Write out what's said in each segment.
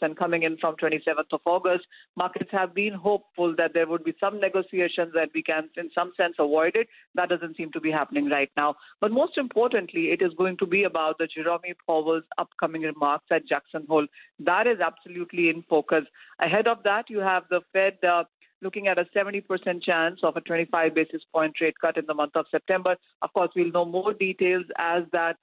and coming in from 27th of August, markets have been hopeful that there would be some negotiations that we can, in some sense, avoid it. That doesn't seem to be happening right now. But most importantly, it is going to be about the Jerome Powell's upcoming remarks at Jackson Hole. That is absolutely in focus. Ahead of that, you have the Fed looking at a 70% chance of a 25 basis point rate cut in the month of September. Of course, we'll know more details as that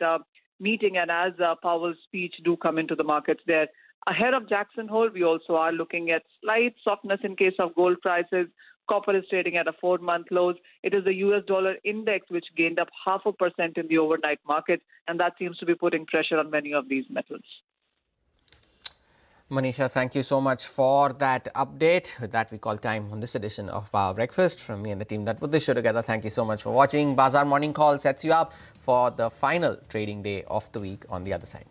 meeting and as Powell's speech do come into the markets there. Ahead of Jackson Hole, we also are looking at slight softness in case of gold prices. Copper is trading at a 4-month lows. It is the US dollar index which gained up 0.5% in the overnight market, and that seems to be putting pressure on many of these metals. Manisha, thank you so much for that update. With that, we call time on this edition of Power Breakfast. From me and the team that put this show together, thank you so much for watching. Bazaar Morning Call sets you up for the final trading day of the week on the other side.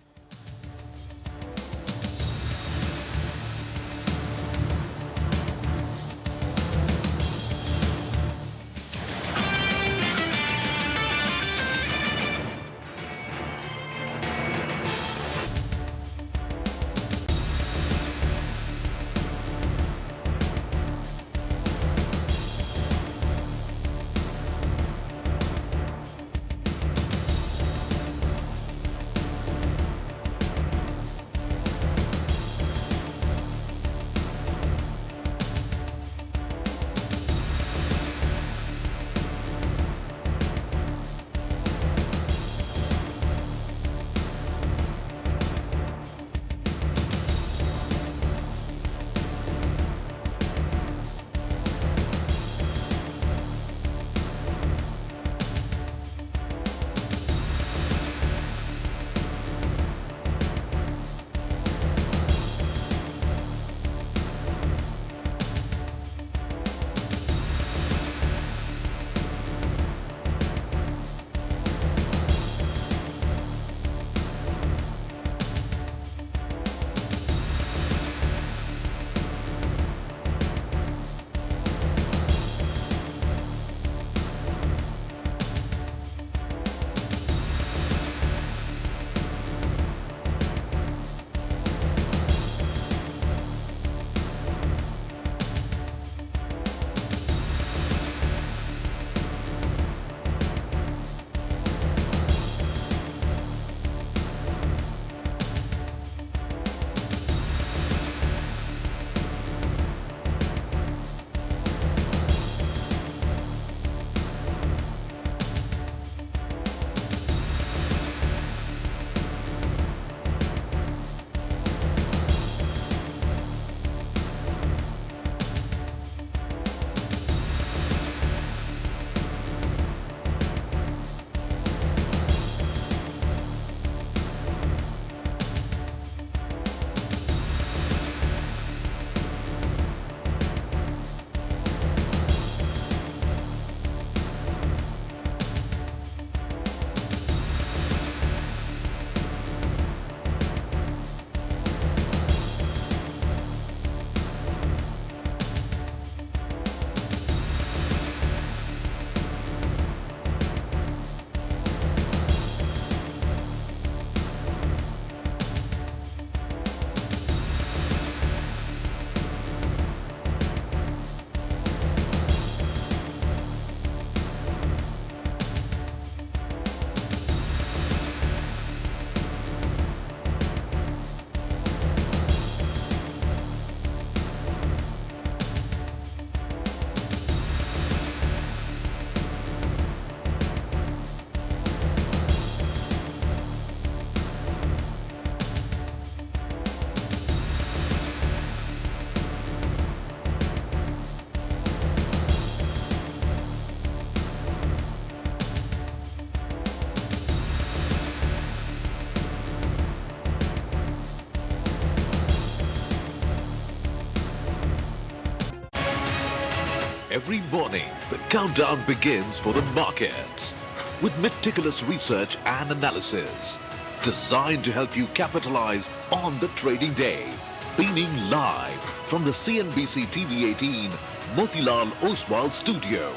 Every morning, the countdown begins for the markets with meticulous research and analysis designed to help you capitalize on the trading day. Beaming live from the CNBC-TV18 Motilal Oswal studio.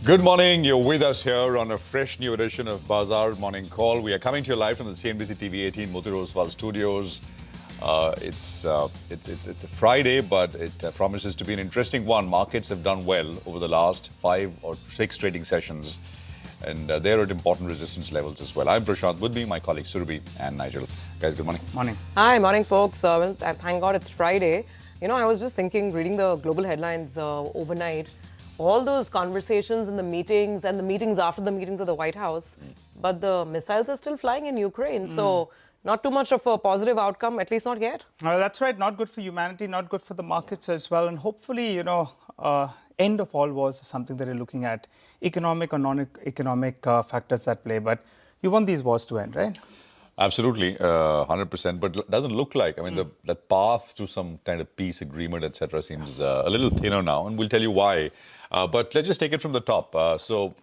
Good morning. You're with us here on a fresh new edition of Bazaar Morning Call. We are coming to you live from the CNBC-TV18 Rosewal studios. It's a Friday, but it promises to be an interesting one. Markets have done well over the last 5 or 6 trading sessions, and they're at important resistance levels as well. I'm Prashant, with me, my colleagues Surabhi and Nigel. Guys, good morning. Morning. Hi, morning, folks. Well, thank God it's Friday. You know, I was just thinking, reading the global headlines overnight, all those conversations in the meetings and the meetings after the meetings of the White House, but the missiles are still flying in Ukraine. So not too much of a positive outcome, at least not yet. That's right. Not good for humanity, not good for the markets as well. And hopefully, end of all wars is something that you're looking at, economic or non-economic factors at play. But you want these wars to end, right? Absolutely, 100%. But it doesn't look like. I mean, the path to some kind of peace agreement, etc., seems a little thinner now, and we'll tell you why. But let's just take it from the top. So,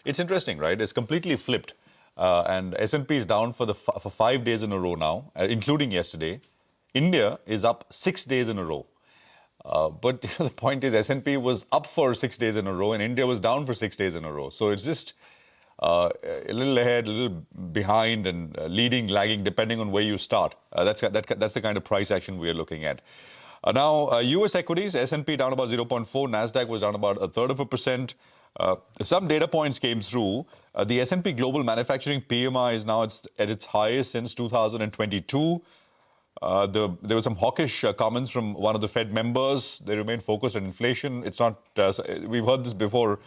it's interesting, right? It's completely flipped. And S&P is down for 5 days in a row now, including yesterday. India is up 6 days in a row. But the point is, S&P was up for 6 days in a row, and India was down for 6 days in a row. So it's just a little ahead, a little behind, and leading, lagging, depending on where you start. That's the kind of price action we are looking at. Now, U.S. equities, S&P down about 0.4, NASDAQ was down about 1/3%. Some data points came through. The S&P Global Manufacturing PMI is now at its highest since 2022. There were some hawkish comments from one of the Fed members. They remain focused on inflation. It's not. We've heard this before.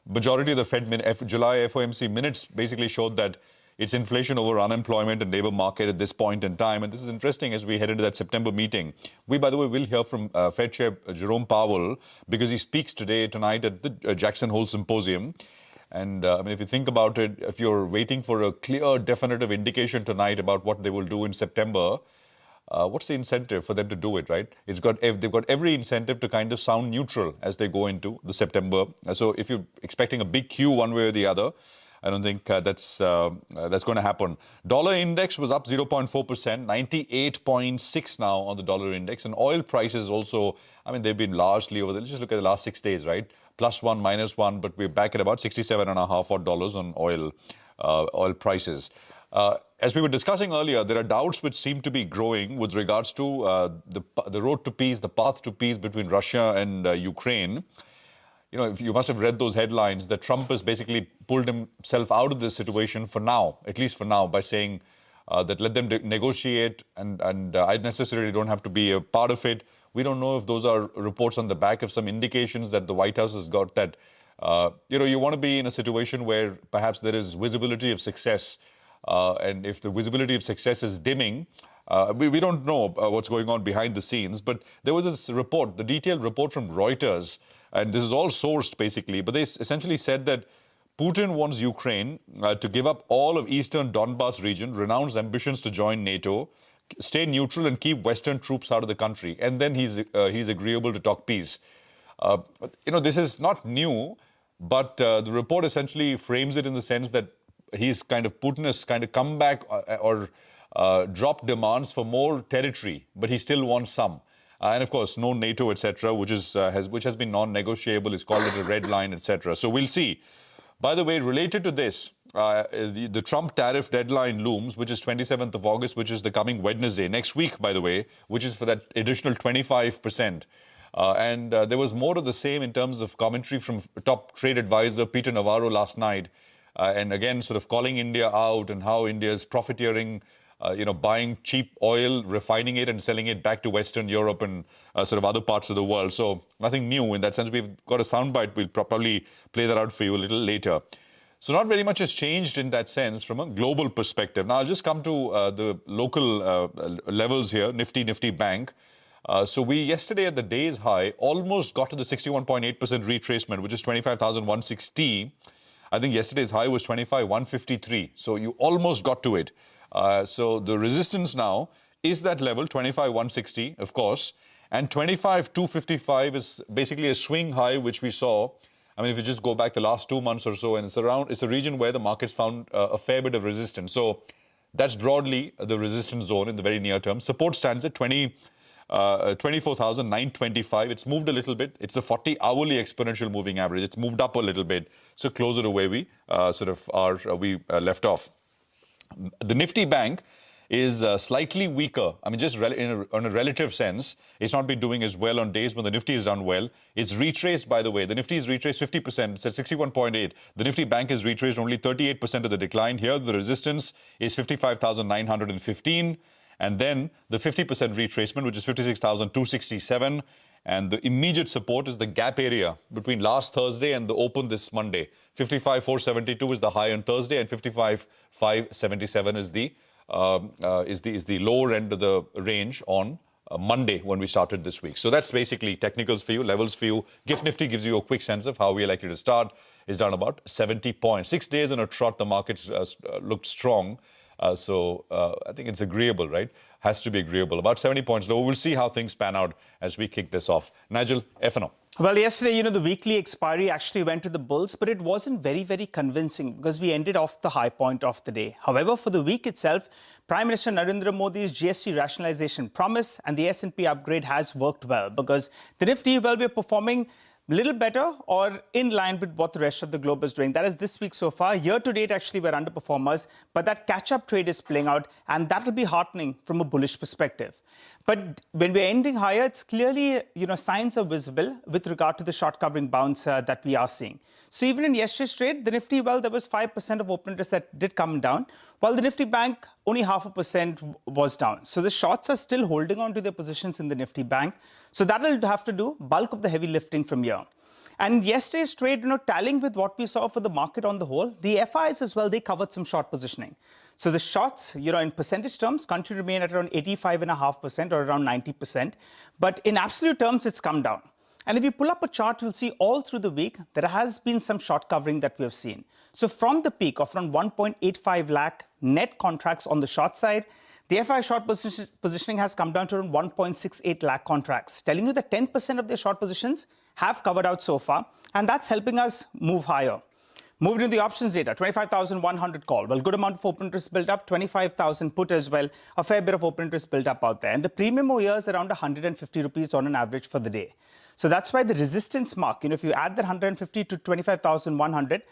Majority of the Fed July FOMC minutes basically showed that it's inflation over unemployment and labor market at this point in time. And this is interesting as we head into that September meeting. We, by the way, will hear from Fed Chair Jerome Powell, because he speaks tonight at the Jackson Hole Symposium. And I mean, if you think about it, if you're waiting for a clear, definitive indication tonight about what they will do in September, what's the incentive for them to do it, right? They've got every incentive to kind of sound neutral as they go into the September. So if you're expecting a big Q one way or the other, I don't think that's going to happen. Dollar index was up 0.4%, 98.6 now on the dollar index. And oil prices also, I mean, they've been largely over there. Let's just look at the last 6 days, right? +1, -1, but we're back at about $67.5 on oil prices. As we were discussing earlier, there are doubts which seem to be growing with regards to the road to peace, the path to peace between Russia and Ukraine. You must have read those headlines that Trump has basically pulled himself out of this situation for now, at least for now, by saying that let them negotiate, and I necessarily don't have to be a part of it. We don't know if those are reports on the back of some indications that the White House has got that, you want to be in a situation where perhaps there is visibility of success. And if the visibility of success is dimming, we don't know what's going on behind the scenes. But there was this report, the detailed report from Reuters, and this is all sourced basically, but they essentially said that Putin wants Ukraine to give up all of eastern Donbas region, renounce ambitions to join NATO, stay neutral and keep Western troops out of the country. And then he's agreeable to talk peace. This is not new, but the report essentially frames it in the sense that Putin has kind of come back or dropped demands for more territory, but he still wants some. And of course, no NATO, etc., which has been non-negotiable, is called it a red line, etc. So we'll see. By the way, related to this, the Trump tariff deadline looms, which is 27th of August, which is the coming Wednesday, next week, by the way, which is for that additional 25%. And there was more of the same in terms of commentary from top trade advisor Peter Navarro last night. And again, sort of calling India out and how India is profiteering, buying cheap oil, refining it and selling it back to Western Europe and sort of other parts of the world. So nothing new in that sense. We've got a soundbite. We'll probably play that out for you a little later. So not very much has changed in that sense from a global perspective. Now I'll just come to the local levels here, Nifty Bank. So we yesterday at the day's high almost got to the 61.8% retracement, which is 25,160. I think yesterday's high was 25,153. So you almost got to it. So the resistance now is that level, 25,160, of course. And 25,255 is basically a swing high, which we saw. I mean, if you just go back the last 2 months or so, and it's a region where the market's found a fair bit of resistance. So that's broadly the resistance zone in the very near term. Support stands at 24,925. It's moved a little bit. It's the 40-hourly exponential moving average. It's moved up a little bit, so closer to where we left off. The Nifty Bank is slightly weaker. I mean, just on a relative sense, it's not been doing as well on days when the Nifty has done well. It's retraced, by the way. The Nifty is retraced 50%. It's at 61.8. The Nifty Bank has retraced only 38% of the decline. Here, the resistance is 55,915. And then the 50% retracement, which is 56,267. And the immediate support is the gap area between last Thursday and the open this Monday. 55,472 is the high on Thursday, and 55,577 is the lower end of the range on Monday when we started this week. So that's basically technicals for you, levels for you. GIFT Nifty gives you a quick sense of how we are likely to start. It's down about 70 points. 6 days in a trot, the markets looked strong. So I think it's agreeable, right? Has to be agreeable. About 70 points low. We'll see how things pan out as we kick this off. Nigel, F&O. Well, yesterday, the weekly expiry actually went to the bulls, but it wasn't very, very convincing because we ended off the high point of the day. However, for the week itself, Prime Minister Narendra Modi's GST rationalization promise and the S&P upgrade has worked well because the Nifty will be performing little better or in line with what the rest of the globe is doing. That is this week so far. Year to date, actually, we're underperformers, but that catch-up trade is playing out, and that will be heartening from a bullish perspective. But when we're ending higher, it's clearly, signs are visible with regard to the short covering bounce that we are seeing. So even in yesterday's trade, the Nifty, well, there was 5% of open interest that did come down, while the Nifty Bank, only 0.5% was down. So the shorts are still holding on to their positions in the Nifty Bank. So that will have to do bulk of the heavy lifting from here. And yesterday's trade, tallying with what we saw for the market on the whole, the FIs as well, they covered some short positioning. So the shorts, in percentage terms, continue to remain at around 85.5% or around 90%. But in absolute terms, it's come down. And if you pull up a chart, you'll see all through the week, there has been some short covering that we have seen. So from the peak of around 1.85 lakh net contracts on the short side, the FI short positioning has come down to around 1.68 lakh contracts, telling you that 10% of their short positions have covered out so far, and that's helping us move higher. Moving to the options data, 25,100 call. Well, good amount of open interest built up, 25,000 put as well, a fair bit of open interest built up out there. And the premium over here is around 150 rupees on an average for the day. So that's why the resistance mark, if you add that 150 to 25,100,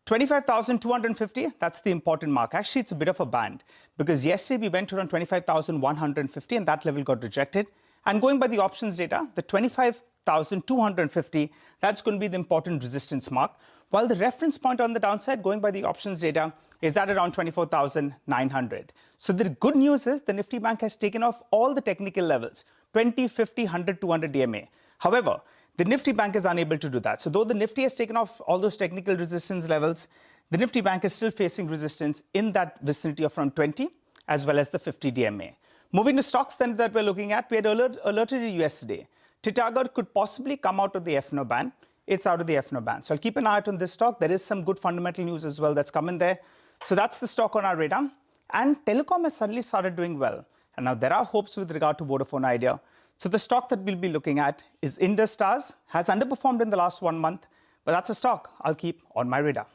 25,250, that's the important mark. Actually, it's a bit of a band because yesterday we went to around 25,150 and that level got rejected. And going by the options data, the 25,250, that's going to be the important resistance mark. While the reference point on the downside, going by the options data, is at around 24,900. So the good news is the Nifty Bank has taken off all the technical levels, 20, 50, 100, 200 DMA. However, the Nifty Bank is unable to do that. So though the Nifty has taken off all those technical resistance levels, the Nifty Bank is still facing resistance in that vicinity of around 20 as well as the 50 DMA. Moving to stocks then that we're looking at, we had alerted you yesterday. Titagarh could possibly come out of the F&O ban. It's out of the F&O ban. So I'll keep an eye out on this stock. There is some good fundamental news as well that's come in there. So that's the stock on our radar. And telecom has suddenly started doing well. And now there are hopes with regard to Vodafone Idea. So the stock that we'll be looking at is Indus Towers, has underperformed in the last 1 month, but that's a stock I'll keep on my radar.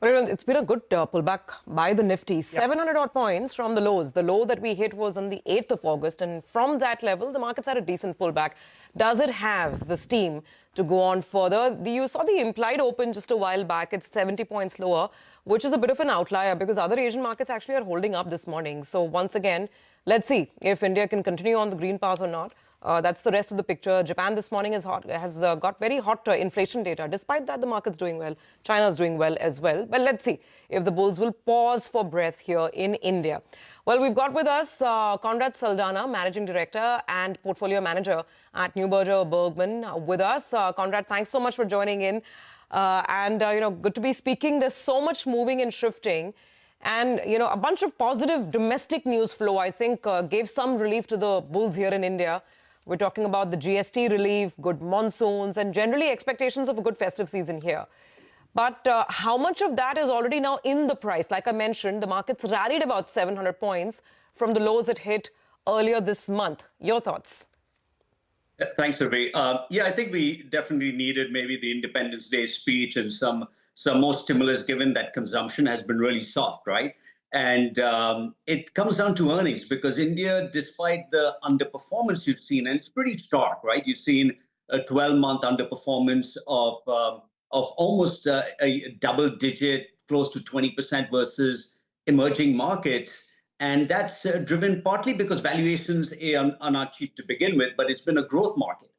Well, it's been a good pullback by the Nifty. 700 odd points from the lows. The low that we hit was on the 8th of August. And from that level, the market's had a decent pullback. Does it have the steam to go on further? You saw the implied open just a while back. It's 70 points lower, which is a bit of an outlier because other Asian markets actually are holding up this morning. So once again, let's see if India can continue on the green path or not. That's the rest of the picture. Japan this morning has got very hot inflation data. Despite that, the market's doing well. China's doing well as well. But let's see if the bulls will pause for breath here in India. Well, we've got with us Conrad Saldana, Managing Director and Portfolio Manager at Neuberger Bergman with us. Conrad, thanks so much for joining in. Good to be speaking. There's so much moving and shifting. And, a bunch of positive domestic news flow, I think, gave some relief to the bulls here in India. We're talking about the GST relief, good monsoons, and generally expectations of a good festive season here. But how much of that is already now in the price? Like I mentioned, the market's rallied about 700 points from the lows it hit earlier this month. Your thoughts? Thanks, Ravi. I think we definitely needed maybe the Independence Day speech and some more stimulus, given that consumption has been really soft, right? And it comes down to earnings because India, despite the underperformance you've seen, and it's pretty stark, right? You've seen a 12-month underperformance of almost a double-digit, close to 20% versus emerging markets. And that's driven partly because valuations are not cheap to begin with, but it's been a growth market.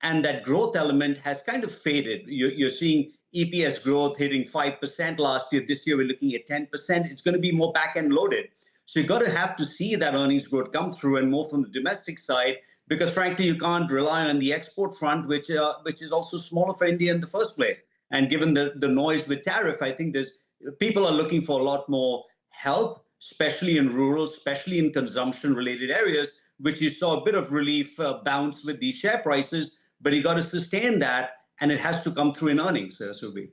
And that growth element has kind of faded. You're seeing EPS growth hitting 5% last year. This year, we're looking at 10%. It's going to be more back-end loaded. So you've got to have to see that earnings growth come through and more from the domestic side, because frankly, you can't rely on the export front, which is also smaller for India in the first place. And given the noise with tariff, I think people are looking for a lot more help, especially in rural, especially in consumption-related areas, which you saw a bit of relief bounce with these share prices, but you got to sustain that, and it has to come through in earnings, Subi.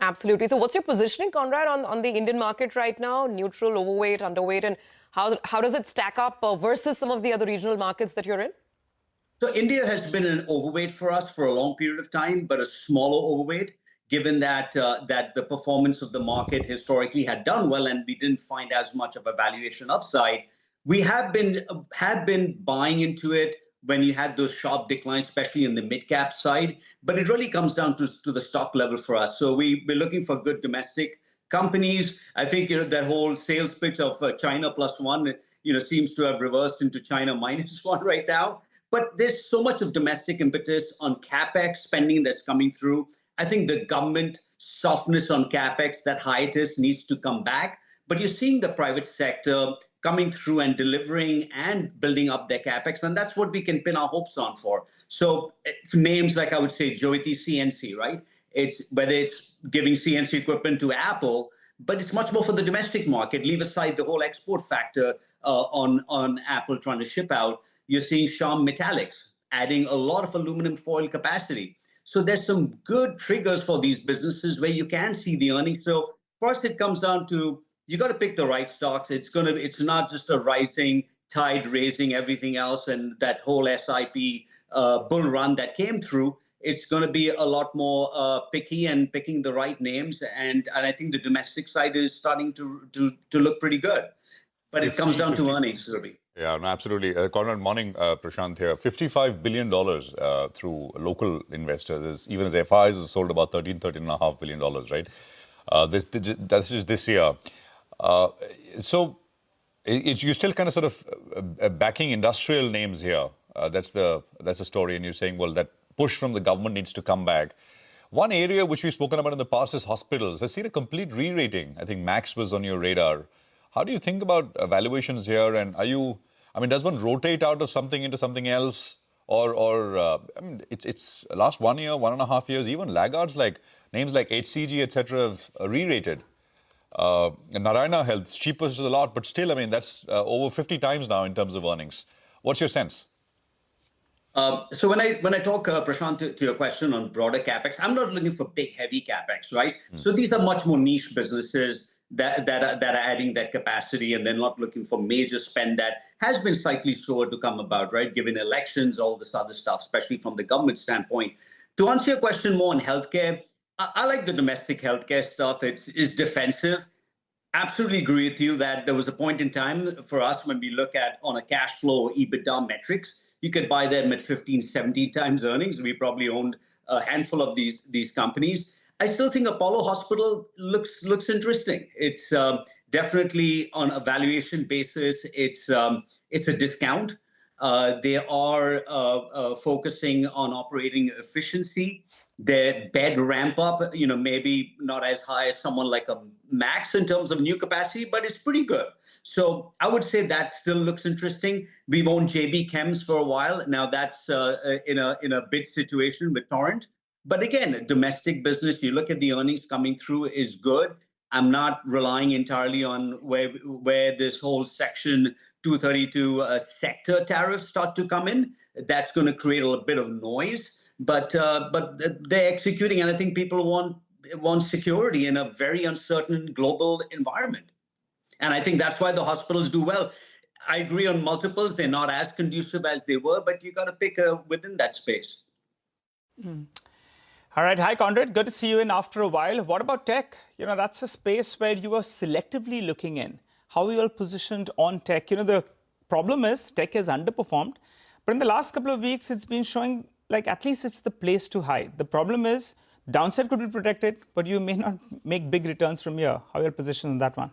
Absolutely. So what's your positioning, Conrad, on the Indian market right now? Neutral, overweight, underweight, and how does it stack up versus some of the other regional markets that you're in? So India has been an overweight for us for a long period of time, but a smaller overweight, given that that the performance of the market historically had done well, and we didn't find as much of a valuation upside. We have been buying into it when you had those sharp declines, especially in the mid-cap side. But it really comes down to the stock level for us. So we're looking for good domestic companies. I think that whole sales pitch of China +1, seems to have reversed into China -1 right now. But there's so much of domestic impetus on CapEx spending that's coming through. I think the government softness on CapEx, that hiatus needs to come back. But you're seeing the private sector coming through and delivering and building up their CapEx. And that's what we can pin our hopes on for. So names like, I would say, Jyoti CNC, right? Whether it's giving CNC equipment to Apple, but it's much more for the domestic market. Leave aside the whole export factor on Apple trying to ship out. You're seeing Shyam Metallics adding a lot of aluminum foil capacity. So there's some good triggers for these businesses where you can see the earnings. So first, it comes down to you got to pick the right stocks. It's not just a rising tide raising everything else and that whole SIP bull run that came through. It's going to be a lot more picky and picking the right names. And I think the domestic side is starting to look pretty good. But it comes down to earnings, Ravi. Yeah, no, absolutely. Conrad, morning, Prashant here. $55 billion through local investors, even as FIs have sold about $13.5 billion, right? That's just this year. So you're still kind of sort of backing industrial names here. That's the story. And you're saying, well, that push from the government needs to come back. One area which we've spoken about in the past is hospitals. I've seen a complete re-rating. I think Max was on your radar. How do you think about valuations here? And does one rotate out of something into something else? Or it's last 1 year, 1.5 years, even laggards like names like HCG, etc. have re-rated. Narayana Health's cheapest is a lot, but still, that's over 50 times now in terms of earnings. What's your sense? So when I talk, Prashant, to your question on broader capex, I'm not looking for big, heavy capex, right? So these are much more niche businesses that are adding that capacity, and they're not looking for major spend that has been slightly slower to come about, right? Given elections, all this other stuff, especially from the government standpoint. To answer your question more on healthcare, I like the domestic healthcare stuff. It's defensive. Absolutely agree with you that there was a point in time for us when we look at on a cash flow EBITDA metrics, you could buy them at 15, 17 times earnings. We probably owned a handful of these companies. I still think Apollo Hospital looks interesting. It's definitely on a valuation basis. It's a discount. They are focusing on operating efficiency. Their bed ramp up, maybe not as high as someone like a Max in terms of new capacity, but it's pretty good. So I would say that still looks interesting. We've owned JB Chems for a while. Now that's in a bid situation with Torrent. But again, domestic business, you look at the earnings coming through is good. I'm not relying entirely on where this whole Section 232 sector tariffs start to come in. That's going to create a bit of noise. But they're executing, and I think people want security in a very uncertain global environment. And I think that's why the hospitals do well. I agree on multiples. They're not as conducive as they were, but you got to pick within that space. All right. Hi, Conrad. Good to see you in after a while. What about tech? That's a space where you are selectively looking in. How are you all positioned on tech? The problem is tech has underperformed, but in the last couple of weeks, it's been showing like at least it's the place to hide. The problem is downside could be protected, but you may not make big returns from here. How are you positioned on that one?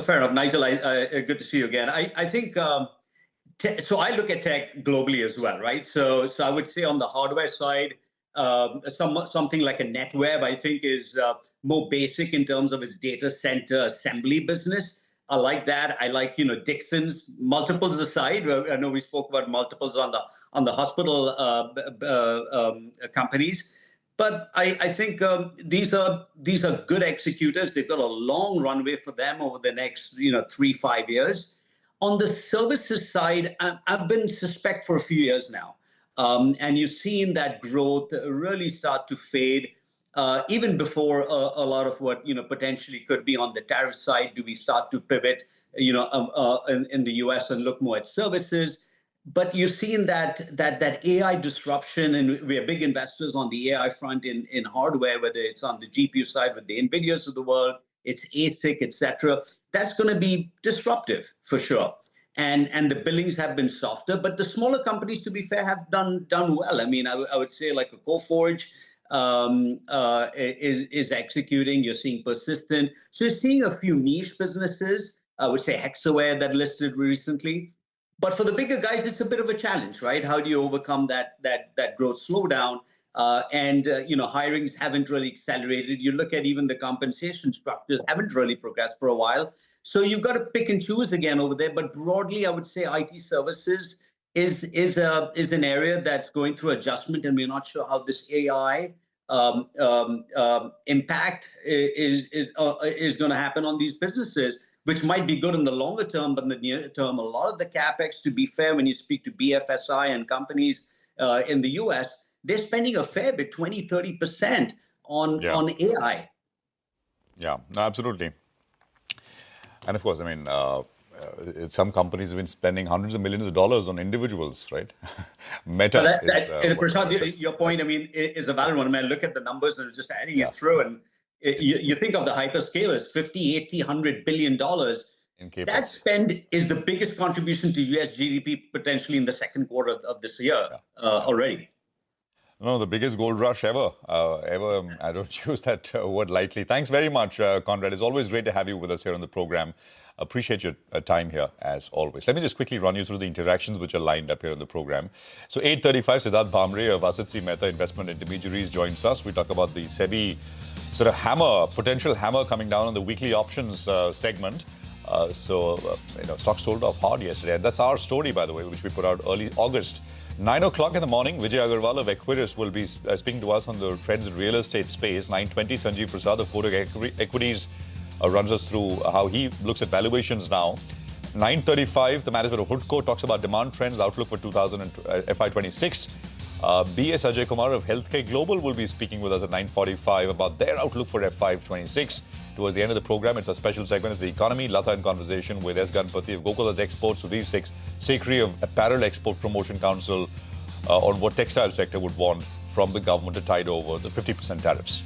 Fair enough, Nigel. Good to see you again. I think so. I look at tech globally as well, right? So I would say on the hardware side, something like a NetWeb, I think, is more basic in terms of its data center assembly business. I like that. I like Dixon's, multiples aside. I know we spoke about multiples on the hospital companies. But I think these are good executors. They've got a long runway for them over the next 3-5 years. On the services side, I've been suspect for a few years now, and you've seen that growth really start to fade, even before a lot of what potentially could be on the tariff side. Do we start to pivot, in the US and look more at services? But you've seen that AI disruption, and we are big investors on the AI front in hardware, whether it's on the GPU side with the NVIDIAs of the world, it's ASIC, et cetera. That's going to be disruptive for sure. And the billings have been softer, but the smaller companies, to be fair, have done well. I mean, I would say like a Coforge is executing. You're seeing Persistent. So you're seeing a few niche businesses. I would say Hexaware that listed recently. But for the bigger guys, it's a bit of a challenge, right? How do you overcome that growth slowdown? Hirings haven't really accelerated. You look at even the compensation structures haven't really progressed for a while. So you've got to pick and choose again over there. But broadly, I would say IT services is an area that's going through adjustment, and we're not sure how this AI impact is going to happen on these businesses, which might be good in the longer term, but in the near term, a lot of the capex, to be fair, when you speak to BFSI and companies in the US, they're spending a fair bit, 20-30% on AI. Yeah, no, absolutely. And of course, I mean, some companies have been spending hundreds of millions of dollars on individuals, right? Meta Prashant, your point, I mean, is a valid one. I mean, I look at the numbers and just adding it through, and you think of the hyperscalers, $50, $80, $100 billion. That spend is the biggest contribution to US GDP potentially in the second quarter of this year already. No, the biggest gold rush ever. I don't use that word lightly. Thanks very much, Conrad. It's always great to have you with us here on the program. Appreciate your time here, as always. Let me just quickly run you through the interactions which are lined up here on the program. So 8:35, Siddharth Bhamre of Asit C. Mehta Investment Intermediaries joins us. We talk about the SEBI sort of potential hammer coming down on the weekly options segment. Stocks sold off hard yesterday. And that's our story, by the way, which we put out early August. 9 o'clock in the morning, Vijay Agarwal of Equirus will be speaking to us on the trends in real estate space. 9:20, Sanjeev Prasad of Kotak Equities runs us through how he looks at valuations now. 9:35, the management of Hoodco talks about demand trends, outlook for FY26. B.S. Ajay Kumar of Healthcare Global will be speaking with us at 9:45 about their outlook for FY26. Towards the end of the program, it's a special segment. It's the economy. Lata in conversation with S. Ganpati of Gokula's Exports, Sudhir Sekhri of Apparel Export Promotion Council on what textile sector would want from the government to tide over the 50% tariffs.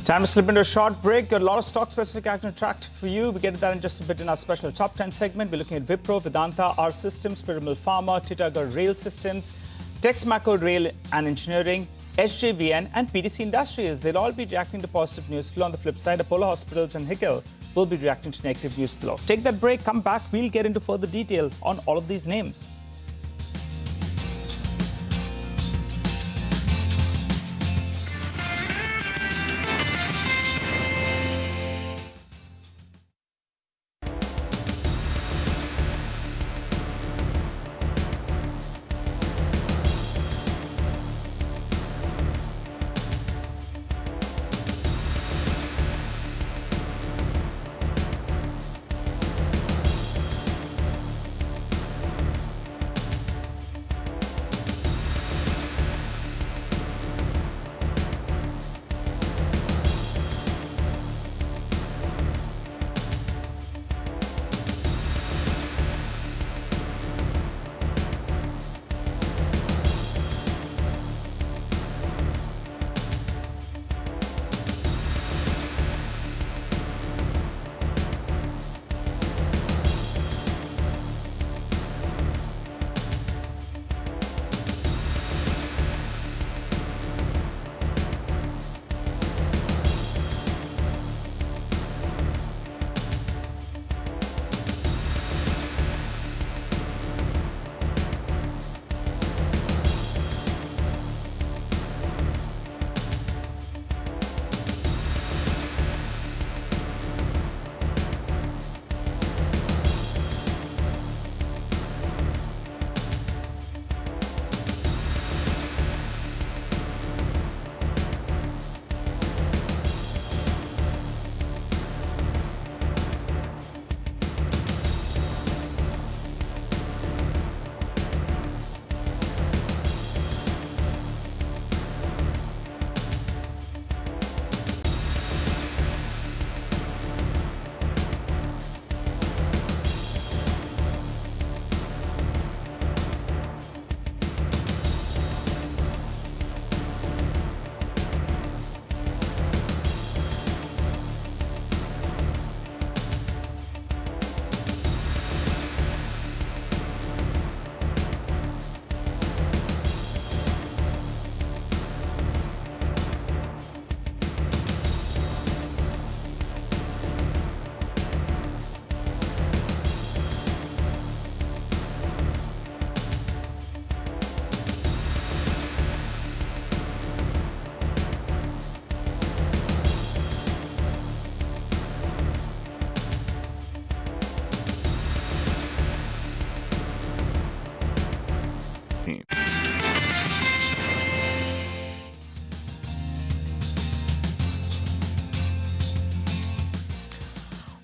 Time to slip into a short break. Got a lot of stock-specific action tracked for you. We get to that in just a bit in our special top 10 segment. We're looking at Wipro, Vedanta, R Systems, Piramal Pharma, Titagarh Rail Systems, Texmaco Rail and Engineering, SJVN and PDC Industries. They'll all be reacting to positive news flow. On the flip side, Apollo Hospitals and Hickel will be reacting to negative news flow. Take that break, come back. We'll get into further detail on all of these names.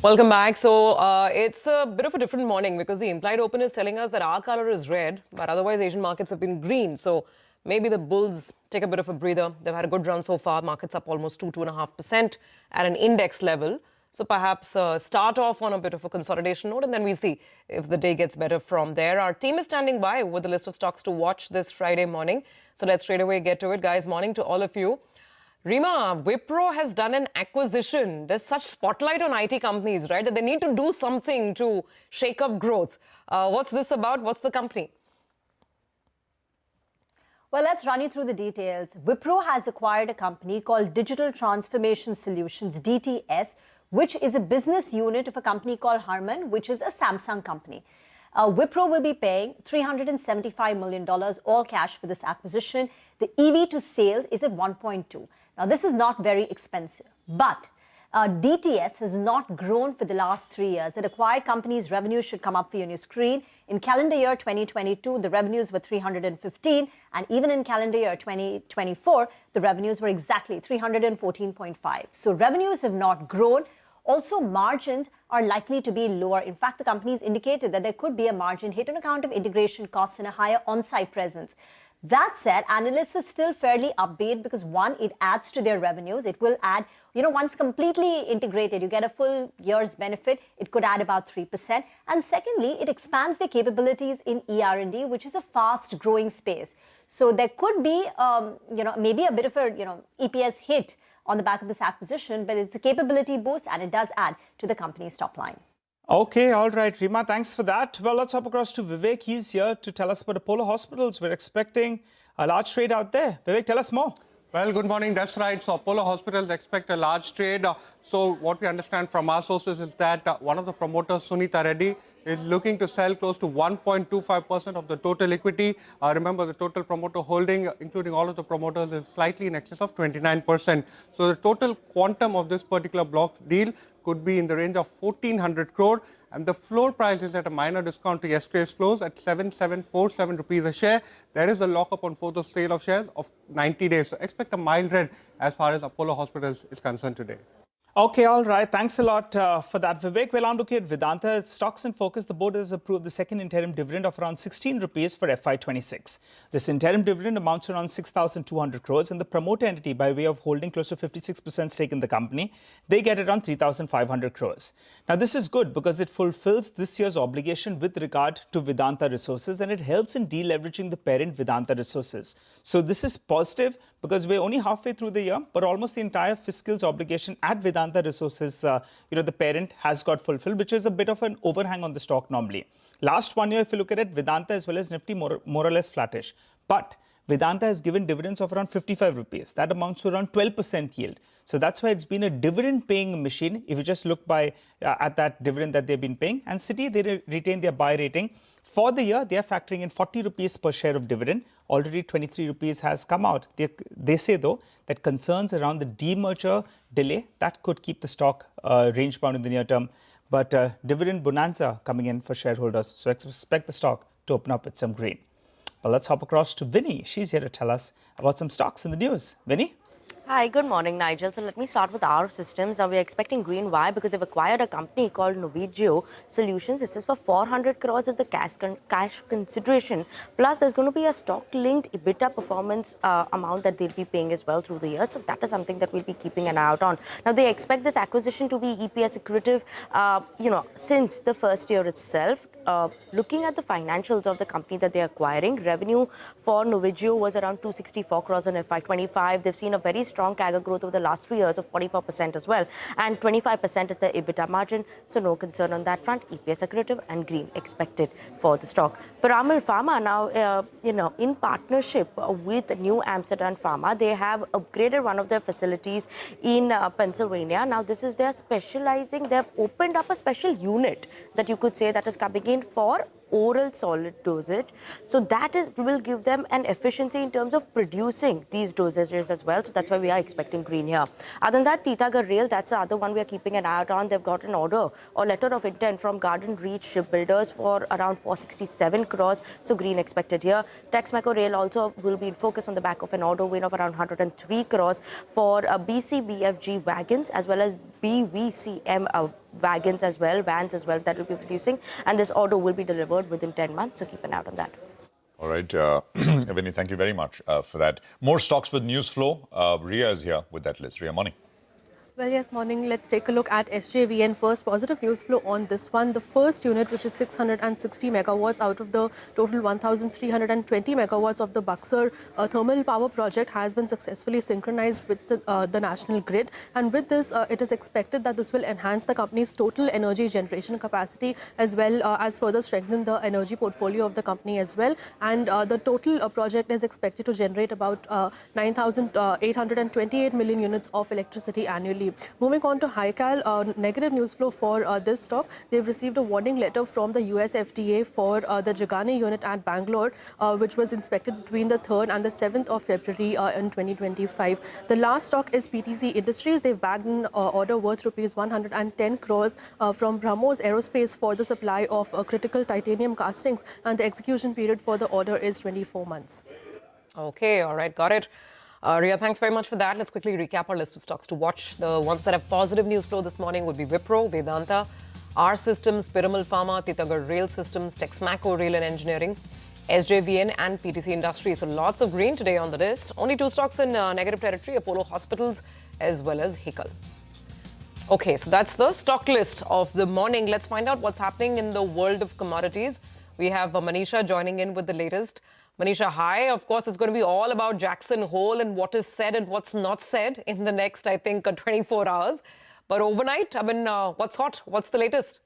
Welcome back. So it's a bit of a different morning because the implied open is telling us that our color is red, but otherwise Asian markets have been green. So maybe the bulls take a bit of a breather. They've had a good run so far. Markets up almost 2.5% at an index level. So perhaps start off on a bit of a consolidation note, and then we see if the day gets better from there. Our team is standing by with a list of stocks to watch this Friday morning. So let's straight away get to it, guys. Morning to all of you. Rima, Wipro has done an acquisition. There's such spotlight on IT companies, right, that they need to do something to shake up growth. What's this about? What's the company? Well, let's run you through the details. Wipro has acquired a company called Digital Transformation Solutions, DTS, which is a business unit of a company called Harman, which is a Samsung company. Wipro will be paying $375 million all cash for this acquisition. The EV to sales is at 1.2. Now, this is not very expensive, but DTS has not grown for the last 3 years. The acquired company's revenues should come up for you on your screen. In calendar year 2022, the revenues were 315, and even in calendar year 2024, the revenues were exactly 314.5. So revenues have not grown. Also, margins are likely to be lower. In fact, the companies indicated that there could be a margin hit on account of integration costs and a higher on-site presence. That said, analysts are still fairly upbeat because, one, it adds to their revenues. It will add, once completely integrated, you get a full year's benefit. It could add about 3%. And secondly, it expands their capabilities in ER&D, which is a fast-growing space. So there could be, maybe a bit of a, EPS hit on the back of this acquisition, but it's a capability boost and it does add to the company's top line. Okay, all right, Rima, thanks for that. Well, let's hop across to Vivek. He's here to tell us about Apollo Hospitals. We're expecting a large trade out there. Vivek, tell us more. Well, good morning. That's right. So Apollo Hospitals expect a large trade. So what we understand from our sources is that one of the promoters, Sunita Reddy, is looking to sell close to 1.25% of the total equity. Remember, the total promoter holding, including all of the promoters, is slightly in excess of 29%. So the total quantum of this particular block deal could be in the range of 1,400 crore. And the floor price is at a minor discount to yesterday's close at 7747 rupees a share. There is a lockup on further sale of shares of 90 days. So expect a mild red as far as Apollo Hospitals is concerned today. Okay, all right. Thanks a lot for that, Vivek. Well, I'm looking at Vedanta. Stocks in focus. The board has approved the second interim dividend of around 16 rupees for FY26. This interim dividend amounts to around 6,200 crores, and the promoter entity, by way of holding close to 56% stake in the company, they get around 3,500 crores. Now, this is good because it fulfills this year's obligation with regard to Vedanta Resources, and it helps in deleveraging the parent Vedanta Resources. So this is positive because we're only halfway through the year, but almost the entire fiscal's obligation at Vedanta Resources, the parent has got fulfilled, which is a bit of an overhang on the stock normally. Last 1 year, if you look at it, Vedanta as well as Nifty more or less flattish. But Vedanta has given dividends of around 55 rupees. That amounts to around 12% yield. So that's why it's been a dividend-paying machine. If you just look at that dividend that they've been paying, and Citi, they retain their buy rating. For the year, they are factoring in 40 rupees per share of dividend. Already 23 rupees has come out. They say, though, that concerns around the demerger delay, that could keep the stock range-bound in the near term. But dividend bonanza coming in for shareholders. So expect the stock to open up with some green. Well, let's hop across to Vinny. She's here to tell us about some stocks in the news. Vinny? Hi, good morning, Nigel. So let me start with our systems. We're expecting green. Why? Because they've acquired a company called Novigio Solutions. This is for 400 crores as the cash consideration. Plus, there's going to be a stock-linked EBITDA performance amount that they'll be paying as well through the year. So that is something that we'll be keeping an eye out on. Now, they expect this acquisition to be EPS accretive, since the first year itself. Looking at the financials of the company that they're acquiring, revenue for Novigio was around 264 crores on FY25. They've seen a very strong CAGR growth over the last 3 years of 44% as well. And 25% is the EBITDA margin. So no concern on that front. EPS accretive and green expected for the stock. Piramal Pharma now, in partnership with New Amsterdam Pharma, they have upgraded one of their facilities in Pennsylvania. Now, this is their specializing. They've opened up a special unit that you could say that is coming in for oral solid dosage. So that will give them an efficiency in terms of producing these dosages as well. So that's why we are expecting green here. Other than that, Titagarh Rail, that's the other one we are keeping an eye out on. They've got an order or letter of intent from Garden Reach Shipbuilders for around 467 crores. So green expected here. Texmaco Rail also will be in focus on the back of an order win of around 103 crores for BCBFG wagons as well as BVCM wagons as well, vans as well that will be producing. And this order will be delivered within 10 months. So keep an eye out on that. All right, Vinny, thank you very much for that. More stocks with news flow. Ria is here with that list. Ria, morning. Well, yes, morning. Let's take a look at SJVN first. Positive news flow on this one. The first unit, which is 660 megawatts out of the total 1,320 megawatts of the Buxar thermal power project, has been successfully synchronized with the national grid. And with this, it is expected that this will enhance the company's total energy generation capacity, as well as further strengthen the energy portfolio of the company as well. And the total project is expected to generate about 9,828 million units of electricity annually. Moving on to Hycal, negative news flow for this stock. They've received a warning letter from the US FDA for the Jagani unit at Bangalore, which was inspected between the 3rd and the 7th of February in 2025. The last stock is PTC Industries. They've bagged an order worth rupees 110 crores from Brahmos Aerospace for the supply of critical titanium castings, and the execution period for the order is 24 months. Okay, all right, got it. Ria, thanks very much for that. Let's quickly recap our list of stocks to watch. The ones that have positive news flow this morning would be Wipro, Vedanta, R Systems, Piramal Pharma, Titagarh Rail Systems, Texmaco Rail and Engineering, SJVN and PTC Industries. So lots of green today on the list. Only two stocks in negative territory, Apollo Hospitals as well as Hikal. Okay, so that's the stock list of the morning. Let's find out what's happening in the world of commodities. We have Manisha joining in with the latest. Manisha, hi. Of course, it's going to be all about Jackson Hole and what is said and what's not said in the next, I think, 24 hours. But overnight, I mean, what's hot? What's the latest?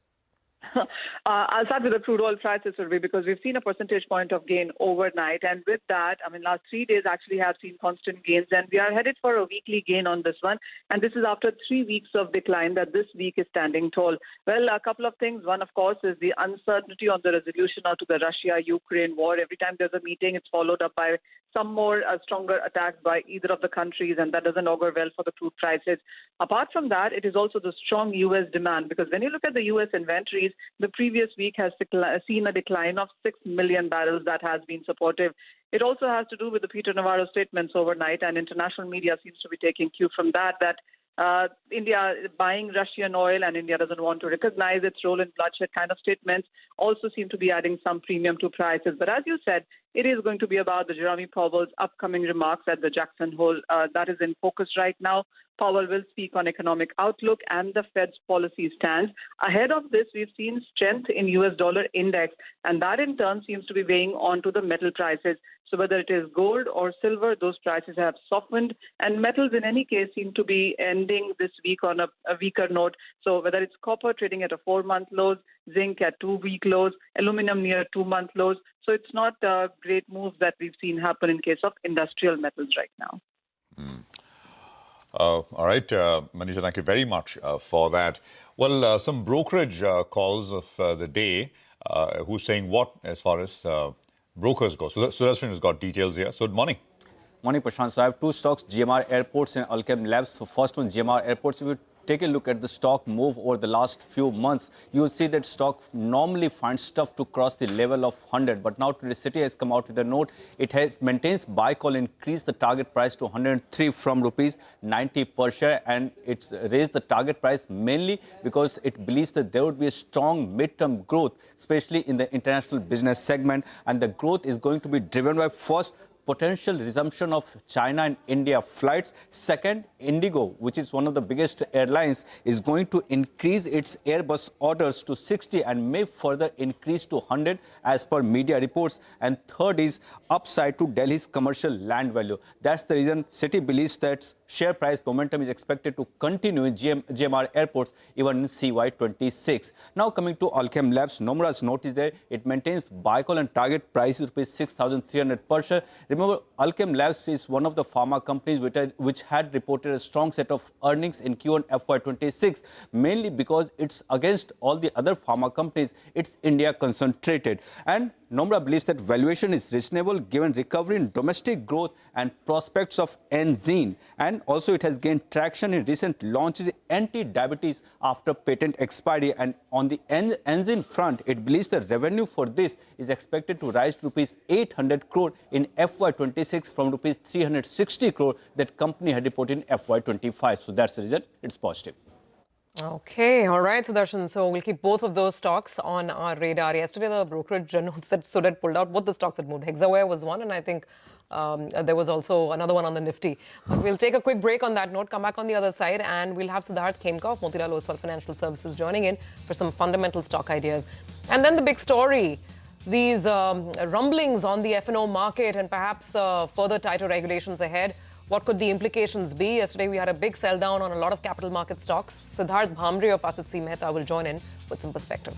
I'll start with the crude oil prices survey, because we've seen a percentage point of gain overnight. And with that, I mean, last 3 days actually have seen constant gains, and we are headed for a weekly gain on this one. And this is after 3 weeks of decline that this week is standing tall. Well, a couple of things. One, of course, is the uncertainty on the resolution to the Russia-Ukraine war. Every time there's a meeting, it's followed up by some more stronger attacks by either of the countries, and that doesn't augur well for the crude prices. Apart from that, it is also the strong U.S. demand, because when you look at the U.S. inventories, the previous week has seen a decline of 6 million barrels. That has been supportive. It also has to do with the Peter Navarro statements overnight, and international media seems to be taking cue from that India is buying Russian oil and India doesn't want to recognize its role in bloodshed kind of statements also seem to be adding some premium to prices. But as you said, it is going to be about the Jerome Powell's upcoming remarks at the Jackson Hole. That is in focus right now. Powell will speak on economic outlook and the Fed's policy stance. Ahead of this, we've seen strength in US dollar index, and that in turn seems to be weighing onto the metal prices. So whether it is gold or silver, those prices have softened, and metals in any case seem to be ending this week on a weaker note. So whether it's copper trading at a 4-month lows, zinc at 2-week lows, aluminum near 2-month lows. So it's not great moves that we've seen happen in case of industrial metals right now. All right, Manisha, thank you very much for that. Well, some brokerage calls of the day. Who's saying what as far as brokers go? So Sudarshan has got details here. So good morning. Morning, Prashant. So I have two stocks, GMR Airports and Alchem Labs. So first one, GMR Airports. If you take a look at the stock move over the last few months, you will see that stock normally finds tough to cross the level of 100. But now today, Citi has come out with a note. It has maintains buy call, increased the target price to 103 from rupees 90 per share. And it's raised the target price mainly because it believes that there would be a strong midterm growth, especially in the international business segment. And the growth is going to be driven by, first, potential resumption of China and India flights. Second, Indigo, which is one of the biggest airlines, is going to increase its Airbus orders to 60 and may further increase to 100 as per media reports. And third is upside to Delhi's commercial land value. That's the reason Citi believes that share price momentum is expected to continue in GMR Airports even in CY26. Now coming to Alchem Labs, Nomura's note is there. It maintains buy call and target price is rupees 6,300 per share. Remember, Alchem Labs is one of the pharma companies which had reported a strong set of earnings in Q1 FY26, mainly because it's against all the other pharma companies, it's India concentrated. And Nomura believes that valuation is reasonable given recovery in domestic growth and prospects of Enzene. And also it has gained traction in recent launches in anti-diabetes after patent expiry. And on the Enzene front, it believes the revenue for this is expected to rise to rupees 800 crore in FY26 from rupees 360 crore that company had reported in FY25. So that's the reason it's positive. Okay, all right, Sudarshan. So we'll keep both of those stocks on our radar. Yesterday, the brokerage notes that stood had pulled out both the stocks that moved. Hexaware was one, and I think there was also another one on the Nifty. But we'll take a quick break on that note, come back on the other side, and we'll have Siddharth Khemka of Motilal Oswal Financial Services joining in for some fundamental stock ideas. And then the big story, these rumblings on the F&O market and perhaps further tighter regulations ahead. What could the implications be? Yesterday, we had a big sell down on a lot of capital market stocks. Siddharth Bhambre of Asit C. Mehta will join in with some perspective.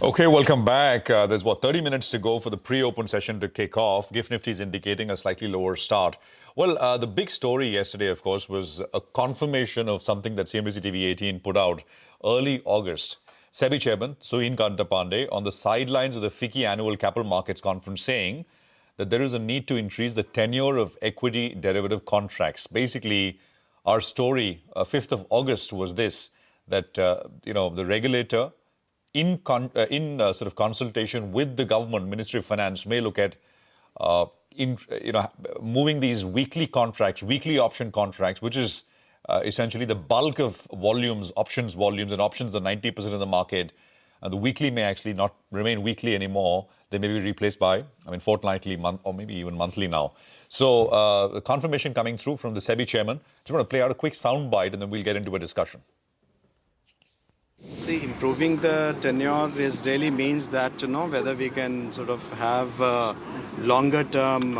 Okay, welcome back. There's 30 minutes to go for the pre-open session to kick off. GIFT Nifty is indicating a slightly lower start. Well, the big story yesterday, of course, was a confirmation of something that CNBC-TV18 put out early August. SEBI Chairman Suhin Kantapande on the sidelines of the FICCI annual capital markets conference saying that there is a need to increase the tenure of equity derivative contracts. Basically, our story, 5th of August, was this, that, the regulator, in sort of consultation with the government, Ministry of Finance, may look at moving these weekly contracts, weekly option contracts, which is essentially the bulk of volumes, options volumes, and options are 90% of the market. And the weekly may actually not remain weekly anymore. They may be replaced by, fortnightly, or maybe even monthly now. So the confirmation coming through from the SEBI chairman. Just want to play out a quick sound bite and then we'll get into a discussion. See, improving the tenure really means that, whether we can sort of have longer term,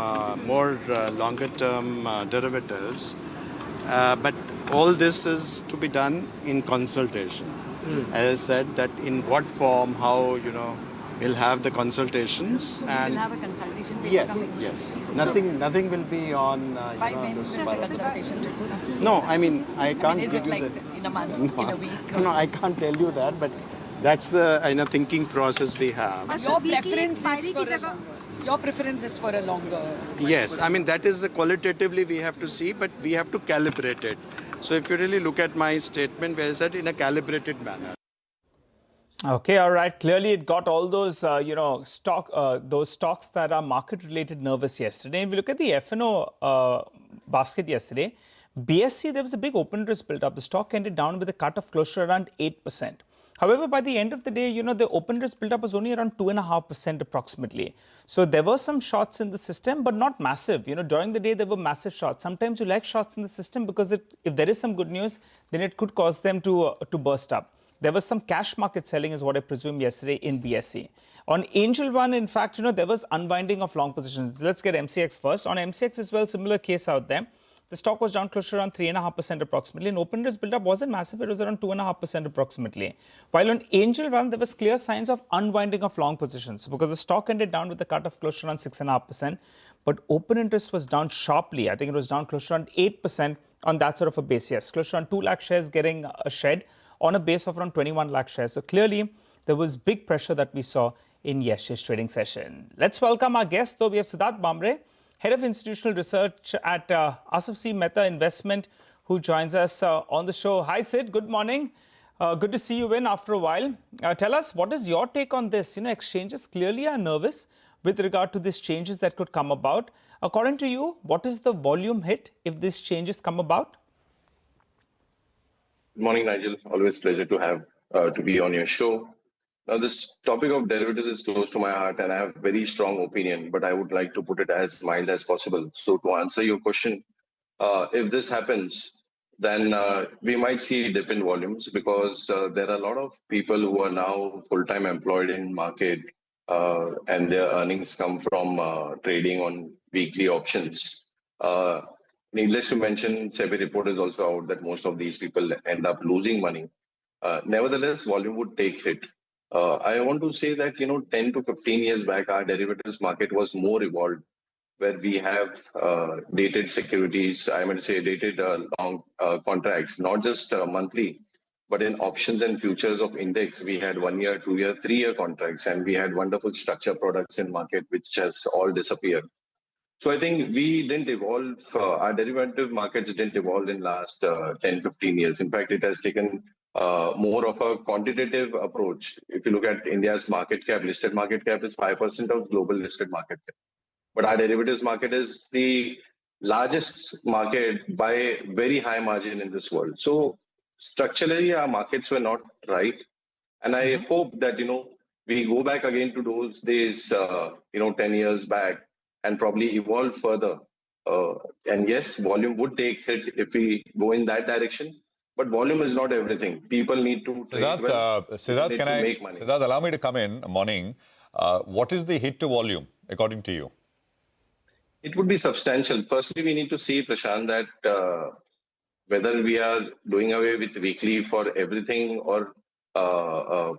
more longer term derivatives. But all this is to be done in consultation. As I said, that in what form, how, we'll have the consultations. And we'll have a consultation paper yes, coming? yes. Nothing will be on... By when will the consultation take? No, I can't is give it you like in a month, in a week? No, I can't tell you that, but that's the thinking process we have. But your preference is for a longer... Yes, that is qualitatively we have to see, but we have to calibrate it. So if you really look at my statement, where I said in a calibrated manner. Okay, all right. Clearly, it got all those, those stocks that are market-related nervous yesterday. And we look at the F&O basket yesterday. BSE, there was a big open risk built up. The stock ended down with a cut of close to around 8%. However, by the end of the day, the open interest build-up was only around 2.5% approximately. So there were some shorts in the system, but not massive. During the day, there were massive shorts. Sometimes you like shorts in the system because if there is some good news, then it could cause them to burst up. There was some cash market selling is what I presume yesterday in BSE. On Angel One, in fact, there was unwinding of long positions. Let's get MCX first. On MCX as well, similar case out there. The stock was down close to around 3.5% approximately. And open interest build-up wasn't massive. It was around 2.5% approximately. While on Angel One, there was clear signs of unwinding of long positions because the stock ended down with a cut of close to around 6.5%. But open interest was down sharply. I think it was down close to around 8% on that sort of a base. Yes, close to around 2 lakh shares getting a shed on a base of around 21 lakh shares. So clearly, there was big pressure that we saw in yesterday's trading session. Let's welcome our guest, though. We have Siddharth Bambre, Head of Institutional Research at Asif C. Mehta Investment, who joins us on the show. Hi, Sid. Good morning. Good to see you in after a while. Tell us, what is your take on this? Exchanges clearly are nervous with regard to these changes that could come about. According to you, what is the volume hit if these changes come about? Good morning, Nigel. Always pleasure to have to be on your show. Now, this topic of derivatives is close to my heart, and I have very strong opinion, but I would like to put it as mild as possible. So, to answer your question, if this happens, then we might see a dip in volumes because there are a lot of people who are now full-time employed in market, and their earnings come from trading on weekly options. Needless to mention, SEBI report is also out that most of these people end up losing money. Nevertheless, volume would take hit. I want to say that 10 to 15 years back, our derivatives market was more evolved, where we have dated securities. I mean, say dated long contracts, not just monthly, but in options and futures of index. We had 1 year, 2 year, 3 year contracts, and we had wonderful structure products in market, which has all disappeared. So I think we didn't evolve, our derivative markets didn't evolve in last 10, 15 years. In fact, it has taken more of a quantitative approach. If you look at India's market cap, listed market cap is 5% of global listed market cap. But our derivatives market is the largest market by very high margin in this world. So structurally, our markets were not right. And I hope that, we go back again to those days, 10 years back, and probably evolve further. And yes, volume would take hit if we go in that direction. But volume is not everything. People need to trade well. Siddharth, allow me to come in. Morning. What is the hit to volume, according to you? It would be substantial. Firstly, we need to see, Prashant, that whether we are doing away with weekly for everything or, for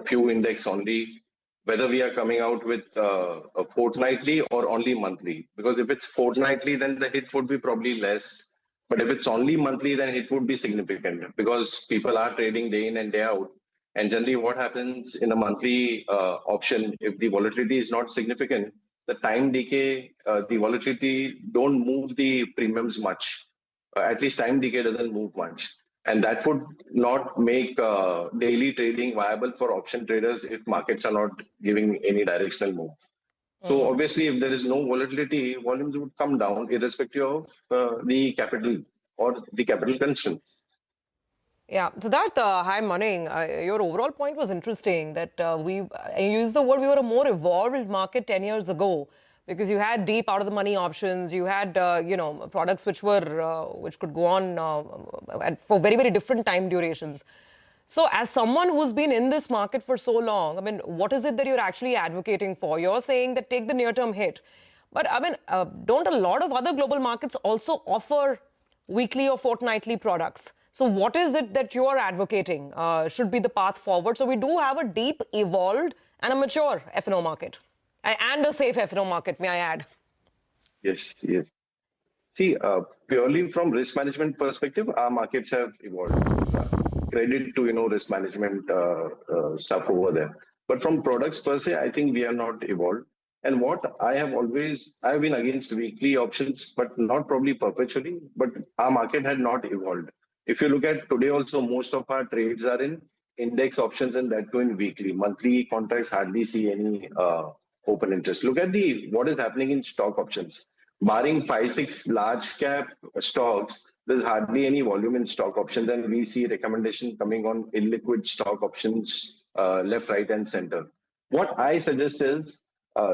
few index only, whether we are coming out with a fortnightly or only monthly. Because if it's fortnightly, then the hit would be probably less. But if it's only monthly, then it would be significant because people are trading day in and day out. And generally what happens in a monthly option, if the volatility is not significant, the time decay, the volatility don't move the premiums much. At least time decay doesn't move much. And that would not make daily trading viable for option traders if markets are not giving any directional move. So obviously, if there is no volatility, volumes would come down irrespective of the capital or the capital constraint. Yeah, so that, hi, morning. Your overall point was interesting that you used the word we were a more evolved market 10 years ago. Because you had deep out-of-the-money options, you had, products which were which could go on for very, very different time durations. So as someone who's been in this market for so long, I mean, what is it that you're actually advocating for? You're saying that take the near-term hit. But, I mean, don't a lot of other global markets also offer weekly or fortnightly products? So what is it that you're advocating should be the path forward? So we do have a deep, evolved and a mature F&O market. And a safe F&O market, may I add? Yes, yes. See, purely from risk management perspective, our markets have evolved. Credit to, risk management stuff over there. But from products per se, I think we are not evolved. And what I've been against weekly options, but not probably perpetually, but our market had not evolved. If you look at today also, most of our trades are in index options and that too in weekly. Monthly contracts hardly see any open interest. Look at what is happening in stock options. Barring 5-6 large cap stocks, there's hardly any volume in stock options, and we see recommendation coming on illiquid stock options left, right, and center. What I suggest is,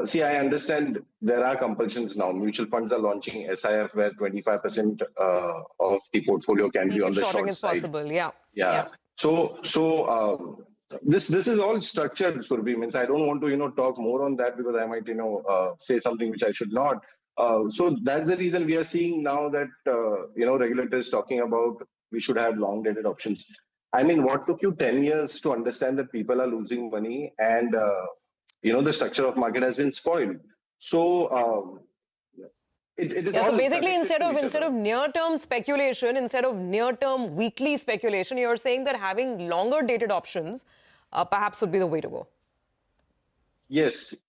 see, I understand there are compulsions now. Mutual funds are launching SIF where 25% of the portfolio can be on the Shorting short is side. possible, yeah. Yeah. So this is all structured, Surabhi. Means I don't want to talk more on that because I might say something which I should not. So that's the reason we are seeing now that regulators talking about we should have long dated options. I mean, what took you 10 years to understand that people are losing money and the structure of market has been spoiled? So it is all So basically, connected to each instead other. of near-term speculation, instead of near-term weekly speculation, you're saying that having longer dated options perhaps would be the way to go. Yes,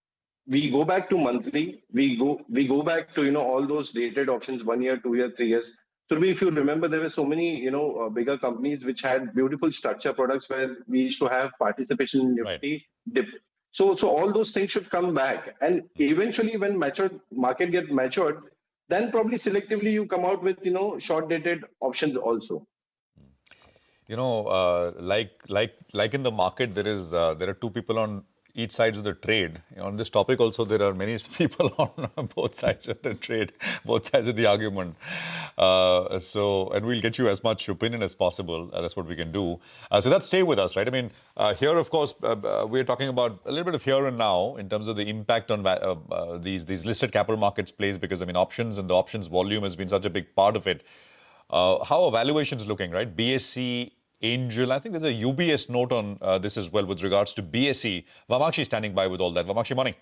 we go back to monthly. We go back to all those dated options, 1 year, 2 year, 3 years. So if you remember, there were so many bigger companies which had beautiful structure products where we used to have participation in Nifty dip. So all those things should come back, and eventually when market get matured, then probably selectively you come out with short dated options also. Like in the market, there are two people on each side of the trade. On this topic also, there are many people on both sides of the trade, both sides of the argument. And we'll get you as much opinion as possible. That's what we can do. So that stay with us, right? I mean, here, of course, we're talking about a little bit of here and now in terms of the impact on these listed capital markets plays, because, I mean, options and the options volume has been such a big part of it. How are valuations looking, right? BSE, Angel, I think there's a UBS note on this as well with regards to BSE. Vamakshi standing by with all that. Vamakshi, morning.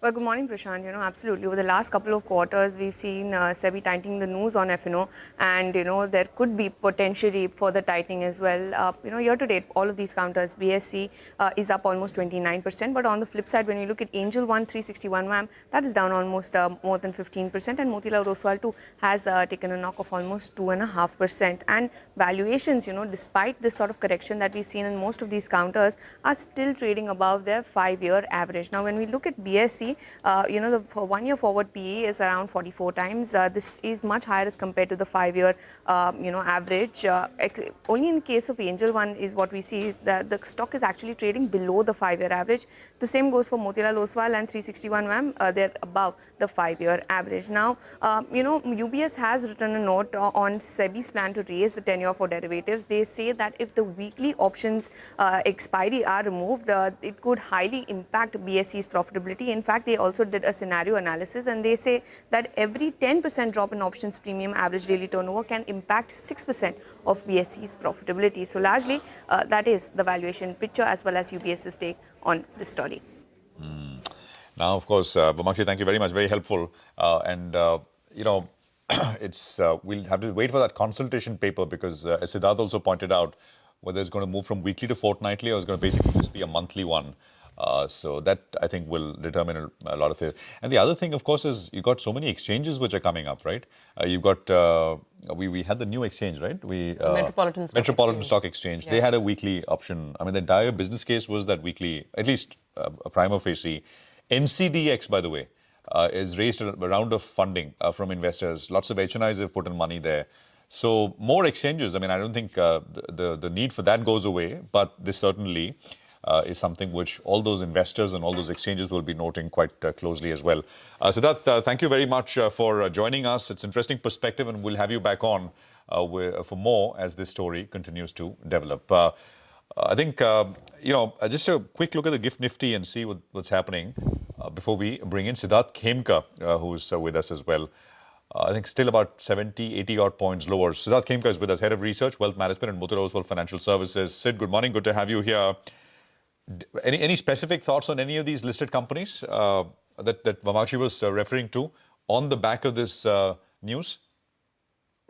Well, good morning, Prashant. Absolutely. Over the last couple of quarters, we've seen SEBI tightening the news on F&O, and there could be potentially further tightening as well. Year to date, all of these counters, BSE is up almost 29%, but on the flip side, when you look at Angel 1, 361 MAM, that is down almost more than 15%, and Motilal Oswal too has taken a knock of almost 2.5%. And valuations, despite this sort of correction that we've seen in most of these counters, are still trading above their 5-year average. Now, when we look at BSE, the 1-year forward PE is around 44 times. This is much higher as compared to the 5-year, average. Only in the case of Angel One is what we see is that the stock is actually trading below the 5-year average. The same goes for Motilal Oswal and 361 MAM. They're above the 5-year average. Now, UBS has written a note on SEBI's plan to raise the tenure for derivatives. They say that if the weekly options expiry are removed, it could highly impact BSE's profitability. In fact, they also did a scenario analysis, and they say that every 10% drop in options premium average daily turnover can impact 6% of BSE's profitability. So largely, that is the valuation picture as well as UBS's take on this story. Now, of course, Vamakshi, thank you very much. Very helpful. It's we'll have to wait for that consultation paper because, as Siddharth also pointed out, whether it's going to move from weekly to fortnightly or it's going to basically just be a monthly one. So that, I think, will determine a lot of it. And the other thing, of course, is you've got so many exchanges which are coming up, right? You've got, we had the new exchange, right? Metropolitan Stock Exchange. Yeah. They had a weekly option. I mean, the entire business case was that weekly, at least a prima facie. NCDX, by the way, is raised a round of funding from investors. Lots of HNIs have put in money there. So more exchanges. I mean, I don't think the need for that goes away, but this certainly is something which all those investors and all those exchanges will be noting quite closely as well. Siddharth, thank you very much for joining us. It's interesting perspective, and we'll have you back on for more as this story continues to develop. I think, just a quick look at the GIFT Nifty and see what's happening before we bring in Siddharth Khemka, who's with us as well. I think still about 70, 80 odd points lower. Siddharth Khemka is with us, Head of Research, Wealth Management and Motilal Oswal Financial Services. Sid, good morning. Good to have you here. Any specific thoughts on any of these listed companies that Vamakshi was referring to on the back of this news?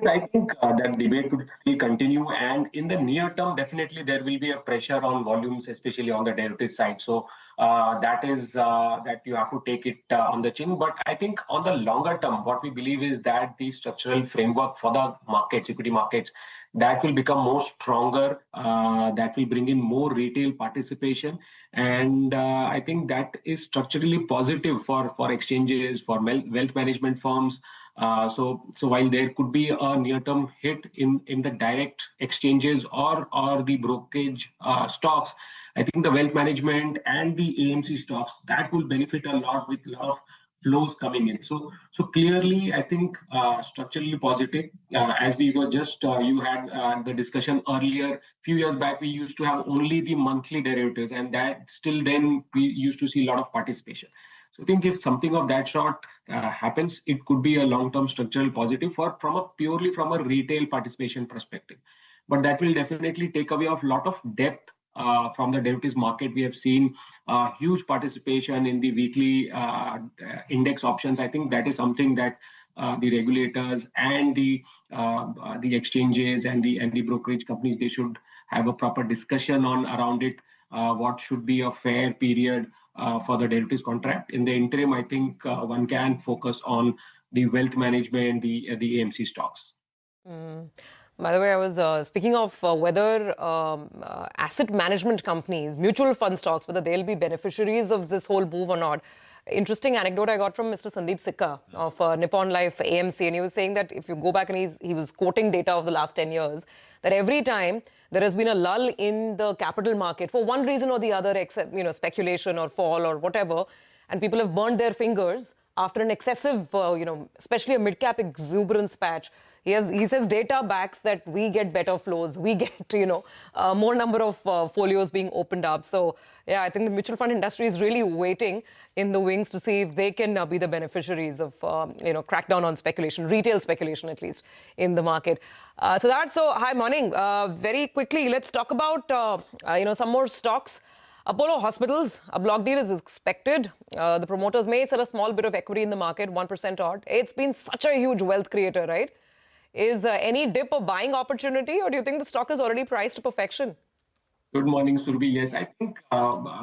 I think that debate will continue, and in the near term, definitely there will be a pressure on volumes, especially on the derivative side. So that is that you have to take it on the chin. But I think on the longer term, what we believe is that the structural framework for the markets, equity markets, that will become more stronger. That will bring in more retail participation, and I think that is structurally positive for exchanges, for wealth management firms. So while there could be a near-term hit in the direct exchanges or the brokerage stocks, I think the wealth management and the AMC stocks that will benefit a lot with a lot of flows coming in. So clearly, I think structurally positive. As we was just you had the discussion earlier. Few years back, we used to have only the monthly derivatives, and that still then we used to see a lot of participation. So I think if something of that sort happens, it could be a long-term structural positive purely from a retail participation perspective. But that will definitely take away a lot of depth from the derivatives market. We have seen huge participation in the weekly index options. I think that is something that the regulators and the exchanges and the brokerage companies, they should have a proper discussion on around it. What should be a fair period for the derivatives contract. In the interim, I think one can focus on the wealth management, the AMC stocks. By the way, I was speaking of whether asset management companies, mutual fund stocks, whether they'll be beneficiaries of this whole move or not. Interesting anecdote I got from Mr. Sandeep Sikka of Nippon Life AMC, and he was saying that if you go back and he was quoting data of the last 10 years, that every time there has been a lull in the capital market for one reason or the other, except speculation or fall or whatever, and people have burned their fingers after an excessive, especially a mid-cap exuberance patch. He says data backs that we get better flows, we get, more number of folios being opened up. So, yeah, I think the mutual fund industry is really waiting in the wings to see if they can be the beneficiaries of, crackdown on speculation, retail speculation at least, in the market. Hi, morning. Very quickly, let's talk about, some more stocks. Apollo Hospitals, a block deal is expected. The promoters may sell a small bit of equity in the market, 1% odd. It's been such a huge wealth creator, right? Is any dip a buying opportunity, or do you think the stock is already priced to perfection? Good morning, Surbi. Yes, I think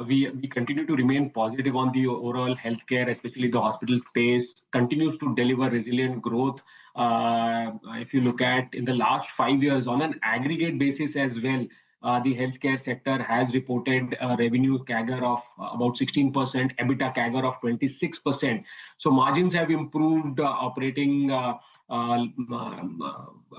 we continue to remain positive on the overall healthcare, especially the hospital space, continues to deliver resilient growth. If you look at in the last 5 years on an aggregate basis as well, the healthcare sector has reported a revenue CAGR of about 16%, EBITDA CAGR of 26%. So margins have improved, operating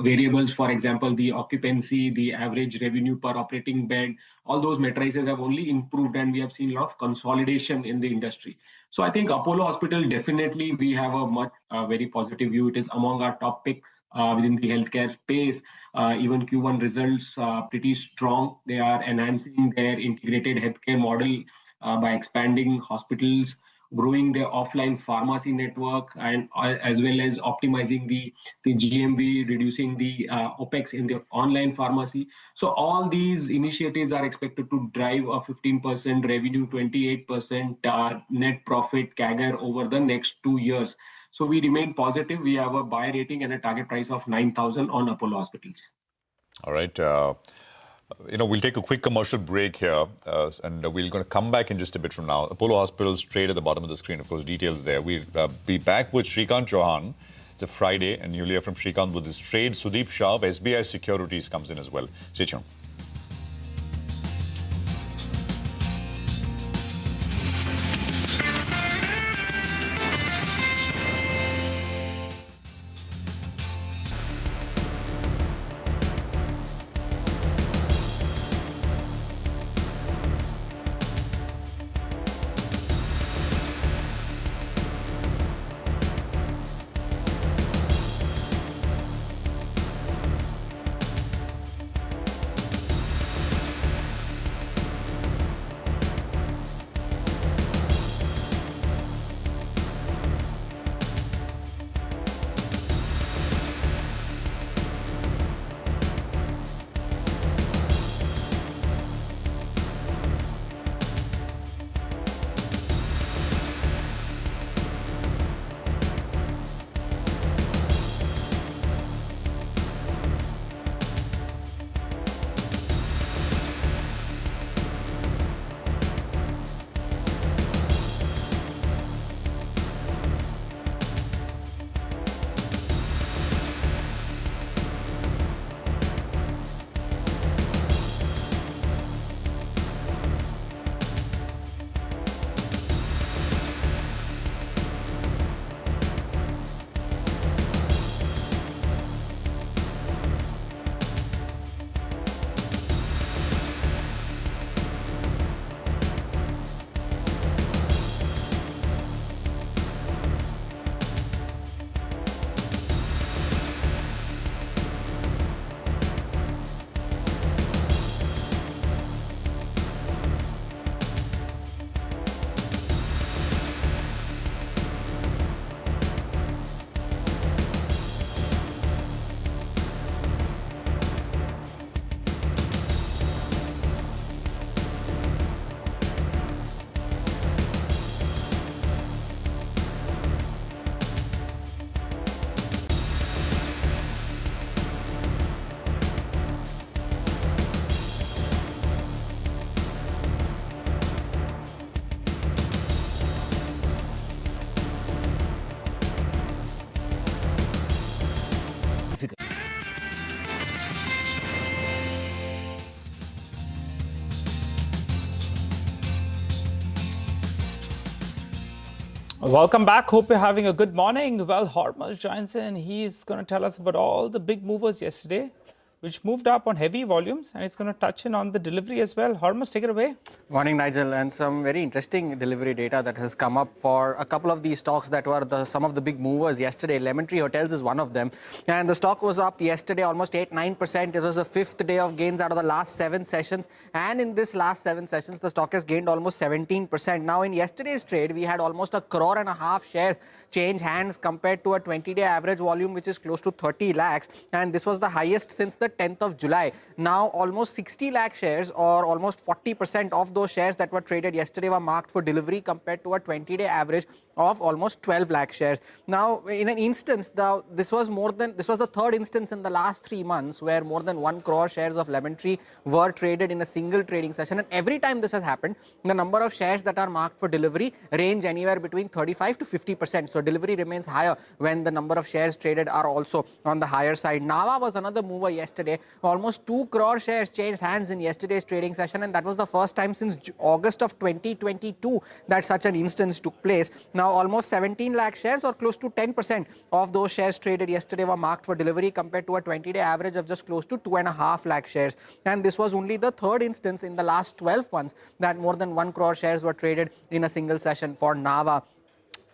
variables, for example, the occupancy, the average revenue per operating bed, all those metrics have only improved, and we have seen a lot of consolidation in the industry. So I think Apollo Hospital, definitely we have a very positive view. It is among our top picks within the healthcare space. Even Q1 results pretty strong. They are enhancing their integrated healthcare model by expanding hospitals, growing their offline pharmacy network, and as well as optimizing the GMV, reducing the OPEX in the online pharmacy. So all these initiatives are expected to drive a 15% revenue, 28% net profit CAGR over the next 2 years. So we remain positive. We have a buy rating and a target price of 9,000 on Apollo Hospitals. All right. We'll take a quick commercial break here, and we're going to come back in just a bit from now. Apollo Hospitals trade at the bottom of the screen, of course, details there. We'll be back with Shrikant Chauhan. It's a Friday, and you'll hear from Shrikant with his trade. Sudeep Shah of SBI Securities comes in as well. Stay tuned. Welcome back. Hope you're having a good morning. Well, Hormuz joins in. He's going to tell us about all the big movers yesterday, which moved up on heavy volumes, and it's going to touch in on the delivery as well. Hormuz, take it away. Morning, Nigel, and some very interesting delivery data that has come up for a couple of these stocks that were some of the big movers yesterday. Lemon Tree Hotels is one of them, and the stock was up yesterday almost 8-9%. It was the 5th day of gains out of the last 7 sessions, and in this last 7 sessions, the stock has gained almost 17%. Now, in yesterday's trade, we had almost 1.5 crore shares change hands compared to a 20-day average volume, which is close to 30 lakhs, and this was the highest since the 10th of July. Now, almost 60 lakh shares, or almost 40% of those shares that were traded yesterday, were marked for delivery compared to a 20-day average of almost 12 lakh shares. Now, in an instance, this was the third instance in the last 3 months where more than 1 crore shares of Lemon Tree were traded in a single trading session. And every time this has happened, the number of shares that are marked for delivery range anywhere between 35 to 50%. So delivery remains higher when the number of shares traded are also on the higher side. Nava was another mover yesterday. Almost 2 crore shares changed hands in yesterday's trading session, and that was the first time since August of 2022 that such an instance took place. Now, almost 17 lakh shares, or close to 10% of those shares traded yesterday, were marked for delivery compared to a 20-day average of just close to 2.5 lakh shares. And this was only the third instance in the last 12 months that more than 1 crore shares were traded in a single session for Nava.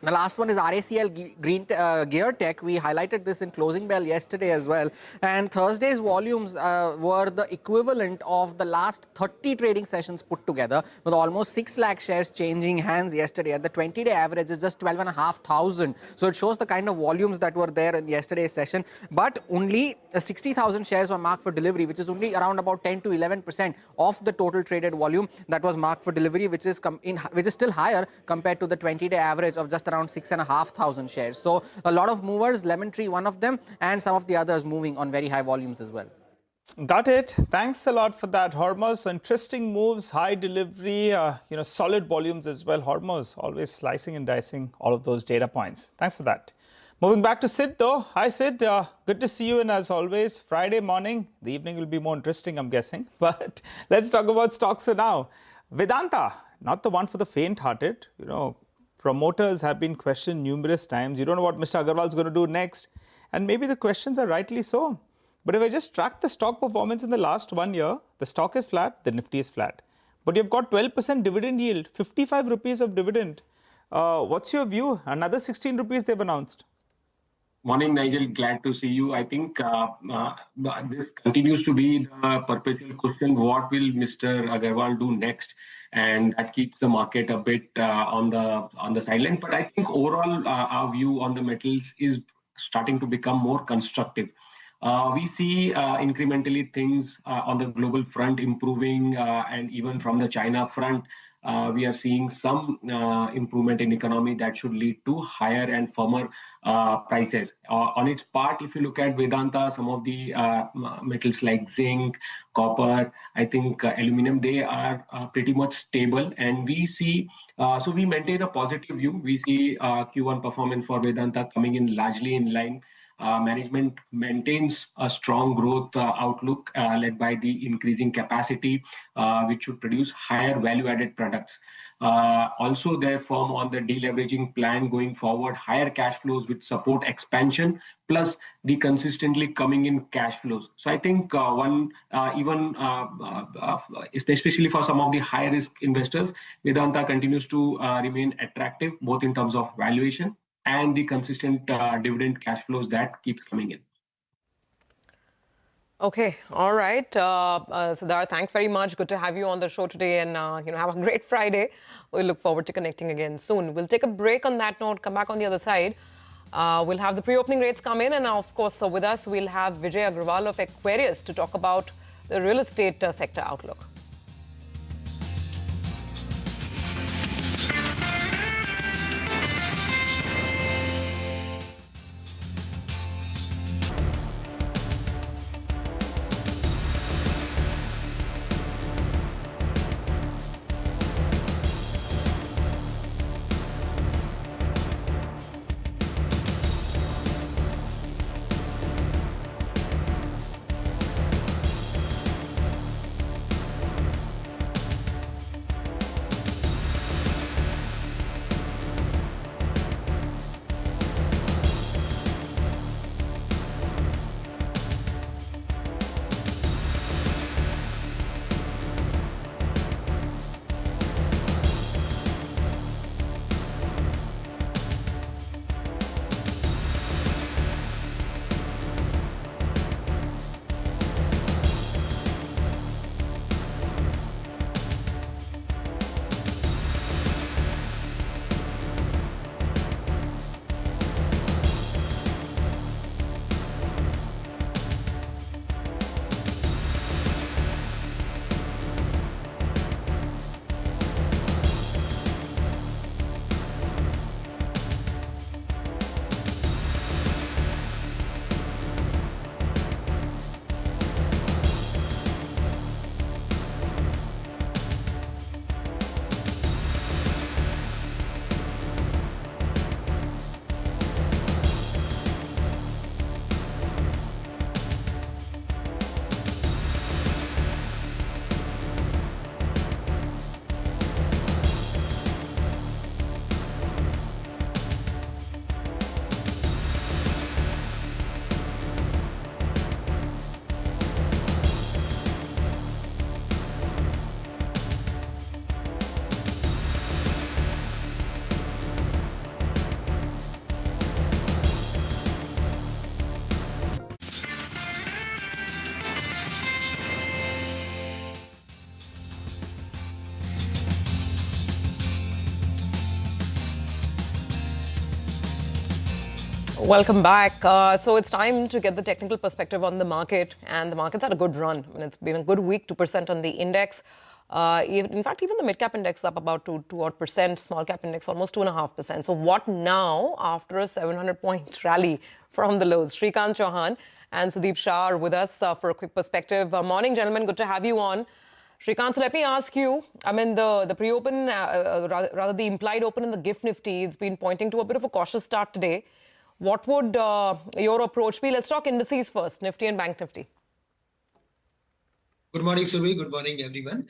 The last one is RACL Gear Tech. We highlighted this in closing bell yesterday as well. And Thursday's volumes were the equivalent of the last 30 trading sessions put together, with almost 6 lakh shares changing hands yesterday. And the 20-day average is just 12,500. So it shows the kind of volumes that were there in yesterday's session. But only 60,000 shares were marked for delivery, which is only around about 10 to 11% of the total traded volume that was marked for delivery, which is still higher compared to the 20-day average of just around 6,500 shares. So a lot of movers, Lemon Tree one of them, and some of the others moving on very high volumes as well. Got it. Thanks a lot for that, Hormuz. Interesting moves, high delivery, solid volumes as well. Hormuz always slicing and dicing all of those data points. Thanks for that. Moving back to Sid though. Hi Sid, good to see you, and as always, Friday morning. The evening will be more interesting, I'm guessing. But let's talk about stocks for now. Vedanta, not the one for the faint-hearted. Promoters have been questioned numerous times. You don't know what Mr. Agarwal is going to do next. And maybe the questions are rightly so. But if I just track the stock performance in the last 1 year, the stock is flat, the Nifty is flat. But you've got 12% dividend yield, 55 rupees of dividend. What's your view? Another 16 rupees they've announced. Morning, Nigel. Glad to see you. I think this continues to be the perpetual question: what will Mr. Agarwal do next? And that keeps the market a bit on the sideline. But I think overall, our view on the metals is starting to become more constructive. We see incrementally things on the global front improving, and even from the China front, we are seeing some improvement in economy that should lead to higher and firmer prices. On its part, if you look at Vedanta, some of the metals like zinc, copper, I think aluminum, they are pretty much stable. And we see, so we maintain a positive view. We see Q1 performance for Vedanta coming in largely in line. Management maintains a strong growth outlook led by the increasing capacity, which should produce higher value-added products. Also, they're firm on the deleveraging plan going forward, higher cash flows which support expansion, plus the consistently coming in cash flows. So I think especially for some of the high-risk investors, Vedanta continues to remain attractive, both in terms of valuation and the consistent dividend cash flows that keeps coming in. Okay, all right. Siddharth, thanks very much. Good to have you on the show today, and have a great Friday. We look forward to connecting again soon. We'll take a break on that note, come back on the other side. We'll have the pre-opening rates come in, and of course, with us, we'll have Vijay Agrawal of Aquarius to talk about the real estate sector outlook. Welcome back. So it's time to get the technical perspective on the market, and the market's had a good run. I mean, it's been a good week, 2% on the index. In fact, even the mid-cap index up about 2%, small-cap index almost 2.5%. So what now after a 700-point rally from the lows? Shrikant Chauhan and Sudeep Shah are with us for a quick perspective. Morning, gentlemen. Good to have you on. Shrikant, so let me ask you, I mean, the pre-open, rather the implied open in the GIFT Nifty, it's been pointing to a bit of a cautious start today. What would your approach be? Let's talk indices first, Nifty and Bank Nifty. Good morning, Survi. Good morning, everyone.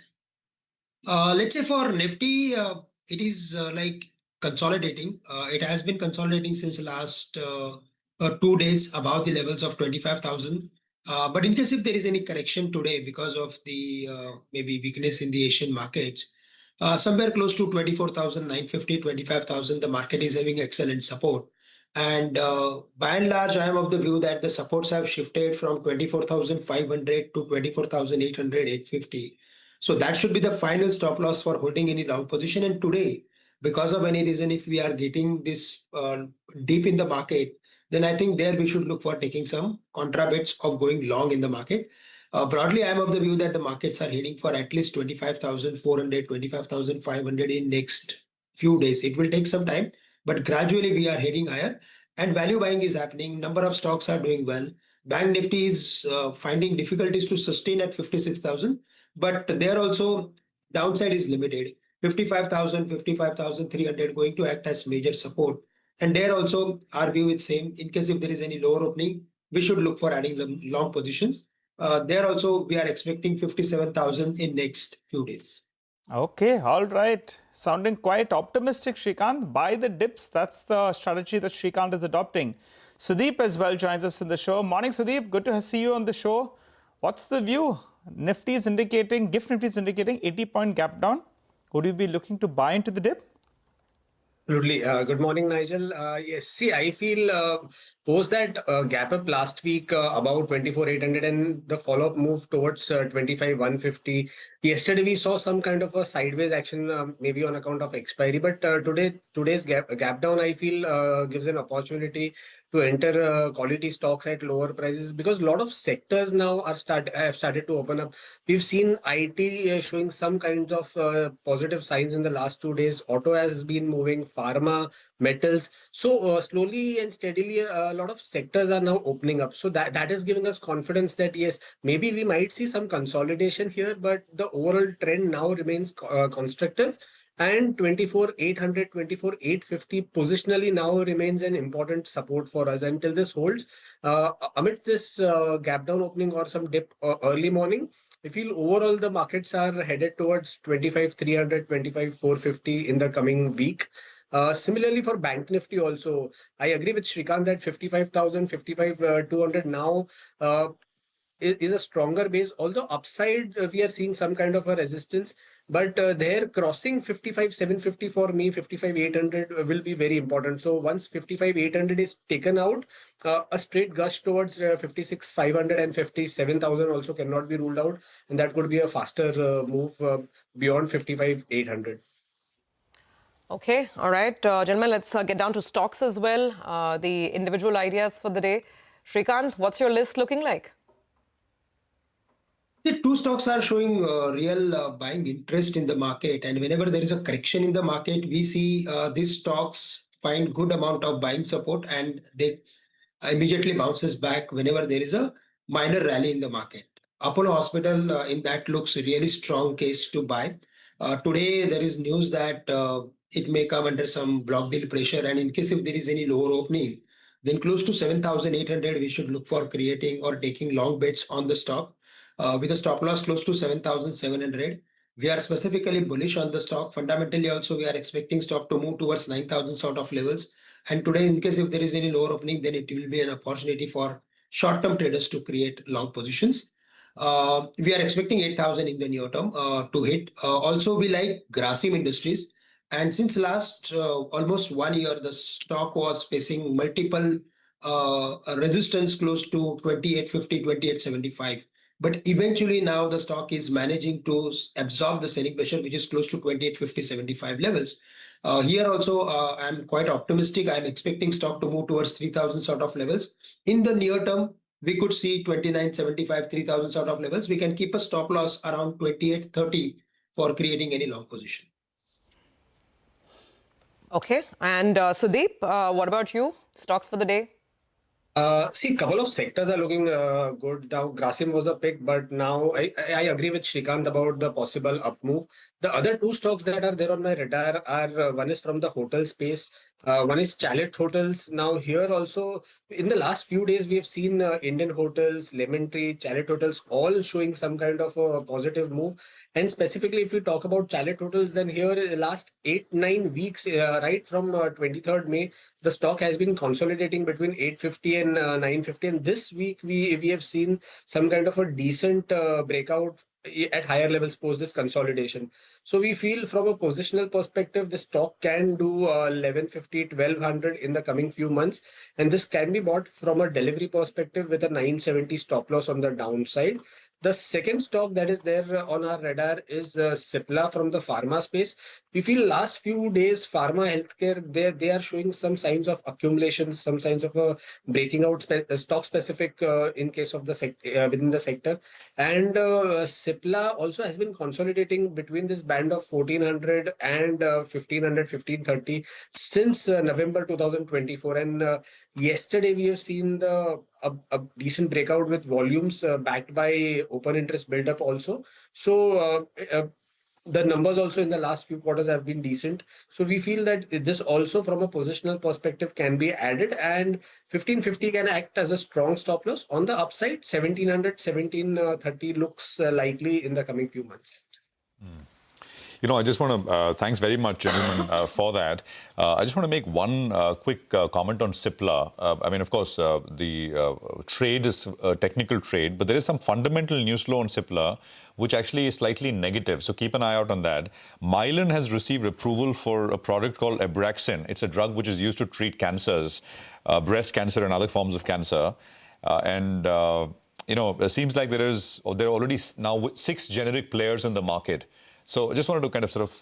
Let's say for Nifty, it is like consolidating. It has been consolidating since last 2 days above the levels of 25,000. But in case if there is any correction today because of the maybe weakness in the Asian markets, somewhere close to 24,950, 25,000, the market is having excellent support. And by and large, I am of the view that the supports have shifted from 24,500 to 24,800, 850. So that should be the final stop loss for holding any long position. And today, because of any reason, if we are getting this deep in the market, then I think there we should look for taking some contra bets of going long in the market. Broadly, I am of the view that the markets are heading for at least 25,400, 25,500 in next few days. It will take some time, but gradually we are heading higher and value buying is happening. Number of stocks are doing well. Bank Nifty is finding difficulties to sustain at 56,000, but there also downside is limited. 55,000, 55,300 going to act as major support. And there also our view is same. In case if there is any lower opening, we should look for adding long positions. There also we are expecting 57,000 in next few days. Okay, all right. Sounding quite optimistic, Shrikant. Buy the dips. That's the strategy that Shrikant is adopting. Sudeep as well joins us in the show. Morning, Sudeep. Good to see you on the show. What's the view? Nifty is indicating, GIFT Nifty is indicating 80-point gap down. Would you be looking to buy into the dip? Absolutely. Good morning, Nigel. Yes, see, I feel post that gap up last week about 24,800 and the follow-up move towards 25,150. Yesterday, we saw some kind of a sideways action, maybe on account of expiry. But today's gap down, I feel, gives an opportunity to enter quality stocks at lower prices because a lot of sectors now have started to open up. We've seen IT showing some kinds of positive signs in the last 2 days. Auto has been moving, pharma, metals. So slowly and steadily, a lot of sectors are now opening up. So that is giving us confidence that yes, maybe we might see some consolidation here, but the overall trend now remains constructive. And 24,800, 24,850 positionally now remains an important support for us until this holds. Amidst this gap down opening or some dip early morning, I feel overall the markets are headed towards 25,300, 25,450 in the coming week. Similarly for Bank Nifty also, I agree with Shrikant that 55,000, 55,200 now is a stronger base. Although upside we are seeing some kind of a resistance, but there crossing 55,750 for me, 55,800 will be very important. So once 55,800 is taken out, a straight gush towards 56,500 and 57,000 also cannot be ruled out, and that could be a faster move beyond 55,800. Okay, all right, gentlemen, let's get down to stocks as well. The individual ideas for the day. Shrikant, what's your list looking like? The two stocks are showing real buying interest in the market, and whenever there is a correction in the market, we see these stocks find good amount of buying support and they immediately bounces back whenever there is a minor rally in the market. Apollo Hospital in that looks really strong case to buy. Today there is news that it may come under some block deal pressure, and in case if there is any lower opening, then close to 7,800 we should look for creating or taking long bets on the stock. With a stop loss close to 7,700. We are specifically bullish on the stock. Fundamentally also, we are expecting stock to move towards 9,000 sort of levels. And today, in case if there is any lower opening, then it will be an opportunity for short-term traders to create long positions. We are expecting 8,000 in the near term to hit. Also, we like Grasim Industries. And since last almost 1 year, the stock was facing multiple resistance close to 2850, 2875. But eventually now the stock is managing to absorb the selling pressure, which is close to 2850-75 levels. Here also, I'm quite optimistic. I'm expecting stock to move towards 3000 sort of levels. In the near term, we could see 2975, 3000 sort of levels. We can keep a stop loss around 2830 for creating any long position. Okay. And Sudeep, what about you? Stocks for the day? See, a couple of sectors are looking good now. Grasim was a pick, but now I agree with Shrikant about the possible up move. The other two stocks that are there on my radar are one is from the hotel space, one is Chalet Hotels. Now here also, in the last few days, we have seen Indian Hotels, Lemon Tree, Chalet Hotels all showing some kind of a positive move. And specifically, if you talk about Chalet Hotels, then here in the last 8-9 weeks, right from 23rd May, the stock has been consolidating between 850 and 950. And this week, we have seen some kind of a decent breakout at higher levels post this consolidation. So we feel from a positional perspective, the stock can do 1150, 1200 in the coming few months. And this can be bought from a delivery perspective with a 970 stop loss on the downside. The second stock that is there on our radar is Cipla from the pharma space. We feel last few days, pharma healthcare, they are showing some signs of accumulation, some signs of breaking out stock specific in case of the within the sector. And Cipla also has been consolidating between this band of 1400 and 1500, 1530 since November 2024. And yesterday we have seen a decent breakout with volumes backed by open interest buildup also. So the numbers also in the last few quarters have been decent. So we feel that this also from a positional perspective can be added, and 1550 can act as a strong stop loss. On the upside, 1700, 1730 looks likely in the coming few months. You know, I just want to, thanks very much, gentlemen, for that. I just want to make one quick comment on Cipla. I mean, of course, the trade is a technical trade, but there is some fundamental news flow on Cipla, which actually is slightly negative. So keep an eye out on that. Mylan has received approval for a product called Abraxane. It's a drug which is used to treat cancers, breast cancer and other forms of cancer. You know, it seems like there are already now 6 generic players in the market. So I just wanted to kind of sort of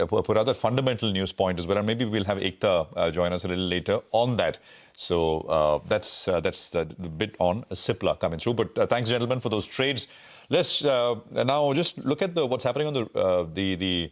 put other fundamental news point as well, and maybe we'll have Ekta join us a little later on that. So that's the bit on Cipla coming through. But thanks, gentlemen, for those trades. Let's now just look at what's happening on the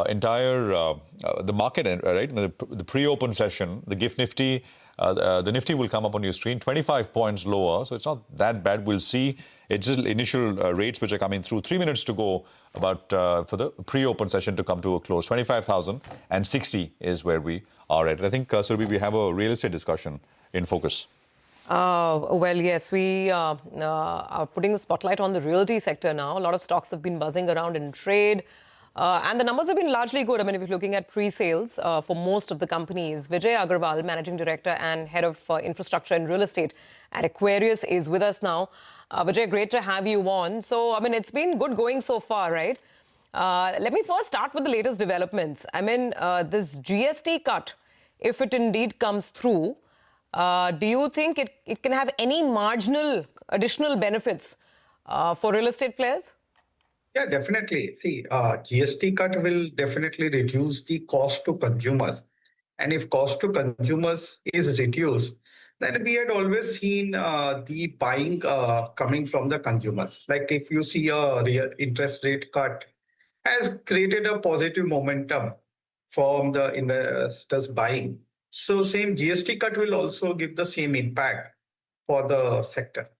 entire the market, right? The pre-open session, the GIFT Nifty. The Nifty will come up on your screen, 25 points lower, so it's not that bad. We'll see. It's just initial rates which are coming through. 3 minutes to go about for the pre-open session to come to a close. 25,060 is where we are at. I think, Surbhi, we have a real estate discussion in focus. Well, yes, we are putting the spotlight on the realty sector now. A lot of stocks have been buzzing around in trade. And the numbers have been largely good. I mean, if you're looking at pre-sales for most of the companies, Vijay Agarwal, Managing Director and Head of Infrastructure and Real Estate at Aquarius, is with us now. Vijay, great to have you on. So, I mean, it's been good going so far, right? Let me first start with the latest developments. I mean, this GST cut, if it indeed comes through, do you think it can have any marginal additional benefits for real estate players? Yeah, definitely. See, GST cut will definitely reduce the cost to consumers. And if cost to consumers is reduced, then we had always seen the buying coming from the consumers. Like if you see a real interest rate cut has created a positive momentum from the investors buying. So same GST cut will also give the same impact for the sector.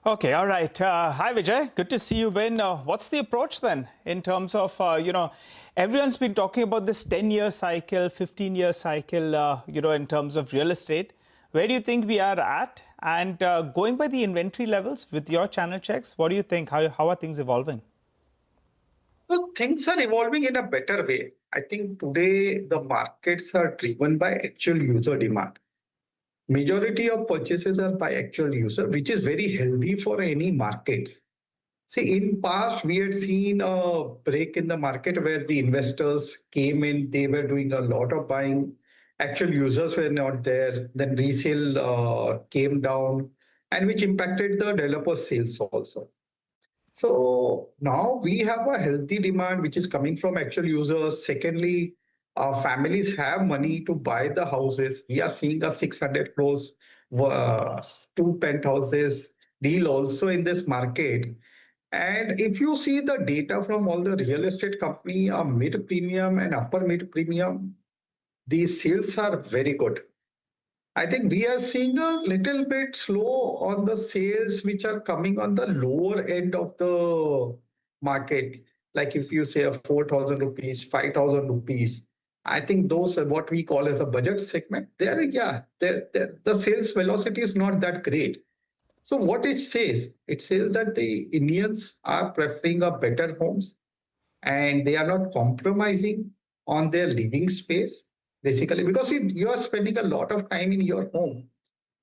Okay, all right. Hi, Vijay. Good to see you, Ben. What's the approach then in terms of, you know, everyone's been talking about this 10-year cycle, 15-year cycle, you know, in terms of real estate. Where do you think we are at? And going by the inventory levels with your channel checks, what do you think? How are things evolving? Well, things are evolving in a better way. I think today the markets are driven by actual user demand. Majority of purchases are by actual user, which is very healthy for any markets. See, in past, we had seen a break in the market where the investors came in, they were doing a lot of buying, actual users were not there. Then resale came down, and which impacted the developer sales also. So now we have a healthy demand which is coming from actual users. Secondly, families have money to buy the houses. We are seeing a 600 crores, 2 penthouses deal also in this market. And if you see the data from all the real estate company, mid premium and upper mid premium, these sales are very good. I think we are seeing a little bit slow on the sales which are coming on the lower end of the market. Like if you say a 4,000 rupees, 5,000 rupees, I think those are what we call as a budget segment. There, yeah, the sales velocity is not that great. So what it says that the Indians are preferring a better homes and they are not compromising on their living space, basically, because you are spending a lot of time in your home.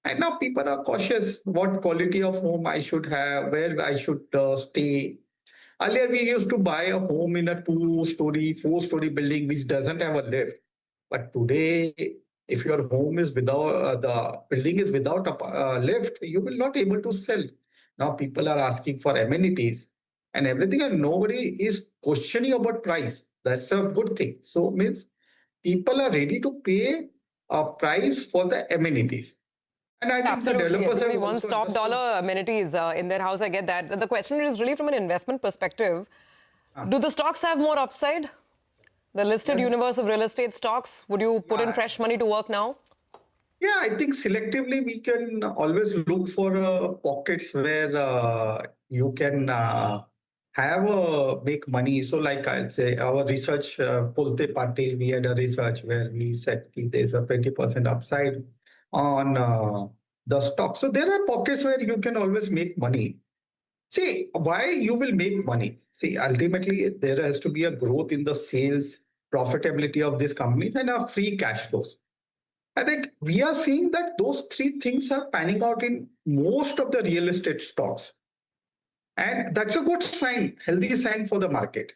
And now people are cautious what quality of home I should have, where I should stay. Earlier, we used to buy a home in a 2-story, 4-story building which doesn't have a lift. But today, if your home is without, the building is without a lift, you will not able to sell. Now people are asking for amenities and everything, and nobody is questioning about price. That's a good thing. So means people are ready to pay a price for the amenities. And I think Absolutely. the developers Everybody have wants also top dollar amenities in their house. I get that. The question is really from an investment perspective. Do the stocks have more upside? The listed universe of real estate stocks, would you put in fresh money to work now? Yeah, I think selectively we can always look for pockets where you can make money. So like I'll say our research, Pulte Patil, we had a research where we said there's a 20% upside on the stock. So there are pockets where you can always make money. See, why you will make money? See, ultimately there has to be a growth in the sales, profitability of these companies and a free cash flows. I think we are seeing that those three things are panning out in most of the real estate stocks. And that's a good sign, healthy sign for the market.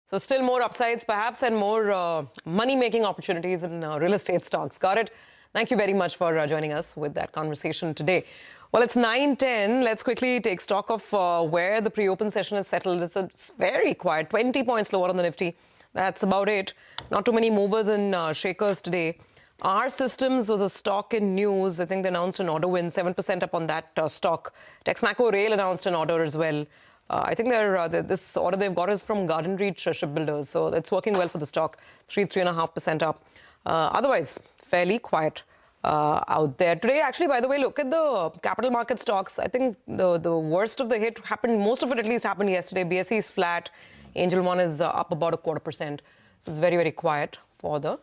So still more upsides perhaps and more money-making opportunities in real estate stocks. Got it. Thank you very much for joining us with that conversation today. Well, it's 9:10. Let's quickly take stock of where the pre-open session is settled. It's very quiet, 20 points lower on the Nifty. That's about it. Not too many movers and shakers today. Our Systems was a stock in news. I think they announced an order win, 7% up on that stock. Texmaco Rail announced an order as well. I think this order they've got is from Garden Reach Shipbuilders. So it's working well for the stock, 3.5% up. Otherwise, fairly quiet out there. Today, actually, by the way, look at the capital market stocks. I think the worst of the hit happened, most of it at least happened yesterday. BSE is flat. Angel One is up about 0.25%. So it's very, very quiet for the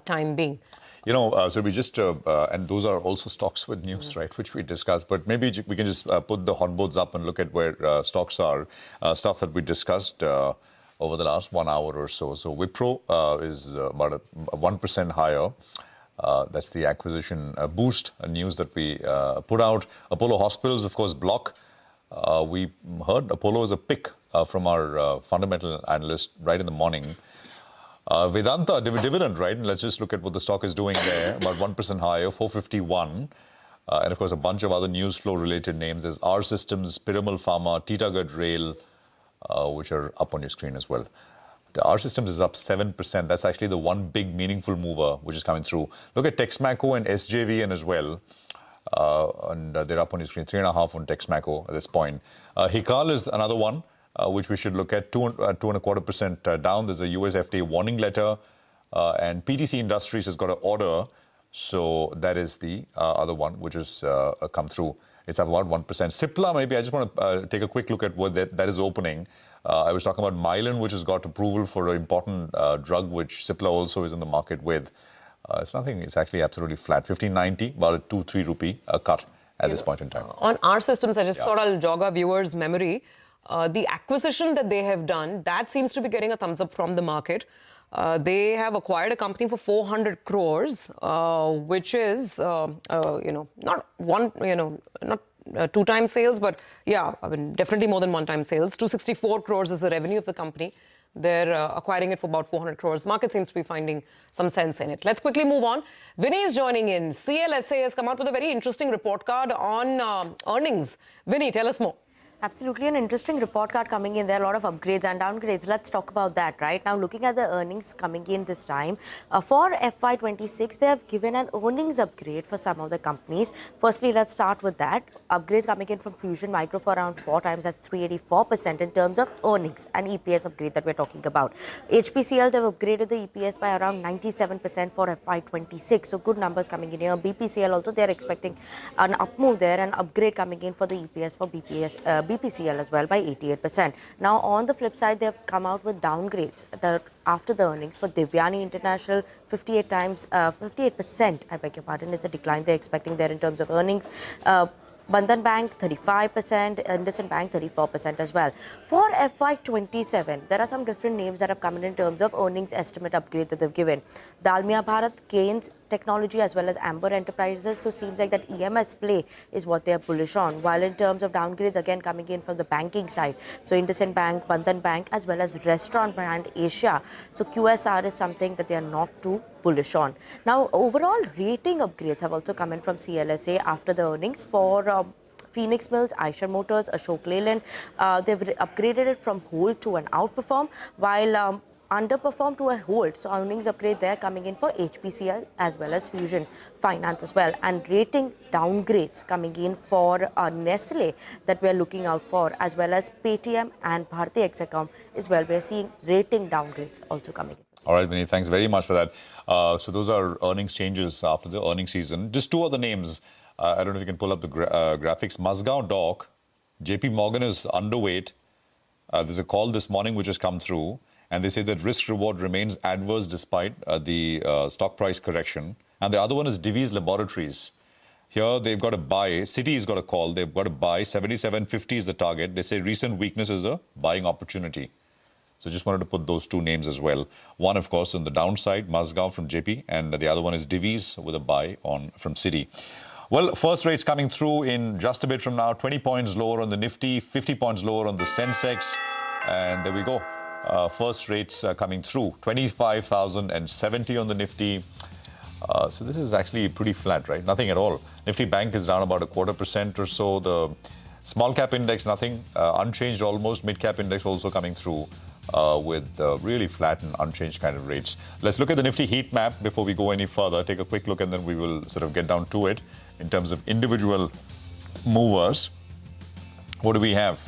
time being. You know, so we just, and those are also stocks with news, right, which we discussed. But maybe we can just put the hot boards up and look at where stocks are, stuff that we discussed over the last 1 hour or so. So Wipro is about 1% higher. That's the acquisition boost news that we put out. Apollo Hospitals, of course, block. We heard Apollo is a pick from our fundamental analyst right in the morning. Vedanta, dividend, right? And let's just look at what the stock is doing there. About 1% higher, 451. And of course, a bunch of other news flow related names. There's R Systems, Piramal Pharma, Titagarh Rail, which are up on your screen as well. The R Systems is up 7%. That's actually the one big meaningful mover which is coming through. Look at Texmaco and SJVN as well. And they're up on your screen, 3.5 on Texmaco at this point. Hikal is another one. Which we should look at, 2.25% down. There's a US FDA warning letter, and PTC Industries has got an order. So that is the other one which has come through. It's up about 1%. Cipla, maybe I just want to take a quick look at what that is opening. I was talking about Mylan, which has got approval for an important drug, which Cipla also is in the market with. It's nothing. It's actually absolutely flat. 1590, about a 2-3 rupee cut at this point in time. On our systems, I just thought I'll jog our viewers' memory. The acquisition that they have done, that seems to be getting a thumbs up from the market. They have acquired a company for 400 crores, which is, not one, not 2 times sales, but yeah, I mean, definitely more than 1 time sales. 264 crores is the revenue of the company. They're acquiring it for about 400 crores. Market seems to be finding some sense in it. Let's quickly move on. Vinny is joining in. CLSA has come out with a very interesting report card on earnings. Vinny, tell us more. Absolutely an interesting report card coming in. There are a lot of upgrades and downgrades. Let's talk about that right now. Looking at the earnings coming in this time, for FY26, they have given an earnings upgrade for some of the companies. Firstly, let's start with that. Upgrade coming in from Fusion Micro for around 4 times. That's 384% in terms of earnings and EPS upgrade that we're talking about. HPCL, they've upgraded the EPS by around 97% for FY26. So good numbers coming in here. BPCL also, they're expecting an up move there, an upgrade coming in for the EPS for BPCL as well by 88%. Now, on the flip side, they've come out with downgrades after the earnings for Devyani International, 58%, I beg your pardon, is a decline they're expecting there in terms of earnings. Bandhan Bank 35%, IndusInd Bank 34% as well. For FY27, there are some different names that have come in terms of earnings estimate upgrade that they've given. Dalmia Bharat, Keynes Technology as well as Amber Enterprises. So seems like that EMS play is what they are bullish on. While in terms of downgrades, again coming in from the banking side. So IndusInd Bank, Bandhan Bank as well as Restaurant Brand Asia. So QSR is something that they are not too bullish on. Now, overall rating upgrades have also come in from CLSA after the earnings for Phoenix Mills, Eicher Motors, Ashok Leyland. They've upgraded it from hold to an outperform, while underperform to a hold. So earnings upgrade there coming in for HPCL as well as Fusion Finance as well. And rating downgrades coming in for Nestle that we're looking out for, as well as Paytm and Bharti Hexacom as well. We're seeing rating downgrades also coming in. All right, Vinny, thanks very much for that. So those are earnings changes after the earnings season. Just two other names. I don't know if you can pull up the graphics. Mazgaon Dock, JP Morgan is underweight. There's a call this morning which has come through, and they say that risk-reward remains adverse despite the stock price correction. And the other one is Divi's Laboratories. Here they've got a buy. Citi's got a call. They've got a buy. 77.50 is the target. They say recent weakness is a buying opportunity. So just wanted to put those two names as well. One, of course, on the downside, Mazgaon from JP, and the other one is Divi's with a buy on from Citi. Well, first rates coming through in just a bit from now. 20 points lower on the Nifty, 50 points lower on the Sensex. And there we go. First rates coming through. 25,070 on the Nifty. So this is actually pretty flat, right? Nothing at all. Nifty Bank is down about 0.25% or so. The small cap index, nothing. Unchanged almost. Mid cap index also coming through with really flat and unchanged kind of rates. Let's look at the Nifty heat map before we go any further. Take a quick look and then we will sort of get down to it in terms of individual movers. What do we have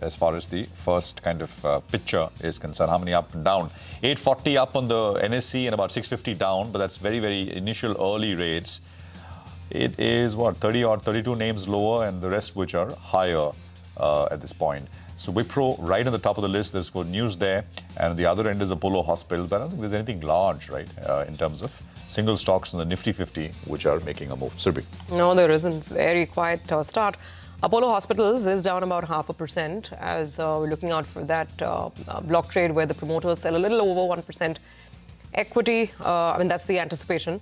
as far as the first kind of picture is concerned? How many up and down? 840 up on the NSE and about 650 down, but that's very, very initial early rates. It is, what, 30 or 32 names lower and the rest which are higher at this point. So Wipro right on the top of the list. There's good news there. And at the other end is Apollo Hospitals. But I don't think there's anything large, right, in terms of single stocks in the Nifty 50 which are making a move. Surbhi. No, there isn't. It's very quiet start. Apollo Hospitals is down about 0.5% as we're looking out for that block trade where the promoters sell a little over 1% equity. I mean, that's the anticipation.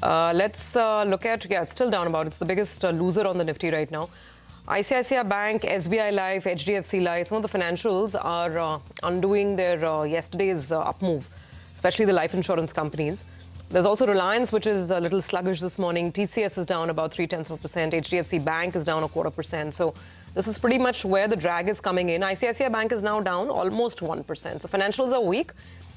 Let's look at, it's still down about. It's the biggest loser on the Nifty right now. ICICI Bank, SBI Life, HDFC Life, some of the financials are undoing their yesterday's up move, especially the life insurance companies. There's also Reliance, which is a little sluggish this morning. TCS is down about 0.3%. HDFC Bank is down 0.25%. So this is pretty much where the drag is coming in. ICICI Bank is now down almost 1%. So financials are weak.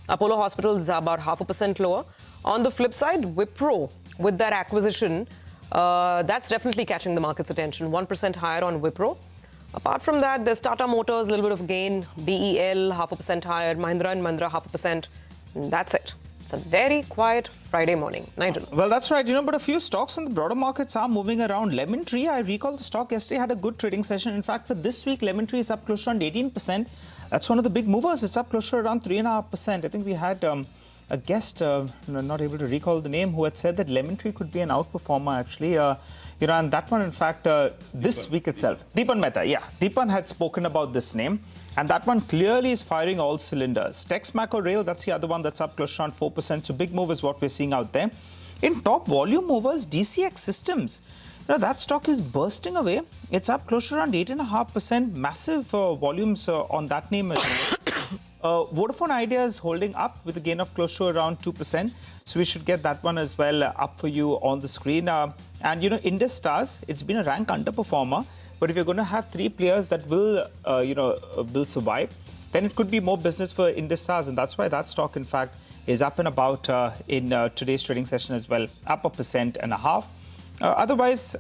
Apollo Hospitals are about 0.5% lower. On the flip side, Wipro, with that acquisition, that's definitely catching the market's attention. 1% higher on Wipro. Apart from that, there's Tata Motors, a little bit of gain. BEL, 0.5% higher. Mahindra & Mahindra, 0.5%. That's it. It's a very quiet Friday morning. Nigel. Well, that's right. But a few stocks in the broader markets are moving around. Lemon Tree, I recall the stock yesterday had a good trading session. In fact, for this week, Lemon Tree is up close to around 18%. That's one of the big movers. It's up close to around 3.5%. I think we had a guest, not able to recall the name, who had said that Lemon Tree could be an outperformer, actually. And that one, in fact, this week itself. Deepan Mehta, yeah. Deepan had spoken about this name. And that one clearly is firing all cylinders. Texmaco Rail, that's the other one that's up close to around 4%. So big move is what we're seeing out there. In top volume movers, DCX Systems. That stock is bursting away. It's up close to around 8.5%. Massive volumes on that name as Vodafone Idea is holding up with a gain of close to around 2%. So we should get that one as well up for you on the screen. And, Indus Stars, it's been a rank underperformer. But if you're going to have three players that will, will survive, then it could be more business for Indus Stars. And that's why that stock, in fact, is up and about in today's trading session as well, up 1.5%. Otherwise,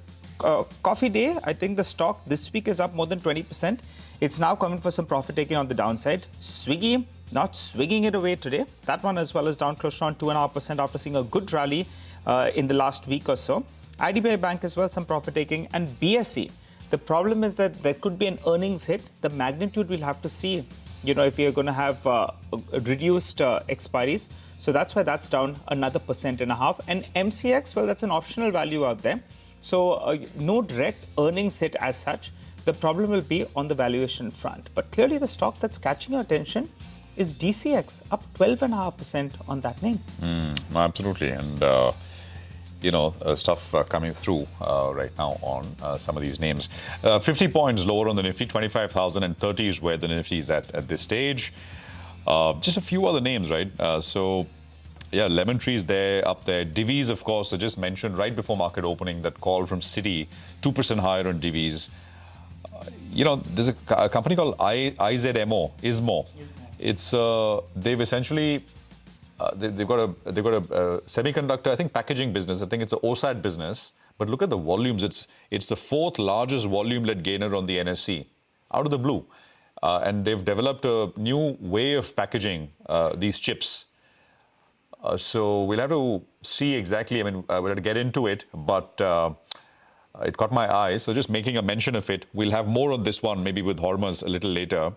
Coffee Day, I think the stock this week is up more than 20%. It's now coming for some profit taking on the downside. Swiggy, not swigging it away today. That one as well is down close to around 2.5% after seeing a good rally in the last week or so. IDBI Bank as well, some profit taking. And BSE, the problem is that there could be an earnings hit. The magnitude we'll have to see, if you're going to have reduced expiries. So that's why that's down another 1.5%. And MCX, well, that's an optional value out there. So no direct earnings hit as such. The problem will be on the valuation front. But clearly the stock that's catching your attention is DCX, up 12.5% on that name. Absolutely. And, stuff coming through right now on some of these names. 50 points lower on the Nifty, 25,030 is where the Nifty is at this stage. Just a few other names, right? Lemon Tree is there, up there. Divi's, of course, I just mentioned right before market opening, that call from Citi, 2% higher on Divi's. There's a company called ISMO. It's they've essentially they've got a semiconductor, I think packaging business. I think it's an OSAT business. But look at the volumes. It's the fourth largest volume-led gainer on the NSE, out of the blue. And they've developed a new way of packaging these chips. So we'll have to see exactly. We'll have to get into it, but it caught my eye. So just making a mention of it. We'll have more on this one, maybe with Hormuz a little later.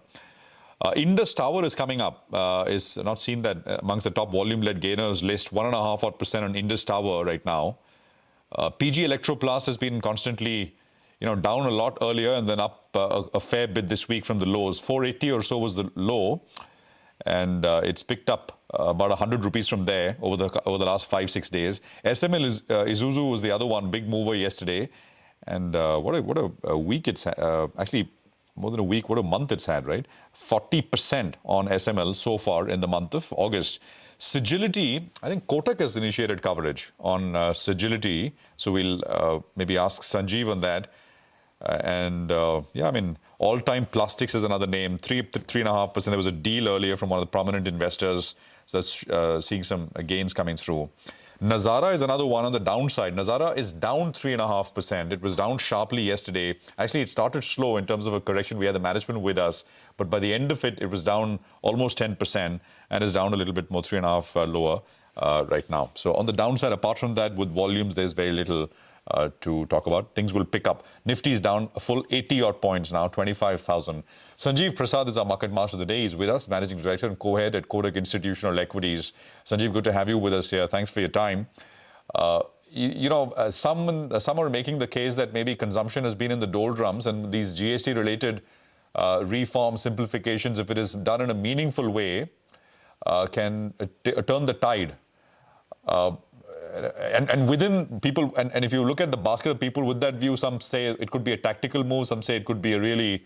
Indus Tower is coming up. Is not seen that amongst the top volume-led gainers list, 1.5% on Indus Tower right now. PG Electroplast has been constantly, down a lot earlier and then up a fair bit this week from the lows. 480 or so was the low, and it's picked up about 100 rupees from there over the last 5-6 days. SML Isuzu was the other one, big mover yesterday, and what a week it's actually more than a week. What a month it's had, right? 40% on SML so far in the month of August. Sagility, I think Kotak has initiated coverage on Sagility, so we'll maybe ask Sanjeev on that. All-Time Plastics is another name, 3.5%. There was a deal earlier from one of the prominent investors, so that's seeing some gains coming through. Nazara is another one on the downside. Nazara is down 3.5%. It was down sharply yesterday. Actually, it started slow in terms of a correction. We had the management with us, but by the end of it, it was down almost 10% and is down a little bit more, 3.5% lower right now. So on the downside, apart from that, with volumes, there's very little to talk about. Things will pick up. Nifty is down a full 80-odd points now, 25,000. Sanjeev Prasad is our market master of the day. He's with us, Managing Director and Co-Head at Kotak Institutional Equities. Sanjeev, good to have you with us here. Thanks for your time. Some are making the case that maybe consumption has been in the doldrums, and these GST-related reform simplifications, if it is done in a meaningful way, can turn the tide. And within people, and if you look at the basket of people with that view, some say it could be a tactical move, some say it could be a really,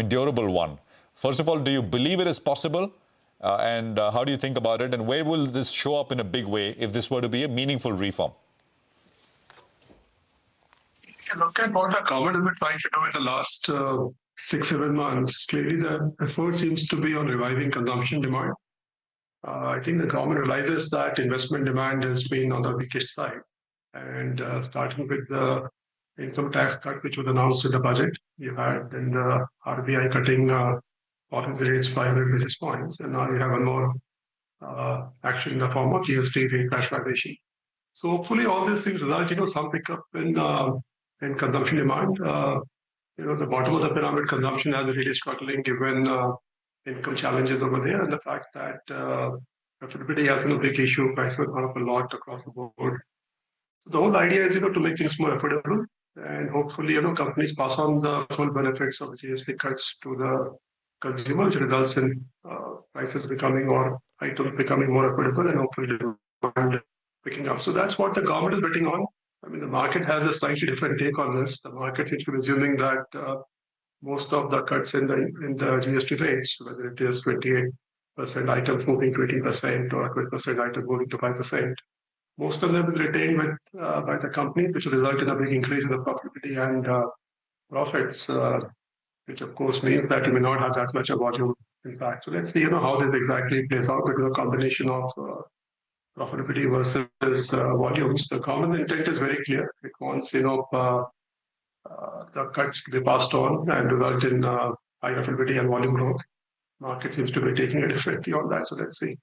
durable one. First of all, do you believe it is possible? And how do you think about it? And where will this show up in a big way if this were to be a meaningful reform? Look at what our government has been trying to do in the last 6-7 months. Clearly, the effort seems to be on reviving consumption demand. I think the government realizes that investment demand has been on the weakest side. And starting with the income tax cut, which was announced in the budget, you had then the RBI cutting policy rates by 500 basis points. And now you have one more action in the form of GST rate rationalization. So hopefully all these things result, some pickup in consumption demand. The bottom of the pyramid consumption has been really struggling given income challenges over there, and the fact that affordability has been a big issue. Prices have gone up a lot across the board. The whole idea is, to make things more affordable, and hopefully, companies pass on the full benefits of GST cuts to the consumer, which results in prices becoming or items becoming more affordable, and hopefully demand picking up. So that's what the government is betting on. The market has a slightly different take on this. The market seems to be assuming that most of the cuts in the GST rates, whether it is 28 items moving to 18% or 12% items moving to 5%. Most of them will retain by the companies, which will result in a big increase in the profitability and profits, which of course means that you may not have that much of volume impact. So let's see, how this exactly plays out, because a combination of profitability versus volumes. The common intent is very clear. It wants, the cuts to be passed on and result in high profitability and volume growth. Market seems to be taking a different view on that. So let's see.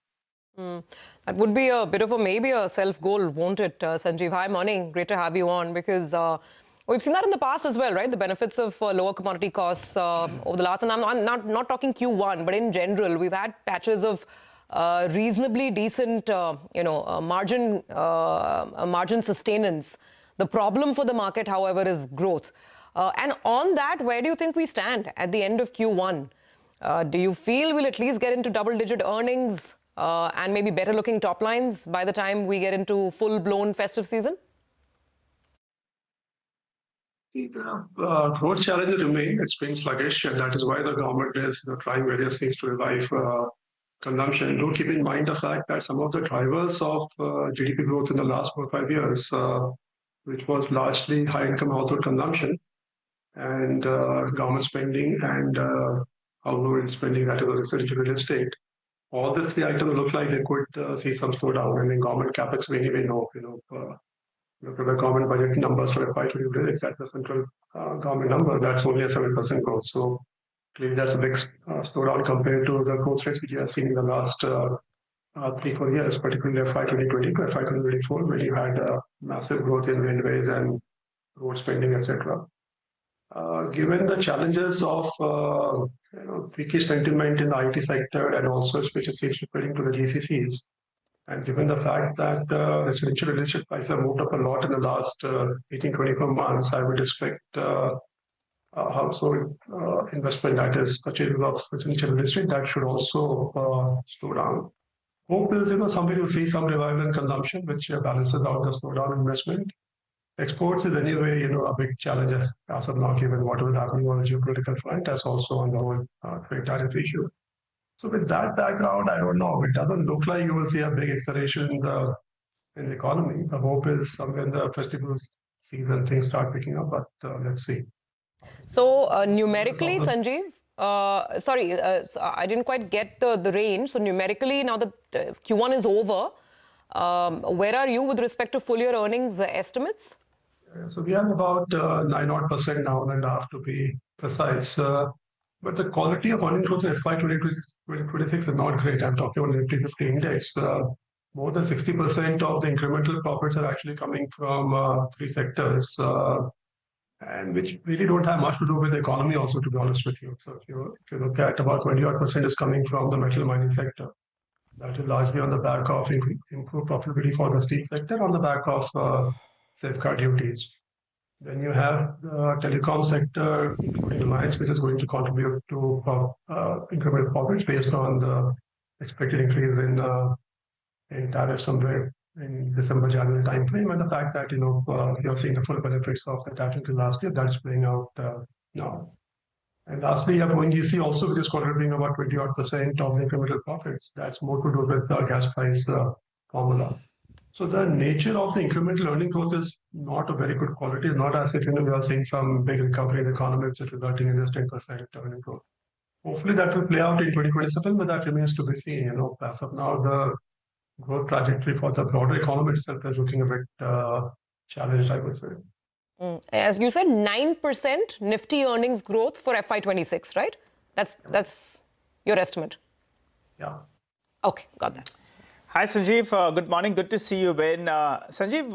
That would be a bit of maybe a self-goal, won't it, Sanjeev? Hi, morning. Great to have you on, because we've seen that in the past as well, right? The benefits of lower commodity costs over the last, and I'm not talking Q1, but in general, we've had patches of reasonably decent, margin sustenance. The problem for the market, however, is growth. And on that, where do you think we stand at the end of Q1? Do you feel we'll at least get into double-digit earnings and maybe better-looking top lines by the time we get into full-blown festive season? The growth challenges remain. It's been sluggish, and that is why the government is trying various things to revive consumption. Do keep in mind the fact that some of the drivers of GDP growth in the last 4 or 5 years, which was largely high-income household consumption and government spending and household spending, that is residential real estate, all the 3 items look like they could see some slowdown. I mean, government capex, we anyway know, look at the government budget numbers for FY26, that's the central government number, that's only a 7% growth. So clearly that's a big slowdown compared to the growth rates which you have seen in the last 3-4 years, particularly FY2020 to FY2024, where you had massive growth in railways and road spending, etc. Given the challenges of weakish sentiment in the IT sector and also especially spreading to the GCCs, and given the fact that residential real estate prices have moved up a lot in the last 18-24 months, I would expect household investment, that is purchasing of residential real estate, that should also slow down. Hope is, somewhere you'll see some revival in consumption, which balances out the slowdown in investment. Exports is anyway, a big challenge as of now, given what was happening on the geopolitical front, as also on the whole trade tariff issue. So with that background, I don't know. It doesn't look like you will see a big acceleration in the economy. The hope is somewhere in the festival season things start picking up, but let's see. So numerically, Sanjeev, I didn't quite get the range. So numerically, now that Q1 is over, where are you with respect to full year earnings estimates? So we have about 9% now, 9.5% to be precise. But the quality of earnings growth in FY2026 is not great. I'm talking about Nifty 50 index. More than 60% of the incremental profits are actually coming from 3 sectors, and which really don't have much to do with the economy also, to be honest with you. So if you look at about 20% is coming from the metal mining sector. That is largely on the back of improved profitability for the steel sector, on the back of safeguard duties. Then you have the telecom sector, including Reliance, which is going to contribute to incremental profits based on the expected increase in tariffs somewhere in December-January timeframe, and the fact that you're seeing the full benefits of the tariff increase last year, that is playing out now. And lastly, you have ONGC also, which is contributing about 20% of the incremental profits. That's more to do with the gas price formula. So the nature of the incremental earning growth is not a very good quality. It's not as if we are seeing some big recovery in the economy, which is resulting in this 10% earning growth. Hopefully that will play out in 2027, but that remains to be seen. As of now, the growth trajectory for the broader economy itself is looking a bit challenged, I would say. As you said, 9% Nifty earnings growth for FY26, right? That's your estimate. Yeah. Okay, got that. Hi, Sanjeev. Good morning. Good to see you, Ben. Sanjeev,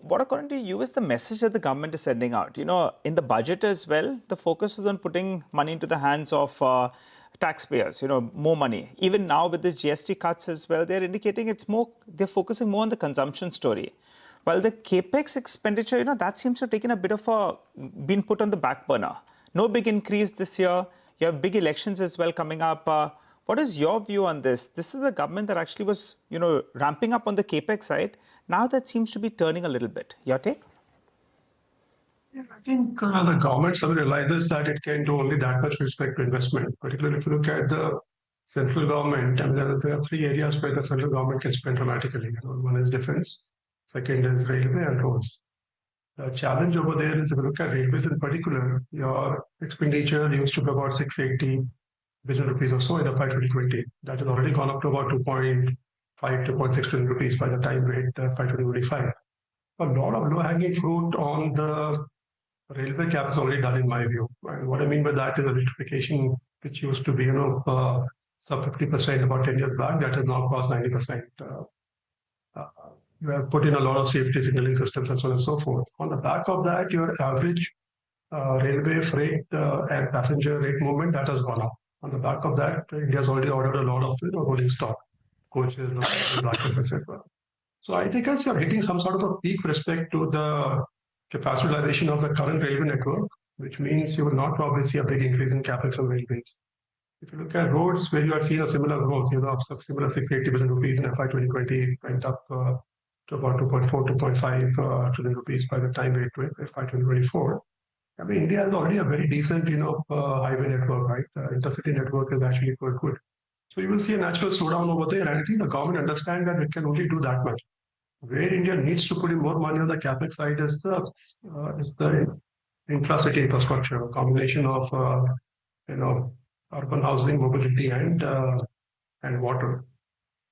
what according to you is the message that the government is sending out? In the budget as well, the focus is on putting money into the hands of taxpayers, more money. Even now with the GST cuts as well, they're indicating they're focusing more on the consumption story. While the capex expenditure, that seems to have taken a bit of been put on the back burner. No big increase this year. You have big elections as well coming up. What is your view on this? This is the government that actually was, ramping up on the capex side. Now that seems to be turning a little bit. Your take? Yeah, I think the government realizes that it can do only that much with respect to investment, particularly if you look at the central government, I mean, there are three areas where the central government can spend dramatically. One is defense, second is railway and roads. The challenge over there is if you look at railways in particular, your expenditure used to be about 680 billion rupees or so in FY 2020. That has already gone up to about 2.5 to 2.6 trillion rupees by the time we hit FY 2025. A lot of low-hanging fruit on the railway cap is already done in my view. And what I mean by that is electrification, which used to be, sub 50% about 10 years back, that has now crossed 90%. You have put in a lot of safety signaling systems and so on and so forth. On the back of that, your average railway freight and passenger rate movement, that has gone up. On the back of that, India has already ordered a lot of rolling stock, coaches, locomotives, etc. So I think as you're hitting some sort of a peak with respect to the capacity utilization of the current railway network, which means you will not probably see a big increase in capex on railways. If you look at roads, where you are seeing a similar growth, similar 680 billion rupees in FY 2020, went up to about 2.4, 2.5 trillion rupees by the time we hit FY 2024. I mean, India has already a very decent, highway network, right? Intercity network is actually quite good. So you will see a natural slowdown over there. And I think the government understands that it can only do that much. Where India needs to put in more money on the capex side is the intra-city infrastructure, a combination of, urban housing, mobility, and water.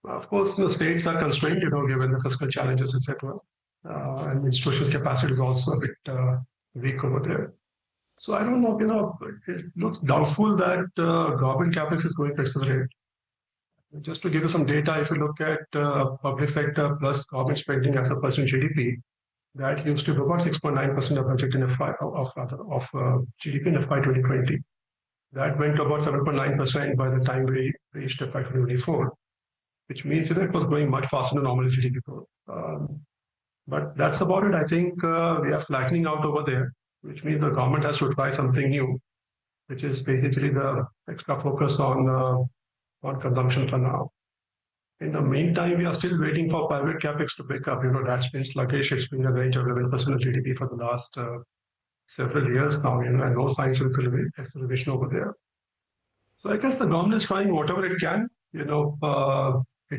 Of course, the states are constrained, given the fiscal challenges, etc. And institutional capacity is also a bit weak over there. So I don't know, it looks doubtful that government capex is going to accelerate. Just to give you some data, if you look at public sector plus government spending as a percent GDP, that used to be about 6.9% of budget in GDP in FY 2020. That went to about 7.9% by the time we reached FY 2024, which means that it was growing much faster than normal GDP growth. But that's about it. I think we are flattening out over there, which means the government has to try something new, which is basically the extra focus on consumption for now. In the meantime, we are still waiting for private capex to pick up. That's been sluggish. It's been in the range of 11% of GDP for the last several years now, and no signs of acceleration over there. So I guess the government is trying whatever it can. It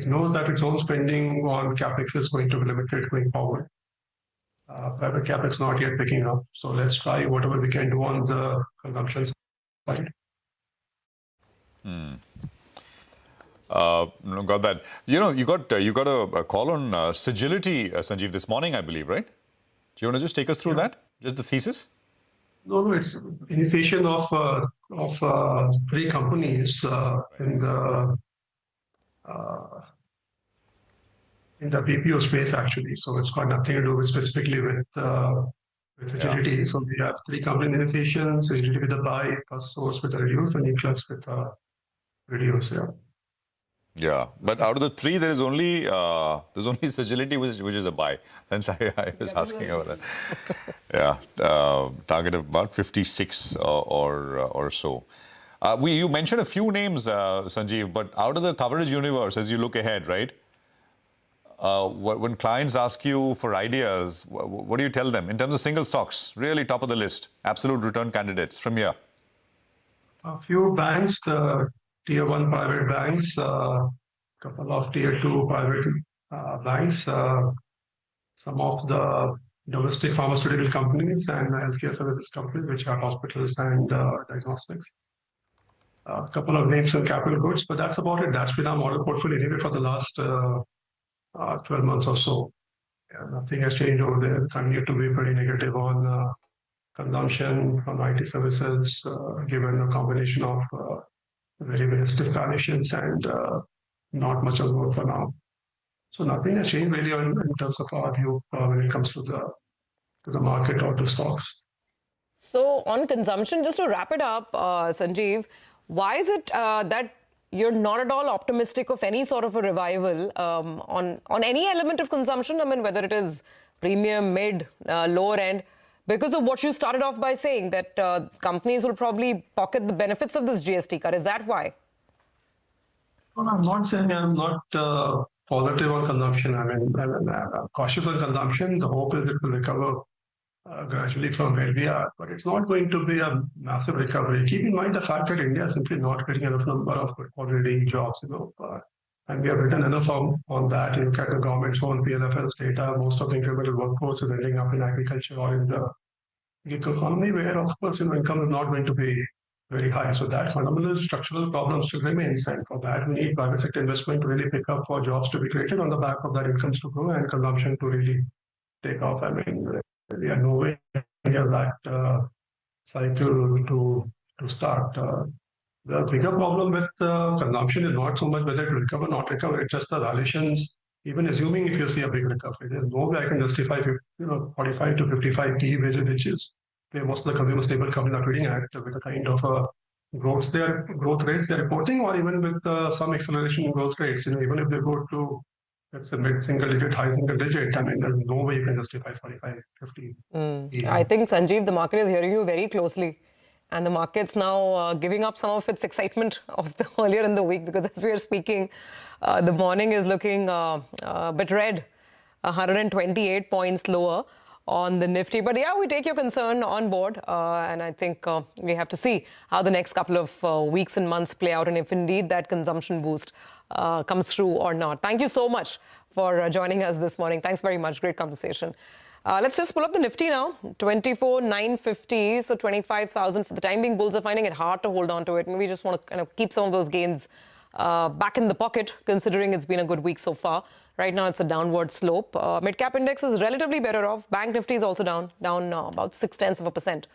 knows that its own spending on capex is going to be limited going forward. Private capex not yet picking up. So let's try whatever we can do on the consumption side. Got that. You got a call on Sagility, Sanjeev, this morning, I believe, right? Do you want to just take us through that? Just the thesis? No, it's initiation of 3 companies in the BPO space, actually. So it's got nothing to do specifically with Sagility. Yeah. So we have 3 company initiations: Sagility with a buy, Source with a reduce, and Eclipse with a reduce. Yeah. Yeah, but out of the 3, there's only Sagility which is a buy. Hence, I was asking about that. Yeah, target of about 56 or so. You mentioned a few names, Sanjeev, but out of the coverage universe, as you look ahead, right? When clients ask you for ideas, what do you tell them in terms of single stocks? Really top of the list, absolute return candidates from here. A few banks. Tier 1 private banks, couple of Tier 2 private banks, some of the domestic pharmaceutical companies and healthcare services companies, which are hospitals and diagnostics. A couple of names in capital goods, but that's about it. That's been our model portfolio anyway for the last 12 months or so. Yeah, nothing has changed over there. Continue to be pretty negative on consumption, on IT services, given the combination of very stiff valuations and not much of growth for now. So nothing has changed really in terms of our view when it comes to the market or to stocks. So on consumption, just to wrap it up, Sanjeev, why is it that you're not at all optimistic of any sort of a revival on any element of consumption? I mean, whether it is premium, mid, lower end, because of what you started off by saying, that companies will probably pocket the benefits of this GST cut. Is that why? Well, I'm not saying I'm not positive on consumption. I'm cautious on consumption. The hope is it will recover gradually from where we are, but it's not going to be a massive recovery. Keep in mind the fact that India is simply not creating enough number of quality jobs, and we have written enough on that. You look at the government's own PLFL's data, most of the incremental workforce is ending up in agriculture or in the gig economy, where of course, income is not going to be very high. So that fundamental structural problem still remains, and for that we need private sector investment to really pick up for jobs to be created on the back of that, incomes to grow and consumption to really take off. I mean, we are nowhere near that cycle to start. The bigger problem with consumption is not so much whether it will recover or not recover. It's just the valuations. Even assuming if you see a big recovery, there's no way I can justify 45 to 55 P, which is where most of the consumer stable companies are trading at, with the kind of growth rates they're reporting, or even with some acceleration in growth rates. Even if they go to, let's say, mid-single digit, high single digit, I mean, there's no way you can justify 45, 50. I think, Sanjeev, the market is hearing you very closely. And the market's now giving up some of its excitement of the earlier in the week, because as we are speaking, the morning is looking a bit red, 128 points lower on the Nifty. But yeah, we take your concern on board, and I think we have to see how the next couple of weeks and months play out, and if indeed that consumption boost comes through or not. Thank you so much for joining us this morning. Thanks very much. Great conversation. Let's just pull up the Nifty now, 24,950, so 25,000 for the time being. Bulls are finding it hard to hold on to it. Maybe just want to kind of keep some of those gains back in the pocket, considering it's been a good week so far. Right now, it's a downward slope. Mid-cap index is relatively better off. Bank Nifty is also down about 0.6%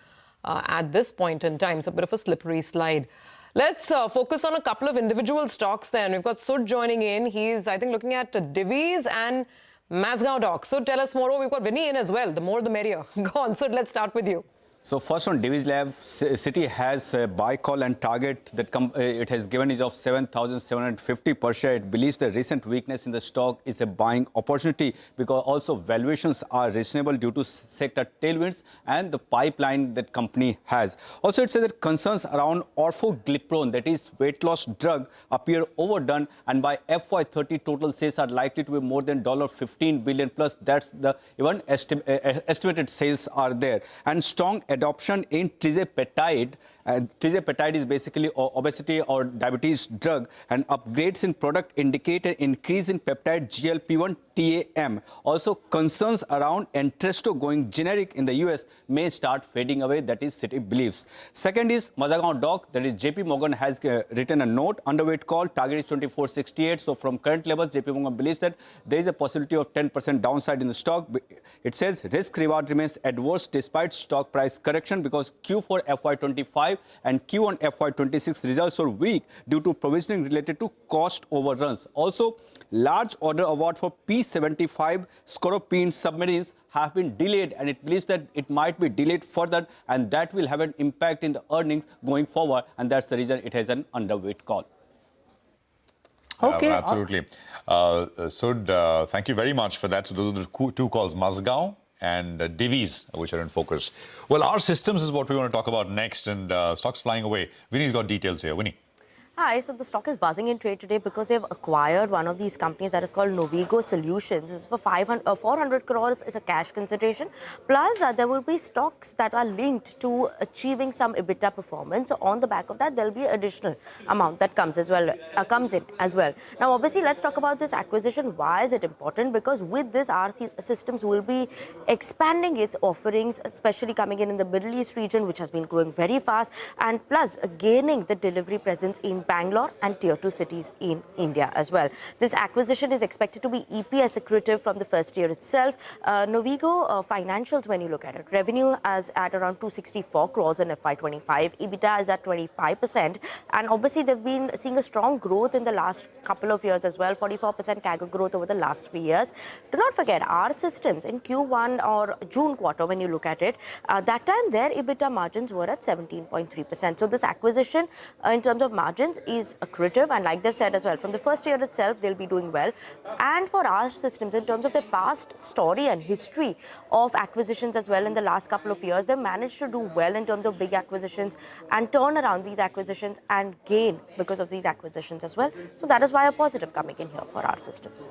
at this point in time. So a bit of a slippery slide. Let's focus on a couple of individual stocks then. We've got Sud joining in. He's, I think, looking at Divi's and Mazgaon Dock. So tell us more. We've got Vinny in as well. The more the merrier. Go on, Sud, let's start with you. So first on Divi's Lab, Citi has a buy call and target that it has given is of 7,750 per share. It believes the recent weakness in the stock is a buying opportunity, because also valuations are reasonable due to sector tailwinds and the pipeline that company has. Also, it says that concerns around orforglipron, that is weight loss drug, appear overdone, and by FY30 total sales are likely to be more than $15 billion plus. That's the even estimated sales are there. And strong adoption in tirzepatide. Tirzepatide is basically obesity or diabetes drug, and upgrades in product indicate an increase in peptide GLP-1 TAM. Also, concerns around Entresto going generic in the US may start fading away. That is Citi believes. Second is Mazagaon Dock. That is JP Morgan has written a note, underweight call, target is 2468. So from current levels, JP Morgan believes that there is a possibility of 10% downside in the stock. It says risk reward remains adverse despite stock price correction, because Q4 FY25 and Q1 FY26 results are weak due to provisioning related to cost overruns. Also, large order award for P-75 Scorpion submarines have been delayed, and it believes that it might be delayed further, and that will have an impact in the earnings going forward, and that's the reason it has an underweight call. Okay. Absolutely. Sud, thank you very much for that. So those are the two calls, Mazgaon and Divi's, which are in focus. Well, our systems is what we want to talk about next, and stocks flying away. Vinny's got details here. Vinny. Hi, so the stock is buzzing in trade today because they've acquired one of these companies that is called Novigo Solutions. This is for 400 crores is a cash consideration. Plus, there will be stocks that are linked to achieving some EBITDA performance. So on the back of that, there will be additional amount that comes in as well. Now, obviously, let's talk about this acquisition. Why is it important? Because with this, our systems will be expanding its offerings, especially coming in the Middle East region, which has been growing very fast, and plus gaining the delivery presence in Bangalore and tier 2 cities in India as well. This acquisition is expected to be EPS accretive from the first year itself. Novigo financials, when you look at it, revenue is at around 264 crores in FY25. EBITDA is at 25%. And obviously, they've been seeing a strong growth in the last couple of years as well, 44% CAGR growth over the last 3 years. Do not forget, our systems in Q1 or June quarter, when you look at it, that time their EBITDA margins were at 17.3%. So this acquisition, in terms of margins, is accretive, and like they've said as well, from the first year itself they'll be doing well. And for our systems, in terms of their past story and history of acquisitions as well, in the last couple of years they've managed to do well in terms of big acquisitions and turn around these acquisitions and gain because of these acquisitions as well. So that is why a positive coming in here for our systems.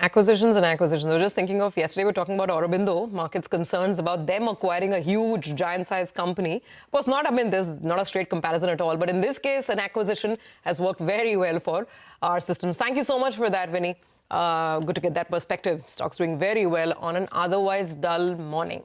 Acquisitions and acquisitions. I was just thinking of yesterday, we were talking about Aurobindo, markets' concerns about them acquiring a huge, giant-sized company. Of course, there's not a straight comparison at all. But in this case, an acquisition has worked very well for our systems. Thank you so much for that, Vinny. Good to get that perspective. Stocks doing very well on an otherwise dull morning.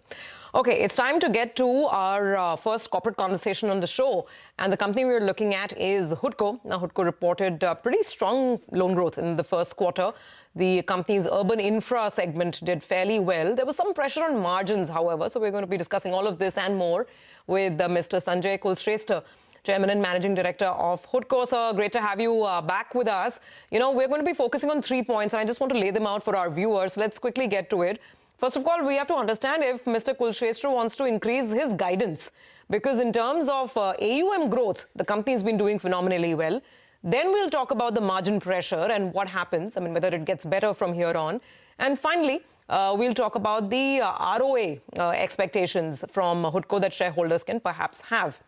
Okay, it's time to get to our first corporate conversation on the show. And the company we're looking at is HUDCO. Now, HUDCO reported pretty strong loan growth in the first quarter. The company's urban infra segment did fairly well. There was some pressure on margins, however. So we're going to be discussing all of this and more with Mr. Sanjay Kulshrestha, Chairman and Managing Director of HUDCO. Sir, great to have you back with us. You know, we're going to be focusing on 3 points, and I just want to lay them out for our viewers. Let's quickly get to it. First of all, we have to understand if Mr. Kulshrestha wants to increase his guidance, because in terms of AUM growth, the company has been doing phenomenally well. Then we'll talk about the margin pressure and what happens, whether it gets better from here on. And finally, we'll talk about the ROA expectations from HUDCO that shareholders can perhaps have.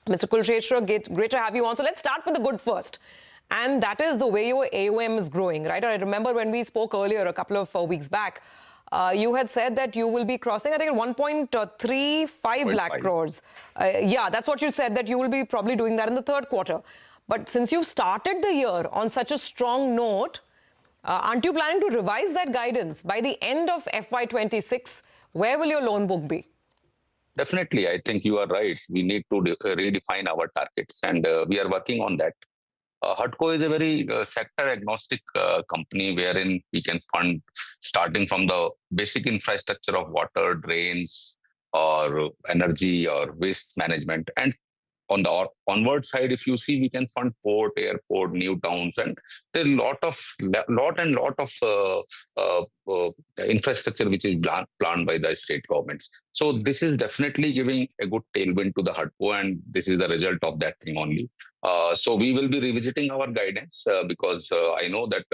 Mr. Kulshrestha, great to have you on. So let's start with the good first. And that is the way your AUM is growing, right? I remember when we spoke earlier, a couple of weeks back, you had said that you will be crossing, I think, 1.35 lakh crores. Yeah, that's what you said, that you will be probably doing that in the third quarter. But since you've started the year on such a strong note, aren't you planning to revise that guidance? By the end of FY26, where will your loan book be? Definitely, I think you are right. We need to redefine our targets, and we are working on that. HUDCO is a very sector-agnostic company wherein we can fund starting from the basic infrastructure of water, drains, or energy, or waste management. And on the onward side, if you see, we can fund port, airport, new towns, and there are lot of infrastructure which is planned by the state governments. So this is definitely giving a good tailwind to the HUDCO, and this is the result of that thing only. So we will be revisiting our guidance because I know that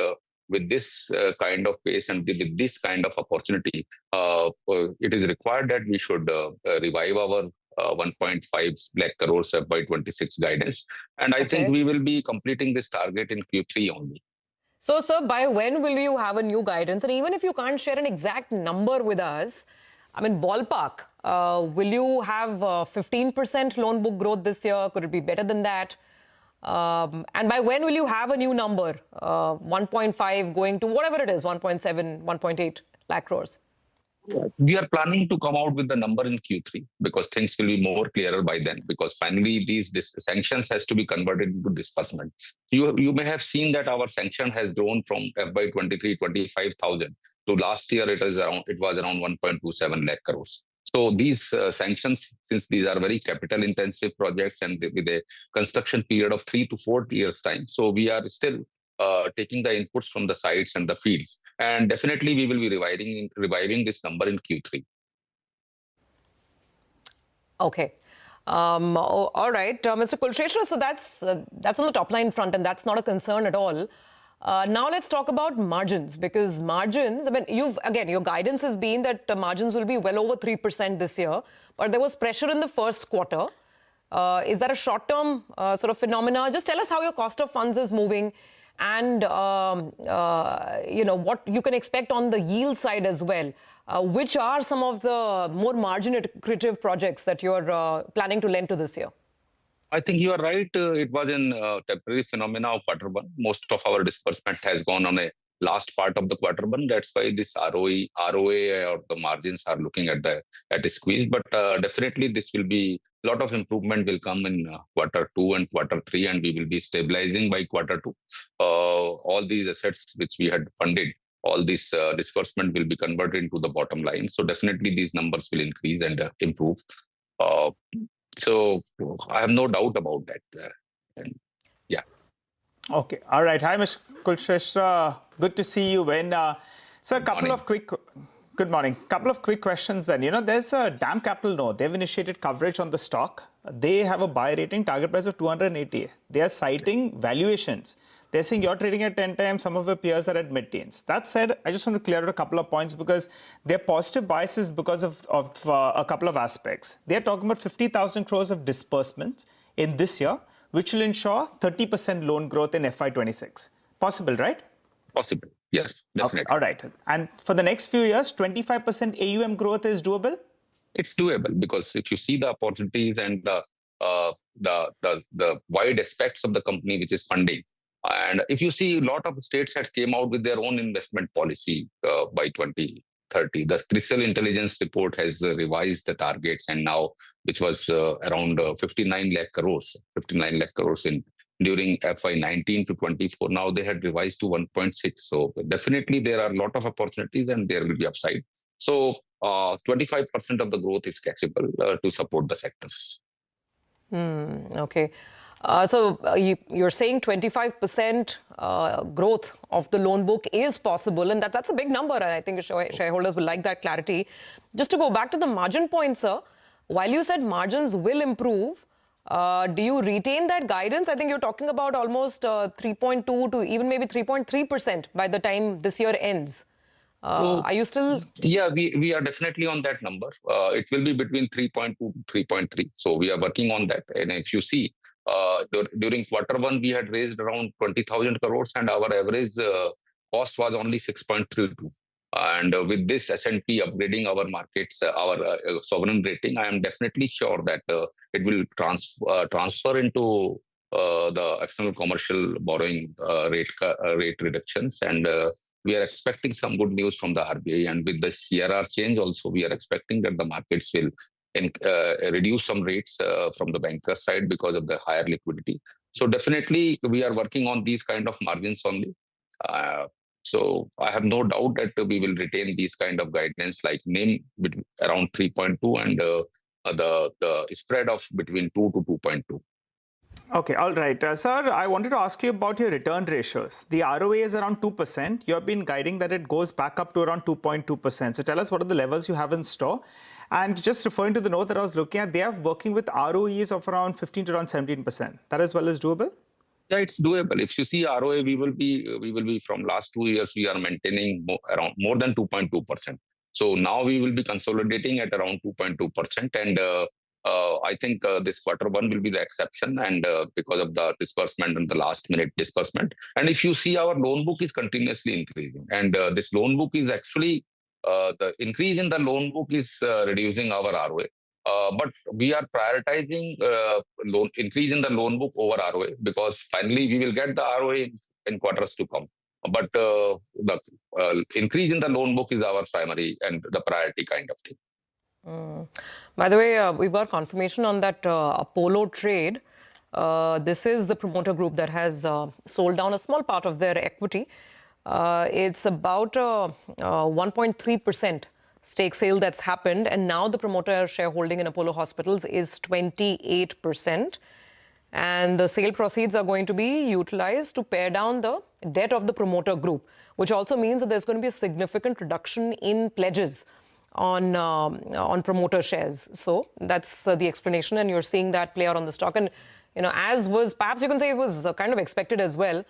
with this kind of pace and with this kind of opportunity, it is required that we should revive our 1.5 lakh crores FY26 guidance. And I think we will be completing this target in Q3 only. So, sir, by when will you have a new guidance? And even if you can't share an exact number with us, ballpark, will you have 15% loan book growth this year? Could it be better than that? And by when will you have a new number? 1.5 going to whatever it is, 1.7, 1.8 lakh crores? We are planning to come out with the number in Q3 because things will be more clearer by then, because finally these sanctions has to be converted into disbursement. You may have seen that our sanction has grown from FY23 25,000 to last year it was around 1.27 lakh crores. So these sanctions, since these are very capital intensive projects and with a construction period of 3 to 4 years time, so we are still taking the inputs from the sites and the fields. And definitely we will be reviving this number in Q3. Okay. All right, Mr. Kulshrestha, so that's on the top line front, and that's not a concern at all. Now let's talk about margins, because margins, your guidance has been that margins will be well over 3% this year, but there was pressure in the first quarter. Is that a short-term sort of phenomena? Just tell us how your cost of funds is moving, and what you can expect on the yield side as well. Which are some of the more margin accretive projects that you're planning to lend to this year? I think you are right. It was a temporary phenomena of quarter one. Most of our disbursement has gone on a last part of the quarter one. That's why this ROA or the margins are looking at a squeeze. But definitely this will be a lot of improvement will come in quarter two and quarter three, and we will be stabilizing by quarter two. All these assets which we had funded, all this disbursement will be converted into the bottom line. So definitely these numbers will increase and improve. So I have no doubt about that. Yeah. Okay. All right. Hi, Mr. Kulshrestha. Good to see you. So good morning. Couple of quick questions then. There's a DAM Capital note. They've initiated coverage on the stock. They have a buy rating, target price of 280. They are citing valuations. They're saying you're trading at 10 times, some of your peers are at mid-teens. That said, I just want to clear out a couple of points because their positive bias is because of a couple of aspects. They're talking about 50,000 crores of disbursements in this year, which will ensure 30% loan growth in FY26. Possible, right? Possible. Yes, definitely. Okay, all right. And for the next few years, 25% AUM growth is doable? It's doable because if you see the opportunities and the wide aspects of the company, which is funding, and if you see a lot of states has came out with their own investment policy by 2030. The Crystal Intelligence report has revised the targets, and now which was around 59 lakh crores, 59 lakh crores in during FY 19 to 24. Now they had revised to 1.6. So definitely there are a lot of opportunities and there will be upside. So 25% of the growth is catchable to support the sectors. Okay. You're saying 25% growth of the loan book is possible, and that's a big number. I think shareholders will like that clarity. Just to go back to the margin point, sir, while you said margins will improve, do you retain that guidance? I think you're talking about almost 3.2 to even maybe 3.3% by the time this year ends. Are you still? Yeah, we are definitely on that number. It will be between 3.2 to 3.3. So we are working on that. And if you see, during quarter 1, we had raised around 20,000 crores and our average cost was only 6.32. And with this S&P upgrading our markets, our sovereign rating, I am definitely sure that it will transfer into the external commercial borrowing rate reductions. And we are expecting some good news from the RBI. And with the CRR change also, we are expecting that the markets will reduce some rates from the banker side because of the higher liquidity. So definitely we are working on these kind of margins only. So I have no doubt that we will retain these kind of guidance like NIM around 3.2 and the spread of between 2 to 2.2. Okay, all right. Sir, I wanted to ask you about your return ratios. The ROA is around 2%. You have been guiding that it goes back up to around 2.2%. So tell us what are the levels you have in store. And just referring to the note that I was looking at, they are working with ROEs of around 15 to around 17%. That as well as doable? Yeah, it's doable. If you see ROA, we will be from last 2 years, we are maintaining around more than 2.2%. So now we will be consolidating at around 2.2%. And I think this quarter 1 will be the exception, and because of the disbursement and the last minute disbursement. And if you see, our loan book is continuously increasing, and this loan book is actually the increase in the loan book is reducing our ROA. But we are prioritizing increase in the loan book over ROA because finally we will get the ROA in quarters to come. But the increase in the loan book is our primary and the priority kind of thing. By the way, we've got confirmation on that Apollo trade. This is the promoter group that has sold down a small part of their equity. It's about 1.3% stake sale that's happened, and now the promoter shareholding in Apollo Hospitals is 28%. And the sale proceeds are going to be utilized to pare down the debt of the promoter group, which also means that there's going to be a significant reduction in pledges on promoter shares. So that's the explanation, and you're seeing that play out on the stock. And as was, perhaps you can say, it was kind of expected as well.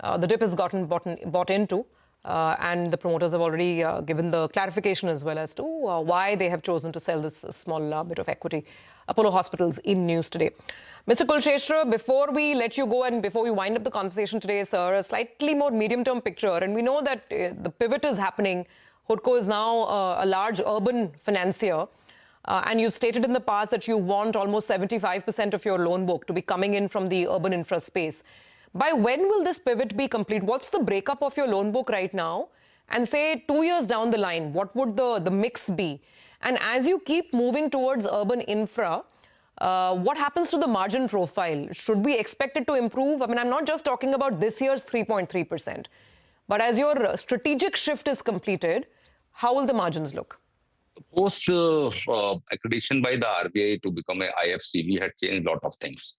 The dip has gotten bought into, and the promoters have already given the clarification as well as to why they have chosen to sell this small bit of equity. Apollo Hospitals in news today. Mr. Kulsheshwar, before we let you go and before we wind up the conversation today, sir, a slightly more medium-term picture, and we know that the pivot is happening. HUDCO is now a large urban financier, and you've stated in the past that you want almost 75% of your loan book to be coming in from the urban infra space. By when will this pivot be complete? What's the breakup of your loan book right now? And say 2 years down the line, what would the mix be? And as you keep moving towards urban infra, what happens to the margin profile? Should we expect it to improve? I mean, I'm not just talking about this year's 3.3%, but as your strategic shift is completed, how will the margins look? Post accreditation by the RBI to become a IFC, we had changed a lot of things.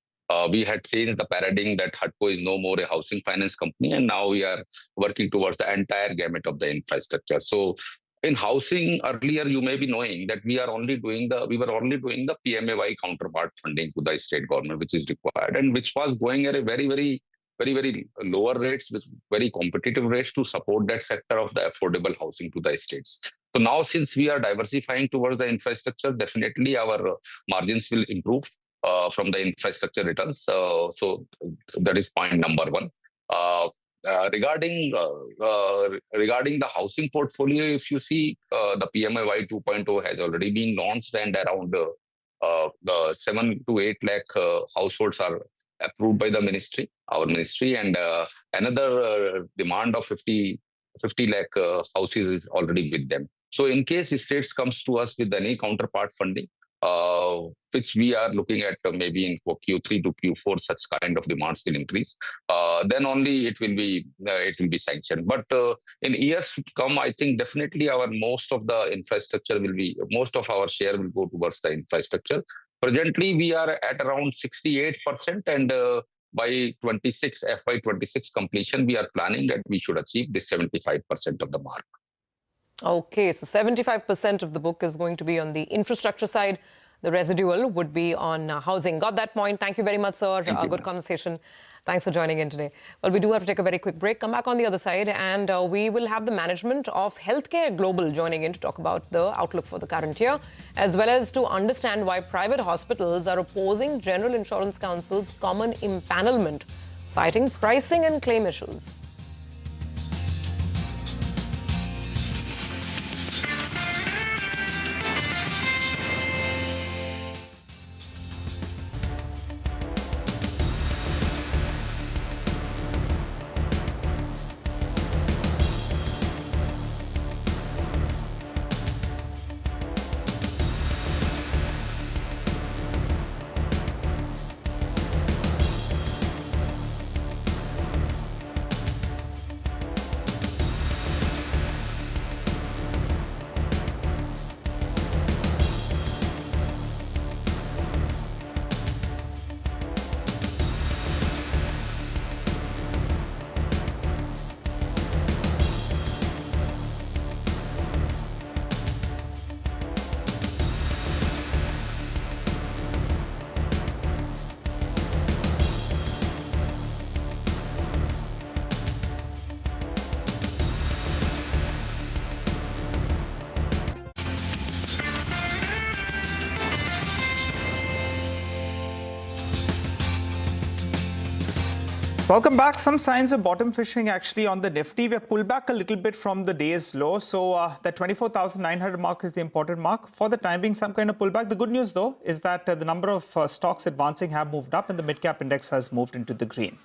We had changed the paradigm that HUDCO is no more a housing finance company, and now we are working towards the entire gamut of the infrastructure. So in housing, earlier you may be knowing that we were only doing the PMAY counterpart funding to the state government, which is required, and which was going at a very lower rates with very competitive rates to support that sector of the affordable housing to the states. So now, since we are diversifying towards the infrastructure, definitely our margins will improve from the infrastructure returns. So that is point number 1. regarding the housing portfolio, if you see, the PMI 2.0 has already been launched, and around the 7 to 8 lakh households are approved by the ministry, our ministry, and another demand of 50 lakh houses is already with them. So in case states comes to us with any counterpart funding, which we are looking at maybe in Q3 to Q4, such kind of demands will increase. Then only it will be sanctioned. But in years to come, I think definitely most of our share will go towards the infrastructure. Presently, we are at around 68%, and by FY26 completion, we are planning that we should achieve this 75% of the mark. Okay, so 75% of the book is going to be on the infrastructure side. The residual would be on housing. Got that point. Thank you very much, sir. Good conversation. Thanks for joining in today. Well, we do have to take a very quick break. Come back on the other side, and we will have the management of Healthcare Global joining in to talk about the outlook for the current year, as well as to understand why private hospitals are opposing General Insurance Council's common empanelment, citing pricing and claim issues. Welcome back. Some signs of bottom fishing actually on the Nifty. We have pulled back a little bit from the day's low. So that 24,900 mark is the important mark. For the time being, some kind of pullback. The good news, though, is that the number of stocks advancing have moved up and the mid-cap index has moved into the green.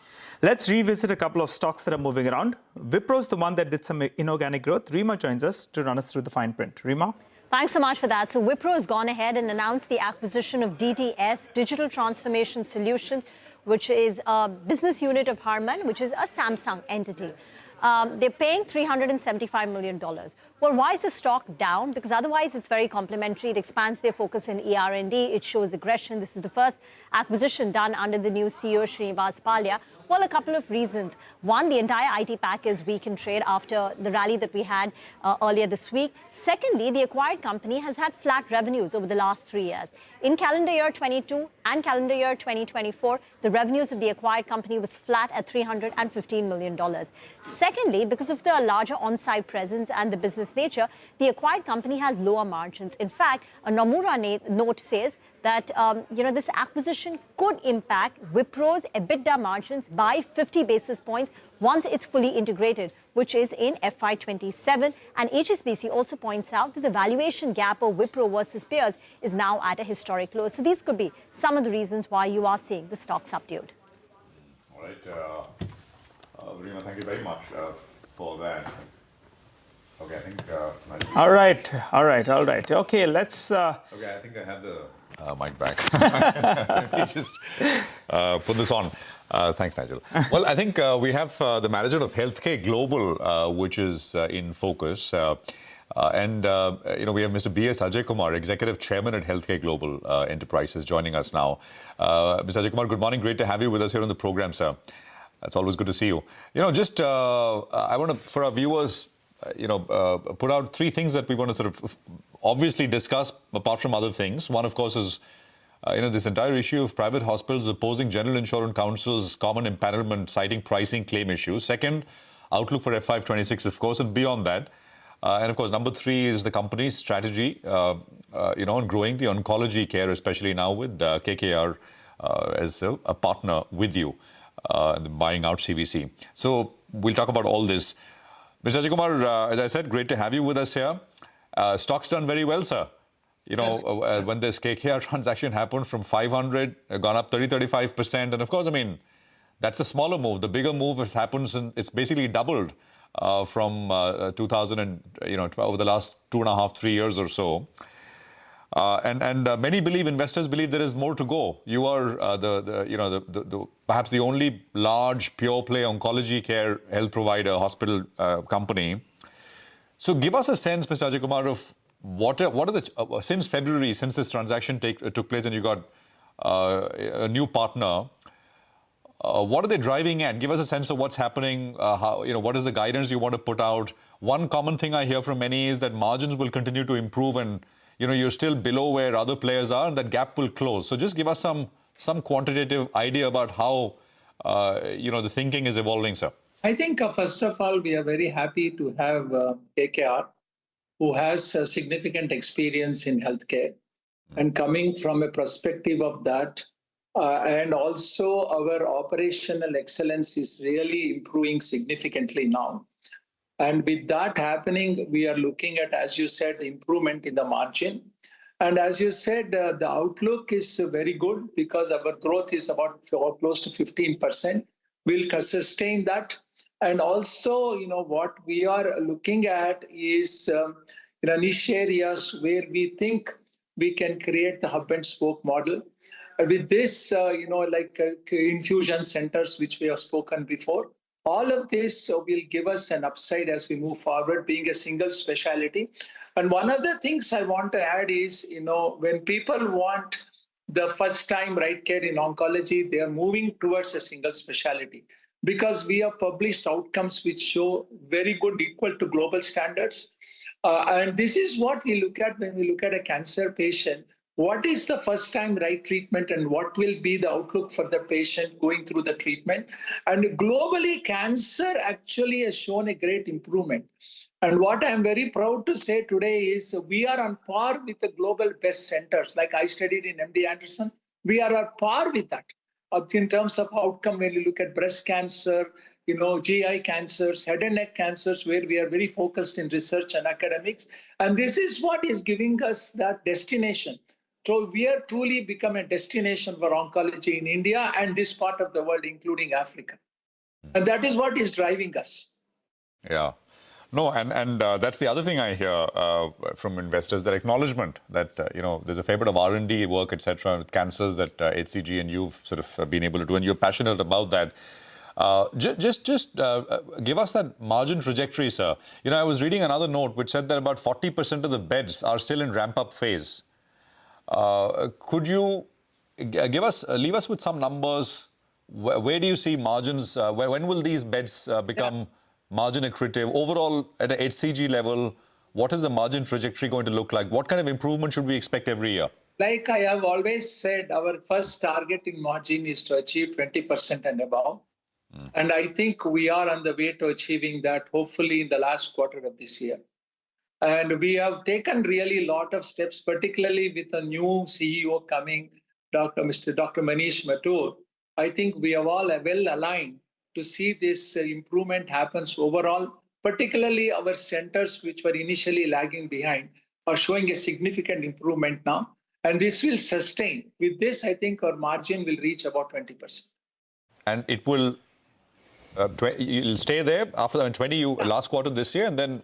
Let's revisit a couple of stocks that are moving around. Wipro is the one that did some inorganic growth. Rima joins us to run us through the fine print. Rima? Thanks so much for that. So Wipro has gone ahead and announced the acquisition of DTS, Digital Transformation Solutions, which is a business unit of Harman, which is a Samsung entity. They're paying $375 million. Well, why is the stock down? Because otherwise it's very complementary. It expands their focus in ER&D. It shows aggression. This is the first acquisition done under the new CEO, Srinivas Pallia. Well, a couple of reasons. One, the entire IT pack is weak in trade after the rally that we had earlier this week. Secondly, the acquired company has had flat revenues over the last 3 years. In calendar year 22 and calendar year 2024, the revenues of the acquired company was flat at $315 million. Secondly, because of the larger on-site presence and the business nature, the acquired company has lower margins. In fact, a Nomura note says that this acquisition could impact Wipro's EBITDA margins by 50 basis points once it's fully integrated, which is in FY27. And HSBC also points out that the valuation gap of Wipro versus peers is now at a historic low. So these could be some of the reasons why you are seeing the stock subdued. All right. Rima, thank you very much for that. Okay, I think... All right. Okay, let's... Okay, I think I have the mic back. Let me just put this on. Thanks, Nigel. Well, I think we have the management of Healthcare Global, which is in focus. And we have Mr. B.S. Ajay Kumar, Executive Chairman at Healthcare Global Enterprises, joining us now. Mr. Ajay Kumar, good morning. Great to have you with us here on the program, sir. It's always good to see you. I want to, for our viewers, put out three things that we want to sort of obviously discuss, apart from other things. One, of course, is this entire issue of private hospitals opposing General Insurance Council's common empanelment, citing pricing claim issues. Second, outlook for FY26, of course, and beyond that. And of course, number three is the company's strategy, on growing the oncology care, especially now with KKR as a partner with you, buying out CVC. So we'll talk about all this. Mr. Ajay Kumar, as I said, great to have you with us here. Stock's done very well, sir. You know, when this KKR transaction happened from 500, gone up 30-35%. And of course, I mean, that's a smaller move. The bigger move has happened since it's basically doubled from 2000 and, you know, over the last 2.5-3 years or so. And many investors believe there is more to go. You are perhaps the only large pure play oncology care health provider, hospital company. So give us a sense, Mr. Ajay Kumar, of what are the since February, since this transaction took place and you got a new partner. What are they driving at? Give us a sense of what's happening. What is the guidance you want to put out? One common thing I hear from many is that margins will continue to improve, and you're still below where other players are, and that gap will close. So just give us some quantitative idea about how the thinking is evolving, sir. I think first of all, we are very happy to have KKR, who has significant experience in healthcare, and coming from a perspective of that. And also our operational excellence is really improving significantly now. And with that happening, we are looking at, as you said, improvement in the margin. And as you said, the outlook is very good because our growth is about close to 15%. We'll sustain that. And also, what we are looking at is niche areas where we think we can create the hub and spoke model. With this, like infusion centers, which we have spoken before, all of this will give us an upside as we move forward, being a single specialty. And one of the things I want to add is, when people want the first time right care in oncology, they are moving towards a single specialty because we have published outcomes which show very good, equal to global standards. And this is what we look at when we look at a cancer patient. What is the first time right treatment and what will be the outlook for the patient going through the treatment? And globally, cancer actually has shown a great improvement. And what I'm very proud to say today is we are on par with the global best centers. Like I studied in MD Anderson, we are on par with that in terms of outcome when you look at breast cancer, GI cancers, head and neck cancers, where we are very focused in research and academics. And this is what is giving us that destination. So we are truly become a destination for oncology in India and this part of the world, including Africa. And that is what is driving us. Yeah. No, and that's the other thing I hear from investors, that acknowledgement that, there's a fair bit of R&D work, etc., with cancers that HCG and you've sort of been able to do, and you're passionate about that. Just give us that margin trajectory, sir. I was reading another note which said that about 40% of the beds are still in ramp-up phase. Could you leave us with some numbers? Where do you see margins? When will these beds become margin accretive? Overall, at a HCG level, what is the margin trajectory going to look like? What kind of improvement should we expect every year? Like I have always said, our first target in margin is to achieve 20% and above. And I think we are on the way to achieving that, hopefully in the last quarter of this year. And we have taken really a lot of steps, particularly with a new CEO coming, Dr. Manish Mathur. I think we are all well aligned to see this improvement happens overall, particularly our centers, which were initially lagging behind, are showing a significant improvement now. And this will sustain. With this, I think our margin will reach about 20%. And it will, you'll stay there after 20 last quarter this year, and then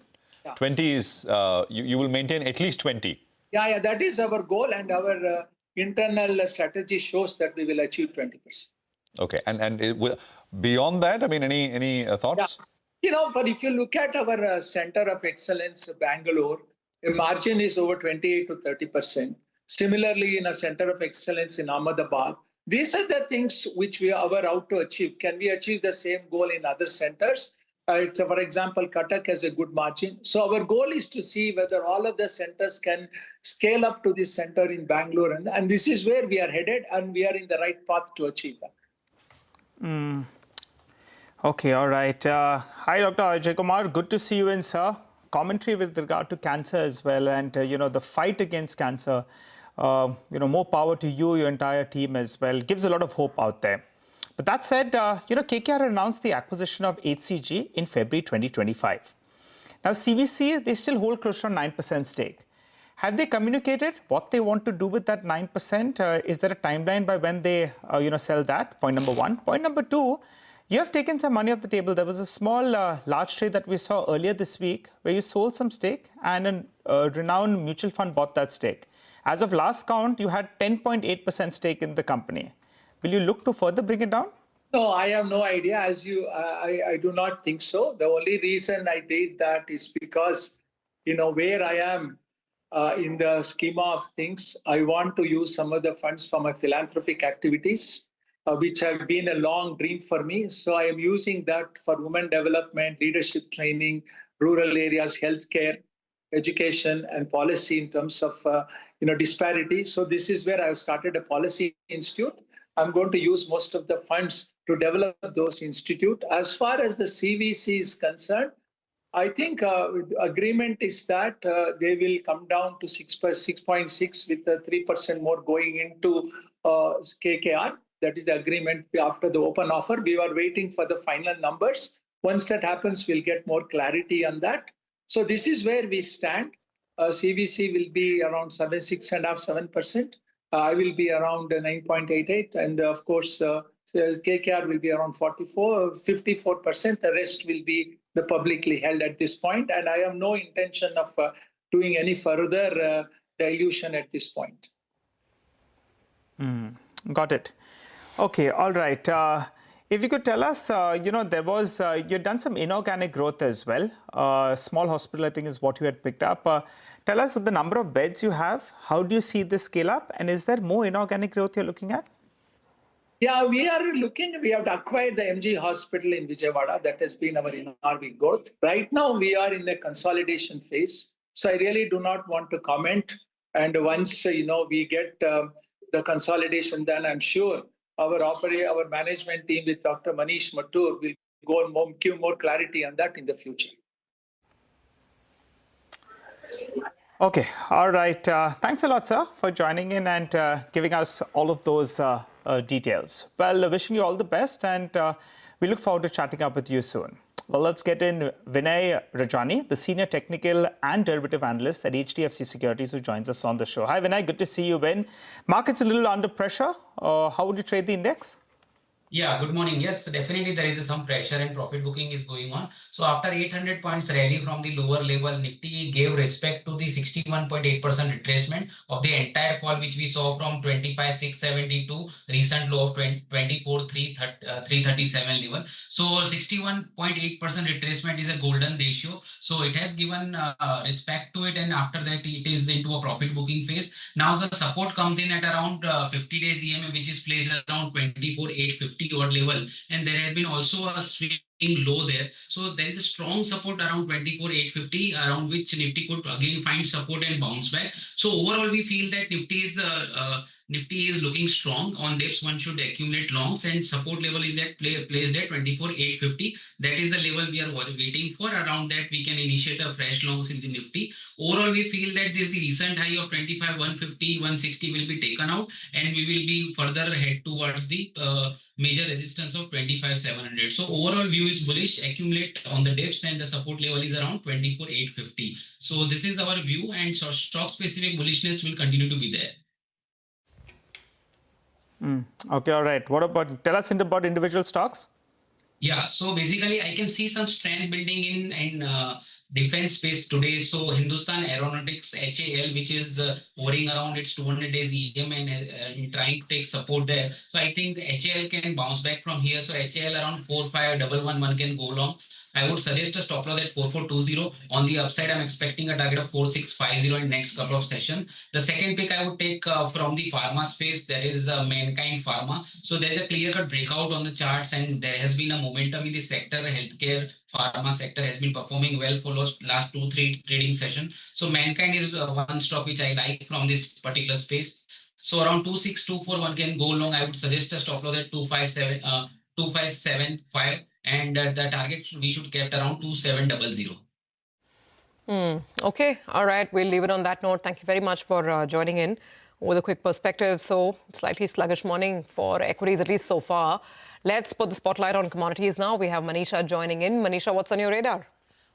20 is, you will maintain at least 20. Yeah, that is our goal, and our internal strategy shows that we will achieve 20%. Okay, and it will, beyond that, I mean, any thoughts? Yeah. But if you look at our center of excellence, Bangalore, the margin is over 28 to 30%. Similarly, in a center of excellence in Ahmedabad, these are the things which we are out to achieve. Can we achieve the same goal in other centers? So for example, Cuttack has a good margin. So our goal is to see whether all of the centers can scale up to this center in Bangalore. And this is where we are headed, and we are in the right path to achieve that. Okay, all right. Hi, Dr. Ajay Kumar. Good to see you in, sir. Commentary with regard to cancer as well, and the fight against cancer. More power to you, your entire team as well. Gives a lot of hope out there. But that said, KKR announced the acquisition of HCG in February 2025. Now, CVC, they still hold close to a 9% stake. Have they communicated what they want to do with that 9%? Is there a timeline by when they, sell that? Point number one. Point number two, you have taken some money off the table. There was a small, large trade that we saw earlier this week where you sold some stake and a renowned mutual fund bought that stake. As of last count, you had 10.8% stake in the company. Will you look to further bring it down? No, I have no idea. I do not think so. The only reason I did that is because, where I am in the schema of things, I want to use some of the funds for my philanthropic activities, which have been a long dream for me. So I am using that for women development, leadership training, rural areas, healthcare, education, and policy in terms of disparity. So this is where I started a policy institute. I'm going to use most of the funds to develop those institute. As far as the CVC is concerned, I think agreement is that they will come down to 6.6 with 3% more going into KKR. That is the agreement after the open offer. We are waiting for the final numbers. Once that happens, we'll get more clarity on that. So this is where we stand. CVC will be around 6.5-7%. I will be around 9.88, and of course, KKR will be around 54%. The rest will be the publicly held at this point, and I have no intention of doing any further dilution at this point. Got it. Okay, all right. If you could tell us, there was, you've done some inorganic growth as well. Small hospital, I think, is what you had picked up. Tell us with the number of beds you have, how do you see this scale up? And is there more inorganic growth you're looking at? Yeah, we have acquired the MG hospital in Vijayawada. That has been our inorganic growth. Right now, we are in the consolidation phase. So I really do not want to comment. And once, we get the consolidation done, I'm sure our management team with Dr. Manish Mathur will go and give more clarity on that in the future. Okay, all right. Thanks a lot, sir, for joining in and giving us all of those details. Well, wishing you all the best, and we look forward to chatting up with you soon. Well, let's get in Vinay Rajani, the Senior Technical and Derivative Analyst at HDFC Securities, who joins us on the show. Hi, Vinay. Good to see you, Vin. Market's a little under pressure. How would you trade the index? Yeah, good morning. Yes, definitely there is some pressure and profit booking is going on. So after 800 points rally from the lower level, Nifty gave respect to the 61.8% retracement of the entire fall, which we saw from 25,672, recent low of 24,337 level. So 61.8% retracement is a golden ratio. So it has given respect to it, and after that it is into a profit booking phase. Now the support comes in at around 50 days EMA, which is placed around 24,850 odd level, and there has been also a swing low there. So there is a strong support around 24,850, around which Nifty could again find support and bounce back. So overall, we feel that Nifty is looking strong. On dips, one should accumulate longs, and support level is placed at 24,850. That is the level we are waiting for. Around that, we can initiate a fresh longs in the Nifty. Overall, we feel that the recent high of 25,150, 160 will be taken out, and we will be further head towards the major resistance of 25,700. So overall view is bullish. Accumulate on the dips, and the support level is around 24,850. So this is our view, and so stock specific bullishness will continue to be there. Okay, all right. What about, tell us about individual stocks? Yeah, so basically I can see some strength building in defense space today. So Hindustan Aeronautics, HAL, which is hovering around its 200 days EM and trying to take support there. So I think HAL can bounce back from here. So HAL around 4,511 can go long. I would suggest a stop loss at 4,420. On the upside, I'm expecting a target of 4,650 in next couple of sessions. The second pick I would take from the pharma space, that is Mankind Pharma. So there's a clear-cut breakout on the charts, and there has been a momentum in the sector. Healthcare pharma sector has been performing well for last 2-3 trading sessions. So Mankind is one stock which I like from this particular space. So around 26,241 can go long. I would suggest a stop loss at 2,575, and the target we should get around 2,700. Okay, all right. We'll leave it on that note. Thank you very much for joining in. with a quick perspective. So slightly sluggish morning for equities, at least so far. Let's put the spotlight on commodities now. We have Manisha joining in. Manisha, what's on your radar?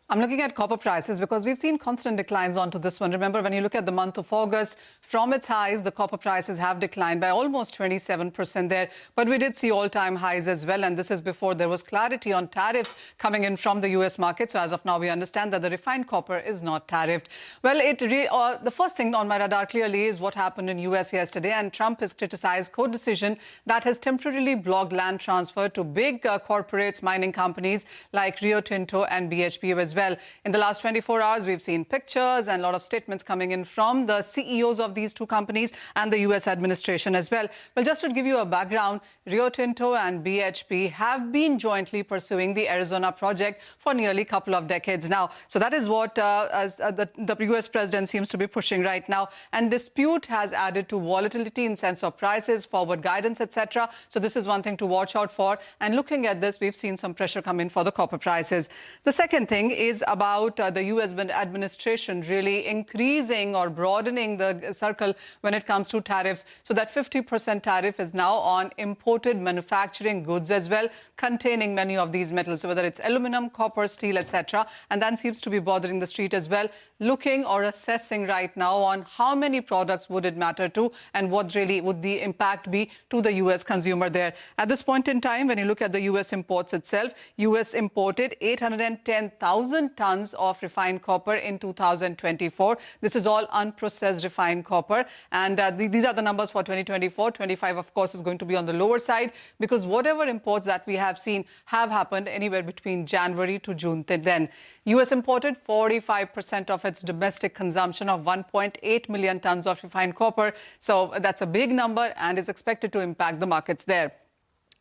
I'm looking at copper prices because we've seen constant declines onto this one. Remember, when you look at the month of August, from its highs, the copper prices have declined by almost 27% there. But we did see all-time highs as well. And this is before there was clarity on tariffs coming in from the US market. So as of now, we understand that the refined copper is not tariffed. Well, the first thing on my radar clearly is what happened in US yesterday. And Trump has criticized court decision that has temporarily blocked land transfer to big corporates, mining companies like Rio Tinto and BHP as well. In the last 24 hours, we've seen pictures and a lot of statements coming in from the CEOs of these two companies and the US administration as well. Well, just to give you a background, Rio Tinto and BHP have been jointly pursuing the Arizona project for nearly a couple of decades now. So that is what the US president seems to be pushing right now. And dispute has added to volatility in sense of prices, forward guidance, etc. So this is one thing to watch out for. And looking at this, we've seen some pressure come in for the copper prices. The second thing is about the US administration really increasing or broadening the circle when it comes to tariffs. So that 50% tariff is now on imported manufacturing goods as well, containing many of these metals, so whether it's aluminum, copper, steel, etc. And that seems to be bothering the street as well, looking or assessing right now on how many products would it matter to and what really would the impact be to the US consumer there. At this point in time, when you look at the US imports itself, US imported 810,000 tons of refined copper in 2024. This is all unprocessed refined copper. And these are the numbers for 2024. 25, of course, is going to be on the lower side because whatever imports that we have seen have happened anywhere between January to June. Then US imported 45% of its domestic consumption of 1.8 million tons of refined copper. So that's a big number and is expected to impact the markets there.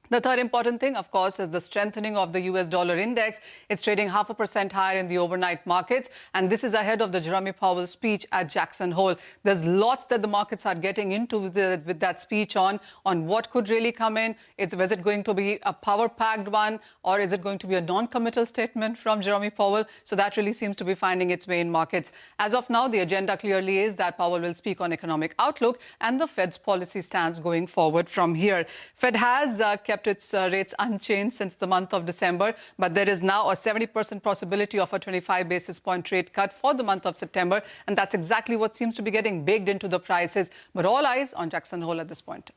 The third important thing, of course, is the strengthening of the US dollar index. It's trading 0.5% higher in the overnight markets. And this is ahead of the Jerome Powell speech at Jackson Hole. There's lots that the markets are getting into with that speech on what could really come in. Was it going to be a power-packed one, or is it going to be a non-committal statement from Jerome Powell? So that really seems to be finding its way in markets. As of now, the agenda clearly is that Powell will speak on economic outlook and the Fed's policy stance going forward from here. Fed has kept its rates unchanged since the month of December, but there is now a 70% possibility of a 25 basis point rate cut for the month of September, and that's exactly what seems to be getting baked into the prices. But all eyes on Jackson Hole at this point.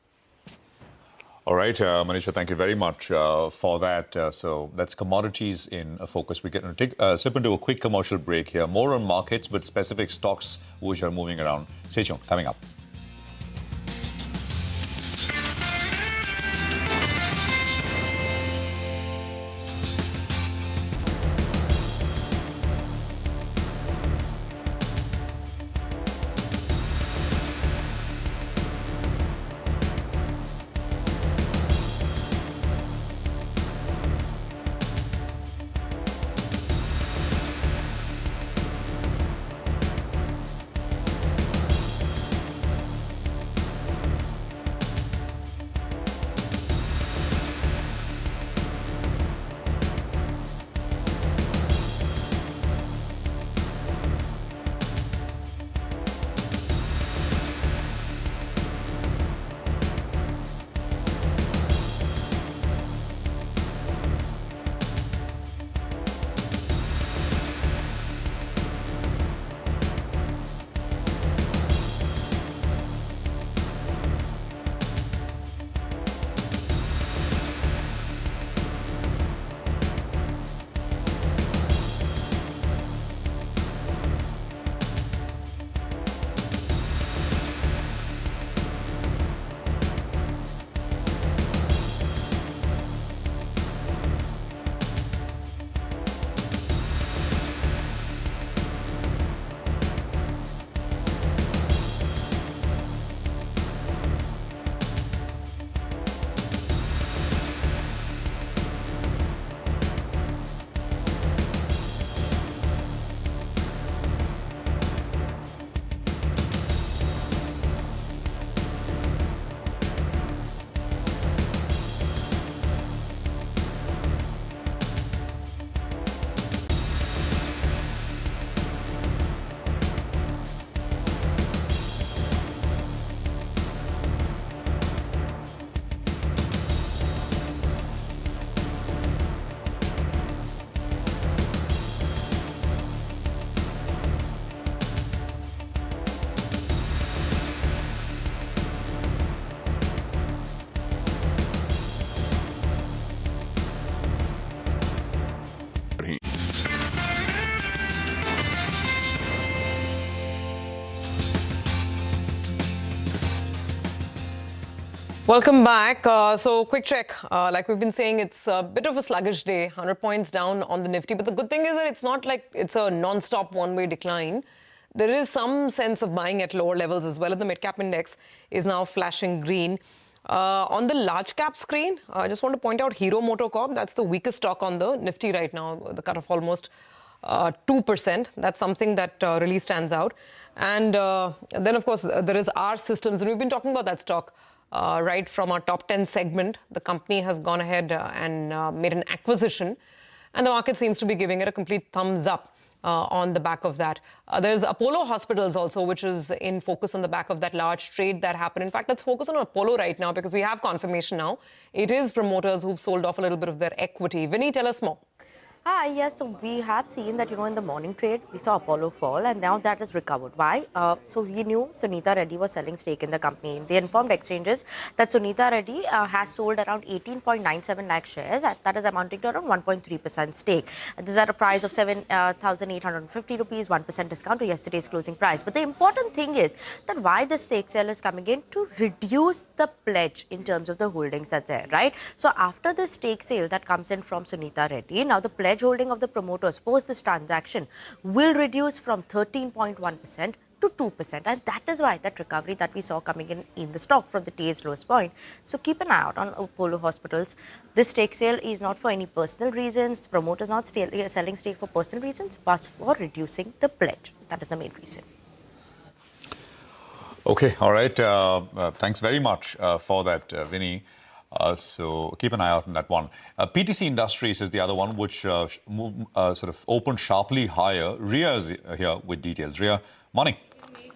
All right, Manisha, thank you very much for that. So that's commodities in focus. We're going to slip into a quick commercial break here. More on markets, but specific stocks which are moving around. Stay tuned, coming up. Welcome back. So quick check. Like we've been saying, it's a bit of a sluggish day, 100 points down on the Nifty. But the good thing is that it's not like it's a non-stop one-way decline. There is some sense of buying at lower levels as well. And the mid-cap index is now flashing green. On the large cap screen, I just want to point out Hero MotoCorp. That's the weakest stock on the Nifty right now. The cut of almost 2%. That's something that really stands out. And then, of course, there is R Systems. And we've been talking about that stock right from our top 10 segment. The company has gone ahead and made an acquisition. And the market seems to be giving it a complete thumbs up on the back of that. There's Apollo Hospitals also, which is in focus on the back of that large trade that happened. In fact, let's focus on Apollo right now because we have confirmation now. It is promoters who've sold off a little bit of their equity. Vinny, tell us more. Yes, so we have seen that, in the morning trade, we saw Apollo fall and now that has recovered. Why? So we knew Sunita Reddy was selling stake in the company. They informed exchanges that Sunita Reddy has sold around 18.97 lakh shares. That is amounting to around 1.3% stake. This is at a price of 7,850 rupees, 1% discount to yesterday's closing price. But the important thing is that why the stake sale is coming in to reduce the pledge in terms of the holdings that's there, right? So after the stake sale that comes in from Sunita Reddy, now the pledge holding of the promoters post this transaction will reduce from 13.1% to 2%, and that is why that recovery that we saw coming in the stock from the day's lowest point. So keep an eye out on Apollo Hospitals. This stake sale is not for any personal reasons. The promoters not selling stake for personal reasons, but for reducing the pledge. That is the main reason. Okay, all right. Thanks very much for that, Vinny. So keep an eye out on that one. PTC Industries is the other one, which sort of opened sharply higher. Ria is here with details. Ria, morning.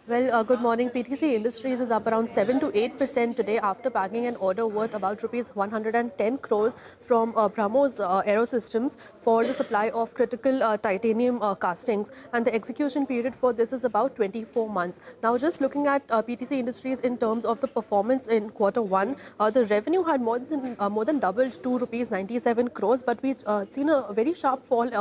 Well, good morning. PTC Industries is up around 7 to 8% today after bagging an order worth about rupees 110 crores from Brahmos Aerosystems for the supply of critical titanium castings. And the execution period for this is about 24 months. Now, just looking at PTC Industries in terms of the performance in Q1, the revenue had more than doubled to rupees 97 crores, but we've seen a very sharp fall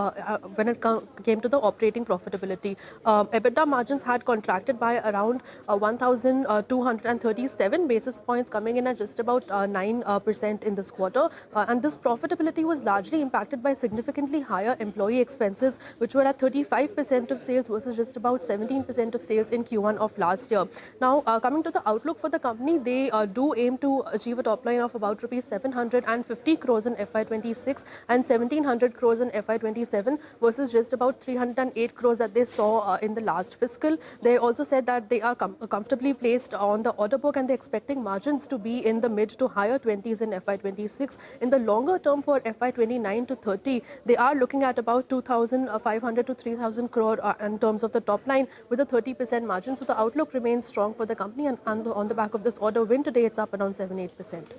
when it came to the operating profitability. EBITDA margins had contracted by around 1,237 basis points, coming in at just about 9% in this quarter. And this profitability was largely impacted by significantly higher employee expenses, which were at 35% of sales versus just about 17% of sales in Q1 of last year. Now, coming to the outlook for the company, they do aim to achieve a top line of about rupees 750 crores in FY26 and 1,700 crores in FY27 versus just about 308 crores that they saw in the last fiscal. They also said that they are comfortably placed on the order book and they're expecting margins to be in the mid to higher 20s in FY26. In the longer term for FY29 to 30, they are looking at about 2,500 to 3,000 crore in terms of the top line with a 30% margin. So the outlook remains strong for the company, and on the back of this order win today, it's up around 7-8%.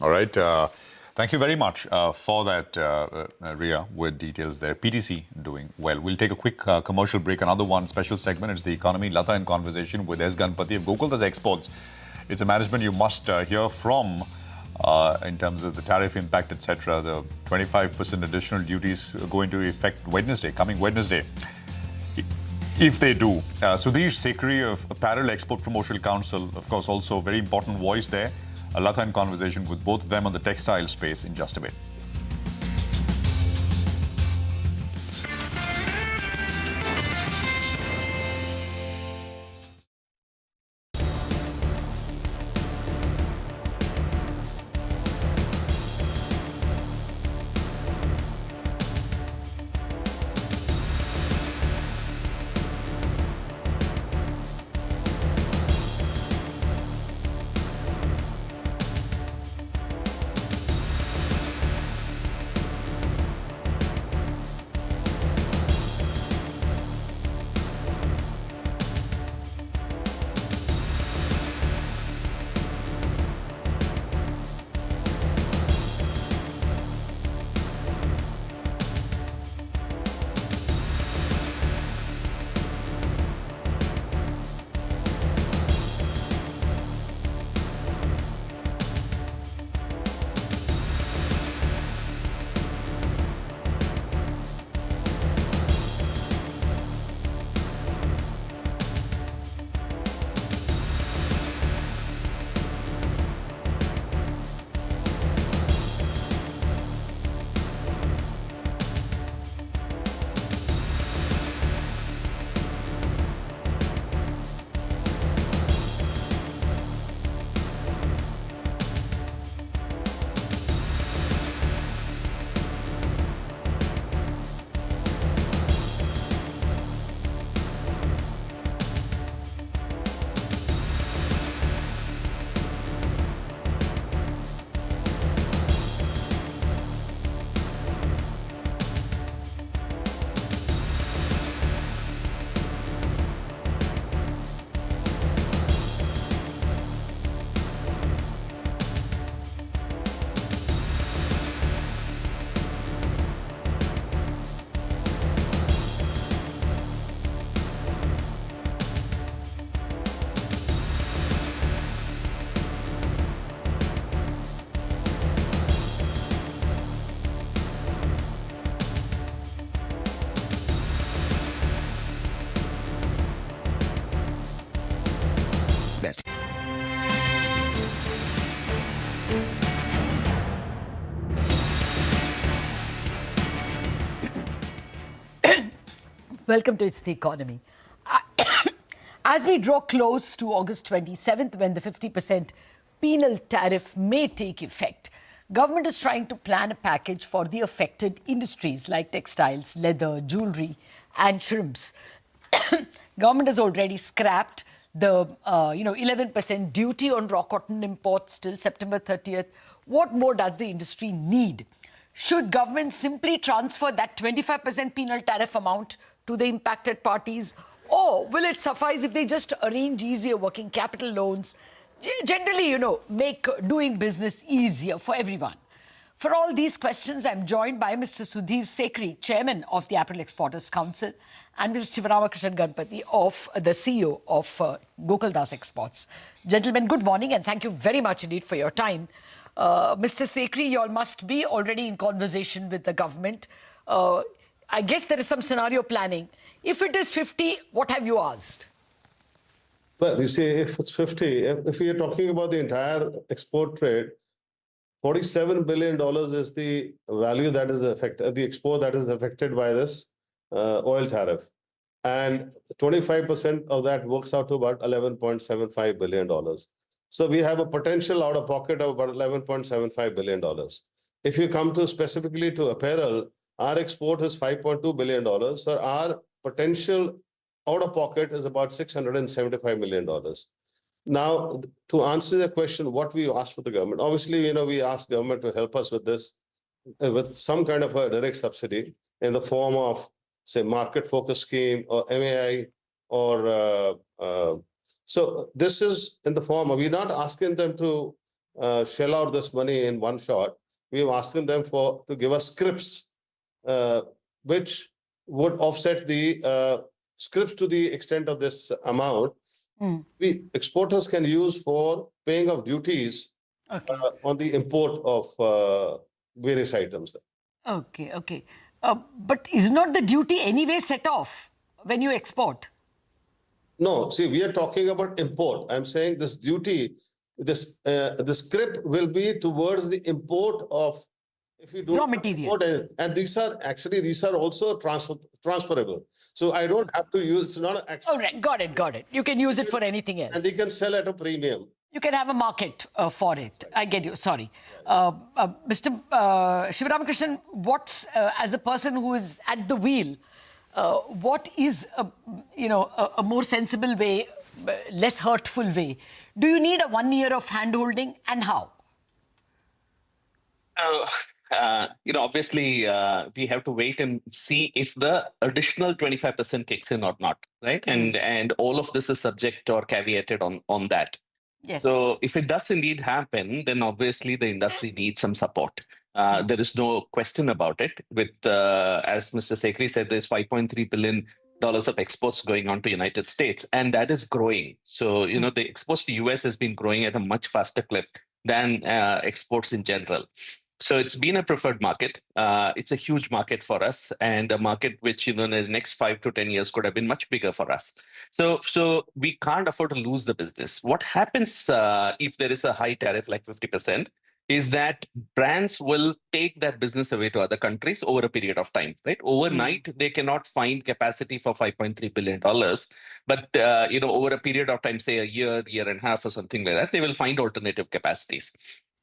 All right. Thank you very much for that, Ria, with details there. PTC doing well. We'll take a quick commercial break. Another one special segment. It's the economy. Lata in conversation with S. Ganpati of Gokuldas Exports. It's a management you must hear from in terms of the tariff impact, etc. The 25% additional duties go into effect coming Wednesday. If they do. Sudheer Sekhri of Apparel Export Promotional Council, of course, also a very important voice there. Lata in conversation with both of them on the textile space in just a bit. Welcome to It's the Economy. As we draw close to August 27th, when the 50% penal tariff may take effect, government is trying to plan a package for the affected industries like textiles, leather, jewellery and shrimps. Government has already scrapped the 11% duty on raw cotton imports till September 30th. What more does the industry need? Should government simply transfer that 25% penal tariff amount to the impacted parties, or will it suffice if they just arrange easier working capital loans, generally, make doing business easier for everyone? For all these questions, I'm joined by Mr. Sudhir Sekri, Chairman of the Apparel Exporters Council, and Mr. Sivaramakrishnan Ganpati, the CEO of Gokaldas Exports. Gentlemen, good morning and thank you very much indeed for your time. Mr. Sekri, you all must be already in conversation with the government. I guess there is some scenario planning. If it is 50, what have you asked? Well, you see, if it's 50, if we are talking about the entire export trade, $47 billion is the value that is affected, the export that is affected by this oil tariff. And 25% of that works out to about $11.75 billion. So we have a potential out of pocket of about $11.75 billion. If you come to specifically to apparel, our export is $5.2 billion. So our potential out of pocket is about $675 million. Now, to answer the question, what we asked for the government, obviously, we asked government to help us with this, with some kind of a direct subsidy in the form of, say, market focus scheme or MAI or so this is in the form of, we're not asking them to shell out this money in one shot. We're asking them to give us scripts, which would offset the scripts to the extent of this amount. We exporters can use for paying of duties on the import of various items. Okay. But is not the duty anyway set off when you export? No, see, we are talking about import. I'm saying this duty, this scrip will be towards the import of, if you do raw material. And these are also transferable. So I don't have to use, it's not an actual. All right, got it. You can use it for anything else. And they can sell at a premium. You can have a market for it. I get you, sorry. Mr. Sivaramakrishnan, as a person who is at the wheel, what is a more sensible way, less hurtful way? Do you need a 1 year of hand-holding, and how? Obviously, we have to wait and see if the additional 25% kicks in or not, right? And all of this is subject or caveated on that. Yes. So if it does indeed happen, then obviously the industry needs some support. There is no question about it. With, as Mr. Sekri said, there's $5.3 billion of exports going on to United States, and that is growing. So, the exports to US has been growing at a much faster clip than exports in general. So it's been a preferred market. It's a huge market for us, and a market which, in the next 5 to 10 years could have been much bigger for us. So we can't afford to lose the business. What happens if there is a high tariff like 50% is that brands will take that business away to other countries over a period of time, right? Overnight, they cannot find capacity for $5.3 billion. But, over a period of time, say a year and a half or something like that, they will find alternative capacities.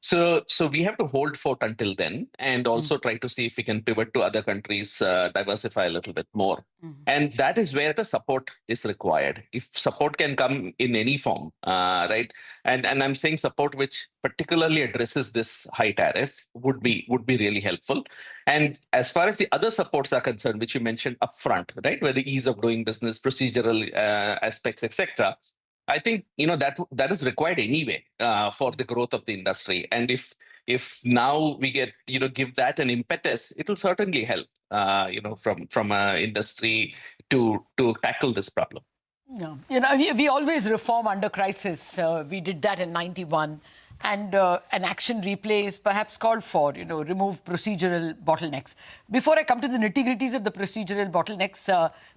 So we have to hold fort until then, and also try to see if we can pivot to other countries, diversify a little bit more. And that is where the support is required. If support can come in any form, right? And I'm saying support which particularly addresses this high tariff would be really helpful. And as far as the other supports are concerned, which you mentioned upfront, right, where the ease of doing business, procedural aspects, etc., I think that is required anyway for the growth of the industry. And if now we get give that an impetus, it will certainly help from industry to tackle this problem. Yeah. We always reform under crisis. We did that in 91. And an action replay is perhaps called for, remove procedural bottlenecks. Before I come to the nitty-gritties of the procedural bottlenecks,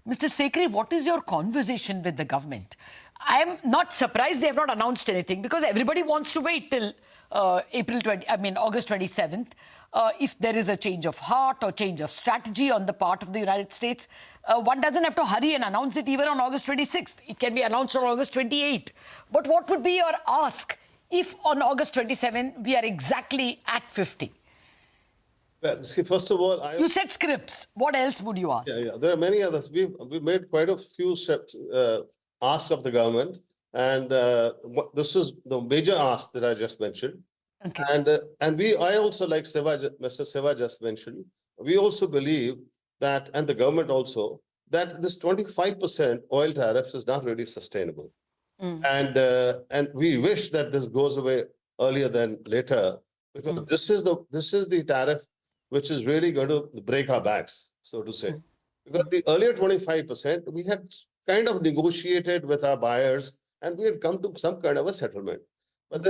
Mr. Sekri, what is your conversation with the government? I am not surprised they have not announced anything, because everybody wants to wait till August 27th, if there is a change of heart or change of strategy on the part of the United States, one doesn't have to hurry and announce it even on August 26th. It can be announced on August 28th. But what would be your ask if on August 27 we are exactly at 50? Well, see, first of all, you said scripts. What else would you ask? Yeah, there are many others. We made quite a few asks of the government, and this is the major ask that I just mentioned. Okay. And I also, like Mr. Seva just mentioned, we also believe that, and the government also, that this 25% oil tariff is not really sustainable. And we wish that this goes away earlier than later, because this is the tariff which is really going to break our backs, so to say. Because the earlier 25%, we had kind of negotiated with our buyers and we had come to some kind of a settlement. But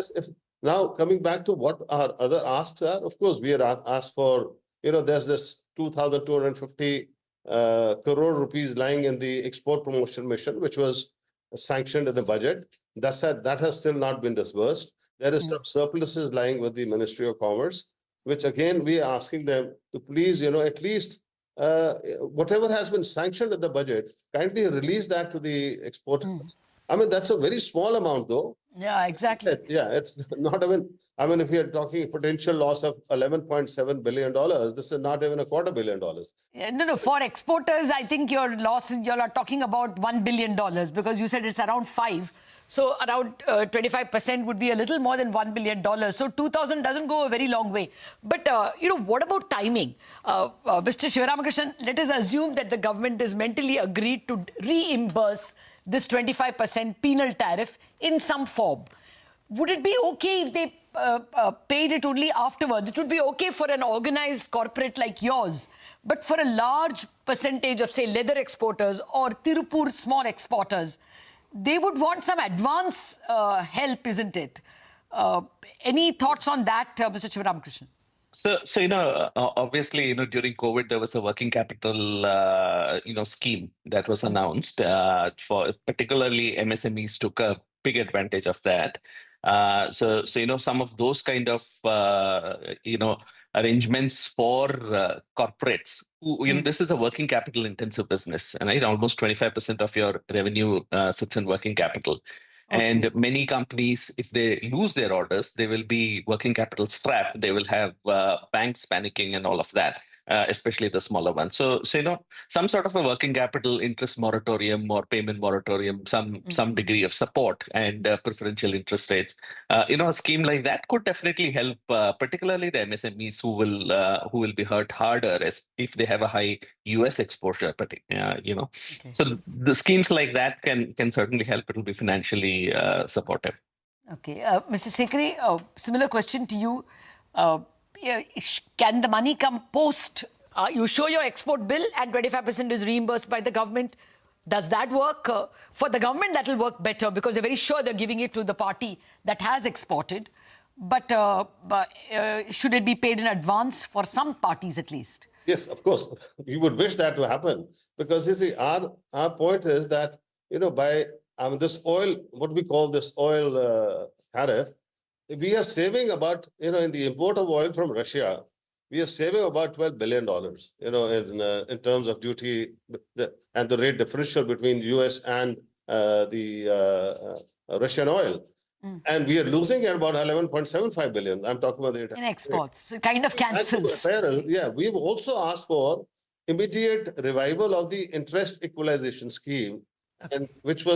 now coming back to what our other asks are, of course, we are asked for, there's this 2,250 crore rupees lying in the export promotion mission, which was sanctioned in the budget. That has still not been disbursed. There is some surpluses lying with the Ministry of Commerce, which again, we are asking them to please, at least whatever has been sanctioned in the budget, kindly release that to the exporters. I mean, that's a very small amount though. Yeah, exactly. Yeah, it's not even, if you're talking potential loss of $11.7 billion, this is not even $250 million. No, for exporters, I think your loss, you are talking about $1 billion because you said it's around 5. So around 25% would be a little more than $1 billion. So 2,000 doesn't go a very long way. But, what about timing? Mr. Sivaramakrishnan, let us assume that the government is mentally agreed to reimburse this 25% penal tariff in some form. Would it be okay if they paid it only afterwards? It would be okay for an organized corporate like yours. But for a large percentage of, say, leather exporters or Tirupur small exporters, they would want some advance help, isn't it? Any thoughts on that, Mr. Sivaramakrishnan? So obviously, during COVID, there was a working capital, scheme that was announced for particularly MSMEs took a big advantage of that. So some of those kind of, arrangements for corporates. This is a working capital intensive business, and almost 25% of your revenue sits in working capital. And many companies, if they lose their orders, they will be working capital strapped. They will have banks panicking and all of that, especially the smaller ones. So some sort of a working capital interest moratorium or payment moratorium, some degree of support and preferential interest rates. A scheme like that could definitely help, particularly the MSMEs who will be hurt harder if they have a high US exposure. So the schemes like that can certainly help. It will be financially supportive. Okay, Mr. Sekhri, similar question to you. Can the money come post? You show your export bill and 25% is reimbursed by the government. Does that work? For the government, that will work better because they're very sure they're giving it to the party that has exported. But should it be paid in advance for some parties at least? Yes, of course. We would wish that to happen because you see, our point is that, by this oil, what we call this oil tariff, we are saving about, in the import of oil from Russia, we are saving about $12 billion, in terms of duty and the rate differential between US and the Russian oil. And we are losing at about 11.75 billion. I'm talking about the in exports. So it kind of cancels. Yeah, we've also asked for immediate revival of the interest equalization scheme, and which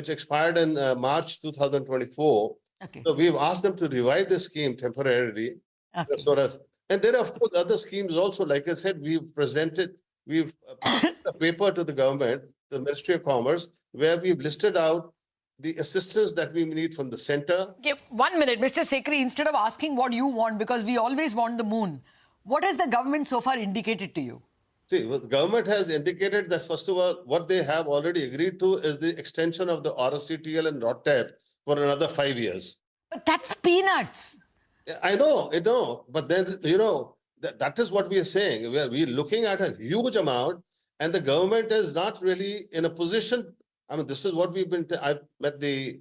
expired in March 2024. So we've asked them to revive the scheme temporarily. And there are, of course, other schemes also. Like I said, we've presented a paper to the government, the Ministry of Commerce, where we've listed out the assistance that we need from the center. Okay, 1 minute, Mr. Sekhri, instead of asking what you want, because we always want the moon, what has the government so far indicated to you? See, the government has indicated that, first of all, what they have already agreed to is the extension of the ROCTL and ROTTEP for another 5 years. But that's peanuts. I know. But then, that is what we are saying. We're looking at a huge amount, and the government is not really in a position. This is what we've been. I met the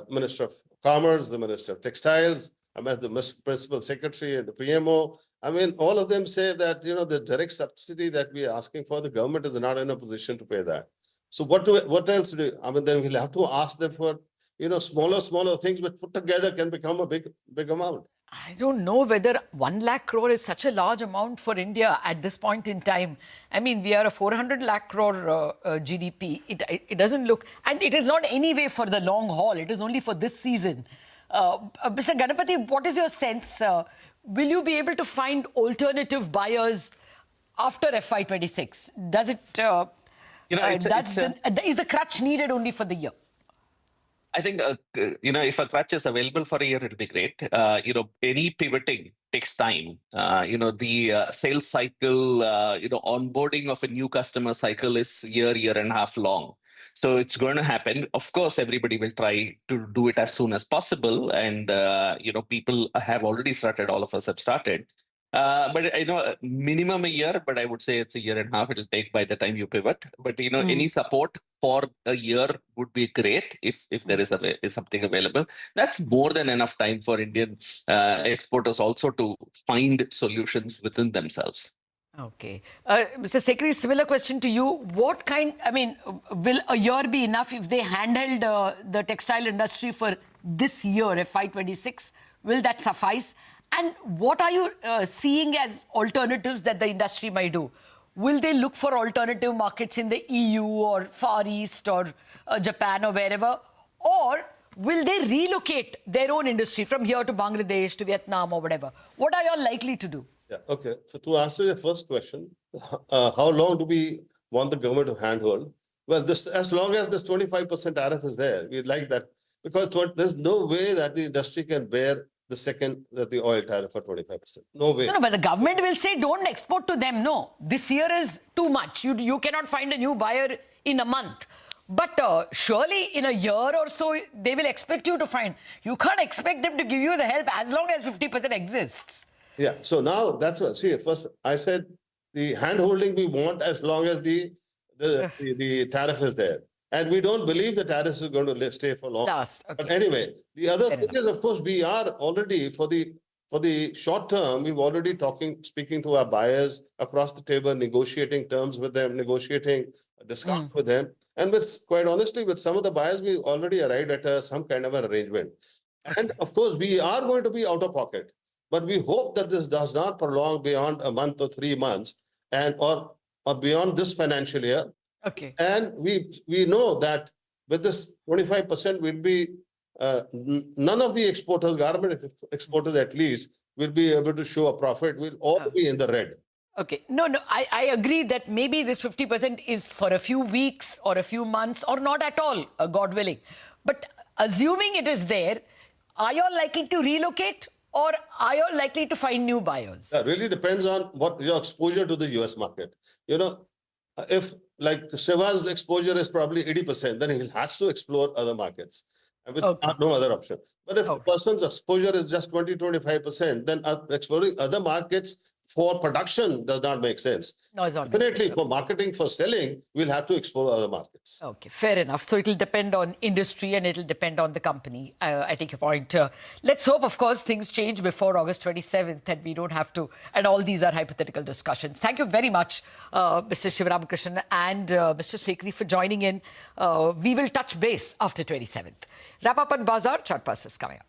Minister of Commerce, the Minister of Textiles. I met the Principal Secretary and the PMO. I mean, all of them say that, the direct subsidy that we are asking for, the government is not in a position to pay that. So what else do? I mean, then we'll have to ask them for, smaller things, but put together can become a big amount. I don't know whether 1 lakh crore is such a large amount for India at this point in time. I mean, we are a 400 lakh crore GDP. It doesn't look, and it is not anyway for the long haul. It is only for this season. Mr. Ganapathy, what is your sense? Will you be able to find alternative buyers after FY26? Does it? Is the crutch needed only for the year? I think, if a crutch is available for a year, it'll be great. Any pivoting takes time. The sales cycle, onboarding of a new customer cycle is year and a half long. So it's going to happen. Of course, everybody will try to do it as soon as possible. And, people have already started. All of us have started. But I know minimum a year, but I would say it's a year and a half it'll take by the time you pivot. But any support for a year would be great if there is something available. That's more than enough time for Indian exporters also to find solutions within themselves. Okay. Mr. Sekhri, similar question to you. Will a year be enough if they handled the textile industry for this year, FY26? Will that suffice? And what are you seeing as alternatives that the industry might do? Will they look for alternative markets in the EU or Far East or Japan or wherever? Or will they relocate their own industry from here to Bangladesh to Vietnam or whatever? What are you all likely to do? Yeah, okay. So to answer your first question, how long do we want the government to handhold? Well, as long as this 25% tariff is there, we like that, because there's no way that the industry can bear the oil tariff for 25%. No way. No, but the government will say don't export to them. No, this year is too much. You cannot find a new buyer in a month. But surely in a year or so, they will expect you to find. You can't expect them to give you the help as long as 50% exists. Yeah, so now that's what, see, first I said the hand-holding we want as long as the tariff is there. And we don't believe the tariffs are going to stay for long. Okay. But anyway, the other thing is, of course, we are already, for the short term, we've already speaking to our buyers across the table, negotiating terms with them, negotiating discounts with them. And quite honestly, with some of the buyers, we already arrived at some kind of an arrangement. And of course, we are going to be out of pocket. But we hope that this does not prolong beyond a month or 3 months or beyond this financial year. Okay. And we know that with this 25% will be, none of the exporters, garment exporters at least, will be able to show a profit. We'll all be in the red. Okay. No, I agree that maybe this 50% is for a few weeks or a few months or not at all, God willing. But assuming it is there, are you all likely to relocate or are you all likely to find new buyers? That really depends on what your exposure to the US market. If like Shiva's exposure is probably 80%, then he has to explore other markets, which are no other option. But if the person's exposure is just 20-25%, then exploring other markets for production does not make sense. No, it's not. Definitely for marketing, for selling, we'll have to explore other markets. Okay, fair enough. So it'll depend on industry and it'll depend on the company. I take your point. Let's hope, of course, things change before August 27th and we don't have to. And all these are hypothetical discussions. Thank you very much, Mr. Sivaramakrishnan and Mr. Sekhri for joining in. We will touch base after 27th. Wrap up on Bazaar. Chart Pass is coming up.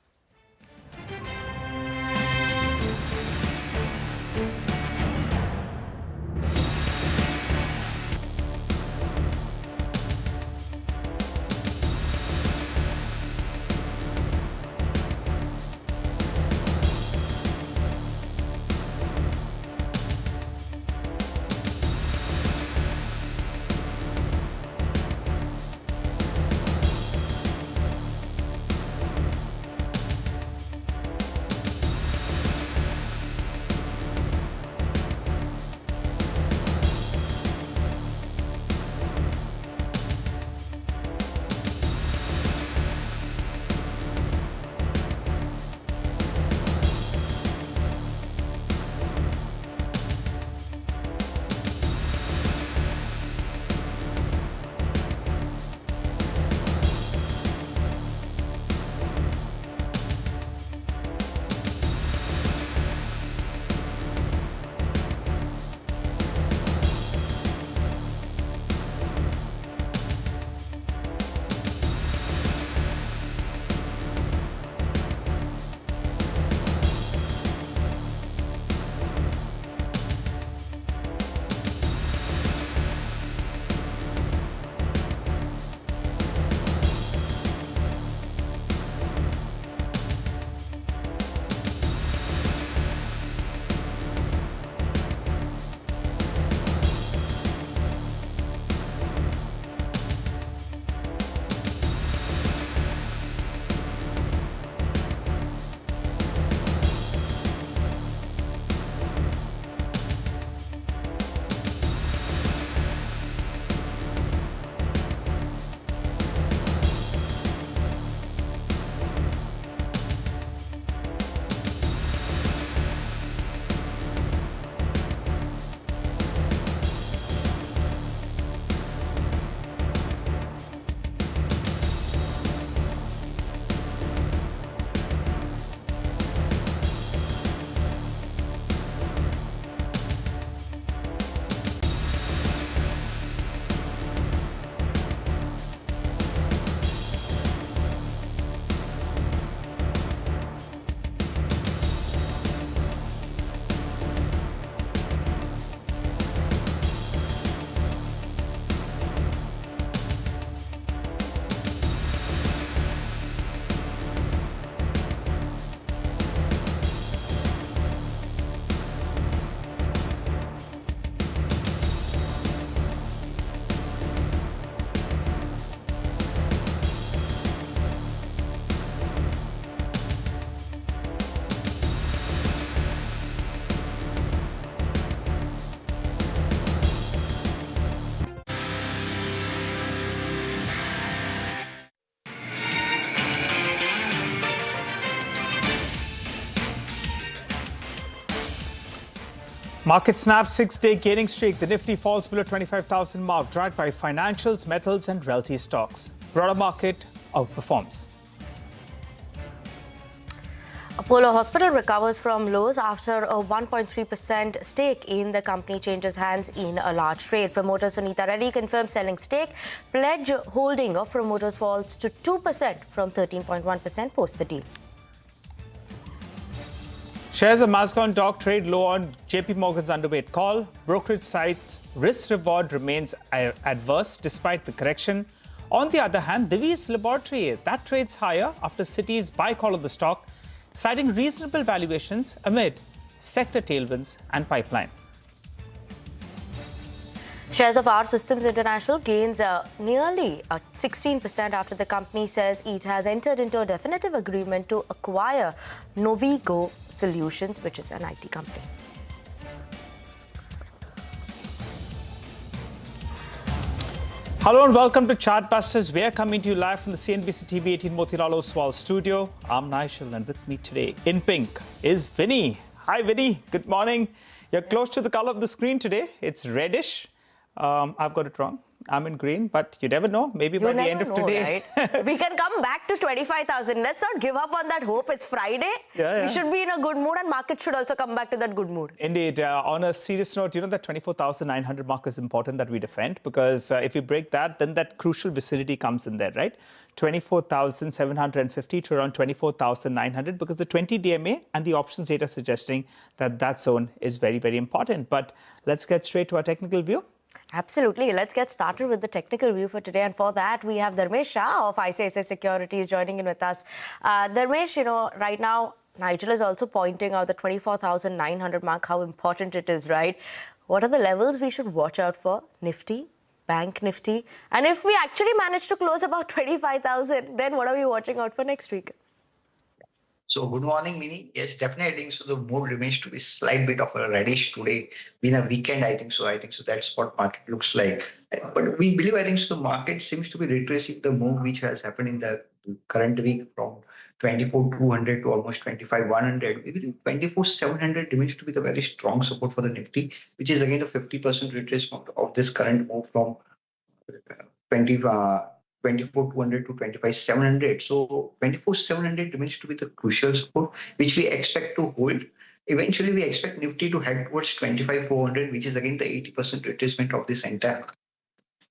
Market snaps 6-day gaining streak. The Nifty falls below 25,000 mark, dragged by financials, metals and realty stocks. Broader market outperforms. Apollo Hospital recovers from lows after a 1.3% stake in the company changes hands in a large trade. Promoter Sunita Reddy confirms selling stake. Pledge holding of promoters falls to 2% from 13.1% post the deal. Shares of Mazagon Dock trade low on JP Morgan's underweight call. Brokerage sites risk-reward remains adverse despite the correction. On the other hand, Divi's Laboratories, that trades higher after Citi's buy call of the stock, citing reasonable valuations amid sector tailwinds and pipeline. Shares of R Systems International gains nearly 16% after the company says it has entered into a definitive agreement to acquire Novigo Solutions, which is an IT company. Hello and welcome to Chartbusters. We are coming to you live from the CNBC-TV18 Motilal Oswal studio. I'm Nigel and with me today in pink is Vinny. Hi Vinny, good morning. You're close to the color of the screen today. It's reddish. I've got it wrong. I'm in green, but you never know. Maybe by the end of today. Right? We can come back to 25,000. Let's not give up on that hope. It's Friday. We should be in a good mood and market should also come back to that good mood. Indeed. On a serious note, you know that 24,900 mark is important that we defend because if we break that, then that crucial vicinity comes in there, right? 24,750 to around 24,900 because the 20 DMA and the options data suggesting that that zone is very, very important. But let's get straight to our technical view. Absolutely. Let's get started with the technical view for today. And for that, we have Dharmesh Shah of ICICI Securities joining in with us. Dharmesh, you know, right now, Nigel is also pointing out the 24,900 mark, how important it is, right? What are the levels we should watch out for? Nifty, Bank Nifty. And if we actually manage to close about 25,000, then what are we watching out for next week? So good morning, Mini. Yes, definitely. I think so. The mood remains to be slight bit of a reddish today. Been a weekend, I think so. That's what market looks like. But we believe, I think so. The market seems to be retracing the move which has happened in the current week from 24,200 to almost 25,100. We believe 24,700 remains to be the very strong support for the Nifty, which is again a 50% retracement of this current move from 24,200 to 25,700. So 24,700 remains to be the crucial support, which we expect to hold. Eventually, we expect Nifty to head towards 25,400, which is again the 80% retracement of this entire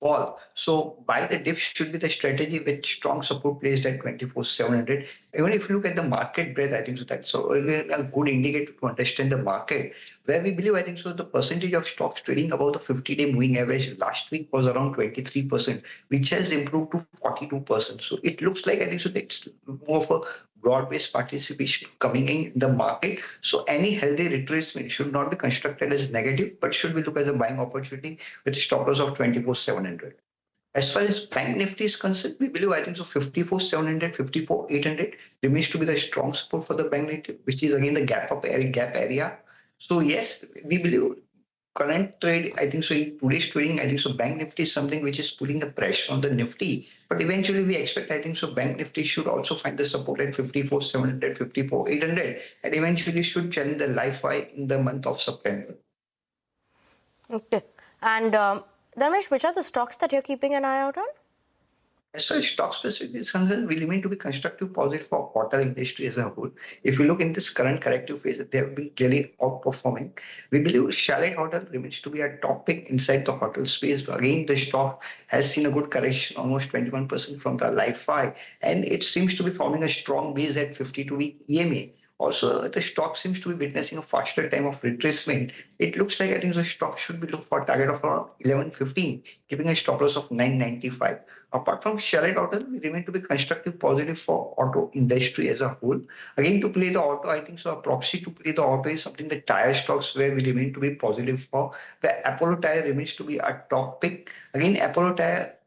fall. So buy the dips should be the strategy with strong support placed at 24,700. Even if you look at the market breadth, I think so that's a good indicator to understand the market. Where we believe, I think so, the percentage of stocks trading above the 50-day moving average last week was around 23%, which has improved to 42%. So it looks like, I think so, that's more of a broad-based participation coming in the market. So any healthy retracement should not be constructed as negative, but should be looked as a buying opportunity with a stop loss of 24,700. As far as Bank Nifty is concerned, we believe, I think so, 54,700, 54,800 remains to be the strong support for the Bank Nifty, which is again the gap area. So yes, we believe current trade, I think so, in today's trading, I think so, Bank Nifty is something which is putting the pressure on the Nifty. But eventually we expect, I think so, Bank Nifty should also find the support at 54,700, 54,800, and eventually should challenge the life high in the month of September. Okay. And Dharmesh, which are the stocks that you're keeping an eye out on? As far as stock specific is concerned, we remain to be constructive positive for hotel industry as a whole. If you look in this current corrective phase, they have been clearly outperforming. We believe Chalet Hotel remains to be a top pick inside the hotel space. Again, the stock has seen a good correction, almost 21% from the life high, and it seems to be forming a strong base at 52-week EMA. Also, the stock seems to be witnessing a faster time of retracement. It looks like, I think, the stock should be looking for a target of around 1115, keeping a stop loss of 995. Apart from Chalet Hotel, we remain to be constructive positive for auto industry as a whole. Again, to play the auto, I think so a proxy to play the auto is something the tire stocks where we remain to be positive for, where Apollo Tire remains to be a top pick. Again, Apollo Tire,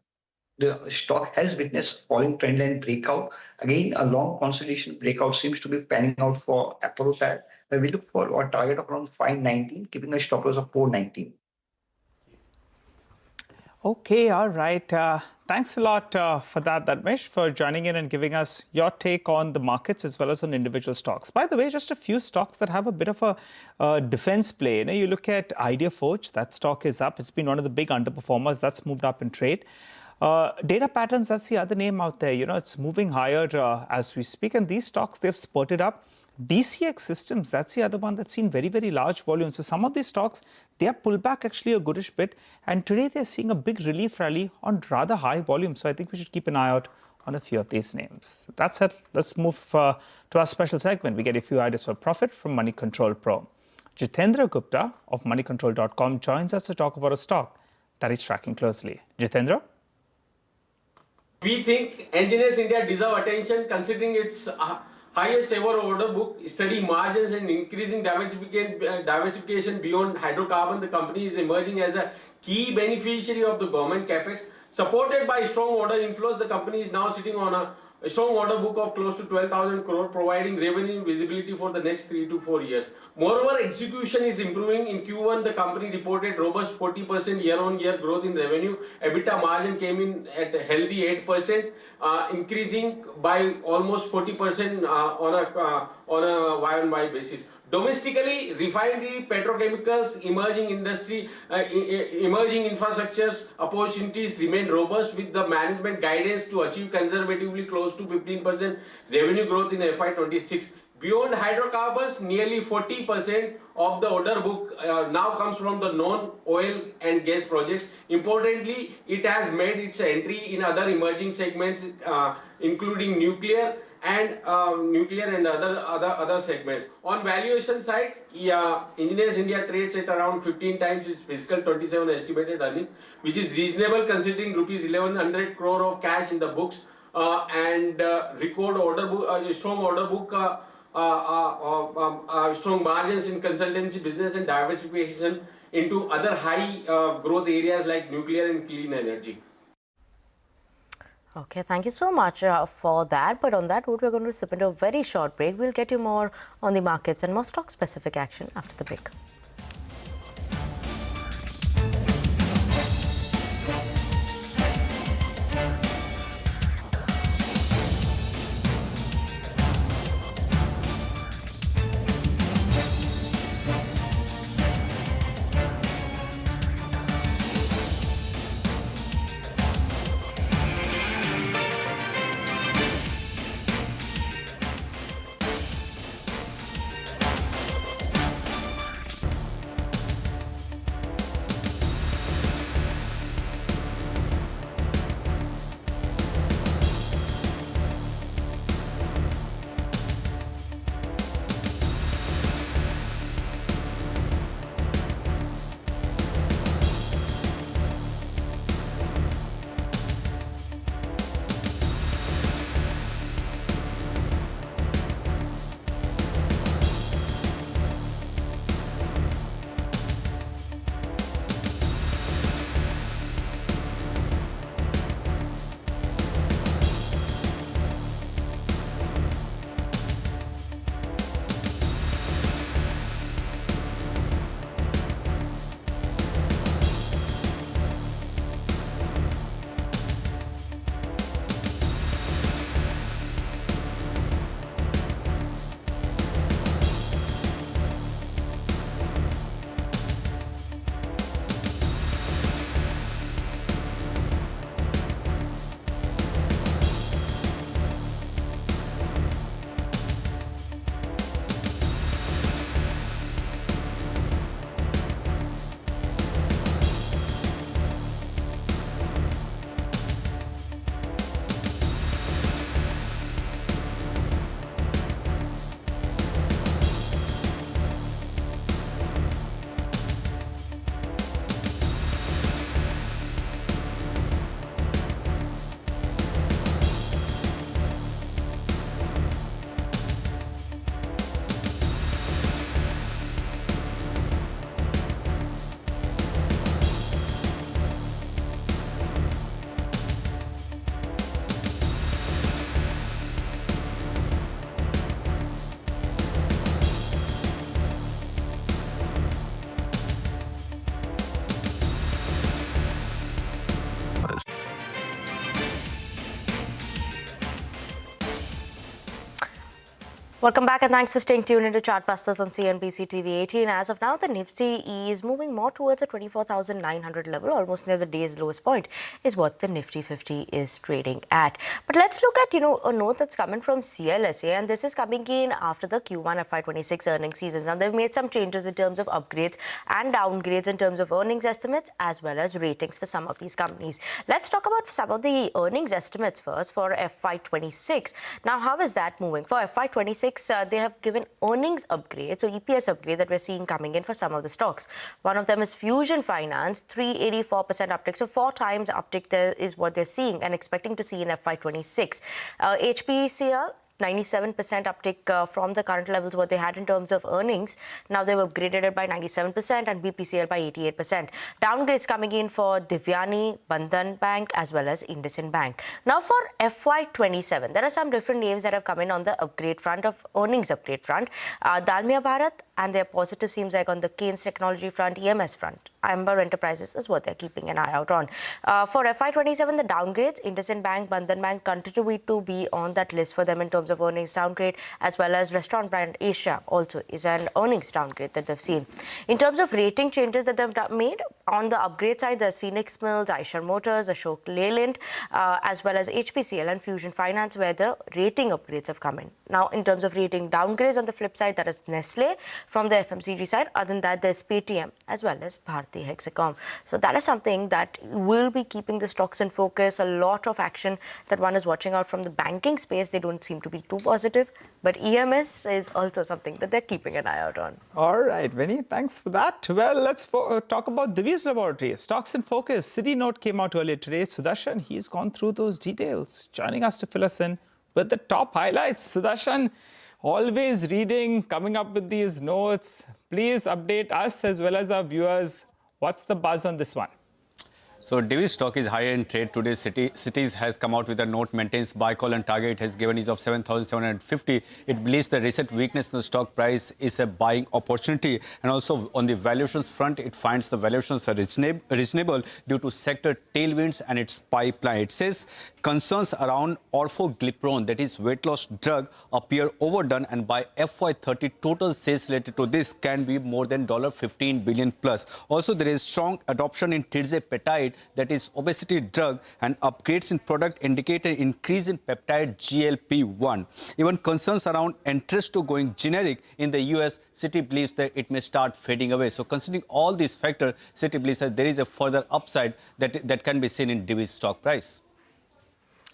the stock has witnessed falling trend line breakout. Again, a long consolidation breakout seems to be panning out for Apollo Tire, where we look for a target of around 519, keeping a stop loss of 419. Okay, all right. Thanks a lot for that, Dharmesh, for joining in and giving us your take on the markets as well as on individual stocks. By the way, just a few stocks that have a bit of a defense play. You look at Idea Forge, that stock is up. It's been one of the big underperformers. That's moved up in trade. Data Patterns, that's the other name out there. It's moving higher as we speak. And these stocks, they've spurted up. DCX Systems, that's the other one that's seen very, very large volumes. So some of these stocks, they have pulled back actually a goodish bit. And today they're seeing a big relief rally on rather high volume. So I think we should keep an eye out on a few of these names. That's it. Let's move to our special segment. We get a few ideas for profit from Money Control Pro. Jitendra Gupta of moneycontrol.com joins us to talk about a stock that is tracking closely. Jitendra? We think Engineers India deserve attention considering its highest ever order book, steady margins and increasing diversification beyond hydrocarbon. The company is emerging as a key beneficiary of the government capex. Supported by strong order inflows, the company is now sitting on a strong order book of close to 12,000 crore, providing revenue visibility for the next 3 to 4 years. Moreover, execution is improving. In Q1, the company reported robust 40% year-on-year growth in revenue. EBITDA margin came in at a healthy 8%, increasing by almost 40% on a Y-on-Y basis. Domestically, refinery, petrochemicals, emerging industry, emerging infrastructures opportunities remain robust, with the management guidance to achieve conservatively close to 15% revenue growth in FY26. Beyond hydrocarbons, nearly 40% of the order book now comes from the non-oil and gas projects. Importantly, it has made its entry in other emerging segments, including nuclear and other segments. On valuation side, Engineers India trades at around 15 times its fiscal 27 estimated earnings, which is reasonable considering rupees 1100 crore of cash in the books and record order book, strong order book, strong margins in consultancy business and diversification into other high growth areas like nuclear and clean energy. Okay, thank you so much for that. But on that note, we're going to slip into a very short break. We'll get you more on the markets and more stock-specific action after the break. Welcome back and thanks for staying tuned into Chartbusters on CNBC-TV18. As of now, the Nifty is moving more towards a 24,900 level, almost near the day's lowest point, is what the Nifty 50 is trading at. But let's look at, a note that's coming from CLSA, and this is coming in after the Q1 FY26 earnings seasons. Now, they've made some changes in terms of upgrades and downgrades in terms of earnings estimates as well as ratings for some of these companies. Let's talk about some of the earnings estimates first for FY26. Now, how is that moving? For FY26, they have given earnings upgrades, so EPS upgrade that we're seeing coming in for some of the stocks. One of them is Fusion Finance, 384% uptick. So 4 times uptick there is what they're seeing and expecting to see in FY26. HPCL, 97% uptick from the current levels what they had in terms of earnings. Now they've upgraded it by 97% and BPCL by 88%. Downgrades coming in for Divyani, Bandhan Bank as well as IndusInd Bank. Now for FY27, there are some different names that have come in on the upgrade front of earnings upgrade front. Dalmia Bharat, and their positive seems like on the Keynes Technology front, EMS front. Amber Enterprises is what they're keeping an eye out on. For FY27, the downgrades, IndusInd Bank, Bandhan Bank continue to be on that list for them in terms of earnings downgrade, as well as restaurant brand Asia also is an earnings downgrade that they've seen. In terms of rating changes that they've made, on the upgrade side, there's Phoenix Mills, Eicher Motors, Ashok Leyland, as well as HPCL and Fusion Finance, where the rating upgrades have come in. Now, in terms of rating downgrades on the flip side, that is Nestle from the FMCG side. Other than that, there's Paytm as well as Bharti Hexacom. So that is something that will be keeping the stocks in focus. A lot of action that one is watching out from the banking space. They don't seem to be too positive, but EMS is also something that they're keeping an eye out on. All right, Vinny, thanks for that. Well, let's talk about Divi's Laboratories. Stocks in focus. Citi note came out earlier today. Sudarshan, he's gone through those details, joining us to fill us in with the top highlights. Sudarshan, always reading, coming up with these notes. Please update us as well as our viewers. What's the buzz on this one? So Divi's stock is higher in trade today. Citi has come out with a note, maintains buy call and target. It has given ease of 7,750. It believes the recent weakness in the stock price is a buying opportunity. And also on the valuations front, it finds the valuations are reasonable due to sector tailwinds and its pipeline. It says concerns around orforglipron, that is weight loss drug, appear overdone, and by FY30, total sales related to this can be more than $15 billion plus. Also, there is strong adoption in tirzepatide, that is obesity drug, and upgrades in product indicate an increase in peptide GLP-1. Even concerns around Entresto going generic in the US, Citi believes that it may start fading away. So considering all these factors, Citi believes that there is a further upside that can be seen in Divi's stock price.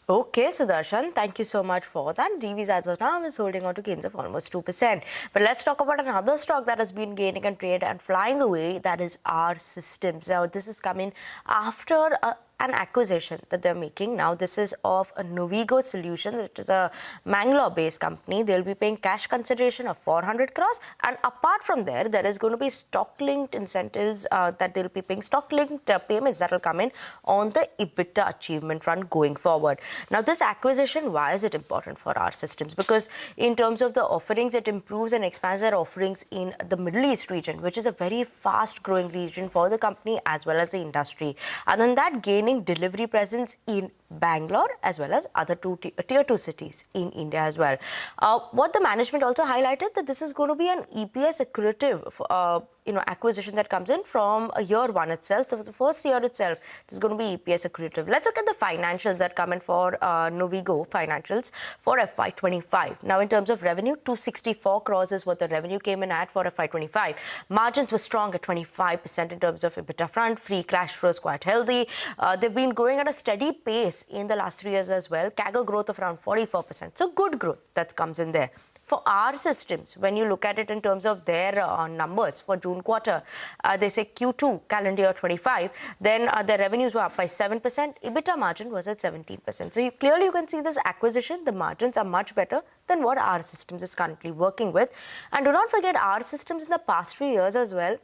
Okay, Sudarshan, thank you so much for that. Divi's as of now is holding on to gains of almost 2%. But let's talk about another stock that has been gaining and trade and flying away, that is R Systems. Now, this is coming after an acquisition that they're making. Now, this is of a Novigo Solutions, which is a Mangalore-based company. They'll be paying cash consideration of 400 crores. And apart from there, there is going to be stock-linked incentives that they'll be paying, stock-linked payments that will come in on the EBITDA achievement front going forward. Now, this acquisition, why is it important for R Systems? Because in terms of the offerings, it improves and expands their offerings in the Middle East region, which is a very fast-growing region for the company as well as the industry. Other than that, gaining delivery presence in Bangalore as well as other tier 2 cities in India as well. What the management also highlighted, that this is going to be an EPS accretive acquisition that comes in from year one itself. So the first year itself, this is going to be EPS accretive. Let's look at the financials that come in for Novigo financials for FY25. Now, in terms of revenue, 264 crores is what the revenue came in at for FY25. Margins were strong at 25% in terms of EBITDA front. Free cash flow is quite healthy. They've been growing at a steady pace in the last 3 years as well. CAGR growth of around 44%. So good growth that comes in there. For R Systems, when you look at it in terms of their numbers for June quarter, they say Q2 calendar year 25, then their revenues were up by 7%, EBITDA margin was at 17%. So you can see this acquisition, the margins are much better than what R Systems is currently working with. And do not forget, R Systems in the past few years as well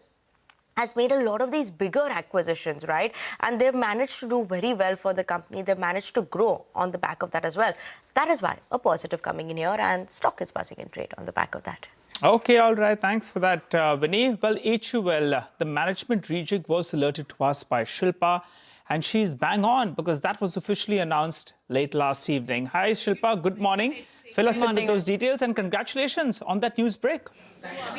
has made a lot of these bigger acquisitions, right? And they've managed to do very well for the company. They've managed to grow on the back of that as well. That is why a positive coming in here, and stock is buzzing in trade on the back of that. Okay, all right. Thanks for that, Vinny. Well, HUL, the management rejig was alerted to us by Shilpa, and she's bang on because that was officially announced late last evening. Hi, Shilpa. Good morning. Fill us in with those details and congratulations on that news break.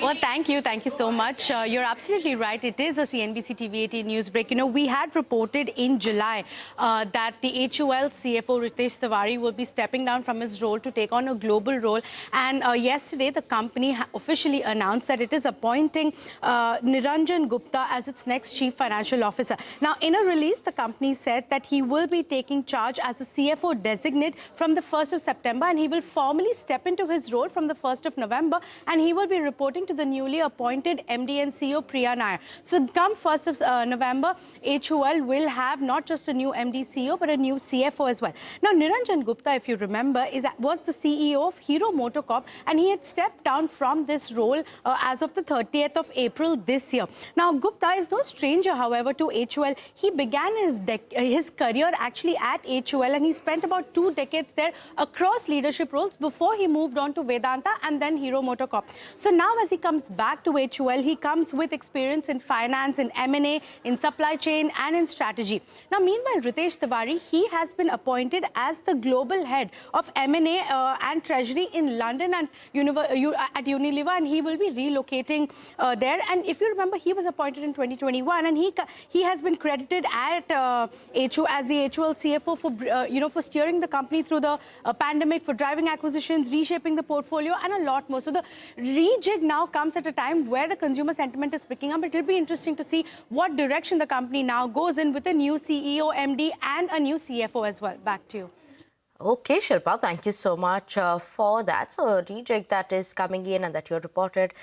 Well, thank you. Thank you so much. You're absolutely right. It is a CNBC-TV18 news break. You know, we had reported in July that the HUL CFO Ritesh Tiwari will be stepping down from his role to take on a global role. And yesterday, the company officially announced that it is appointing Niranjan Gupta as its next chief financial officer. Now, in a release, the company said that he will be taking charge as the CFO designate from the 1st of September, and he will formally step into his role from the 1st of November, and he will be reporting to the newly appointed MD and CEO Priya Nair. So come 1st of November, HUL will have not just a new MD CEO, but a new CFO as well. Now, Niranjan Gupta, if you remember, was the CEO of Hero MotoCorp, and he had stepped down from this role as of the 30th of April this year. Now, Gupta is no stranger, however, to HUL. He began his career actually at HUL, and he spent about 2 decades there across leadership roles before he moved on to Vedanta and then Hero MotoCorp. So now as he comes back to HUL, he comes with experience in finance, in M&A, in supply chain and in strategy. Now meanwhile, Ritesh Tiwari, he has been appointed as the global head of M&A and treasury in London and at Unilever, and he will be relocating there. And if you remember, he was appointed in 2021, and he has been credited at HUL as the HUL CFO for for steering the company through the pandemic, for driving acquisitions, reshaping the portfolio, and a lot more. So the rejig now comes at a time where the consumer sentiment is picking up. It will be interesting to see what direction the company now goes in with a new CEO, MD, and a new CFO as well. Back to you. Okay, Shilpa, thank you so much for that. So, a rejig that is coming in and that you reported.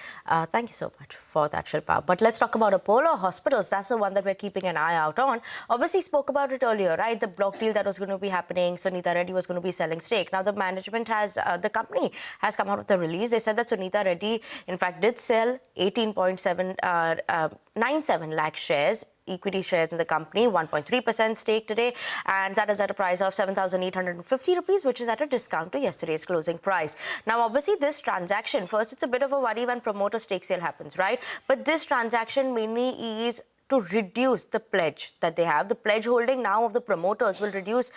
Thank you so much for that, Shilpa. But let's talk about Apollo Hospitals. That's the one that we're keeping an eye out on. Obviously, spoke about it earlier, right? The block deal that was going to be happening. Sunita Reddy was going to be selling stake. Now, the management the company has come out with a release. They said that Sunita Reddy, in fact, did sell 18.97 lakh shares, equity shares in the company, 1.3% stake today, and that is at a price of 7,850 rupees, which is at a discount to yesterday's closing price. Now, obviously, this transaction, first, it's a bit of a worry when promoter stake sale happens, right? But this transaction mainly is to reduce the pledge that they have. The pledge holding now of the promoters will reduce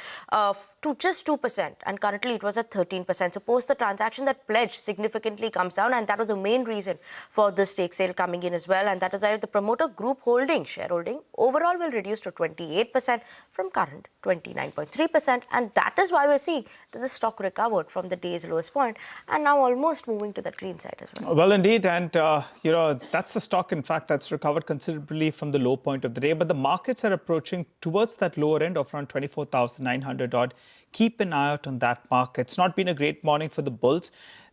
to just 2%, and currently it was at 13%. So post the transaction, that pledge significantly comes down, and that was the main reason for the stake sale coming in as well. And that is why the promoter group shareholding overall will reduce to 28% from current 29.3%, and that is why we're seeing that the stock recovered from the day's lowest point and now almost moving to the green side as well. Well, indeed, and that's the stock, in fact, that's recovered considerably from the low point of the day, but the markets are approaching towards that lower end of around 24,900 odd. Keep an eye out on that market. It's not been a great morning for the bulls.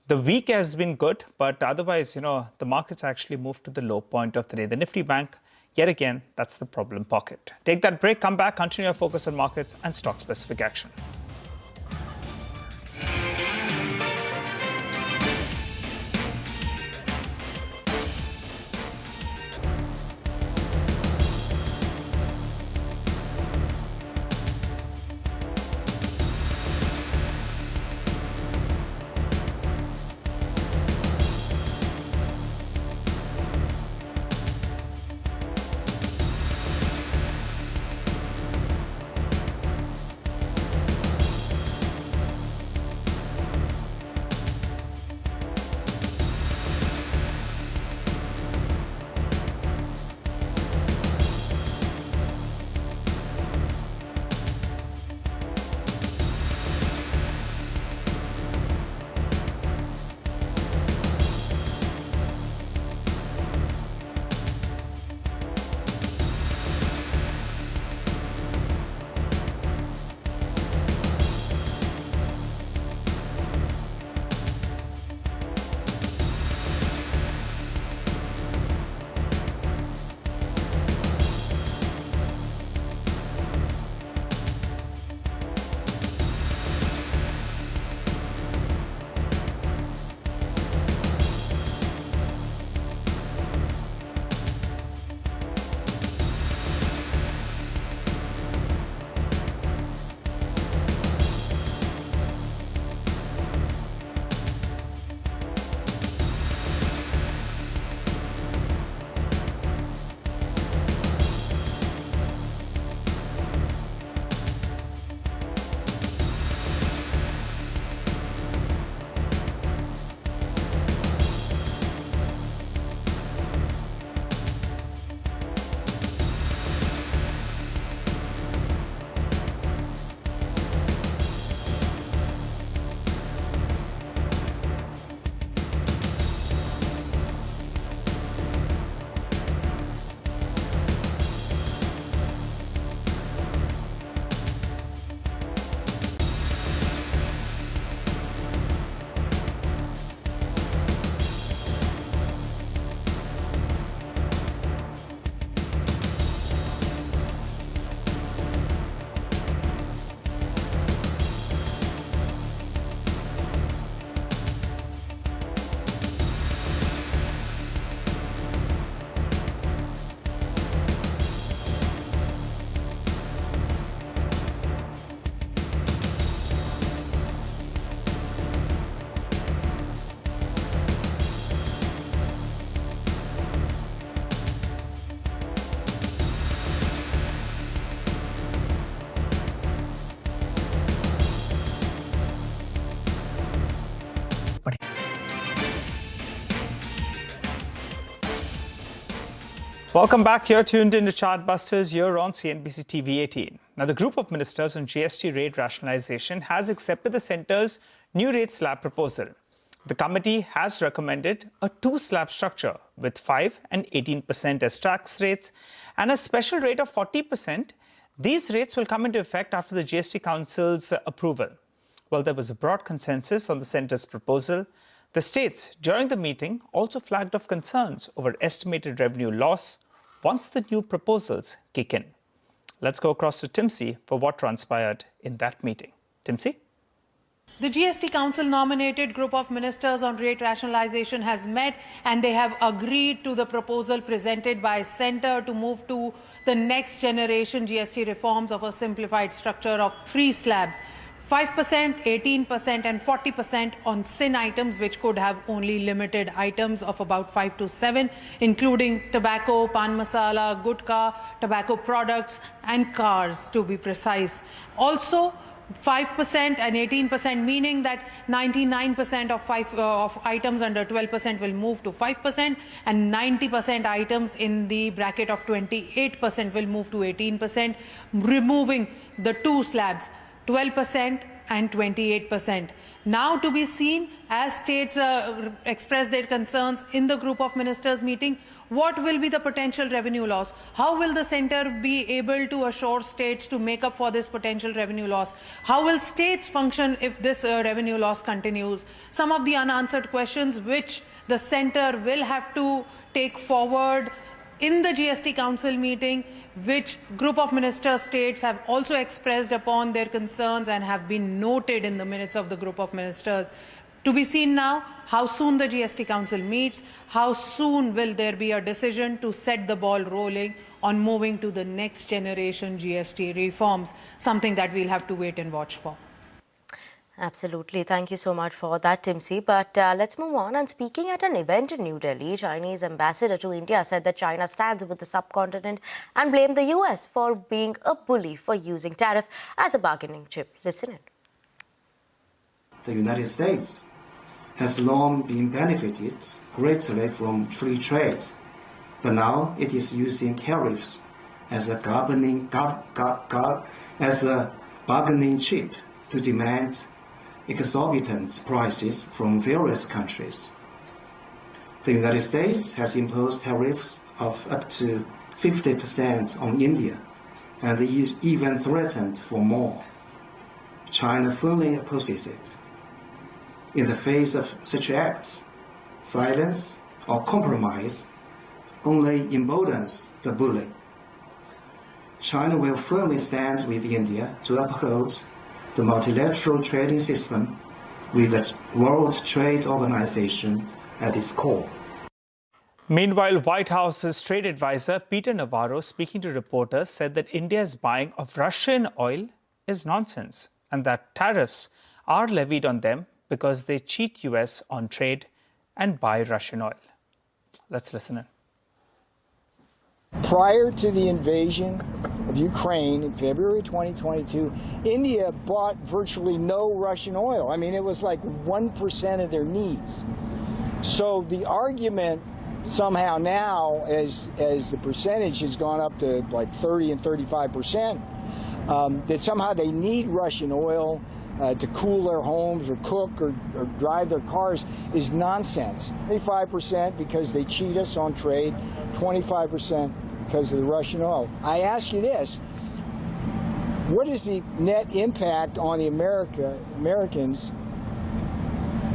The week has been good, but otherwise, the markets actually moved to the low point of the day. The Nifty Bank, yet again, that's the problem pocket. Take that break, come back, continue our focus on markets and stock-specific action. Welcome back. You're tuned into Chartbusters here on CNBC TV18. Now, the group of ministers on GST rate rationalization has accepted the centre's new rate slab proposal. The committee has recommended a two-slab structure with 5 and 18% as tax rates and a special rate of 40%. These rates will come into effect after the GST Council's approval. Well, there was a broad consensus on the centre's proposal. The states during the meeting also flagged off concerns over estimated revenue loss once the new proposals kick in. Let's go across to Timsy for what transpired in that meeting. Timsy? The GST Council nominated group of ministers on rate rationalization has met and they have agreed to the proposal presented by Centre to move to the next generation GST reforms of a simplified structure of 3 slabs. 5%, 18% and 40% on sin items which could have only limited items of about 5 to 7, including tobacco, pan masala, gutka, tobacco products and cars to be precise. Also 5% and 18%, meaning that 99% of items under 12% will move to 5% and 90% items in the bracket of 28% will move to 18%, removing the 2 slabs, 12% and 28%. Now to be seen, as states express their concerns in the group of ministers meeting, what will be the potential revenue loss? How will the centre be able to assure states to make up for this potential revenue loss? How will states function if this revenue loss continues? Some of the unanswered questions which the centre will have to take forward in the GST Council meeting, which group of minister states have also expressed upon their concerns and have been noted in the minutes of the group of ministers. To be seen now how soon the GST Council meets, how soon will there be a decision to set the ball rolling on moving to the next generation GST reforms, something that we'll have to wait and watch for. Absolutely. Thank you so much for that, Timsy. But let's move on. And speaking at an event in New Delhi, Chinese ambassador to India said that China stands with the subcontinent and blamed the US for being a bully for using tariff as a bargaining chip. Listen in. The United States has long been benefited greatly from free trade, but now it is using tariffs as a bargaining chip to demand exorbitant prices from various countries. The United States has imposed tariffs of up to 50% on India and even threatened for more. China firmly opposes it. In the face of such acts, silence or compromise only emboldens the bully. China will firmly stand with India to uphold the multilateral trading system with the World Trade Organization at its core. Meanwhile, White House's trade advisor Peter Navarro, speaking to reporters, said that India's buying of Russian oil is nonsense and that tariffs are levied on them because they cheat US on trade and buy Russian oil. Let's listen in. Prior to the invasion of Ukraine in February 2022, India bought virtually no Russian oil. I mean, it was like 1% of their needs. So the argument somehow now, as the percentage has gone up to like 30 and 35%, that somehow they need Russian oil to cool their homes or cook or drive their cars is nonsense. 25% because they cheat us on trade, 25% because of the Russian oil. I ask you this, what is the net impact on the Americans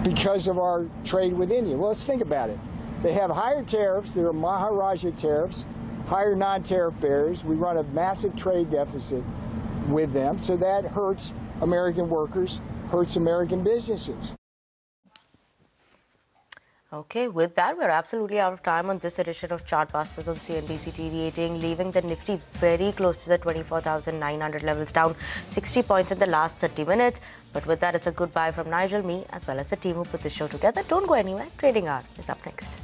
because of our trade with India? Well, let's think about it. They have higher tariffs, there are Maharaja tariffs, higher non-tariff barriers. We run a massive trade deficit with them, so that hurts American workers, hurts American businesses. Okay, with that, we're absolutely out of time on this edition of Chartbusters on CNBC TV18, leaving the Nifty very close to the 24,900 levels, down 60 points in the last 30 minutes. But with that, it's a goodbye from Nigel, me, as well as the team who put this show together. Don't go anywhere. Trading Hour is up next.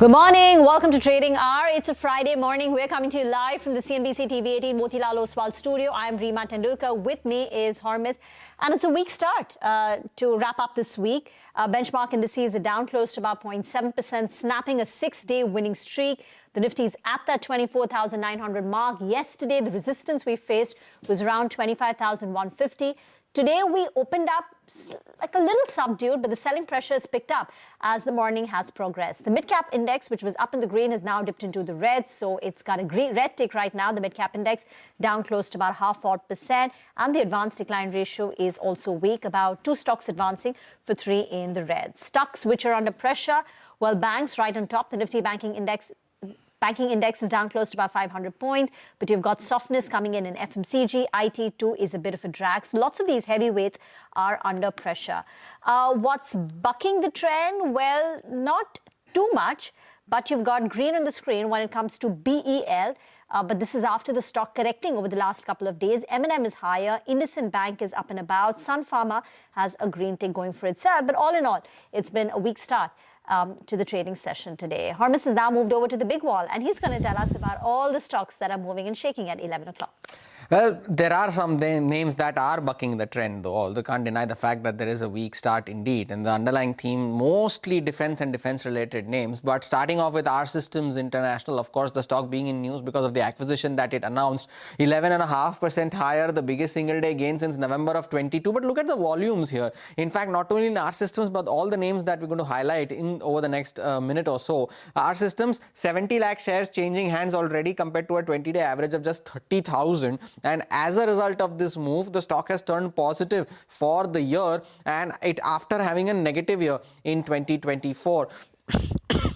Good morning. Welcome to Trading Hour. It's a Friday morning. We're coming to you live from the CNBC-TV18 Motilal Oswal studio. I'm Reema Tendulkar. With me is Hormis. And it's a weak start to wrap up this week. Benchmark indices are down close to about 0.7%, snapping a 6-day winning streak. The Nifty is at that 24,900 mark. Yesterday, the resistance we faced was around 25,150. Today, we opened up like a little subdued, but the selling pressure has picked up as the morning has progressed. The mid-cap index, which was up in the green, has now dipped into the red, so it's got a red tick right now. The mid-cap index down close to about 0.5%, and the advanced decline ratio is also weak, about 2 stocks advancing for 3 in the red. Stocks which are under pressure, well, banks right on top. The Nifty banking index is down close to about 500 points, but you've got softness coming in FMCG. IT too is a bit of a drag. So lots of these heavyweights are under pressure. What's bucking the trend? Well, not too much, but you've got green on the screen when it comes to BEL. But this is after the stock correcting over the last couple of days. M&M is higher. IndusInd Bank is up and about. Sun Pharma has a green tick going for itself. But all in all, it's been a weak start to the trading session today. Hormis has now moved over to the big wall, and he's going to tell us about all the stocks that are moving and shaking at 11 o'clock. Well, there are some names that are bucking the trend, though. Although can't deny the fact that there is a weak start indeed. And the underlying theme, mostly defense and defense-related names. But starting off with R Systems International, of course, the stock being in news because of the acquisition that it announced. 11.5% higher, the biggest single-day gain since November of 22. But look at the volumes here. In fact, not only in R Systems, but all the names that we're going to highlight over the next minute or so. R Systems, 70 lakh shares changing hands already compared to a 20-day average of just 30,000. And as a result of this move, the stock has turned positive for the year, and it after having a negative year in 2024.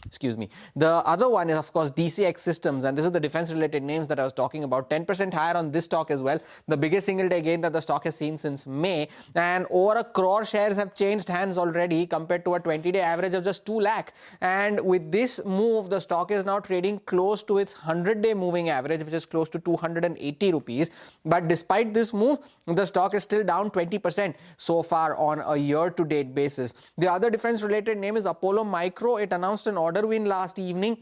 Excuse me. The other one is, of course, DCX Systems, and this is the defense-related names that I was talking about. 10% higher on this stock as well. The biggest single-day gain that the stock has seen since May, and over 1 crore shares have changed hands already compared to a 20-day average of just 2 lakh. And with this move, the stock is now trading close to its 100-day moving average, which is close to 280 rupees. But despite this move, the stock is still down 20% so far on a year-to-date basis. The other defense-related name is Apollo Micro. It announced an order win last evening.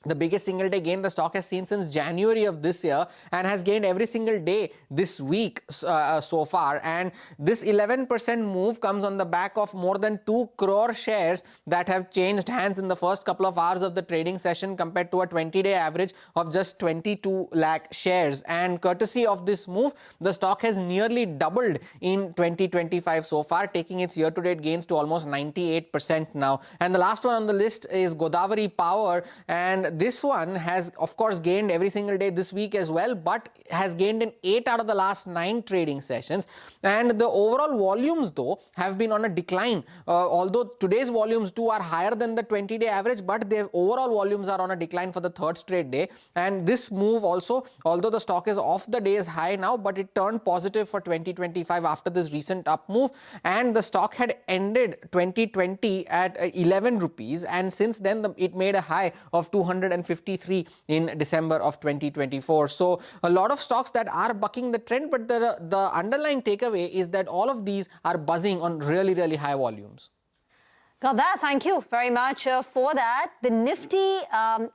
The biggest single day gain the stock has seen since January of this year, and has gained every single day this week so far. And this 11% move comes on the back of more than 2 crore shares that have changed hands in the first couple of hours of the trading session compared to a 20-day average of just 22 lakh shares. And courtesy of this move, the stock has nearly doubled in 2025 so far, taking its year-to-date gains to almost 98% now. And the last one on the list is Godavari Power, and this one has, of course, gained every single day this week as well, but has gained in 8 out of the last 9 trading sessions. And the overall volumes, though, have been on a decline. Although today's volumes too are higher than the 20-day average, but their overall volumes are on a decline for the 3rd straight day. And this move also, although the stock is off the day's high now, but it turned positive for 2025 after this recent up move. And the stock had ended 2020 at 11 rupees, and since then it made a high of 253 in December of 2024. So a lot of stocks that are bucking the trend, but the underlying takeaway is that all of these are buzzing on really, really high volumes. Got that. Thank you very much for that. The Nifty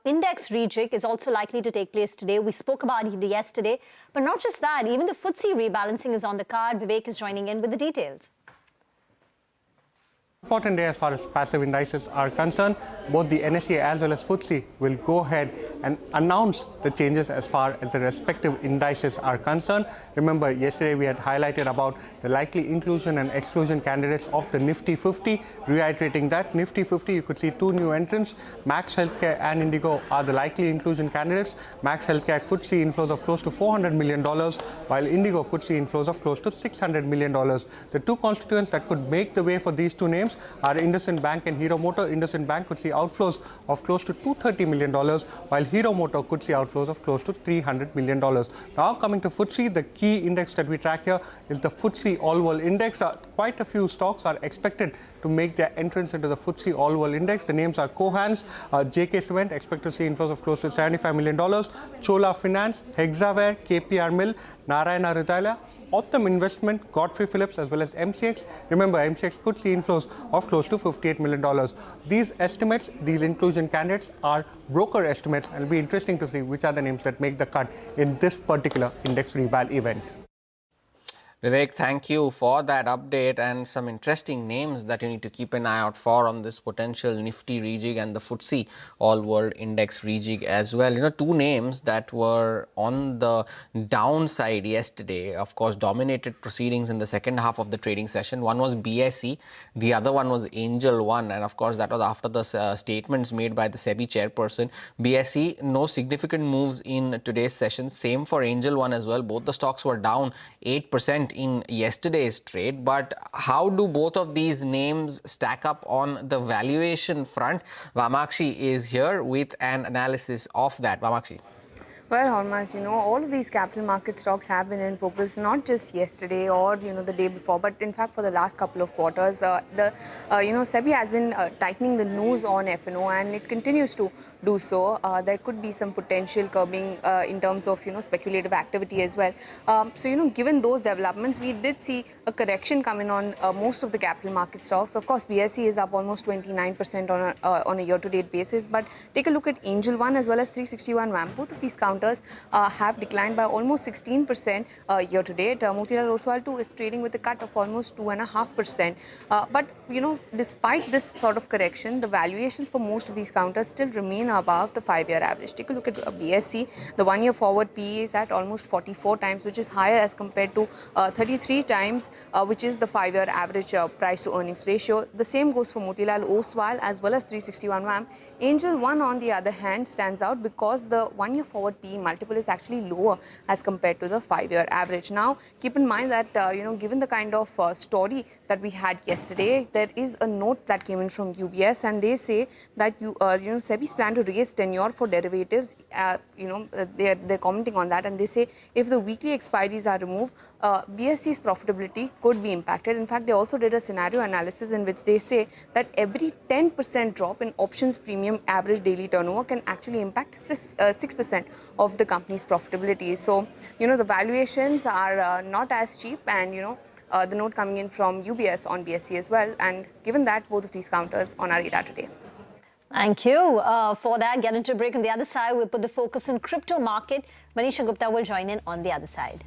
index rejig is also likely to take place today. We spoke about it yesterday, but not just that, even the FTSE rebalancing is on the card. Vivek is joining in with the details. Important day as far as passive indices are concerned. Both the NSE as well as FTSE will go ahead and announce the changes as far as the respective indices are concerned. Remember, yesterday we had highlighted about the likely inclusion and exclusion candidates of the Nifty 50. Reiterating that, Nifty 50, you could see 2 new entrants. Max Healthcare and Indigo are the likely inclusion candidates. Max Healthcare could see inflows of close to $400 million, while Indigo could see inflows of close to $600 million. The 2 constituents that could make the way for these 2 names are IndusInd Bank and Hero Motor. IndusInd Bank could see outflows of close to $230 million, while Hero Motor could see outflows of close to $300 million. Now coming to FTSE, the key index that we track here is the FTSE All World Index. Quite a few stocks are expected to make their entrance into the FTSE All World Index. The names are Cohance, JK Cement, expect to see inflows of close to $75 million, Chola Finance, Hexaware, KPR Mill, Narayana Hrudayalaya, Optum Investment, Godfrey Phillips, as well as MCX. Remember, MCX could see inflows of close to $58 million. These estimates, these inclusion candidates, are broker estimates, and it'll be interesting to see which are the names that make the cut in this particular index reval event. Vivek, thank you for that update and some interesting names that you need to keep an eye out for on this potential Nifty rejig and the FTSE All World Index rejig as well. You know, two names that were on the downside yesterday, of course, dominated proceedings in the second half of the trading session. One was BSE, the other one was Angel One, and of course, that was after the statements made by the SEBI chairperson. BSE, no significant moves in today's session. Same for Angel One as well. Both the stocks were down 8% in yesterday's trade, but how do both of these names stack up on the valuation front? Vamakshi is here with an analysis of that. Vamakshi. Well, Hormaz, all of these capital market stocks have been in focus not just yesterday or, the day before, but in fact for the last couple of quarters. SEBI has been tightening the noose on F&O, and it continues to do so. There could be some potential curbing in terms of, speculative activity as well. Given those developments, we did see a correction come in on most of the capital market stocks. Of course, BSE is up almost 29% on a year-to-date basis, but take a look at Angel One as well as 361 WAM. Both of these counters have declined by almost 16% year-to-date. Motilal Oswal too is trading with a cut of almost 2.5%. But, despite this sort of correction, the valuations for most of these counters still remain above the 5-year average. Take a look at BSE. The 1-year forward PE is at almost 44 times, which is higher as compared to 33 times, which is the 5-year average price to earnings ratio. The same goes for Motilal Oswal as well as 361 WAM. Angel One, on the other hand, stands out because the 1-year forward PE multiple is actually lower as compared to the 5-year average. Now, keep in mind that, given the kind of story that we had yesterday, there is a note that came in from UBS, and they say that, SEBI's plan to raise tenure for derivatives, they're commenting on that, and they say if the weekly expiries are removed, BSE's profitability could be impacted. In fact, they also did a scenario analysis in which they say that every 10% drop in options premium average daily turnover can actually impact 6% of the company's profitability. So, the valuations are not as cheap, and, the note coming in from UBS on BSE as well. And given that, both of these counters on our radar today. Thank you for that. Get into a break. On the other side, we'll put the focus on crypto market. Manisha Gupta will join in on the other side.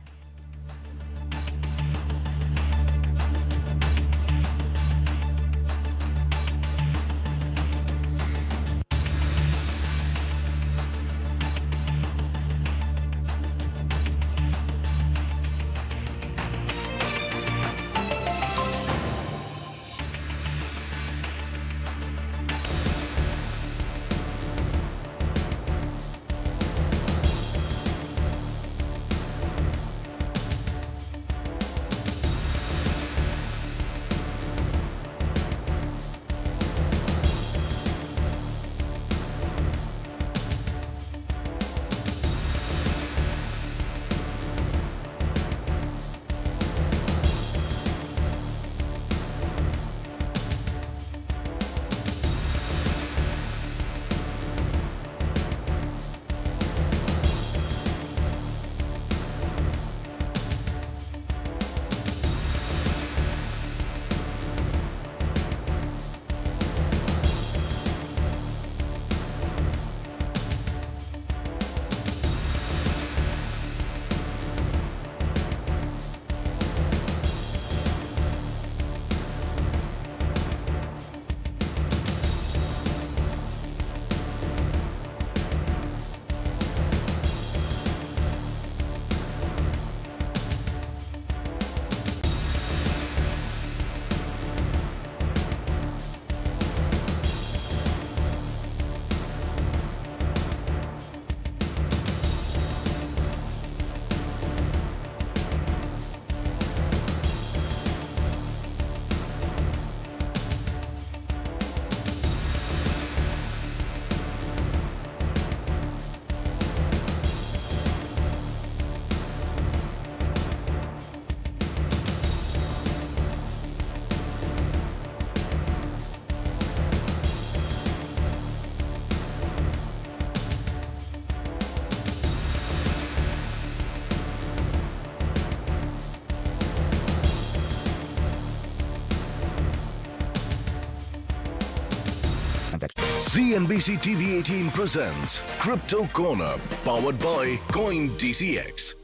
CNBC-TV18 presents Crypto Corner, powered by CoinDCX.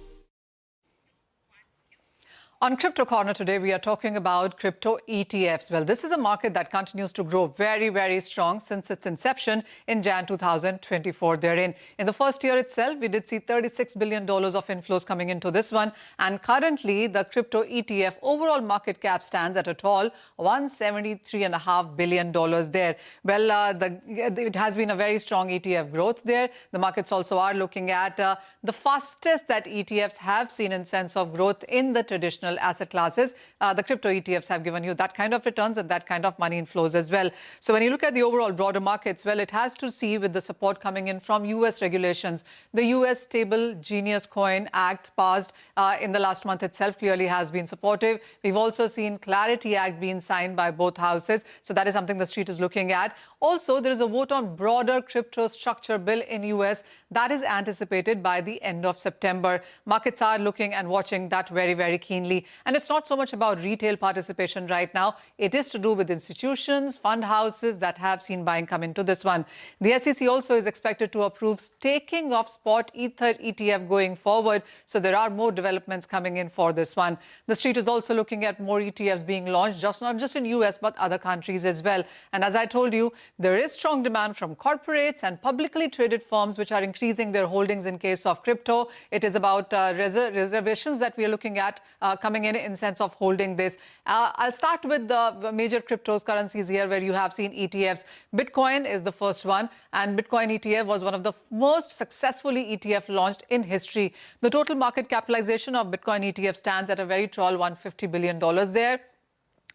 On Crypto Corner today, we are talking about crypto ETFs. Well, this is a market that continues to grow very, very strong since its inception in Jan 2024 therein. In the first year itself, we did see $36 billion of inflows coming into this one. And currently, the crypto ETF overall market cap stands at a tall $173.5 billion there. Well, it has been a very strong ETF growth there. The markets also are looking at the fastest that ETFs have seen in sense of growth in the traditional asset classes. The crypto ETFs have given you that kind of returns and that kind of money inflows as well. So when you look at the overall broader markets, well, it has to see with the support coming in from US regulations. The US Stable Genius Coin Act passed in the last month itself clearly has been supportive. We've also seen Clarity Act being signed by both houses. So that is something the street is looking at. Also, there is a vote on broader crypto structure bill in US that is anticipated by the end of September. Markets are looking and watching that very, very keenly. And it's not so much about retail participation right now. It is to do with institutions, fund houses that have seen buying come into this one. The SEC also is expected to approve staking of spot Ether ETF going forward. So there are more developments coming in for this one. The street is also looking at more ETFs being launched, not just in US, but other countries as well. And as I told you, there is strong demand from corporates and publicly traded firms which are increasing their holdings in case of crypto. It is about reservations that we are looking at coming in sense of holding this. I'll start with the major currencies here where you have seen ETFs. Bitcoin is the first one, and Bitcoin ETF was one of the most successfully ETF launched in history. The total market capitalization of Bitcoin ETF stands at a very tall $150 billion there.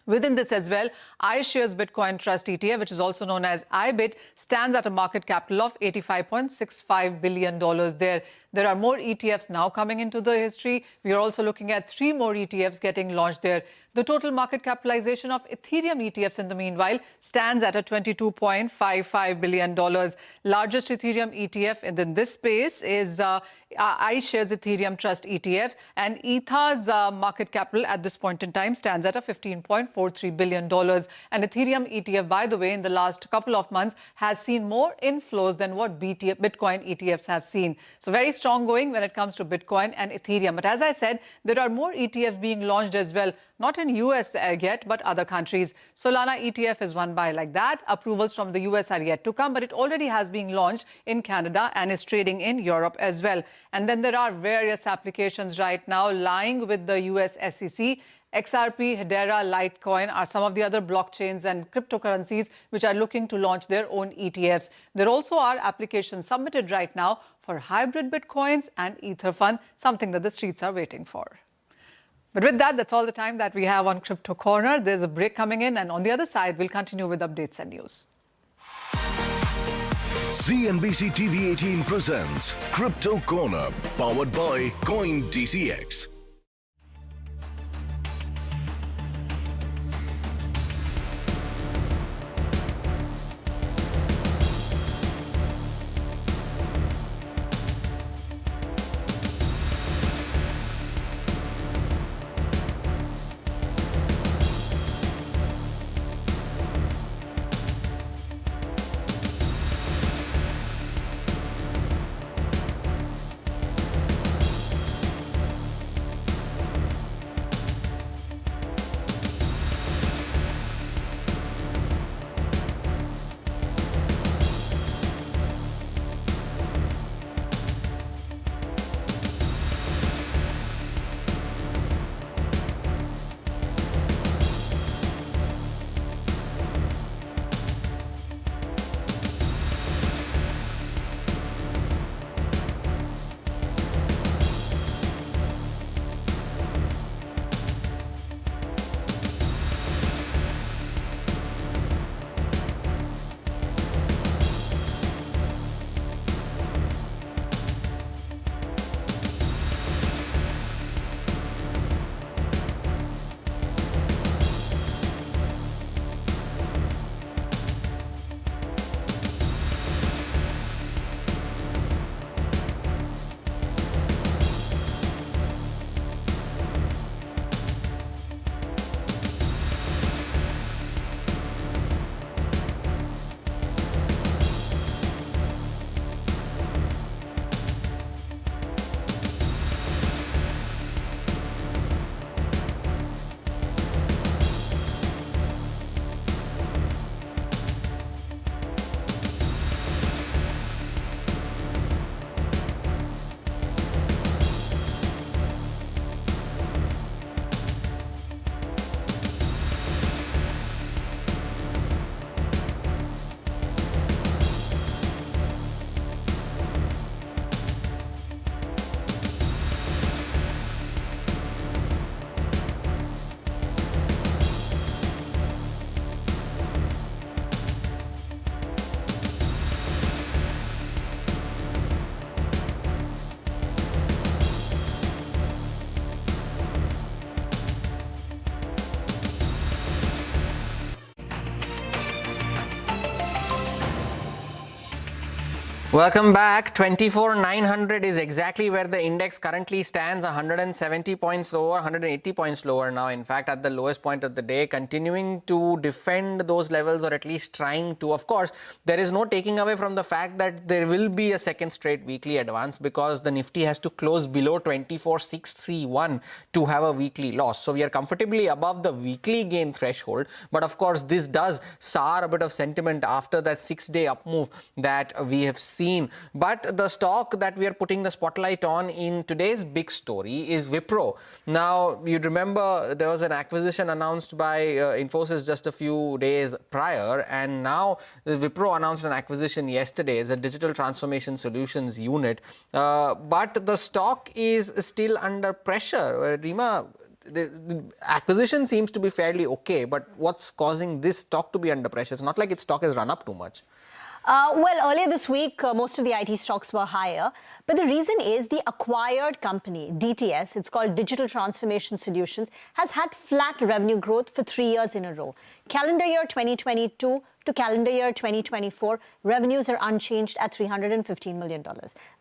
Within this as well, iShares Bitcoin Trust ETF, which is also known as IBIT, stands at a market capital of $85.65 billion there. There are more ETFs now coming into the history. We are also looking at 3 more ETFs getting launched there. The total market capitalization of Ethereum ETFs in the meanwhile stands at a $22.55 billion. Largest Ethereum ETF in this space is iShares Ethereum Trust ETF, and ETH's market capital at this point in time stands at a $15.43 billion. And Ethereum ETF, by the way, in the last couple of months has seen more inflows than what Bitcoin ETFs have seen. So very strong going when it comes to Bitcoin and Ethereum. But as I said, there are more ETFs being launched as well, not in US yet, but other countries. Solana ETF is one by like that. Approvals from the US are yet to come, but it already has been launched in Canada and is trading in Europe as well. And then there are various applications right now lying with the US SEC. XRP, Hedera, Litecoin are some of the other blockchains and cryptocurrencies which are looking to launch their own ETFs. There also are applications submitted right now for hybrid Bitcoins and Ether Fund, something that the streets are waiting for. But with that, that's all the time that we have on Crypto Corner. There's a break coming in, and on the other side, we'll continue with updates and news. CNBC-TV18 presents Crypto Corner, powered by CoinDCX. Welcome back. 24,900 is exactly where the index currently stands, 170 points lower, 180 points lower now, in fact, at the lowest point of the day, continuing to defend those levels, or at least trying to. Of course, there is no taking away from the fact that there will be a second straight weekly advance, because the Nifty has to close below 24,631 to have a weekly loss. So we are comfortably above the weekly gain threshold. But of course, this does sour a bit of sentiment after that 6-day up move that we have seen. But the stock that we are putting the spotlight on in today's big story is Wipro. Now, you remember there was an acquisition announced by Infosys just a few days prior, and now Wipro announced an acquisition yesterday as a digital transformation solutions unit. But the stock is still under pressure. Rima, the acquisition seems to be fairly okay, but what's causing this stock to be under pressure? It's not like its stock has run up too much. Well, earlier this week, most of the IT stocks were higher. But the reason is the acquired company, DTS, it's called Digital Transformation Solutions, has had flat revenue growth for 3 years in a row. Calendar year 2022 to calendar year 2024, revenues are unchanged at $315 million.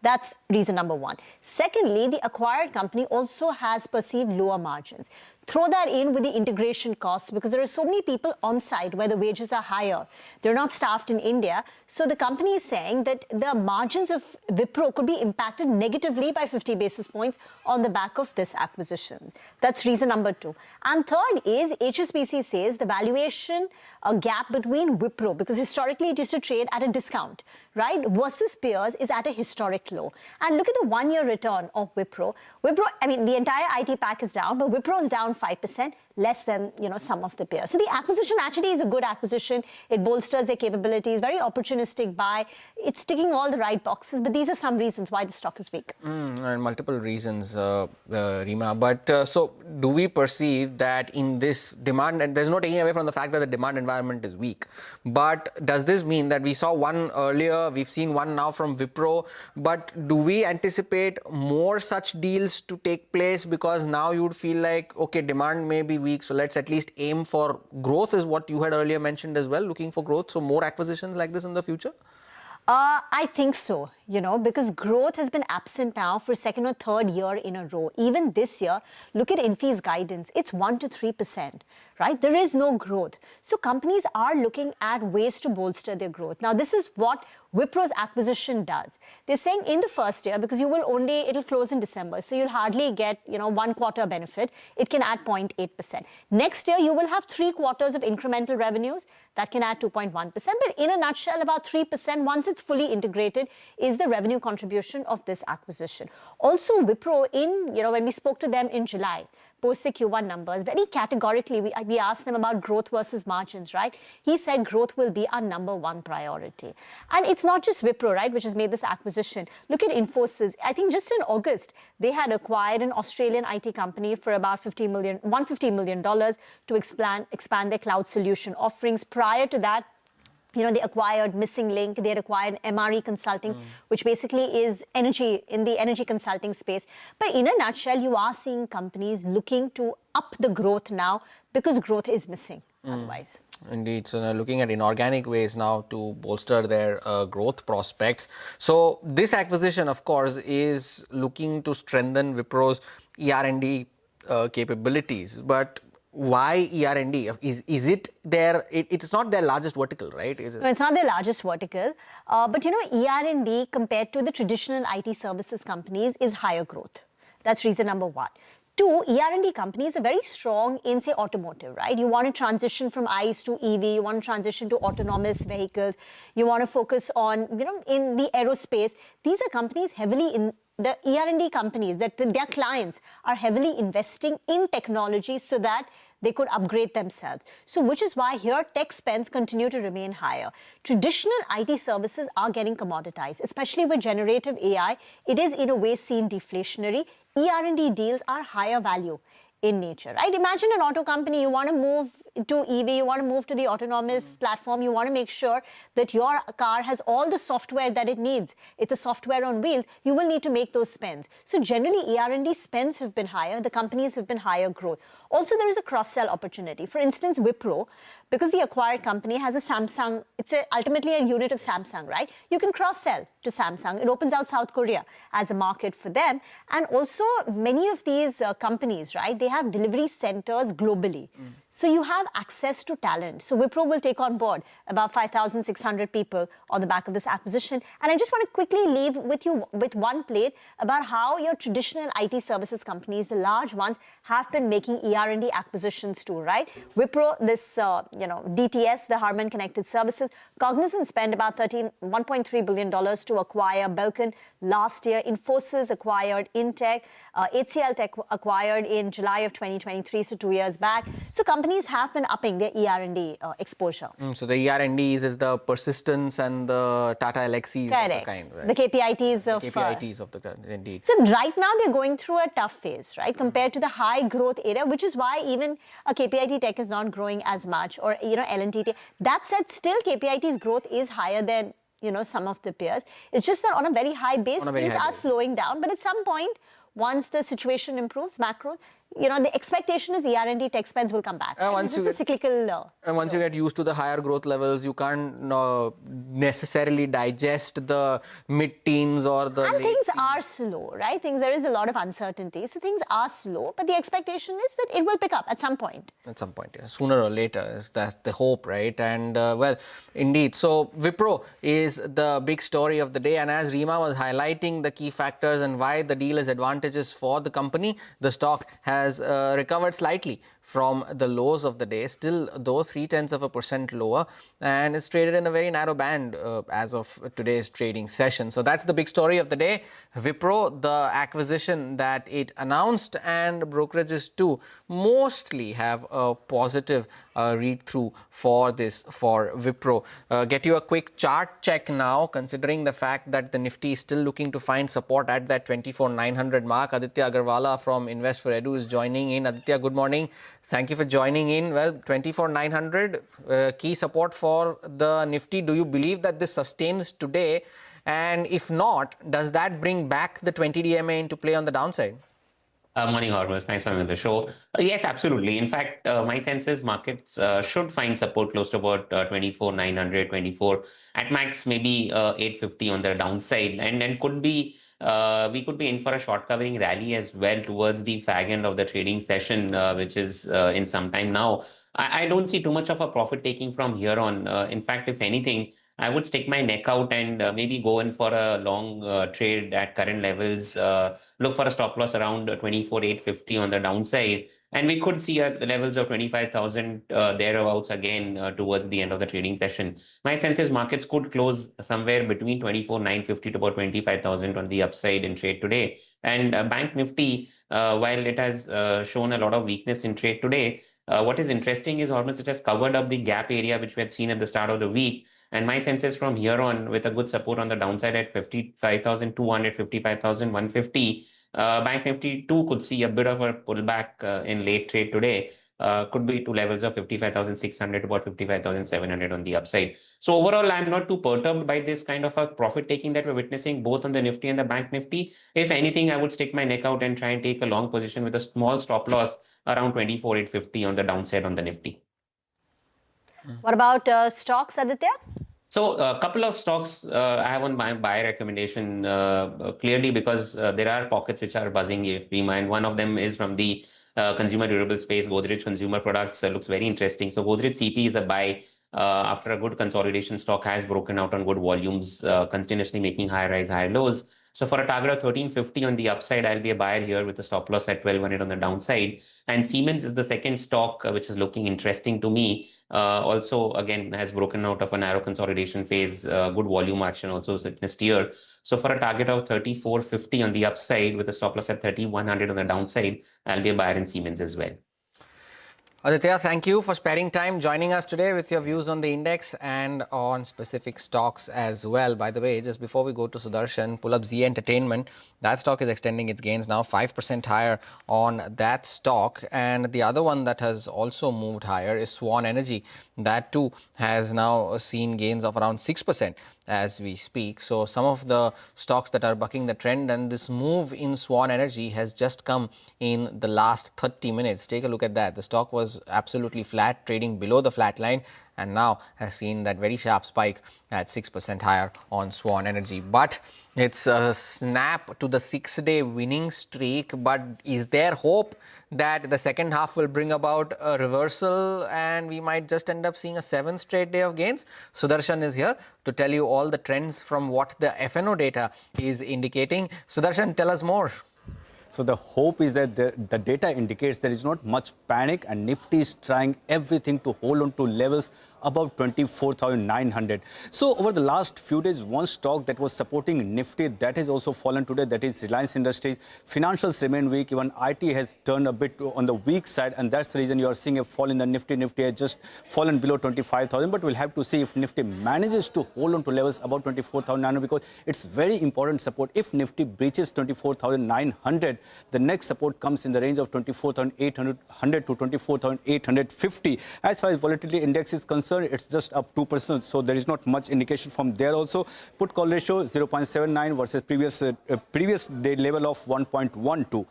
That's reason number one. Secondly, the acquired company also has perceived lower margins. Throw that in with the integration costs, because there are so many people on site where the wages are higher. They're not staffed in India. So the company is saying that the margins of Wipro could be impacted negatively by 50 basis points on the back of this acquisition. That's reason number two. And third is HSBC says the valuation gap between Wipro, because historically it used to trade at a discount, right, versus peers, is at a historic low. And look at the 1-year return of Wipro. I mean, the entire IT pack is down, but Wipro is down 5%, less than, some of the peers. So the acquisition actually is a good acquisition. It bolsters their capabilities, very opportunistic buy. It's ticking all the right boxes, but these are some reasons why the stock is weak. And multiple reasons, Rima. But so do we perceive that in this demand, and there's no taking away from the fact that the demand environment is weak, but does this mean that we saw one earlier, we've seen one now from Wipro, but do we anticipate more such deals to take place? Because now you would feel like, okay, demand may be weak, so let's at least aim for growth, is what you had earlier mentioned as well, looking for growth. So more acquisitions like this in the future? I think so, because growth has been absent now for second or third year in a row. Even this year, look at Infi's guidance. It's 1 to 3%, right? There is no growth. So companies are looking at ways to bolster their growth. Now, this is what Wipro's acquisition does. They're saying in the first year, because it'll close in December, so you'll hardly get, 1 quarter benefit. It can add 0.8%. Next year, you will have 3 quarters of incremental revenues. That can add 2.1%. But in a nutshell, about 3%, once it's fully integrated, is the revenue contribution of this acquisition. Also, Wipro, when we spoke to them in July, post the Q1 numbers, very categorically, we asked them about growth versus margins, right? He said growth will be our number one priority. And it's not just Wipro, right, which has made this acquisition. Look at Infosys. I think just in August, they had acquired an Australian IT company for about $150 million to expand their cloud solution offerings. Prior to that, they acquired Missing Link, they had acquired MRE Consulting, which basically is in the energy consulting space. But in a nutshell, you are seeing companies looking to up the growth now because growth is missing otherwise. Indeed. So now looking at inorganic ways now to bolster their growth prospects. So this acquisition, of course, is looking to strengthen Wipro's ER&D capabilities. But why ER&D? Is it it's not their largest vertical, right? Is it? No, it's not their largest vertical. But ER&D compared to the traditional IT services companies is higher growth. That's reason number one. Two, ER&D companies are very strong in, say, automotive, right? You want to transition from ICE to EV, you want to transition to autonomous vehicles, you want to focus on, in the aerospace. These are companies heavily in the ER&D companies, that their clients are heavily investing in technology so that they could upgrade themselves. So which is why here tech spends continue to remain higher. Traditional IT services are getting commoditized, especially with generative AI. It is in a way seen deflationary. ER&D deals are higher value in nature, right? Imagine an auto company, you want to move to EV, you want to move to the autonomous platform, you want to make sure that your car has all the software that it needs. It's a software on wheels. You will need to make those spends. So generally, ER&D spends have been higher. The companies have been higher growth. Also, there is a cross-sell opportunity. For instance, Wipro, because the acquired company has a Samsung, it's ultimately a unit of Samsung, right? You can cross-sell to Samsung. It opens out South Korea as a market for them. And also, many of these companies, right, they have delivery centers globally. So you have access to talent. So Wipro will take on board about 5,600 people on the back of this acquisition. And I just want to quickly leave with you with one plate about how your traditional IT services companies, the large ones, have been making ER&D acquisitions too, right? Wipro, this, DTS, the Harman Connected Services, Cognizant spent about $1.3 billion to acquire Belcan last year. Infosys acquired Intech. HCL Tech acquired in July of 2023, so 2 years back. So companies have been upping their ER&D exposure. So the ER&Ds is the persistence and the Tata Alexis of the kind, right? The KPITs of... KPITs of the kind, indeed. So right now they're going through a tough phase, right, compared to the high growth area, which is why even a KPIT Tech is not growing as much, or, L&T. That said, still KPIT's growth is higher than, some of the peers. It's just that on a very high base, things are slowing down. But at some point, once the situation improves, macro, the expectation is ER&D tech spends will come back. It's just a cyclical... And once you get used to the higher growth levels, you can't necessarily digest the mid-teens or the... And things are slow, right? There is a lot of uncertainty. So things are slow, but the expectation is that it will pick up at some point. At some point, yeah. Sooner or later is that the hope, right? And well, indeed. So Wipro is the big story of the day. And as Reema was highlighting the key factors and why the deal is advantageous for the company, the stock has recovered slightly from the lows of the day, still though 0.3% lower, and it's traded in a very narrow band as of today's trading session. So that's the big story of the day. Wipro, the acquisition that it announced, and brokerages too mostly have a positive read-through for Wipro. Get you a quick chart check now, considering the fact that the Nifty is still looking to find support at that 24,900 mark. Aditya Agarwala from Invest for Edu is joining in. Aditya, good morning. Thank you for joining in. Well, 24,900 key support for the Nifty. Do you believe that this sustains today? And if not, does that bring back the 20 DMA into play on the downside? Morning, Hormus. Thanks for having me on the show. Yes, absolutely. In fact, my sense is markets should find support close to about 24,900, 24, at max maybe 850 on the downside, and then we could be in for a short covering rally as well towards the fag end of the trading session, which is in some time now. I don't see too much of a profit taking from here on. In fact, if anything, I would stick my neck out and maybe go in for a long trade at current levels. Look for a stop loss around 24,850 on the downside. And we could see at the levels of 25,000 thereabouts again towards the end of the trading session. My sense is markets could close somewhere between 24,950 to about 25,000 on the upside in trade today. And Bank Nifty, while it has shown a lot of weakness in trade today, what is interesting is almost it has covered up the gap area which we had seen at the start of the week. And my sense is from here on, with a good support on the downside at 55,200, 55,150, Bank Nifty too could see a bit of a pullback in late trade today. Could be to levels of 55,600 to about 55,700 on the upside. So overall, I'm not too perturbed by this kind of a profit taking that we're witnessing both on the Nifty and the Bank Nifty. If anything, I would stick my neck out and try and take a long position with a small stop loss around 24,850 on the downside on the Nifty. What about stocks, Aditya? So a couple of stocks I have on my buy recommendation clearly because there are pockets which are buzzing, Reema, and one of them is from the consumer durable space. Godrej Consumer Products looks very interesting. So Godrej CP is a buy after a good consolidation. Stock has broken out on good volumes, continuously making higher highs, higher lows. So for a target of 1350 on the upside, I'll be a buyer here with a stop loss at 1200 on the downside. And Siemens is the second stock which is looking interesting to me. Also, again, has broken out of a narrow consolidation phase, good volume action also witnessed here. So for a target of 3450 on the upside with a stop loss at 3100 on the downside, I'll be a buyer in Siemens as well. Aditya, thank you for sparing time joining us today with your views on the index and on specific stocks as well. By the way, just before we go to Sudarshan, pull up Z Entertainment. That stock is extending its gains now 5% higher on that stock. And the other one that has also moved higher is Swan Energy. That too has now seen gains of around 6% as we speak. So some of the stocks that are bucking the trend, and this move in Swan Energy has just come in the last 30 minutes. Take a look at that. The stock was was absolutely flat, trading below the flat line, and now has seen that very sharp spike at 6% higher on Swan Energy. But it's a snap to the 6-day winning streak. But is there hope that the second half will bring about a reversal and we might just end up seeing a 7th straight day of gains? Sudarshan is here to tell you all the trends from what the FNO data is indicating. Sudarshan, tell us more. So the hope is that the data indicates there is not much panic, and Nifty is trying everything to hold on to levels above 24,900. So over the last few days, one stock that was supporting Nifty, that has also fallen today, that is Reliance Industries. Financials remain weak. Even IT has turned a bit on the weak side, and that's the reason you are seeing a fall in the Nifty. Nifty has just fallen below 25,000, but we'll have to see if Nifty manages to hold on to levels above 24,900, because it's very important support. If Nifty breaches 24,900, the next support comes in the range of 24,800 to 24,850. As far as volatility index is concerned, it's just up 2%, so there is not much indication from there also. Put call ratio 0.79 versus previous day level of 1.12.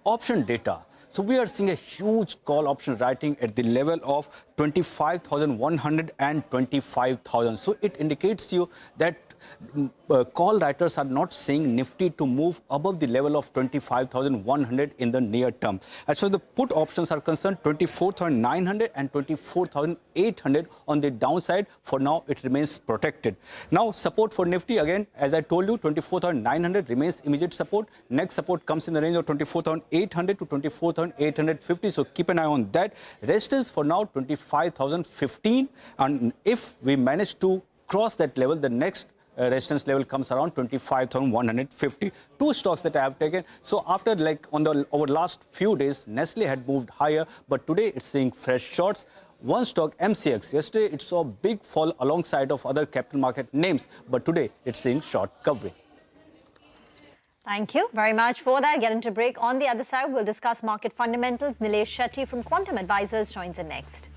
Option data. So we are seeing a huge call option writing at the level of 25,100 and 25,000. So it indicates you that call writers are not seeing Nifty to move above the level of 25,100 in the near term. As far as the put options are concerned, 24,900 and 24,800 on the downside. For now, it remains protected. Now, support for Nifty, again, as I told you, 24,900 remains immediate support. Next support comes in the range of 24,800 to 24,850. So keep an eye on that. Resistance for now, 25,015. And if we manage to cross that level, the next resistance level comes around 25,150. Two stocks that I have taken. So after over the last few days, Nestle had moved higher, but today it's seeing fresh shorts. One stock, MCX, yesterday it saw a big fall alongside of other capital market names, but today it's seeing short coverage. Thank you very much for that. Get into break. On the other side, we'll discuss market fundamentals. Nilesh Shetty from Quantum Advisors joins in next.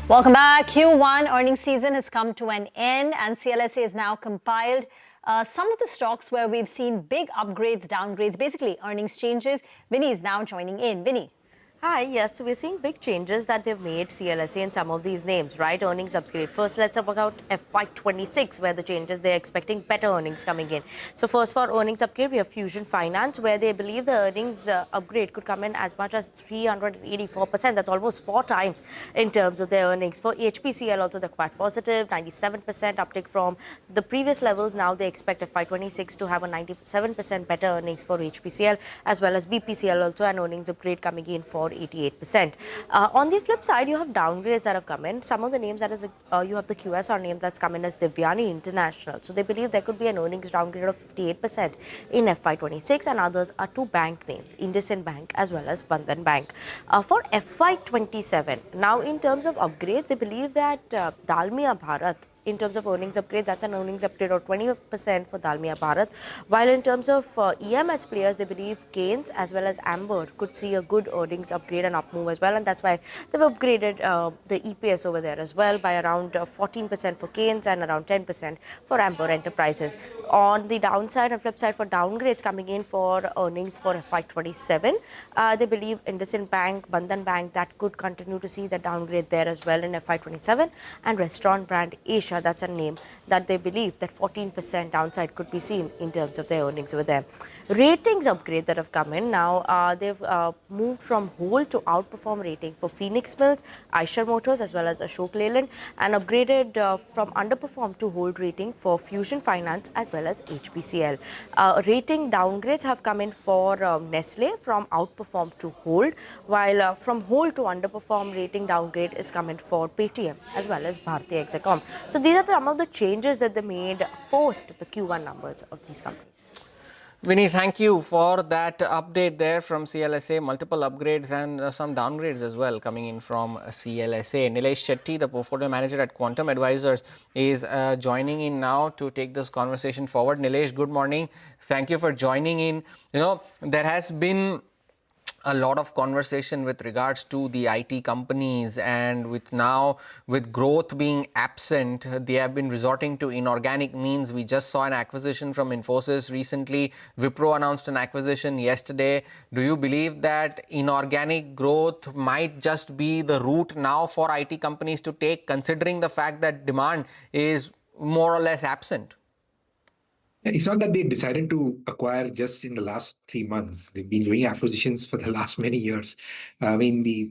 Welcome back. Q1 earnings season has come to an end, and CLSA has now compiled some of the stocks where we've seen big upgrades, downgrades, basically earnings changes. Vinny is now joining in. Vinny. Hi, yes, so we're seeing big changes that they've made CLSA in some of these names, right? Earnings upgrade. First, let's talk about FY26, where the changes, they're expecting better earnings coming in. So first for earnings upgrade, we have Fusion Finance, where they believe the earnings upgrade could come in as much as 384%. That's almost 4 times in terms of their earnings. For HPCL also, they're quite positive, 97% uptick from the previous levels. Now they expect FY26 to have a 97% better earnings for HPCL, as well as BPCL also, an earnings upgrade coming in for 88%. On the flip side, you have downgrades that have come in. Some of the names that is, you have the QSR name that's come in as Devyani International. So they believe there could be an earnings downgrade of 58% in FY26, and others are 2 bank names, IndusInd Bank as well as Bandhan Bank. For FY27, now in terms of upgrades, they believe that Dalmia Bharat, in terms of earnings upgrade, that's an earnings upgrade of 20% for Dalmia Bharat. While in terms of EMS players, they believe Keynes as well as Amber could see a good earnings upgrade and up move as well. And that's why they've upgraded the EPS over there as well by around 14% for Keynes and around 10% for Amber Enterprises. On the downside and flip side for downgrades coming in for earnings for FY27, they believe IndusInd Bank, Bandhan Bank, that could continue to see the downgrade there as well in FY27. And restaurant brand Asia, that's a name that they believe that 14% downside could be seen in terms of their earnings over there. Ratings upgrade that have come in now, they've moved from hold to outperform rating for Phoenix Mills, Eicher Motors as well as Ashok Leyland, and upgraded from underperform to hold rating for Fusion Finance as well as HPCL. Rating downgrades have come in for Nestle from outperform to hold, while from hold to underperform rating downgrade is coming for Paytm as well as Bharti Hexacom. So these are some of the changes that they made post the Q1 numbers of these companies. Vinny, thank you for that update there from CLSA. Multiple upgrades and some downgrades as well coming in from CLSA. Nilesh Shetty, the portfolio manager at Quantum Advisors, is joining in now to take this conversation forward. Nilesh, good morning. Thank you for joining in. You know, there has been a lot of conversation with regards to the IT companies, and with growth being absent, they have been resorting to inorganic means. We just saw an acquisition from Infosys recently. Wipro announced an acquisition yesterday. Do you believe that inorganic growth might just be the route now for IT companies to take, considering the fact that demand is more or less absent? It's not that they decided to acquire just in the last 3 months. They've been doing acquisitions for the last many years. The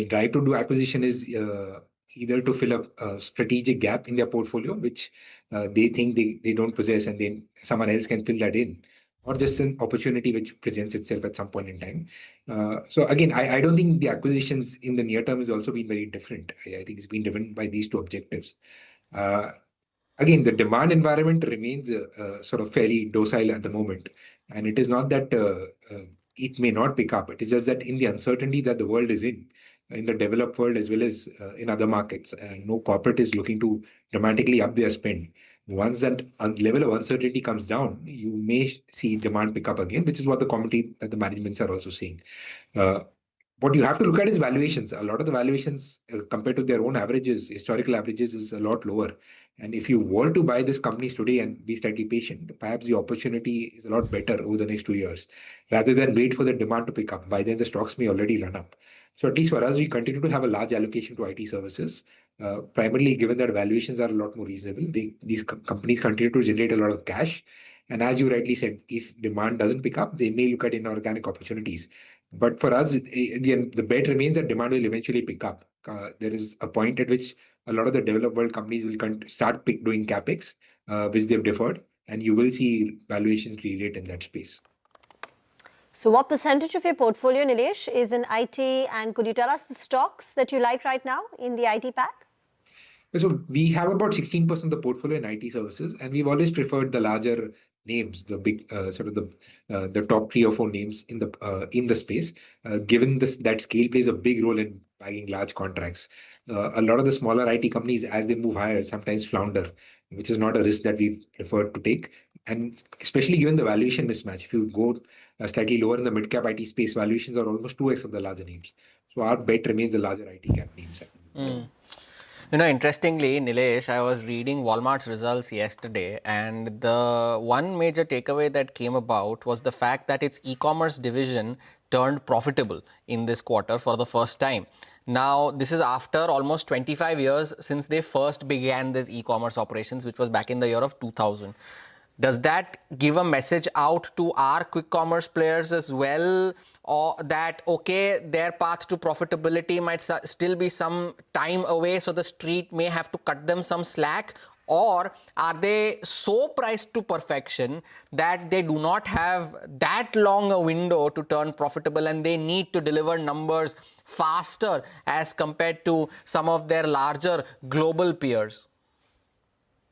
drive to do acquisition is either to fill up a strategic gap in their portfolio, which they think they don't possess, and then someone else can fill that in, or just an opportunity which presents itself at some point in time. So again, I don't think the acquisitions in the near term has also been very different. I think it's been driven by these 2 objectives. Again, the demand environment remains sort of fairly docile at the moment. And it is not that it may not pick up. It is just that in the uncertainty that the world is in the developed world as well as in other markets, no corporate is looking to dramatically up their spend. Once that level of uncertainty comes down, you may see demand pick up again, which is what the commentary that the managements are also seeing. What you have to look at is valuations. A lot of the valuations compared to their own averages, historical averages, is a lot lower. And if you were to buy these companies today and be slightly patient, perhaps the opportunity is a lot better over the next 2 years, rather than wait for the demand to pick up. By then, the stocks may already run up. So at least for us, we continue to have a large allocation to IT services, primarily given that valuations are a lot more reasonable. These companies continue to generate a lot of cash. And as you rightly said, if demand doesn't pick up, they may look at inorganic opportunities. But for us, again, the bet remains that demand will eventually pick up. There is a point at which a lot of the developed world companies will start doing capex, which they've deferred, and you will see valuations re-rate in that space. So what percentage of your portfolio, Nilesh, is in IT, and could you tell us the stocks that you like right now in the IT pack? So we have about 16% of the portfolio in IT services, and we've always preferred the larger names, the big the top 3 or 4 names in the space, given that scale plays a big role in bagging large contracts. A lot of the smaller IT companies, as they move higher, sometimes flounder, which is not a risk that we prefer to take. And especially given the valuation mismatch, if you go slightly lower in the mid-cap IT space, valuations are almost 2x of the larger names. So our bet remains the larger IT cap names. Interestingly, Nilesh, I was reading Walmart's results yesterday, and the one major takeaway that came about was the fact that its e-commerce division turned profitable in this quarter for the first time. Now, this is after almost 25 years since they first began these e-commerce operations, which was back in the year of 2000. Does that give a message out to our quick commerce players as well, or that, okay, their path to profitability might still be some time away, so the street may have to cut them some slack? Or are they so priced to perfection that they do not have that long a window to turn profitable and they need to deliver numbers faster as compared to some of their larger global peers?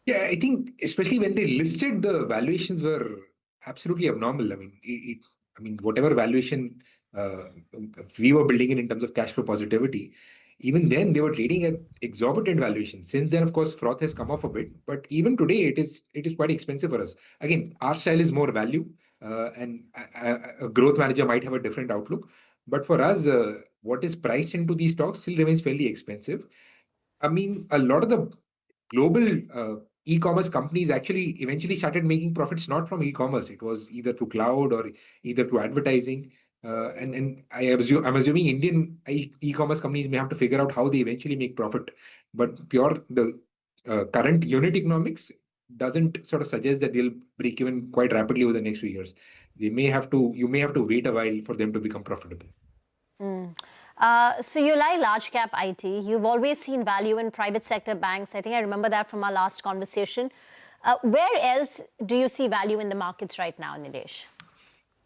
Yeah, I think especially when they listed, the valuations were absolutely abnormal. I mean, whatever valuation we were building in terms of cash flow positivity, even then they were trading at exorbitant valuations. Since then, of course, froth has come off a bit, but even today it is quite expensive for us. Again, our style is more value, and a growth manager might have a different outlook. But for us, what is priced into these stocks still remains fairly expensive. I mean, a lot of the global e-commerce companies actually eventually started making profits not from e-commerce. It was either through cloud or either through advertising. And I'm assuming Indian e-commerce companies may have to figure out how they eventually make profit. But the current unit economics doesn't sort of suggest that they'll break even quite rapidly over the next few years. You may have to wait a while for them to become profitable. So you like large cap IT. You've always seen value in private sector banks. I think I remember that from our last conversation. Where else do you see value in the markets right now, Nilesh?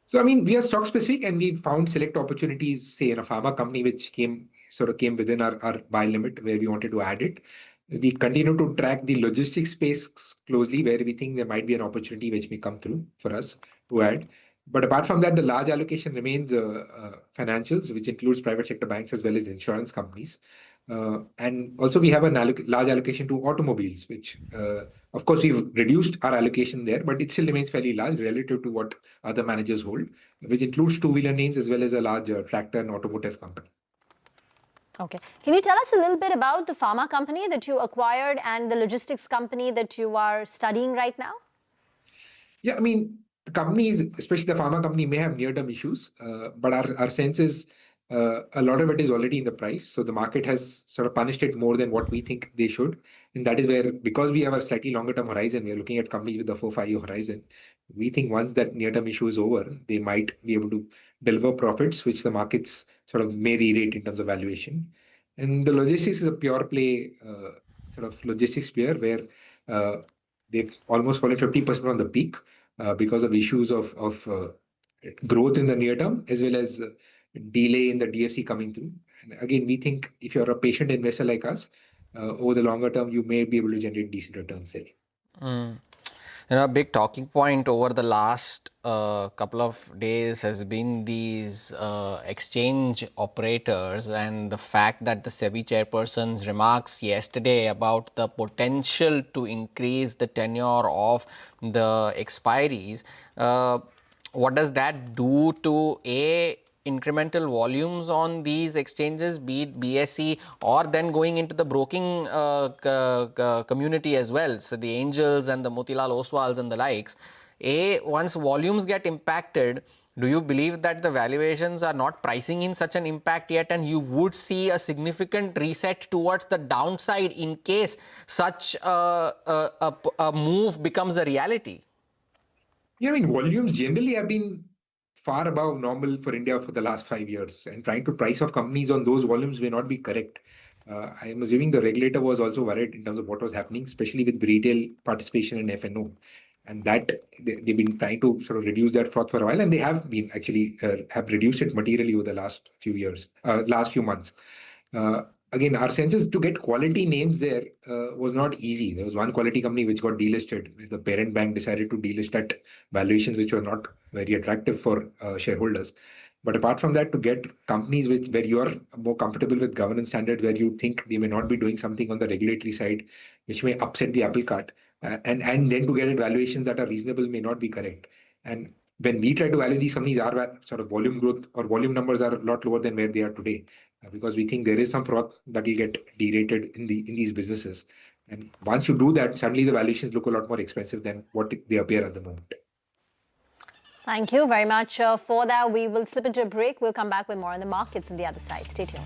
So, I mean, we are stock specific and we found select opportunities, say in a pharma company, which came within our buy limit where we wanted to add it. We continue to track the logistics space closely, where we think there might be an opportunity which may come through for us to add. But apart from that, the large allocation remains financials, which includes private sector banks as well as insurance companies. And also we have a large allocation to automobiles, which of course we've reduced our allocation there, but it still remains fairly large relative to what other managers hold, which includes two-wheeler names as well as a large tractor and automotive company. Okay. Can you tell us a little bit about the pharma company that you acquired and the logistics company that you are studying right now? Yeah, I mean, the companies, especially the pharma company, may have near-term issues, but our sense is a lot of it is already in the price. So the market has sort of punished it more than what we think they should. And that is where, because we have a slightly longer-term horizon, we are looking at companies with a 4-5 year horizon. We think once that near-term issue is over, they might be able to deliver profits, which the markets sort of may re-rate in terms of valuation. And the logistics is a pure play sort of logistics player where they've almost fallen 50% on the peak because of issues of growth in the near term, as well as delay in the DFC coming through. And again, we think if you're a patient investor like us, over the longer term, you may be able to generate decent returns there. A big talking point over the last couple of days has been these exchange operators and the fact that the SEBI chairperson's remarks yesterday about the potential to increase the tenure of the expiries. What does that do to incremental volumes on these exchanges, be it BSE or then going into the broking community as well, so the Angels and the Motilal Oswals and the likes? Once volumes get impacted, do you believe that the valuations are not pricing in such an impact yet, and you would see a significant reset towards the downside in case such a move becomes a reality? Yeah, I mean, volumes generally have been far above normal for India for the last 5 years, and trying to price off companies on those volumes may not be correct. I am assuming the regulator was also worried in terms of what was happening, especially with retail participation in FNO. And that they've been trying to sort of reduce that froth for a while, and they have been actually have reduced it materially over the last few months. Again, our sense is to get quality names there was not easy. There was one quality company which got delisted. The parent bank decided to delist at valuations which were not very attractive for shareholders. But apart from that, to get companies where you are more comfortable with governance standards, where you think they may not be doing something on the regulatory side, which may upset the apple cart, and then to get it valuations that are reasonable may not be correct. And when we try to value these companies, our sort of volume growth or volume numbers are a lot lower than where they are today. because we think there is some froth that will get derated in these businesses. And once you do that, suddenly the valuations look a lot more expensive than what they appear at the moment. Thank you very much for that. We will slip into a break. We'll come back with more on the markets on the other side. Stay tuned.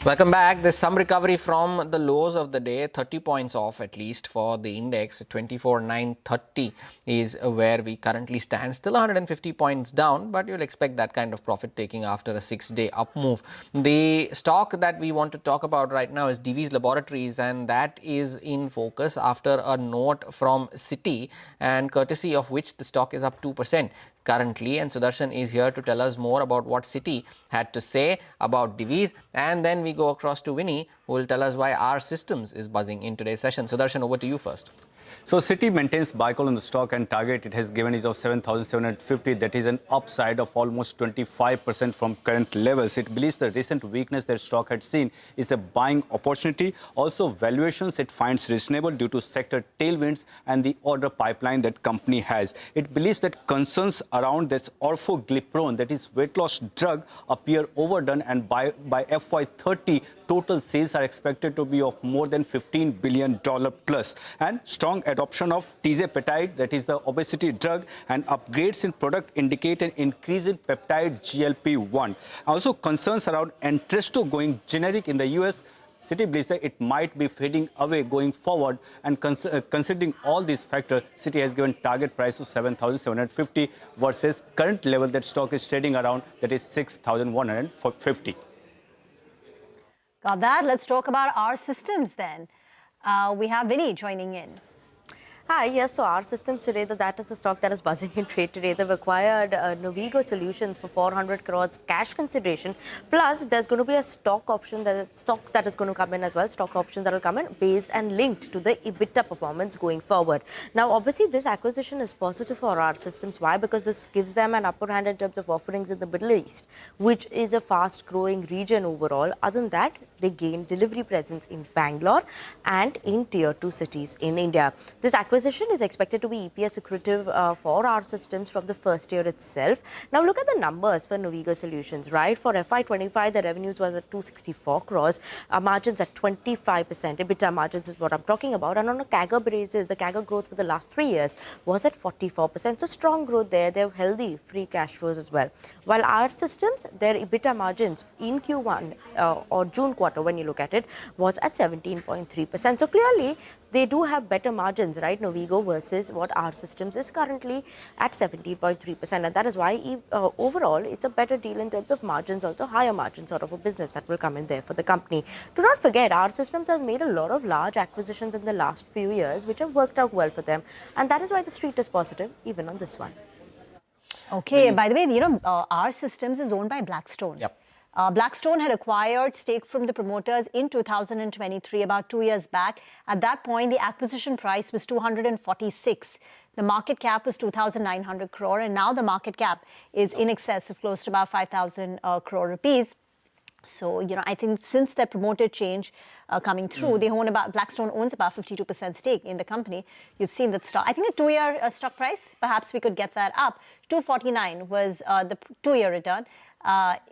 Welcome back. There's some recovery from the lows of the day, 30 points off at least for the index. 24,930 is where we currently stand. Still 150 points down, but you'll expect that kind of profit taking after a 6-day up move. The stock that we want to talk about right now is Divi's Laboratories, and that is in focus after a note from Citi, and courtesy of which the stock is up 2% currently. And Sudarshan is here to tell us more about what Citi had to say about Divi's, and then we go across to Winnie, who will tell us why our systems is buzzing in today's session. Sudarshan, over to you first. So Citi maintains buy call on the stock, and target it has given is of 7,750. That is an upside of almost 25% from current levels. It believes the recent weakness that stock had seen is a buying opportunity. Also, valuations it finds reasonable due to sector tailwinds and the order pipeline that company has. It believes that concerns around this orforglipron, that is weight loss drug, appear overdone, and by FY30, total sales are expected to be of more than $15 billion plus. And strong adoption of tirzepatide, that is the obesity drug, and upgrades in product indicate an increase in peptide GLP-1. Also, concerns around Entresto going generic in the US. Citi believes that it might be fading away going forward, and considering all these factors, Citi has given target price to 7,750 versus current level that stock is trading around, that is 6,150. Got that. Let's talk about our systems then. We have Vinny joining in. Hi, yes, so our systems today, that is the stock that is buzzing in trade today. They've acquired Novigo Solutions for 400 crores cash consideration. Plus, there's going to be a stock option, stock that is going to come in as well, stock options that will come in based and linked to the EBITDA performance going forward. Now, obviously, this acquisition is positive for our systems. Why? Because this gives them an upper hand in terms of offerings in the Middle East, which is a fast-growing region overall. Other than that, they gain delivery presence in Bangalore and in Tier 2 cities in India. This acquisition is expected to be EPS accretive for our systems from the first year itself. Now look at the numbers for Novigo Solutions, right? For FY25, the revenues was at 264 crores, margins at 25%. EBITDA margins is what I'm talking about. And on a CAGR basis, the CAGR growth for the last 3 years was at 44%. So strong growth there. They have healthy free cash flows as well. While our systems, their EBITDA margins in Q1 or June quarter, when you look at it, was at 17.3%. So clearly, they do have better margins, right, Novigo, versus what our systems is currently at 17.3%. And that is why overall, it's a better deal in terms of margins, also higher margin sort of a business that will come in there for the company. Do not forget, our systems have made a lot of large acquisitions in the last few years, which have worked out well for them. And that is why the street is positive, even on this one. Okay, by the way, you know, our systems is owned by Blackstone. Yep. Blackstone had acquired stake from the promoters in 2023, about 2 years back. At that point, the acquisition price was 246. The market cap was 2,900 crore, and now the market cap is in excess of close to about 5,000 crore rupees. So, you know, I think since the promoter change coming through, they own Blackstone owns about 52% stake in the company. You've seen that stock. I think a 2-year stock price, perhaps we could get that up. 249 was the 2-year return.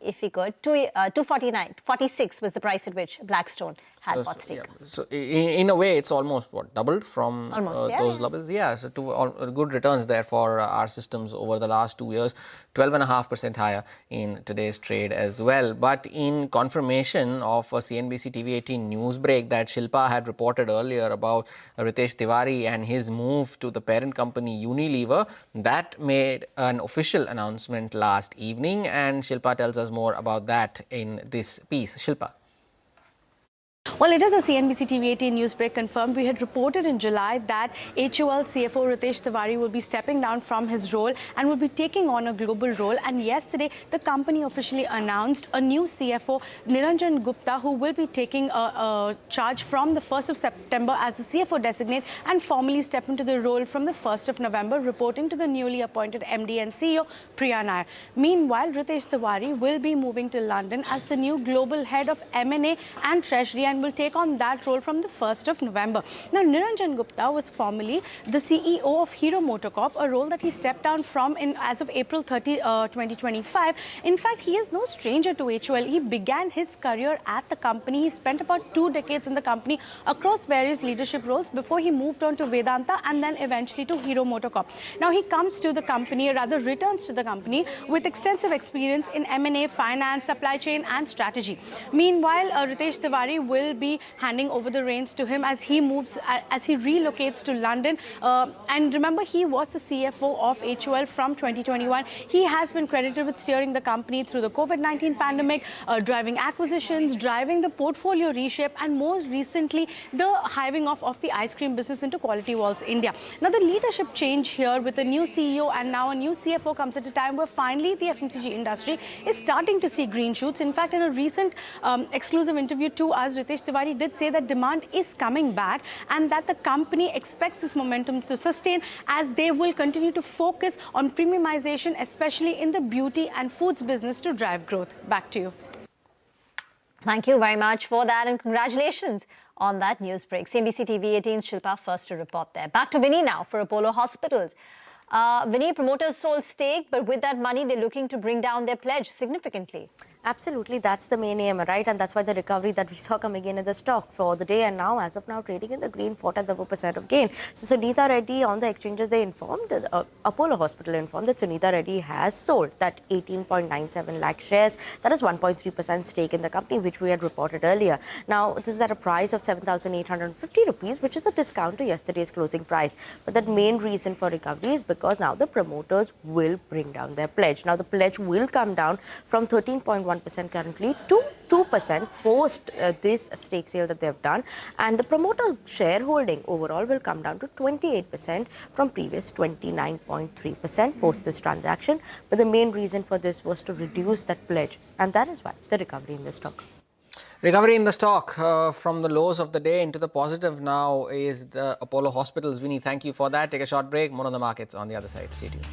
If we could, 249, 46 was the price at which Blackstone had bought stake. Yeah. So in a way, it's almost doubled from those levels. Yeah, so good returns there for our systems over the last 2 years, 12.5% higher in today's trade as well. But in confirmation of a CNBC-TV18 news break that Shilpa had reported earlier about Ritesh Tiwari and his move to the parent company Unilever, that made an official announcement last evening, and Shilpa tells us more about that in this piece. Shilpa. Well, it is a CNBC-TV18 news break confirmed. We had reported in July that HUL CFO Ritesh Tiwari will be stepping down from his role and will be taking on a global role. And yesterday, the company officially announced a new CFO, Niranjan Gupta, who will be taking a charge from the 1st of September as the CFO designate and formally step into the role from the 1st of November, reporting to the newly appointed MD and CEO, Priya Nair. Meanwhile, Ritesh Tiwari will be moving to London as the new global head of M&A and Treasury, and will take on that role from the 1st of November. Now, Niranjan Gupta was formerly the CEO of Hero MotoCorp, a role that he stepped down from as of April 30, 2025. In fact, he is no stranger to HUL. He began his career at the company. He spent about 2 decades in the company across various leadership roles before he moved on to Vedanta and then eventually to Hero MotoCorp. Now, he comes to the company, or rather returns to the company, with extensive experience in M&A, finance, supply chain and strategy. Meanwhile, Ritesh Tiwari will be handing over the reins to him as he moves, as he relocates to London. And remember, he was the CFO of HUL from 2021. He has been credited with steering the company through the COVID-19 pandemic, driving acquisitions, driving the portfolio reshape, and most recently, the hiving off of the ice cream business into Quality Walls India. Now, the leadership change here with a new CEO and now a new CFO comes at a time where finally the FMCG industry is starting to see green shoots. In fact, in a recent exclusive interview to us, Ritesh Tiwari did say that demand is coming back and that the company expects this momentum to sustain as they will continue to focus on premiumization, especially in the beauty and foods business, to drive growth. Back to you. Thank you very much for that, and congratulations on that news break. CNBC TV18's Shilpa first to report there. Back to Vinny now for Apollo Hospitals. Vinny, promoters sold stake, but with that money, they're looking to bring down their pledge significantly. Absolutely, that's the main aim, right? And that's why the recovery that we saw coming in the stock for the day and now, as of now, trading in the green, 4% of gain. So Sunita Reddy on the exchanges, they informed, Apollo Hospital informed that Sunita Reddy has sold that 18.97 lakh shares. That is 1.3% stake in the company, which we had reported earlier. Now, this is at a price of 7,850 rupees, which is a discount to yesterday's closing price. But the main reason for recovery is because now the promoters will bring down their pledge. Now, the pledge will come down from 13.1% currently to 2% post this stake sale that they have done, and the promoter shareholding overall will come down to 28% from previous 29.3% post this transaction. But the main reason for this was to reduce that pledge, and that is why the recovery in the stock. Recovery in the stock from the lows of the day into the positive now is the Apollo Hospitals. Vinny, thank you for that. Take a short break. More on the markets on the other side. Stay tuned.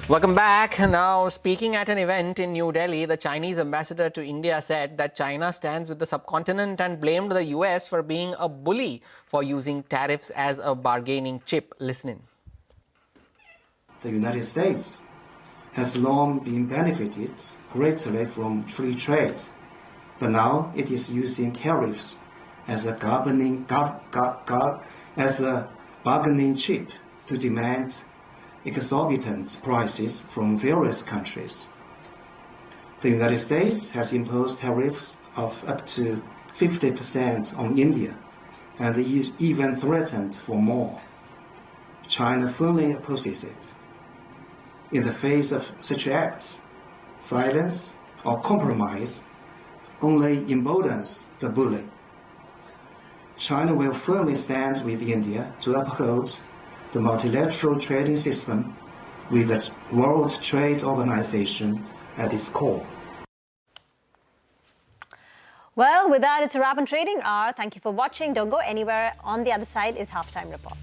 Welcome back. Now, speaking at an event in New Delhi, the Chinese ambassador to India said that China stands with the subcontinent and blamed the US for being a bully for using tariffs as a bargaining chip. Listen in. The United States has long been benefited greatly from free trade, but now it is using tariffs as a bargaining chip to demand exorbitant prices from various countries. The United States has imposed tariffs of up to 50% on India and even threatened for more. China firmly opposes it. In the face of such acts, silence or compromise only emboldens the bully. China will firmly stand with India to uphold the multilateral trading system with the World Trade Organization at its core. Well, with that, it's a wrap on Trading Hour. Thank you for watching. Don't go anywhere. On the other side is Halftime Report.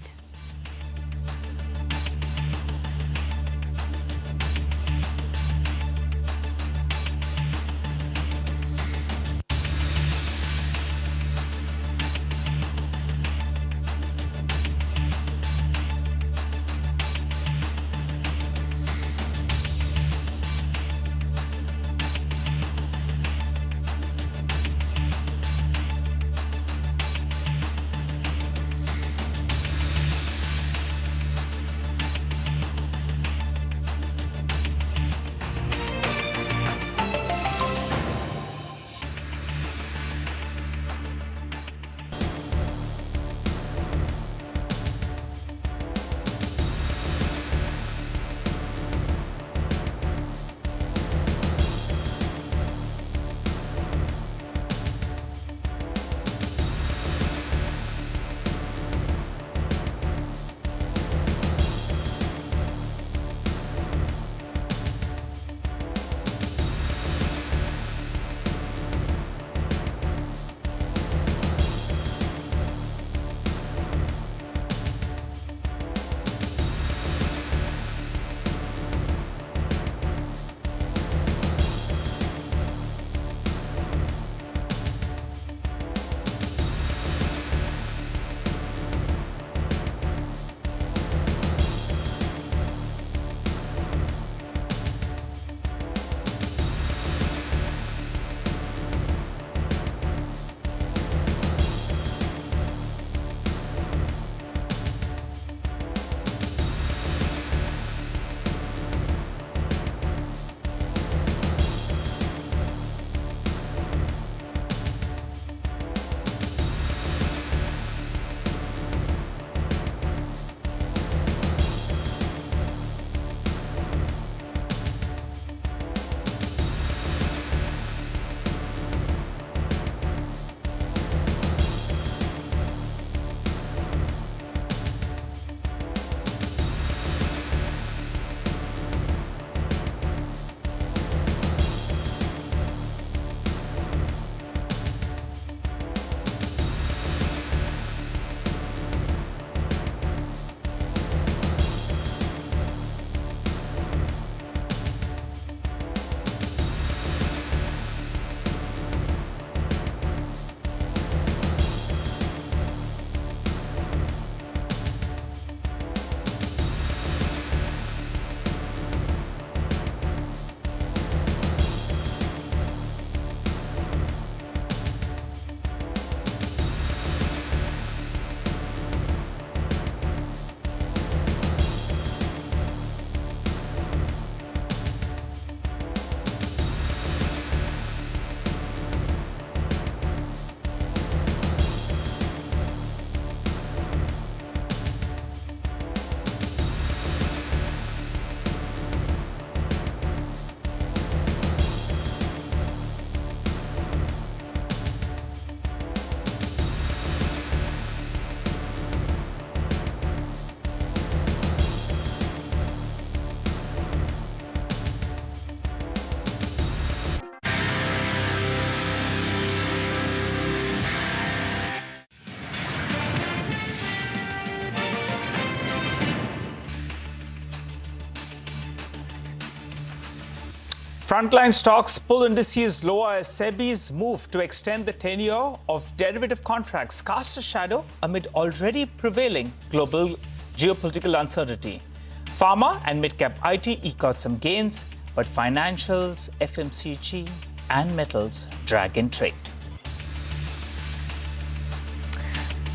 Frontline stocks pull indices lower as SEBI's move to extend the tenure of derivative contracts casts a shadow amid already prevailing global geopolitical uncertainty. Pharma and mid-cap IT eke out some gains, but financials, FMCG and metals drag in trade.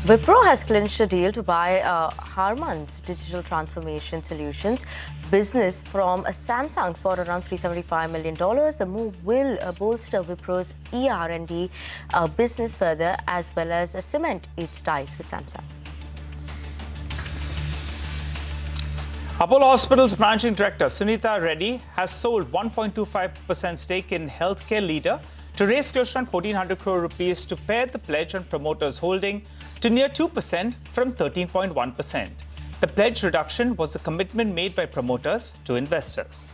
Wipro has clinched a deal to buy Harman's digital transformation solutions business from Samsung for around $375 million. The move will bolster Wipro's ER&D business further, as well as cement its ties with Samsung. Apollo Hospitals Managing Director Sunita Reddy has sold 1.25% stake in healthcare leader to raise close to 1,400 crore rupees to pare the pledge on promoters' holding to near 2% from 13.1%. The pledge reduction was a commitment made by promoters to investors.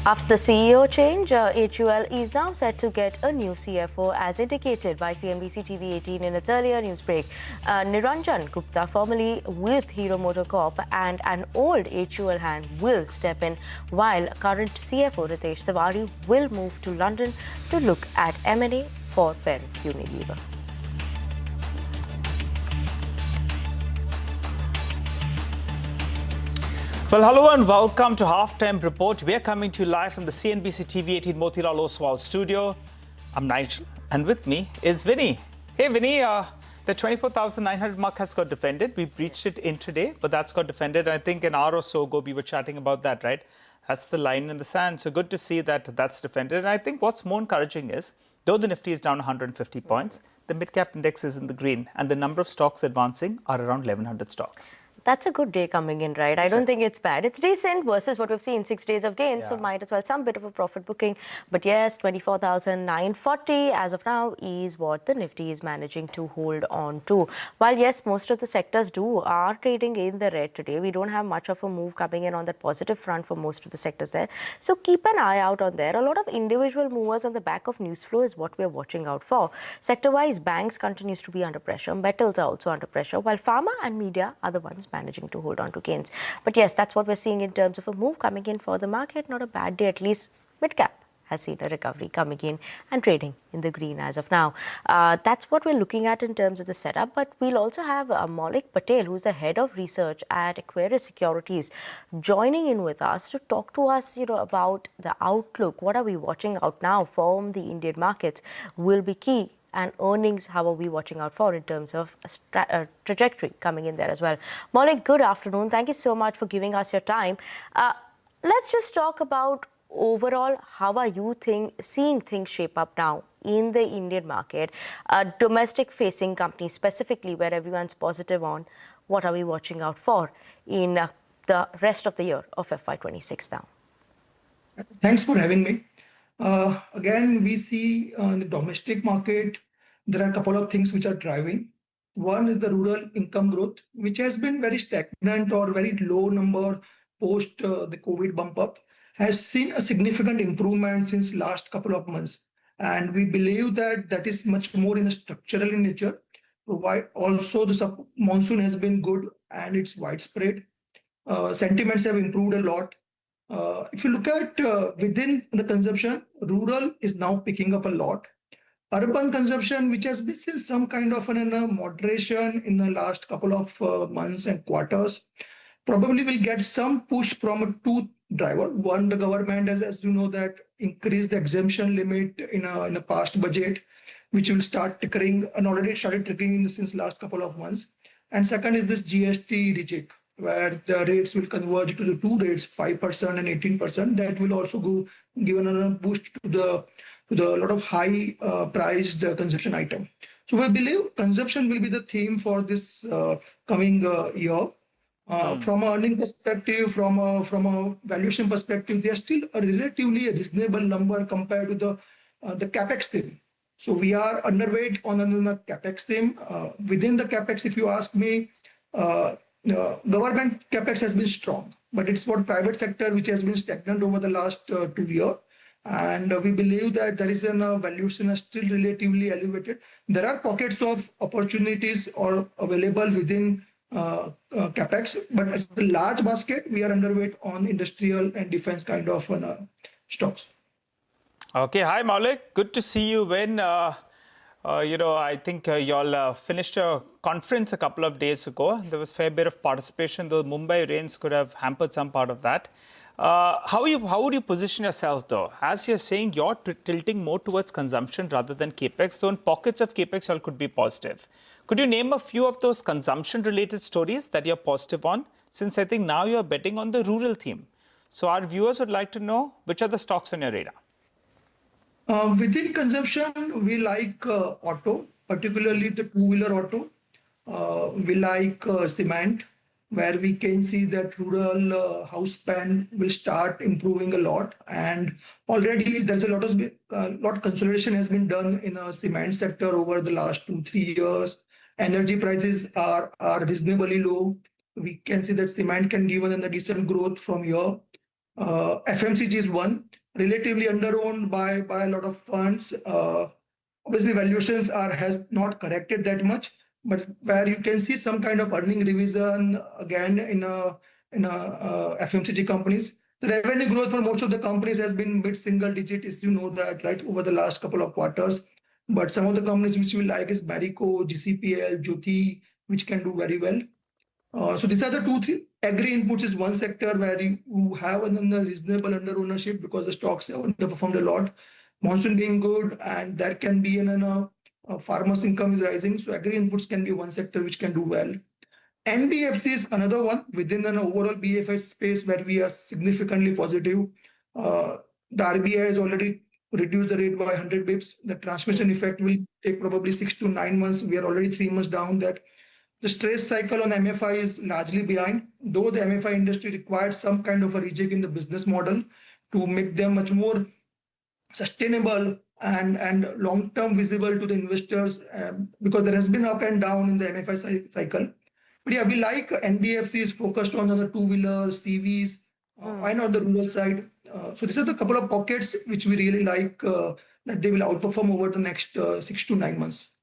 After the CEO change, HUL is now set to get a new CFO, as indicated by CNBC-TV18 in its earlier news break. Niranjan Gupta, formerly with Hero MotoCorp and an old HUL hand, will step in, while current CFO Ritesh Tiwari will move to London to look at M&A for parent Unilever. Well, hello and welcome to Halftime Report. We are coming to you live from the CNBC-TV18 Motilal Oswal studio. I'm Nigel, and with me is Vinny. Hey, Vinny, the 24,900 mark has got defended. We breached it intraday, but that's got defended. I think an hour or so ago, we were chatting about that, right? That's the line in the sand. So good to see that that's defended. And I think what's more encouraging is, though the Nifty is down 150 points, the mid-cap index is in the green, and the number of stocks advancing are around 1,100 stocks. That's a good day coming in, right? I don't think it's bad. It's decent versus what we've seen, 6 days of gains. So might as well some bit of a profit booking. But yes, 24,940 as of now is what the Nifty is managing to hold on to. While yes, most of the sectors are trading in the red today. We don't have much of a move coming in on that positive front for most of the sectors there. So keep an eye out on there. A lot of individual movers on the back of news flow is what we're watching out for. Sector-wise, banks continues to be under pressure. Metals are also under pressure, while pharma and media are the ones managing to hold on to gains. But yes, that's what we're seeing in terms of a move coming in for the market. Not a bad day, at least mid-cap has seen a recovery coming in and trading in the green as of now. That's what we're looking at in terms of the setup. But we'll also have Maulik Patel, who's the head of research at Aquarius Securities, joining in with us to talk to us, about the outlook. What are we watching out now from the Indian markets will be key. And earnings, how are we watching out for in terms of a trajectory coming in there as well? Maulik, good afternoon. Thank you so much for giving us your time. Let's just talk about overall, how are you seeing things shape up now in the Indian market? Domestic-facing companies specifically, where everyone's positive on, what are we watching out for in the rest of the year of FY26 now? Thanks for having me. Again, we see in the domestic market, there are a couple of things which are driving. One is the rural income growth, which has been very stagnant or very low number post the COVID bump up, has seen a significant improvement since last couple of months. And we believe that that is much more in a structural in nature. Also, the monsoon has been good and it's widespread. Sentiments have improved a lot. If you look at within the consumption, rural is now picking up a lot. Urban consumption, which has been seen some kind of moderation in the last couple of months and quarters, probably will get some push from a two driver. One, the government has, as you know, that increased the exemption limit in a past budget, which will start trickling and already started trickling since last couple of months. And second is this GST rejig, where the rates will converge to the two rates, 5% and 18%. That will also go given a boost to the lot of high priced consumption item. So we believe consumption will be the theme for this coming year. From an earning perspective, from a valuation perspective, they are still a relatively reasonable number compared to the capex theme. So we are underweight on a capex theme. Within the capex, if you ask me, government capex has been strong, but it's for private sector which has been stagnant over the last 2 years. And we believe that there is a valuation still relatively elevated. There are pockets of opportunities or available within capex, but as a large basket, we are underweight on industrial and defense kind of stocks. Okay, hi Maulik, good to see you. When I think y'all finished a conference a couple of days ago. There was a fair bit of participation, though Mumbai rains could have hampered some part of that. How would you position yourself though? As you're saying, you're tilting more towards consumption rather than capex, though in pockets of capex y'all could be positive. Could you name a few of those consumption related stories that you're positive on? Since I think now you're betting on the rural theme. So our viewers would like to know which are the stocks on your radar. Within consumption, we like auto, particularly the two-wheeler auto. We like cement, where we can see that rural house spend will start improving a lot. And already there's a lot of consolidation has been done in the cement sector over the last 2-3 years. Energy prices are reasonably low. We can see that cement can give us a decent growth from here. FMCG is one, relatively under-owned by a lot of funds. Obviously, valuations has not corrected that much, but where you can see some kind of earning revision again in FMCG companies. The revenue growth for most of the companies has been mid-single digit, as you know that, right, over the last couple of quarters. But some of the companies which we like is Marico, GCPL, Jyoti, which can do very well. So these are the 2-3. Agri inputs is one sector where you have a reasonable under ownership because the stocks have underperformed a lot. Monsoon being good, and there can be farmers' income is rising. So agri inputs can be one sector which can do well. NBFC is another one within an overall BFS space where we are significantly positive. The RBI has already reduced the rate by 100 bips. The transmission effect will take probably 6 to 9 months. We are already 3 months down that. The stress cycle on MFI is largely behind, though the MFI industry requires some kind of a rejig in the business model to make them much more sustainable and long-term visible to the investors because there has been up and down in the MFI cycle. But yeah, we like NBFCs focused on the two-wheelers, CVs, why not the rural side? So these are the couple of pockets which we really like that they will outperform over the next 6 to 9 months.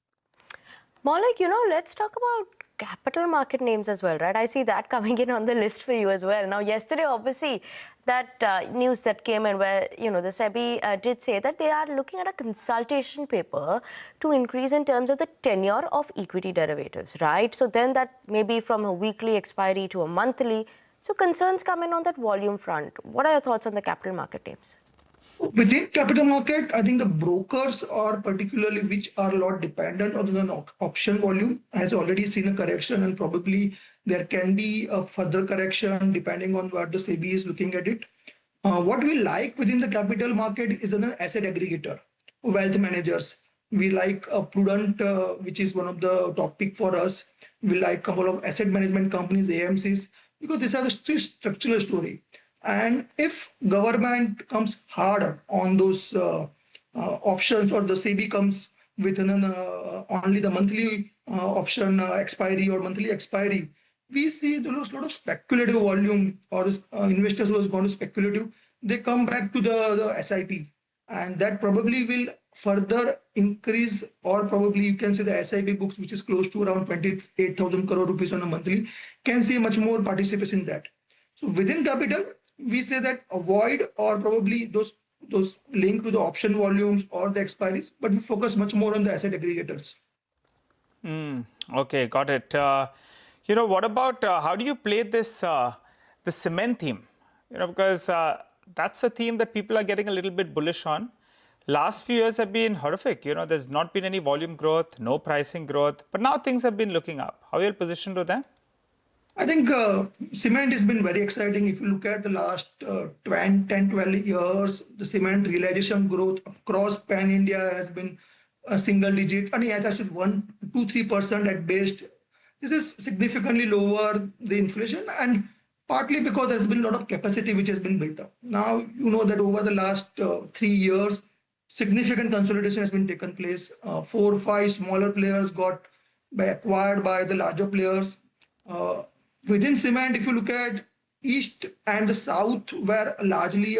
Maulik, let's talk about capital market names as well, right? I see that coming in on the list for you as well. Now, yesterday, obviously, that news that came in where, the SEBI did say that they are looking at a consultation paper to increase in terms of the tenure of equity derivatives, right? So then that may be from a weekly expiry to a monthly. So concerns come in on that volume front. What are your thoughts on the capital market names? Within capital market, I think the brokers are particularly which are a lot dependent on the option volume has already seen a correction, and probably there can be a further correction depending on what the SEBI is looking at it. What we like within the capital market is an asset aggregator, wealth managers. We like a Prudent, which is one of the top pick for us. We like a couple of asset management companies, AMCs, because these are the structural story. And if government comes hard on those options, or the SEBI comes with only the monthly option expiry or monthly expiry, we see there's a lot of speculative volume, or investors who has gone to speculative, they come back to the SIP, and that probably will further increase, or probably you can say the SIP books, which is close to around 28,000 crore rupees on a monthly, can see much more participation in that. So within capital, we say that avoid or probably those linked to the option volumes or the expiries, but we focus much more on the asset aggregators. Okay, got it. What about how do you play this the cement theme? Because that's a theme that people are getting a little bit bullish on. Last few years have been horrific. There's not been any volume growth, no pricing growth, but now things have been looking up. How are you positioned to that? I think cement has been very exciting. If you look at the last 10-12 years, the cement realization growth across pan-India has been a single digit. I mean, as I said, 1-2-3% at best. This is significantly lower the inflation, and partly because there's been a lot of capacity which has been built up. Now, you know that over the last 3 years, significant consolidation has been taken place. 4 or 5 smaller players got acquired by the larger players. Within cement, if you look at east and the south, were largely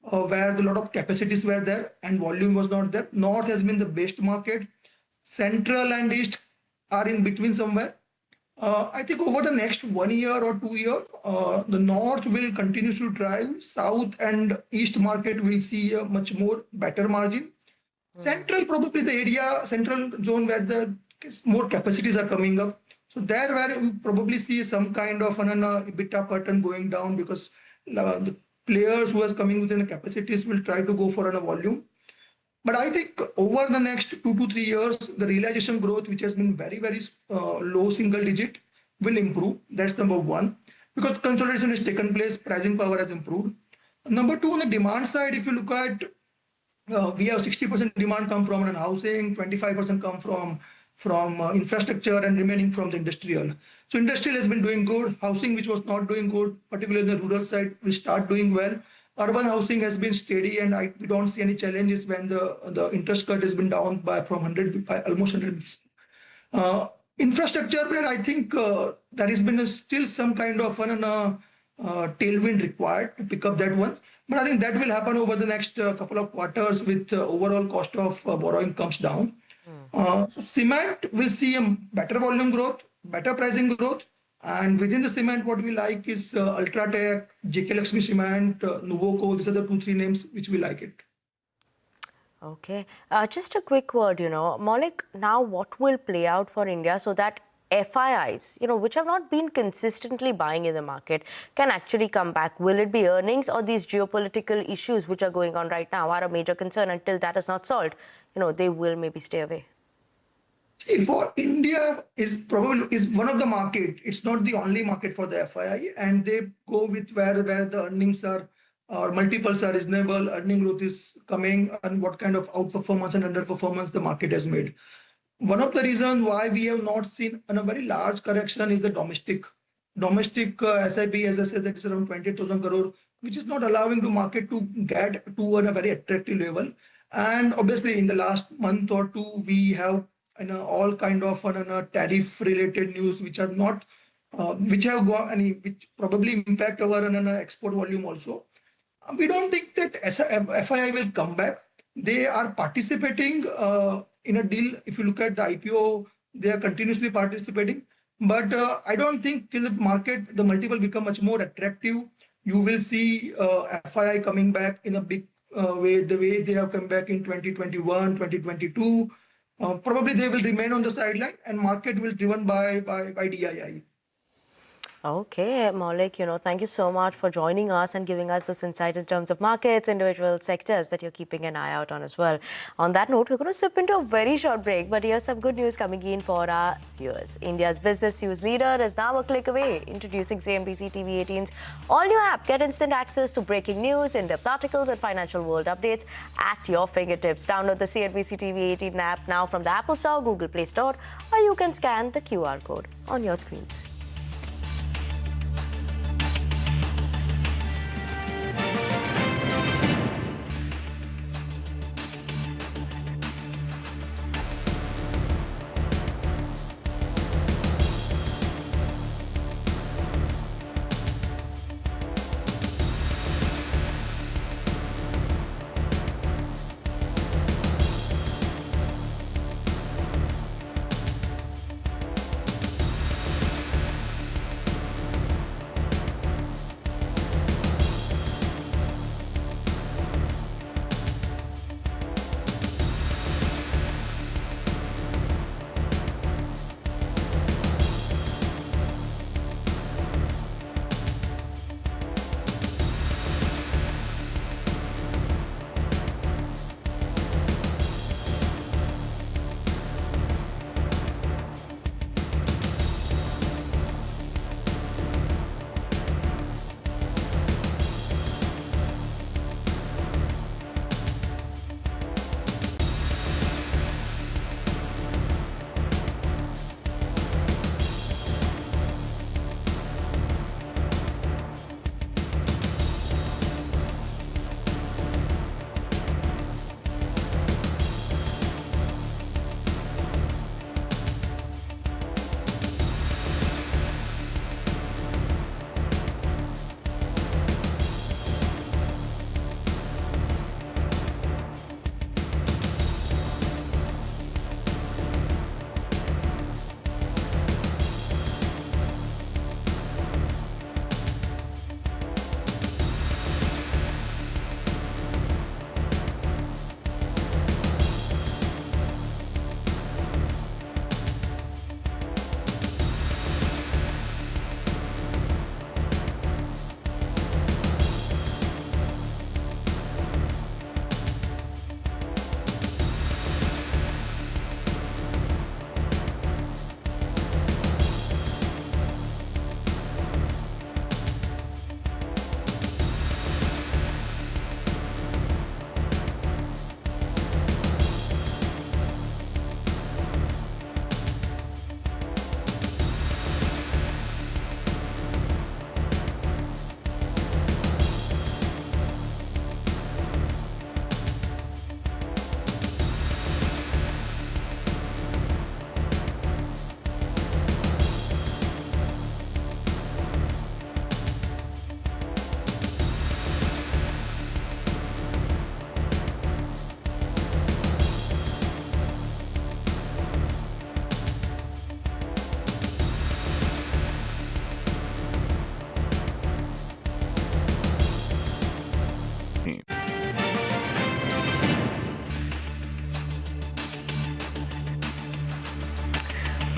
where a lot of capacities were there and volume was not there. North has been the best market. Central and east are in between somewhere. I think over the next 1 year or 2 years, the north will continue to drive. South and east market will see a much more better margin. Central, probably the area, central zone where the more capacities are coming up. So there where we probably see some kind of an EBITDA pattern going down because the players who are coming within the capacities will try to go for a volume. But I think over the next 2 to 3 years, the realization growth, which has been very, very low single digit, will improve. That's number one. Because consolidation has taken place, pricing power has improved. Number two, on the demand side, if you look at, we have 60% demand come from housing, 25% come from infrastructure, and remaining from the industrial. So industrial has been doing good. Housing, which was not doing good, particularly in the rural side, will start doing well. Urban housing has been steady, and we don't see any challenges when the interest cut has been down by almost 100 bps. Infrastructure, where I think there has been still some kind of tailwind required to pick up that one. But I think that will happen over the next couple of quarters with overall cost of borrowing comes down. So cement will see a better volume growth, better pricing growth. And within the cement, what we like is Ultratech, JK Lakshmi Cement, Nuvoco. These are the 2-3 names which we like it. Okay. Just a quick word, Maulik, now what will play out for India so that FIIs, which have not been consistently buying in the market, can actually come back? Will it be earnings, or these geopolitical issues which are going on right now are a major concern? Until that is not solved, they will maybe stay away. See, for India is one of the market. It's not the only market for the FII, and they go with where the earnings are or multiples are reasonable, earning growth is coming, and what kind of outperformance and underperformance the market has made. One of the reasons why we have not seen a very large correction is the domestic SIP, as I said, that is around 20,000 crore, which is not allowing the market to get to a very attractive level. And obviously, in the last month or two, we have all kind of tariff-related news which are not, which have gone, which probably impact our export volume also. We don't think that FII will come back. They are participating in a deal. If you look at the IPO, they are continuously participating. But I don't think till the market, the multiple become much more attractive, you will see FII coming back in a big way, the way they have come back in 2021, 2022. Probably they will remain on the sideline, and market will be driven by DII. Okay, Maulik, thank you so much for joining us and giving us this insight in terms of markets, individual sectors that you're keeping an eye out on as well. On that note, we're going to slip into a very short break, but here's some good news coming in for our viewers. India's business news leader is now a click away, introducing CNBC-TV18's all-new app. Get instant access to breaking news, in-depth articles, and financial world updates at your fingertips. Download the CNBC-TV18 app now from the Apple Store, Google Play Store, or you can scan the QR code on your screens.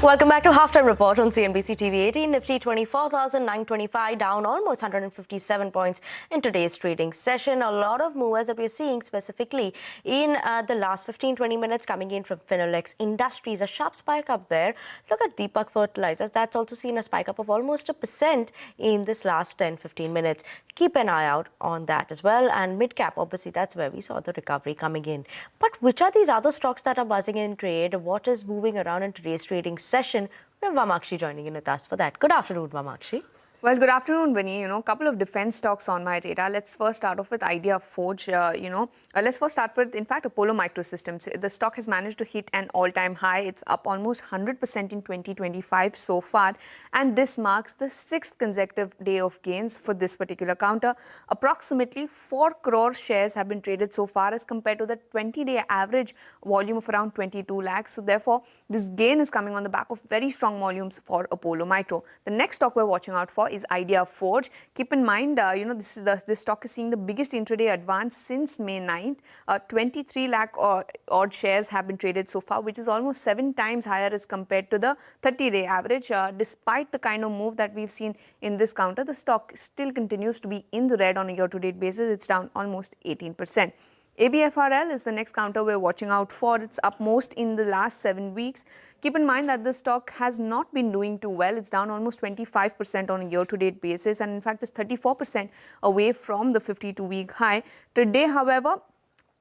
Welcome back to Halftime Report on CNBC-TV18. Nifty 24,925, down almost 157 points in today's trading session. A lot of movers that we're seeing specifically in the last 15-20 minutes coming in from Finolex Industries. A sharp spike up there. Look at Deepak Fertilizers. That's also seen a spike up of almost 1% in this last 10-15 minutes. Keep an eye out on that as well. And mid-cap, obviously, that's where we saw the recovery coming in. But which are these other stocks that are buzzing in trade? What is moving around in today's trading session? We have Vamakshi joining in with us for that. Good afternoon, Vamakshi. Well, good afternoon, Vinny. A couple of defense stocks on my radar. Let's first start off with Idea Forge. Let's first start with, in fact, Apollo Microsystems. The stock has managed to hit an all-time high. It's up almost 100% in 2025 so far. And this marks the 6th consecutive day of gains for this particular counter. Approximately 4 crore shares have been traded so far as compared to the 20-day average volume of around 22 lakhs. So therefore, this gain is coming on the back of very strong volumes for Apollo Micro. The next stock we're watching out for is Idea Forge. Keep in mind, this stock is seeing the biggest intraday advance since May 9th. 23 lakh odd shares have been traded so far, which is almost 7 times higher as compared to the 30-day average. Despite the kind of move that we've seen in this counter, the stock still continues to be in the red on a year-to-date basis. It's down almost 18%. ABFRL is the next counter we're watching out for. It's up most in the last 7 weeks. Keep in mind that the stock has not been doing too well. It's down almost 25% on a year-to-date basis, and in fact is 34% away from the 52-week high. Today, however,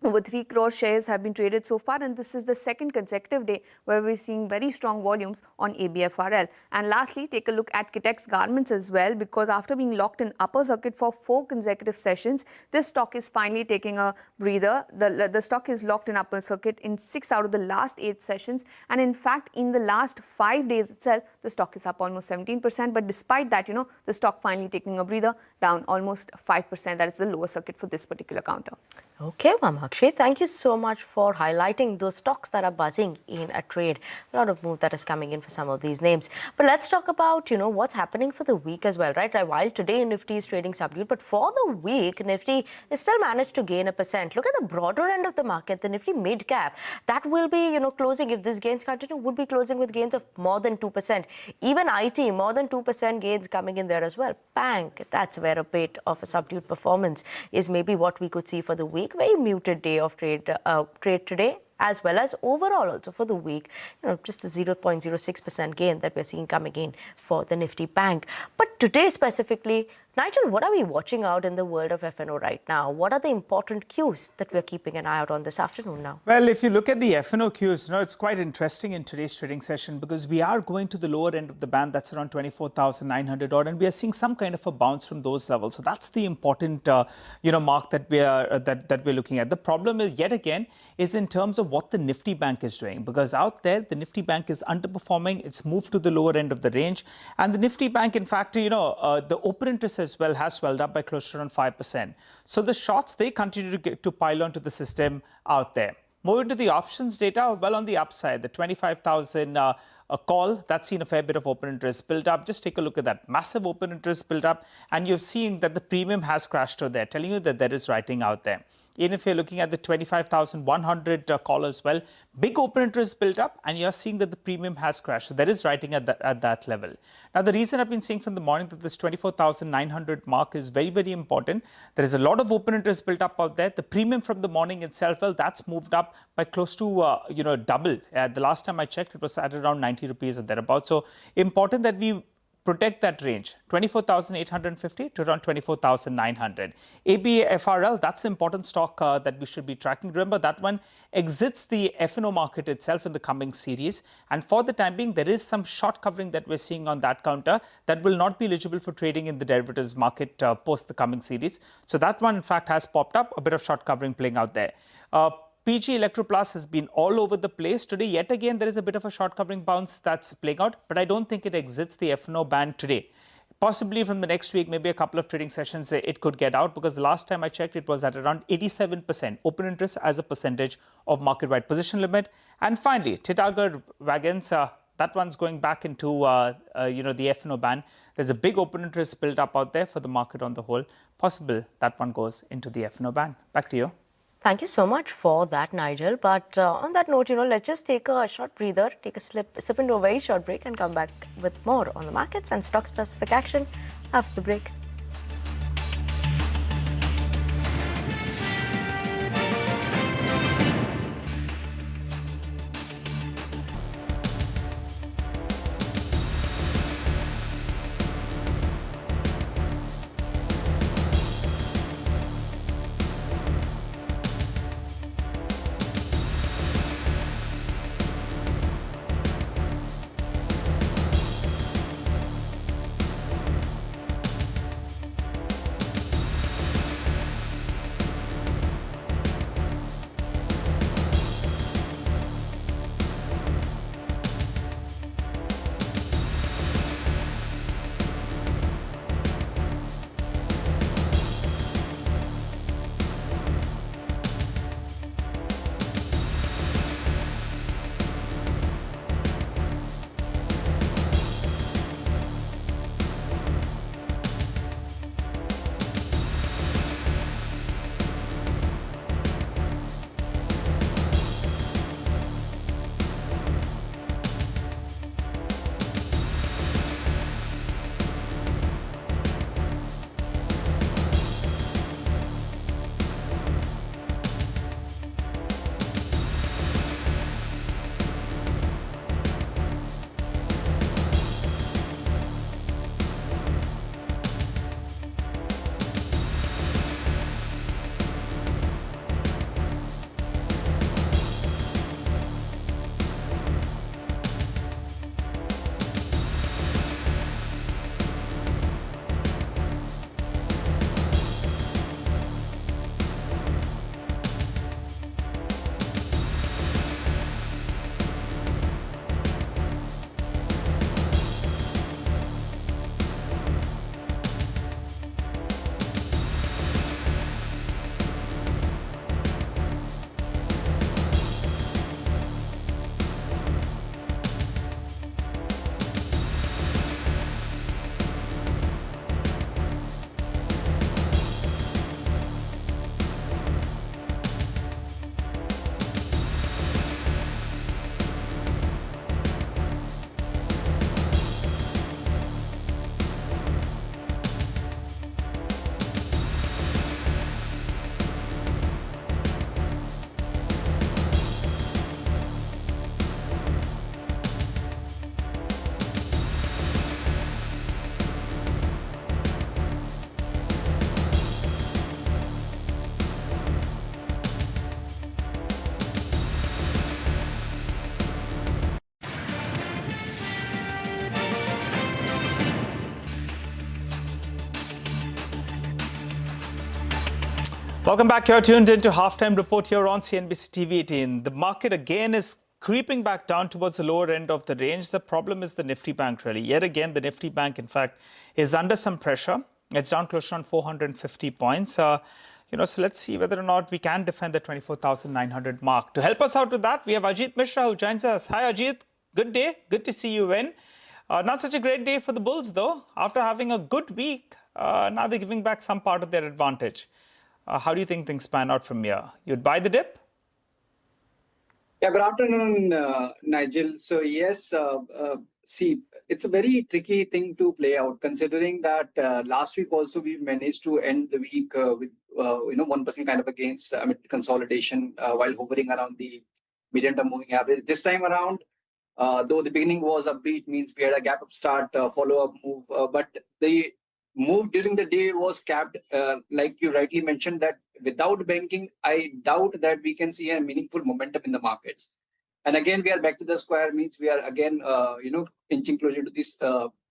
over 3 crore shares have been traded so far, and this is the 2nd consecutive day where we're seeing very strong volumes on ABFRL. And lastly, take a look at Kitex Garments as well, because after being locked in upper circuit for 4 consecutive sessions, this stock is finally taking a breather. The stock is locked in upper circuit in 6 out of the last 8 sessions, and in fact, in the last 5 days itself, the stock is up almost 17%. But despite that, the stock finally taking a breather, down almost 5%. That is the lower circuit for this particular counter. Okay, Vamakshi, thank you so much for highlighting those stocks that are buzzing in a trade. A lot of move that is coming in for some of these names. But let's talk about, what's happening for the week as well, right? While today Nifty is trading subdued, but for the week, Nifty is still managed to gain 1%. Look at the broader end of the market, the Nifty mid-cap. That will be, closing, if these gains continue, would be closing with gains of more than 2%. Even IT, more than 2% gains coming in there as well. Bank, that's where a bit of a subdued performance is maybe what we could see for the week. Very muted day of trade today, as well as overall also for the week, just a 0.06% gain that we're seeing coming in for the Nifty Bank. But today specifically, Nigel, what are we watching out in the world of F&O right now? What are the important cues that we're keeping an eye out on this afternoon now? Well, if you look at the F&O cues, it's quite interesting in today's trading session because we are going to the lower end of the band. That's around 24,900 odd, and we are seeing some kind of a bounce from those levels. So that's the important, mark that we are that we're looking at. The problem is yet again is in terms of what the Nifty Bank is doing, because out there the Nifty Bank is underperforming. It's moved to the lower end of the range, and the Nifty Bank, in fact, the open interest as well has swelled up by close to around 5%. So the shorts, they continue to pile onto the system out there. Moving to the options data, well on the upside, the 25,000 call, that's seen a fair bit of open interest build up. Just take a look at that massive open interest build up, and you're seeing that the premium has crashed to there, telling you that there is writing out there. Even if you're looking at the 25,100 call as well, big open interest built up, and you're seeing that the premium has crashed. So there is writing at that level. Now, the reason I've been saying from the morning that this 24,900 mark is very, very important. There is a lot of open interest built up out there. The premium from the morning itself, well, that's moved up by close to, double. The last time I checked, it was at around 90 rupees or thereabouts. So important that we protect that range, 24,850 to around 24,900. ABFRL, that's an important stock that we should be tracking. Remember, that one exits the F&O market itself in the coming series. And for the time being, there is some short covering that we're seeing on that counter that will not be eligible for trading in the derivatives market post the coming series. So that one, in fact, has popped up, a bit of short covering playing out there. PG Electroplast has been all over the place. Today, yet again, there is a bit of a short covering bounce that's playing out, but I don't think it exits the F&O band today. Possibly from the next week, maybe a couple of trading sessions, it could get out, because the last time I checked, it was at around 87% open interest as a percentage of market-wide position limit. And finally, Titagarh Wagons, that one's going back into the F&O band. There's a big open interest built up out there for the market on the whole. Possible that one goes into the F&O band. Back to you. Thank you so much for that, Nigel. But on that note, let's just take a short breather, take a sip into a very short break and come back with more on the markets and stock-specific action after the break. Welcome back. You're tuned into Halftime Report here on CNBC TV18. The market again is creeping back down towards the lower end of the range. The problem is the Nifty Bank, really. Yet again, the Nifty Bank, in fact, is under some pressure. It's down close to 450 points. So let's see whether or not we can defend the 24,900 mark. To help us out with that, we have Ajit Mishra who joins us. Hi, Ajit. Good day. Good to see you in. Not such a great day for the bulls, though. After having a good week, now they're giving back some part of their advantage. How do you think things pan out from here? You'd buy the dip? Yeah, good afternoon, Nigel. So yes, see, it's a very tricky thing to play out, considering that last week also we managed to end the week with 1% kind of against amid consolidation while hovering around the medium-term moving average. This time around, though the beginning was upbeat, means we had a gap up start, follow-up move, but the move during the day was capped, like you rightly mentioned, that without banking, I doubt that we can see a meaningful momentum in the markets. And again, we are back to the square, means we are again, inching closer to this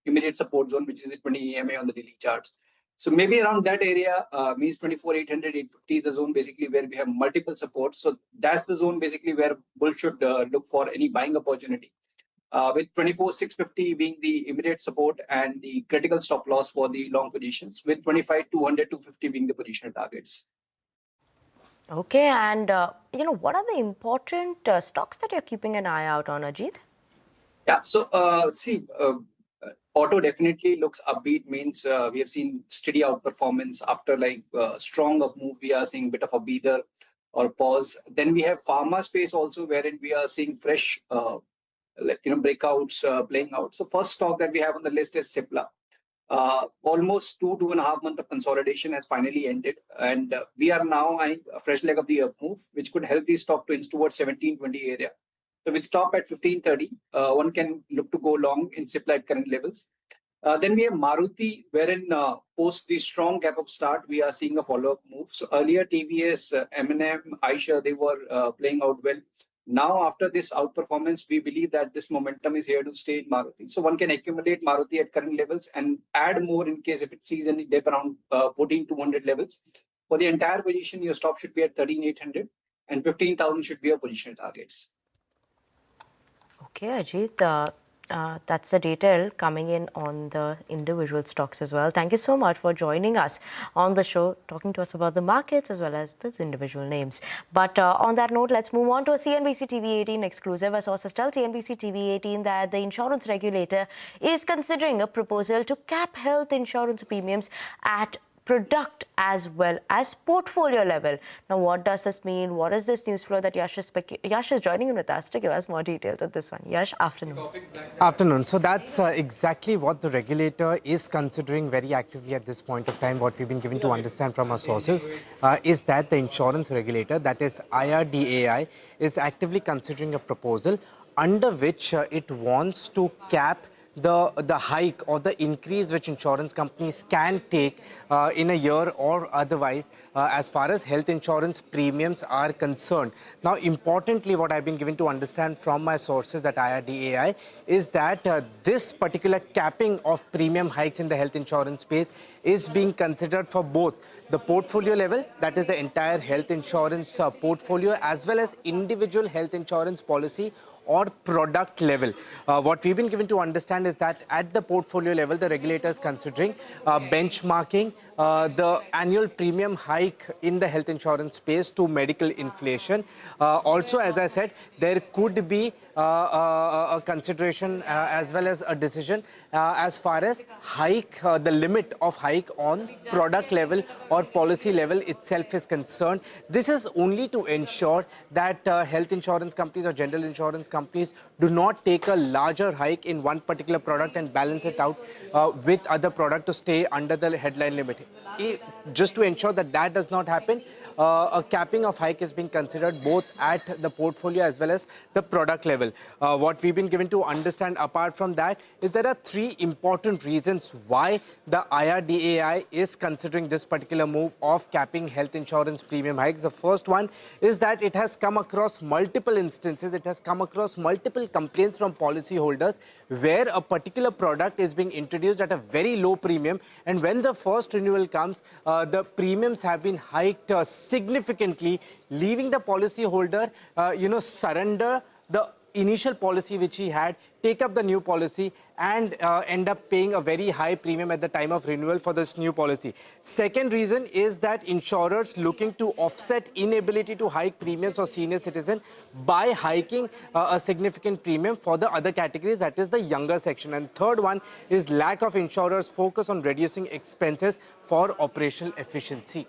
immediate support zone, which is the 20 EMA on the daily charts. So maybe around that area, means 24,800, 850 is the zone basically where we have multiple supports. So that's the zone basically where bulls should look for any buying opportunity. With 24,650 being the immediate support and the critical stop loss for the long positions, with 25,200, 250 being the positional targets. Okay, and what are the important stocks that you're keeping an eye out on, Ajit? Yeah, so auto definitely looks upbeat, means we have seen steady outperformance after like strong up move. We are seeing a bit of a breather. or pause. Then we have pharma space also, wherein we are seeing fresh breakouts playing out. So first stock that we have on the list is Cipla. Almost 2.5 months of consolidation has finally ended, and we are now eyeing a fresh leg of the up move, which could help the stock to inch towards 1720 area. So we stop at 1530. One can look to go long in Cipla at current levels. Then we have Maruti, wherein post the strong gap up start, we are seeing a follow-up move. So earlier TVS, M&M, Eicher, they were playing out well. Now, after this outperformance, we believe that this momentum is here to stay in Maruti. So one can accumulate Maruti at current levels and add more in case if it sees any dip around 14,200 levels. For the entire position, your stop should be at 13,800 and 15,000 should be your position targets. Okay, Ajit, that's the detail coming in on the individual stocks as well. Thank you so much for joining us on the show, talking to us about the markets as well as those individual names. But on that note, let's move on to a CNBC-TV18 exclusive. Our sources tell CNBC-TV18 that the insurance regulator is considering a proposal to cap health insurance premiums at product as well as portfolio level. Now, what does this mean? What is this news flow that Yash is joining in with us to give us more details on this one? Yash, afternoon. Afternoon. So that's exactly what the regulator is considering very actively at this point of time. What we've been given to understand from our sources is that the insurance regulator, that is IRDAI, is actively considering a proposal under which it wants to cap the hike or the increase which insurance companies can take in a year or otherwise as far as health insurance premiums are concerned. Now, importantly, what I've been given to understand from my sources at IRDAI is that this particular capping of premium hikes in the health insurance space is being considered for both the portfolio level, that is the entire health insurance portfolio, as well as individual health insurance policy or product level. What we've been given to understand is that at the portfolio level, the regulator is considering benchmarking the annual premium hike in the health insurance space to medical inflation. Also, as I said, there could be a consideration as well as a decision as far as hike, the limit of hike on product level or policy level itself is concerned. This is only to ensure that health insurance companies or general insurance companies do not take a larger hike in one particular product and balance it out with other product to stay under the headline limit. Just to ensure that that does not happen, a capping of hike is being considered both at the portfolio as well as the product level. What we've been given to understand apart from that is there are three important reasons why the IRDAI is considering this particular move of capping health insurance premium hikes. The first one is that it has come across multiple instances, it has come across multiple complaints from policyholders where a particular product is being introduced at a very low premium, and when the first renewal comes, the premiums have been hiked significantly, leaving the policyholder, surrender the initial policy which he had, take up the new policy and end up paying a very high premium at the time of renewal for this new policy. Second reason is that insurers looking to offset inability to hike premiums for senior citizen by hiking a significant premium for the other categories, that is the younger section. And third one is lack of insurers' focus on reducing expenses for operational efficiency.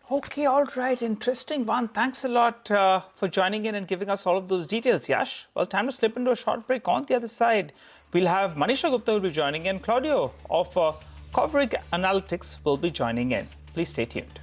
Okay, all right, interesting one. Thanks a lot for joining in and giving us all of those details, Yash. Well, time to slip into a short break. On the other side, we'll have Manisha Gupta will be joining in. Claudio of Kovrig Analytics will be joining in. Please stay tuned.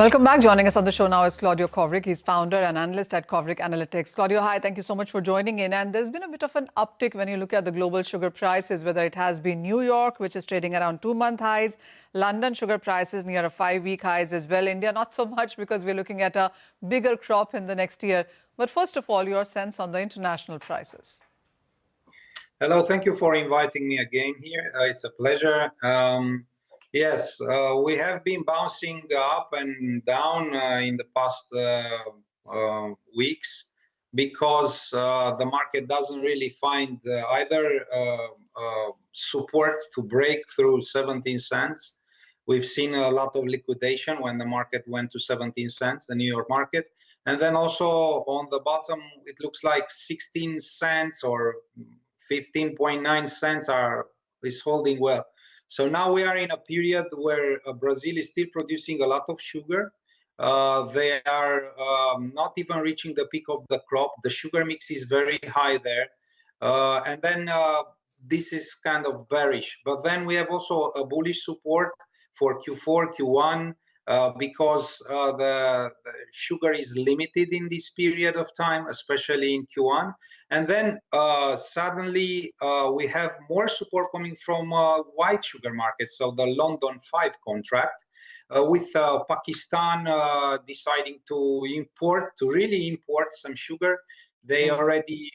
Welcome back. Joining us on the show now is Claudio Kovrig. He's founder and analyst at Kovrig Analytics. Claudio, hi. Thank you so much for joining in. And there's been a bit of an uptick when you look at the global sugar prices, whether it has been New York, which is trading around 2-month highs, London sugar prices near a 5-week highs as well. India, not so much because we're looking at a bigger crop in the next year. But first of all, your sense on the international prices. Hello, thank you for inviting me again here. It's a pleasure. Yes, we have been bouncing up and down in the past weeks because the market doesn't really find either support to break through 17 cents. We've seen a lot of liquidation when the market went to 17 cents, the New York market. And then also on the bottom, it looks like 16 cents or 15.9 cents is holding well. So now we are in a period where Brazil is still producing a lot of sugar. They are not even reaching the peak of the crop. The sugar mix is very high there. And then this is kind of bearish. But then we have also a bullish support for Q4, Q1, because the sugar is limited in this period of time, especially in Q1. And then suddenly we have more support coming from white sugar markets, so the London 5 contract, with Pakistan deciding to really import some sugar. They already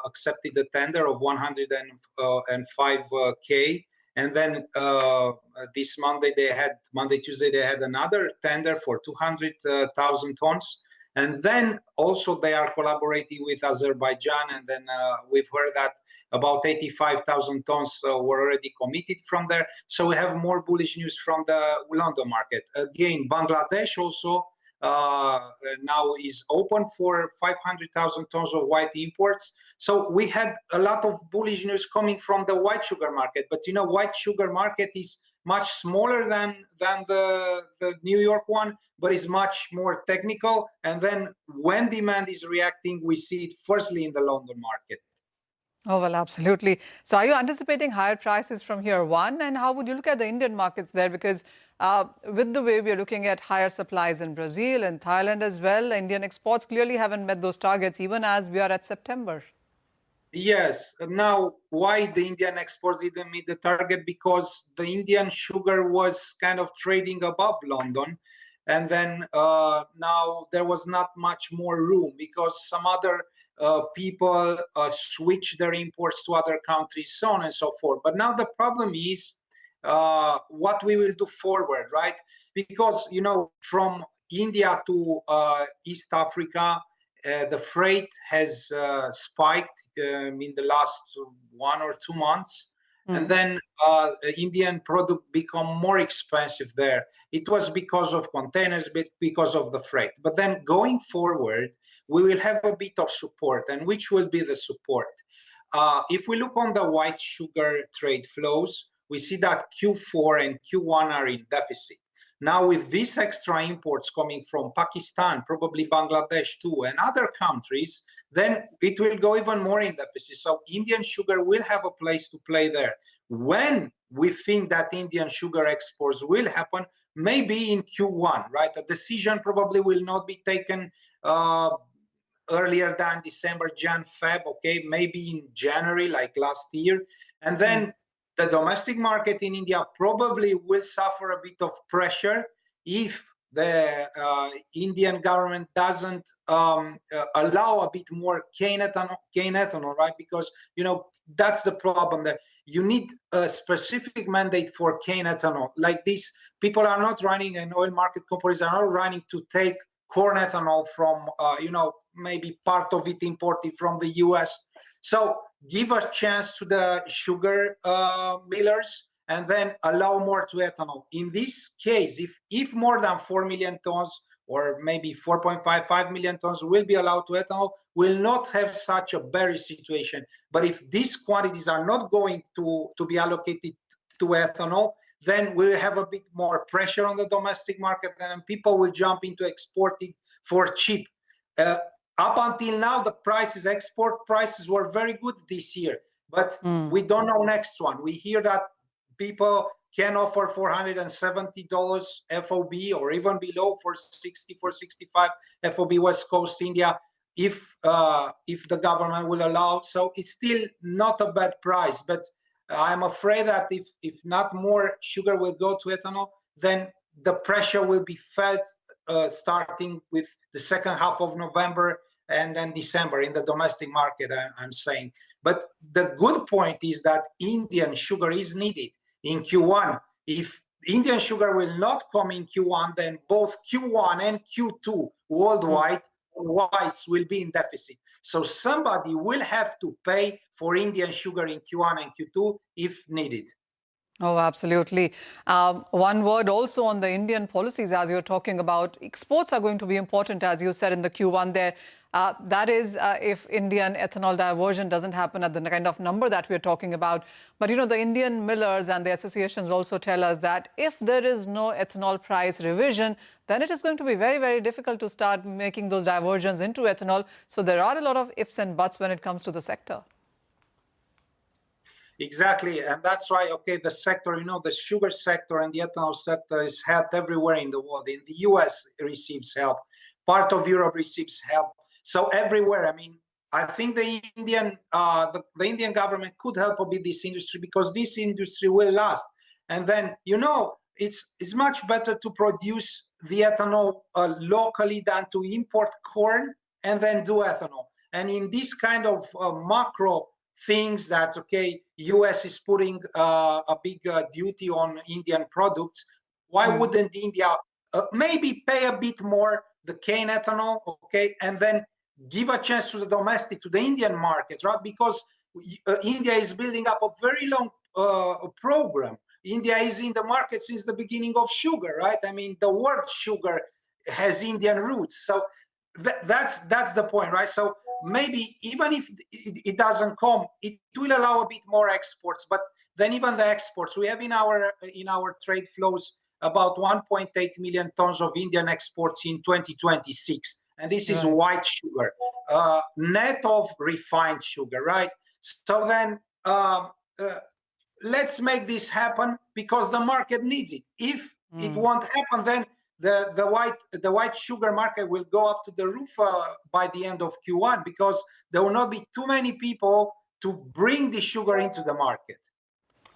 accepted the tender of 105K. And then this Monday, Tuesday, they had another tender for 200,000 tons. And then also they are collaborating with Azerbaijan. And then we've heard that about 85,000 tons were already committed from there. So we have more bullish news from the London market. Again, Bangladesh also now is open for 500,000 tons of white imports. So we had a lot of bullish news coming from the white sugar market. But you know, white sugar market is much smaller than the New York one, but is much more technical. And then when demand is reacting, we see it firstly in the London market. Oh, well, absolutely. So are you anticipating higher prices from here, one? And how would you look at the Indian markets there? Because with the way we are looking at higher supplies in Brazil and Thailand as well, Indian exports clearly haven't met those targets, even as we are at September. Yes. Now, why the Indian exports didn't meet the target? Because the Indian sugar was kind of trading above London. And then now there was not much more room because some other people switch their imports to other countries, so on and so forth. But now the problem is what we will do forward, right? Because, you know, from India to East Africa, the freight has spiked in the last 1 or 2 months. And then Indian product become more expensive there. It was because of containers, but because of the freight. But then going forward, we will have a bit of support. And which will be the support? If we look on the white sugar trade flows, we see that Q4 and Q1 are in deficit. Now, with these extra imports coming from Pakistan, probably Bangladesh too, and other countries, then it will go even more in deficit. So Indian sugar will have a place to play there. When we think that Indian sugar exports will happen, maybe in Q1, right? A decision probably will not be taken earlier than December, Jan, Feb, okay? Maybe in January, like last year. And then the domestic market in India probably will suffer a bit of pressure if the Indian government doesn't allow a bit more cane ethanol, right? Because, you know, that's the problem there. You need a specific mandate for cane ethanol. Like this, people are not running, and oil market companies are not running to take corn ethanol from, you know, maybe part of it imported from the US. So give a chance to the sugar millers and then allow more to ethanol. In this case, if more than 4 million tons or maybe 4.55 million tons will be allowed to ethanol, will not have such a bearish situation. But if these quantities are not going to be allocated to ethanol, then we will have a bit more pressure on the domestic market and people will jump into exporting for cheap. Up until now, the prices, export prices were very good this year, but we don't know next one. We hear that people can offer $470 FOB or even below, for 64.65 FOB West Coast India, if the government will allow. So it's still not a bad price, but I'm afraid that if not more sugar will go to ethanol, then the pressure will be felt starting with the second half of November and then December in the domestic market, I'm saying. But the good point is that Indian sugar is needed in Q1. If Indian sugar will not come in Q1, then both Q1 and Q2 worldwide whites will be in deficit. So somebody will have to pay for Indian sugar in Q1 and Q2 if needed. Oh, absolutely. One word also on the Indian policies, as you're talking about, exports are going to be important, as you said in the Q1 there. That is, if Indian ethanol diversion doesn't happen at the kind of number that we're talking about. But, the Indian millers and the associations also tell us that if there is no ethanol price revision, then it is going to be very, very difficult to start making those diversions into ethanol. So there are a lot of ifs and buts when it comes to the sector. Exactly, and that's why, okay, the sector, the sugar sector and the ethanol sector is helped everywhere in the world. In the US, it receives help. Part of Europe receives help. So everywhere, I mean, I think the Indian government could help a bit this industry, because this industry will last. And then, it's much better to produce the ethanol locally than to import corn and then do ethanol. And in this kind of macro things that, okay, US is putting a big duty on Indian products, why wouldn't India maybe pay a bit more the cane ethanol, okay, and then give a chance to the domestic, to the Indian market, right? Because India is building up a very long program. India is in the market since the beginning of sugar, right? I mean, the word sugar has Indian roots. So that's the point, right? So maybe even if it doesn't come, it will allow a bit more exports. But then even the exports, we have in our trade flows about 1.8 million tons of Indian exports in 2026. And this is white sugar, net of refined sugar, right? So then let's make this happen, because the market needs it. If it won't happen, then the white sugar market will go up to the roof by the end of Q1, because there will not be too many people to bring the sugar into the market.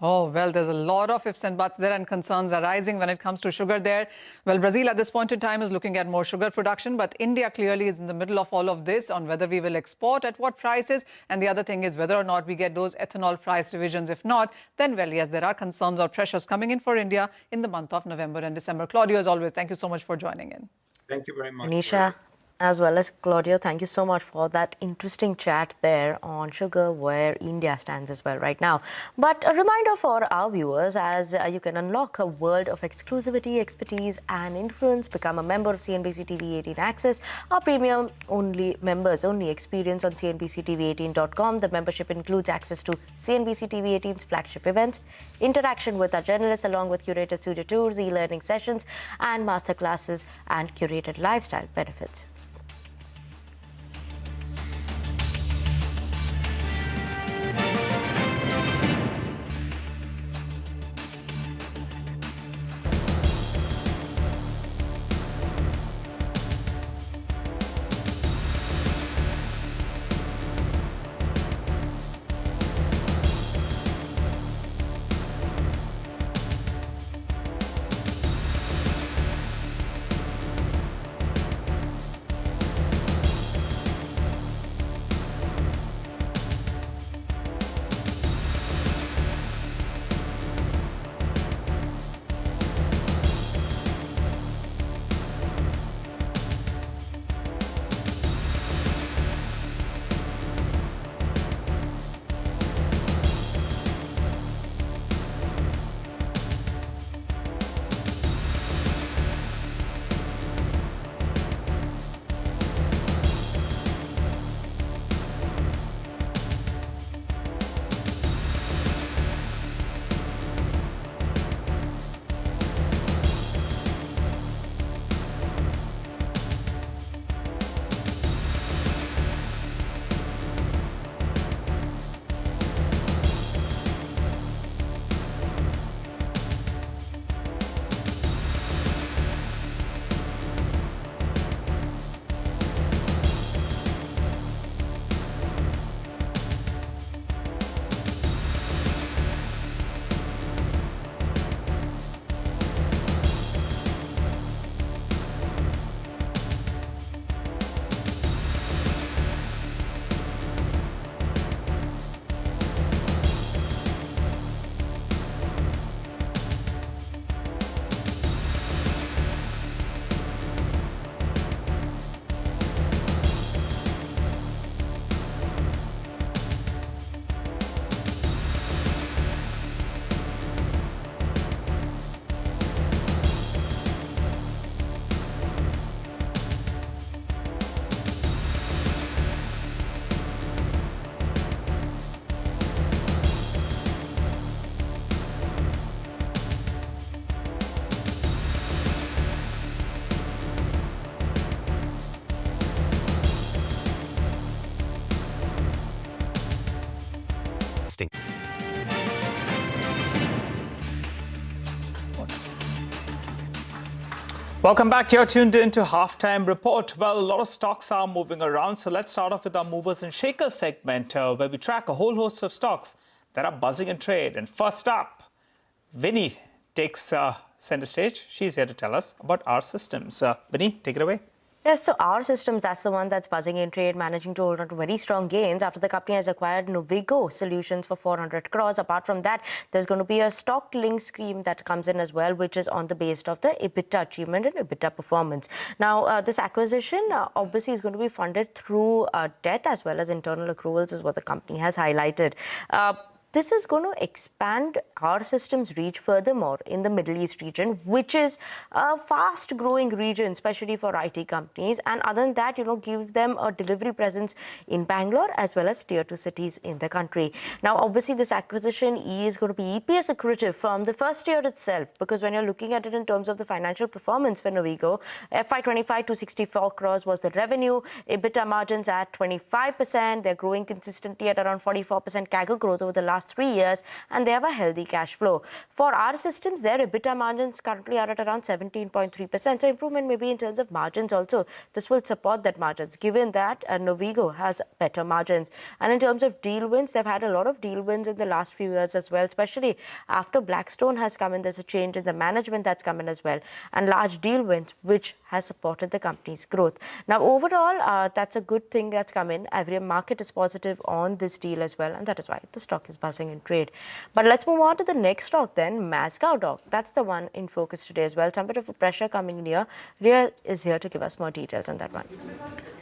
Oh, well, there's a lot of ifs and buts there, and concerns arising when it comes to sugar there. Well, Brazil at this point in time is looking at more sugar production, but India clearly is in the middle of all of this on whether we will export at what prices. And the other thing is whether or not we get those ethanol price revisions. If not, then, well, yes, there are concerns or pressures coming in for India in the month of November and December. Claudio, as always, thank you so much for joining in. Thank you very much. Anisha, as well as Claudio, thank you so much for that interesting chat there on sugar, where India stands as well right now. But a reminder for our viewers, as you can unlock a world of exclusivity, expertise and influence, become a member of CNBC-TV18 Access. Our premium members only experience on CNBC-TV18.com. The membership includes access to CNBC-TV18's flagship events, interaction with our journalists along with curated studio tours, e-learning sessions and masterclasses, and curated lifestyle benefits. investing. Welcome back. You're tuned in to Halftime Report. Well, a lot of stocks are moving around. So let's start off with our movers and shakers segment, where we track a whole host of stocks that are buzzing in trade. And first up, Vinny takes center stage. She's here to tell us about our systems. Vinny, take it away. Yes, so our systems, that's the one that's buzzing in trade, managing to hold on to very strong gains after the company has acquired Novigo Solutions for 400 crores. Apart from that, there's going to be a stock link scheme that comes in as well, which is on the base of the EBITDA achievement and EBITDA performance. Now, this acquisition obviously is going to be funded through debt as well as internal accruals is what the company has highlighted. This is going to expand our system's reach furthermore in the Middle East region, which is a fast-growing region, especially for IT companies. And other than that, give them a delivery presence in Bangalore as well as tier 2 cities in the country. Now, obviously, this acquisition is going to be EPS accretive from the first year itself, because when you're looking at it in terms of the financial performance for Novigo, FY25 264 crores was the revenue, EBITDA margins at 25%. They're growing consistently at around 44% CAGR growth over the last 3 years, and they have a healthy cash flow. For our systems, their EBITDA margins currently are at around 17.3%. So improvement maybe in terms of margins also. This will support that margins, given that Novigo has better margins. And in terms of deal wins, they've had a lot of deal wins in the last few years as well, especially after Blackstone has come in. There's a change in the management that's come in as well, and large deal wins, which has supported the company's growth. Now, overall, that's a good thing that's come in. Every market is positive on this deal as well, and that is why the stock is buzzing in trade. But let's move on to the next stock then, Mazgaon. That's the one in focus today as well. Some bit of a pressure coming in here. Ria is here to give us more details on that one.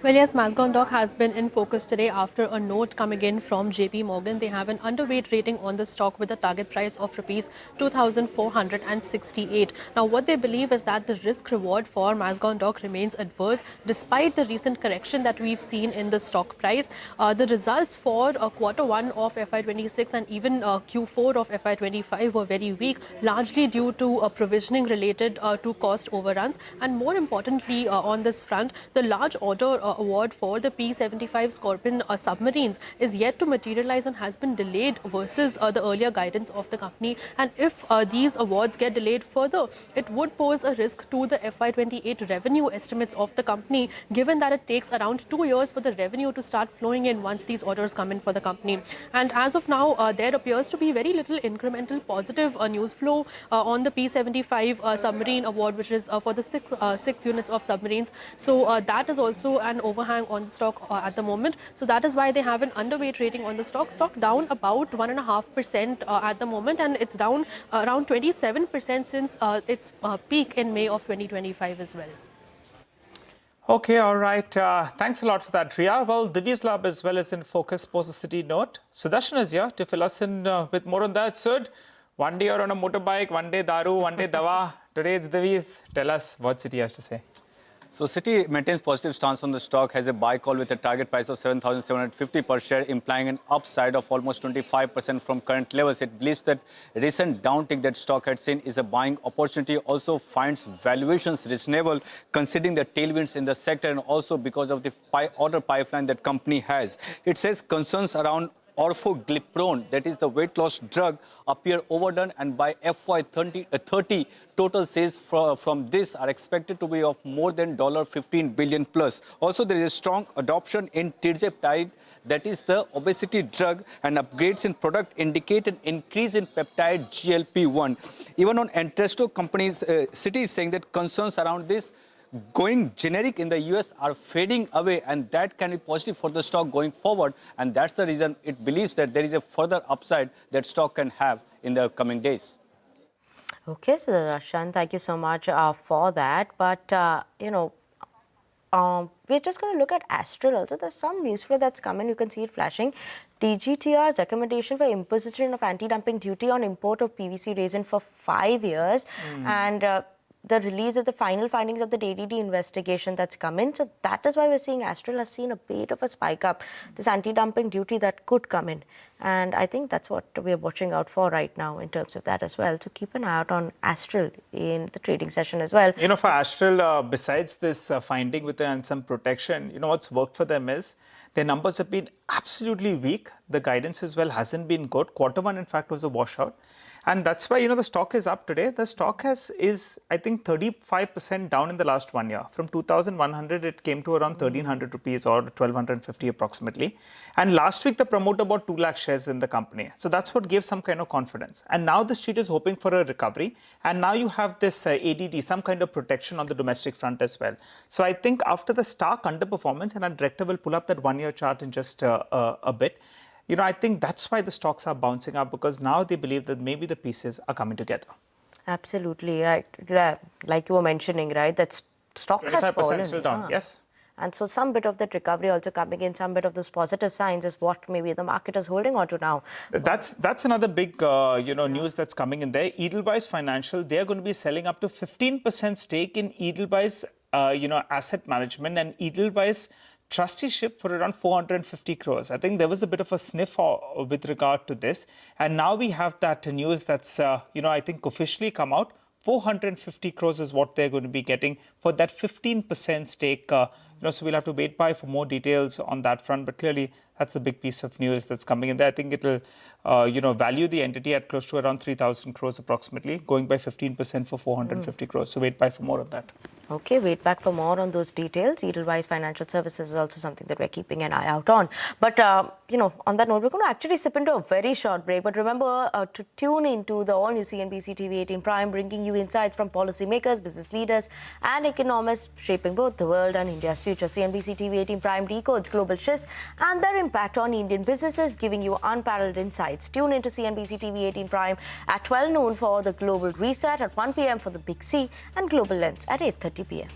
Well, yes, Mazgaon has been in focus today after a note coming in from JP Morgan. They have an underweight rating on the stock with a target price of rupees 2,468. Now, what they believe is that the risk reward for Mazgaon remains adverse despite the recent correction that we've seen in the stock price. The results for Q1 of FY26 and even Q4 of FY25 were very weak, largely due to provisioning related to cost overruns. And more importantly, on this front, the large order award for the P-75 Scorpion submarines is yet to materialize and has been delayed versus the earlier guidance of the company. And if these awards get delayed further, it would pose a risk to the FY28 revenue estimates of the company, given that it takes around 2 years for the revenue to start flowing in once these orders come in for the company. And as of now, there appears to be very little incremental positive news flow on the P-75 submarine award, which is for the six units of submarines. So that is also an overhang on the stock at the moment. So that is why they have an underweight rating on the stock. Stock down about 1.5% at the moment, and it's down around 27% since its peak in May of 2025 as well. Okay, all right. Thanks a lot for that, Ria. Well, Divi's Lab as well as in focus post a city note. Sudarshan is here to fill us in with more on that. Sud, one day you're on a motorbike, one day daru, one day dawa. Today it's Divi's. Tell us what Citi has to say. So Citi maintains positive stance on the stock, has a buy call with a target price of 7,750 per share, implying an upside of almost 25% from current levels. It believes that recent downtick that stock had seen is a buying opportunity, also finds valuations reasonable considering the tailwinds in the sector and also because of the order pipeline that company has. It says concerns around orforglipron, that is the weight loss drug, appear overdone, and by FY30, total sales from this are expected to be of more than $15 billion plus. Also, there is a strong adoption in tirzepatide, that is the obesity drug, and upgrades in product indicate an increase in peptide GLP-1. Even on Entresto companies, Citi is saying that concerns around this going generic in the US are fading away, and that can be positive for the stock going forward, and that's the reason it believes that there is a further upside that stock can have in the coming days. Okay, so Rashan, thank you so much for that. But, we're just going to look at Astral also. There's some news flow that's come in. You can see it flashing. DGTR's recommendation for imposition of anti-dumping duty on import of PVC resin for 5 years. And the release of the final findings of the ADD investigation that's come in. So that is why we're seeing Astral has seen a bit of a spike up, this anti-dumping duty that could come in. And I think that's what we're watching out for right now in terms of that as well. So keep an eye out on Astral in the trading session as well. You know, for Astral, besides this finding with and some protection, you know, what's worked for them is their numbers have been absolutely weak. The guidance as well hasn't been good. Quarter one, in fact, was a washout. And that's why, you know, the stock is up today. The stock is, I think, 35% down in the last 1 year. From 2,100, it came to around 1,300 rupees or 1,250 approximately. And last week, the promoter bought 2 lakh shares in the company. So that's what gave some kind of confidence. And now the street is hoping for a recovery. And now you have this ADD, some kind of protection on the domestic front as well. So I think after the stark underperformance, and our director will pull up that 1 year chart in just a bit, you know, I think that's why the stocks are bouncing up, because now they believe that maybe the pieces are coming together. Absolutely, right. Yeah, like you were mentioning, right, that stock has fallen. Still down, yes. And so some bit of that recovery also coming in, some bit of those positive signs is what maybe the market is holding on to now. That's another big, you know, news that's coming in there. Edelweiss Financial, they are going to be selling up to 15% stake in Edelweiss, you know, asset management, and Edelweiss trusteeship for around 450 crores. I think there was a bit of a sniff with regard to this. And now we have that news that's, you know, I think officially come out. 450 crores is what they're going to be getting for that 15% stake. You know, so we'll have to wait for more details on that front. But clearly, that's the big piece of news that's coming in there. I think it'll, you know, value the entity at close to around 3,000 crores approximately, going by 15% for 450 crores. So wait for more of that. Okay, wait back for more on those details. Edelweiss Financial Services is also something that we're keeping an eye out on. But, you know, on that note, we're going to actually sip into a very short break. But remember to tune into the all-new CNBC TV18 Prime, bringing you insights from policymakers, business leaders and economists shaping both the world and India's future. CNBC TV18 Prime decodes global shifts and their impact on Indian businesses, giving you unparalleled insights. Tune into CNBC TV18 Prime at 12 noon for the Global Reset, at 1 p.m. for the Big C, and Global Lens at 8:30 p.m.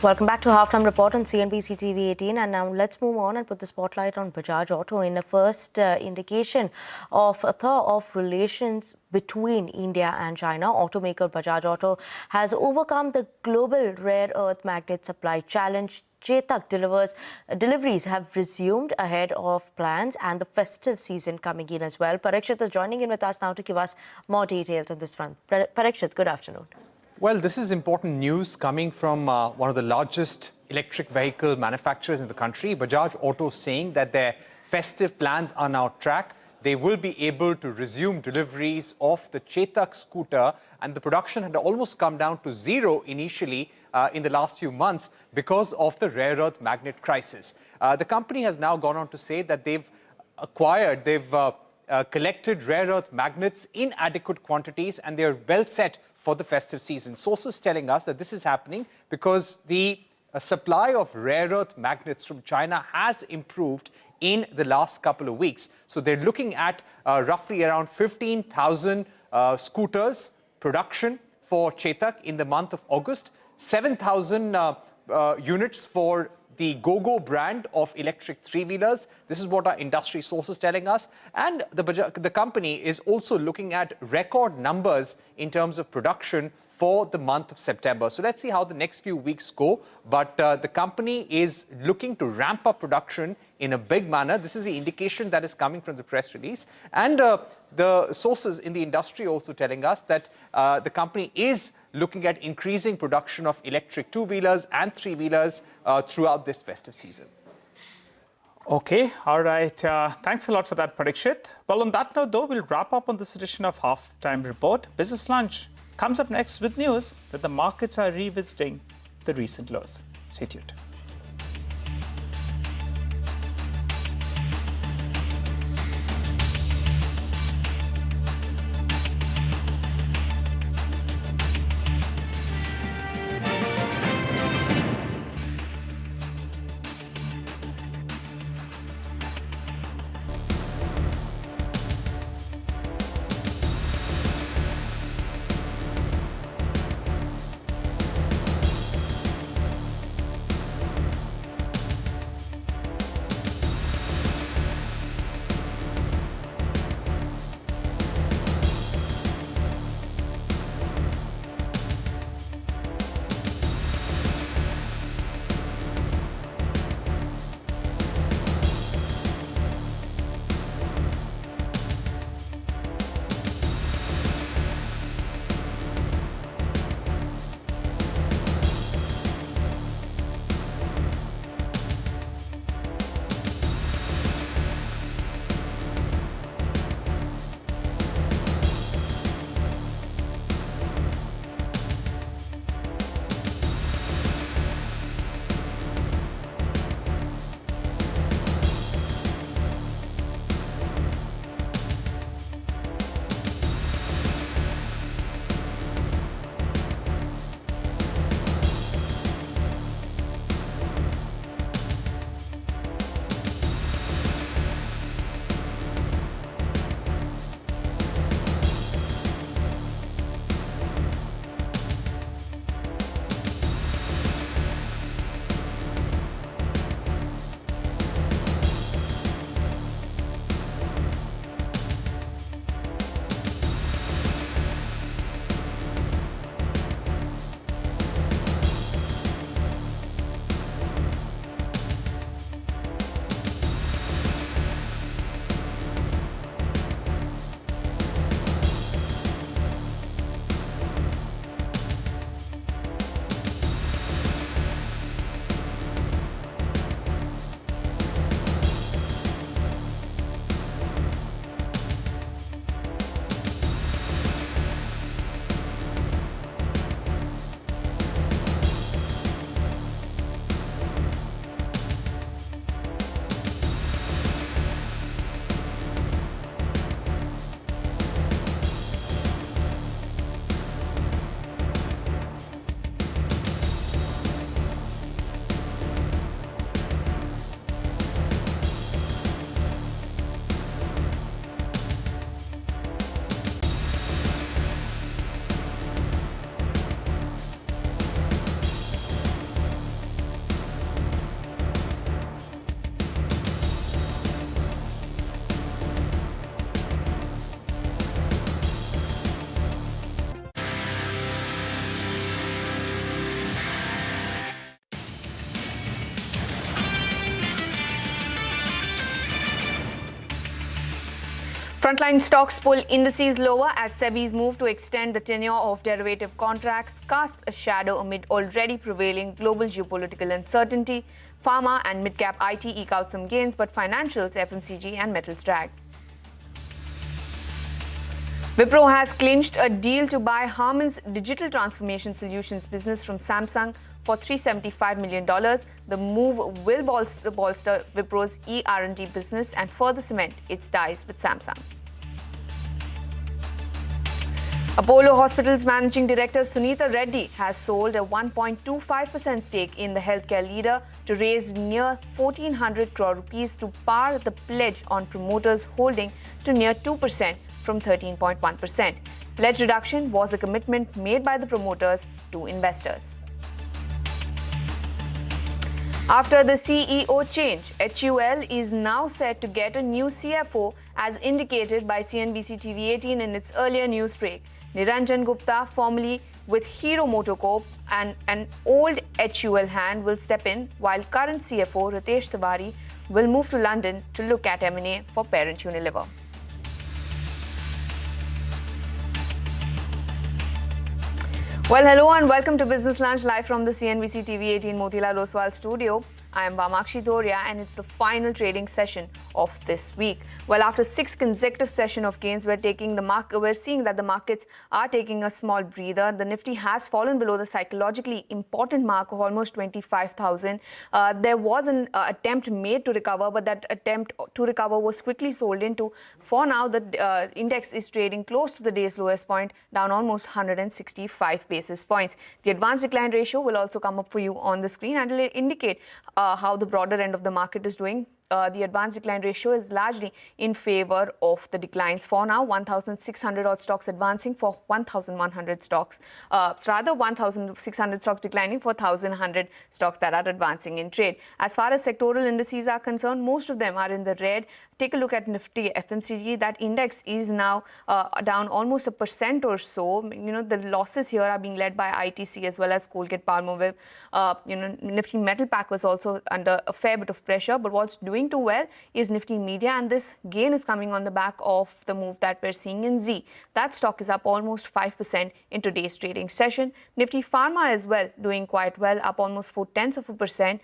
Welcome back to Halftime Report on CNBC TV18, and now let's move on and put the spotlight on Bajaj Auto in a first indication of a thaw of relations between India and China. Automaker Bajaj Auto has overcome the global rare earth magnet supply challenge. Chetak deliveries have resumed ahead of plans, and the festive season coming in as well. Parikshit is joining in with us now to give us more details on this front. Parikshit, good afternoon. Well, this is important news coming from one of the largest electric vehicle manufacturers in the country, Bajaj Auto, saying that their festive plans are now on track. They will be able to resume deliveries of the Chetak scooter, and the production had almost come down to zero initially in the last few months because of the rare earth magnet crisis. The company has now gone on to say that they've collected rare earth magnets in adequate quantities, and they're well set for the festive season. Sources telling us that this is happening because the supply of rare earth magnets from China has improved in the last couple of weeks. So they're looking at roughly around 15,000 scooters production for Chetak in the month of August, 7,000 units for the GoGo brand of electric three-wheelers. This is what our industry sources telling us. And the company is also looking at record numbers in terms of production for the month of September. So let's see how the next few weeks go. But the company is looking to ramp up production in a big manner. This is the indication that is coming from the press release. And the sources in the industry also telling us that the company is looking at increasing production of electric two-wheelers and three-wheelers throughout this festive season. Okay, all right. Thanks a lot for that, Parikshit. Well, on that note, though, we'll wrap up on this edition of Halftime Report. Business Lunch comes up next with news that the markets are revisiting the recent lows. Stay tuned. Frontline stocks pull indices lower as SEBI's move to extend the tenure of derivative contracts cast a shadow amid already prevailing global geopolitical uncertainty. Pharma and mid-cap IT eke out some gains, but financials, FMCG and metals drag. Wipro has clinched a deal to buy Harman's digital transformation solutions business from Samsung for $375 million. The move will bolster Wipro's ER&D business and further cement its ties with Samsung. Apollo Hospitals Managing Director Sunita Reddy has sold a 1.25% stake in the healthcare leader to raise near 1,400 crore rupees to par the pledge on promoters' holding to near 2% from 13.1%. Pledge reduction was a commitment made by the promoters to investors. After the CEO change, HUL is now set to get a new CFO as indicated by CNBC-TV18 in its earlier news break. Niranjan Gupta, formerly with Hero MotoCorp and an old HUL hand, will step in, while current CFO Ritesh Tiwari will move to London to look at M&A for parent Unilever. Well, hello and welcome to Business Lunch live from the CNBC-TV18 Motilal Oswal studio. I am Vamakshi Doria and it's the final trading session of this week. Well, after 6 consecutive sessions of gains, we're seeing that the markets are taking a small breather. The Nifty has fallen below the psychologically important mark of almost 25,000. There was an attempt made to recover, but that attempt to recover was quickly sold into. For now, the index is trading close to the day's lowest point, down almost 165 basis points. The advanced decline ratio will also come up for you on the screen and will indicate how the broader end of the market is doing. The advanced decline ratio is largely in favor of the declines. For now, 1,600 odd stocks advancing for 1,100 stocks. Rather, 1,600 stocks declining for 1,100 stocks that are advancing in trade. As far as sectoral indices are concerned, most of them are in the red. Take a look at Nifty FMCG. That index is now down almost 1% or so. The losses here are being led by ITC as well as Colgate Palmolive. Nifty Metal Pack was also under a fair bit of pressure, but what's doing too well is Nifty Media, and this gain is coming on the back of the move that we're seeing in Z. That stock is up almost 5% in today's trading session. Nifty Pharma as well doing quite well, up almost 0.4%.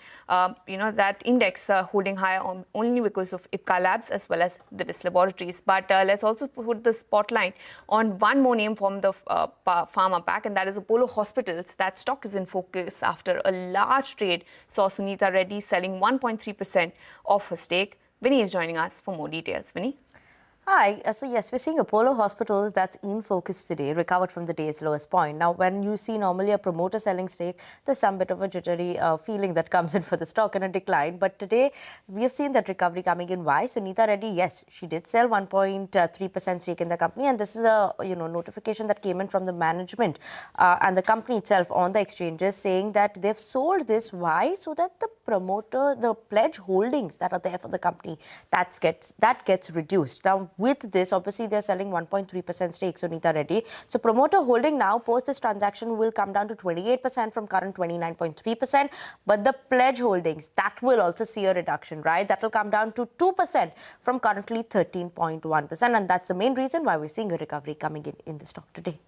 That index holding higher only because of Ipca Labs as well as Divis Laboratories. But let's also put the spotlight on one more name from the pharma pack, and that is Apollo Hospitals. That stock is in focus after a large trade saw Sunita Reddy selling 1.3% of her stake. Vinny is joining us for more details. Vinny? Hi. So yes, we're seeing Apollo Hospitals that's in focus today, recovered from the day's lowest point. Now, when you see normally a promoter selling stake, there's some bit of a jittery feeling that comes in for the stock and a decline. But today, we have seen that recovery coming in. Why? Sunita Reddy, yes, she did sell 1.3% stake in the company. And this is a notification that came in from the management and the company itself on the exchanges saying that they've sold this. Why? So that the promoter, the pledge holdings that are there for the company, that gets reduced. Now, with this, obviously, they're selling 1.3% stake, Sunita Reddy. So promoter holding now post this transaction will come down to 28% from current 29.3%. But the pledge holdings, that will also see a reduction, right? That will come down to 2% from currently 13.1%. And that's the main reason why we're seeing a recovery coming in the stock today.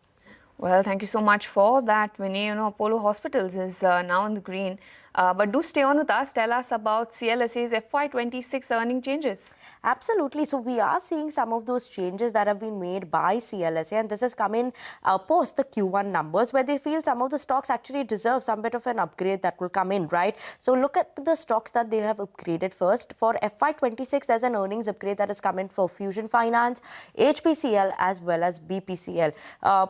Well, thank you so much for that, Vinny. Apollo Hospitals is now in the green. But do stay on with us. Tell us about CLSA's FY26 earning changes. Absolutely. So we are seeing some of those changes that have been made by CLSA, and this has come in post the Q1 numbers, where they feel some of the stocks actually deserve some bit of an upgrade that will come in, right? So look at the stocks that they have upgraded first. For FY26, there's an earnings upgrade that has come in for Fusion Finance, HPCL as well as BPCL.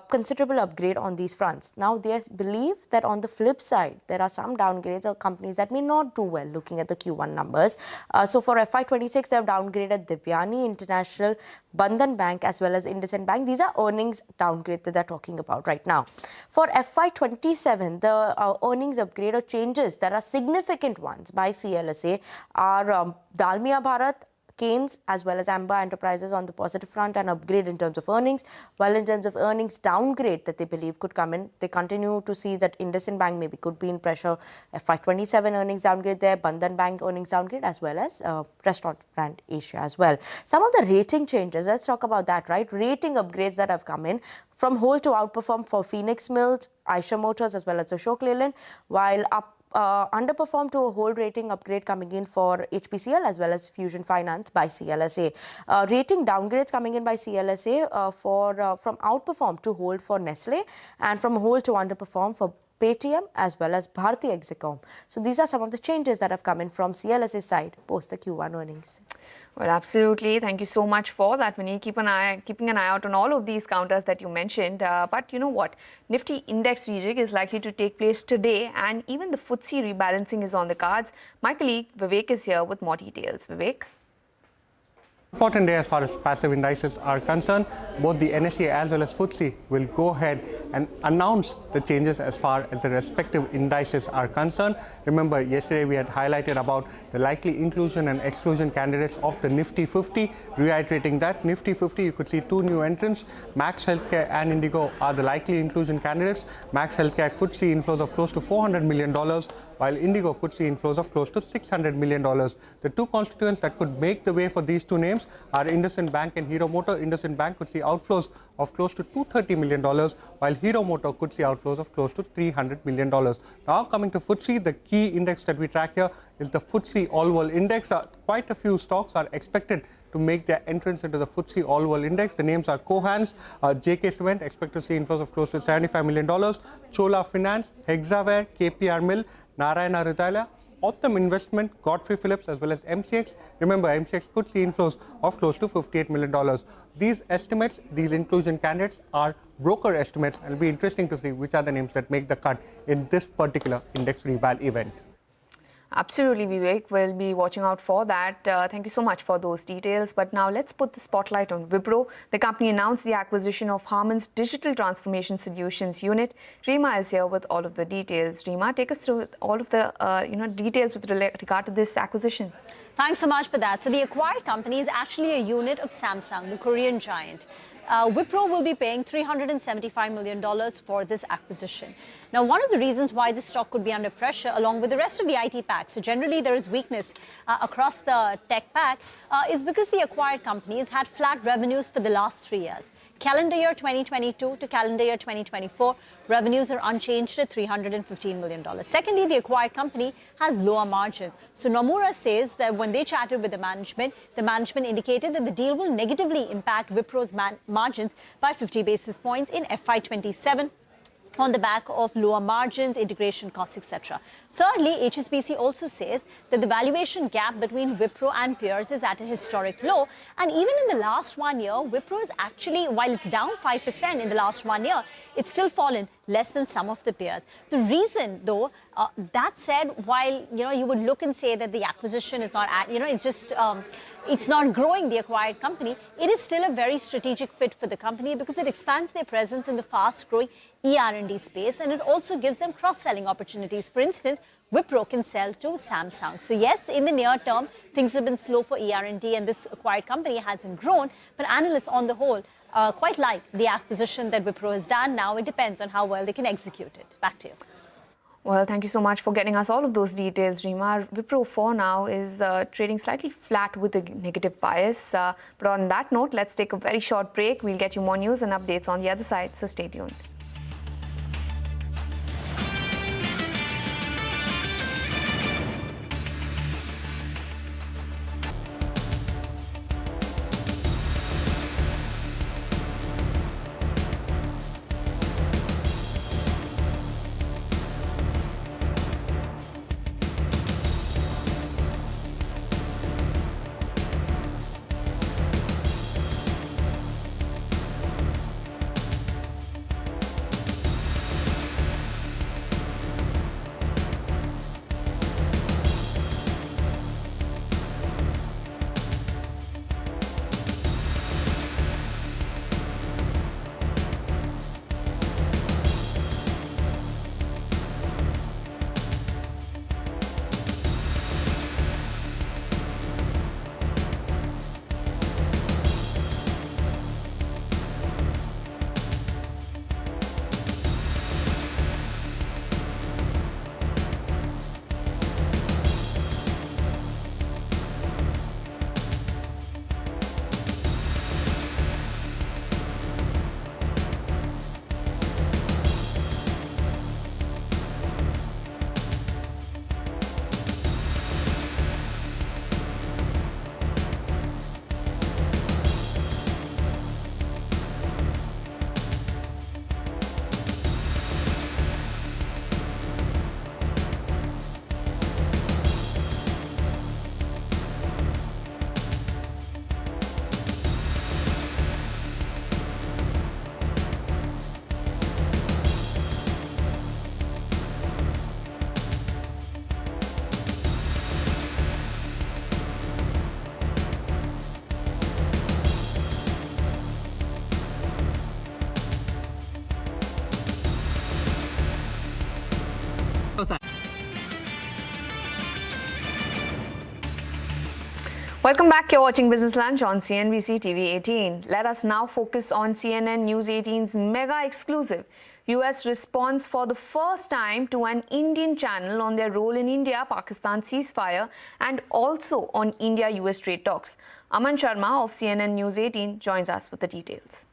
Considerable upgrade on these fronts. Now, they believe that on the flip side, there are some downgrades of companies that may not do well looking at the Q1 numbers. So for FY26, they have downgraded Divyani International, Bandhan Bank as well as IndusInd Bank. These are earnings downgrade that they're talking about right now. For FY27, the earnings upgrade or changes that are significant ones by CLSA are Dalmia Bharat, Keynes as well as Amber Enterprises on the positive front and upgrade in terms of earnings. While in terms of earnings downgrade that they believe could come in, they continue to see that IndusInd Bank maybe could be in pressure. FY27 earnings downgrade there, Bandhan Bank earnings downgrade, as well as Restaurant Brand Asia as well. Some of the rating changes, let's talk about that, right? Rating upgrades that have come in from hold to outperform for Phoenix Mills, Eicher Motors as well as Ashok Leyland, while underperform to a hold rating upgrade coming in for HPCL as well as Fusion Finance by CLSA. Rating downgrades coming in by CLSA from outperform to hold for Nestle and from hold to underperform for Paytm as well as Bharti Hexacom. So these are some of the changes that have come in from CLSA's side post the Q1 earnings. Well, absolutely. Thank you so much for that, Vinny. Keeping an eye out on all of these counters that you mentioned. But you know what? Nifty index rejig is likely to take place today, and even the FTSE rebalancing is on the cards. My colleague Vivek is here with more details. Vivek? Important day as far as passive indices are concerned. Both the NSE as well as FTSE will go ahead and announce the changes as far as the respective indices are concerned. Remember, yesterday we had highlighted about the likely inclusion and exclusion candidates of the Nifty 50. Reiterating that, Nifty 50, you could see two new entrants. Max Healthcare and Indigo are the likely inclusion candidates. Max Healthcare could see inflows of close to $400 million, while Indigo could see inflows of close to $600 million. The two constituents that could make the way for these two names are IndusInd Bank and Hero Motor. IndusInd Bank could see outflows of close to $230 million, while Hero Motor could see outflows of close to $300 million. Now coming to FTSE, the key index that we track here is the FTSE All World Index. Quite a few stocks are expected to make their entrance into the FTSE All World Index. The names are Cohance, JK Cement, expect to see inflows of close to $75 million, Chola Finance, Hexaware, KPR Mill, Narayana Hrudayalaya, Optum Investment, Godfrey Phillips as well as MCX. Remember, MCX could see inflows of close to $58 million. These estimates, these inclusion candidates are broker estimates, and it'll be interesting to see which are the names that make the cut in this particular index reval event. Absolutely, Vivek. We'll be watching out for that. Thank you so much for those details. But now let's put the spotlight on Wipro. The company announced the acquisition of Harman's Digital Transformation Solutions unit. Rima is here with all of the details. Rima, take us through all of the details with regard to this acquisition. Thanks so much for that. So the acquired company is actually a unit of Samsung, the Korean giant. Wipro will be paying $375 million for this acquisition. Now, one of the reasons why the stock could be under pressure, along with the rest of the IT pack, so generally there is weakness across the tech pack, is because the acquired companies had flat revenues for the last 3 years. Calendar year 2022 to calendar year 2024, revenues are unchanged at $315 million. Secondly, the acquired company has lower margins. So Nomura says that when they chatted with the management indicated that the deal will negatively impact Wipro's margins by 50 basis points in FY27 on the back of lower margins, integration costs, etc. Thirdly, HSBC also says that the valuation gap between Wipro and peers is at a historic low. And even in the last 1 year, Wipro is actually, while it's down 5% in the last 1 year, it's still fallen less than some of the peers. The reason, though, that said, while you would look and say that the acquisition is not, it's just it's not growing the acquired company, it is still a very strategic fit for the company because it expands their presence in the fast-growing ER&D space, and it also gives them cross-selling opportunities. For instance, Wipro can sell to Samsung. So yes, in the near term, things have been slow for ER&D, and this acquired company hasn't grown, but analysts on the whole quite like the acquisition that Wipro has done. Now it depends on how well they can execute it. Back to you. Well, thank you so much for getting us all of those details, Rima. Wipro for now is trading slightly flat with a negative bias. But on that note, let's take a very short break. We'll get you more news and updates on the other side, so stay tuned. Welcome back. You're watching Business Lunch on CNBC TV18. Let us now focus on CNN News 18's mega exclusive. US responds for the first time to an Indian channel on their role in India-Pakistan ceasefire and also on India-US trade talks. Aman Sharma of CNN News 18 joins us with the details.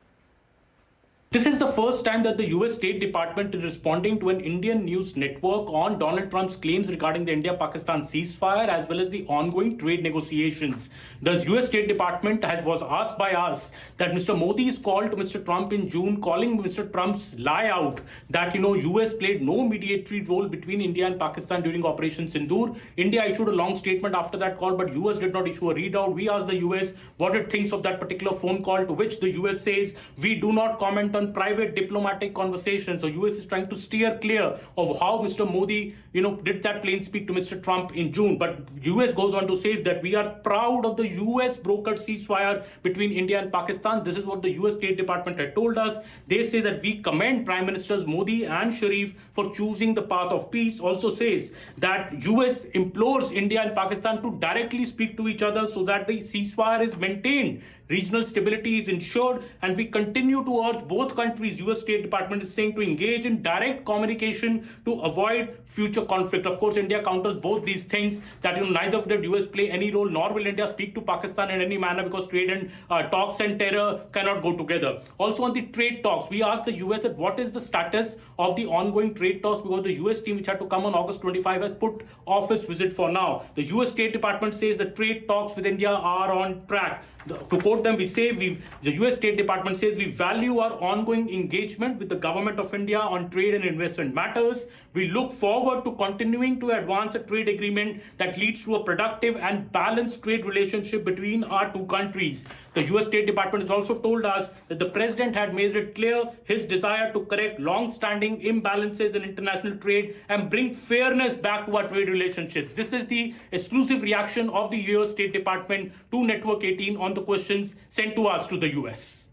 This is the first time that the US State Department is responding to an Indian news network on Donald Trump's claims regarding the India-Pakistan ceasefire as well as the ongoing trade negotiations. The US State Department was asked by us that Mr. Modi's call to Mr. Trump in June, calling Mr. Trump's lie out that, US played no mediatory role between India and Pakistan during Operation Sindoor. India issued a long statement after that call, but US did not issue a readout. We asked the US what it thinks of that particular phone call, to which the US says, we do not comment on private diplomatic conversations. So US is trying to steer clear of how Mr. Modi, did that plain speak to Mr. Trump in June. But US goes on to say that we are proud of the US brokered ceasefire between India and Pakistan. This is what the US State Department had told us. They say that we commend Prime Ministers Modi and Sharif for choosing the path of peace. Also says that US implores India and Pakistan to directly speak to each other so that the ceasefire is maintained. Regional stability is ensured, and we continue to urge both countries, US State Department is saying, to engage in direct communication to avoid future conflict. Of course, India counters both these things, that neither did US play any role, nor will India speak to Pakistan in any manner, because trade and talks and terror cannot go together. Also on the trade talks, we asked the US that what is the status of the ongoing trade talks, because the US team, which had to come on August 25, has put off its visit for now. The US State Department says the trade talks with India are on track. To quote them, the US State Department says we value our ongoing engagement with the government of India on trade and investment matters. We look forward to continuing to advance a trade agreement that leads to a productive and balanced trade relationship between our two countries. The US State Department has also told us that the president had made it clear his desire to correct long-standing imbalances in international trade and bring fairness back to our trade relationships. This is the exclusive reaction of the US State Department to Network 18 on the questions sent to us to the US.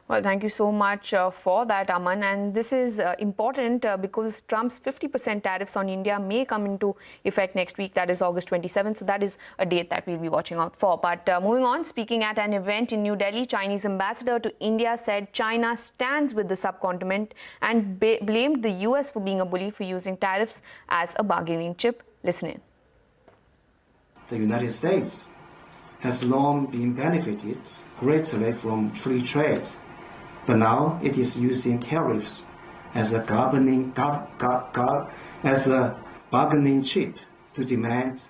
Well, thank you so much for that, Aman. And this is important because Trump's 50% tariffs on India may come into effect next week, that is August 27th. So that is a date that we'll be watching out for. But moving on, speaking at an event in New Delhi, Chinese ambassador to India said China stands with the subcontinent and blamed the US for being a bully for using tariffs as a bargaining chip. Listen in. The United States has long been benefited greatly from free trade, but now it is using tariffs as a bargaining chip to demand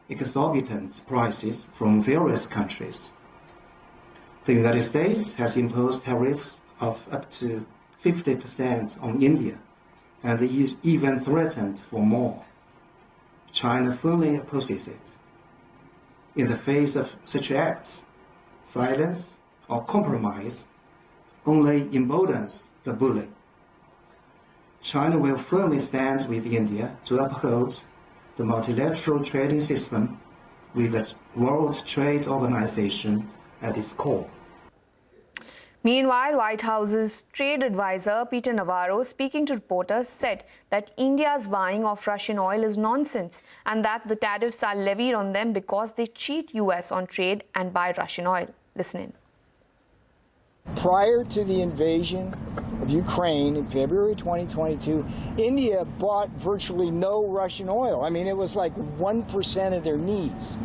exorbitant prices from various countries. The United States has imposed tariffs of up to 50% on India, and even threatened for more. China firmly opposes it. In the face of such acts, silence or compromise only emboldens the bully. China will firmly stand with India to uphold the multilateral trading system with the World Trade Organization at its core. Meanwhile, White House's trade advisor Peter Navarro, speaking to reporters, said that India's buying of Russian oil is nonsense and that the tariffs are levied on them because they cheat US on trade and buy Russian oil. Listen in. Prior to the invasion of Ukraine in February 2022, India bought virtually no Russian oil. I mean, it was like 1% of their needs.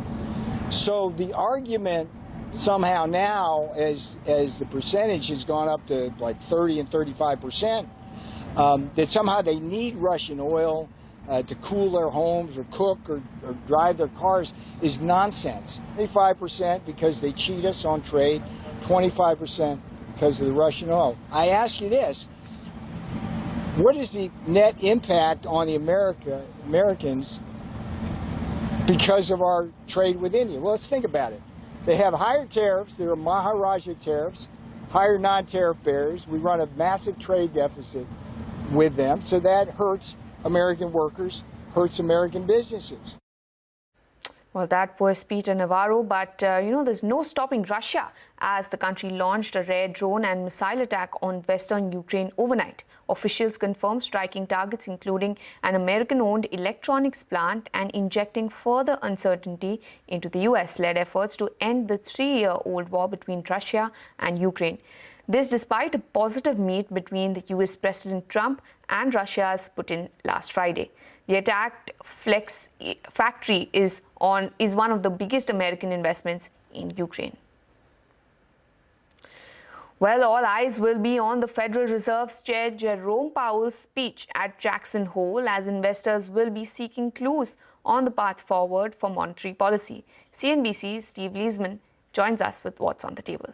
So the argument somehow now, as the percentage has gone up to like 30 and 35%, that somehow they need Russian oil to cool their homes or cook or drive their cars is nonsense. 25% because they cheat us on trade, 25% because of the Russian oil. I ask you this, what is the net impact on the Americans because of our trade with India? Well, let's think about it. They have higher tariffs, there are Maharaja tariffs, higher non-tariff barriers. We run a massive trade deficit with them, so that hurts American workers, hurts American businesses. Well, that was Peter Navarro, but there's no stopping Russia as the country launched a rare drone and missile attack on western Ukraine overnight. Officials confirmed striking targets including an American-owned electronics plant and injecting further uncertainty into the US-led efforts to end the 3-year-old war between Russia and Ukraine. This despite a positive meet between the US President Trump and Russia's Putin last Friday. The attacked Flex factory is one of the biggest American investments in Ukraine. Well, all eyes will be on the Federal Reserve's Chair Jerome Powell's speech at Jackson Hole as investors will be seeking clues on the path forward for monetary policy. CNBC's Steve Leisman joins us with what's on the table.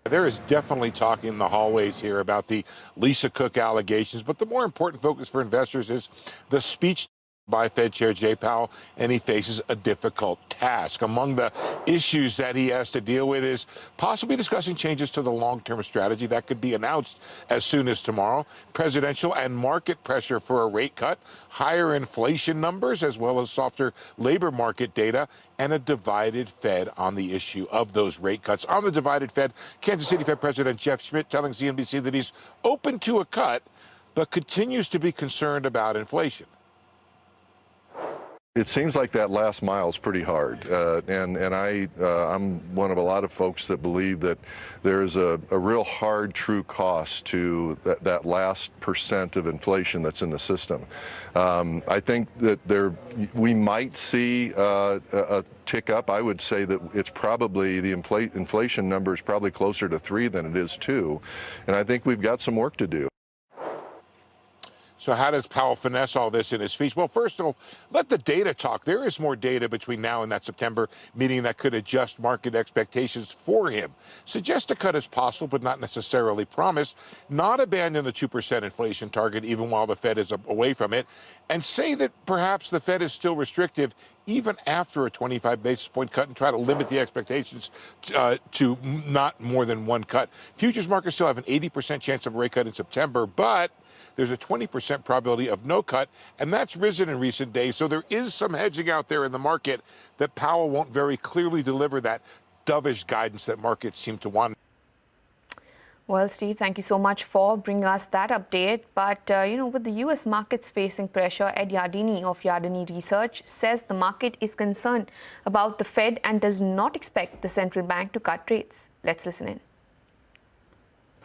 There is definitely talk in the hallways here about the Lisa Cook allegations, but the more important focus for investors is the speech by Fed Chair Jay Powell, and he faces a difficult task. Among the issues that he has to deal with is possibly discussing changes to the long-term strategy that could be announced as soon as tomorrow, presidential and market pressure for a rate cut, higher inflation numbers, as well as softer labor market data, and a divided Fed on the issue of those rate cuts. On the divided Fed, Kansas City Fed President Jeff Schmidt telling CNBC that he's open to a cut, but continues to be concerned about inflation. It seems like that last mile is pretty hard, and I'm one of a lot of folks that believe that there's a real hard, true cost to that last % of inflation that's in the system. I think that we might see a tick up. I would say that it's probably the inflation number is probably closer to 3 than it is 2, and I think we've got some work to do. So how does Powell finesse all this in his speech? Well, first, he'll let the data talk. There is more data between now and that September meeting that could adjust market expectations for him. Suggest a cut is possible, but not necessarily promised. Not abandon the 2% inflation target, even while the Fed is away from it. And say that perhaps the Fed is still restrictive even after a 25 basis point cut and try to limit the expectations to not more than one cut. Futures markets still have an 80% chance of a rate cut in September, but there's a 20% probability of no cut, and that's risen in recent days. So there is some hedging out there in the market that Powell won't very clearly deliver that dovish guidance that markets seem to want. Well, Steve, thank you so much for bringing us that update. But, with the U.S. markets facing pressure, Ed Yardeni of Yardeni Research says the market is concerned about the Fed and does not expect the central bank to cut rates. Let's listen in.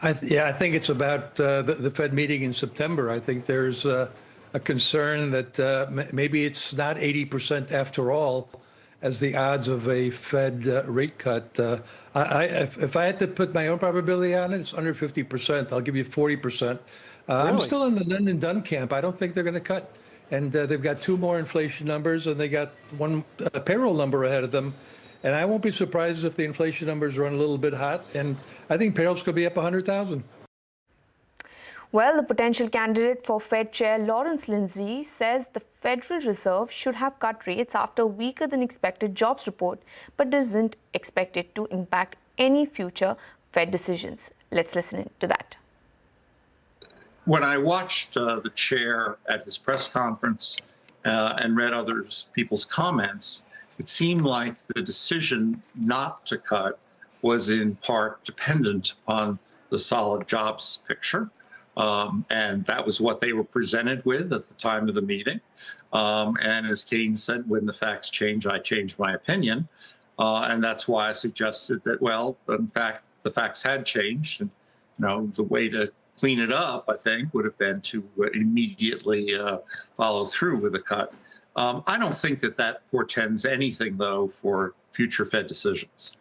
I think it's about the Fed meeting in September. I think there's a concern that maybe it's not 80% after all, as the odds of a Fed rate cut. If I had to put my own probability on it, it's under 50%. I'll give you 40%. I'm still in the none and done camp. I don't think they're going to cut. And they've got 2 more inflation numbers, and they got 1 payroll number ahead of them. And I won't be surprised if the inflation numbers run a little bit hot. And I think payrolls could be up 100,000. Well, the potential candidate for Fed Chair Lawrence Lindsay says the Federal Reserve should have cut rates after a weaker than expected jobs report, but doesn't expect it to impact any future Fed decisions. Let's listen to that. When I watched the chair at his press conference and read other people's comments, it seemed like the decision not to cut was in part dependent on the solid jobs picture. And that was what they were presented with at the time of the meeting. And as Keynes said, when the facts change, I change my opinion. And that's why I suggested that, well, in fact, the facts had changed. And, the way to clean it up, I think, would have been to immediately follow through with a cut. I don't think that portends anything, though, for future Fed decisions.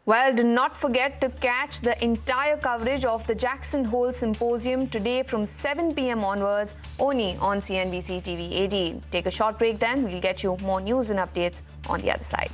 Well, do not forget to catch the entire coverage of the Jackson Hole Symposium today from 7 p.m. onwards, only on CNBC-TV18. Take a short break then. We'll get you more news and updates on the other side.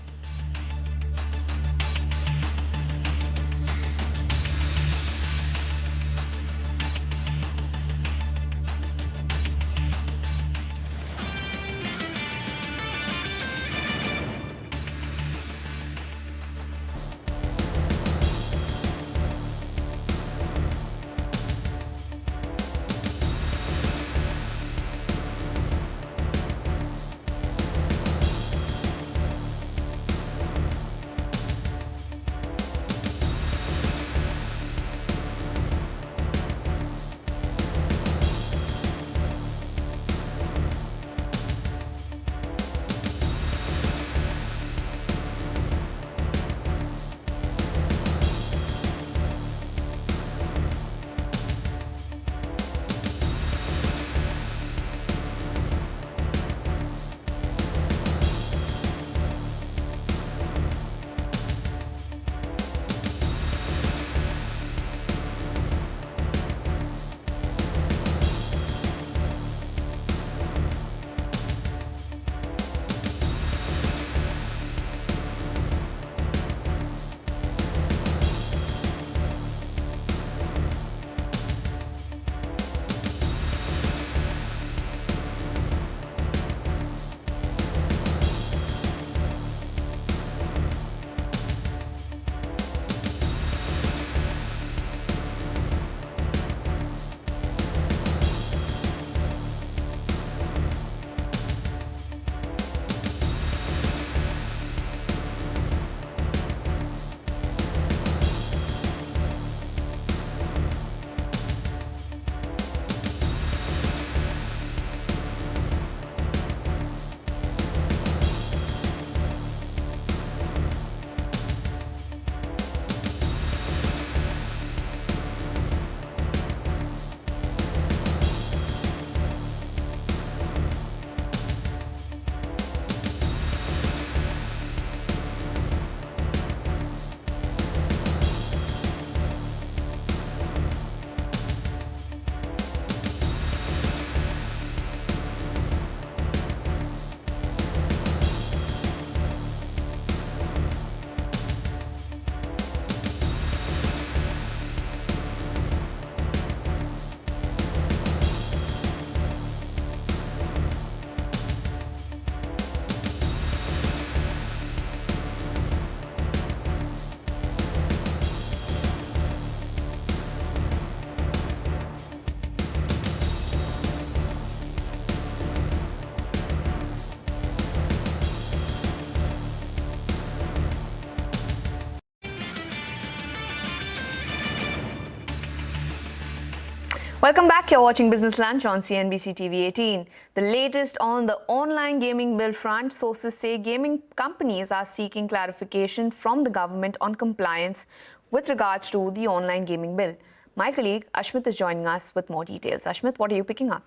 Welcome back. You're watching Business Lunch on CNBC TV18. The latest on the online gaming bill front, sources say gaming companies are seeking clarification from the government on compliance with regards to the online gaming bill. My colleague Ashmit is joining us with more details. Ashmit, what are you picking up?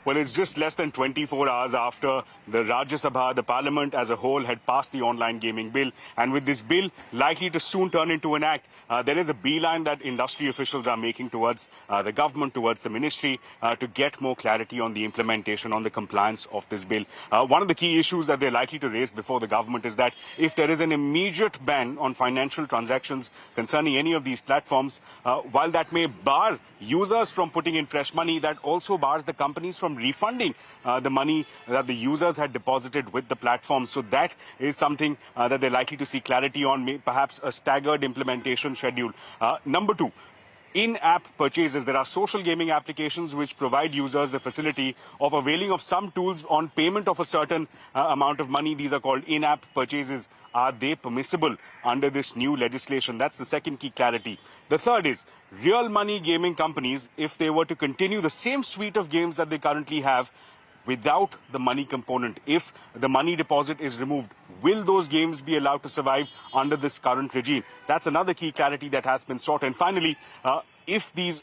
Well, it's just less than 24 hours after the Rajya Sabha, the parliament as a whole, had passed the online gaming bill. And with this bill likely to soon turn into an act, there is a beeline that industry officials are making towards the government, towards the ministry, to get more clarity on the implementation, on the compliance of this bill. One of the key issues that they're likely to raise before the government is that if there is an immediate ban on financial transactions concerning any of these platforms, while that may bar users from putting in fresh money, that also bars the companies from refunding the money that the users had deposited with the platform. So that is something that they're likely to see clarity on, perhaps a staggered implementation schedule. Number two, in-app purchases. There are social gaming applications which provide users the facility of availing of some tools on payment of a certain amount of money. These are called in-app purchases. Are they permissible under this new legislation? That's the second key clarity. The third is real money gaming companies, if they were to continue the same suite of games that they currently have without the money component, if the money deposit is removed, will those games be allowed to survive under this current regime? That's another key clarity that has been sought. And finally, if these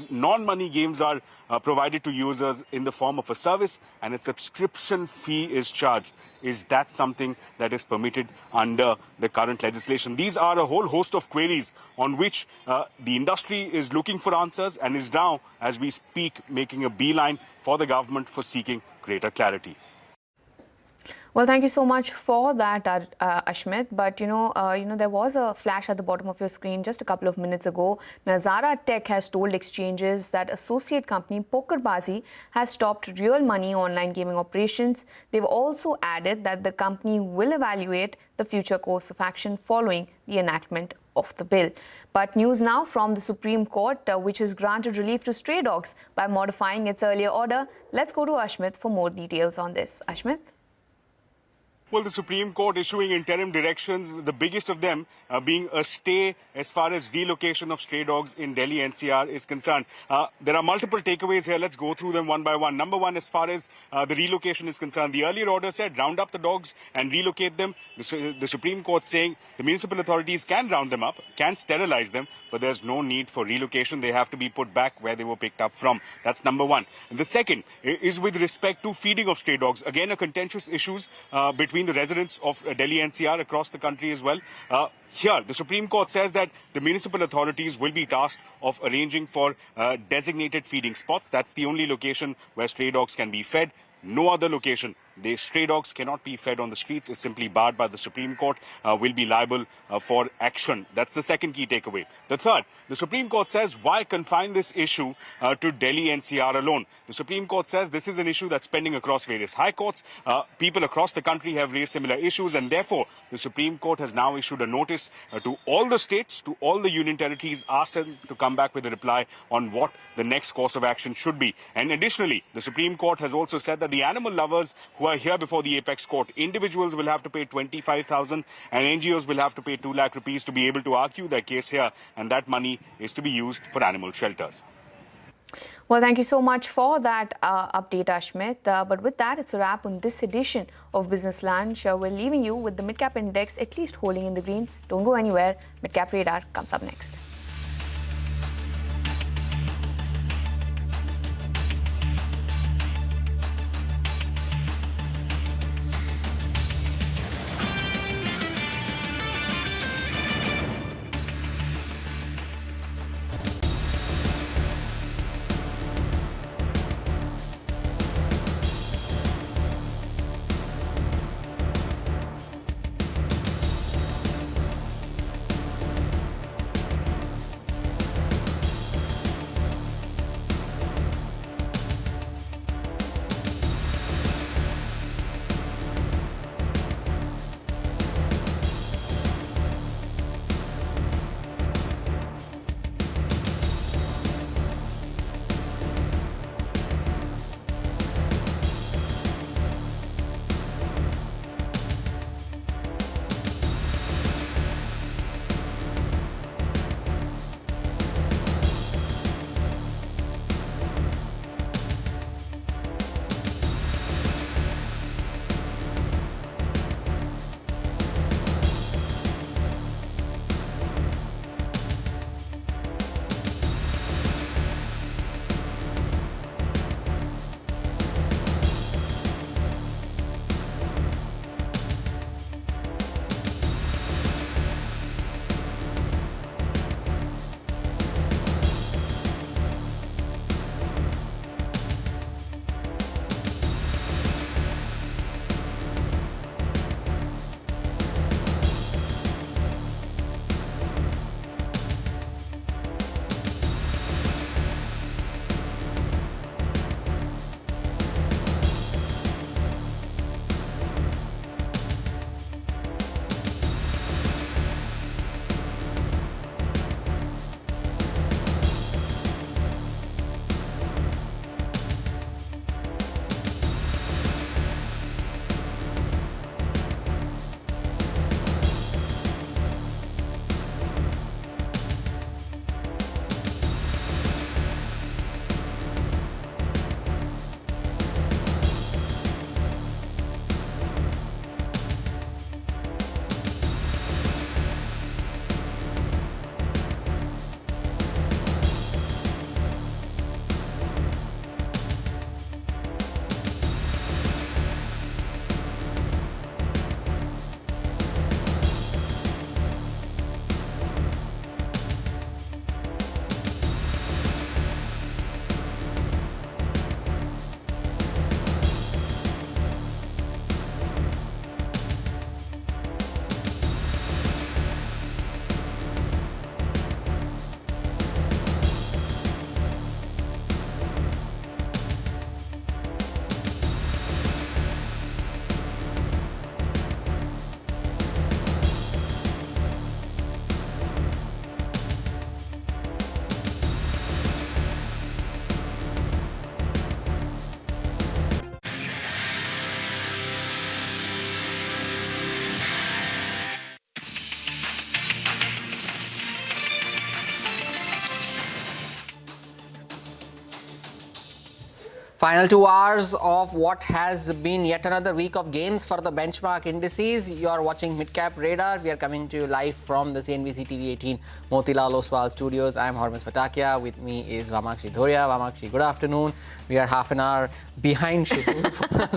non-money games are provided to users in the form of a service and a subscription fee is charged, is that something that is permitted under the current legislation? These are a whole host of queries on which the industry is looking for answers and is now, as we speak, making a beeline for the government for seeking greater clarity. Well, thank you so much for that, Ashmit. But there was a flash at the bottom of your screen just a couple of minutes ago. Nazara Tech has told exchanges that associate company PokerBaazi has stopped real money online gaming operations. They've also added that the company will evaluate the future course of action following the enactment of the bill. But news now from the Supreme Court, which has granted relief to stray dogs by modifying its earlier order. Let's go to Ashmit for more details on this. Ashmit? Well, the Supreme Court issuing interim directions, the biggest of them being a stay as far as relocation of stray dogs in Delhi NCR is concerned. There are multiple takeaways here. Let's go through them one by one. Number one, as far as the relocation is concerned, the earlier order said round up the dogs and relocate them. The Supreme Court saying the municipal authorities can round them up, can sterilize them, but there's no need for relocation. They have to be put back where they were picked up from. That's number one. And the second is with respect to feeding of stray dogs. Again, a contentious issue between the residents of Delhi NCR across the country as well. Here, the Supreme Court says that the municipal authorities will be tasked of arranging for designated feeding spots. That's the only location where stray dogs can be fed. No other location. The stray dogs cannot be fed on the streets. Is simply barred by the Supreme Court, will be liable for action. That's the second key takeaway. The third, the Supreme Court says, why confine this issue to Delhi NCR alone? The Supreme Court says this is an issue that's pending across various high courts. People across the country have raised similar issues, and therefore the Supreme Court has now issued a notice to all the states, to all the union territories, asked them to come back with a reply on what the next course of action should be. And additionally, the Supreme Court has also said that the animal lovers who are here before the apex court, individuals will have to pay 25,000 and NGOs will have to pay 2 lakh rupees to be able to argue their case here, and that money is to be used for animal shelters. Well, thank you so much for that update, Ashmit. But with that, it's a wrap on this edition of Business Lunch. We're leaving you with the mid-cap index at least holding in the green. Don't go anywhere. Mid-cap radar comes up next. Final 2 hours of what has been yet another week of gains for the benchmark indices. You are watching Midcap Radar. We are coming to you live from the CNBC-TV18 Motilal Oswal studios. I am Hormuz Fatakia. With me is Vamakshi Dhoria. Vamakshi, good afternoon. We are half an hour behind schedule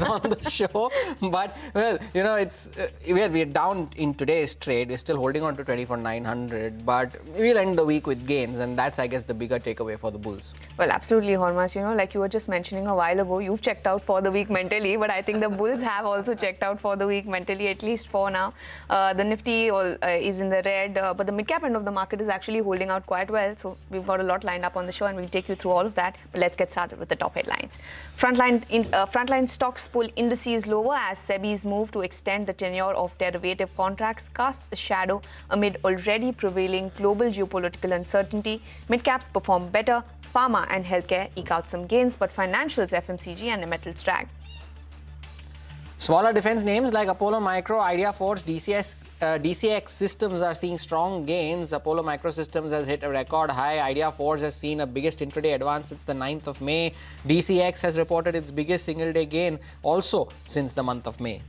on the show. But, well, you know, it's we're down in today's trade. We're still holding on to 24,900. But we'll end the week with gains. And that's, I guess, the bigger takeaway for the bulls. Well, absolutely, Hormuz. You know, like you were just mentioning a while ago, you've checked out for the week mentally, but I think the bulls have also checked out for the week mentally, at least for now. The Nifty is in the red, but the mid-cap end of the market is actually holding out quite well. So we've got a lot lined up on the show, and we'll take you through all of that. But let's get started with the top headlines. Frontline stocks pull indices lower as SEBI's move to extend the tenure of derivative contracts casts a shadow amid already prevailing global geopolitical uncertainty. Mid-caps perform better. Pharma and healthcare eke out some gains, but financials, FMCG and metals drag. Smaller defense names like Apollo Micro, Idea Forge, DCX Systems are seeing strong gains. Apollo Micro Systems has hit a record high. Idea Forge has seen a biggest intraday advance since the 9th of May. DCX has reported its biggest single-day gain also since the month of May.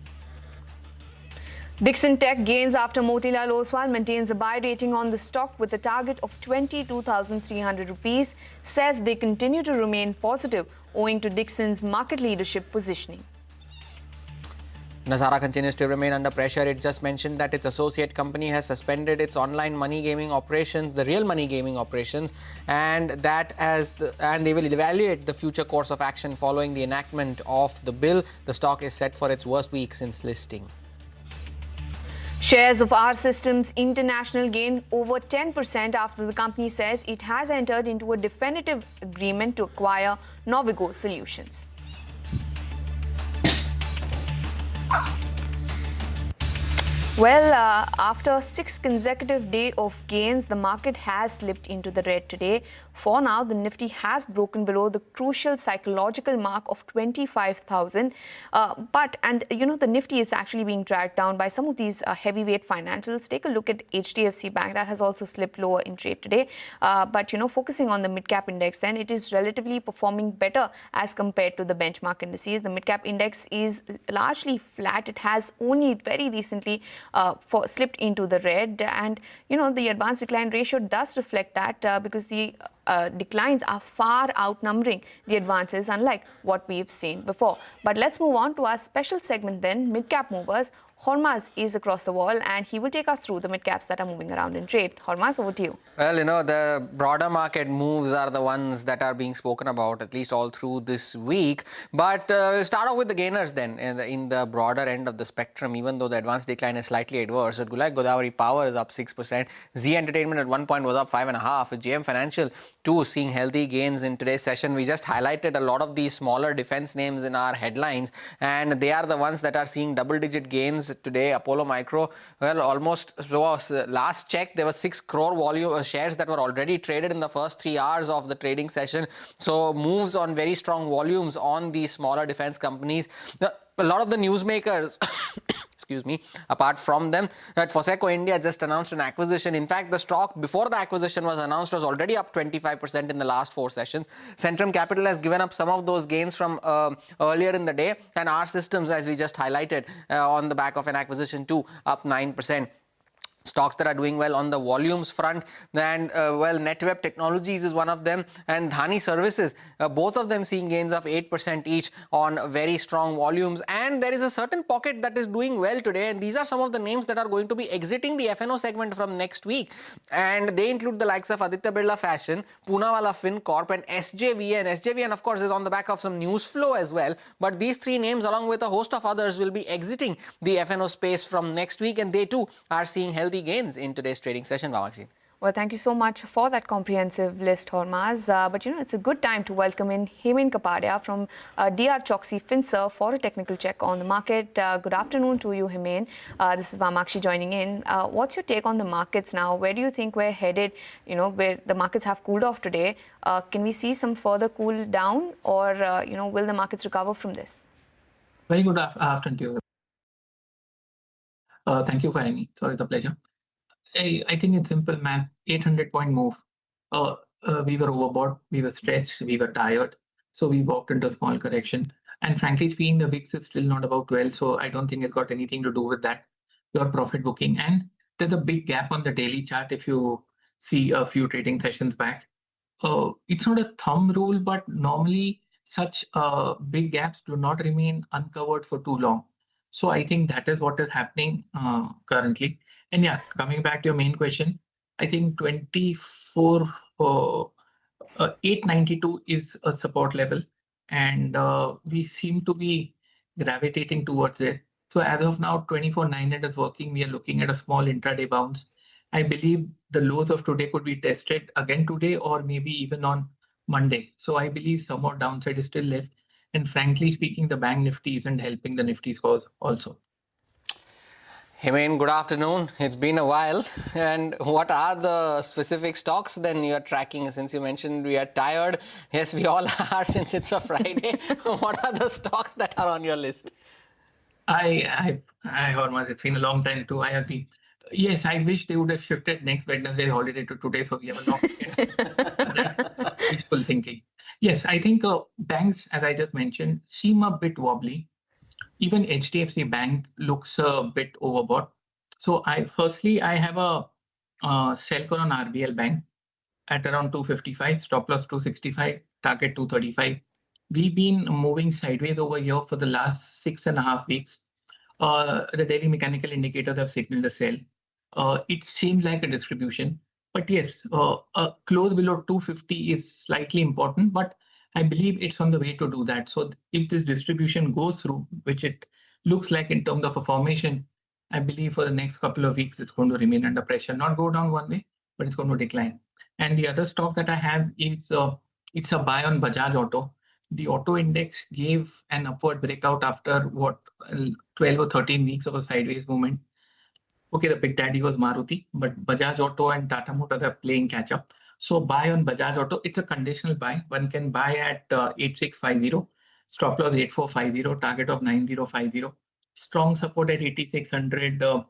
Dixon Tech gains after Motilal Oswal maintains a buy rating on the stock with a target of 22,300 rupees, says they continue to remain positive owing to Dixon's market leadership positioning. Nazara continues to remain under pressure. It just mentioned that its associate company has suspended its online money gaming operations, the real money gaming operations, and they will evaluate the future course of action following the enactment of the bill. The stock is set for its worst week since listing. Shares of R Systems International gain over 10% after the company says it has entered into a definitive agreement to acquire Novigo Solutions. Well, after 6 consecutive days of gains, the market has slipped into the red today. For now, the Nifty has broken below the crucial psychological mark of 25,000. The Nifty is actually being dragged down by some of these heavyweight financials. Take a look at HDFC Bank. That has also slipped lower in trade today. Focusing on the mid-cap index, then it is relatively performing better as compared to the benchmark indices. The mid-cap index is largely flat. It has only very recently slipped into the red, and the advanced decline ratio does reflect that because the declines are far outnumbering the advances, unlike what we've seen before. But let's move on to our special segment then, mid-cap movers. Hormuz is across the wall, and he will take us through the mid-caps that are moving around in trade. Hormuz, over to you. Well, the broader market moves are the ones that are being spoken about, at least all through this week. But we'll start off with the gainers then, in the broader end of the spectrum, even though the advanced decline is slightly adverse. At Godavari Power is up 6%. Z Entertainment at one point was up 5.5%. With JM Financial, too, seeing healthy gains in today's session. We just highlighted a lot of these smaller defense names in our headlines, and they are the ones that are seeing double-digit gains today. Apollo Micro, well, almost, last check, there were 6 crore volume shares that were already traded in the first 3 hours of the trading session. So moves on very strong volumes on these smaller defense companies. A lot of the newsmakers, excuse me, apart from them, that Foseco India just announced an acquisition. In fact, the stock before the acquisition was announced was already up 25% in the last 4 sessions. Centrum Capital has given up some of those gains from earlier in the day, and R Systems, as we just highlighted, on the back of an acquisition too, up 9%. Stocks that are doing well on the volumes front, and NetWeb Technologies is one of them, and Dhani Services, both of them seeing gains of 8% each on very strong volumes. And there is a certain pocket that is doing well today, and these are some of the names that are going to be exiting the F&O segment from next week, and they include the likes of Aditya Birla Fashion, Poonawalla FinCorp, and SJVN. SJVN, of course, is on the back of some news flow as well, but these 3 names, along with a host of others, will be exiting the F&O space from next week, and they too are seeing healthy gains in today's trading session, Vamakshi. Well, thank you so much for that comprehensive list, Hormuz. But it's a good time to welcome in Hemen Kapadia from DR Choksey Finserv for a technical check on the market. Good afternoon to you, Hemen. This is Vamakshi joining in. What's your take on the markets now? Where do you think we're headed? Where the markets have cooled off today. Can we see some further cool down, or will the markets recover from this? Very good afternoon to you. Thank you for having me. Sorry, it's a pleasure. I think it's simple, man. 800-point move. We were overbought, we were stretched, we were tired. So we walked into a small correction. And frankly speaking, the VIX is still not above 12. So I don't think it's got anything to do with that. Your profit booking. And there's a big gap on the daily chart if you see a few trading sessions back. It's not a thumb rule, but normally such big gaps do not remain uncovered for too long. So I think that is what is happening currently. And yeah, coming back to your main question, I think 892 is a support level, and we seem to be gravitating towards it. So as of now, 24,900 is working. We are looking at a small intraday bounce. I believe the lows of today could be tested again today or maybe even on Monday. So I believe some more downside is still left. And frankly speaking, the bank Nifty isn't helping the Nifty scores also. Hemant, good afternoon. It's been a while. And what are the specific stocks then you're tracking? Since you mentioned we are tired. Yes, we all are since it's a Friday. What are the stocks that are on your list? Hormaz, it's been a long time too. I agree. Yes, I wish they would have shifted next Wednesday holiday to today, so we have a long weekend. That's wishful thinking. Yes, I think banks, as I just mentioned, seem a bit wobbly. Even HDFC Bank looks a bit overbought. So I have a sell call on RBL Bank at around 255, stop loss 265, target 235. We've been moving sideways over here for the last 6.5 weeks. The daily mechanical indicators have signaled a sell. It seems like a distribution. But yes, a close below 250 is slightly important, but I believe it's on the way to do that. So if this distribution goes through, which it looks like in terms of a formation, I believe for the next couple of weeks, it's going to remain under pressure, not go down one way, but it's going to decline. And the other stock that I have is it's a buy on Bajaj Auto. The auto index gave an upward breakout after 12 or 13 weeks of a sideways movement. Okay, the big daddy was Maruti, but Bajaj Auto and Tata Motors are playing catch up. So buy on Bajaj Auto, it's a conditional buy. One can buy at 8650, stop loss 8450, target of 9050. Strong support at 8600, a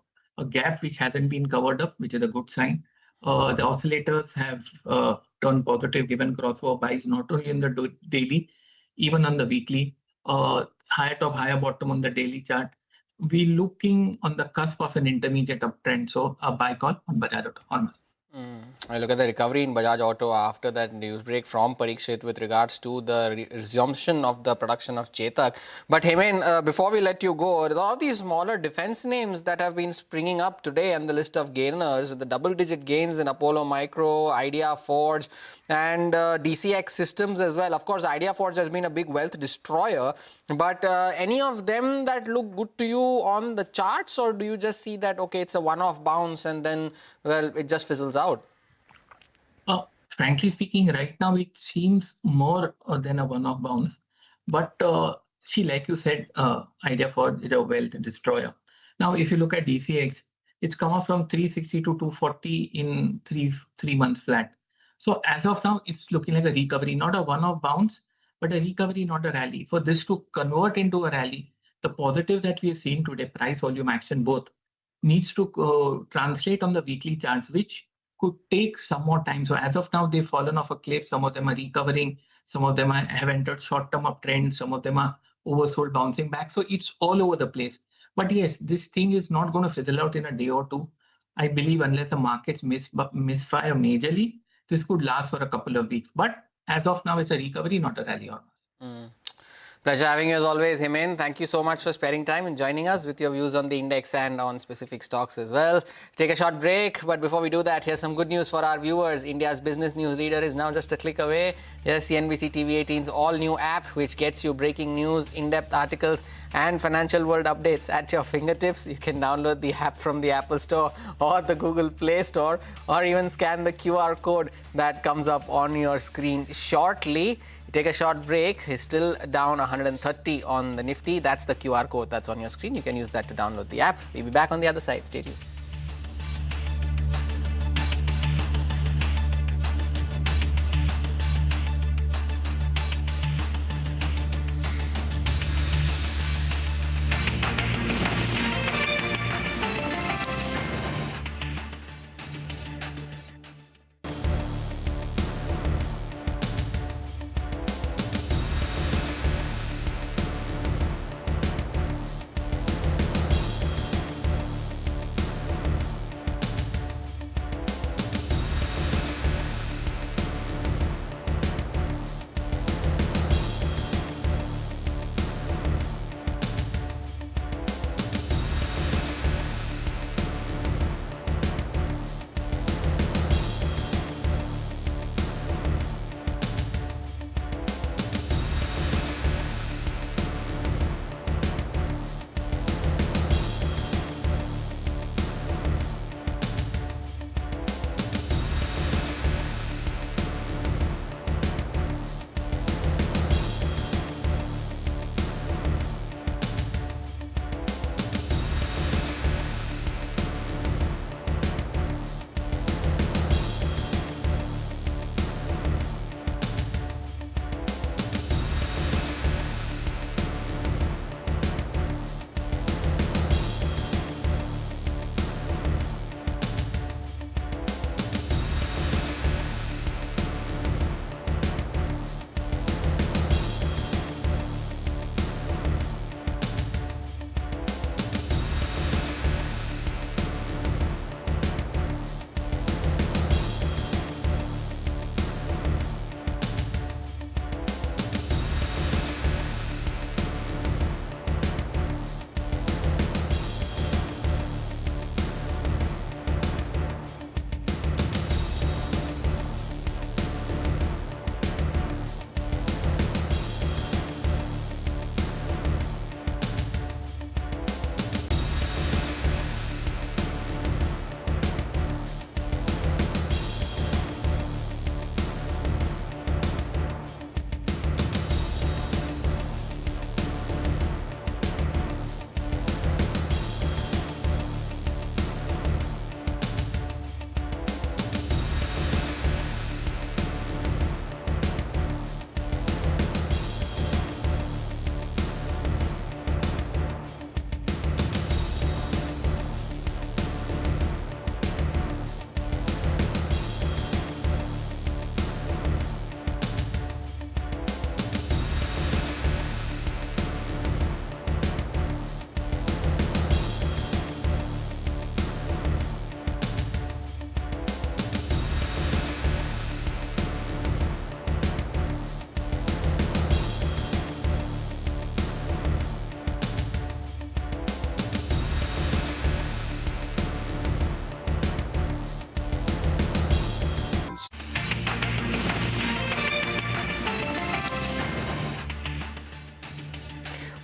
gap which hasn't been covered up, which is a good sign. The oscillators have turned positive given crossover buys, not only in the daily, even on the weekly. Higher top, higher bottom on the daily chart. We're looking on the cusp of an intermediate uptrend. So a buy call on Bajaj Auto. Almost. I look at the recovery in Bajaj Auto after that news break from Parikshit with regards to the resumption of the production of Chetak. But Hemant, before we let you go, there are all these smaller defense names that have been springing up today on the list of gainers. The double-digit gains in Apollo Micro, Idea Forge, and DCX Systems as well. Of course, Idea Forge has been a big wealth destroyer. But any of them that look good to you on the charts, or do you just see that, okay, it's a one-off bounce and then, well, it just fizzles out? Frankly speaking, right now it seems more than a one-off bounce. But see, like you said, Idea Forge is a wealth destroyer. Now, if you look at DCX, it's come up from 360 to 240 in three months flat. So as of now, it's looking like a recovery, not a one-off bounce, but a recovery, not a rally. For this to convert into a rally, the positive that we have seen today, price volume action both, needs to translate on the weekly charts, which could take some more time. So as of now, they've fallen off a cliff. Some of them are recovering. Some of them have entered short-term uptrend. Some of them are oversold, bouncing back. So it's all over the place. But yes, this thing is not going to fizzle out in a day or two. I believe unless the markets misfire majorly, this could last for a couple of weeks. But as of now, it's a recovery, not a rally almost. Pleasure having you as always, Hemant. Thank you so much for sparing time and joining us with your views on the index and on specific stocks as well. Take a short break, but before we do that, here's some good news for our viewers. India's business news leader is now just a click away. Here's CNBC-TV18's all-new app, which gets you breaking news, in-depth articles, and financial world updates at your fingertips. You can download the app from the Apple Store or the Google Play Store, or even scan the QR code that comes up on your screen shortly. Take a short break. It's still down 130 on the Nifty. That's the QR code that's on your screen. You can use that to download the app. We'll be back on the other side. Stay tuned.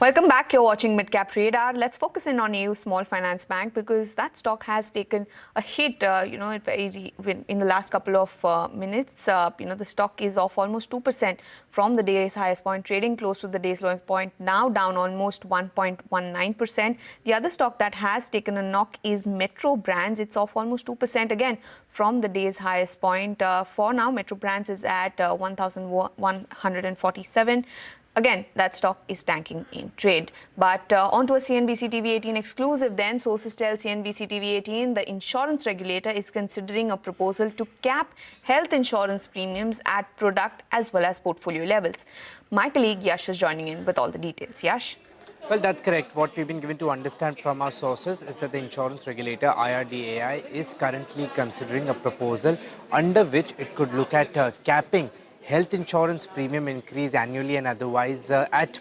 Welcome back. You're watching Midcap Radar. Let's focus in on AU Small Finance Bank because that stock has taken a hit. In the last couple of minutes, the stock is off almost 2% from the day's highest point, trading close to the day's lowest point, now down almost 1.19%. The other stock that has taken a knock is Metro Brands. It's off almost 2% again from the day's highest point. For now, Metro Brands is at 1,147. Again, that stock is tanking in trade. But onto a CNBC-TV18 exclusive then. Sources tell CNBC-TV18 the insurance regulator is considering a proposal to cap health insurance premiums at product as well as portfolio levels. My colleague Yash is joining in with all the details. Yash? Well, that's correct. What we've been given to understand from our sources is that the insurance regulator, IRDAI, is currently considering a proposal under which it could look at capping health insurance premium increase annually and otherwise at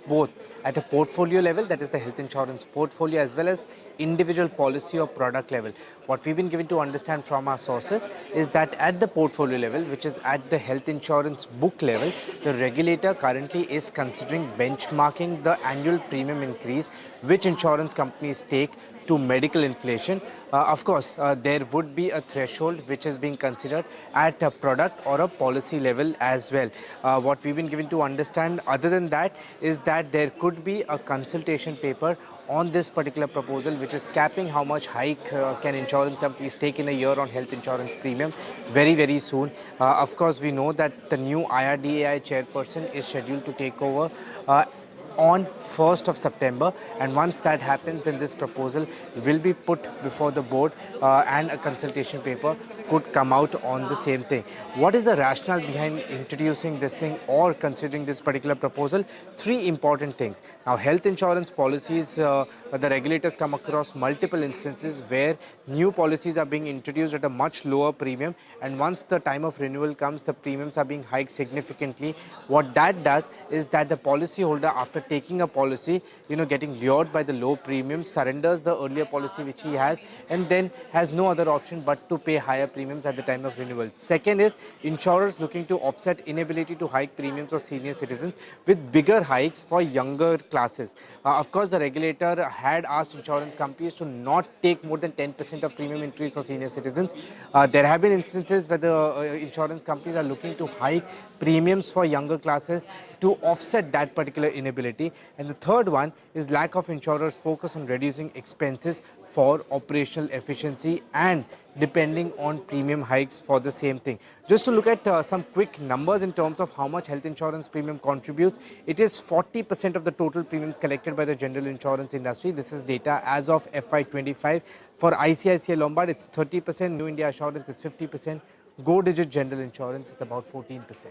a portfolio level, that is the health insurance portfolio, as well as individual policy or product level. What we've been given to understand from our sources is that at the portfolio level, which is at the health insurance book level, the regulator currently is considering benchmarking the annual premium increase which insurance companies take to medical inflation. Of course, there would be a threshold which is being considered at a product or a policy level as well. What we've been given to understand other than that is that there could be a consultation paper on this particular proposal, which is capping how much hike can insurance companies take in a year on health insurance premium very, very soon. Of course, we know that the new IRDAI chairperson is scheduled to take over on 1st of September, and once that happens, then this proposal will be put before the board and a consultation paper could come out on the same thing. What is the rationale behind introducing this thing or considering this particular proposal? Three important things. Now, health insurance policies, the regulators come across multiple instances where new policies are being introduced at a much lower premium, and once the time of renewal comes, the premiums are being hiked significantly. What that does is that the policyholder, after taking a policy, getting lured by the low premiums, surrenders the earlier policy which he has and then has no other option but to pay higher premiums at the time of renewal. Second is insurers looking to offset inability to hike premiums for senior citizens with bigger hikes for younger classes. Of course, the regulator had asked insurance companies to not take more than 10% of premium increase for senior citizens. There have been instances where the insurance companies are looking to hike premiums for younger classes to offset that particular inability. And the third one is lack of insurers' focus on reducing expenses for operational efficiency and depending on premium hikes for the same thing. Just to look at some quick numbers in terms of how much health insurance premium contributes, it is 40% of the total premiums collected by the general insurance industry. This is data as of FY25. For ICICI Lombard, it's 30%. New India Assurance, it's 50%. Go Digit General Insurance, it's about 14%.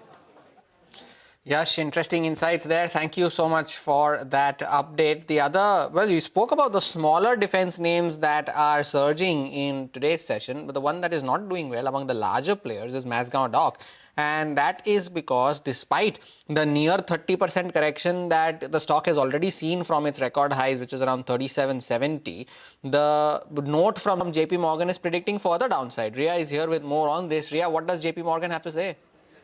Yash, interesting insights there. Thank you so much for that update. The other, well, you spoke about the smaller defense names that are surging in today's session, but the one that is not doing well among the larger players is Mazagon Dock. And that is because despite the near 30% correction that the stock has already seen from its record highs, which is around 37.70, the note from JP Morgan is predicting further downside. Ria is here with more on this. Ria, what does JP Morgan have to say?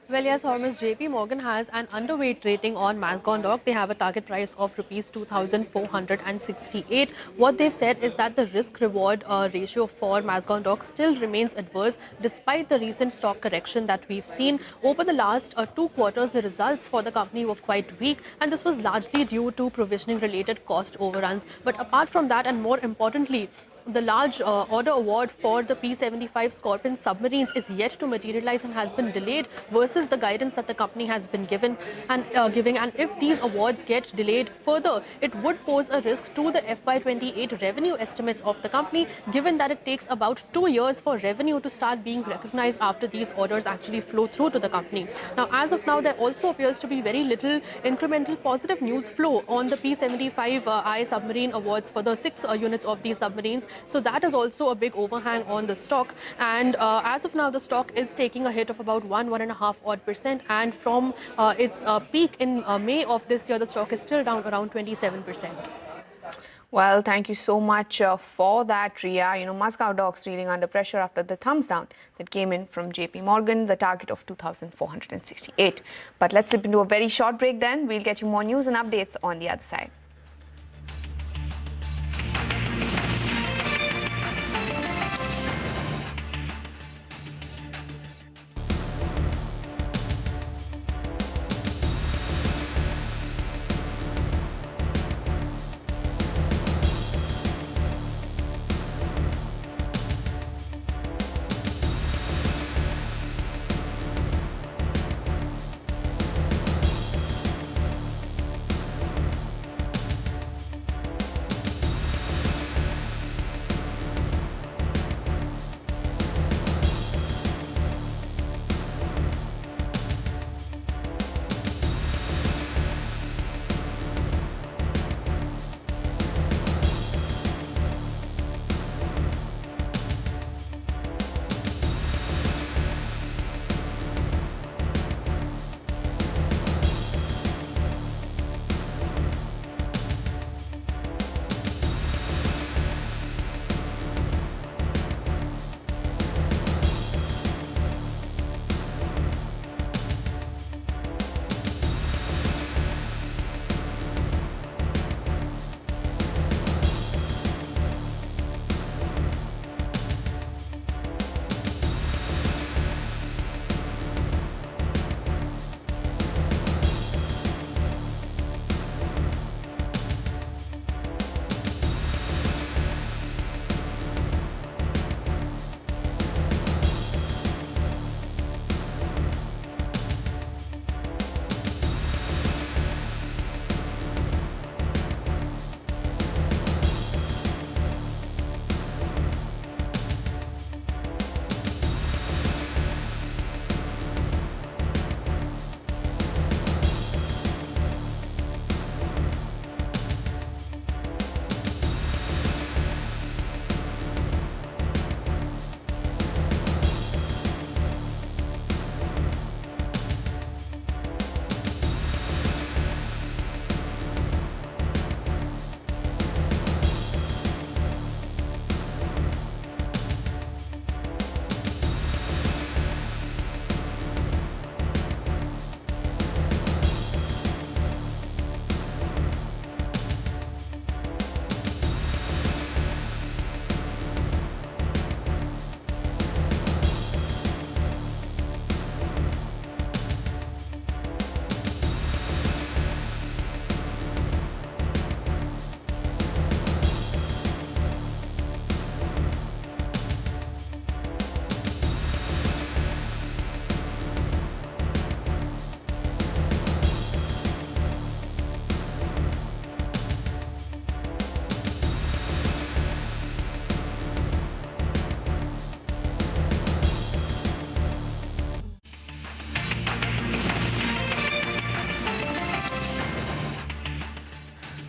Well, yes, Hormuz, JP Morgan has an underweight rating on Mazagon Dock. They have a target price of rupees 2,468. What they've said is that the risk-reward ratio for Mazagon Dock still remains adverse despite the recent stock correction that we've seen. Over the last 2 quarters, the results for the company were quite weak, and this was largely due to provisioning-related cost overruns. But apart from that, and more importantly, the large order award for the P-75 Scorpion submarines is yet to materialize and has been delayed versus the guidance that the company has been giving. And if these awards get delayed further, it would pose a risk to the FY28 revenue estimates of the company, given that it takes about 2 years for revenue to start being recognized after these orders actually flow through to the company. Now, as of now, there also appears to be very little incremental positive news flow on the P-75I submarine awards for the 6 units of these submarines. So that is also a big overhang on the stock. And as of now, the stock is taking a hit of about 1.5%. And from its peak in May of this year, the stock is still down around 27%. Well, thank you so much for that, Ria. Mazagon Dock's reeling under pressure after the thumbs down that came in from JP Morgan, the target of 2,468. But let's dip into a very short break then. We'll get you more news and updates on the other side.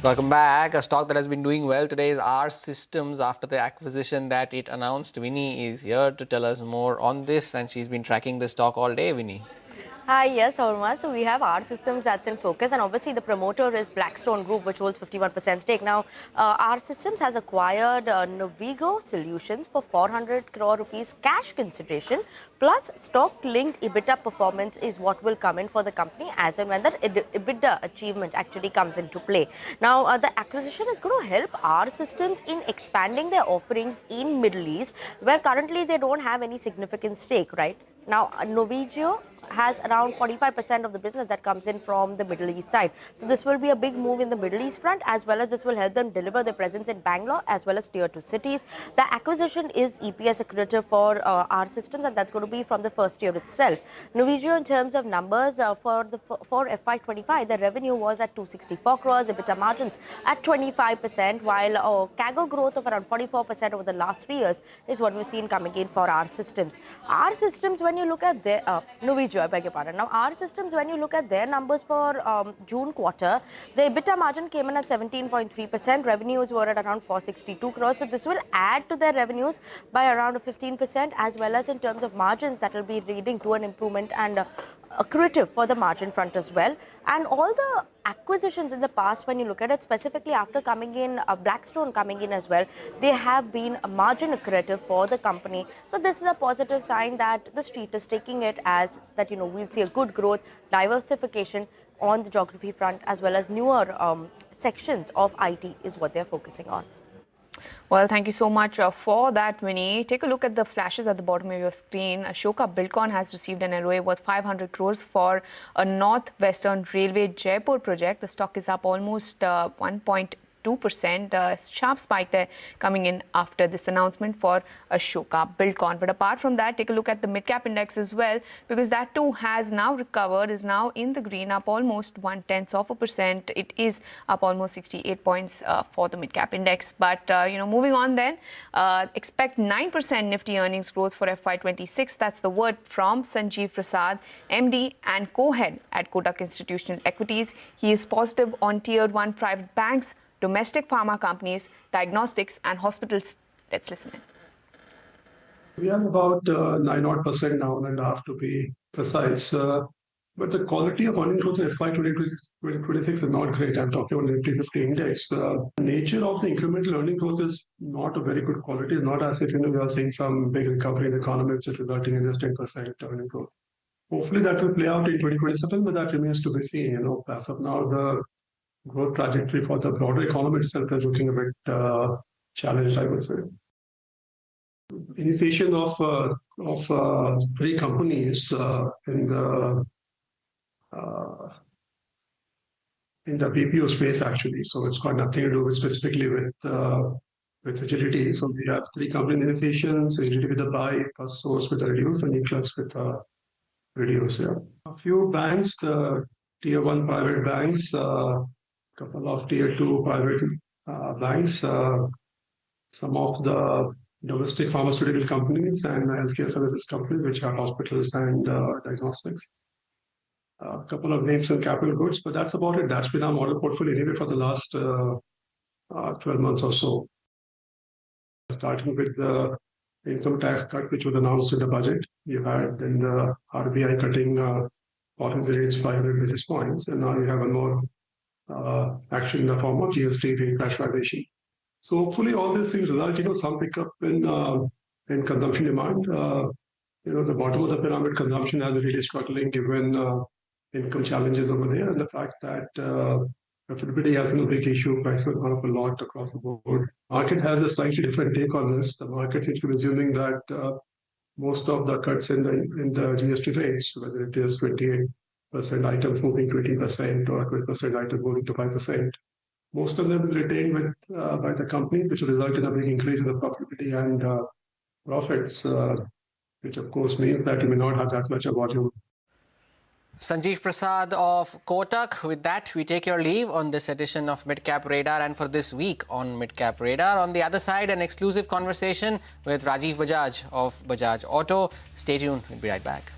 Welcome back. A stock that has been doing well today is R Systems after the acquisition that it announced. Winnie is here to tell us more on this, and she's been tracking the stock all day. Winnie. Hi, yes, Orma. So we have R Systems that's in focus, and obviously the promoter is Blackstone Group, which holds 51% stake. Now, R Systems has acquired Novigo Solutions for 400 crore rupees cash consideration, plus stock-linked EBITDA performance is what will come in for the company as and when the EBITDA achievement actually comes into play. Now, the acquisition is going to help R Systems in expanding their offerings in Middle East, where currently they don't have any significant stake, right? Now, Novigo has around 45% of the business that comes in from the Middle East side. So this will be a big move in the Middle East front, as well as this will help them deliver their presence in Bangalore as well as tier 2 cities. The acquisition is EPS accretive for R Systems, and that's going to be from the first year itself. Novigo, in terms of numbers for FY25, the revenue was at 264 crores, EBITDA margins at 25%, while CAGR growth of around 44% over the last 3 years is what we've seen coming in for R Systems. R Systems, when you look at their Novigo, I beg your pardon. Now, R Systems, when you look at their numbers for June quarter, the EBITDA margin came in at 17.3%. Revenues were at around 462 crores. So this will add to their revenues by around 15%, as well as in terms of margins that will be leading to an improvement and accretive for the margin front as well. And all the acquisitions in the past, when you look at it, specifically after coming in, Blackstone coming in as well, they have been a margin accretive for the company. So this is a positive sign that the street is taking it as that, we'll see a good growth, diversification on the geography front, as well as newer sections of IT is what they're focusing on. Well, thank you so much for that, Winnie. Take a look at the flashes at the bottom of your screen. Ashoka Buildcon has received an LOA worth 500 crores for a Northwestern Railway Jaipur project. The stock is up almost 1.2%. Sharp spike there coming in after this announcement for Ashoka Buildcon. But apart from that, take a look at the mid-cap index as well, because that too has now recovered, is now in the green, up almost 0.1%. It is up almost 68 points for the mid-cap index. But, moving on then, expect 9% Nifty earnings growth for FY26. That's the word from Sanjeev Prasad, MD and co-head at Kotak Institutional Equities. He is positive on Tier 1 private banks, domestic pharma companies, diagnostics and hospitals. Let's listen in. We are about 9% now, 9.5% to be precise. But the quality of earnings growth in FY2026 is not great. I'm talking about Nifty 50 index. The nature of the incremental earnings growth is not a very good quality. It's not as if we are seeing some big recovery in the economy which is resulting in just 10% earnings growth. Hopefully that will play out in 2027, but that remains to be seen. As of now, the growth trajectory for the broader economy itself is looking a bit challenged, I would say. Initiation of 3 companies in the BPO space, actually. So it's got nothing to do with specifically with agility. So we have 3 company initiations: agility with the buy, Firstsource with the reduce, and Eclipse with the reduce. Yeah. A few banks, the Tier 1 private banks, couple of Tier 2 private banks, some of the domestic pharmaceutical companies and healthcare services companies, which are hospitals and diagnostics. A couple of names in capital goods, but that's about it. That's been our model portfolio anyway for the last 12 months or so. Starting with the income tax cut, which was announced in the budget. You had then the RBI cutting policy rates by 100 basis points, and now you have a more action in the form of GST rate rationalization. So hopefully all these things result, some pickup in consumption demand. The bottom of the pyramid consumption has been really struggling given income challenges over there, and the fact that profitability has been a big issue. Prices have gone up a lot across the board. Market has a slightly different take on this. The market seems to be assuming that most of the cuts in the GST rates, whether it is 28% items moving to 18% or 20% items moving to 5%. Most of them will retained by the companies, which will result in a big increase in the profitability and profits, which of course means that you may not have that much of volume. Sanjeev Prasad of Kotak. With that, we take your leave on this edition of Midcap Radar and for this week on Midcap Radar. On the other side, an exclusive conversation with Rajiv Bajaj of Bajaj Auto. Stay tuned. We'll be right back.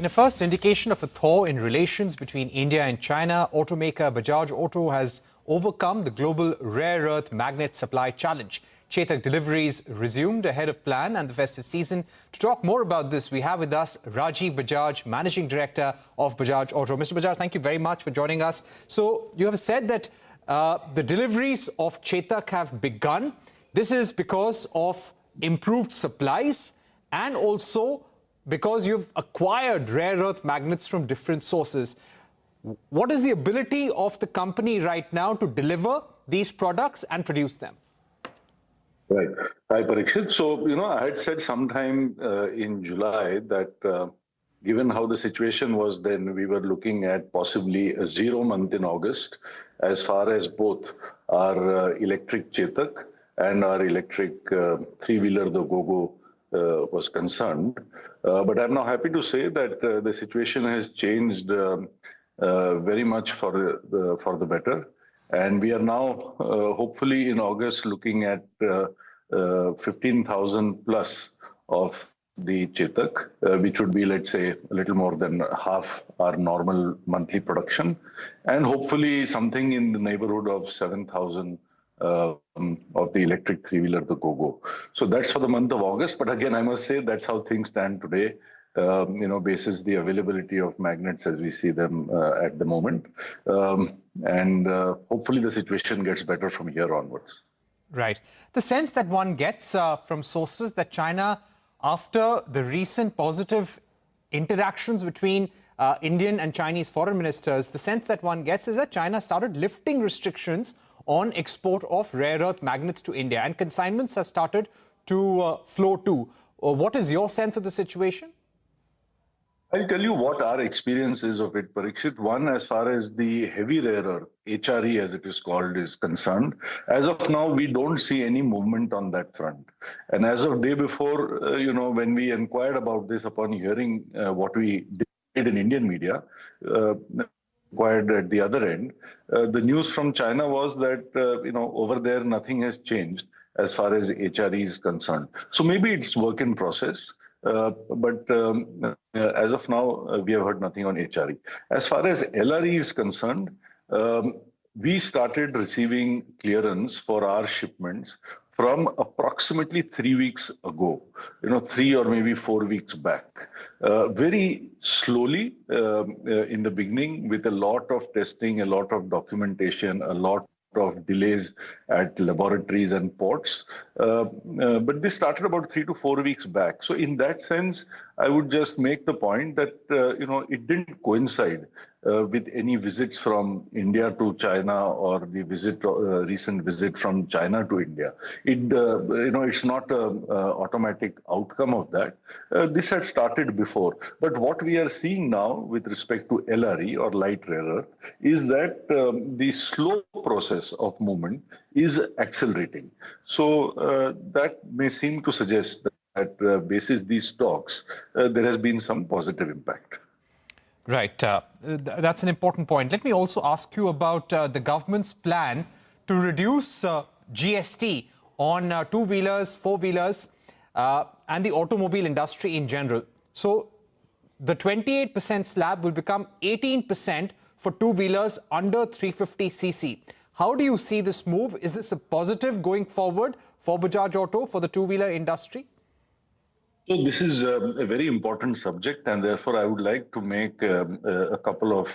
In a first indication of a thaw in relations between India and China, automaker Bajaj Auto has overcome the global rare earth magnet supply challenge. Chetak deliveries resumed ahead of plan and the festive season. To talk more about this, we have with us Rajiv Bajaj, Managing Director of Bajaj Auto. Mr. Bajaj, thank you very much for joining us. So you have said that the deliveries of Chetak have begun. This is because of improved supplies and also because you've acquired rare earth magnets from different sources. What is the ability of the company right now to deliver these products and produce them? Right. Hi, Parikshit. So, I had said sometime in July that given how the situation was then, we were looking at possibly a 0 month in August as far as both our electric Chetak and our electric three-wheeler, the Gogo, was concerned. But I'm now happy to say that the situation has changed very much for the better. And we are now, hopefully in August, looking at 15,000 plus of the Chetak, which would be, let's say, a little more than half our normal monthly production. And hopefully something in the neighborhood of 7,000 of the electric three-wheeler, the Gogo. So that's for the month of August. But again, I must say that's how things stand today, basis the availability of magnets as we see them at the moment. And hopefully the situation gets better from here onwards. Right. The sense that one gets from sources that China, after the recent positive interactions between Indian and Chinese foreign ministers, the sense that one gets is that China started lifting restrictions on export of rare earth magnets to India, and consignments have started to flow too. What is your sense of the situation? I'll tell you what our experience is of it, Parikshit. One, as far as the heavy rare earth, HRE as it is called, is concerned, as of now, we don't see any movement on that front. And as of day before, when we inquired about this upon hearing what we did in Indian media, acquired at the other end, the news from China was that, over there, nothing has changed as far as HRE is concerned. So maybe it's work in process. But as of now, we have heard nothing on HRE. As far as LRE is concerned, we started receiving clearance for our shipments from approximately 3 weeks ago, 3 or maybe 4 weeks back. Very slowly in the beginning, with a lot of testing, a lot of documentation, a lot of delays at laboratories and ports. But this started about 3 to 4 weeks back. So in that sense, I would just make the point that, it didn't coincide with any visits from India to China or the recent visit from China to India. It's not an automatic outcome of that. This had started before. But what we are seeing now with respect to LRE or light rare earth is that the slow process of movement is accelerating. So that may seem to suggest that basis these stocks, there has been some positive impact. Right. That's an important point. Let me also ask you about the government's plan to reduce GST on two-wheelers, four-wheelers, and the automobile industry in general. So the 28% slab will become 18% for two-wheelers under 350cc. How do you see this move? Is this a positive going forward for Bajaj Auto, for the two-wheeler industry? So this is a very important subject, and therefore I would like to make a couple of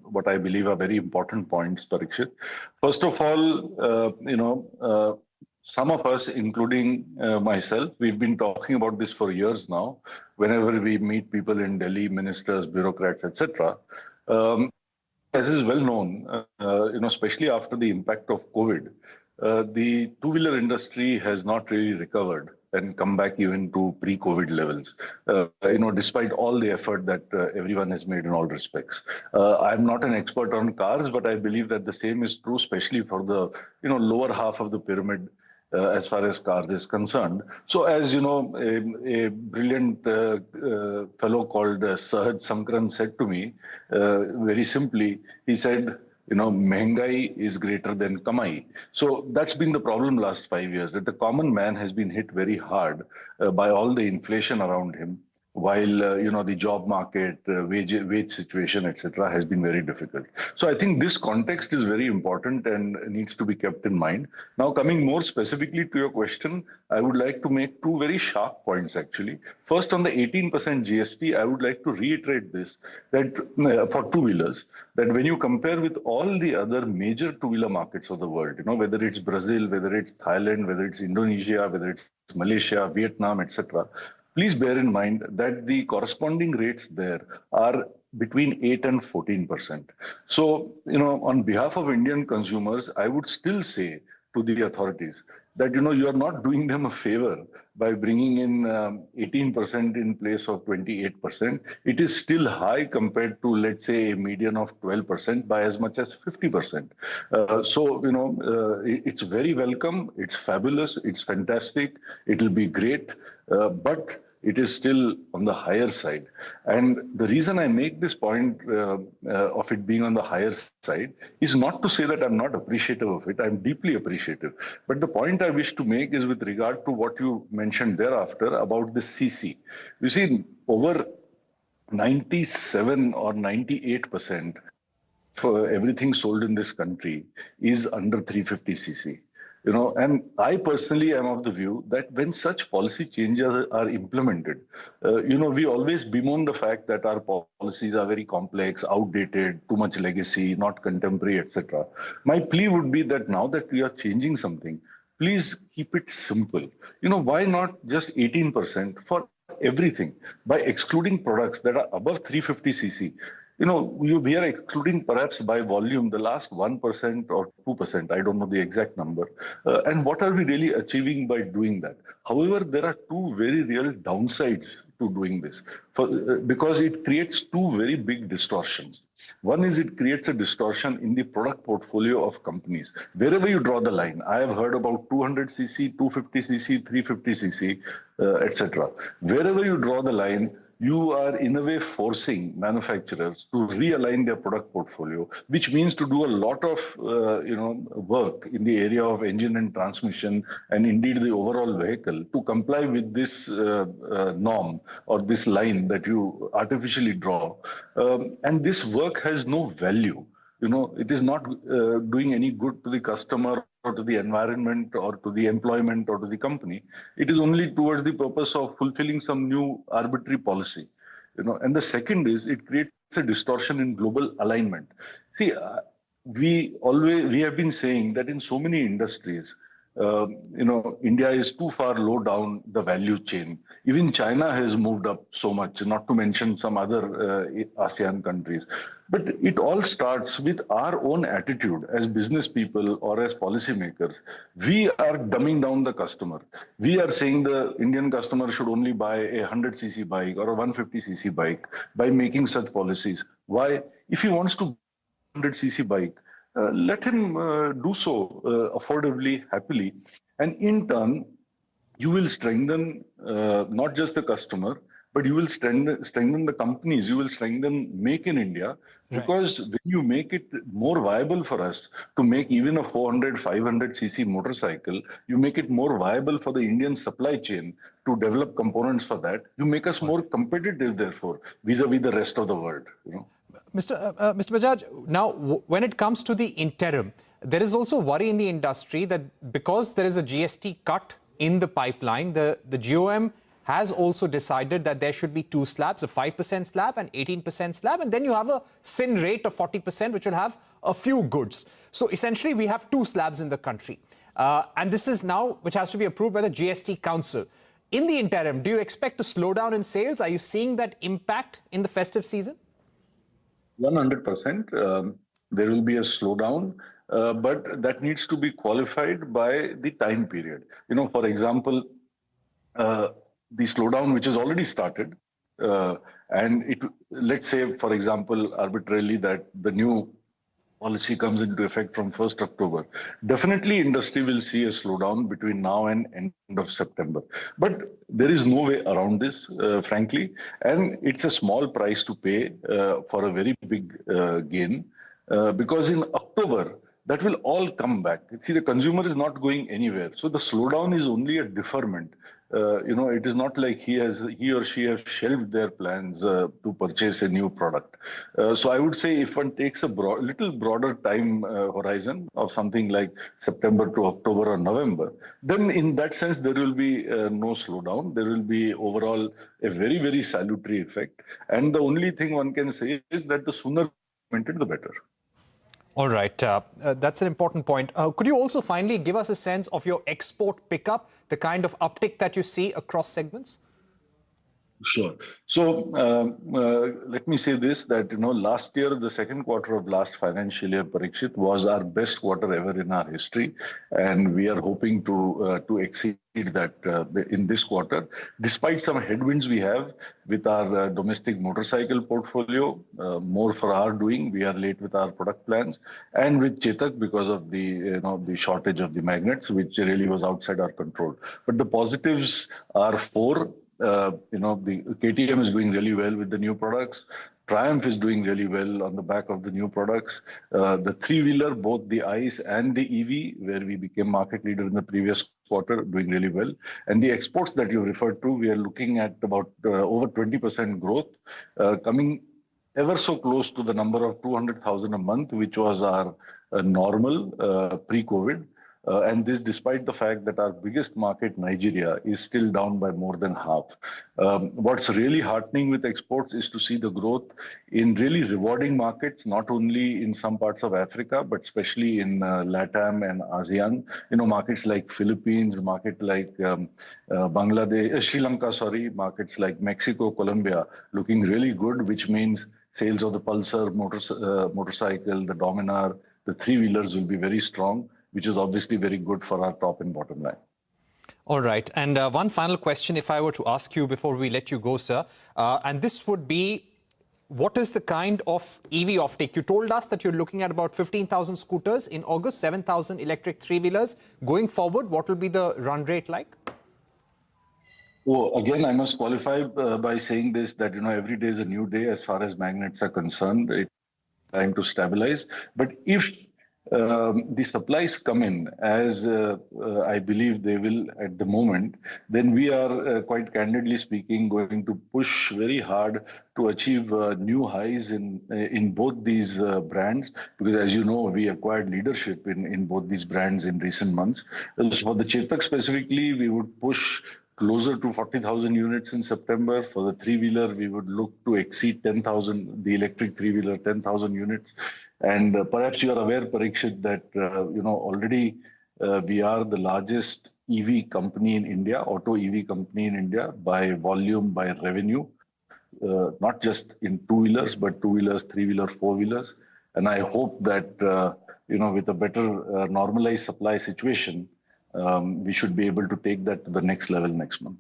what I believe are very important points, Parikshit. First of all, some of us, including myself, we've been talking about this for years now. Whenever we meet people in Delhi, ministers, bureaucrats, etc., as is well known, especially after the impact of COVID, the two-wheeler industry has not really recovered and come back even to pre-COVID levels, despite all the effort that everyone has made in all respects. I'm not an expert on cars, but I believe that the same is true, especially for the lower half of the pyramid as far as cars is concerned. So as you know, a brilliant fellow called Sahaj Sankran said to me, very simply, he said, Mehengai is greater than Kamai. So that's been the problem last 5 years, that the common man has been hit very hard by all the inflation around him, while the job market, wage situation, etc., has been very difficult. So I think this context is very important and needs to be kept in mind. Now, coming more specifically to your question, I would like to make two very sharp points actually. First, on the 18% GST, I would like to reiterate this, that for two-wheelers, that when you compare with all the other major two-wheeler markets of the world, whether it's Brazil, whether it's Thailand, whether it's Indonesia, whether it's Malaysia, Vietnam, etc., please bear in mind that the corresponding rates there are between 8 and 14%. So, on behalf of Indian consumers, I would still say to the authorities that, you are not doing them a favor by bringing in 18% in place of 28%. It is still high compared to, let's say, a median of 12% by as much as 50%. It's very welcome. It's fabulous. It's fantastic. It'll be great. But it is still on the higher side. And the reason I make this point of it being on the higher side is not to say that I'm not appreciative of it. I'm deeply appreciative. But the point I wish to make is with regard to what you mentioned thereafter about the CC. You see, over 97 or 98% for everything sold in this country is under 350 cc. And I personally am of the view that when such policy changes are implemented, we always bemoan the fact that our policies are very complex, outdated, too much legacy, not contemporary, etc. My plea would be that now that we are changing something, please keep it simple. Why not just 18% for everything by excluding products that are above 350 cc? We are excluding perhaps by volume the last 1% or 2%. I don't know the exact number. And what are we really achieving by doing that? However, there are two very real downsides to doing this because it creates two very big distortions. One is it creates a distortion in the product portfolio of companies. Wherever you draw the line, I have heard about 200cc, 250cc, 350cc, etc. Wherever you draw the line, you are in a way forcing manufacturers to realign their product portfolio, which means to do a lot of work in the area of engine and transmission and indeed the overall vehicle to comply with this norm or this line that you artificially draw. And this work has no value. It is not doing any good to the customer or to the environment or to the employment or to the company. It is only towards the purpose of fulfilling some new arbitrary policy. And the second is it creates a distortion in global alignment. See, we have been saying that in so many industries, India is too far low down the value chain. Even China has moved up so much, not to mention some other ASEAN countries. But it all starts with our own attitude as business people or as policymakers. We are dumbing down the customer. We are saying the Indian customer should only buy a 100cc bike or a 150cc bike by making such policies. Why? If he wants to 100cc bike, let him do so affordably, happily. And in turn, you will strengthen not just the customer, but you will strengthen the companies. You will strengthen Make in India, because when you make it more viable for us to make even a 400, 500cc motorcycle, you make it more viable for the Indian supply chain to develop components for that. You make us more competitive, therefore, vis-a-vis the rest of the world. Mr. Bajaj, now when it comes to the interim, there is also worry in the industry that because there is a GST cut in the pipeline, the GOM has also decided that there should be two slabs, a 5% slab and 18% slab, and then you have a sin rate of 40%, which will have a few goods. So essentially, we have two slabs in the country. And this is now, which has to be approved by the GST Council. In the interim, do you expect a slowdown in sales? Are you seeing that impact in the festive season? 100%. There will be a slowdown, but that needs to be qualified by the time period. For example, the slowdown which has already started, and let's say, for example, arbitrarily that the new policy comes into effect from 1st October. Definitely industry will see a slowdown between now and end of September. But there is no way around this, frankly, and it's a small price to pay for a very big gain, because in October, that will all come back. See, the consumer is not going anywhere. So the slowdown is only a deferment. it is not like he or she has shelved their plans to purchase a new product. So I would say if one takes a little broader time horizon of something like September to October or November, then in that sense there will be no slowdown. There will be overall a very, very salutary effect. And the only thing one can say is that the sooner implemented, the better. All right, that's an important point. Could you also finally give us a sense of your export pickup, the kind of uptick that you see across segments? Sure. So let me say this, that last year, the second quarter of last financial year, Parikshit, was our best quarter ever in our history, and we are hoping to exceed that in this quarter, despite some headwinds we have with our domestic motorcycle portfolio. More for our doing, we are late with our product plans, and with Chetak because of the shortage of the magnets, which really was outside our control. But the positives are four. The KTM is doing really well with the new products. Triumph is doing really well on the back of the new products. The three-wheeler, both the ICE and the EV, where we became market leader in the previous quarter, doing really well. And the exports that you referred to, we are looking at about over 20% growth, coming ever so close to the number of 200,000 a month, which was our normal pre-COVID. And this despite the fact that our biggest market, Nigeria, is still down by more than half. What's really heartening with exports is to see the growth in really rewarding markets, not only in some parts of Africa, but especially in LATAM and ASEAN. Markets like Philippines, market like Bangladesh, Sri Lanka, markets like Mexico, Colombia, looking really good, which means sales of the Pulsar motorcycle, the Dominar, the three-wheelers will be very strong, which is obviously very good for our top and bottom line. All right. And one final question, if I were to ask you before we let you go, sir, and this would be, what is the kind of EV offtake? You told us that you're looking at about 15,000 scooters in August, 7,000 electric three-wheelers. Going forward, what will be the run rate like? Oh, again, I must qualify by saying this, that, every day is a new day as far as magnets are concerned. It's time to stabilize. But if the supplies come in as I believe they will at the moment, then we are quite candidly speaking going to push very hard to achieve new highs in both these brands, because as you know, we acquired leadership in both these brands in recent months. So for the Chetak specifically, we would push closer to 40,000 units in September. For the three-wheeler, we would look to exceed 10,000, the electric three-wheeler, 10,000 units. And perhaps you are aware, Parikshit, that already we are the largest EV company in India, auto EV company in India by volume, by revenue, not just in two-wheelers, but two-wheelers, three-wheelers, four-wheelers. And I hope that, with a better normalized supply situation, we should be able to take that to the next level next month.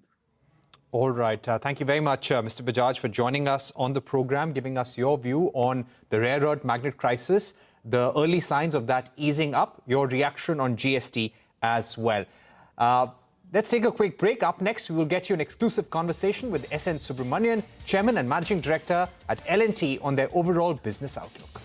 All right. Thank you very much, Mr. Bajaj, for joining us on the program, giving us your view on the rare earth magnet crisis, the early signs of that easing up, your reaction on GST as well. Let's take a quick break. Up next, we will get you an exclusive conversation with S.N. Subramanian, Chairman and Managing Director at L&T, on their overall business outlook.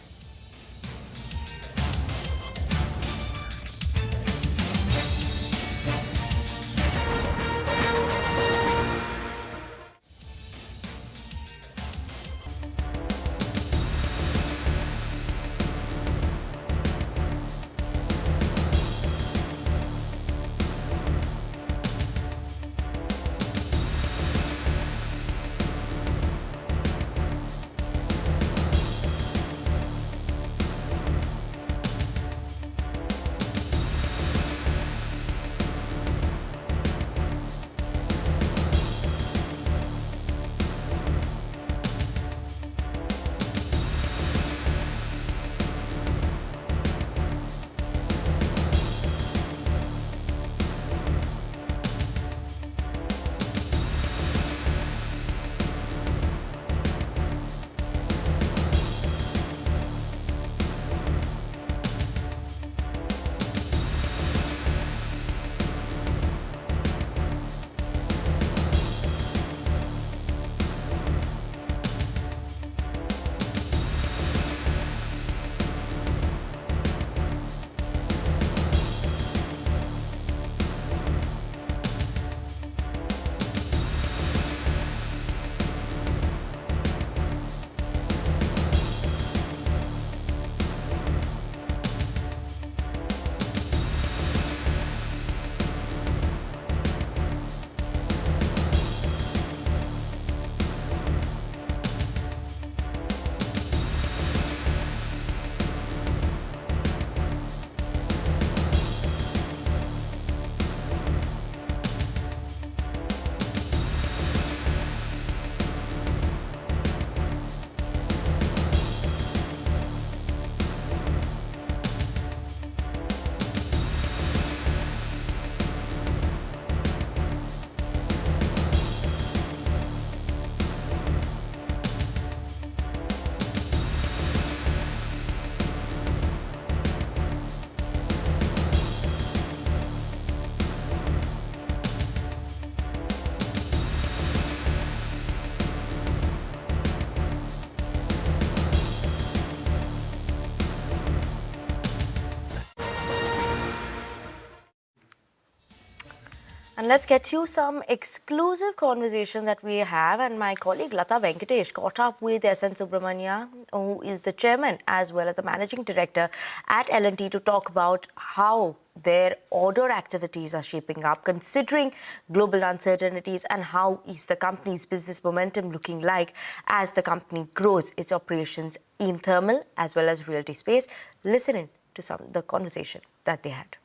And let's get you some exclusive conversation that we have. And my colleague Lata Venkatesh caught up with SN Subramania, who is the chairman as well as the managing director at L&T, to talk about how their order activities are shaping up, considering global uncertainties, and how is the company's business momentum looking like as the company grows its operations in thermal as well as realty space. Listen in to some of the conversation that they had.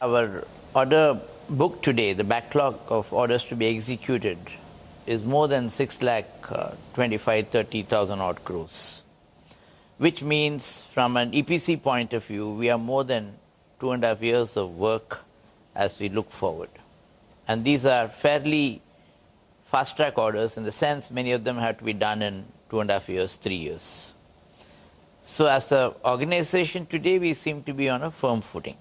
Our order book today, the backlog of orders to be executed, is more than 6,25,30,000 odd crores, which means from an EPC point of view, we are more than 2.5 years of work as we look forward. And these are fairly fast-track orders in the sense many of them have to be done in 2.5 years, 3 years. So as an organization today, we seem to be on a firm footing.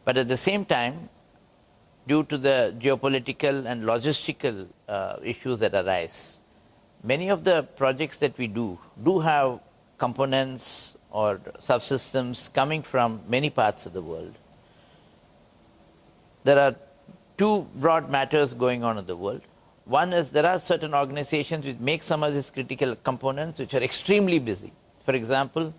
But at the same time, due to the geopolitical and logistical issues that arise, many of the projects that we do have components or subsystems coming from many parts of the world. There are two broad matters going on in the world. One is there are certain organizations which make some of these critical components which are extremely busy. For example,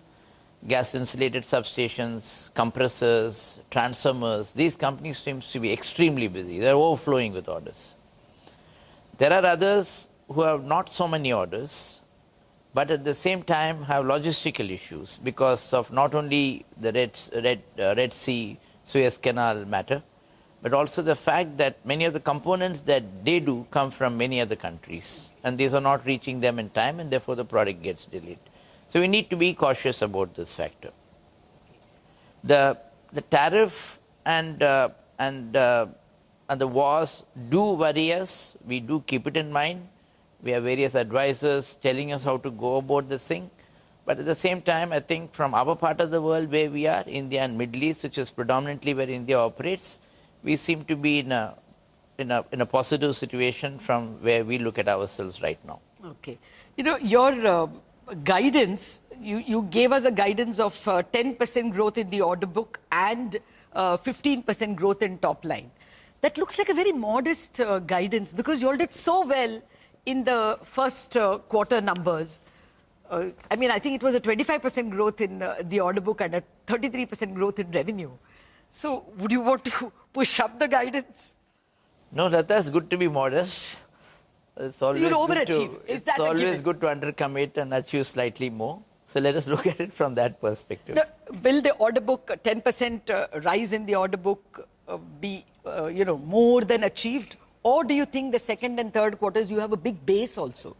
gas-insulated substations, compressors, transformers. These companies seem to be extremely busy. They're overflowing with orders. There are others who have not so many orders, but at the same time have logistical issues because of not only the Red Sea, Suez Canal matter, but also the fact that many of the components that they do come from many other countries, and these are not reaching them in time, and therefore the product gets delayed. So we need to be cautious about this factor. The tariff and the wars do worry us. We do keep it in mind. We have various advisors telling us how to go about this thing. But at the same time, I think from our part of the world where we are, India and Middle East, which is predominantly where India operates, we seem to be in a positive situation from where we look at ourselves right now. Okay. You know, your guidance, you gave us a guidance of 10% growth in the order book and 15% growth in top line. That looks like a very modest guidance because you all did so well in the first quarter numbers. I mean, I think it was a 25% growth in the order book and a 33% growth in revenue. So would you want to push up the guidance? No, that's good to be modest. It's always good to undercommit and achieve slightly more. So let us look at it from that perspective. Will the order book, 10% rise in the order book be more than achieved? Or do you think the second and third quarters you have a big base also?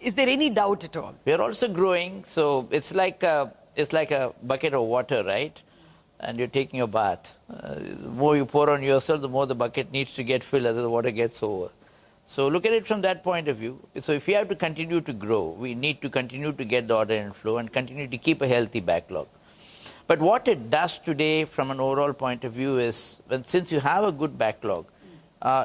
Is there any doubt at all? We are also growing, so it's like a bucket of water, right? And you're taking a bath. The more you pour on yourself, the more the bucket needs to get filled, otherwise the water gets over. So look at it from that point of view. So if we have to continue to grow, we need to continue to get the order inflow and continue to keep a healthy backlog. But what it does today from an overall point of view is, since you have a good backlog,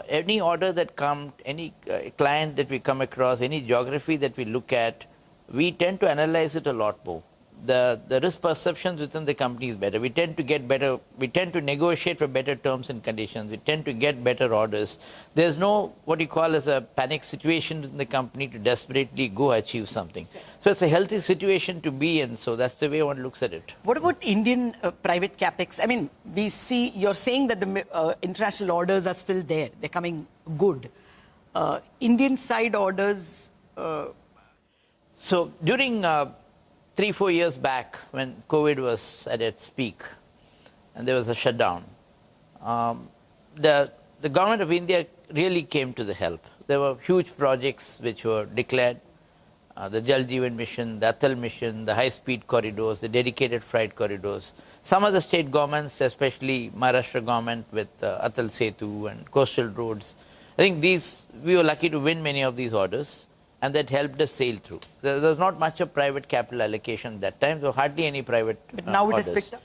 any order that comes, any client that we come across, any geography that we look at, we tend to analyze it a lot more. The risk perceptions within the company is better. We tend to get better, we tend to negotiate for better terms and conditions. We tend to get better orders. There's no what you call as a panic situation in the company to desperately go achieve something. So it's a healthy situation to be in. So that's the way one looks at it. What about Indian private capex? I mean, we see you're saying that the international orders are still there. They're coming good. Indian side orders. So during 3-4 years back, when COVID was at its peak and there was a shutdown, the government of India really came to the help. There were huge projects which were declared, the Jal Jeevan mission, the Atal mission, the high-speed corridors, the dedicated freight corridors. Some of the state governments, especially Maharashtra government with Atal Setu and coastal roads, I think we were lucky to win many of these orders. And that helped us sail through. There was not much of private capital allocation at that time, so hardly any private But now orders. it has picked up?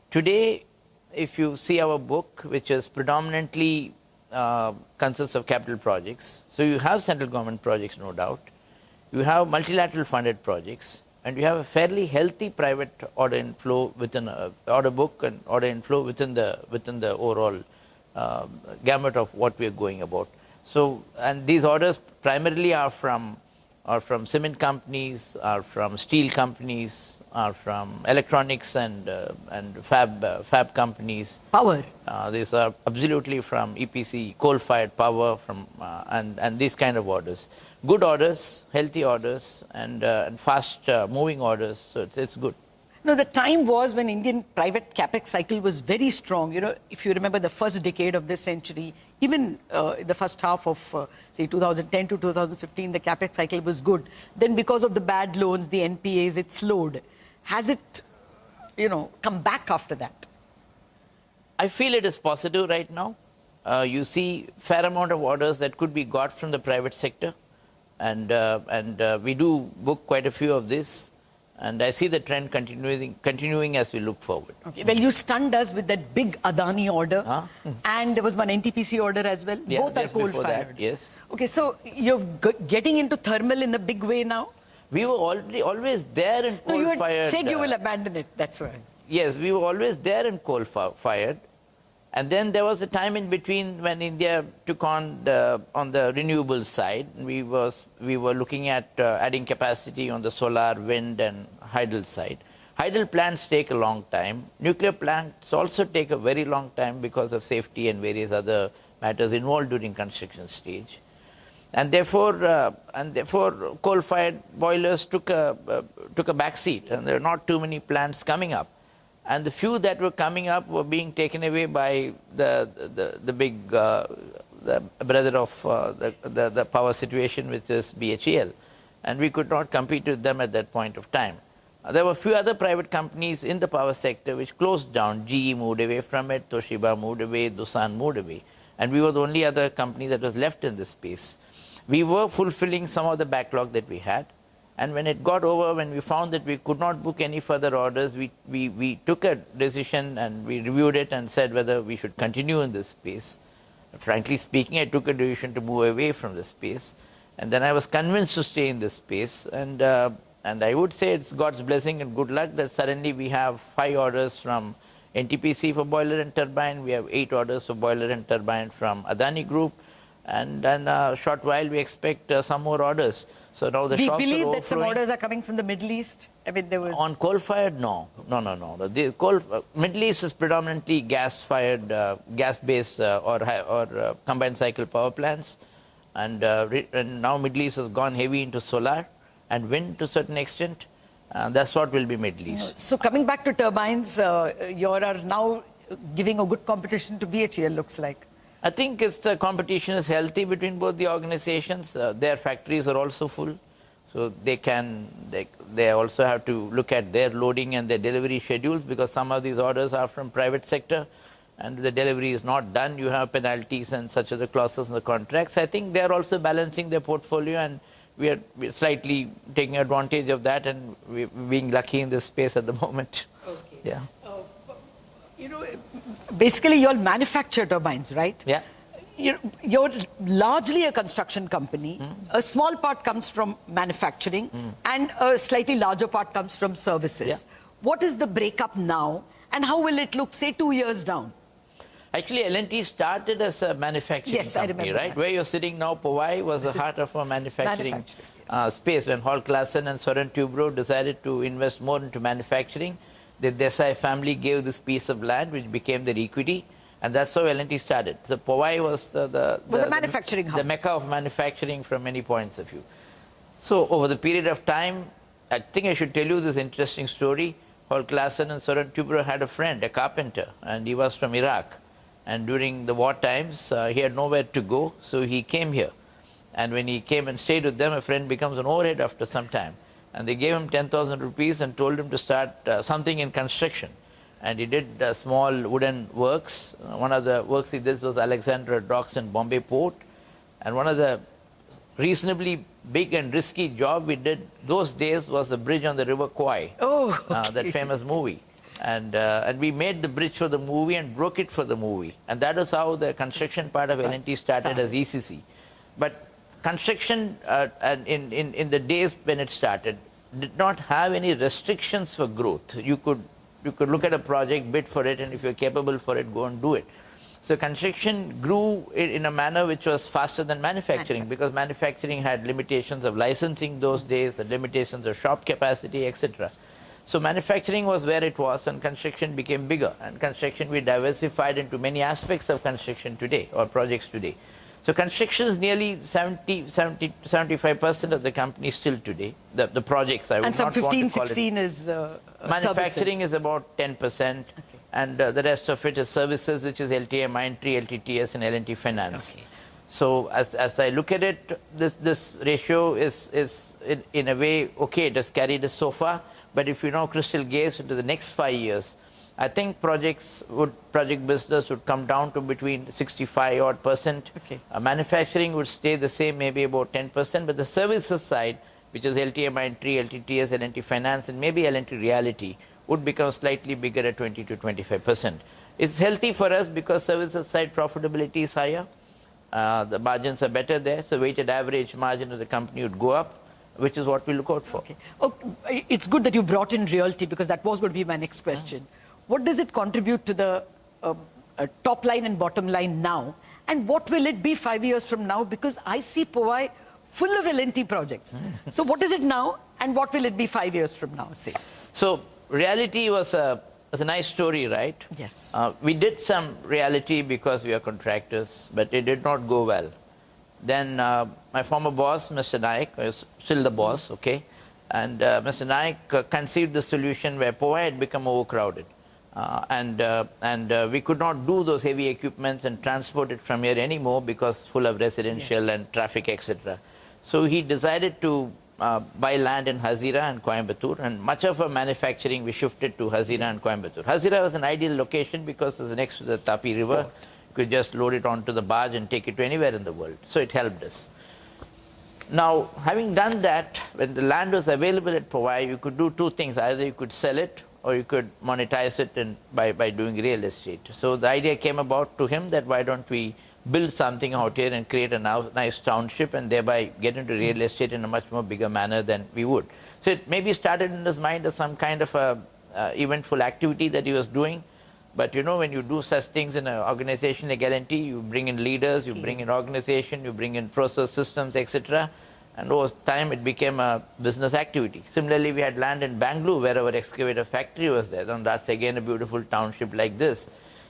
Today, if you see our book, which is predominantly consists of capital projects, so you have central government projects, no doubt. You have multilateral funded projects, and you have a fairly healthy private order inflow within order book and order inflow within the overall gamut of what we are going about. So, and these orders primarily are from cement companies, are from steel companies, are from electronics and fab companies. Power. These are absolutely from EPC, coal-fired power, and these kind of orders. Good orders, healthy orders, and fast moving orders. So it's good. No, the time was when Indian private capex cycle was very strong. You know, if you remember the first decade of this century, even the first half of, say, 2010 to 2015, the capex cycle was good. Then because of the bad loans, the NPAs, it slowed. Has it, come back after that? I feel it is positive right now. You see fair amount of orders that could be got from the private sector. And we do book quite a few of this. And I see the trend continuing as we look forward. Okay. Well, you stunned us with that big Adani order, and there was one NTPC order as well. Yeah, both are coal-fired. Yes. Okay, so you're getting into thermal in a big way now? We were always there in coal-fired. No, you said you will abandon it, that's why. Yes, we were always there in coal-fired. And then there was a time in between when India took on the renewables side. We were looking at adding capacity on the solar, wind, and hydel side. Hydel plants take a long time. Nuclear plants also take a very long time because of safety and various other matters involved during construction stage. And therefore coal-fired boilers took a back seat, and there are not too many plants coming up. And the few that were coming up were being taken away by the big the brother of the power situation, which is BHEL. And we could not compete with them at that point of time. There were a few other private companies in the power sector which closed down. GE moved away from it, Toshiba moved away, Doosan moved away. And we were the only other company that was left in this space. We were fulfilling some of the backlog that we had. And when it got over, when we found that we could not book any further orders, we took a decision and we reviewed it and said whether we should continue in this space. Frankly speaking, I took a decision to move away from this space. And then I was convinced to stay in this space. And I would say it's God's blessing and good luck that suddenly we have 5 orders from NTPC for boiler and turbine. We have 8 orders for boiler and turbine from Adani Group. And then a short while we expect some more orders. So now the Do you shops believe are that some orders are coming from the Middle East? I mean, there was... On coal-fired, no. The Middle East is predominantly gas-fired, gas-based or combined cycle power plants. And now Middle East has gone heavy into solar and wind to a certain extent. That's what will be Middle East. So coming back to turbines, you are now giving a good competition to BHEL, looks like. I think the competition is healthy between both the organizations. Their factories are also full, so they also have to look at their loading and their delivery schedules, because some of these orders are from private sector, and the delivery is not done. You have penalties and such other clauses in the contracts. I think they are also balancing their portfolio, and we're slightly taking advantage of that, and we're being lucky in this space at the moment. Okay. Yeah. Basically, you all manufacture turbines, right? Yeah. You're largely a construction company. A small part comes from manufacturing, and a slightly larger part comes from services. Yeah. What is the breakup now, and how will it look, say, 2 years down? Actually, L&T started as a manufacturing company, right? That. Where you're sitting now, Powai was the heart of our manufacturing space. When Hall Classen and Soren Tubro decided to invest more into manufacturing, the Desai family gave this piece of land, which became their equity, and that's how L&T started. So Powai was the manufacturing hub. The mecca of manufacturing from many points of view. So over the period of time, I think I should tell you this interesting story. Hall Classen and Soren Tubro had a friend, a carpenter, and he was from Iraq. And during the war times, he had nowhere to go, so he came here. And when he came and stayed with them, a friend becomes an overhead after some time. And they gave him 10,000 rupees and told him to start something in construction. And he did small wooden works. One of the works he did was Alexandra Docks in Bombay Port. And one of the reasonably big and risky job we did those days was the bridge on the River Kwai. Oh, okay. That famous movie. And we made the bridge for the movie and broke it for the movie. And that is how the construction part of L&T started as ECC. But construction, in the days when it started, did not have any restrictions for growth. You could look at a project, bid for it, and if you're capable for it, go and do it. So construction grew in a manner which was faster than manufacturing, because manufacturing had limitations of licensing those days, the limitations of shop capacity, etc. So manufacturing was where it was, and construction became bigger. And construction, we diversified into many aspects of construction today, or projects today. So construction is nearly 75% of the company still today, the projects. I would and some not 15, want to call 16 it. is Manufacturing services. is about 10%, and the rest of it is services, which is LTI, Mindtree, LTTS, and L&T Finance. Okay. So as I look at it, this ratio is in a way, okay, it has carried us so far, but if you now crystal gaze into the next 5 years, I think project business would come down to between 65% odd. Okay. Manufacturing would stay the same, maybe about 10%, but the services side, which is LTI, Mindtree, LTTS, L&T Finance, and maybe L&T Reality, would become slightly bigger at 20 to 25%. It's healthy for us because services side profitability is higher. The margins are better there, so weighted average margin of the company would go up, which is what we look out for. Okay. Oh, it's good that you brought in realty, because that was going to be my next question. What does it contribute to the top line and bottom line now? And what will it be 5 years from now? Because I see Powai full of L&T projects. So what is it now, and what will it be 5 years from now, say? So reality was a nice story, right? Yes. We did some reality because we are contractors, but it did not go well. Then my former boss, Mr. Naik, was still the boss, okay? And Mr. Naik conceived the solution where Powai had become overcrowded. We could not do those heavy equipments and transport it from here anymore because full of residential and traffic, etc. So he decided to buy land in Hazira and Coimbatore, and much of our manufacturing we shifted to Hazira and Coimbatore. Hazira was an ideal location because it's next to the Tapi River. You could just load it onto the barge and take it to anywhere in the world. So it helped us. Now, having done that, when the land was available at Powai, you could do two things. Either you could sell it, or you could monetize it by doing real estate. So the idea came about to him that why don't we build something out here and create a nice township and thereby get into real estate in a much more bigger manner than we would. So it maybe started in his mind as some kind of a eventful activity that he was doing. But you know, when you do such things in an organization like L&T, you bring in leaders, you bring in organization, you bring in process systems, etc. And over time, it became a business activity. Similarly, we had land in Bangalore where our excavator factory was there. And that's again a beautiful township like this.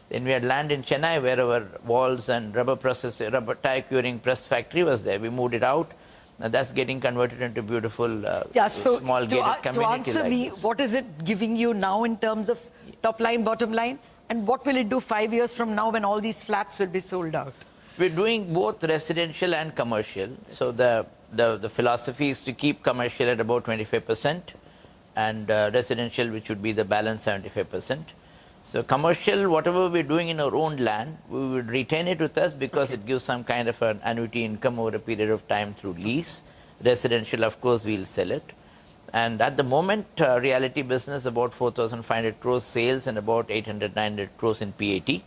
Then we had land in Chennai where our walls and rubber tire curing press factory was there. We moved it out. And that's getting converted into beautiful small gated community. To answer like me, this. what is it giving you now in terms of top line, bottom line? And what will it do 5 years from now when all these flats will be sold out? We're doing both residential and commercial. So the philosophy is to keep commercial at about 25% and residential, which would be the balance 75%. So commercial, whatever we're doing in our own land, we would retain it with us because it gives some kind of an annuity income over a period of time through lease. Residential, of course, we'll sell it. And at the moment, reality business, about 4,500 crores sales and about 800, 900 crores in PAT. Okay.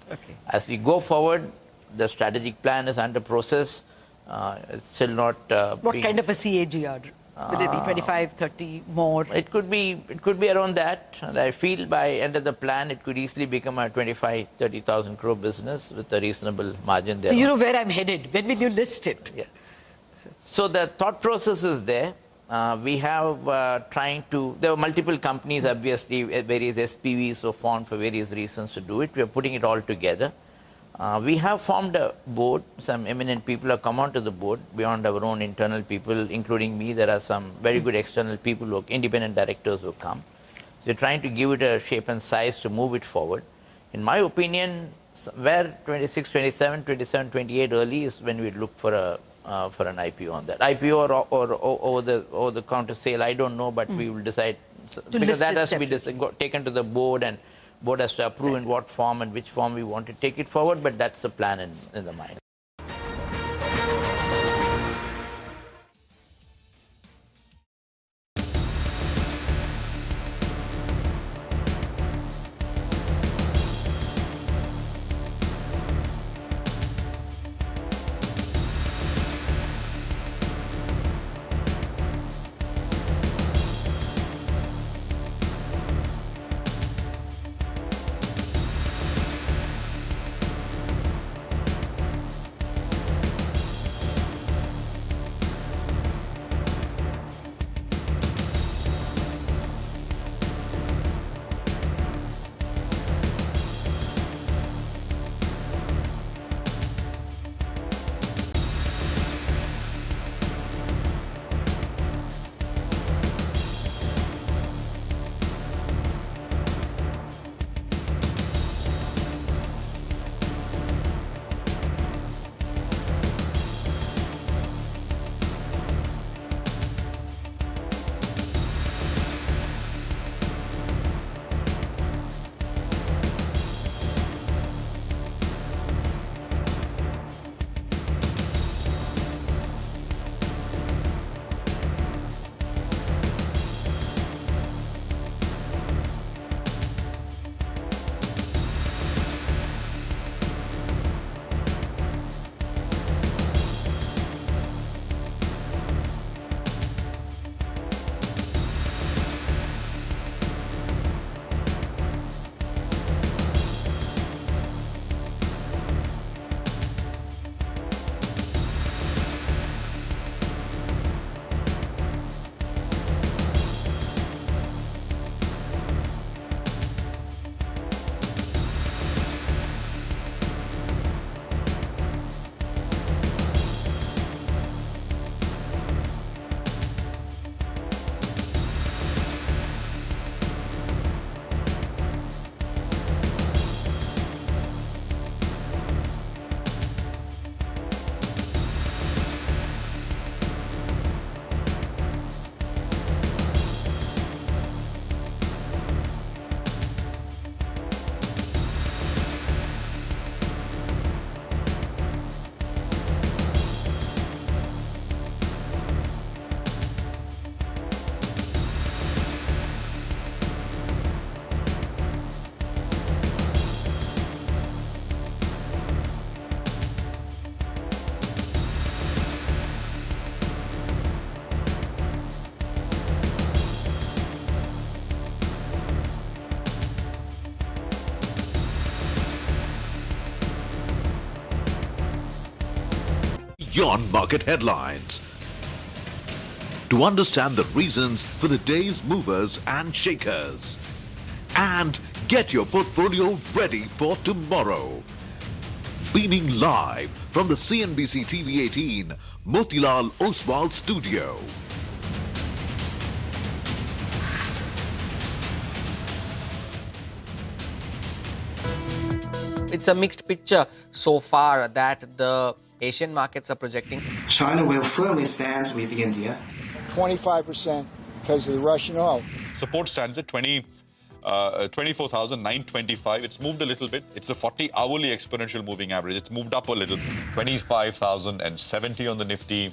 As we go forward, the strategic plan is under process. It's still not... what kind of a CAGR? Will it be 25, 30, more? It could be around that. And I feel by end of the plan, it could easily become a 25, 30,000 crore business with a reasonable margin there. So you know where I'm headed. When will you list it? Yeah. So the thought process is there. We have there were multiple companies, obviously, various SPVs were formed for various reasons to do it. We are putting it all together. We have formed a board. Some eminent people have come onto the board beyond our own internal people, including me. There are some very good external people, independent directors who come. So we're trying to give it a shape and size to move it forward. In my opinion, where 26, 27, 27, 28 early is when we look for an IPO on that. IPO or over the counter sale, I don't know, but we will decide. Because that has to be taken to the board, and board has to approve in what form and which form we want to take it forward, but that's the plan in the mind. beyond market headlines. To understand the reasons for the day's movers and shakers. And get your portfolio ready for tomorrow. Beaming live from the CNBC-TV18 Motilal Oswal studio. It's a mixed picture so far that the Asian markets are projecting. China will firmly stand with India. 25% because of the Russian oil. Support stands at 24,925. It's moved a little bit. It's a 40-hourly exponential moving average. It's moved up a little. 25,070 on the Nifty.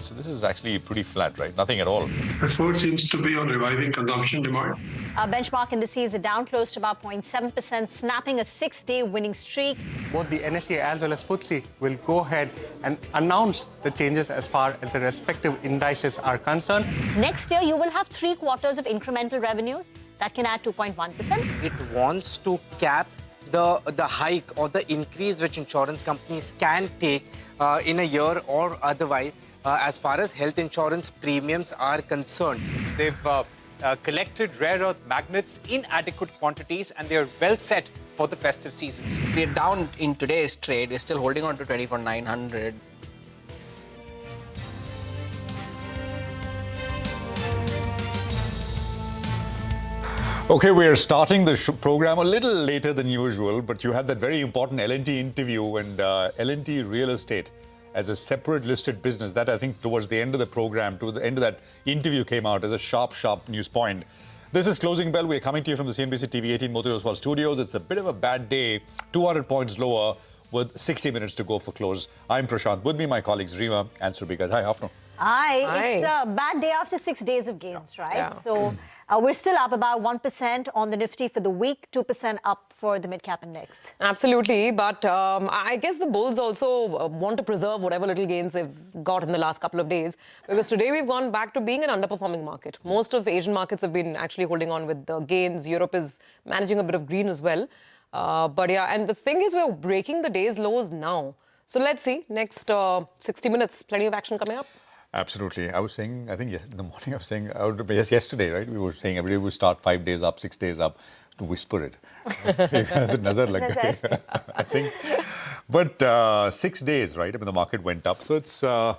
So this is actually pretty flat, right? Nothing at all. Effort seems to be on reviving consumption demand. Benchmark indices are down close to about 0.7%, snapping a 6-day winning streak. Both the NSE as well as FTSE will go ahead and announce the changes as far as the respective indices are concerned. Next year, you will have 3 quarters of incremental revenues that can add 2.1%. It wants to cap the hike or the increase which insurance companies can take in a year or otherwise as far as health insurance premiums are concerned. They've collected rare earth magnets in adequate quantities and they're well set for the festive seasons. We're down in today's trade. We're still holding on to 24,900. Okay, we are starting the program a little later than usual, but you had that very important L&T interview, and L&T Real Estate as a separate listed business, that I think towards the end of the program, to the end of that interview came out as a sharp news point. This is Closing Bell. We're coming to you from the CNBC-TV18 Motilal Oswal studios. It's a bit of a bad day, 200 points lower with 60 minutes to go for close. I'm Prashant. With me, my colleagues Rima and Surabhi. Hi, afternoon. Hi. It's a bad day after 6 days of gains, right? Yeah. So we're still up about 1% on the Nifty for the week, 2% up for the mid-cap index. Absolutely, but I guess the bulls also want to preserve whatever little gains they've got in the last couple of days, because today we've gone back to being an underperforming market. Most of Asian markets have been actually holding on with the gains. Europe is managing a bit of green as well. But yeah, and the thing is we're breaking the day's lows now. So let's see, next 60 minutes, plenty of action coming up. Absolutely. I was saying, I think in the morning I was saying, yesterday, right? We were saying every day we start 5 days up, 6 days up, to whisper it. I think. But 6 days, right? I mean, the market went up. So it's, I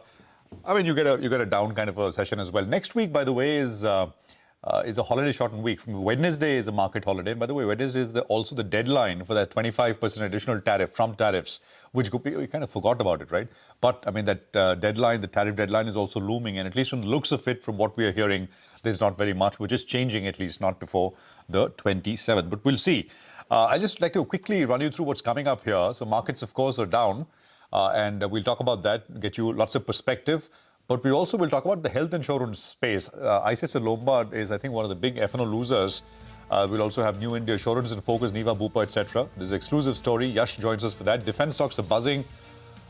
mean, you get a down kind of a session as well. Next week, by the way, is a holiday shortened week. Wednesday is a market holiday. And by the way, Wednesday is also the deadline for that 25% additional tariff, Trump tariffs, which we kind of forgot about it, right? But I mean, that deadline, the tariff deadline is also looming. And at least from the looks of it, from what we are hearing, there's not very much, which is changing, at least not before the 27th. But we'll see. I'd just like to quickly run you through what's coming up here. So markets, of course, are down. And we'll talk about that, get you lots of perspective. But we also will talk about the health insurance space. ICICI Lombard is, I think, one of the big F&O losers. We'll also have New India Assurance in focus, Niva Bupa, etc. There's an exclusive story. Yash joins us for that. Defense stocks are buzzing.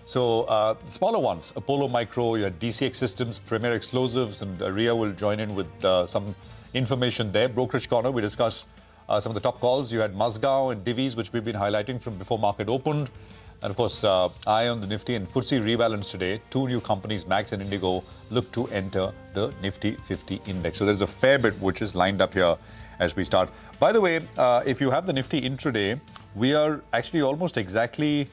So smaller ones, Apollo Micro, you had DCX Systems, Premier Explosives, and Ria will join in with some information there. Brokerage Corner, we discuss some of the top calls. You had Mazgaon and Divi's, which we've been highlighting from before market opened. And of course, eye on the Nifty and FTSE rebalance today. 2 new companies, Max and Indigo, look to enter the Nifty 50 index. So there's a fair bit which is lined up here as we start. By the way, if you have the Nifty intraday, we are actually almost exactly,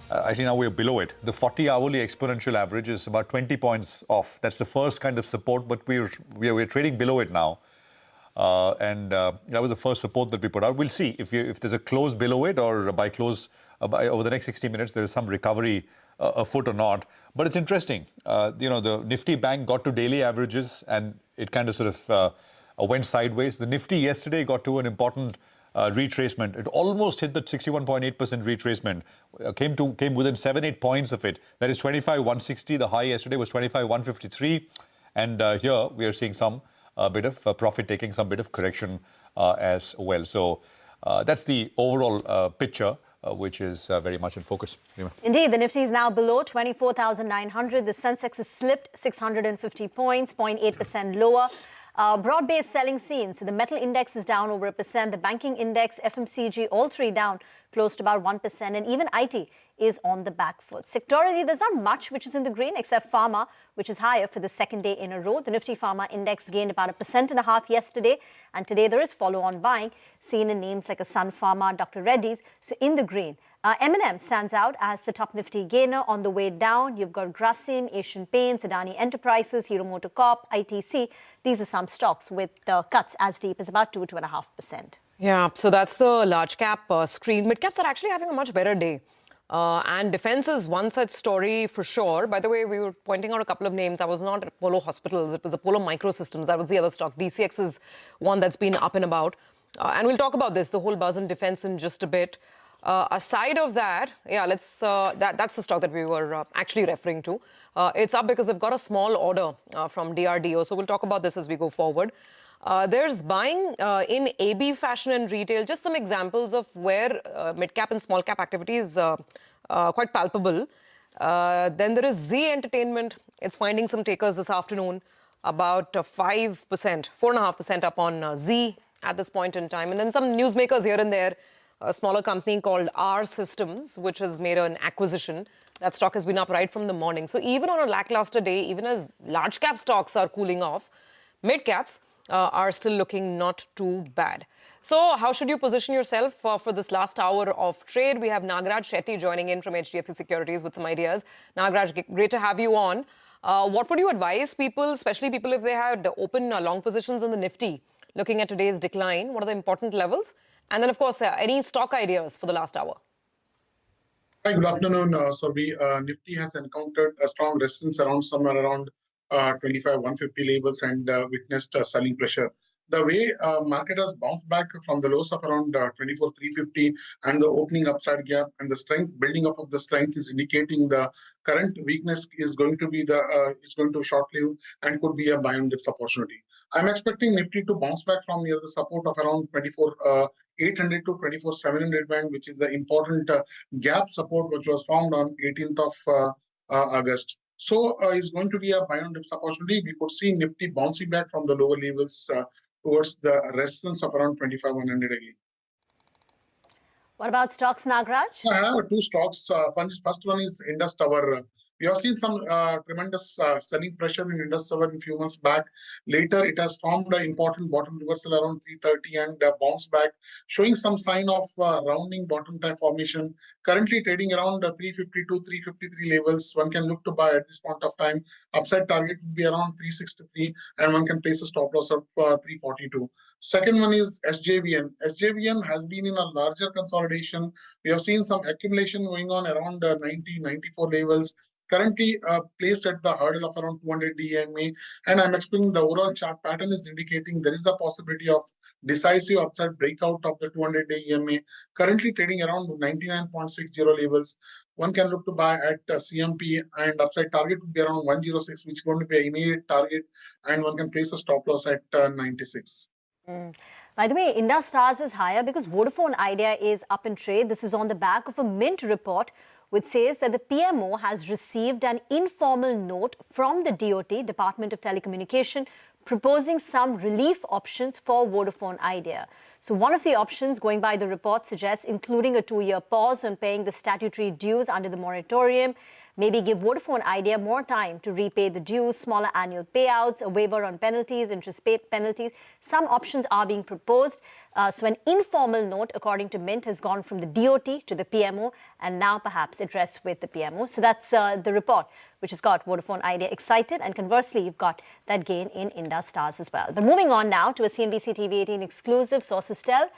actually now we're below it. The 40-hourly exponential average is about 20 points off. That's the first kind of support, but we're trading below it now. And that was the first support that we put out. We'll see if there's a close below it, or by close over the next 60 minutes there is some recovery afoot or not. But it's interesting. The Nifty bank got to daily averages and it kind of sort of went sideways. The Nifty yesterday got to an important retracement. It almost hit the 61.8% retracement. Came within 7-8 points of it. That is 25,160. The high yesterday was 25,153. And here we are seeing some bit of profit taking, some bit of correction as well. So that's the overall picture, which is very much in focus. Indeed, the Nifty is now below 24,900. The Sensex has slipped 650 points, 0.8% lower. Broad-based selling scenes. The metal index is down over 1%. The banking index, FMCG, all three down close to about 1%. And even IT is on the back foot. Sectorally, there's not much which is in the green except pharma, which is higher for the second day in a row. The Nifty Pharma Index gained about 1.5% yesterday. And today there is follow-on buying seen in names like Sun Pharma, Dr. Reddy's. So in the green. M&M stands out as the top Nifty gainer. On the way down, you've got Grasim, Asian Paints, Adani Enterprises, Hero MotoCorp, ITC. These are some stocks with cuts as deep as about 2.5%. Yeah, so that's the large cap screen. Mid caps are actually having a much better day. And defense is one such story for sure. By the way, we were pointing out a couple of names. I was not at Apollo Hospitals. It was Apollo Microsystems. That was the other stock. DCX is one that's been up and about. And we'll talk about this, the whole buzz in defense in just a bit. Aside of that, yeah, that's the stock that we were actually referring to. It's up because they've got a small order from DRDO. So we'll talk about this as we go forward. There's buying in AB fashion and retail, just some examples of where mid-cap and small-cap activity is quite palpable. Then there is Z Entertainment. It's finding some takers this afternoon, about 5%, 4.5% up on Z at this point in time. And then some newsmakers here and there. A smaller company called R Systems, which has made an acquisition. That stock has been up right from the morning. So even on a lackluster day, even as large cap stocks are cooling off, mid caps are still looking not too bad. So how should you position yourself for this last hour of trade? We have Nagraj Shetty joining in from HDFC Securities with some ideas. Nagraj, great to have you on. What would you advise people, especially people if they had open long positions in the Nifty, looking at today's decline? What are the important levels? And then, of course, any stock ideas for the last hour? Hi, good afternoon. Nifty has encountered a strong resistance around somewhere around 25,150 levels and witnessed selling pressure. The way market has bounced back from the lows of around 24,350 and the opening upside gap and the strength building up of the strength is indicating the current weakness is going to be short-lived and could be a buy and dips opportunity. I'm expecting Nifty to bounce back from near the support of around 24,800 to 24,700 band, which is the important gap support which was formed on 18th of August. So it's going to be a buy and dips opportunity. We could see Nifty bouncing back from the lower levels towards the resistance of around 25,100 again. What about stocks, Nagraj? I have two stocks. First one is Indus Tower. We have seen some tremendous selling pressure in Indus Tower a few months back. Later, it has formed an important bottom reversal around 330 and bounced back, showing some sign of rounding bottom type formation. Currently trading around 352, 353 levels. One can look to buy at this point of time. Upside target would be around 363, and one can place a stop loss of 342. Second one is SJVN. SJVN has been in a larger consolidation. We have seen some accumulation going on around 90, 94 levels. Currently placed at the hurdle of around 200 DMA, and I'm expecting the overall chart pattern is indicating there is a possibility of decisive upside breakout of the 200-day EMA. Currently trading around 99.60 levels. One can look to buy at CMP, and upside target would be around 106, which is going to be an immediate target, and one can place a stop loss at 96. By the way, Indus Stars is higher because Vodafone Idea is up in trade. This is on the back of a Mint report which says that the PMO has received an informal note from the DOT, Department of Telecommunication, proposing some relief options for Vodafone Idea. So one of the options, going by the report, suggests including a 2-year pause on paying the statutory dues under the moratorium, maybe give Vodafone Idea more time to repay the dues, smaller annual payouts, a waiver on penalties, interest penalties. Some options are being proposed. So an informal note, according to Mint, has gone from the DOT to the PMO and now perhaps addressed with the PMO. So that's the report, which has got Vodafone Idea excited. And conversely, you've got that gain in Indus Stars as well. But moving on now to a CNBC-TV18 exclusive. Sources tell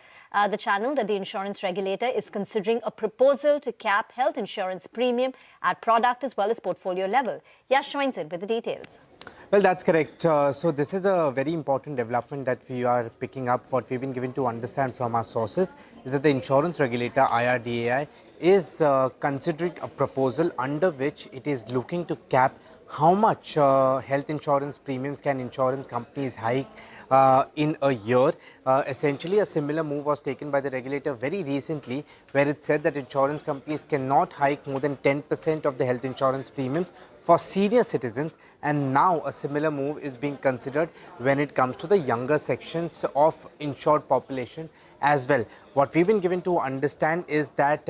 the channel that the insurance regulator is considering a proposal to cap health insurance premium at product as well as portfolio level. Yash joins in with the details. Well, that's correct. So this is a very important development that we are picking up. What we've been given to understand from our sources is that the insurance regulator, IRDAI, is considering a proposal under which it is looking to cap how much health insurance premiums can insurance companies hike in a year. Essentially, a similar move was taken by the regulator very recently, where it said that insurance companies cannot hike more than 10% of the health insurance premiums for senior citizens, and now a similar move is being considered when it comes to the younger sections of insured population as well. What we've been given to understand is that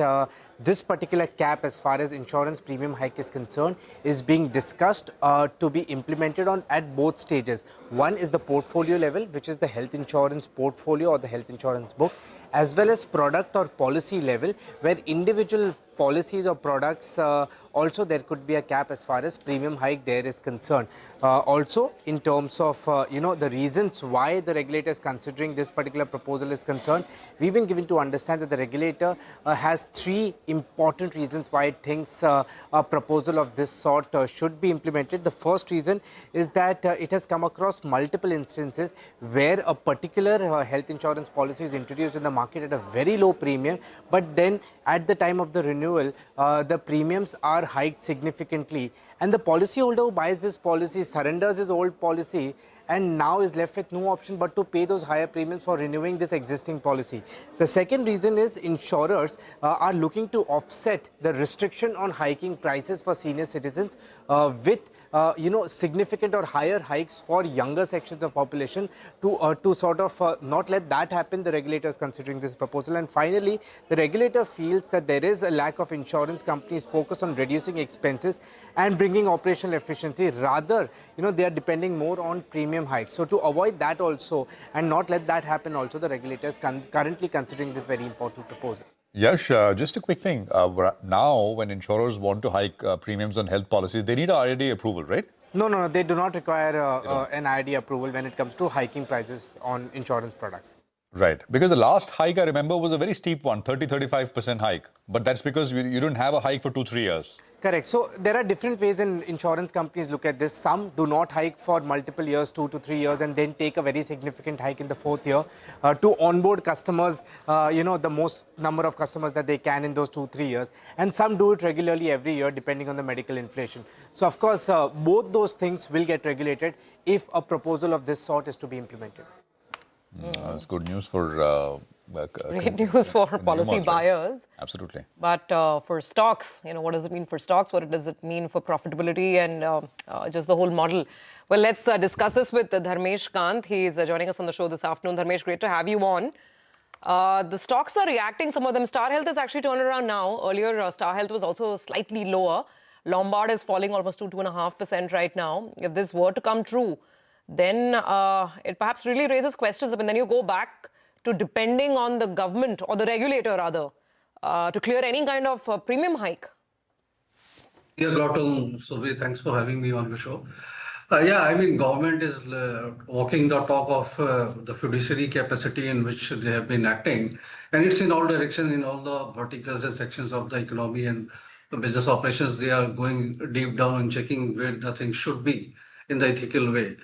this particular cap, as far as insurance premium hike is concerned, is being discussed to be implemented at both stages. One is the portfolio level, which is the health insurance portfolio or the health insurance book, as well as product or policy level, where individual policies or products, also there could be a cap as far as premium hike there is concerned. Also, in terms of the reasons why the regulator is considering this particular proposal is concerned, we've been given to understand that the regulator has three important reasons why it thinks a proposal of this sort should be implemented. The first reason is that it has come across multiple instances where a particular health insurance policy is introduced in the market at a very low premium, but then at the time of the renewal, the premiums are hiked significantly, and the policyholder who buys this policy surrenders his old policy and now is left with no option but to pay those higher premiums for renewing this existing policy. The second reason is insurers are looking to offset the restriction on hiking prices for senior citizens with significant or higher hikes for younger sections of population to sort of not let that happen. The regulator is considering this proposal. And finally, the regulator feels that there is a lack of insurance companies focus on reducing expenses and bringing operational efficiency. Rather, they are depending more on premium hikes. So to avoid that also and not let that happen also, the regulator is currently considering this very important proposal. Yash, just a quick thing. Now, when insurers want to hike premiums on health policies, they need a IRDA approval, right? No, they do not require an IRDA approval when it comes to hiking prices on insurance products. Right. Because the last hike, I remember, was a very steep one, 30-35% hike. But that's because you didn't have a hike for 2-3 years. Correct. So there are different ways in insurance companies look at this. Some do not hike for multiple years, 2 to 3 years, and then take a very significant hike in the fourth year to onboard customers, the most number of customers that they can in those 2-3 years. And some do it regularly every year, depending on the medical inflation. So, of course, both those things will get regulated if a proposal of this sort is to be implemented. That's good news for great news for policy buyers. Right? Absolutely. But for stocks, what does it mean for stocks? What does it mean for profitability and just the whole model? Well, let's discuss this with Dharmesh Kant. He is joining us on the show this afternoon. Dharmesh, great to have you on. The stocks are reacting, some of them. Star Health has actually turned around now. Earlier, Star Health was also slightly lower. Lombard is falling almost 2.5% right now. If this were to come true, then it perhaps really raises questions. And then you go back to depending on the government or the regulator rather to clear any kind of premium hike. Yeah, Gautam, Survey, thanks for having me on the show. Government is walking the talk of the fiduciary capacity in which they have been acting. And it's in all directions, in all the verticals and sections of the economy and the business operations. They are going deep down and checking where the things should be in the ethical way.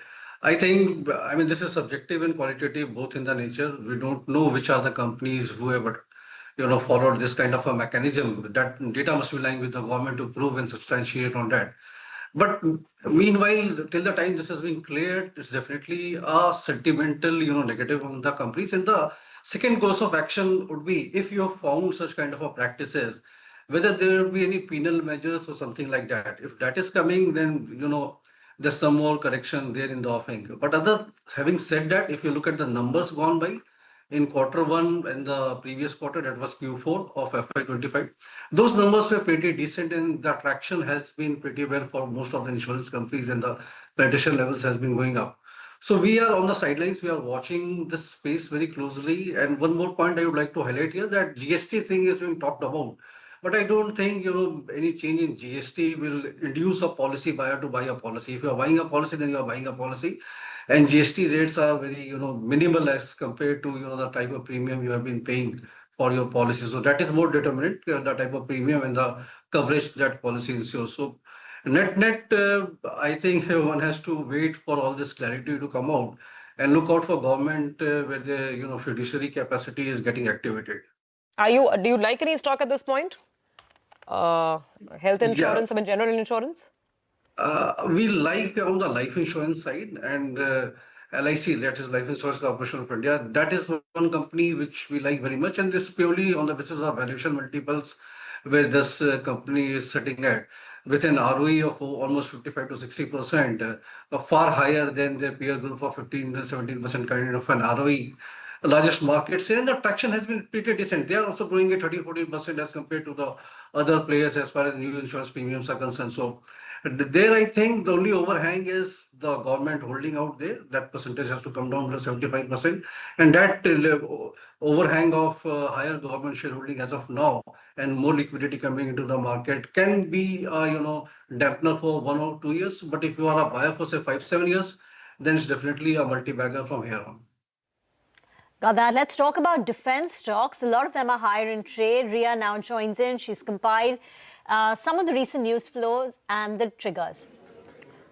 I think, this is subjective and qualitative, both in the nature. We don't know which are the companies who have, followed this kind of a mechanism. That data must be lying with the government to prove and substantiate on that. But meanwhile, till the time this has been cleared, it's definitely a sentimental, negative on the companies. And the second course of action would be, if you have found such kind of a practices, whether there will be any penal measures or something like that. If that is coming, then, there's some more correction there in the offing. But having said that, if you look at the numbers gone by in Q1 and the previous quarter, that was Q4 of FY25, those numbers were pretty decent and the traction has been pretty well for most of the insurance companies and the penetration levels has been going up. So we are on the sidelines, we are watching this space very closely. And one more point I would like to highlight here, that GST thing is being talked about. But I don't think, any change in GST will induce a policy buyer to buy a policy. If you are buying a policy, then you are buying a policy. And GST rates are very, minimal as compared to, the type of premium you have been paying for your policy. So that is more determinant, the type of premium and the coverage that policy ensures. So net, I think one has to wait for all this clarity to come out and look out for government where the, fiduciary capacity is getting activated. Do you like any stock at this point? Health insurance, Yes. General insurance? We like on the life insurance side and LIC, that is Life Insurance Corporation of India. That is one company which we like very much, and this purely on the basis of valuation multiples where this company is sitting at. with an ROE of almost 55 to 60%, far higher than their peer group of 15 to 17% kind of an ROE. Largest markets, and the traction has been pretty decent. They are also growing at 13-14% as compared to the other players as far as new insurance premiums are concerned. So there, I think the only overhang is the government holding out there. That percentage has to come down below 75%, and that overhang of higher government shareholding as of now and more liquidity coming into the market can be, dampener for 1 or 2 years. But if you are a buyer for say 5-7 years, then it's definitely a multi-bagger from here on. Got that. Let's talk about defense stocks. A lot of them are higher in trade. Ria now joins in. She's compiled some of the recent news flows and the triggers.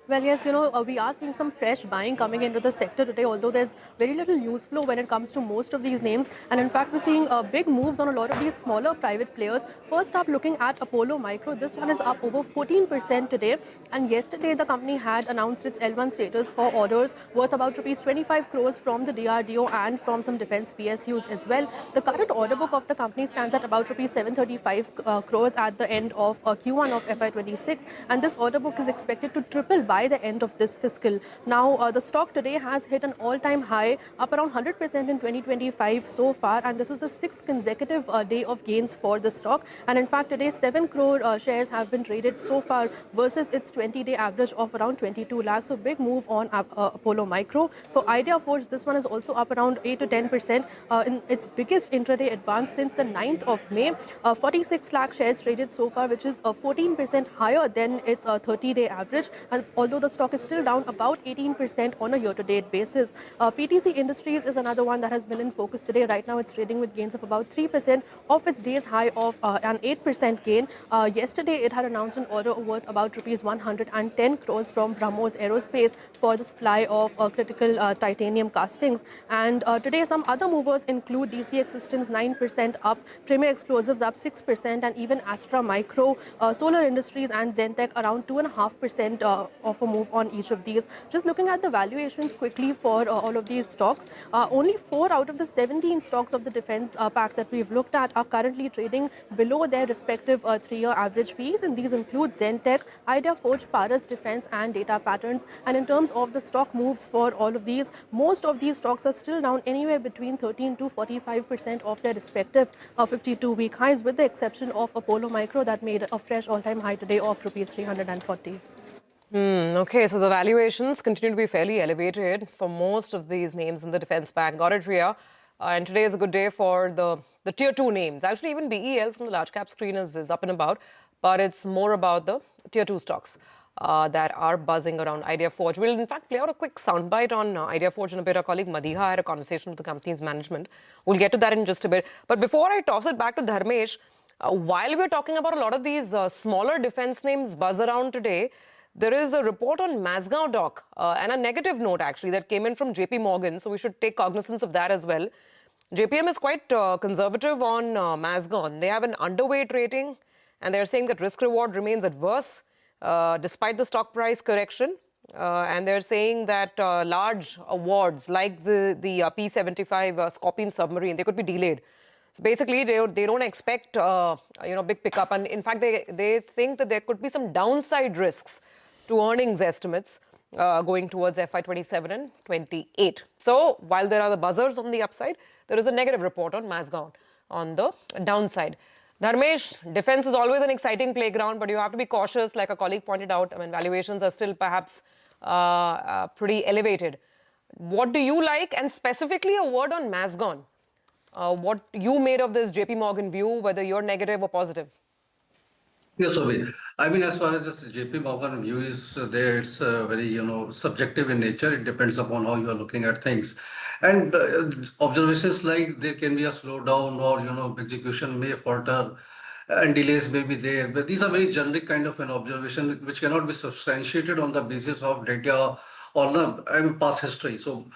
Well, yes, we are seeing some fresh buying coming into the sector today, although there's very little news flow when it comes to most of these names. And in fact, we're seeing big moves on a lot of these smaller private players. First up, looking at Apollo Micro, this one is up over 14% today. And yesterday, the company had announced its L1 status for orders worth about rupees 25 crores from the DRDO and from some defense PSUs as well. The current order book of the company stands at about rupees 735 crores at the end of Q1 of FY26. And this order book is expected to triple by the end of this fiscal. Now, the stock today has hit an all-time high, up around 100% in 2025 so far, and this is the 6th consecutive day of gains for the stock. And in fact, today 7 crore shares have been traded so far versus its 20-day average of around 22 lakhs. So big move on Apollo Micro. For Idea Forge, this one is also up around 8 to 10% in its biggest intraday advance since the 9th of May. 46 lakh shares traded so far, which is 14% higher than its 30-day average. And although the stock is still down about 18% on a year-to-date basis. PTC Industries is another one that has been in focus today. Right now, it's trading with gains of about 3% off its day's high of an 8% gain. Yesterday, it had announced an order worth about rupees 110 crores from BrahMos Aerospace for the supply of critical titanium castings. And today, some other movers include DCX Systems 9% up, Premier Explosives up 6%, and even Astra Micro, Solar Industries and Zentech around 2.5% of a move on each of these. Just looking at the valuations quickly for all of these stocks, only 4 out of the 17 stocks of the defense pack that we've looked at are currently trading below their respective 3-year average Ps, and these include Zentech, Idea Forge, Paras Defense and Data Patterns. And in terms of the stock moves for all of these, most of these stocks are still down anywhere between 13 to 45% of their respective 52-week highs, with the exception of Apollo Micro that made a fresh all-time high today of rupees 340. Okay, so the valuations continue to be fairly elevated for most of these names in the defense pack. Got it, Ria. And today is a good day for the tier 2 names. Actually, even BEL from the large cap screen is up and about, but it's more about the tier 2 stocks that are buzzing around Idea Forge. We'll in fact play out a quick soundbite on Idea Forge in a bit. Our colleague Madiha had a conversation with the company's management. We'll get to that in just a bit. But before I toss it back to Dharmesh, while we're talking about a lot of these smaller defense names buzz around today, there is a report on Mazagon Dock and a negative note actually that came in from JP Morgan. So we should take cognizance of that as well. JPM is quite conservative on Mazagon. They have an underweight rating and they're saying that risk reward remains adverse despite the stock price correction. And they're saying that large awards like the P-75 Scorpion submarine, they could be delayed. So basically, they don't expect big pickup. And in fact, they think that there could be some downside risks to earnings estimates going towards FY27 and 28. So while there are the buzzers on the upside, there is a negative report on Mazagon on the downside. Dharmesh, defense is always an exciting playground, but you have to be cautious. Like a colleague pointed out, I mean, valuations are still perhaps pretty elevated. What do you like? And specifically a word on Mazagon. What you made of this JP Morgan view, whether you're negative or positive? Yes, Obi. I mean, as far as this JP Morgan view is there, it's very, subjective in nature. It depends upon how you are looking at things. And observations like there can be a slowdown or, execution may falter and delays may be there. But these are very generic kind of an observation which cannot be substantiated on the basis of data or the past history. So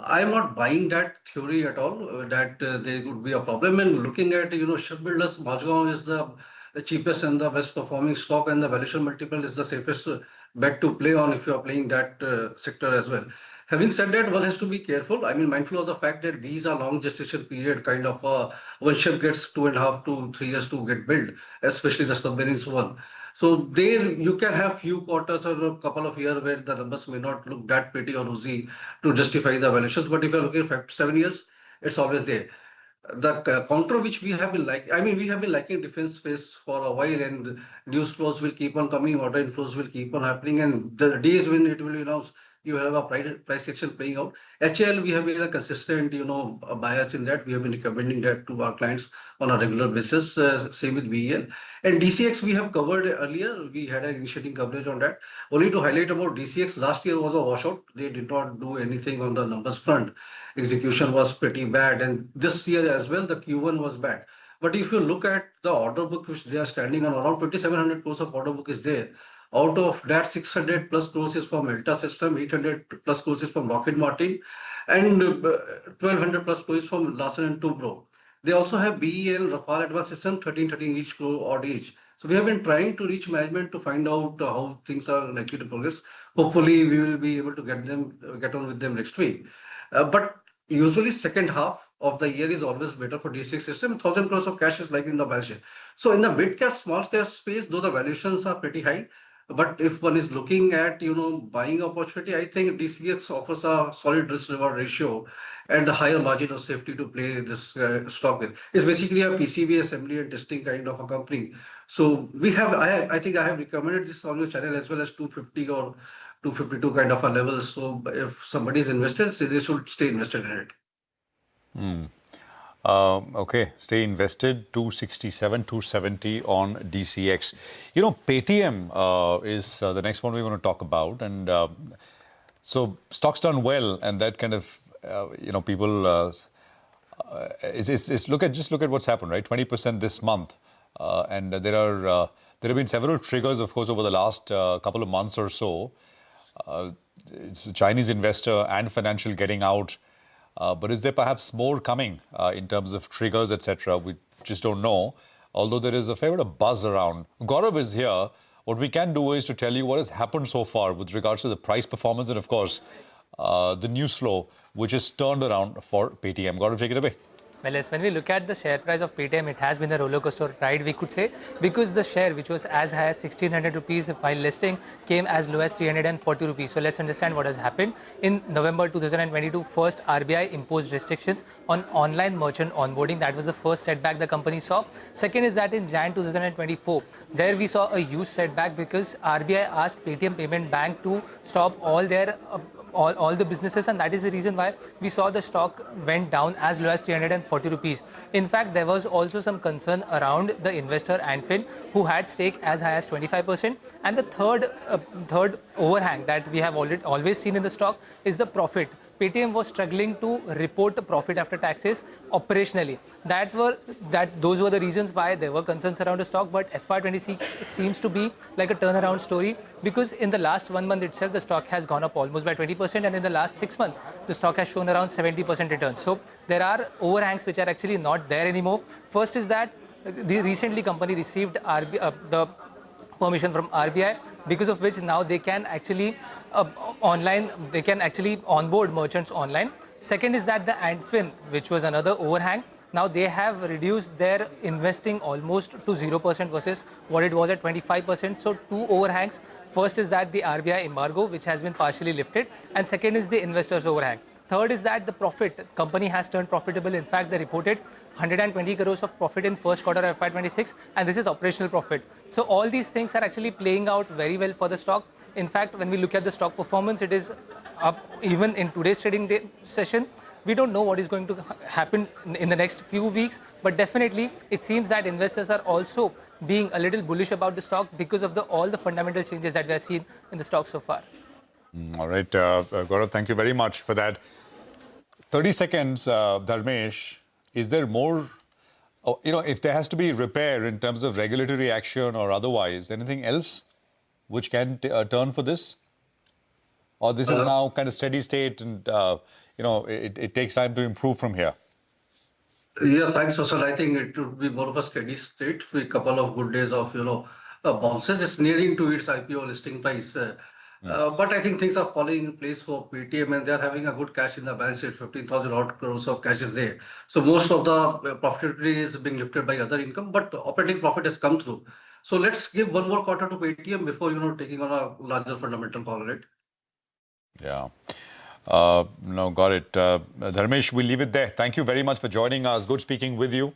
I'm not buying that theory at all, that there could be a problem. And looking at, shipbuilders, Mazagon is the cheapest and the best performing stock, and the valuation multiple is the safest bet to play on if you are playing that sector as well. Having said that, one has to be careful. I mean, mindful of the fact that these are long gestation period kind of one ship gets 2.5 to 3 years to get built, especially the submarines one. So there you can have few quarters or a couple of years where the numbers may not look that pretty or rosy to justify the valuations. But if you're looking at 7 years, it's always there. The counter which we have been we have been liking defense space for a while, and news flows will keep on coming, order inflows will keep on happening, and the days when it will, you have a price action playing out. HL, we have been a consistent, bias in that. We have been recommending that to our clients on a regular basis. Same with BEL. And DCX, we have covered earlier. We had an initiating coverage on that. Only to highlight about DCX, last year was a washout. They did not do anything on the numbers front. Execution was pretty bad. And this year as well, the Q1 was bad. But if you look at the order book, which they are standing on, around 2,700 crores of order book is there. Out of that, 600 plus crores is from Elta System, 800 plus crores is from Lockheed Martin, and 1,200 plus crores from Larsen and Toubro. They also have BEL, Rafale Advanced System, 13 each crore odd each. So we have been trying to reach management to find out how things are likely to progress. Hopefully, we will be able to get on with them next week. But usually second half of the year is always better for D6 system. 1,000 crores of cash is like in the balance sheet. So in the mid cap, small cap space, though the valuations are pretty high, but if one is looking at, buying opportunity, I think DCX offers a solid risk reward ratio and a higher margin of safety to play this stock with. It's basically a PCB assembly and testing kind of a company. So I think I have recommended this on your channel as well as 250 or 252 kind of a level. So if somebody is invested, they should stay invested in it. Okay, stay invested, 267, 270 on DCX. Paytm is the next one we want to talk about. And so stock's done well, and that kind of, people, just look at what's happened, right? 20% this month. And there have been several triggers, of course, over the last couple of months or so. It's a Chinese investor and financial getting out. But is there perhaps more coming in terms of triggers, etc.? We just don't know. Although there is a fair bit of buzz around. Gaurav is here. What we can do is to tell you what has happened so far with regards to the price performance and, of course, the news flow, which is turned around for Paytm. Gaurav, take it away. Well, yes, when we look at the share price of Paytm, it has been a roller coaster ride, we could say, because the share, which was as high as 1,600 rupees while listing, came as low as 340 rupees. So let's understand what has happened. In November 2022, first RBI imposed restrictions on online merchant onboarding. That was the first setback the company saw. Second is that in Jan 2024, there we saw a huge setback because RBI asked Paytm Payment Bank to stop all their all the businesses, and that is the reason why we saw the stock went down as low as 340 rupees. In fact, there was also some concern around the investor Anfin, who had stake as high as 25%. And the third overhang that we have always seen in the stock is the profit. Paytm was struggling to report the profit after taxes operationally. Those were the reasons why there were concerns around the stock. But FY26 seems to be like a turnaround story, because in the last 1 month itself, the stock has gone up almost by 20%, and in the last 6 months, the stock has shown around 70% returns. So there are overhangs which are actually not there anymore. First is that the recently company received the permission from RBI, because of which now they can actually onboard merchants online. Second is that the Anfin, which was another overhang, now they have reduced their investing almost to 0% versus what it was at 25%. So two overhangs. First is that the RBI embargo, which has been partially lifted, and second is the investors overhang. Third is that the profit, company has turned profitable. In fact, they reported 120 crores of profit in first quarter of FY26, and this is operational profit. So all these things are actually playing out very well for the stock. In fact, when we look at the stock performance, it is up even in today's trading session. We don't know what is going to happen in the next few weeks, but definitely it seems that investors are also being a little bullish about the stock because of all the fundamental changes that we have seen in the stock so far. All right, Gaurav, thank you very much for that. 30 seconds, Dharmesh, is there more, if there has to be repair in terms of regulatory action or otherwise, anything else which can turn for this? Or this is now kind of steady state and, it takes time to improve from here? Yeah, thanks, Faisal. I think it would be more of a steady state with a couple of good days of, bounces. It's nearing to its IPO listing price. But I think things are falling in place for Paytm, and they're having a good cash in the balance sheet. 15,000 odd crores of cash is there. So most of the profitability is being lifted by other income, but operating profit has come through. So let's give one more quarter to Paytm before, taking on a larger fundamental call on it. Yeah. No, got it. Dharmesh, we'll leave it there. Thank you very much for joining us. Good speaking with you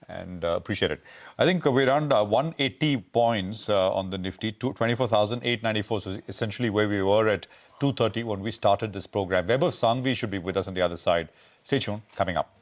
and appreciate it. I think we're around 180 points on the Nifty, 24,894. So essentially where we were at 230 when we started this program. Vaibhav Sanghvi should be with us on the other side. Stay tuned. Coming up.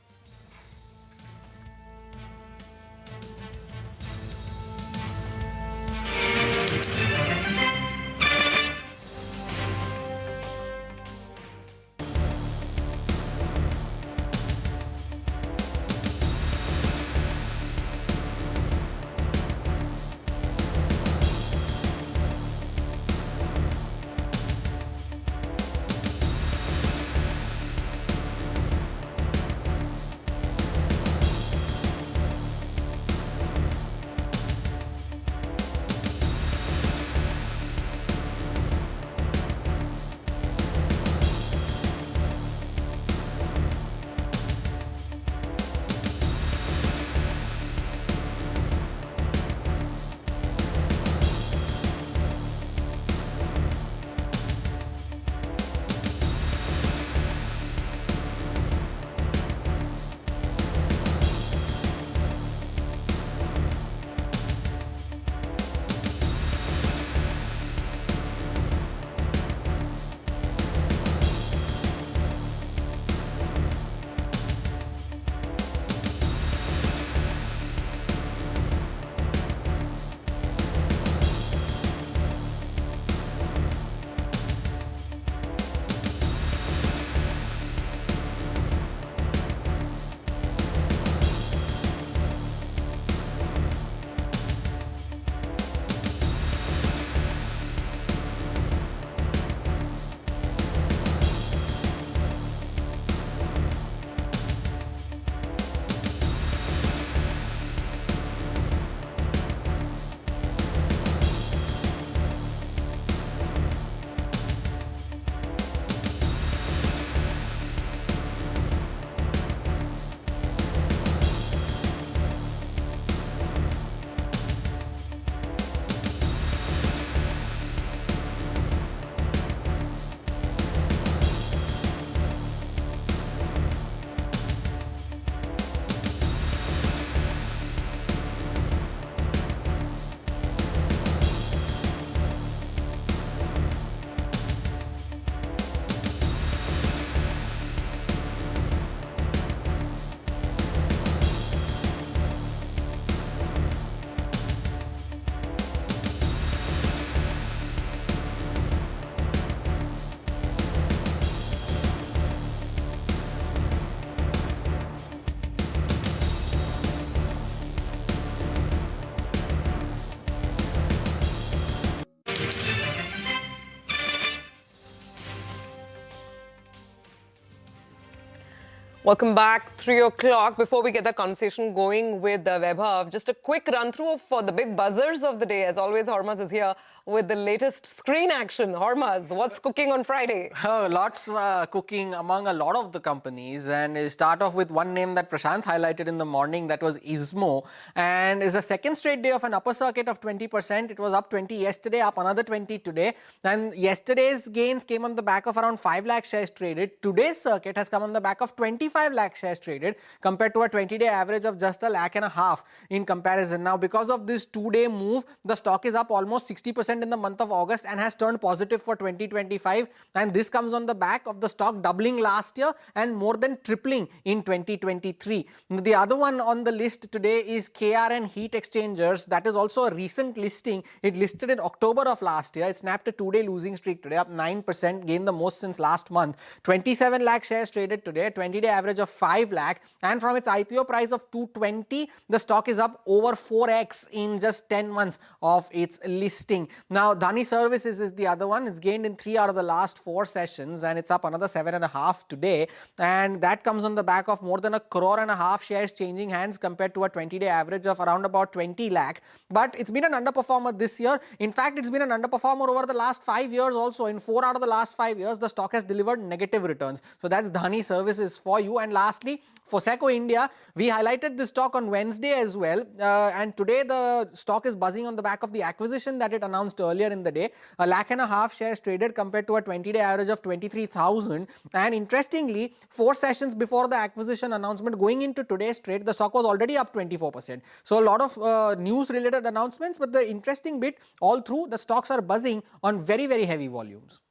Welcome back. 3 o'clock. Before we get the conversation going with Vaibhav, just a quick run through for the big buzzers of the day. As always, Hormaz is here with the latest screen action. Hormaz, what's cooking on Friday? Lots cooking among a lot of the companies, and we start off with one name that Prashant highlighted in the morning, that was Ismo, and is a second straight day of an upper circuit of 20%. It was up 20 yesterday, up another 20 today, and yesterday's gains came on the back of around 5 lakh shares traded. Today's circuit has come on the back of 25 lakh shares traded compared to a 20-day average of just 1.5 lakh in comparison. Now, because of this 2-day move, the stock is up almost 60% in the month of August and has turned positive for 2025, and this comes on the back of the stock doubling last year and more than tripling in 2023. The other one on the list today is KRN Heat Exchangers. That is also a recent listing. It listed in October of last year. It snapped a 2-day losing streak today, up 9%, gained the most since last month. 27 lakh shares traded today, 20-day average of 5 lakh, and from its IPO price of 220, the stock is up over 4x in just 10 months of its listing. Now, Dhani Services is the other one. It's gained in 3 out of the last 4 sessions, and it's up another 7.5 today, and that comes on the back of more than 1.5 crore shares changing hands compared to a 20-day average of around about 20 lakh. But it's been an underperformer this year. In fact, it's been an underperformer over the last 5 years also. In 4 out of the last 5 years, the stock has delivered negative returns. So that's Dhani Services for you. through. And lastly, Foseco India, we highlighted this stock on Wednesday as well, and today the stock is buzzing on the back of the acquisition that it announced earlier in the day. 1.5 lakh shares traded compared to a 20-day average of 23,000. And interestingly, 4 sessions before the acquisition announcement, going into today's trade, the stock was already up 24%. So a lot of news-related announcements, but the interesting bit, all through, the stocks are buzzing on very, very heavy volumes.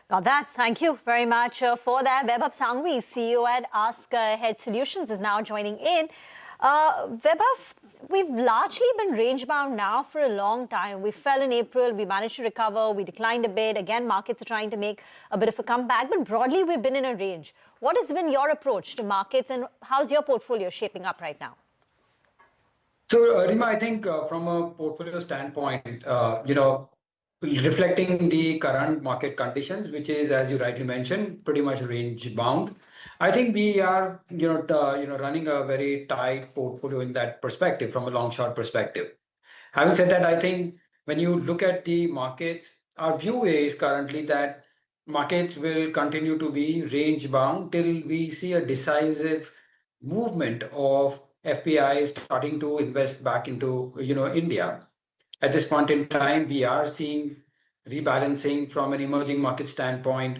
Got that. Thank you very much for that. Vaibhav Sanghvi, CEO at Ask Ahead Solutions, is now joining in. Vaibhav, we've largely been range-bound now for a long time. We fell in April, we managed to recover, we declined a bit. Again, markets are trying to make a bit of a comeback, but broadly we've been in a range. What has been your approach to markets and how's your portfolio shaping up right now? So, Rima, I think from a portfolio standpoint, reflecting the current market conditions, which is, as you rightly mentioned, pretty much range bound. I think we are, running a very tight portfolio in that perspective, from a long short perspective. Having said that, I think when you look at the markets, our view is currently that markets will continue to be range bound till we see a decisive movement of FPI starting to invest back into, India. At this point in time, we are seeing rebalancing from an emerging market standpoint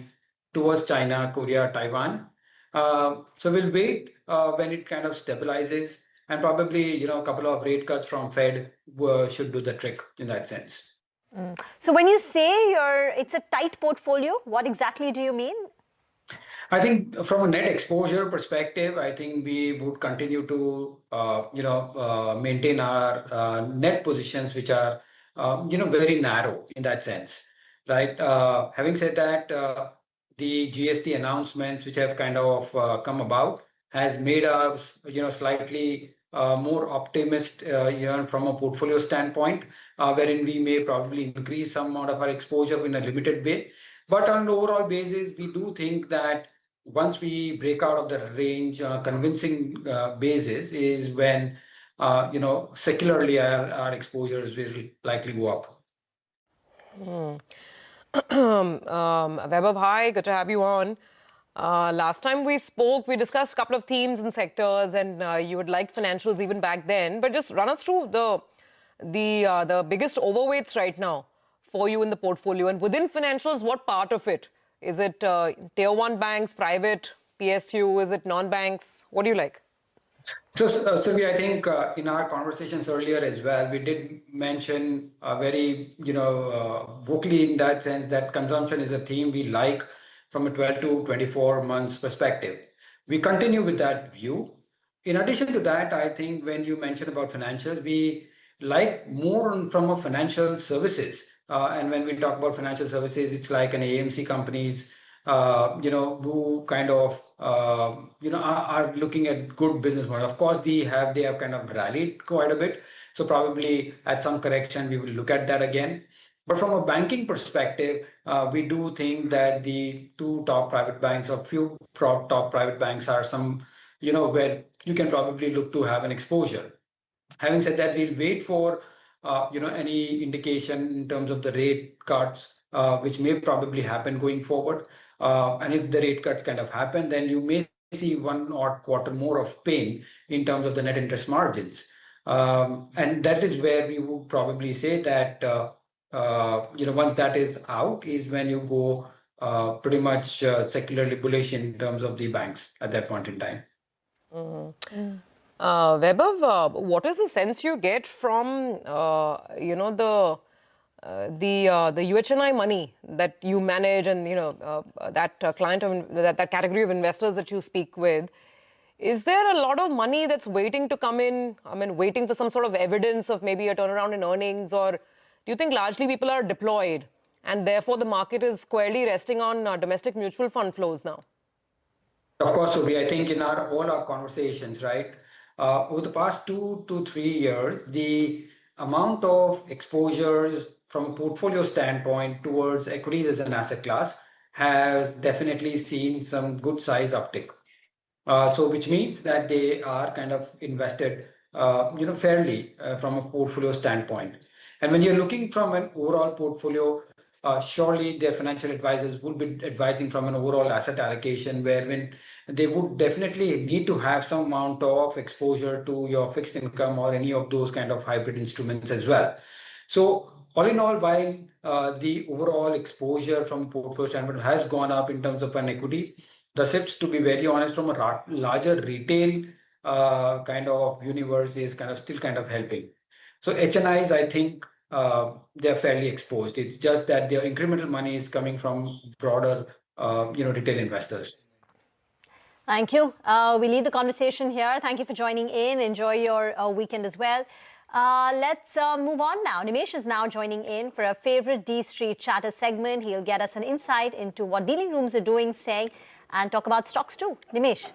towards China, Korea, Taiwan. So we'll wait when it kind of stabilizes, and probably, a couple of rate cuts from Fed should do the trick in that sense. So when you say it's a tight portfolio, what exactly do you mean? I think from a net exposure perspective, I think we would continue to, maintain our net positions, which are, very narrow in that sense, right? Having said that, the GST announcements, which have kind of come about, has made us, slightly more optimistic, from a portfolio standpoint, wherein we may probably increase some amount of our exposure in a limited way. But on an overall basis, we do think that once we break out of the range on a convincing basis is when, secularly our exposures will likely go up. Vaibhav, hi, good to have you on. Last time we spoke, we discussed a couple of themes and sectors, and you had liked financials even back then. But just run us through the biggest overweights right now for you in the portfolio, and within financials, what part of it? Is it tier 1 banks, private, PSU? Is it non-banks? What do you like? So, Sylvia, I think in our conversations earlier as well, we did mention very, vocally in that sense that consumption is a theme we like from a 12 to 24 months perspective. We continue with that view. In addition to that, I think when you mentioned about financials, we like more from a financial services. And when we talk about financial services, it's like an AMC companies, who kind of, are looking at good business model. Of course, they have kind of rallied quite a bit. So probably at some correction, we will look at that again. But from a banking perspective, we do think that the two top private banks or few top private banks are some, where you can probably look to have an exposure. Having said that, we'll wait for any indication in terms of the rate cuts, which may probably happen going forward. And if the rate cuts kind of happen, then you may see one odd quarter more of pain in terms of the net interest margins. And that is where we would probably say that, once that is out, is when you go pretty much secularly bullish in terms of the banks at that point in time. Vaibhav, what is the sense you get from, the UHNI money that you manage and, that that category of investors that you speak with? Is there a lot of money that's waiting to come in? I mean, waiting for some sort of evidence of maybe a turnaround in earnings? Or do you think largely people are deployed and therefore the market is squarely resting on domestic mutual fund flows now? Of course, Surya, I think in all our conversations, right, over the past 2 to 3 years, the amount of exposures from a portfolio standpoint towards equities as an asset class has definitely seen some good size uptick. So which means that they are kind of invested, fairly from a portfolio standpoint. And when you're looking from an overall portfolio, surely their financial advisors would be advising from an overall asset allocation, where when they would definitely need to have some amount of exposure to your fixed income or any of those kind of hybrid instruments as well. So all in all, while the overall exposure from portfolio standpoint has gone up in terms of an equity, the SIPs, to be very honest, from a larger retail kind of universe is still helping. So HNIs, I think they're fairly exposed. It's just that their incremental money is coming from broader, retail investors. Thank you. We leave the conversation here. Thank you for joining in. Enjoy your weekend as well. Let's move on now. Nimesh is now joining in for a favorite D Street Chatter segment. He'll get us an insight into what dealing rooms are doing, saying, and talk about stocks too. Nimesh.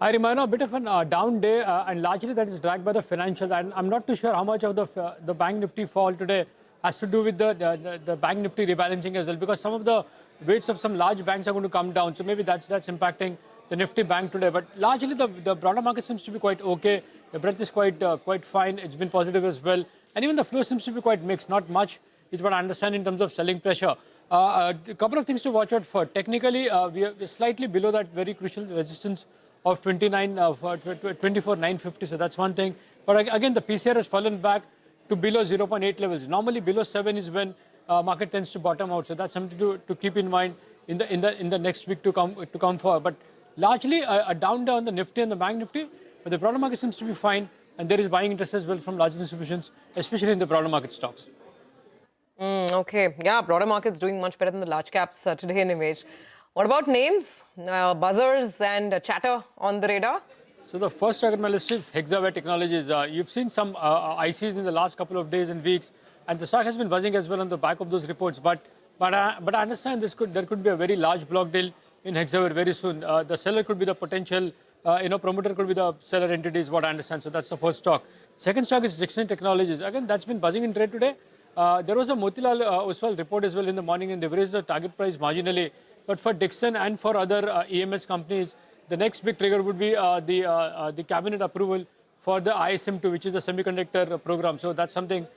I remember a bit of a down day, and largely that is dragged by the financials. And I'm not too sure how much of the Bank Nifty fall today has to do with the Bank Nifty rebalancing as well, because some of the weights of some large banks are going to come down. So maybe that's impacting the Nifty Bank today. But largely the broader market seems to be quite okay. The breadth is quite fine. It's been positive as well. And even the flow seems to be quite mixed. Not much is what I understand in terms of selling pressure. A couple of things to watch out for. Technically, we are slightly below that very crucial resistance of 24,950. So that's one thing. But again, the PCR has fallen back to below 0.8 levels. Normally below 7 is when market tends to bottom out. So that's something to keep in mind in the next week to come forward. But largely a down on the Nifty and the Bank Nifty, but the broader market seems to be fine, and there is buying interest as well from large institutions, especially in the broader market stocks. Okay, yeah, broader market's doing much better than the large caps today in image. What about names, buzzers and chatter on the radar? So the first target on my list is Hexaware Technologies. You've seen some ICs in the last couple of days and weeks, and the stock has been buzzing as well on the back of those reports. But I understand there could be a very large block deal in Hexaware very soon. The seller could be the potential, promoter could be the seller entity is what I understand. So that's the first stock. Second stock is Dixon Technologies. Again, that's been buzzing in trade today. There was a Motilal Oswal report as well in the morning, and they raised the target price marginally. But for Dixon and for other EMS companies, the next big trigger would be the cabinet approval for the ISM2, which is the semiconductor program. So that's something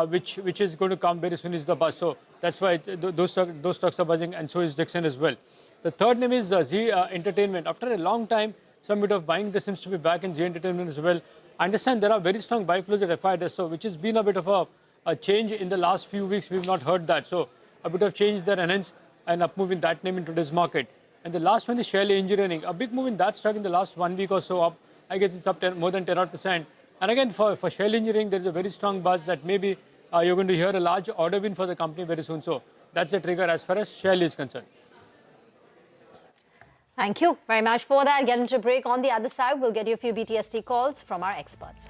which is going to come very soon is the buzz. So that's why those stocks are buzzing, and so is Dixon as well. The third name is Z Entertainment. After a long time, some bit of buying seems to be back in Z Entertainment as well. I understand there are very strong buy flows at FIS, so which has been a bit of a change in the last few weeks. We've not heard that. So a bit of change there, and hence an up move in that name in today's market. And the last one is Shell Engineering. A big move in that stock in the last 1 week or so up. I guess it's up more than 10%. And again, for Shell Engineering, there's a very strong buzz that maybe you're going to hear a large order win for the company very soon. So that's a trigger as far as Shell is concerned. Thank you very much for that. Get into a break. On the other side, we'll get you a few BTST calls from our experts.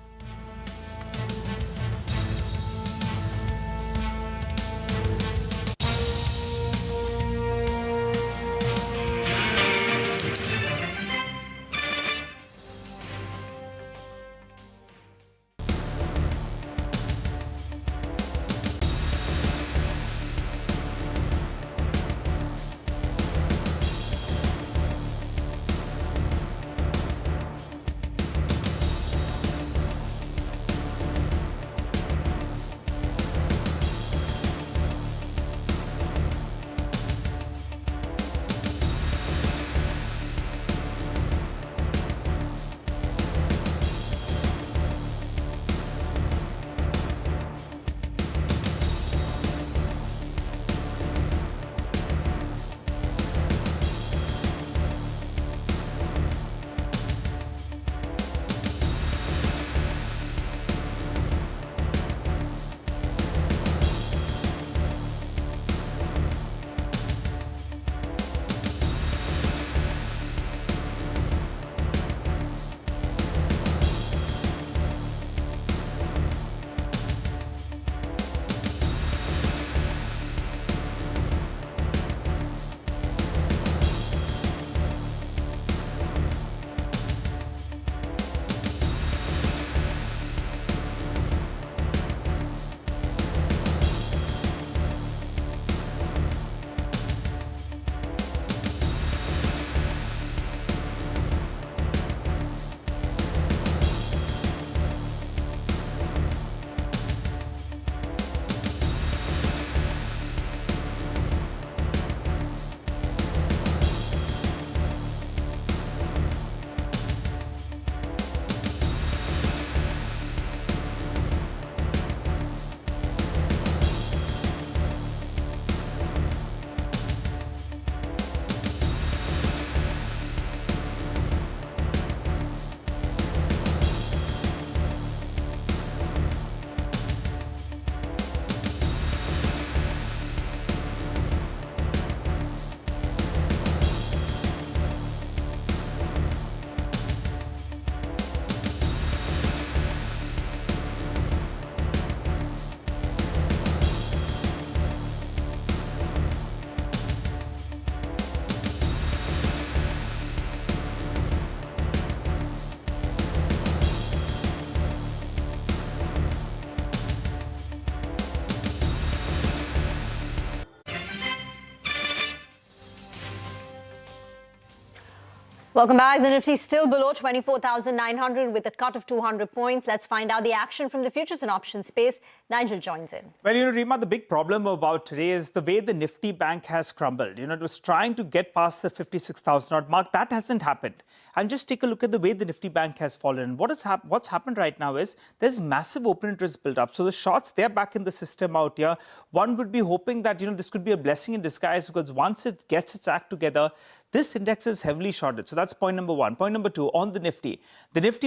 Welcome back. The Nifty still below 24,900 with a cut of 200 points. Let's find out the action from the futures and options space. Nigel joins in. Well, Rima, the big problem about today is the way the Nifty bank has crumbled. It was trying to get past the 56,000 odd mark. That hasn't happened. And just take a look at the way the Nifty bank has fallen. What's happened right now is there's massive open interest built up. So the shorts, they're back in the system out here. One would be hoping that, this could be a blessing in disguise, because once it gets its act together, this index is heavily shorted. So that's point number one. Point number two, on the Nifty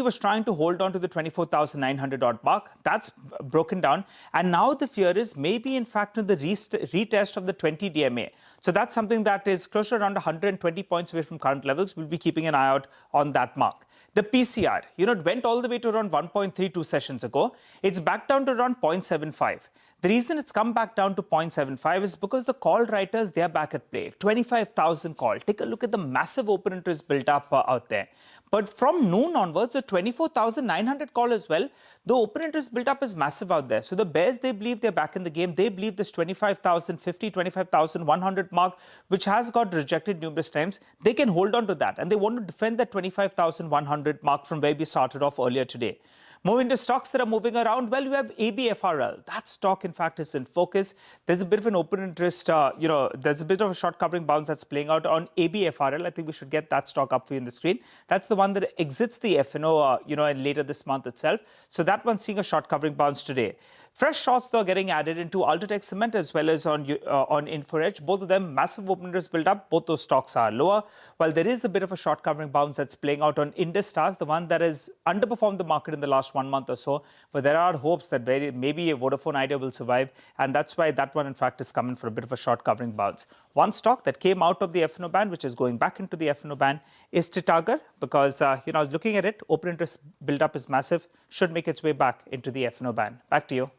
was trying to hold on to the 24,900 odd mark. That's broken down. And now the fear is maybe, in fact, the retest of the 20 DMA. So that's something that is closer around 120 points away from current levels. We'll be keeping an eye out on that mark. The PCR, it went all the way to around 1.32 sessions ago. It's back down to around 0.75. The reason it's come back down to 0.75 is because the call writers, they're back at play. 25,000 call. Take a look at the massive open interest built up out there. But from noon onwards, the 24,900 call as well, the open interest built up is massive out there. So the bears, they believe they're back in the game. They believe this 25,050, 25,100 mark, which has got rejected numerous times, they can hold on to that. And they want to defend that 25,100 mark from where we started off earlier today. Moving to stocks that are moving around, well, you have ABFRL. That stock, in fact, is in focus. There's a bit of an open interest, there's a bit of a short covering bounce that's playing out on ABFRL. I think we should get that stock up for you on the screen. That's the one that exits the F&O, and later this month itself. So that one's seeing a short covering bounce today. Fresh shorts, though, getting added into Ultratech Cement as well as on InfoEdge. Both of them, massive open interest build up. Both those stocks are lower. While there is a bit of a short covering bounce that's playing out on Indus Stars, the one that has underperformed the market in the last 1 month or so. But there are hopes that maybe a Vodafone Idea will survive. And that's why that one, in fact, is coming for a bit of a short covering bounce. One stock that came out of the F&O band, which is going back into the F&O band, is Titagar. Because, I was looking at it, open interest build up is massive, should make its way back into the F&O band. Back to you.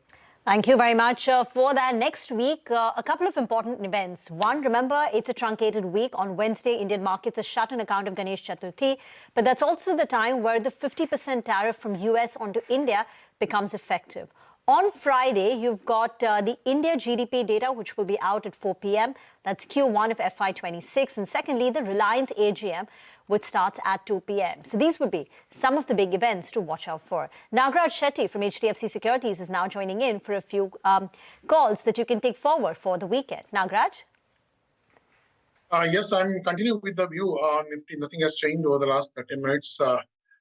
Thank you very much for that. Next week, a couple of important events. One, remember, it's a truncated week. On Wednesday, Indian markets are shut on account of Ganesh Chaturthi. But that's also the time where the 50% tariff from US onto India becomes effective. On Friday, you've got the India GDP data, which will be out at 4 p.m. That's Q1 of FY26. And secondly, the Reliance AGM, which starts at 2 p.m. So these would be some of the big events to watch out for. Nagraj Shetty from HDFC Securities is now joining in for a few calls that you can take forward for the weekend. Nagraj? Yes, I'm continuing with the view on Nifty. Nothing has changed over the last 30 minutes.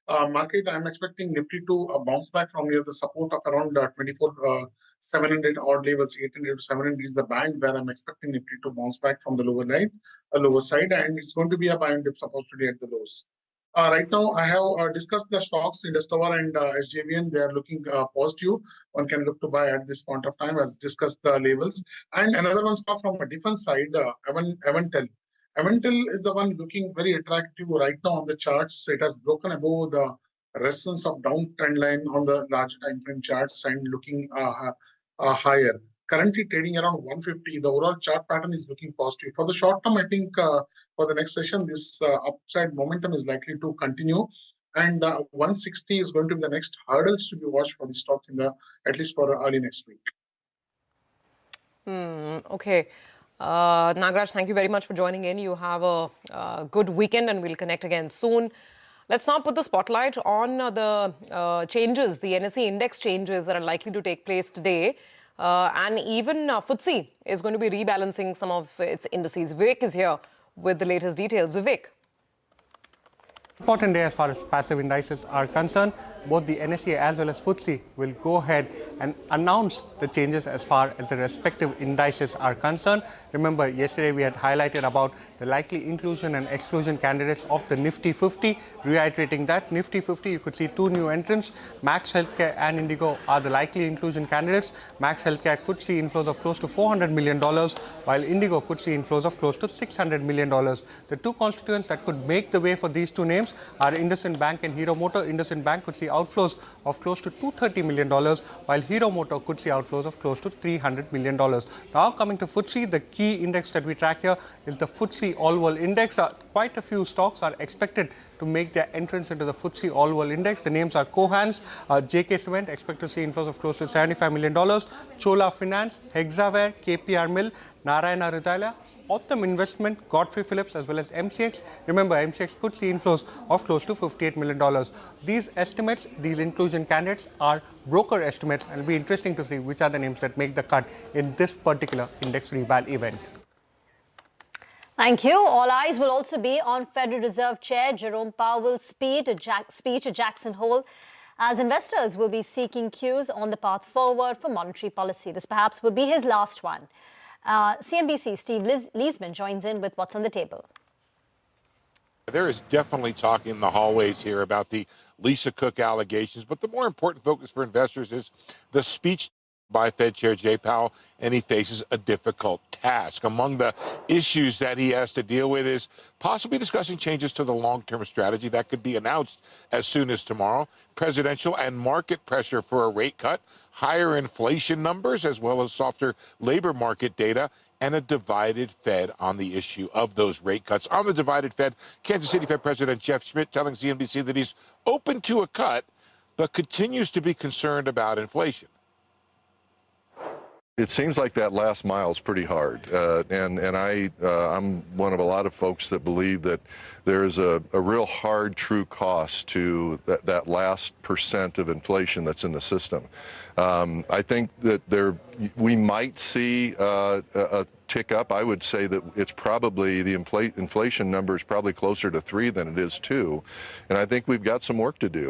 Market, I'm expecting Nifty to bounce back from near the support of around 24,700 odd levels. 800 to 700 is the band where I'm expecting Nifty to bounce back from the lower side, and it's going to be a buy and dip supposed to be at the lows. Right now, I have discussed the stocks, Indus Tower and SJVN. They are looking positive. One can look to buy at this point of time, as discussed the levels. And another one stock from a different side, Avantel. Avantel is the one looking very attractive right now on the charts. It has broken above the resistance of downtrend line on the large time frame charts and looking higher. Currently trading around 150. The overall chart pattern is looking positive. For the short term, I think for the next session, this upside momentum is likely to continue. And 160 is going to be the next hurdles to be watched for the stock at least for early next week. Okay. Nagraj, thank you very much for joining in. You have a good weekend and we'll connect again soon. Let's now put the spotlight on the changes, the NSE index changes that are likely to take place today. And even FTSE is going to be rebalancing some of its indices. Vivek is here with the latest details. Vivek. Important day as far as passive indices are concerned. Both the NSE as well as FTSE will go ahead and announce the changes as far as the respective indices are concerned. Remember, yesterday we had highlighted about the likely inclusion and exclusion candidates of the Nifty 50. Reiterating that, Nifty 50, you could see two new entrants. Max Healthcare and Indigo are the likely inclusion candidates. Max Healthcare could see inflows of close to $400 million, while Indigo could see inflows of close to $600 million. The two constituents that could make the way for these two names are IndusInd Bank and Hero Motor. IndusInd Bank could see outflows of close to $230 million, while Hero Motor could see outflows of close to $300 million. Now coming to FTSE, the key index that we track here is the FTSE All-World Index. Quite a few stocks are expected to make their entrance into the FTSE All-World Index. The names are Cohance, JK Cement, expect to see inflows of close to $75 million, Chola Finance, Hexaware, KPR Mill, Narayana Hrudayalaya, Autumn Investment, Godfrey Phillips, as well as MCX. Remember, MCX could see inflows of close to $58 million. These estimates, these inclusion candidates, are broker estimates, and it'll be interesting to see which are the names that make the cut in this particular index reval event. Thank you. All eyes will also be on Federal Reserve Chair Jerome Powell's speech at Jackson Hole, as investors will be seeking cues on the path forward for monetary policy. This perhaps would be his last one. CNBC's Steve Leisman joins in with what's on the table. There is definitely talk in the hallways here about the Lisa Cook allegations, but the more important focus for investors is the speech by Fed Chair Jay Powell, and he faces a difficult task. Among the issues that he has to deal with is possibly discussing changes to the long-term strategy that could be announced as soon as tomorrow, presidential and market pressure for a rate cut, higher inflation numbers, as well as softer labor market data, and a divided Fed on the issue of those rate cuts. On the divided Fed, Kansas City Fed President Jeff Schmidt telling CNBC that he's open to a cut, but continues to be concerned about inflation. It seems like that last mile is pretty hard, I'm one of a lot of folks that believe that there is a real hard, true cost to that last % of inflation that's in the system. I think that we might see a tick up. I would say that it's probably the inflation number is probably closer to 3 than it is 2, and I think we've got some work to do.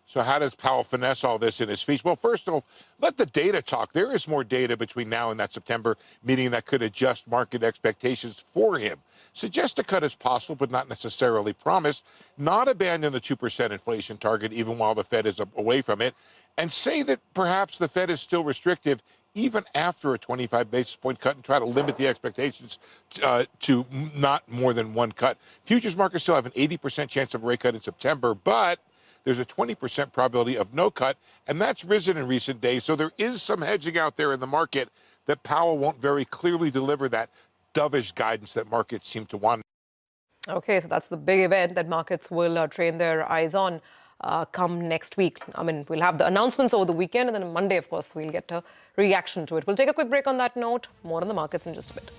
So how does Powell finesse all this in his speech? Well, first of all, let the data talk. There is more data between now and that September meeting that could adjust market expectations for him. Suggest a cut is possible, but not necessarily promised. Not abandon the 2% inflation target, even while the Fed is away from it. And say that perhaps the Fed is still restrictive even after a 25 basis point cut, and try to limit the expectations to not more than one cut. Futures markets still have an 80% chance of a rate cut in September, but there's a 20% probability of no cut, and that's risen in recent days. So there is some hedging out there in the market that Powell won't very clearly deliver that dovish guidance that markets seem to want. Okay, so that's the big event that markets will train their eyes on come next week. I mean, we'll have the announcements over the weekend, and then on Monday, of course, we'll get a reaction to it. We'll take a quick break on that note. More on the markets in just a bit.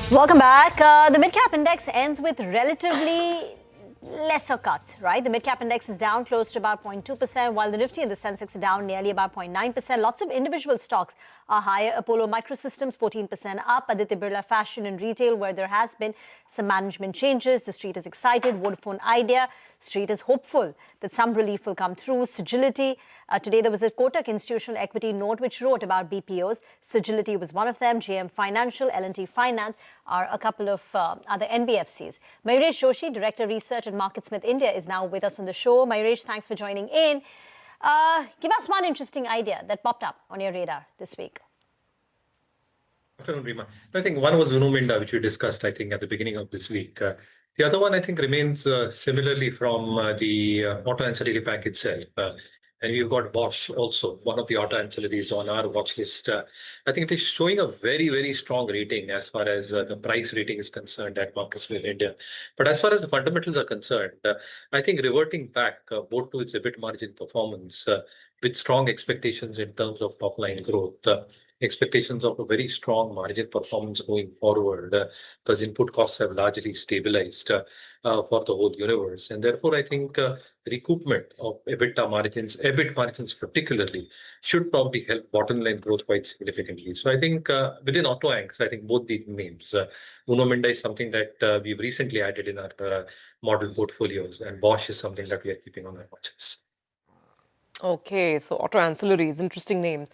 Welcome back. The mid-cap index ends with relatively lesser cuts, right? The mid-cap index is down close to about 0.2%, while the Nifty and the Sensex are down nearly about 0.9%. Lots of individual stocks are higher. Apollo Microsystems 14% up. Aditya Birla Fashion and Retail, where there has been some management changes. The street is excited. Vodafone Idea. Street is hopeful that some relief will come through. Sagility. Today there was a Kotak Institutional Equity note which wrote about BPOs. Sagility was one of them. JM Financial, L&T Finance are a couple of other NBFCs. Mayuresh Joshi, Director Research at MarketSmith India, is now with us on the show. Mayuresh, thanks for joining in. Give us one interesting idea that popped up on your radar this week. Afternoon, Rima. I think one was Uno Minda, which we discussed, I think, at the beginning of this week. The other one, I think, remains similarly from the auto ancillary pack itself. And we've got Bosch also, one of the auto ancillaries on our watch list. I think it is showing a very, very strong rating as far as the price rating is concerned at MarketSmith India. But as far as the fundamentals are concerned, I think reverting back both to its EBIT margin performance with strong expectations in terms of top line growth, expectations of a very strong margin performance going forward, because input costs have largely stabilized for the whole universe. And therefore, I think recoupment of EBIT margins particularly, should probably help bottom line growth quite significantly. So I think within auto anchors, I think both the names, Uno Minda is something that we've recently added in our model portfolios, and Bosch is something that we are keeping on our watches. Okay, so auto ancillaries, interesting names.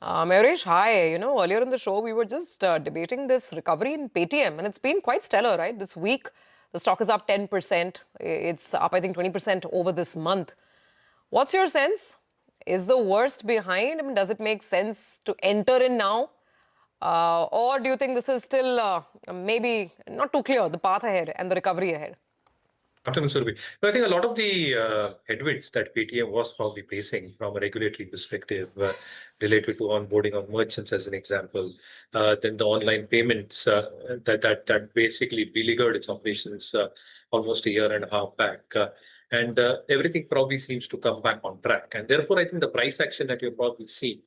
Mayuresh, hi. You know, earlier in the show, we were just debating this recovery in Paytm, and it's been quite stellar, right? This week, the stock is up 10%. It's up, I think, 20% over this month. What's your sense? Is the worst behind? I mean, does it make sense to enter in now? Or do you think this is still maybe not too clear, the path ahead and the recovery ahead? Afternoon, Surabhi. I think a lot of the headwinds that Paytm was probably facing from a regulatory perspective related to onboarding of merchants, as an example, then the online payments that basically beleaguered its operations almost a year and a half back. And everything probably seems to come back on track. And therefore, I think the price action that you're probably seeing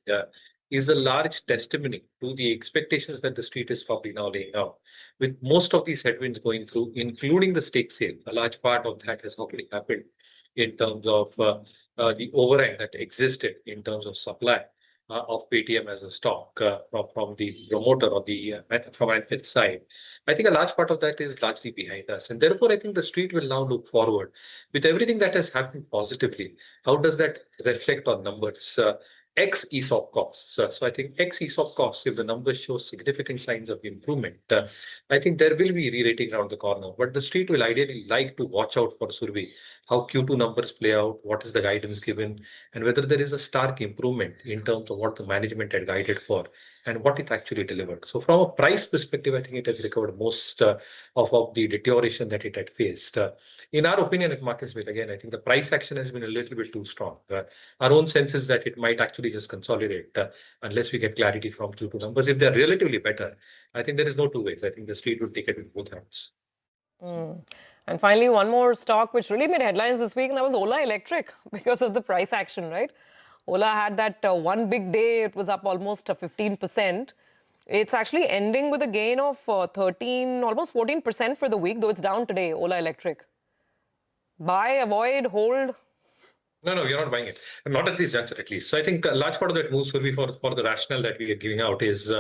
is a large testimony to the expectations that the street is probably now laying out. With most of these headwinds going through, including the stake sale, a large part of that has already happened in terms of the overhang that existed in terms of supply of Paytm as a stock from the promoter or the from Anfit's side. I think a large part of that is largely behind us. And therefore, I think the street will now look forward with everything that has happened positively. How does that reflect on numbers? Ex ESOP costs. So I think ex ESOP costs, if the numbers show significant signs of improvement, I think there will be re-rating around the corner. But the street will ideally like to watch out for Survey, how Q2 numbers play out, what is the guidance given, and whether there is a stark improvement in terms of what the management had guided for and what it actually delivered. So from a price perspective, I think it has recovered most of the deterioration that it had faced. In our opinion at MarketSmith, again, I think the price action has been a little bit too strong. Our own sense is that it might actually just consolidate unless we get clarity from Q2 numbers. If they're relatively better, I think there is no two ways. I think the street will take it with both hands. And finally, one more stock which really made headlines this week, and that was Ola Electric because of the price action, right? Ola had that one big day, it was up almost 15%. It's actually ending with a gain of 13, almost 14% for the week, though it's down today, Ola Electric. Buy, avoid, hold? No, you're not buying it. Not at this juncture, at least. So I think a large part of that move, Survi, for the rationale that we are giving out is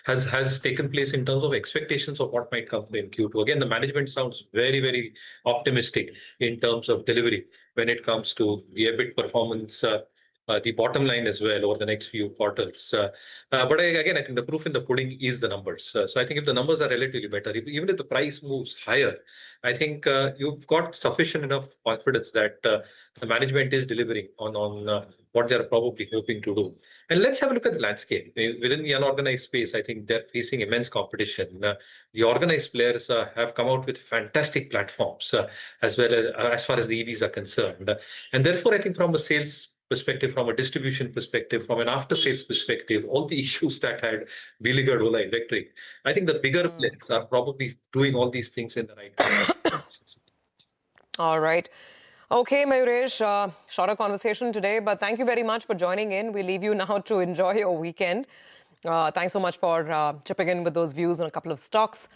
has taken place in terms of expectations of what might come in Q2. Again, the management sounds very, very optimistic in terms of delivery when it comes to the EBIT performance, the bottom line as well over the next few quarters. But again, I think the proof in the pudding is the numbers. So I think if the numbers are relatively better, even if the price moves higher, I think you've got sufficient enough confidence that the management is delivering on what they're probably hoping to do. And let's have a look at the landscape. Within the unorganized space, I think they're facing immense competition. The organized players have come out with fantastic platforms as well as far as the EVs are concerned. And therefore, I think from a sales perspective, from a distribution perspective, from an after-sales perspective, all the issues that had beleaguered Ola Electric, I think the bigger players are probably doing all these things in the right way. All right. Okay, Mayuresh, shorter conversation today, but thank you very much for joining in. We leave you now to enjoy your weekend. Thanks so much for chipping in with those views on a couple of stocks.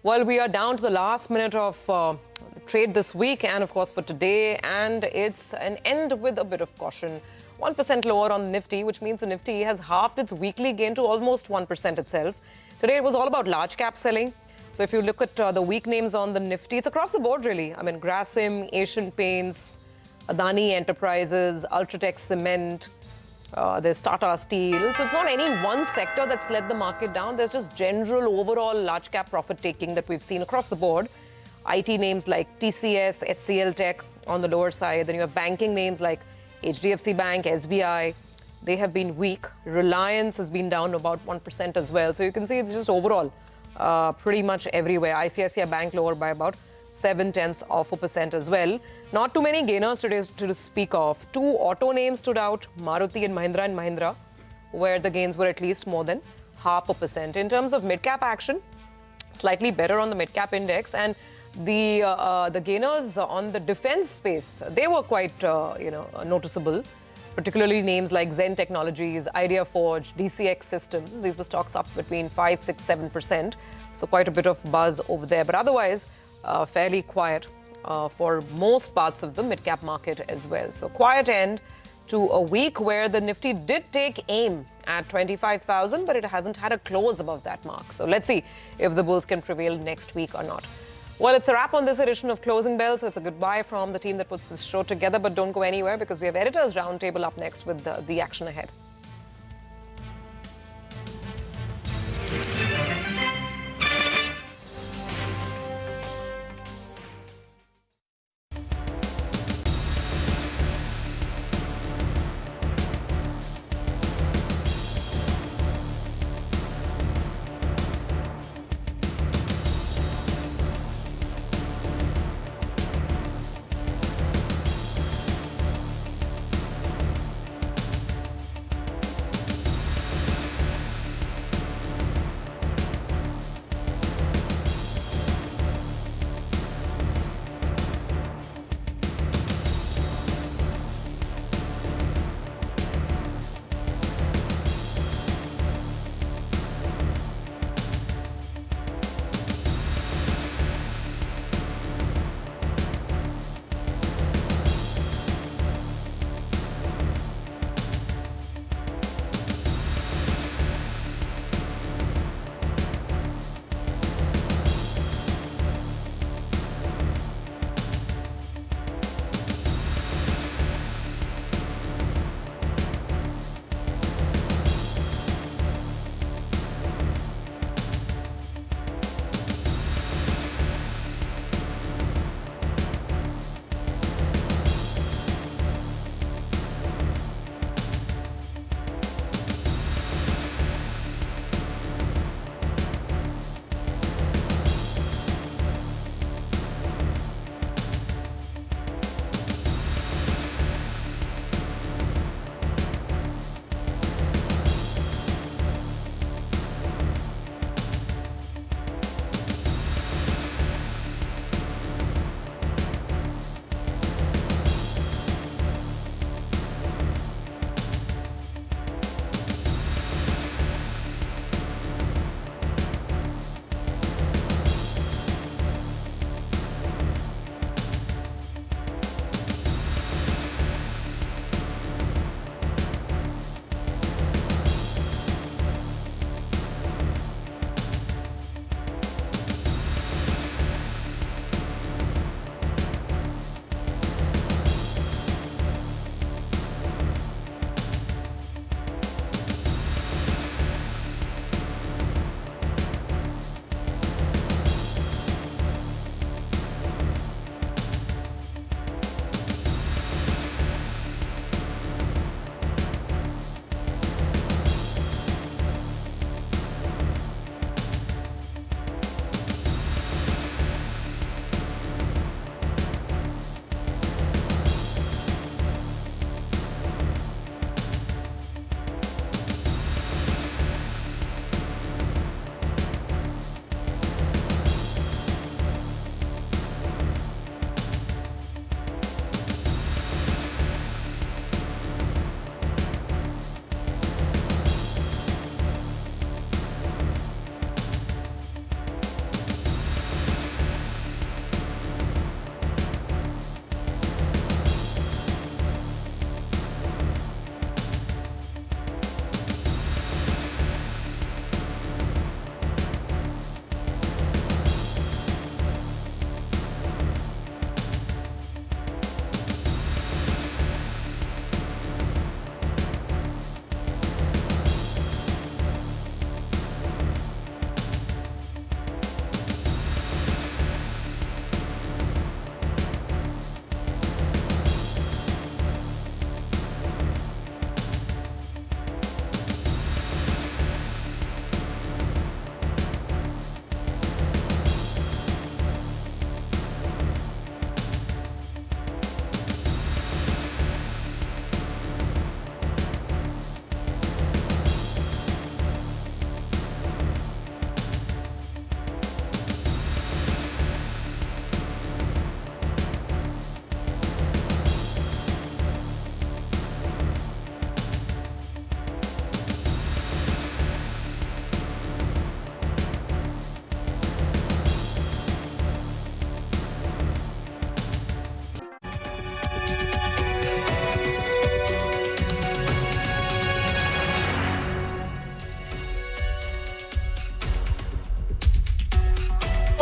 Well, we are down to the last minute of trade this week and, of course, for today. And it's an end with a bit of caution. 1% lower on the Nifty, which means the Nifty has halved its weekly gain to almost 1% itself. Today, it was all about large cap selling. So if you look at the weak names on the Nifty, it's across the board, really. I mean, Grasim, Asian Paints, Adani Enterprises, Ultratech Cement, there's Tata Steel. So it's not any one sector that's led the market down. There's just general overall large cap profit taking that we've seen across the board. IT names like TCS, HCL Tech on the lower side. Then you have banking names like HDFC Bank, SBI. They have been weak. Reliance has been down about 1% as well. So you can see it's just overall pretty much everywhere. ICICI Bank lower by about 0.7% as well. Not too many gainers today to speak of. Two auto names stood out, Maruti and Mahindra, where the gains were at least more than 0.5%. In terms of mid-cap action, slightly better on the mid-cap index, and the gainers on the defense space, they were quite noticeable, particularly names like Zen Technologies, IdeaForge, DCX Systems. These were stocks up between 5, 6, 7%. So quite a bit of buzz over there. But otherwise, fairly quiet for most parts of the mid-cap market as well. So quiet end to a week where the Nifty did take aim at 25,000, but it hasn't had a close above that mark. So let's see if the bulls can prevail next week or not. Well, it's a wrap on this edition of Closing Bell. So it's a goodbye from the team that puts this show together. But don't go anywhere because we have Editors Roundtable up next with the action ahead.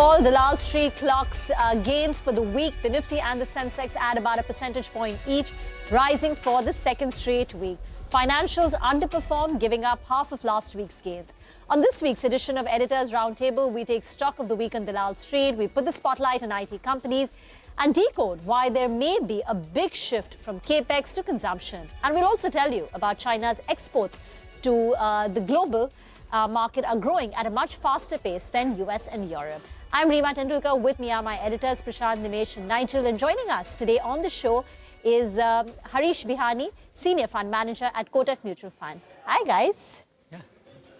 all, Dalal Street clocks gains for the week. The Nifty and the Sensex add about a percentage point each, rising for the second straight week. Financials underperformed, giving up half of last week's gains. On this week's edition of Editors Roundtable, we take stock of the week on Dalal Street. We put the spotlight on IT companies and decode why there may be a big shift from capex to consumption. And we'll also tell you about China's exports to the global market are growing at a much faster pace than US and Europe. I'm Reema Tendulkar. With me are my editors Prashant, Nimesh and Nigel. And joining us today on the show is Harish Bihani, Senior Fund Manager at Kotak Mutual Fund. Hi, guys.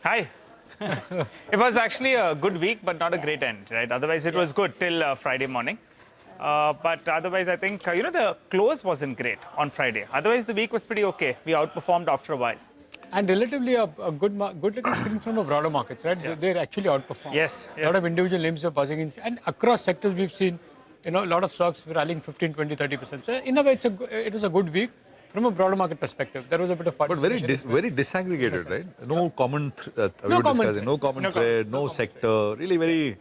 Hi. It was actually a good week, but not a great end, right? Otherwise, it was good till Friday morning. But otherwise, I think, the close wasn't great on Friday. Otherwise, the week was pretty okay. We outperformed after a while. And relatively a good looking screen from the broader markets, right? Yeah. They're actually outperformed. Yes. A lot of individual names are buzzing in. And across sectors, we've seen, a lot of stocks rallying 15, 20, 30%. So in a way, it was a good week. From a broader market perspective, there was a bit of participation. But very disaggregated, right? No common thread, no sector, really very,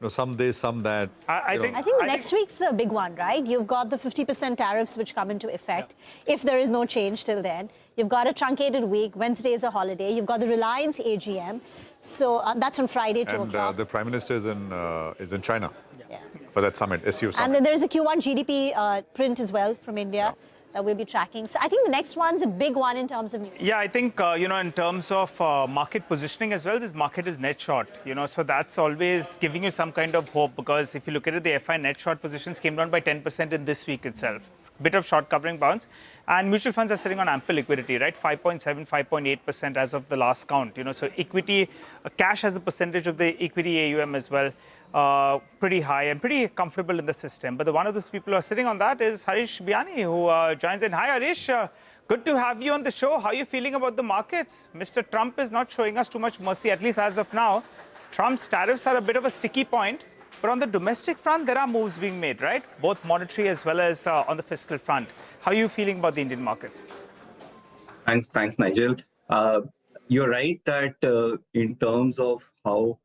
some this, some that. I think next week's a big one, right? You've got the 50% tariffs which come into effect if there is no change till then. You've got a truncated week. Wednesday is a holiday. You've got the Reliance AGM. So that's on Friday, 2 o'clock. And the Prime Minister is in China for that summit, SU summit. And then there's a Q1 GDP print as well from India. That we'll be tracking. So I think the next one's a big one in terms of news. Yeah, I think, in terms of market positioning as well, this market is net short, so that's always giving you some kind of hope, because if you look at it, the FI net short positions came down by 10% in this week itself. Bit of short covering bounce. And mutual funds are sitting on ample liquidity, right? 5.7, 5.8% as of the last count, So equity, cash as a percentage of the equity AUM as well. Pretty high and pretty comfortable in the system. But one of those people who are sitting on that is Harish Bihani, who joins in. Hi, Harish. Good to have you on the show. How are you feeling about the markets? Mr. Trump is not showing us too much mercy, at least as of now. Trump's tariffs are a bit of a sticky point. But on the domestic front, there are moves being made, right? Both monetary as well as on the fiscal front. How are you feeling about the Indian markets? Thanks, Nigel. You're right that in terms of how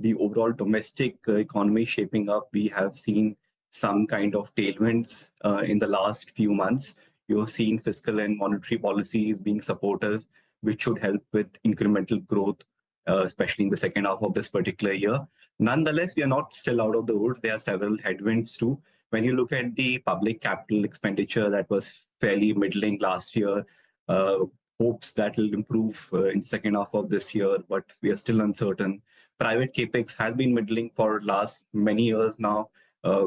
the overall domestic economy shaping up, we have seen some kind of tailwinds in the last few months. You've seen fiscal and monetary policies being supportive, which should help with incremental growth, especially in the second half of this particular year. Nonetheless, we are not still out of the woods. There are several headwinds too. When you look at the public capital expenditure that was fairly middling last year, hopes that will improve in the second half of this year, but we are still uncertain. Private capex has been middling for last many years now.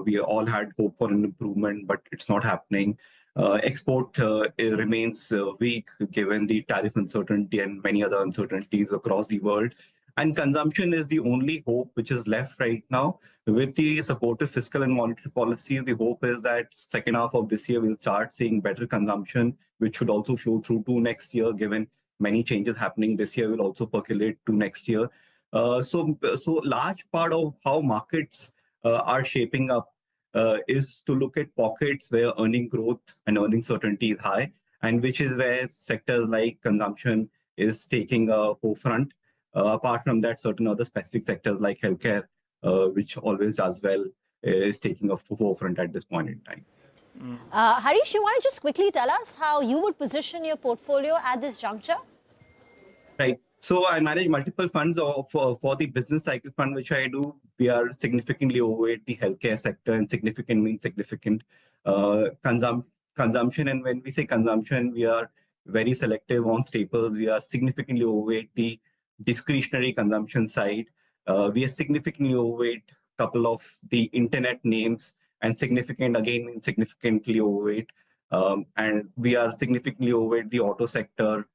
We all had hope for an improvement, but it's not happening. Export remains weak given the tariff uncertainty and many other uncertainties across the world. And consumption is the only hope which is left right now. With the supportive fiscal and monetary policies, the hope is that second half of this year, we'll start seeing better consumption, which should also flow through to next year, given many changes happening this year will also percolate to next year. So large part of how markets are shaping up is to look at pockets where earning growth and earning certainty is high, and which is where sectors like consumption is taking a forefront. Apart from that, certain other specific sectors like healthcare, which always does well, is taking a forefront at this point in time. Harish, you want to just quickly tell us how you would position your portfolio at this juncture? Right. So I manage multiple funds for the business cycle fund, which I do. We are significantly overweight the healthcare sector, and significant means significant consumption. And when we say consumption, we are very selective on staples. We are significantly overweight the discretionary consumption side. We are significantly overweight a couple of the internet names, and significantly overweight. And we are significantly overweight the auto sector,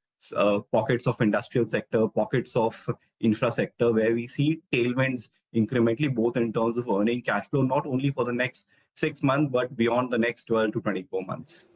pockets of industrial sector, pockets of infra sector, where we see tailwinds incrementally, both in terms of earning cash flow, not only for the next 6 months, but beyond the next 12 to 24 months.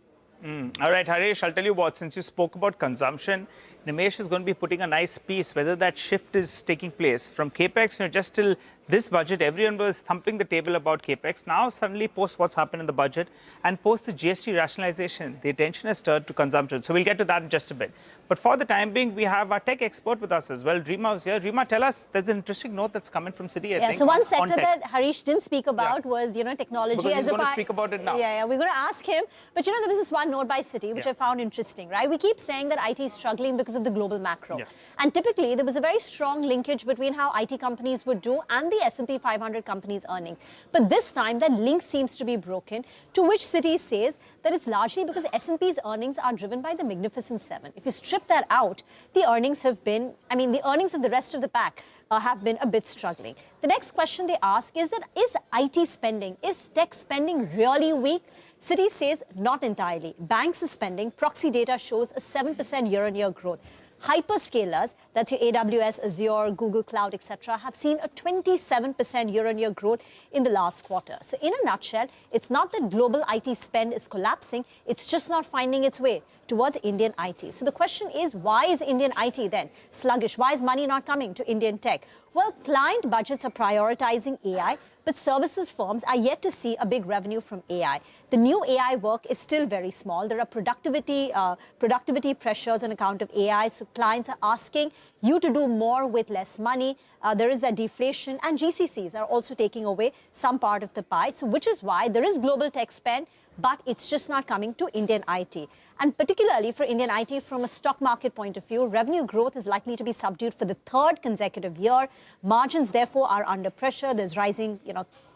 All right, Harish, I'll tell you what, since you spoke about consumption, Nimesh is going to be putting a nice piece, whether that shift is taking place from capex, just till This budget, everyone was thumping the table about capex. Now, suddenly, post what's happened in the budget and post the GST rationalization, the attention has turned to consumption. So we'll get to that in just a bit. But for the time being, we have our tech expert with us as well. Rima is here. Rima, tell us, there's an interesting note that's coming from Citi, I think. So one sector that Harish didn't speak about was, technology because as he's a going to speak about it now. We're going to ask him. But, there was this one note by Citi, which I found interesting, right? We keep saying that IT is struggling because of the global macro. And typically, there was a very strong linkage between how IT companies would do and the S&P 500 companies' earnings. But this time, that link seems to be broken, to which Citi says that it's largely because S&P's earnings are driven by the Magnificent Seven. If you strip that out, the earnings have been, the earnings of the rest of the pack have been a bit struggling. The next question they ask is that, is IT spending, is tech spending really weak? Citi says not entirely. Banks' spending, proxy data shows a 7% year-on-year growth. Hyperscalers, that's your AWS, Azure, Google Cloud, etc., have seen a 27% year-on-year growth in the last quarter. So in a nutshell, it's not that global IT spend is collapsing, it's just not finding its way towards Indian IT. So the question is, why is Indian IT then sluggish? Why is money not coming to Indian tech? Well, client budgets are prioritizing AI, but services firms are yet to see a big revenue from AI. The new AI work is still very small. There are productivity pressures on account of AI, so clients are asking you to do more with less money. There is that deflation, and GCCs are also taking away some part of the pie, so which is why there is global tech spend, but it's just not coming to Indian IT. And particularly for Indian IT, from a stock market point of view, revenue growth is likely to be subdued for the third consecutive year. Margins, therefore, are under pressure. There's rising,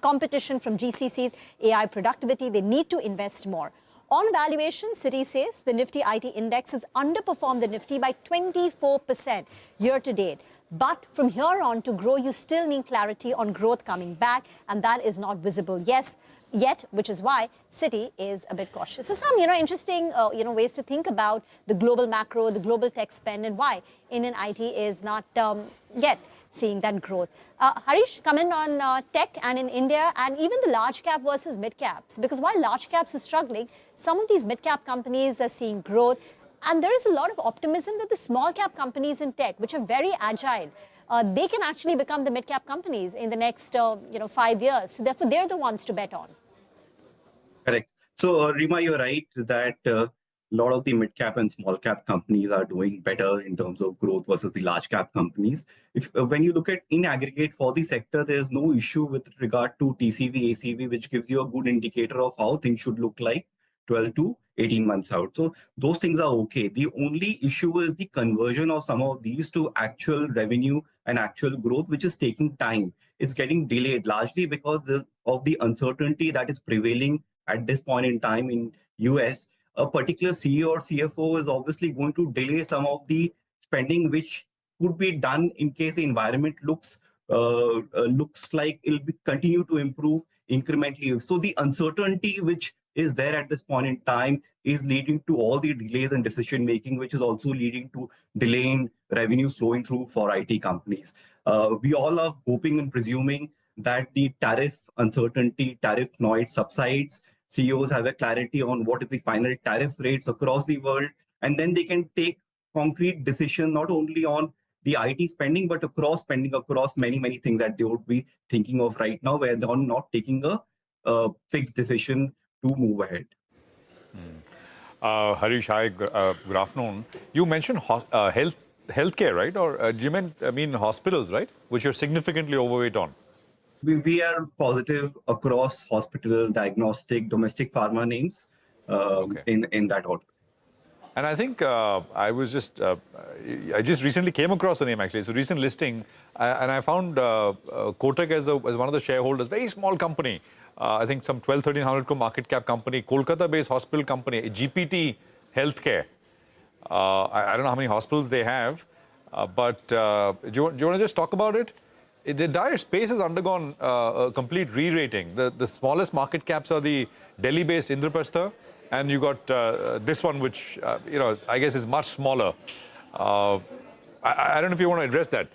competition from GCCs, AI productivity. They need to invest more. On valuation, Citi says the Nifty IT index has underperformed the Nifty by 24% year to date. But from here on to grow, you still need clarity on growth coming back, and that is not visible yet, which is why Citi is a bit cautious. So some, interesting, ways to think about the global macro, the global tech spend, and why Indian IT is not yet seeing that growth. Harish, comment on tech and in India, and even the large cap versus mid caps, because while large caps is struggling, some of these mid cap companies are seeing growth, and there is a lot of optimism that the small cap companies in tech, which are very agile, they can actually become the mid cap companies in the next 5 years. So therefore, they're the ones to bet on. Correct. So, Rima, you're right that a lot of the mid-cap and small-cap companies are doing better in terms of growth versus the large-cap companies. When you look at in aggregate for the sector, there's no issue with regard to TCV, ACV, which gives you a good indicator of how things should look like 12 to 18 months out. So those things are okay. The only issue is the conversion of some of these to actual revenue and actual growth, which is taking time. It's getting delayed largely because of the uncertainty that is prevailing at this point in time in US. A particular CEO or CFO is obviously going to delay some of the spending, which could be done in case the environment looks like it'll continue to improve incrementally. So the uncertainty which is there at this point in time is leading to all the delays in decision making, which is also leading to delay in revenue flowing through for IT companies. We all are hoping and presuming that the tariff uncertainty, tariff noise subsides. CEOs have a clarity on what is the final tariff rates across the world, and then they can take concrete decisions not only on the IT spending, but spending across many, many things that they would be thinking of right now, where they're not taking a fixed decision to move ahead. Harish, hi, good afternoon. You mentioned healthcare, right? Or do you mean hospitals, right? Which you're significantly overweight on. We are positive across hospital, diagnostic, domestic pharma names in that order. And I think I just recently came across the name actually. It's a recent listing, and I found Kotak as one of the shareholders. Very small company. I think some 1,200-1,300 crore market cap company, Kolkata-based hospital company, GPT Healthcare. I don't know how many hospitals they have, but do you want to just talk about it? The entire space has undergone a complete re-rating. The smallest market caps are the Delhi-based Indraprastha, and you got this one, which I guess is much smaller. I don't know if you want to address that.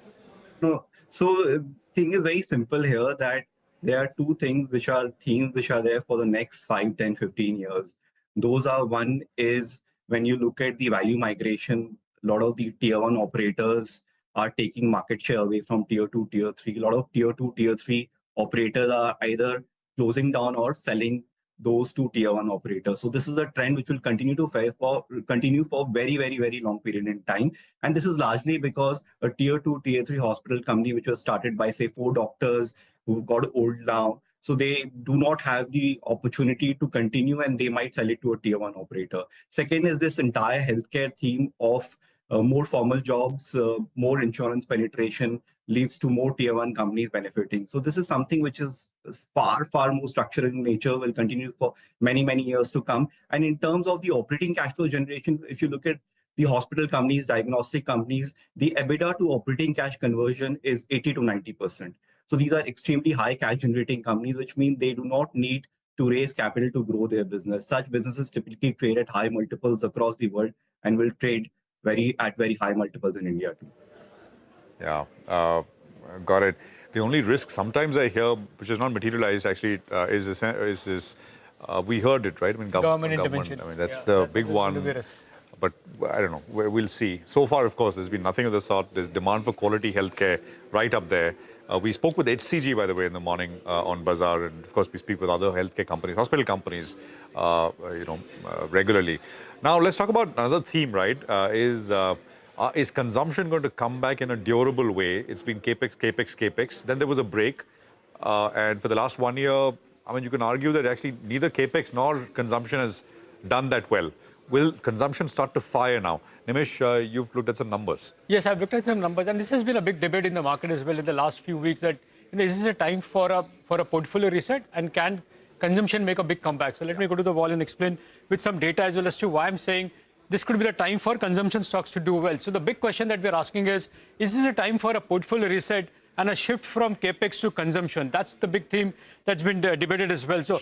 No. So the thing is very simple here, that there are two things which are themes which are there for the next 5, 10, 15 years. Those are, one is when you look at the value migration, a lot of the tier 1 operators are taking market share away from tier 2, tier 3. A lot of tier 2, tier 3 operators are either closing down or selling those to tier 1 operators. So this is a trend which will continue for very, very, very long period in time. And this is largely because a tier 2, tier 3 hospital company, which was started by, say, 4 doctors who got old now, so they do not have the opportunity to continue, and they might sell it to a tier 1 operator. Second is this entire healthcare theme of more formal jobs, more insurance penetration leads to more tier 1 companies benefiting. So this is something which is far, far more structural in nature, will continue for many, many years to come. And in terms of the operating cash flow generation, if you look at the hospital companies, diagnostic companies, the EBITDA to operating cash conversion is 80 to 90%. So these are extremely high cash generating companies, which mean they do not need to raise capital to grow their business. Such businesses typically trade at high multiples across the world and will trade at very high multiples in India too. Yeah, got it. The only risk sometimes I hear, which is not materialized actually, is we heard it, right? I mean, government intervention. I mean, that's the big one. But I don't know. We'll see. So far, of course, there's been nothing of the sort. There's demand for quality healthcare right up there. We spoke with HCG, by the way, in the morning on Bazaar, and of course, we speak with other healthcare companies, hospital companies, regularly. Now, let's talk about another theme, right? Is consumption going to come back in a durable way? It's been capex, capex, capex. Then there was a break, and for the last 1 year, I mean, you can argue that actually neither capex nor consumption has done that well. Will consumption start to fire now? Nimish, you've looked at some numbers. Yes, I've looked at some numbers, and this has been a big debate in the market as well in the last few weeks. That is this a time for a portfolio reset, and can consumption make a big comeback? So let me go to the wall and explain with some data as well as to why I'm saying this could be the time for consumption stocks to do well. So the big question that we're asking is this a time for a portfolio reset and a shift from capex to consumption? That's the big theme that's been debated as well. So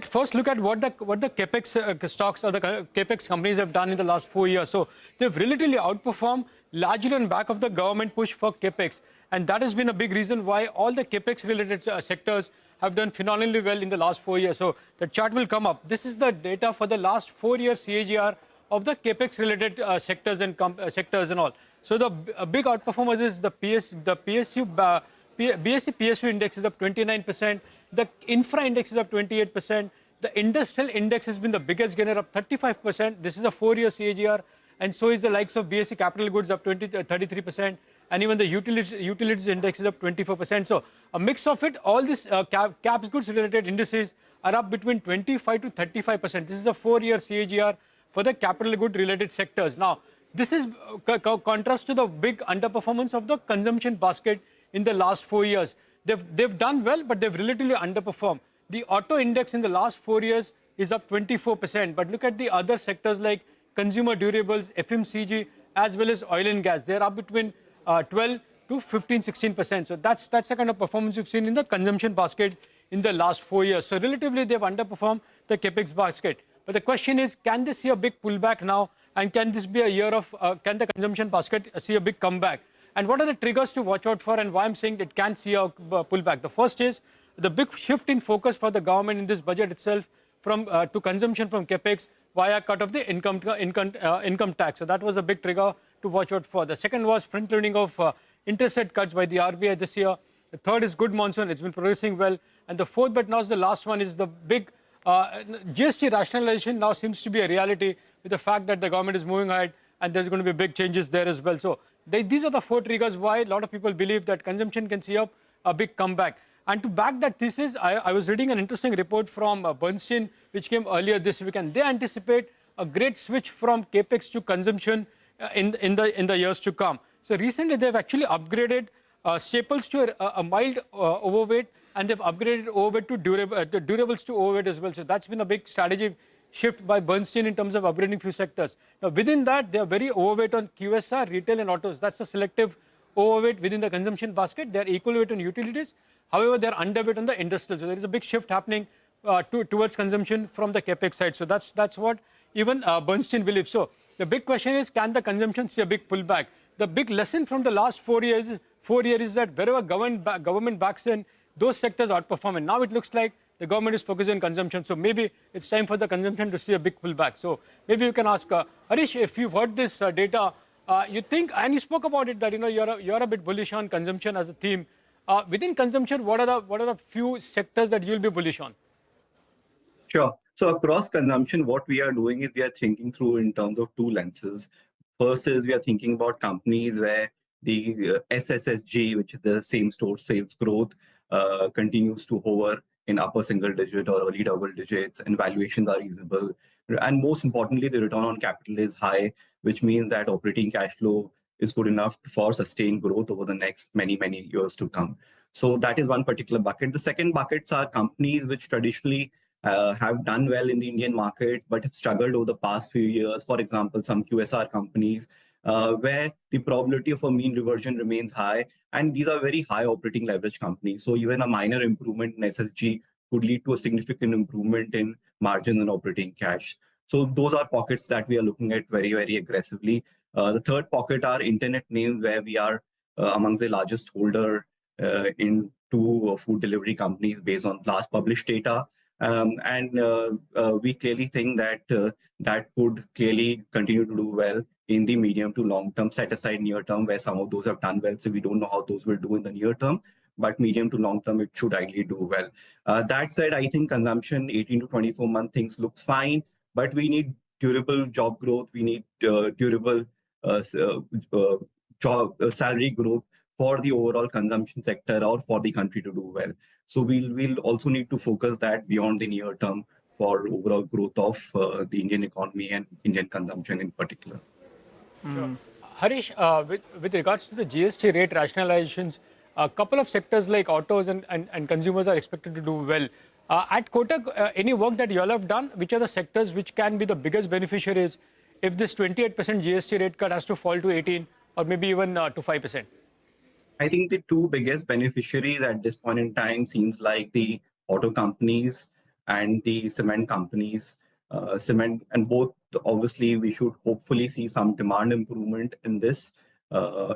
first look at what the capex stocks or the capex companies have done in the last 4 years. So they've relatively outperformed, largely on back of the government push for capex, and that has been a big reason why all the capex related sectors have done phenomenally well in the last 4 years. So the chart will come up. This is the data for the last 4 years CAGR of the capex related sectors and all. So the big outperformers is the BSE PSU index is up 29%, the infra index is up 28%, the industrial index has been the biggest gainer, up 35%. This is a 4-year CAGR, and so is the likes of BSE capital goods up 33%, and even the utilities index is up 24%. So a mix of it, all these caps goods related indices are up between 25 to 35%. This is a 4-year CAGR for the capital good related sectors. Now, this is contrast to the big underperformance of the consumption basket in the last 4 years. They've done well, but they've relatively underperformed. The auto index in the last 4 years is up 24%, but look at the other sectors like consumer durables, FMCG, as well as oil and gas. They're up between 12 to 15, 16%. So that's the kind of performance you've seen in the consumption basket in the last 4 years. So relatively, they've underperformed the capex basket. But the question is, can they see a big pullback now? And can this be a year of, can the consumption basket see a big comeback? And what are the triggers to watch out for, and why I'm saying it can see a pullback? The first is the big shift in focus for the government in this budget itself to consumption from capex via cut of the income tax. So that was a big trigger to watch out for. The second was front loading of interest rate cuts by the RBI this year. The third is good monsoon. It's been progressing well. And the fourth, but not the last one, is the big GST rationalization now seems to be a reality with the fact that the government is moving ahead and there's going to be big changes there as well. So these are the 4 triggers why a lot of people believe that consumption can see a big comeback. And to back that thesis, I was reading an interesting report from Bernstein, which came earlier this week, and they anticipate a great switch from capex to consumption in the years to come. So recently, they've actually upgraded staples to a mild overweight, and they've upgraded overweight to durables to overweight as well. So that's been a big strategy shift by Bernstein in terms of upgrading few sectors. Now, within that, they are very overweight on QSR, retail, and autos. That's a selective overweight within the consumption basket. They are equal weight on utilities. However, they are underweight on the industrial. So there is a big shift happening towards consumption from the capex side. So that's what even Bernstein believes. So the big question is, can the consumption see a big pullback? The big lesson from the last 4 years is that wherever government backs in, those sectors outperform. And now it looks like the government is focusing on consumption. So maybe it's time for the consumption to see a big pullback. So maybe you can ask Harish, if you've heard this data, You think, and you spoke about it, that you're a bit bullish on consumption as a theme. Within consumption, what are the few sectors that you'll be bullish on? Sure. So across consumption, what we are doing is we are thinking through in terms of two lenses. First is we are thinking about companies where the SSSG, which is the same store sales growth, continues to hover in upper single digit or early double digits, and valuations are reasonable. And most importantly, the return on capital is high, which means that operating cash flow is good enough for sustained growth over the next many, many years to come. So that is one particular bucket. The second buckets are companies which traditionally have done well in the Indian market, but have struggled over the past few years. For example, some QSR companies where the probability of a mean reversion remains high. And these are very high operating leverage companies. So even a minor improvement in SSG could lead to a significant improvement in margins and operating cash. So those are pockets that we are looking at very, very aggressively. The third pocket are internet names where we are amongst the largest holder in two food delivery companies based on last published data. We clearly think that that could clearly continue to do well in the medium to long term, set aside near term where some of those have done well. So we don't know how those will do in the near term, but medium to long term, it should ideally do well. That said, I think consumption 18 to 24 month things looks fine, but we need durable job growth. We need durable salary growth for the overall consumption sector or for the country to do well. So we'll also need to focus that beyond the near term for overall growth of the Indian economy and Indian consumption in particular. Sure. Harish, with regards to the GST rate rationalizations, a couple of sectors like autos and consumers are expected to do well. At Kotak, any work that you all have done, which are the sectors which can be the biggest beneficiaries if this 28% GST rate cut has to fall to 18 or maybe even to 5%? I think the two biggest beneficiaries at this point in time seems like the auto companies and the cement companies. Cement and both, obviously, we should hopefully see some demand improvement in this.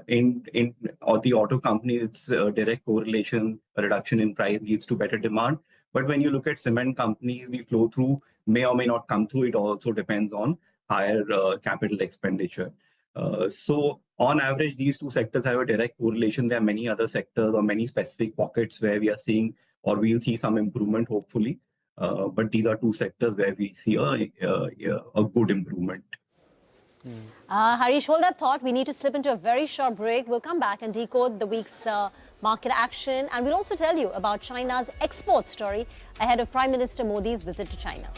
In the auto company, it's a direct correlation. A reduction in price leads to better demand. But when you look at cement companies, the flow through may or may not come through. It also depends on higher capital expenditure. So on average, these two sectors have a direct correlation. There are many other sectors or many specific pockets where we are seeing or we'll see some improvement, hopefully. But these are two sectors where we see a good improvement. Harish, hold that thought. We need to slip into a very short break. We'll come back and decode the week's market action. And we'll also tell you about China's export story ahead of Prime Minister Modi's visit to China.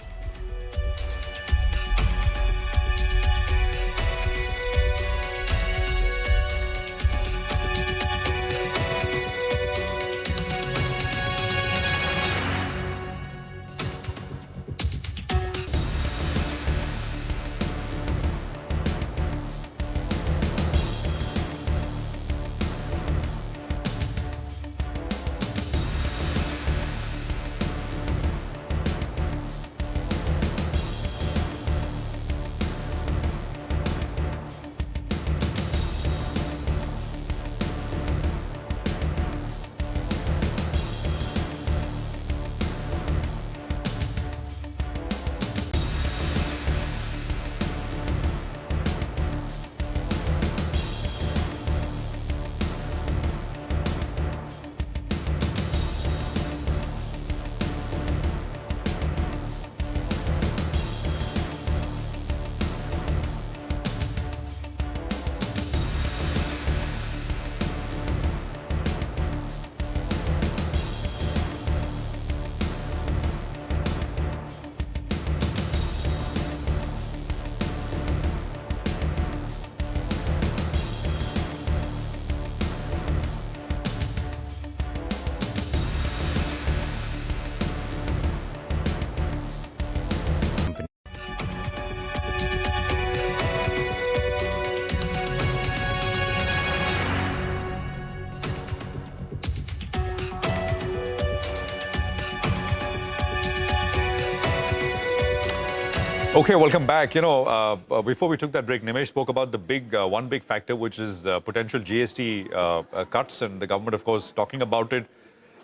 Okay, welcome back. Before we took that break, Nimesh spoke about the one big factor, which is potential GST cuts, and the government, of course, talking about it.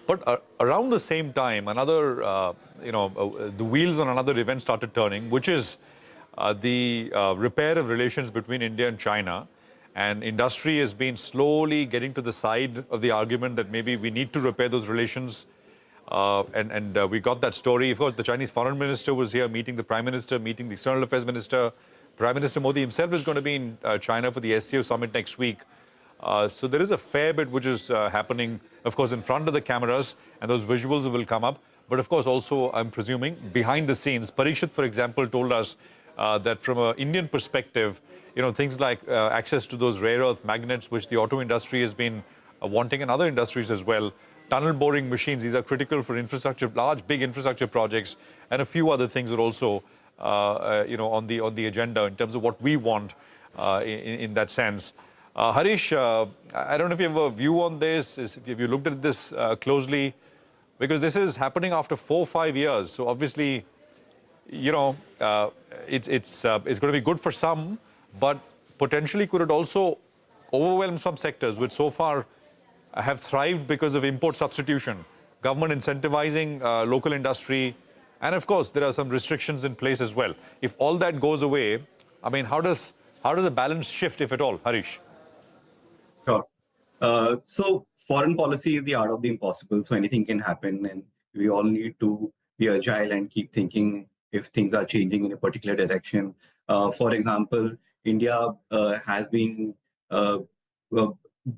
But around the same time, the wheels on another event started turning, which is the repair of relations between India and China. And industry has been slowly getting to the side of the argument that maybe we need to repair those relations. We got that story. Of course, the Chinese foreign minister was here meeting the prime minister, meeting the external affairs minister. Prime Minister Modi himself is going to be in China for the SCO summit next week. So there is a fair bit which is happening, of course, in front of the cameras, and those visuals will come up. But of course, also, I'm presuming, behind the scenes. Parikshit, for example, told us that from an Indian perspective, things like access to those rare earth magnets, which the auto industry has been wanting, and other industries as well. Tunnel boring machines, these are critical for infrastructure, large, big infrastructure projects, and a few other things are also, on the agenda in terms of what we want in that sense. Harish, I don't know if you have a view on this, if you looked at this closely, because this is happening after 4 or 5 years. So obviously, it's going to be good for some, but potentially could it also overwhelm some sectors which so far have thrived because of import substitution, government incentivizing local industry, and of course there are some restrictions in place as well. If all that goes away, I mean, how does the balance shift, if at all, Harish? Sure. So foreign policy is the art of the impossible. So anything can happen, and we all need to be agile and keep thinking if things are changing in a particular direction. For example, India has been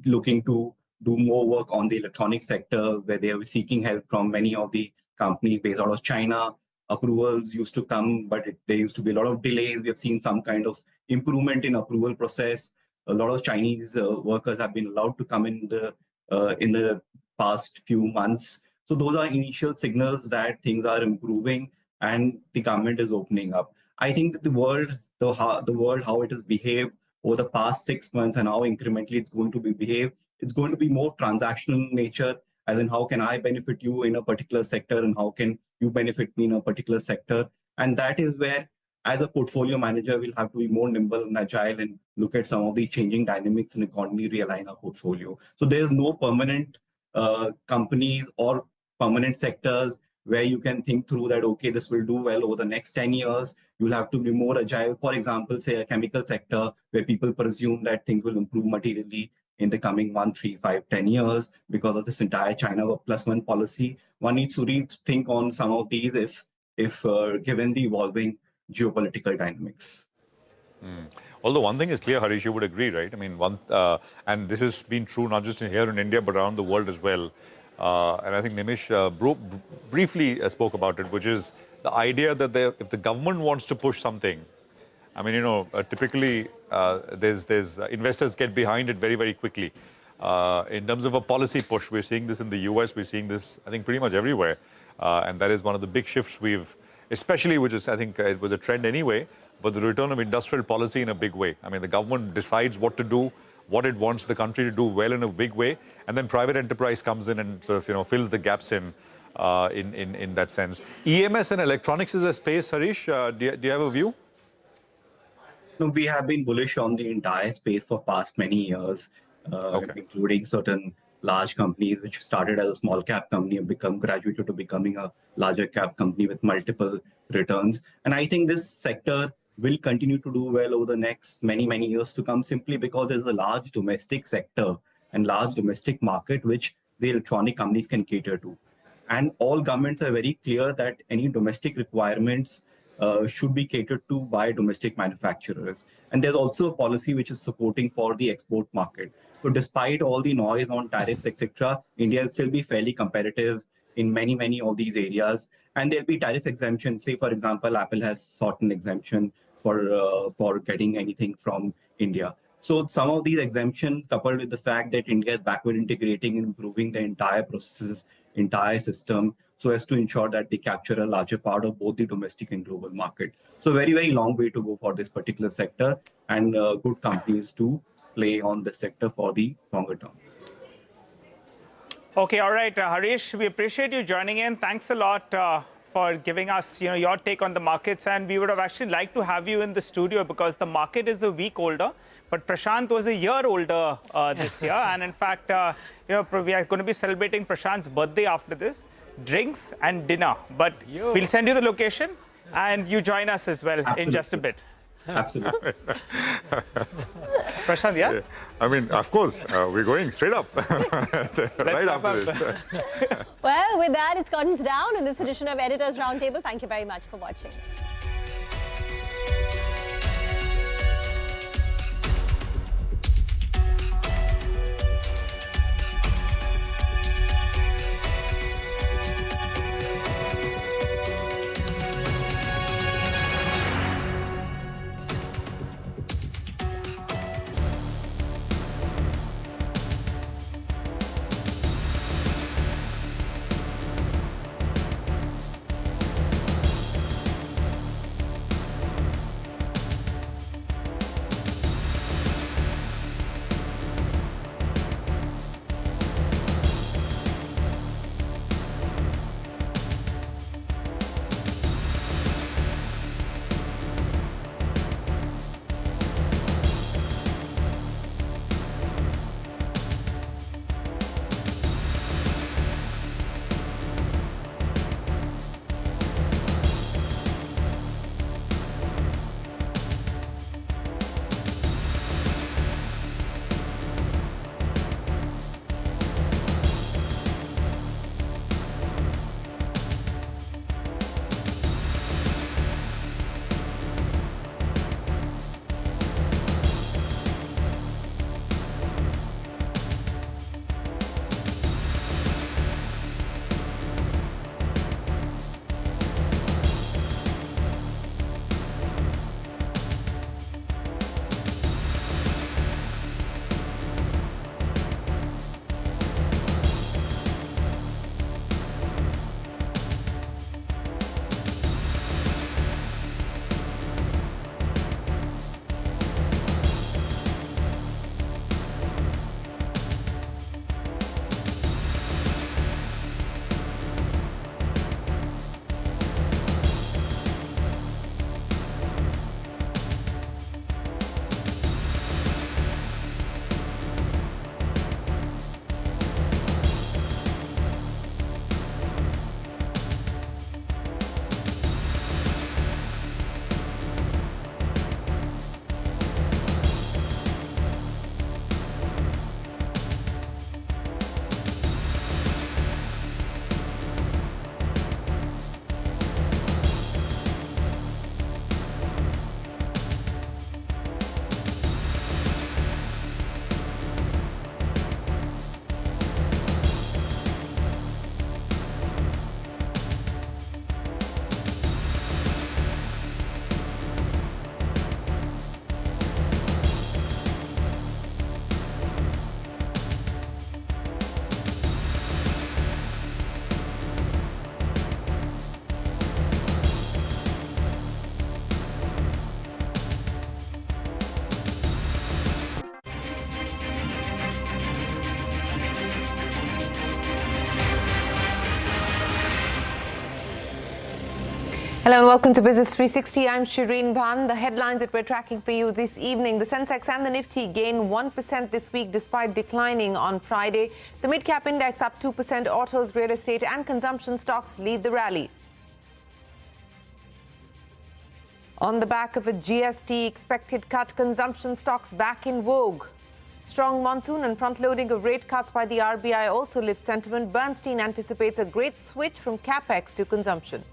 looking to do more work on the electronic sector, where they are seeking help from many of the companies based out of China. Approvals used to come, but there used to be a lot of delays. We have seen some kind of improvement in approval process. A lot of Chinese workers have been allowed to come in the past few months. So those are initial signals that things are improving and the government is opening up. I think that the world, how it has behaved over the past 6 months and how incrementally it's going to be behaved, it's going to be more transactional in nature, as in how can I benefit you in a particular sector and how can you benefit me in a particular sector. And that is where, as a portfolio manager, we'll have to be more nimble and agile and look at some of the changing dynamics in economy, realign our portfolio. So there's no permanent companies or permanent sectors where you can think through that, okay, this will do well over the next 10 years. You'll have to be more agile. For example, say a chemical sector where people presume that things will improve materially in the coming 1, 3, 5, 10 years because of this entire China +1 policy. One needs to rethink on some of these if given the evolving geopolitical dynamics. Although one thing is clear, Harish, you would agree, right? I mean, and this has been true not just here in India, but around the world as well. And I think Nimish briefly spoke about it, which is the idea that if the government wants to push something, I mean, typically there's investors get behind it very, very quickly. In terms of a policy push, we're seeing this in the US, we're seeing this, I think, pretty much everywhere. And that is one of the big shifts especially, which is, I think, it was a trend anyway, but the return of industrial policy in a big way. I mean, the government decides what to do, what it wants the country to do well in a big way, and then private enterprise comes in and sort of, fills the gaps in that sense. EMS and electronics is a space, Harish. Do you have a view? No, we have been bullish on the entire space for past many years, including certain large companies which started as a small cap company and graduated to becoming a larger cap company with multiple returns. And I think this sector will continue to do well over the next many, many years to come, simply because there's a large domestic sector and large domestic market which the electronic companies can cater to. And all governments are very clear that any domestic requirements should be catered to by domestic manufacturers. And there's also a policy which is supporting for the export market. So despite all the noise on tariffs, etc., India will still be fairly competitive in many, many of these areas. And there'll be tariff exemptions. Say, for example, Apple has sought an exemption for getting anything from India. So some of these exemptions, coupled with the fact that India is backward integrating and improving the entire processes, entire system, so as to ensure that they capture a larger part of both the domestic and global market. So very, very long way to go for this particular sector, and good companies to play on this sector for the longer term. Okay, all right, Harish, we appreciate you joining in. Thanks a lot for giving us your take on the markets, and we would have actually liked to have you in the studio because the market is a week older, but Prashant was a year older this year. And in fact, we are going to be celebrating Prashant's birthday after this. Drinks and dinner, but we'll send you the location and you join us as well. Absolutely. In just a bit. Absolutely. Prashant, yeah? I mean, of course, we're going straight up right after this. Well, with that, it's curtains down in this edition of Editors Roundtable. Thank you very much for watching. Hello and welcome to Business 360. I'm Shireen Bhan. The headlines that we're tracking for you this evening. The Sensex and the Nifty gained 1% this week despite declining on Friday. The mid-cap index up 2%. Autos, real estate and consumption stocks lead the rally. On the back of a GST expected cut, consumption stocks back in vogue. Strong monsoon and front-loading of rate cuts by the RBI also lifts sentiment. Bernstein anticipates a great switch from capex to consumption.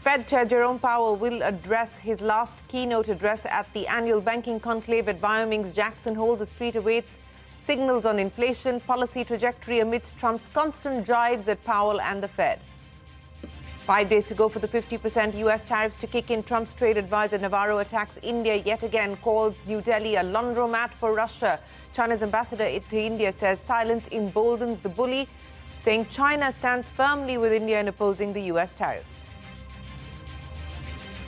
Fed Chair Jerome Powell will address his last keynote address at the annual banking conclave at Wyoming's Jackson Hole. The street awaits signals on inflation policy trajectory amidst Trump's constant jibes at Powell and the Fed. 5 days to go for the 50% U.S. tariffs to kick in. Trump's trade advisor Navarro attacks India yet again, calls New Delhi a laundromat for Russia. China's ambassador to India says silence emboldens the bully, saying China stands firmly with India in opposing the U.S. tariffs.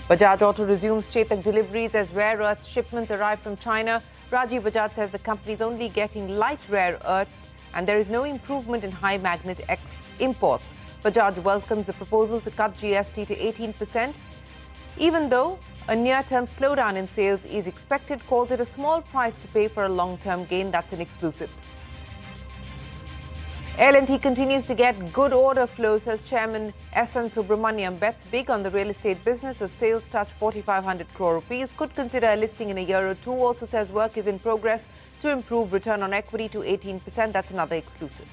Bajaj Auto resumes Chetak deliveries as rare earth shipments arrive from China. Rajiv Bajaj says the company is only getting light rare earths and there is no improvement in high magnet imports. Bajaj welcomes the proposal to cut GST to 18%. Even though a near-term slowdown in sales is expected, calls it a small price to pay for a long-term gain. That's an exclusive. L&T continues to get good order flow, says Chairman S.N. Subramaniam. Bets big on the real estate business as sales touch 4,500 crore rupees. Could consider a listing in a year or two. Also says work is in progress to improve return on equity to 18%. That's another exclusive.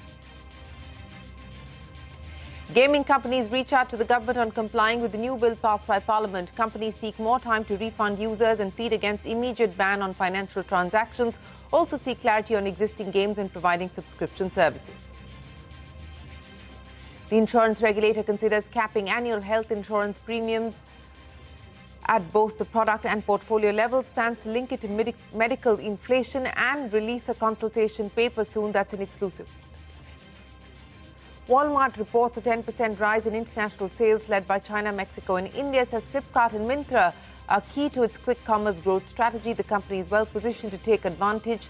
Gaming companies reach out to the government on complying with the new bill passed by Parliament. Companies seek more time to refund users and plead against immediate ban on financial transactions. Also seek clarity on existing games and providing subscription services. The insurance regulator considers capping annual health insurance premiums at both the product and portfolio levels, plans to link it to medical inflation and release a consultation paper soon. That's an exclusive. Walmart reports a 10% rise in international sales led by China, Mexico and India, says Flipkart and Myntra are key to its quick commerce growth strategy. The company is well positioned to take advantage.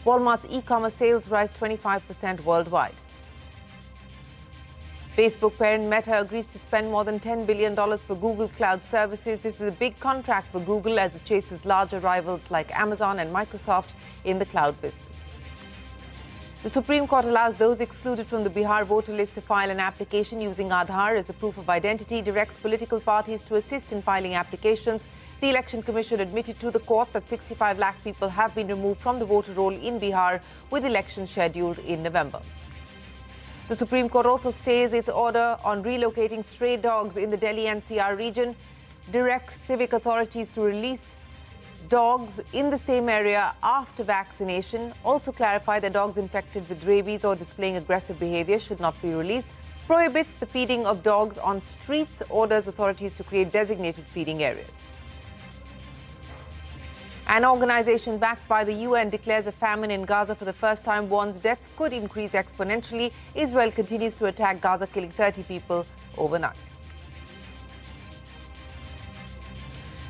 Walmart's e-commerce sales rise 25% worldwide. Facebook parent Meta agrees to spend more than $10 billion for Google Cloud services. This is a big contract for Google as it chases larger rivals like Amazon and Microsoft in the cloud business. The Supreme Court allows those excluded from the Bihar voter list to file an application using Aadhaar as the proof of identity, directs political parties to assist in filing applications. The Election Commission admitted to the court that 65 lakh people have been removed from the voter roll in Bihar, with elections scheduled in November. The Supreme Court also stays its order on relocating stray dogs in the Delhi NCR region, directs civic authorities to release dogs in the same area after vaccination, also clarify that dogs infected with rabies or displaying aggressive behavior should not be released, prohibits the feeding of dogs on streets, orders authorities to create designated feeding areas. An organization backed by the UN declares a famine in Gaza for the first time, warns deaths could increase exponentially. Israel continues to attack Gaza, killing 30 people overnight.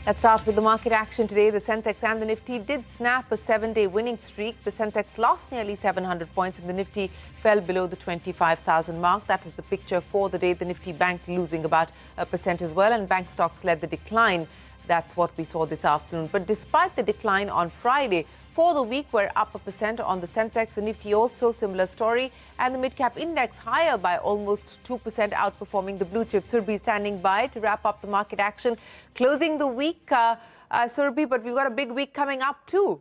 Let's start with the market action today. The Sensex and the Nifty did snap a 7-day winning streak. The Sensex lost nearly 700 points and the Nifty fell below the 25,000 mark. That was the picture for the day. The Nifty Bank losing about 1% as well, and bank stocks led the decline. That's what we saw this afternoon. But despite the decline on Friday, for the week we're up 1% on the Sensex. The Nifty also similar story, and the mid-cap index higher by almost 2%, outperforming the blue chip. Surabhi standing by to wrap up the market action, closing the week, Surabhi, but we've got a big week coming up too.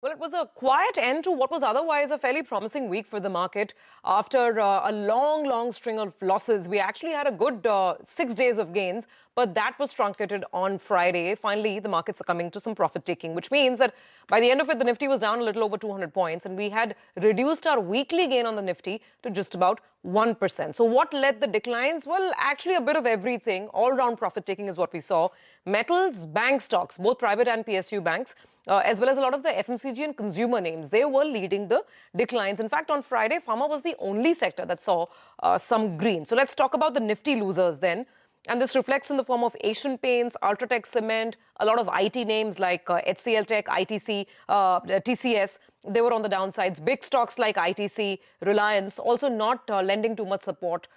Well, it was a quiet end to what was otherwise a fairly promising week for the market. After a long string of losses, we actually had a good 6 days of gains, but that was truncated on Friday. Finally, the markets are coming to some profit taking, which means that by the end of it, the Nifty was down a little over 200 points, and we had reduced our weekly gain on the Nifty to just about 1%. So what led the declines? Well, actually a bit of everything. All-round profit taking is what we saw. Metals, bank stocks, both private and PSU banks, as well as a lot of the FMCG and consumer names, they were leading the declines. In fact, on Friday, pharma was the only sector that saw some green. So let's talk about the Nifty losers then. And this reflects in the form of Asian Paints, Ultratech Cement, a lot of IT names like HCL Tech, ITC, TCS. They were on the downsides. Big stocks like ITC, Reliance, also not lending too much support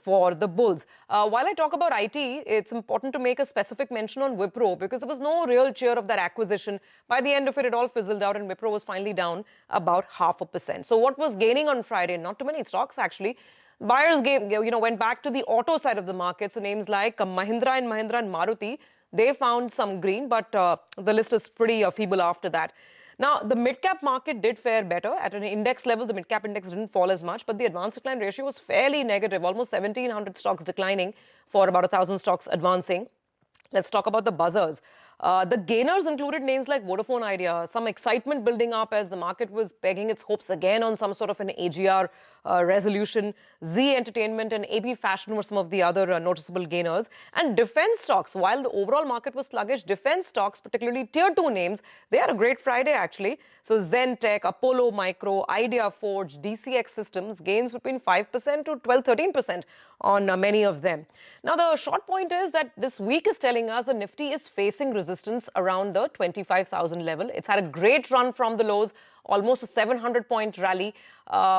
for the bulls. While I talk about IT, it's important to make a specific mention on Wipro because there was no real cheer of that acquisition. By the end of it, it all fizzled out and Wipro was finally down about 0.5%. So what was gaining on Friday? Not too many stocks actually. Buyers went back to the auto side of the market. So names like Mahindra and Maruti, they found some green, but the list is pretty feeble after that. Now, the mid-cap market did fare better. At an index level, the mid-cap index didn't fall as much, but the advance decline ratio was fairly negative, almost 1,700 stocks declining for about 1,000 stocks advancing. Let's talk about the buzzers. The gainers included names like Vodafone Idea, some excitement building up as the market was pegging its hopes again on some sort of an AGR resolution. Z Entertainment and AB Fashion were some of the other noticeable gainers. And defense stocks, while the overall market was sluggish, defense stocks, particularly tier 2 names, they had a great Friday actually. So Zentech, Apollo Micro, Idea Forge, DCX Systems, gains between 5% to 12-13% on many of them. Now the short point is that this week is telling us the Nifty is facing resistance around the 25,000 level. It's had a great run from the lows, almost a 700-point rally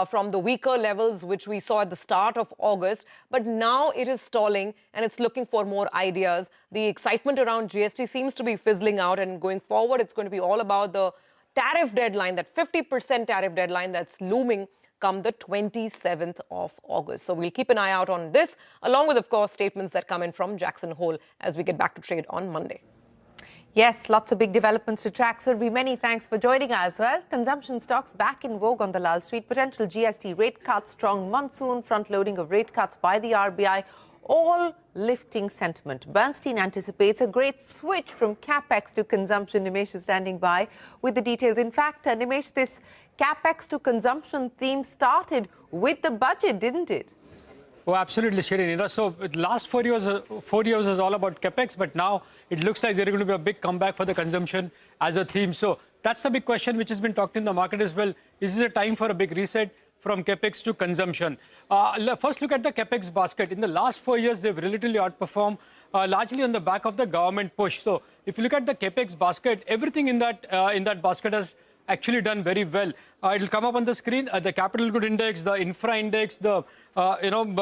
from the weaker levels which we saw at the start of August. But now it is stalling and it's looking for more ideas. The excitement around GST seems to be fizzling out, and going forward it's going to be all about the tariff deadline, that 50% tariff deadline that's looming come the 27th of August. So we'll keep an eye out on this, along with, of course, statements that come in from Jackson Hole as we get back to trade on Monday. Yes, lots of big developments to track. Surbi, many thanks for joining us. Well, consumption stocks back in vogue on the Lal Street. Potential GST rate cuts, strong monsoon, front-loading of rate cuts by the RBI, all lifting sentiment. Bernstein anticipates a great switch from capex to consumption. Nimesh is standing by with the details. In fact, Nimesh, this capex to consumption theme started with the budget, didn't it? Oh, absolutely, Shirin. So the last 4 years is all about capex, but now it looks like there's going to be a big comeback for the consumption as a theme. So that's the big question which has been talked in the market as well. Is this a time for a big reset from capex to consumption? First, look at the capex basket. In the last 4 years, they've relatively outperformed, largely on the back of the government push. So if you look at the capex basket, everything in that basket has actually done very well. It'll come up on the screen. The capital good index, the infra index, the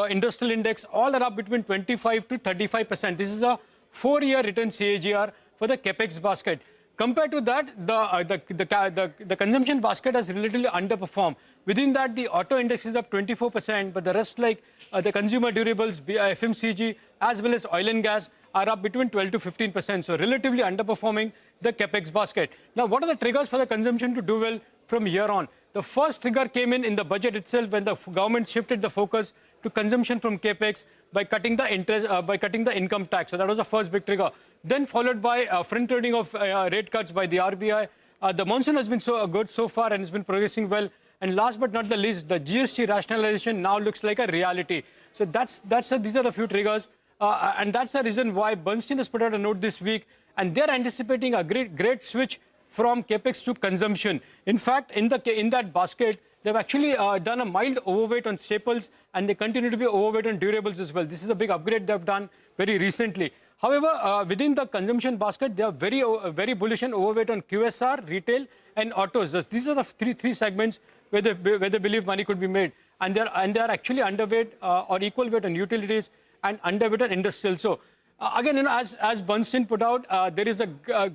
industrial index, all are up between 25 to 35%. This is a 4-year return CAGR for the capex basket. Compared to that, the consumption basket has relatively underperformed. Within that, the auto index is up 24%, but the rest, like the consumer durables, FMCG, as well as oil and gas, are up between 12 to 15%. So relatively underperforming the capex basket. Now, what are the triggers for the consumption to do well from here on? The first trigger came in the budget itself when the government shifted the focus to consumption from capex by cutting the interest, by cutting the income tax. So that was the first big trigger. Then followed by front-loading of rate cuts by the RBI. The monsoon has been so good so far and has been progressing well. And last but not the least, the GST rationalization now looks like a reality. So these are the few triggers. And that's the reason why Bernstein has put out a note this week. And they're anticipating a great switch from capex to consumption. In fact, in that basket, they've actually done a mild overweight on staples, and they continue to be overweight on durables as well. This is a big upgrade they've done very recently. However, within the consumption basket, they are very bullish and overweight on QSR, retail, and autos. These are the three segments where they believe money could be made, and they are actually underweight or equal weight on utilities and underweight on industrial. So again, as Bernstein put out, there is a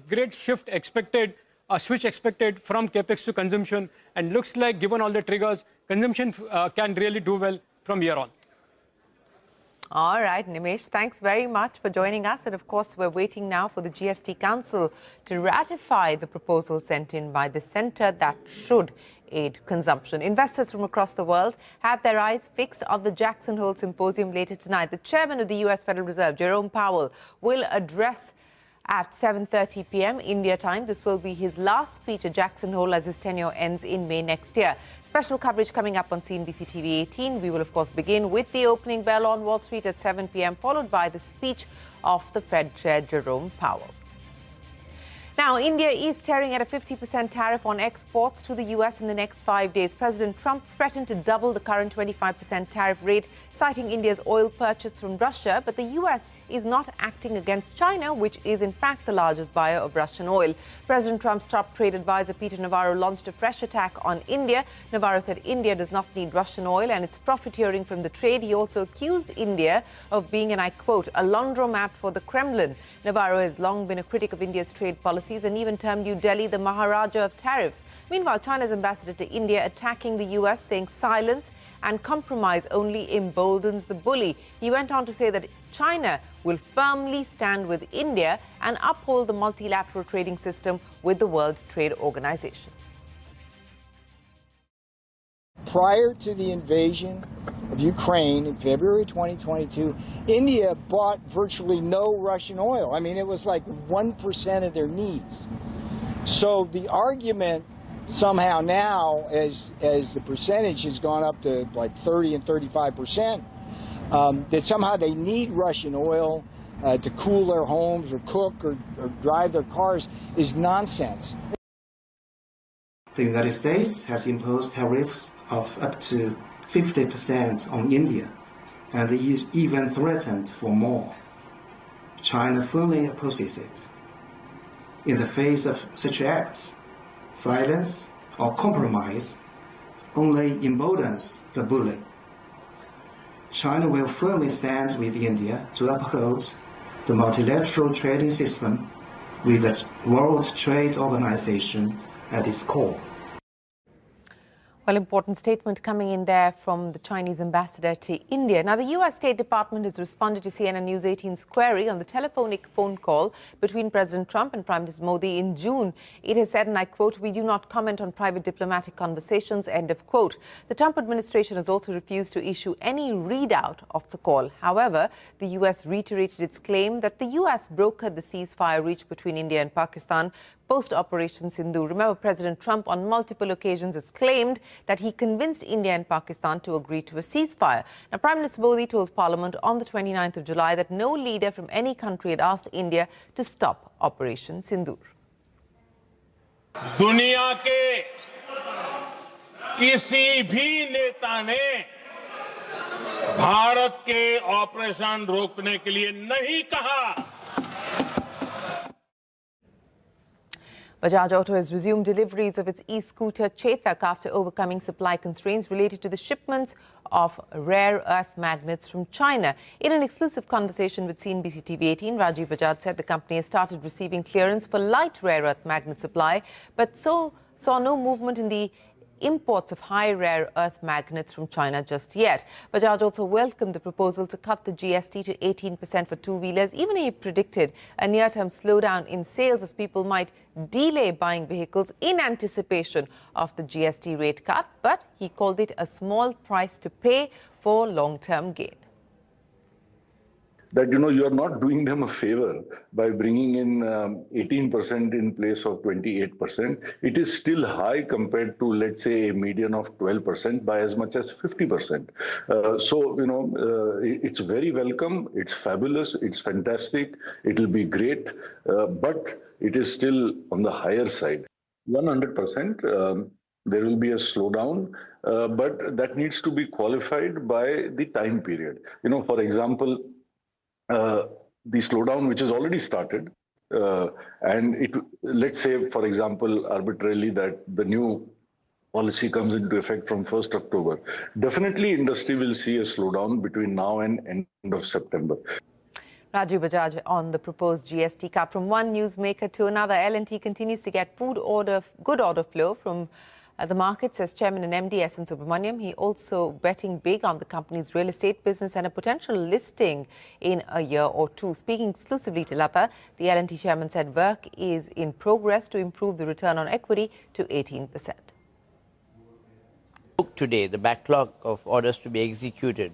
great shift expected. A switch expected from capex to consumption, and looks like, given all the triggers, consumption can really do well from here on. All right, Nimesh, thanks very much for joining us. And of course, we're waiting now for the GST Council to ratify the proposal sent in by the centre that should aid consumption. Investors from across the world have their eyes fixed on the Jackson Hole Symposium later tonight. The chairman of the US Federal Reserve, Jerome Powell, will address at 7:30 p.m. India time. This will be his last speech at Jackson Hole as his tenure ends in May next year. Special coverage coming up on CNBC-TV18. We will, of course, begin with the opening bell on Wall Street at 7 p.m., followed by the speech of the Fed Chair, Jerome Powell. Now, India is tearing at a 50% tariff on exports to the US in the next 5 days. President Trump threatened to double the current 25% tariff rate, citing India's oil purchase from Russia. But the US is not acting against China, which is in fact the largest buyer of Russian oil. President Trump's top trade advisor, Peter Navarro, launched a fresh attack on India. Navarro said India does not need Russian oil and it's profiteering from the trade. He also accused India of being, and I quote, a laundromat for the Kremlin. Navarro has long been a critic of India's trade policies and even termed New Delhi the Maharaja of tariffs. Meanwhile, China's ambassador to India attacking the US, saying silence and compromise only emboldens the bully. He went on to say that China will firmly stand with India and uphold the multilateral trading system with the World Trade Organization. Prior to the invasion of Ukraine in February 2022, India bought virtually no Russian oil. I mean, it was like 1% of their needs. So the argument somehow now, as the percentage has gone up to like 30 and 35%, that somehow they need Russian oil to cool their homes or cook or drive their cars is nonsense. The United States has imposed tariffs of up to 50% on India and even threatened for more. China firmly opposes it. In the face of such acts, silence or compromise only emboldens the bully. China will firmly stand with India to uphold the multilateral trading system with the World Trade Organization at its core. Well, important statement coming in there from the Chinese ambassador to India. Now, the US State Department has responded to CNN News 18's query on the telephonic phone call between President Trump and Prime Minister Modi in June. It has said, and I quote, "We do not comment on private diplomatic conversations," end of quote. The Trump administration has also refused to issue any readout of the call. However, the US reiterated its claim that the US brokered the ceasefire reached between India and Pakistan post-Operation Sindoor. Remember, President Trump on multiple occasions has claimed that he convinced India and Pakistan to agree to a ceasefire. Now, Prime Minister Modi told Parliament on the 29th of July that no leader from any country had asked India to stop Operation Sindoor. दुनिया के किसी भी नेता ने भारत के operation रोकने के लिए नहीं कहा। Bajaj Auto has resumed deliveries of its e-scooter Chetak after overcoming supply constraints related to the shipments of rare earth magnets from China. In an exclusive conversation with CNBC-TV18, Rajiv Bajaj said the company has started receiving clearance for light rare earth magnet supply, but saw no movement in the imports of high rare earth magnets from China just yet. Bajaj also welcomed the proposal to cut the GST to 18% for two-wheelers. Even he predicted a near-term slowdown in sales as people might delay buying vehicles in anticipation of the GST rate cut, but he called it a small price to pay for long-term gain. That, you're not doing them a favor by bringing in 18% in place of 28%. It is still high compared to, let's say, a median of 12% by as much as 50%. It's very welcome. It's fabulous. It's fantastic. It'll be great. But it is still on the higher side. 100%. There will be a slowdown, but that needs to be qualified by the time period. For example, the slowdown which has already started, and let's say, for example, arbitrarily that the new policy comes into effect from 1st October. Definitely industry will see a slowdown between now and end of September. Rajiv Bajaj on the proposed GST cut. From one newsmaker to another, L&T continues to get good order flow from the market, says Chairman and MD S.N. Subramaniam. He also betting big on the company's real estate business and a potential listing in a year or two. Speaking exclusively to Lata, the L&T chairman said work is in progress to improve the return on equity to 18%. Today, the backlog of orders to be executed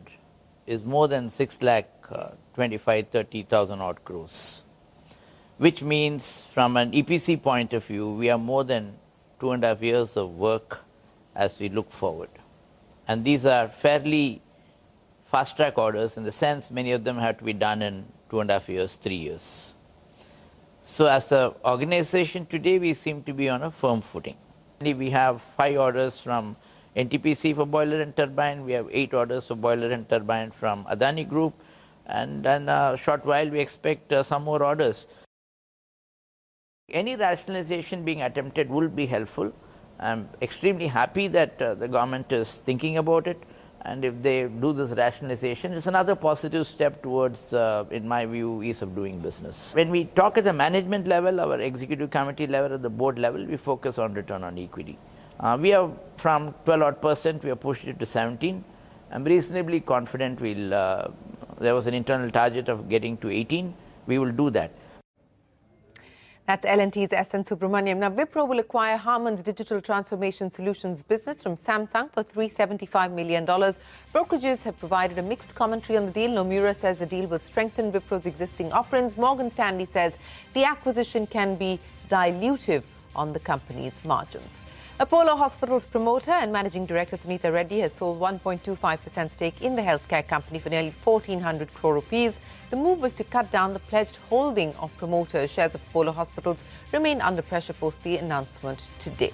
is more than 6,25,30,000 odd crores, which means from an EPC point of view, we are more than 2.5 years of work as we look forward. And these are fairly fast-track orders in the sense many of them have to be done in 2.5 years, 3 years. So as an organization today, we seem to be on a firm footing. We have 5 orders from NTPC for boiler and turbine. We have 8 orders for boiler and turbine from Adani Group. And in a short while, we expect some more orders. Any rationalization being attempted will be helpful. I'm extremely happy that the government is thinking about it. And if they do this rationalization, it's another positive step towards, in my view, ease of doing business. When we talk at the management level, our executive committee level, at the board level, we focus on return on equity. We have from 12% we have pushed it to 17. I'm reasonably confident there was an internal target of getting to 18. We will do that. That's L&T's S.N. Subramaniam. Now, Wipro will acquire Harman's digital transformation solutions business from Samsung for $375 million. Brokerages have provided a mixed commentary on the deal. Nomura says the deal will strengthen Wipro's existing offerings. Morgan Stanley says the acquisition can be dilutive on the company's margins. Apollo Hospitals promoter and managing director Sunita Reddy has sold 1.25% stake in the healthcare company for nearly 1,400 crore rupees. The move was to cut down the pledged holding of promoters. Shares of Apollo Hospitals remain under pressure post the announcement today.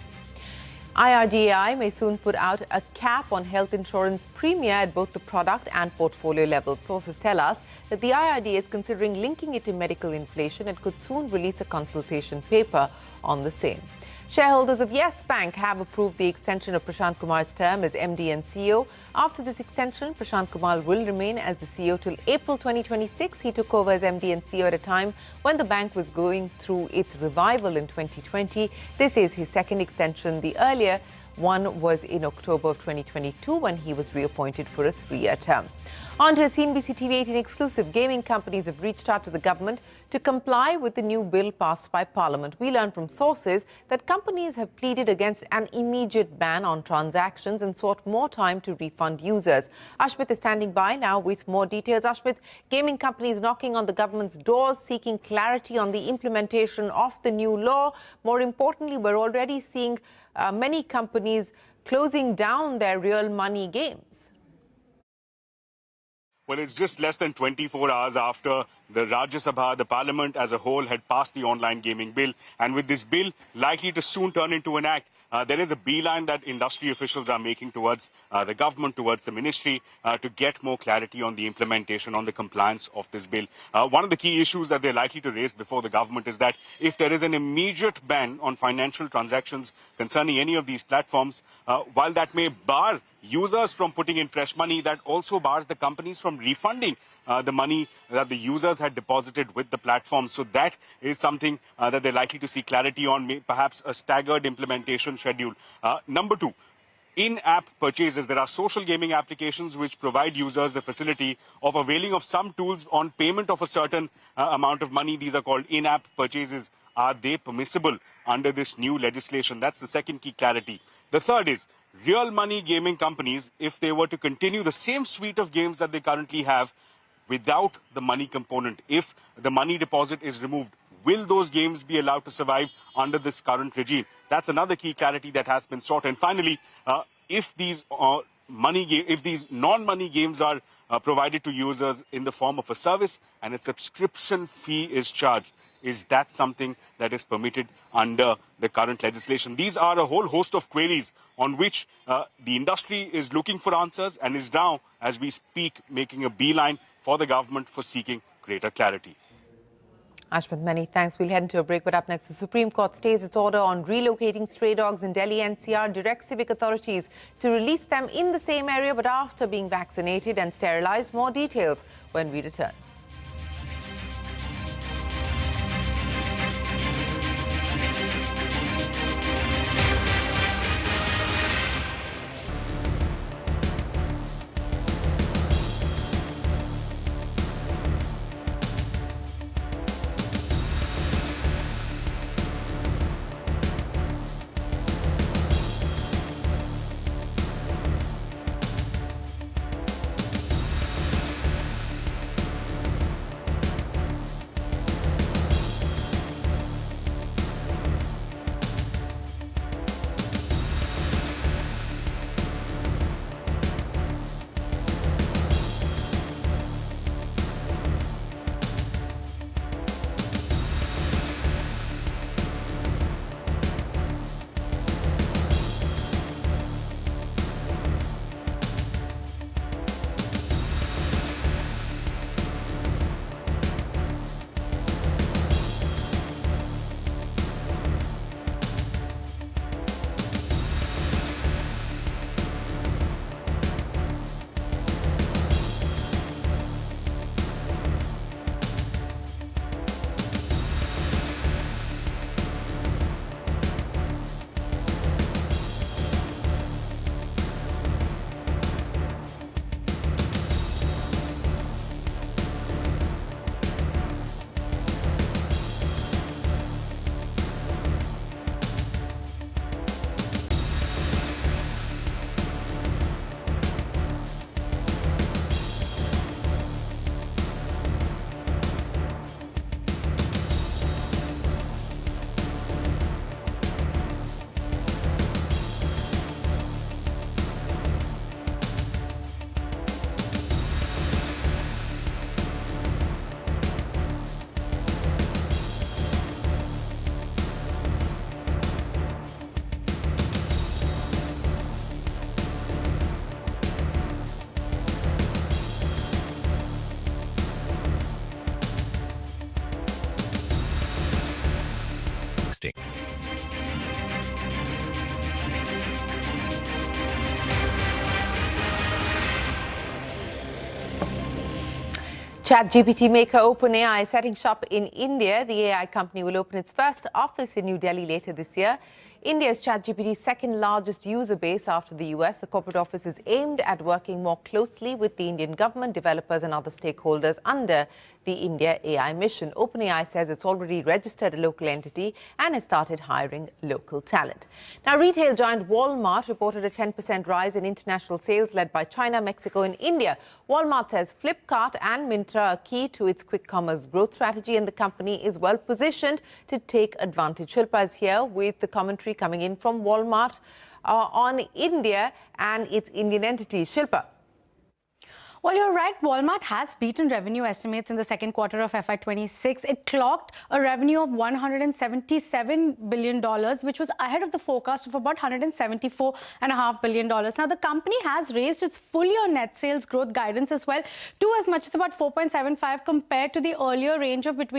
IRDAI may soon put out a cap on health insurance premia at both the product and portfolio levels. Sources tell us that the IRDAI is considering linking it to medical inflation and could soon release a consultation paper on the same. Shareholders of Yes Bank have approved the extension of Prashant Kumar's term as MD and CEO. After this extension, Prashant Kumar will remain as the CEO till April 2026. He took over as MD and CEO at a time when the bank was going through its revival in 2020. This is his second extension. The earlier One was in October of 2022 when he was reappointed for a 3-year term. On to a CNBC-TV18 exclusive. Gaming companies have reached out to the government to comply with the new bill passed by Parliament. We learn from sources that companies have pleaded against an immediate ban on transactions and sought more time to refund users. Ashmit is standing by now with more details. Ashmit, gaming companies knocking on the government's doors seeking clarity on the implementation of the new law. More importantly, we're already seeing many companies closing down their real money games. Well, it's just less than 24 hours after the Rajya Sabha, the parliament as a whole, had passed the online gaming bill. And with this bill likely to soon turn into an act, there is a beeline that industry officials are making towards the government, towards the ministry, to get more clarity on the implementation, on the compliance of this bill. One of the key issues that they're likely to raise before the government is that if there is an immediate ban on financial transactions concerning any of these platforms, while that may bar users from putting in fresh money, that also bars the companies from refunding the money that the users had deposited with the platform. So that is something that they're likely to see clarity on, perhaps a staggered implementation schedule. Number two, in-app purchases. There are social gaming applications which provide users the facility of availing of some tools on payment of a certain amount of money. These are called in-app purchases. Are they permissible under this new legislation? That's the second key clarity. The third is real money gaming companies, if they were to continue the same suite of games that they currently have without the money component, if the money deposit is removed, will those games be allowed to survive under this current regime? That's another key clarity that has been sought. And finally, if these non-money games are provided to users in the form of a service and a subscription fee is charged, is that something that is permitted under the current legislation? These are a whole host of queries on which the industry is looking for answers and is now, as we speak, making a beeline for the government for seeking greater clarity. Ashmit, many thanks. We'll head into a break, but up next, the Supreme Court stays its order on relocating stray dogs in Delhi NCR, directs civic authorities to release them in the same area, but after being vaccinated and sterilized. More details when we return. ChatGPT maker OpenAI is setting shop in India. The AI company will open its first office in New Delhi later this year. India's ChatGPT's second largest user base after the US. The corporate office is aimed at working more closely with the Indian government, developers and other stakeholders under the India AI mission. OpenAI says it's already registered a local entity and has started hiring local talent. Now, retail giant Walmart reported a 10% rise in international sales led by China, Mexico and India. Walmart says Flipkart and Myntra are key to its quick commerce growth strategy and the company is well positioned to take advantage. Shilpa is here with the commentary coming in from Walmart on India and its Indian entities. Shilpa. Well, you're right. Walmart has beaten revenue estimates in the second quarter of FY26. It clocked a revenue of $177 billion, which was ahead of the forecast of about $174.5 billion. Now, the company has raised its full-year net sales growth guidance as well to as much as about 4.75 compared to the earlier range of up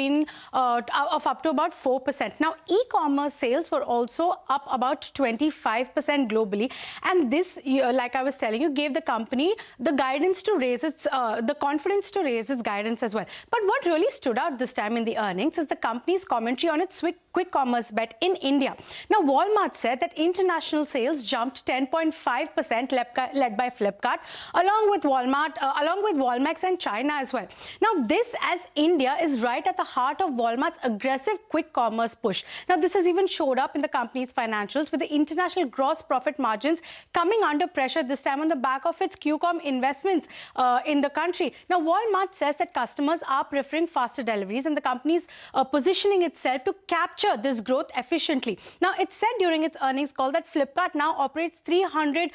to about 4%. Now, e-commerce sales were also up about 25% globally. And this, like I was telling you, gave the company the guidance to raise the confidence to raise its guidance as well. But what really stood out this time in the earnings is the company's commentary on its quick commerce bet in India. Now, Walmart said that international sales jumped 10.5% led by Flipkart, along with Walmex and China as well. Now, this as India is right at the heart of Walmart's aggressive quick commerce push. Now, this has even showed up in the company's financials with the international gross profit margins coming under pressure this time on the back of its QCom investments in the country. Now, Walmart says that customers are preferring faster deliveries and the company's positioning itself to capture this growth efficiently. Now, it said during its earnings call that Flipkart now operates 300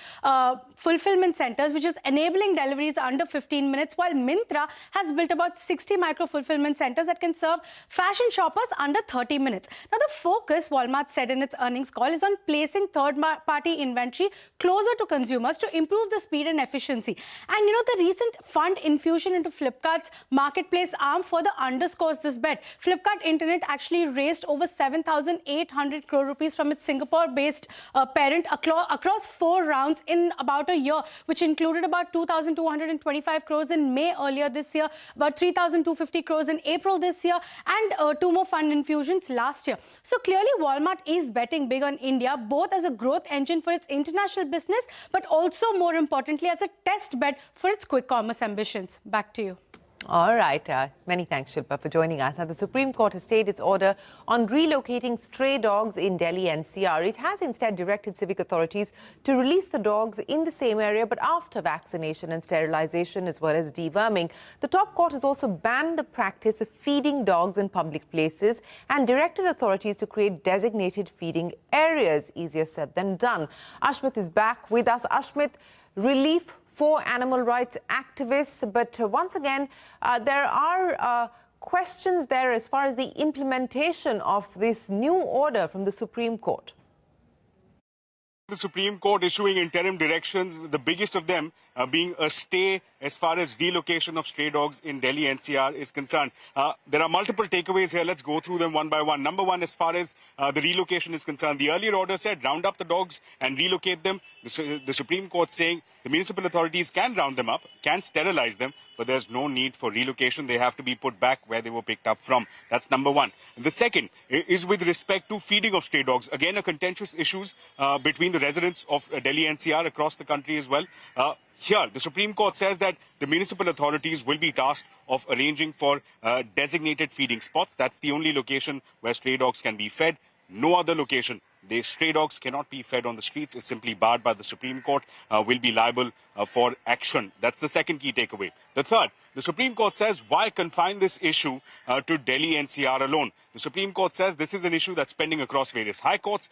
fulfillment centers, which is enabling deliveries under 15 minutes, while Myntra has built about 60 micro-fulfillment centers that can serve fashion shoppers under 30 minutes. Now, the focus, Walmart said in its earnings call, is on placing third-party inventory closer to consumers to improve the speed and efficiency. And, the recent fund infusion into Flipkart's marketplace arm further underscores this bet. Flipkart Internet actually raised over 7,800 crore rupees from its Singapore-based parent across 4 rounds in about a year, which included about 2,225 crores in May earlier this year, about 3,250 crores in April this year, and 2 more fund infusions last year. So clearly, Walmart is betting big on India, both as a growth engine for its international business, but also more importantly as a test bed for its quick commerce ambitions. Back to you. All right. Many thanks, Shilpa, for joining us. Now, the Supreme Court has stayed its order on relocating stray dogs in Delhi NCR. It has instead directed civic authorities to release the dogs in the same area, but after vaccination and sterilization as well as deworming. The top court has also banned the practice of feeding dogs in public places and directed authorities to create designated feeding areas. Easier said than done. Ashmit is back with us. Ashmit, relief for animal rights activists, but once again, there are questions there as far as the implementation of this new order from the Supreme Court. The Supreme Court issuing interim directions, the biggest of them being a stay as far as relocation of stray dogs in Delhi NCR is concerned. There are multiple takeaways here. Let's go through them one by one. Number one, as far as the relocation is concerned, the earlier order said round up the dogs and relocate them. The Supreme Court saying the municipal authorities can round them up, can sterilize them, but there's no need for relocation. They have to be put back where they were picked up from. That's number one. The second is with respect to feeding of stray dogs. Again, a contentious issues between the residents of Delhi NCR across the country as well. Here, the Supreme Court says that the municipal authorities will be tasked of arranging for designated feeding spots. That's the only location where stray dogs can be fed. No other location. The stray dogs cannot be fed on the streets. Is simply barred by the Supreme Court, will be liable for action. That's the second key takeaway. The third, the Supreme Court says, why confine this issue to Delhi NCR alone? The Supreme Court says this is an issue that's pending across various high courts.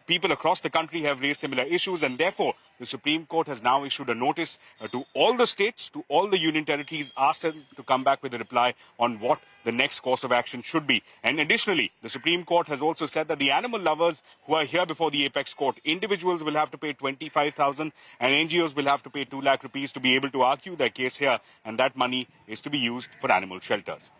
People across the country have raised similar issues, and therefore the Supreme Court has now issued a notice to all the states, to all the union territories, asked them to come back with a reply on what the next course of action should be. And additionally, the Supreme Court has also said that the animal lovers who are here before the Apex Court, individuals will have to pay 25,000 and NGOs will have to pay 2 lakh rupees to be able to argue their case here, and that money is to be used for animal shelters.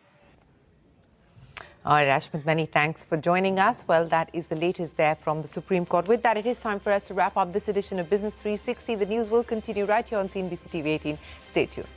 All right, Ashmit, many thanks for joining us. Well, that is the latest there from the Supreme Court. With that, it is time for us to wrap up this edition of Business 360. The news will continue right here on CNBC-TV18. Stay tuned.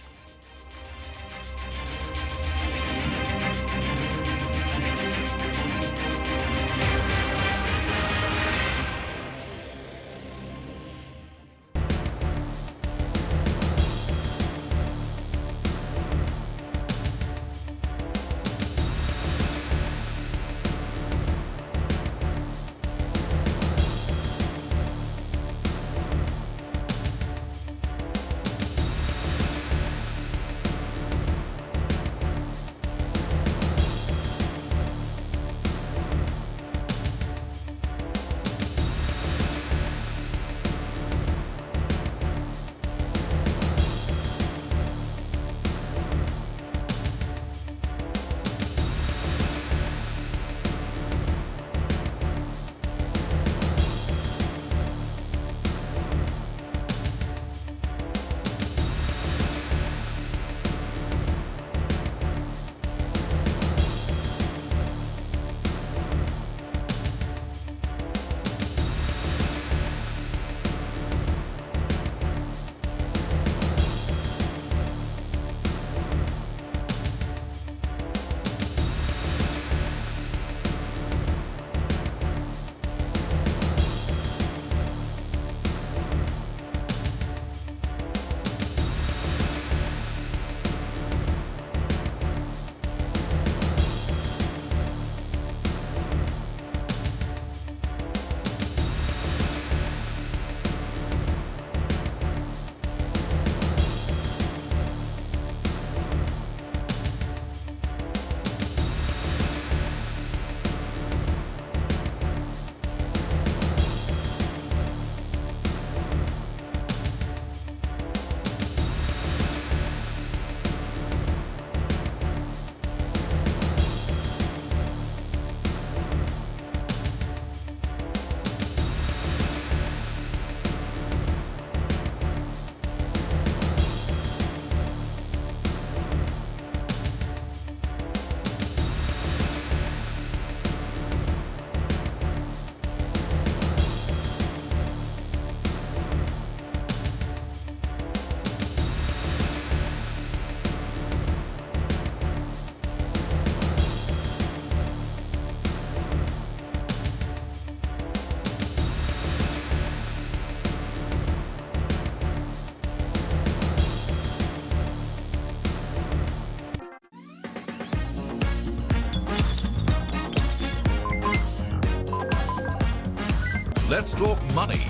Let's talk money.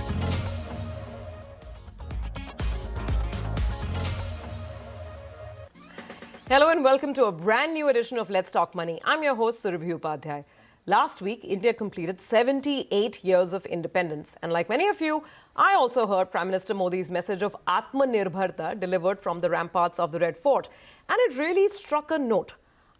Hello and welcome to a brand new edition of Let's Talk Money. I'm your host, Surabhi Upadhyay. Last week, India completed 78 years of independence. And like many of you, I also heard Prime Minister Modi's message of Atmanirbharta delivered from the ramparts of the Red Fort. And it really struck a note.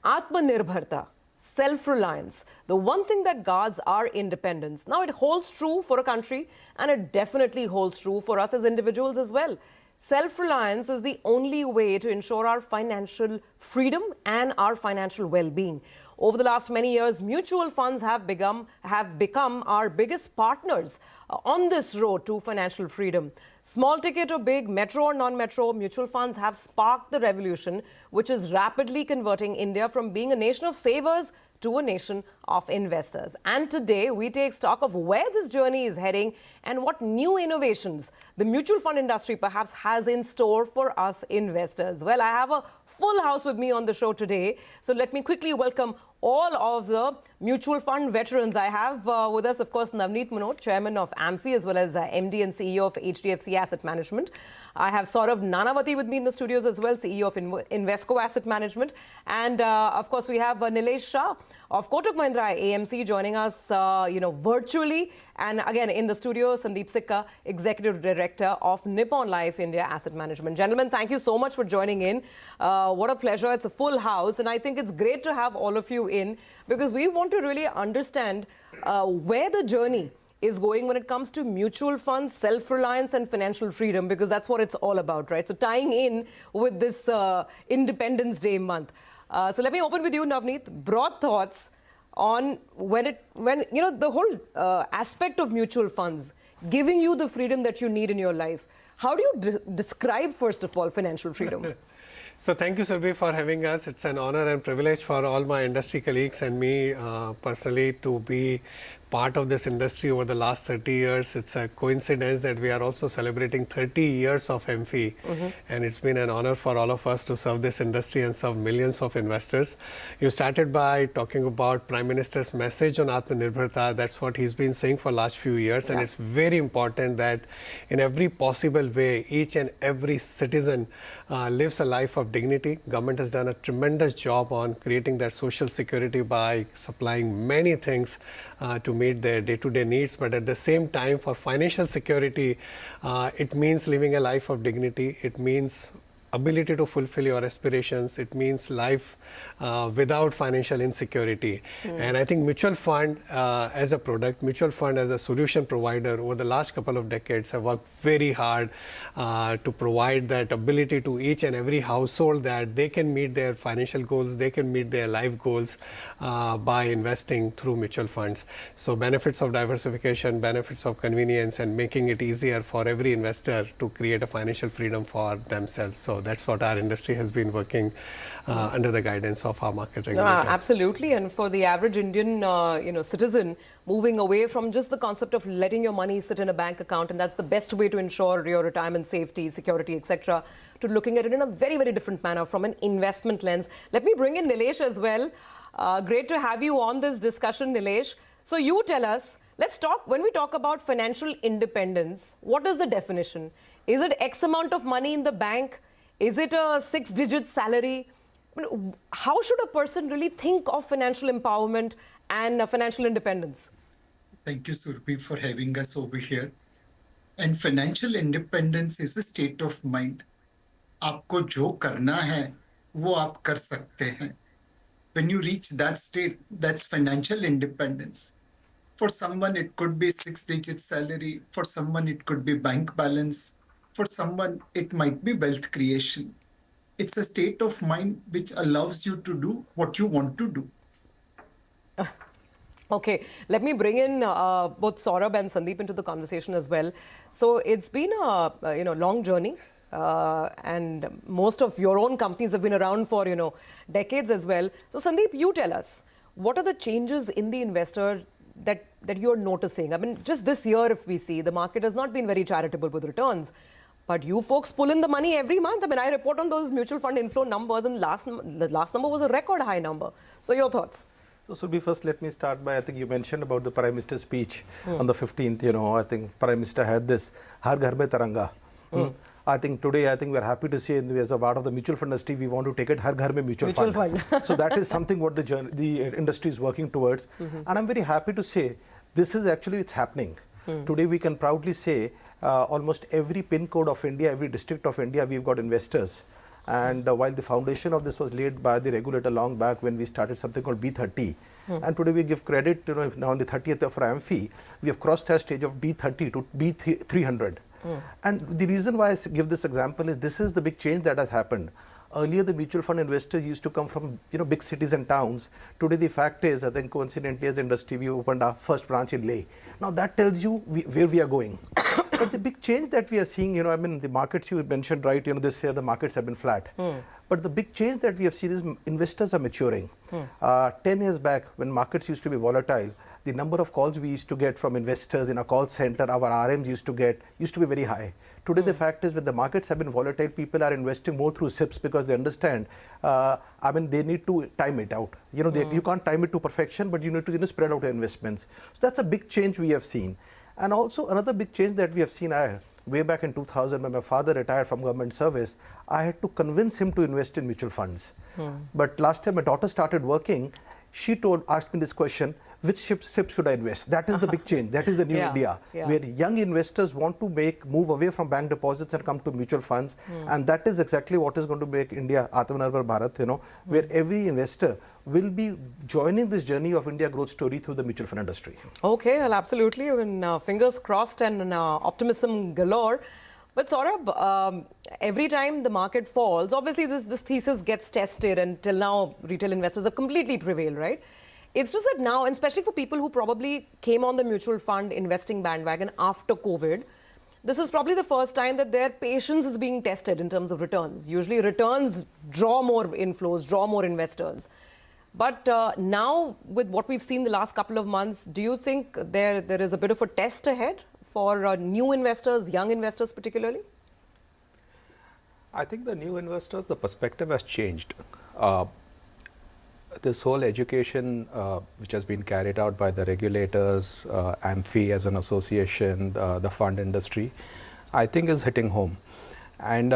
Atmanirbharta, self-reliance, the one thing that guards our independence. Now, it holds true for a country, and it definitely holds true for us as individuals as well. Self-reliance is the only way to ensure our financial freedom and our financial well-being. Over the last many years, mutual funds have become our biggest partners on this road to financial freedom. Small ticket or big, metro or non-metro, mutual funds have sparked the revolution, which is rapidly converting India from being a nation of savers to a nation of investors. And today, we take stock of where this journey is heading and what new innovations the mutual fund industry perhaps has in store for us investors. Well, I have a full house with me on the show today. So let me quickly welcome all of the mutual fund veterans. I have with us, of course, Navneet Manoj, Chairman of AMFI, as well as MD and CEO of HDFC Asset Management. I have Saurabh Nanavati with me in the studios as well, CEO of Invesco Asset Management. And of course, we have Nilesh Shah of Kotak Mahindra AMC joining us, virtually. And again, in the studio, Sandeep Sikka, Executive Director of Nippon Life India Asset Management. Gentlemen, thank you so much for joining in. What a pleasure. It's a full house. And I think it's great to have all of you in because we want to really understand where the journey is going when it comes to mutual funds, self-reliance and financial freedom, because that's what it's all about, right? So tying in with this Independence Day month. So let me open with you, Navneet. Broad thoughts on when the whole aspect of mutual funds giving you the freedom that you need in your life. How do you describe, first of all, financial freedom? So thank you, Surabhi, for having us. It's an honor and privilege for all my industry colleagues and me personally to be part of this industry over the last 30 years. It's a coincidence that we are also celebrating 30 years of MFI. And it's been an honor for all of us to serve this industry and serve millions of investors. You started by talking about Prime Minister's message on Atmanirbharta. That's what he's been saying for the last few years. And it's very important that in every possible way, each and every citizen lives a life of dignity. Government has done a tremendous job on creating that social security by supplying many things to meet their day-to-day needs, but at the same time, for financial security, it means living a life of dignity. It means ability to fulfill your aspirations. It means life without financial insecurity. And I think mutual fund as a product, mutual fund as a solution provider over the last couple of decades have worked very hard to provide that ability to each and every household that they can meet their financial goals, they can meet their life goals by investing through mutual funds. So benefits of diversification, benefits of convenience, and making it easier for every investor to create a financial freedom for themselves. So that's what our industry has been working under the guidance of our market regulator. Absolutely. And for the average Indian citizen, moving away from just the concept of letting your money sit in a bank account, and that's the best way to ensure your retirement safety, security, etc., to looking at it in a very, very different manner from an investment lens. Let me bring in Nilesh as well. Great to have you on this discussion, Nilesh. So you tell us, let's talk, when we talk about financial independence, what is the definition? Is it X amount of money in the bank? Is it a 6-digit salary? I mean, how should a person really think of financial empowerment and financial independence? Thank you, Surabhi, for having us over here. And financial independence is a state of mind. आपको जो करना है, वो आप कर सकते हैं. When you reach that state, that's financial independence. For someone, it could be 6-digit salary. For someone, it could be bank balance. For someone, it might be wealth creation. It's a state of mind which allows you to do what you want to do. Okay, let me bring in both Saurabh and Sandeep into the conversation as well. So it's been a long journey, and most of your own companies have been around for decades as well. So Sandeep, you tell us, what are the changes in the investor that you're noticing? I mean, just this year, if we see, the market has not been very charitable with returns. But you folks pull in the money every month. I mean, I report on those mutual fund inflow numbers, and the last number was a record high number. So your thoughts? So, Surbhi, first let me start by, I think you mentioned about the Prime Minister's speech on the 15th, I think Prime Minister had this, Har Ghar Mein Taranga. I think today, we are happy to say, as a part of the mutual fund industry, we want to take it Har Ghar Mein Mutual Fund. So that is something what the industry is working towards. And I'm very happy to say, this is actually, it's happening. Today, we can proudly say, almost every pin code of India, every district of India, we've got investors. And while the foundation of this was laid by the regulator long back when we started something called B30, and today we give credit, now on the 30th of our AMFI, we have crossed that stage of B30 to B300. And the reason why I give this example is this is the big change that has happened. Earlier, the mutual fund investors used to come from big cities and towns. Today, the fact is, I think coincidentally as industry, we opened our first branch in Leh. Now that tells you where we are going. But the big change that we are seeing, the markets you mentioned, right, this year the markets have been flat. But the big change that we have seen is investors are maturing. 10 years back, when markets used to be volatile, the number of calls we used to get from investors in a call center, our RMs used to be very high. Today, the fact is when the markets have been volatile, people are investing more through SIPs because they understand, they need to time it out. You can't time it to perfection, but you need to spread out your investments. So that's a big change we have seen. And also another big change that we have seen way back in 2000 when my father retired from government service, I had to convince him to invest in mutual funds. But last time my daughter started working, she asked me this question, which SIP should I invest? That is the big change. That is the new India, where young investors want to move away from bank deposits and come to mutual funds. And that is exactly what is going to make India Atmanirbhar Bharat, where every investor will be joining this journey of India growth story through the mutual fund industry. Okay, well, absolutely. I mean, fingers crossed and optimism galore. But Saurabh, every time the market falls, obviously this thesis gets tested, and till now retail investors have completely prevailed, right? It's just that now, and especially for people who probably came on the mutual fund investing bandwagon after COVID, this is probably the first time that their patience is being tested in terms of returns. Usually returns draw more inflows, draw more investors. But now, with what we've seen the last couple of months, do you think there is a bit of a test ahead for new investors, young investors particularly? I think the new investors, the perspective has changed. This whole education which has been carried out by the regulators, AMFI as an association, the fund industry, I think is hitting home. And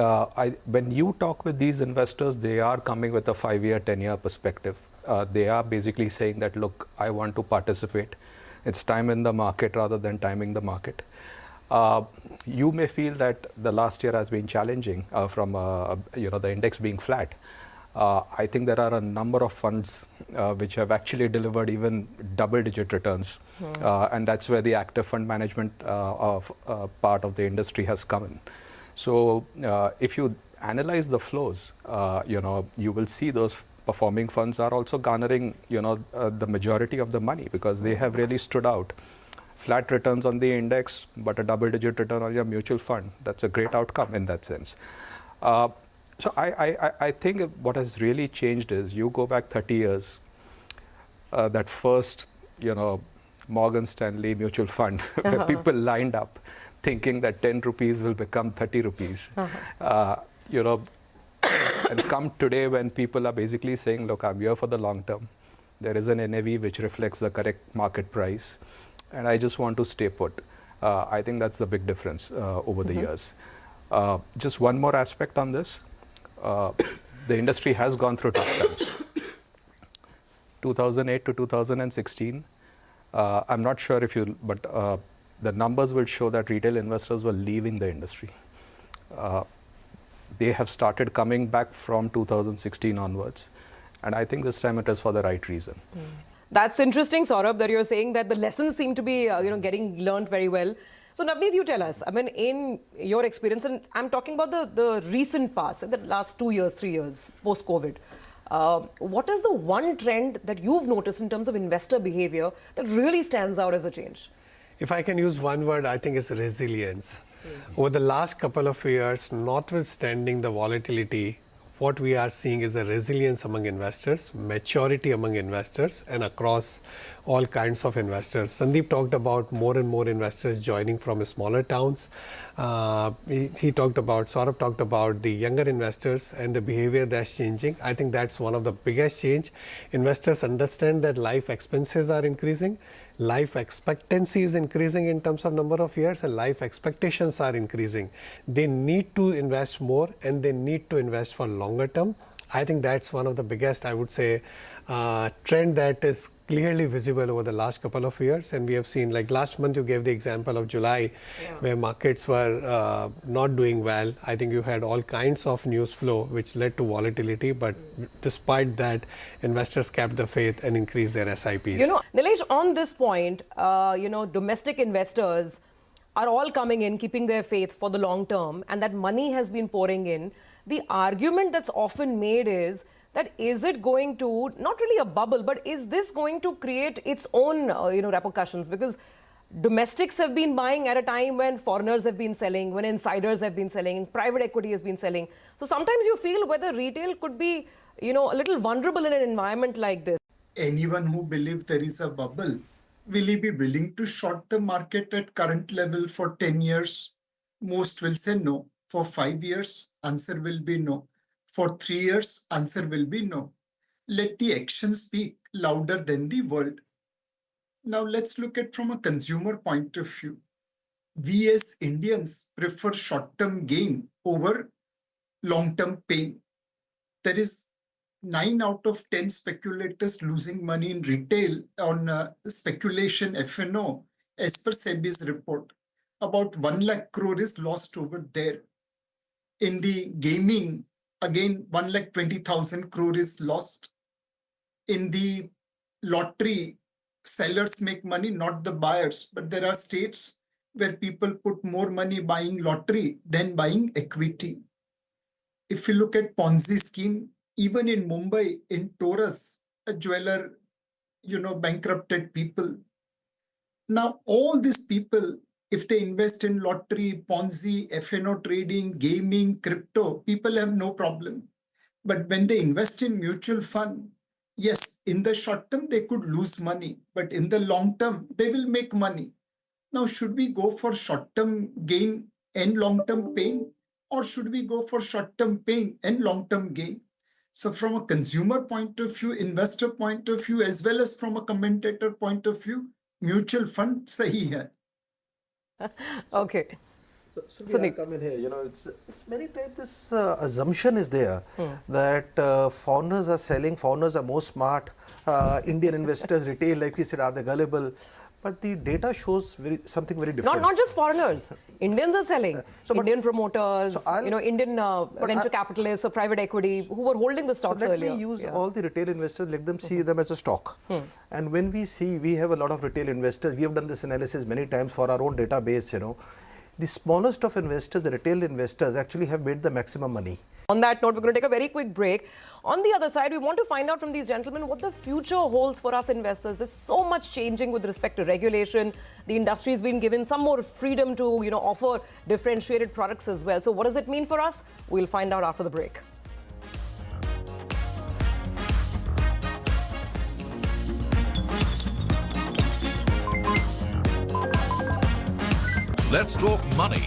when you talk with these investors, they are coming with a 5-year, 10-year perspective. They are basically saying that, look, I want to participate. It's time in the market rather than timing the market. You may feel that the last year has been challenging from the index being flat. I think there are a number of funds which have actually delivered even double-digit returns, and that's where the active fund management part of the industry has come in. So if you analyze the flows, you will see those performing funds are also garnering, the majority of the money because they have really stood out. Flat returns on the index, but a double-digit return on your mutual fund. That's a great outcome in that sense. So I think what has really changed is you go back 30 years, that first, Morgan Stanley mutual fund, where people lined up thinking that 10 rupees will become 30 rupees. And come today when people are basically saying, look, I'm here for the long term. There is an NAV which reflects the correct market price. And I just want to stay put. I think that's the big difference over the years. Just one more aspect on this. The industry has gone through tough times. 2008 to 2016, I'm not sure if but the numbers will show that retail investors were leaving the industry. They have started coming back from 2016 onwards. And I think this time it is for the right reason. That's interesting, Saurabh, that you're saying that the lessons seem to be, getting learned very well. So, Navneet, you tell us, I mean, in your experience, and I'm talking about the recent past, the last 2 years, 3 years, post-COVID, what is the one trend that you've noticed in terms of investor behavior that really stands out as a change? If I can use one word, I think it's resilience. Over the last couple of years, notwithstanding the volatility, what we are seeing is a resilience among investors, maturity among investors, and across all kinds of investors. Sandeep talked about more and more investors joining from smaller towns. He talked about, Saurabh talked about the younger investors and the behavior that's changing. I think that's one of the biggest change. Investors understand that life expenses are increasing. Life expectancy is increasing in terms of number of years, and life expectations are increasing. They need to invest more, and they need to invest for longer term. I think that's one of the biggest, I would say, trend that is clearly visible over the last couple of years. And we have seen, like last month you gave the example of July, where markets were not doing well. I think you had all kinds of news flow which led to volatility, but despite that, investors kept the faith and increased their SIPs. You know, Nilesh, on this point, domestic investors are all coming in, keeping their faith for the long term, and that money has been pouring in. The argument that's often made is that is it going to, not really a bubble, but is this going to create its own, repercussions? Because domestics have been buying at a time when foreigners have been selling, when insiders have been selling, private equity has been selling. So sometimes you feel whether retail could be, a little vulnerable in an environment like this. Anyone who believes there is a bubble, will he be willing to short the market at current level for 10 years? Most will say no. For 5 years, answer will be no. For 3 years, answer will be no. Let the action speak louder than the world. Now let's look at from a consumer point of view. We as Indians prefer short-term gain over long-term pain. There is 9 out of 10 speculators losing money in retail on speculation F&O as per SEBI's report. About 1 lakh crore is lost over there. In the gaming, again, 1,20,000 crore is lost. In the lottery, sellers make money, not the buyers. But there are states where people put more money buying lottery than buying equity. If you look at Ponzi scheme, even in Mumbai, in Taurus, a jeweler, bankrupted people. Now, all these people, if they invest in lottery, Ponzi, F&O trading, gaming, crypto, people have no problem. But when they invest in mutual fund, yes, in the short term, they could lose money. But in the long term, they will make money. Now, should we go for short-term gain and long-term pain? Or should we go for short-term pain and long-term gain? So from a consumer point of view, investor point of view, as well as from a commentator point of view, mutual fund sahi hai. Okay. So I come in here, it's many times this assumption is there that foreigners are selling, foreigners are more smart, Indian investors, retail, like we said, are they gullible? But the data shows something very different. Not just foreigners. Indians are selling. Indian promoters, Indian venture capitalists or private equity who were holding the stocks earlier. Let me use all the retail investors, let them see them as a stock. And when we have a lot of retail investors, we have done this analysis many times for our own database, the smallest of investors, the retail investors, actually have made the maximum money. On that note, we're going to take a very quick break. On the other side, we want to find out from these gentlemen what the future holds for us investors. There's so much changing with respect to regulation. The industry has been given some more freedom to, offer differentiated products as well. So what does it mean for us? We'll find out after the break. Let's talk money.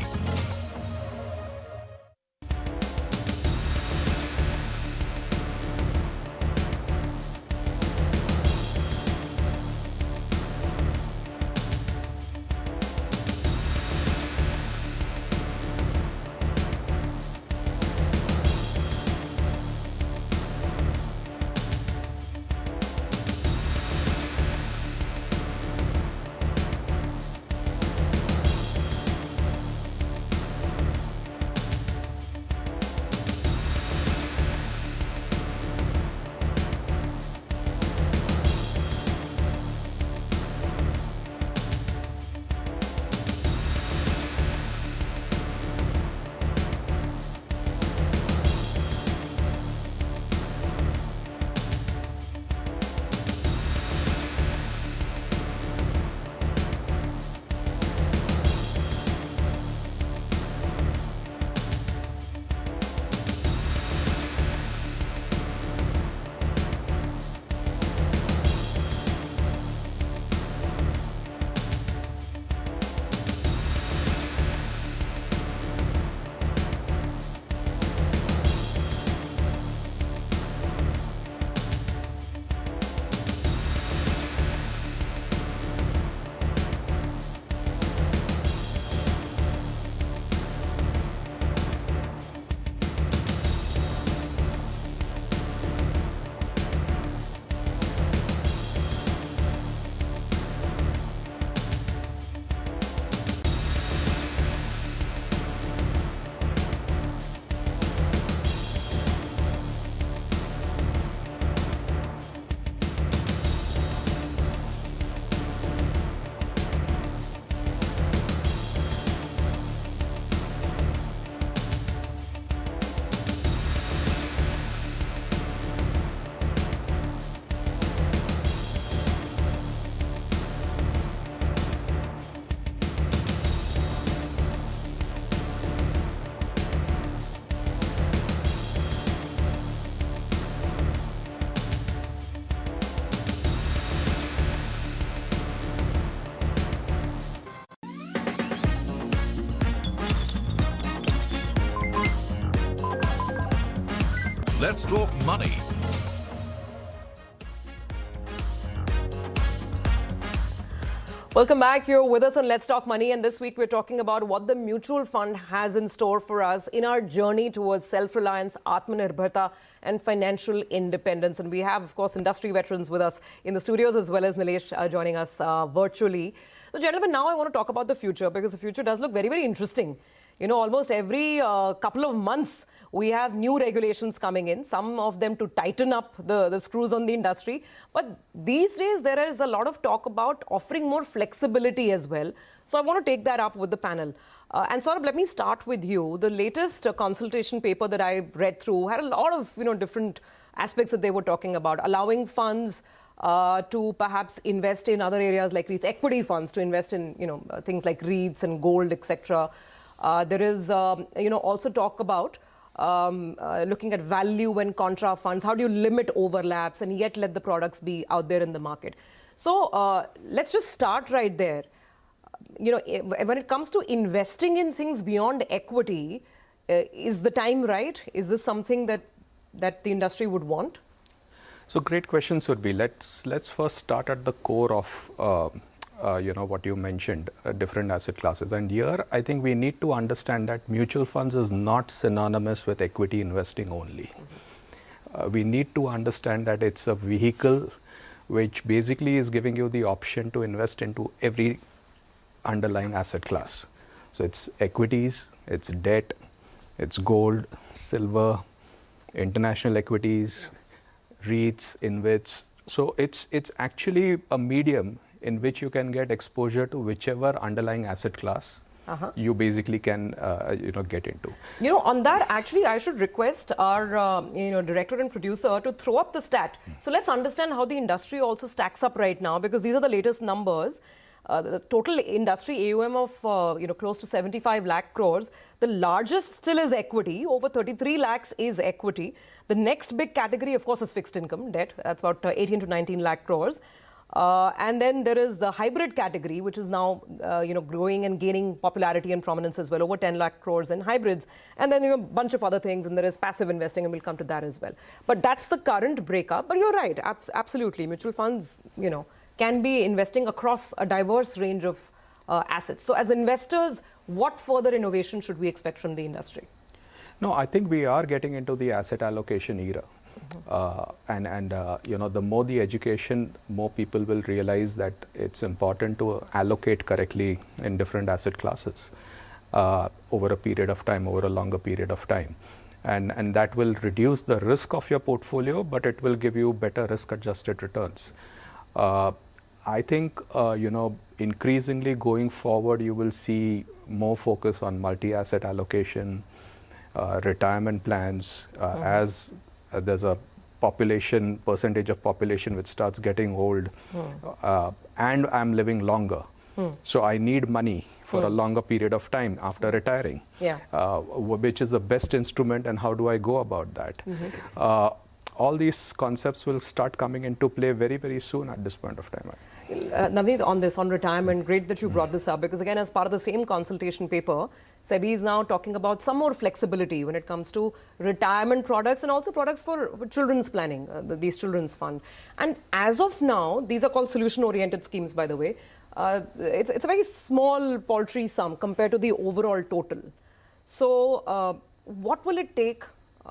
Let's Talk Money. Welcome back. You're with us on Let's Talk Money, and this week we're talking about what the mutual fund has in store for us in our journey towards self-reliance, Atmanirbharta, and financial independence. And we have, of course, industry veterans with us in the studios, as well as Nilesh joining us virtually. So, gentlemen, now I want to talk about the future, because the future does look very, very interesting. You know, almost every couple of months, we have new regulations coming in, some of them to tighten up the screws on the industry. But these days, there is a lot of talk about offering more flexibility as well. So I want to take that up with the panel. And Saurabh, let me start with you. The latest consultation paper that I read through had a lot of, different aspects that they were talking about, allowing funds to perhaps invest in other areas like REITs, equity funds to invest in, things like REITs and gold, etc. There is, also talk about looking at value and contra funds. How do you limit overlaps and yet let the products be out there in the market? So let's just start right there. When it comes to investing in things beyond equity, is the time right? Is this something that the industry would want? So great questions would be, let's first start at the core of what you mentioned, different asset classes. And here, I think we need to understand that mutual funds is not synonymous with equity investing only. We need to understand that it's a vehicle which basically is giving you the option to invest into every underlying asset class. So it's equities, it's debt, it's gold, silver, international equities, REITs, InvITs. So it's actually a medium in which you can get exposure to whichever underlying asset class you basically can get into. On that, actually, I should request our director and producer to throw up the stat. So let's understand how the industry also stacks up right now, because these are the latest numbers. The total industry AUM of close to 75 lakh crores. The largest still is equity. Over 33 lakhs is equity. The next big category, of course, is fixed income debt. That's about 18 to 19 lakh crores. And then there is the hybrid category, which is now growing and gaining popularity and prominence as well, over 10 lakh crores in hybrids. And then a bunch of other things, and there is passive investing, and we'll come to that as well. But that's the current breakup. But you're right, absolutely. Mutual funds, can be investing across a diverse range of assets. So as investors, what further innovation should we expect from the industry? No, I think we are getting into the asset allocation era. The more the education, more people will realize that it's important to allocate correctly in different asset classes over a period of time, over a longer period of time. And that will reduce the risk of your portfolio, but it will give you better risk-adjusted returns. I think, increasingly going forward, you will see more focus on multi-asset allocation, retirement plans, as there's a percentage of population which starts getting old, and I'm living longer. So I need money for a longer period of time after retiring, which is the best instrument, and how do I go about that? All these concepts will start coming into play very, very soon at this point of time. Navneet, on retirement, great that you brought this up, because again, as part of the same consultation paper, SEBI is now talking about some more flexibility when it comes to retirement products and also products for children's planning, these children's fund. And as of now, these are called solution-oriented schemes, by the way. It's a very small paltry sum compared to the overall total. So what will it take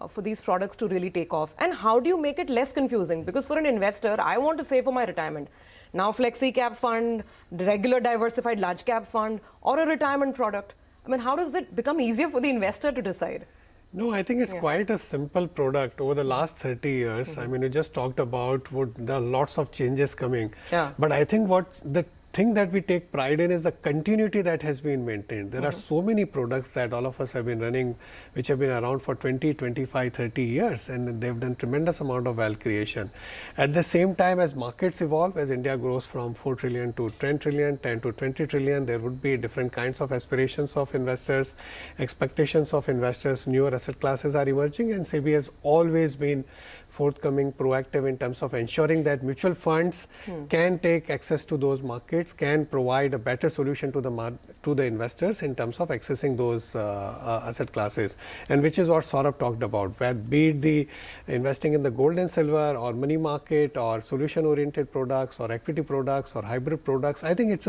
for these products to really take off? And how do you make it less confusing? Because for an investor, I want to save for my retirement. Now, flexi cap fund, regular diversified large cap fund, or a retirement product. I mean, how does it become easier for the investor to decide? No, I think it's quite a simple product. Over the last 30 years, I mean, you just talked about there are lots of changes coming. But I think the thing that we take pride in is the continuity that has been maintained. There are so many products that all of us have been running, which have been around for 20, 25, 30 years, and they've done tremendous amount of wealth creation. At the same time, as markets evolve, as India grows from 4 trillion to 10 trillion, 10 to 20 trillion, there would be different kinds of aspirations of investors, expectations of investors, newer asset classes are emerging, and SEBI has always been forthcoming, proactive in terms of ensuring that mutual funds can take access to those markets, can provide a better solution to the investors in terms of accessing those asset classes, and which is what Saurabh talked about, where be it the investing in the gold and silver or money market or solution oriented products or equity products or hybrid products. I think it's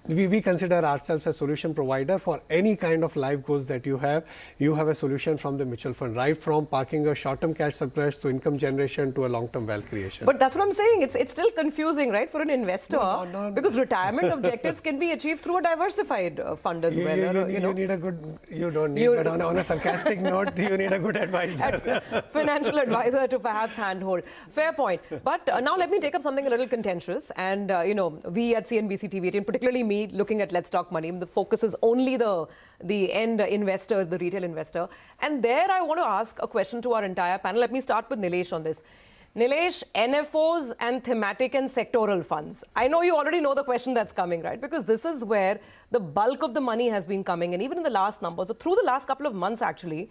we consider ourselves a solution provider for any kind of life goals that you have. You have a solution from the mutual fund, right from parking a short-term cash surplus to income generation to a long-term wealth creation. But that's what I'm saying. It's still confusing, right, for an investor, because retirement objectives can be achieved through a diversified fund as well. You need a good, you don't need, but on a sarcastic note, you need a good advisor. Financial advisor to perhaps handhold. Fair point. But now let me take up something a little contentious. And, we at CNBC-TV18, particularly me, looking at Let's Talk Money, the focus is only the end investor, the retail investor. And there I want to ask a question to our entire panel. Let me start with Nilesh on this. Nilesh, NFOs and thematic and sectoral funds. I know you already know the question that's coming, right? Because this is where the bulk of the money has been coming. And even in the last numbers, so through the last couple of months, actually,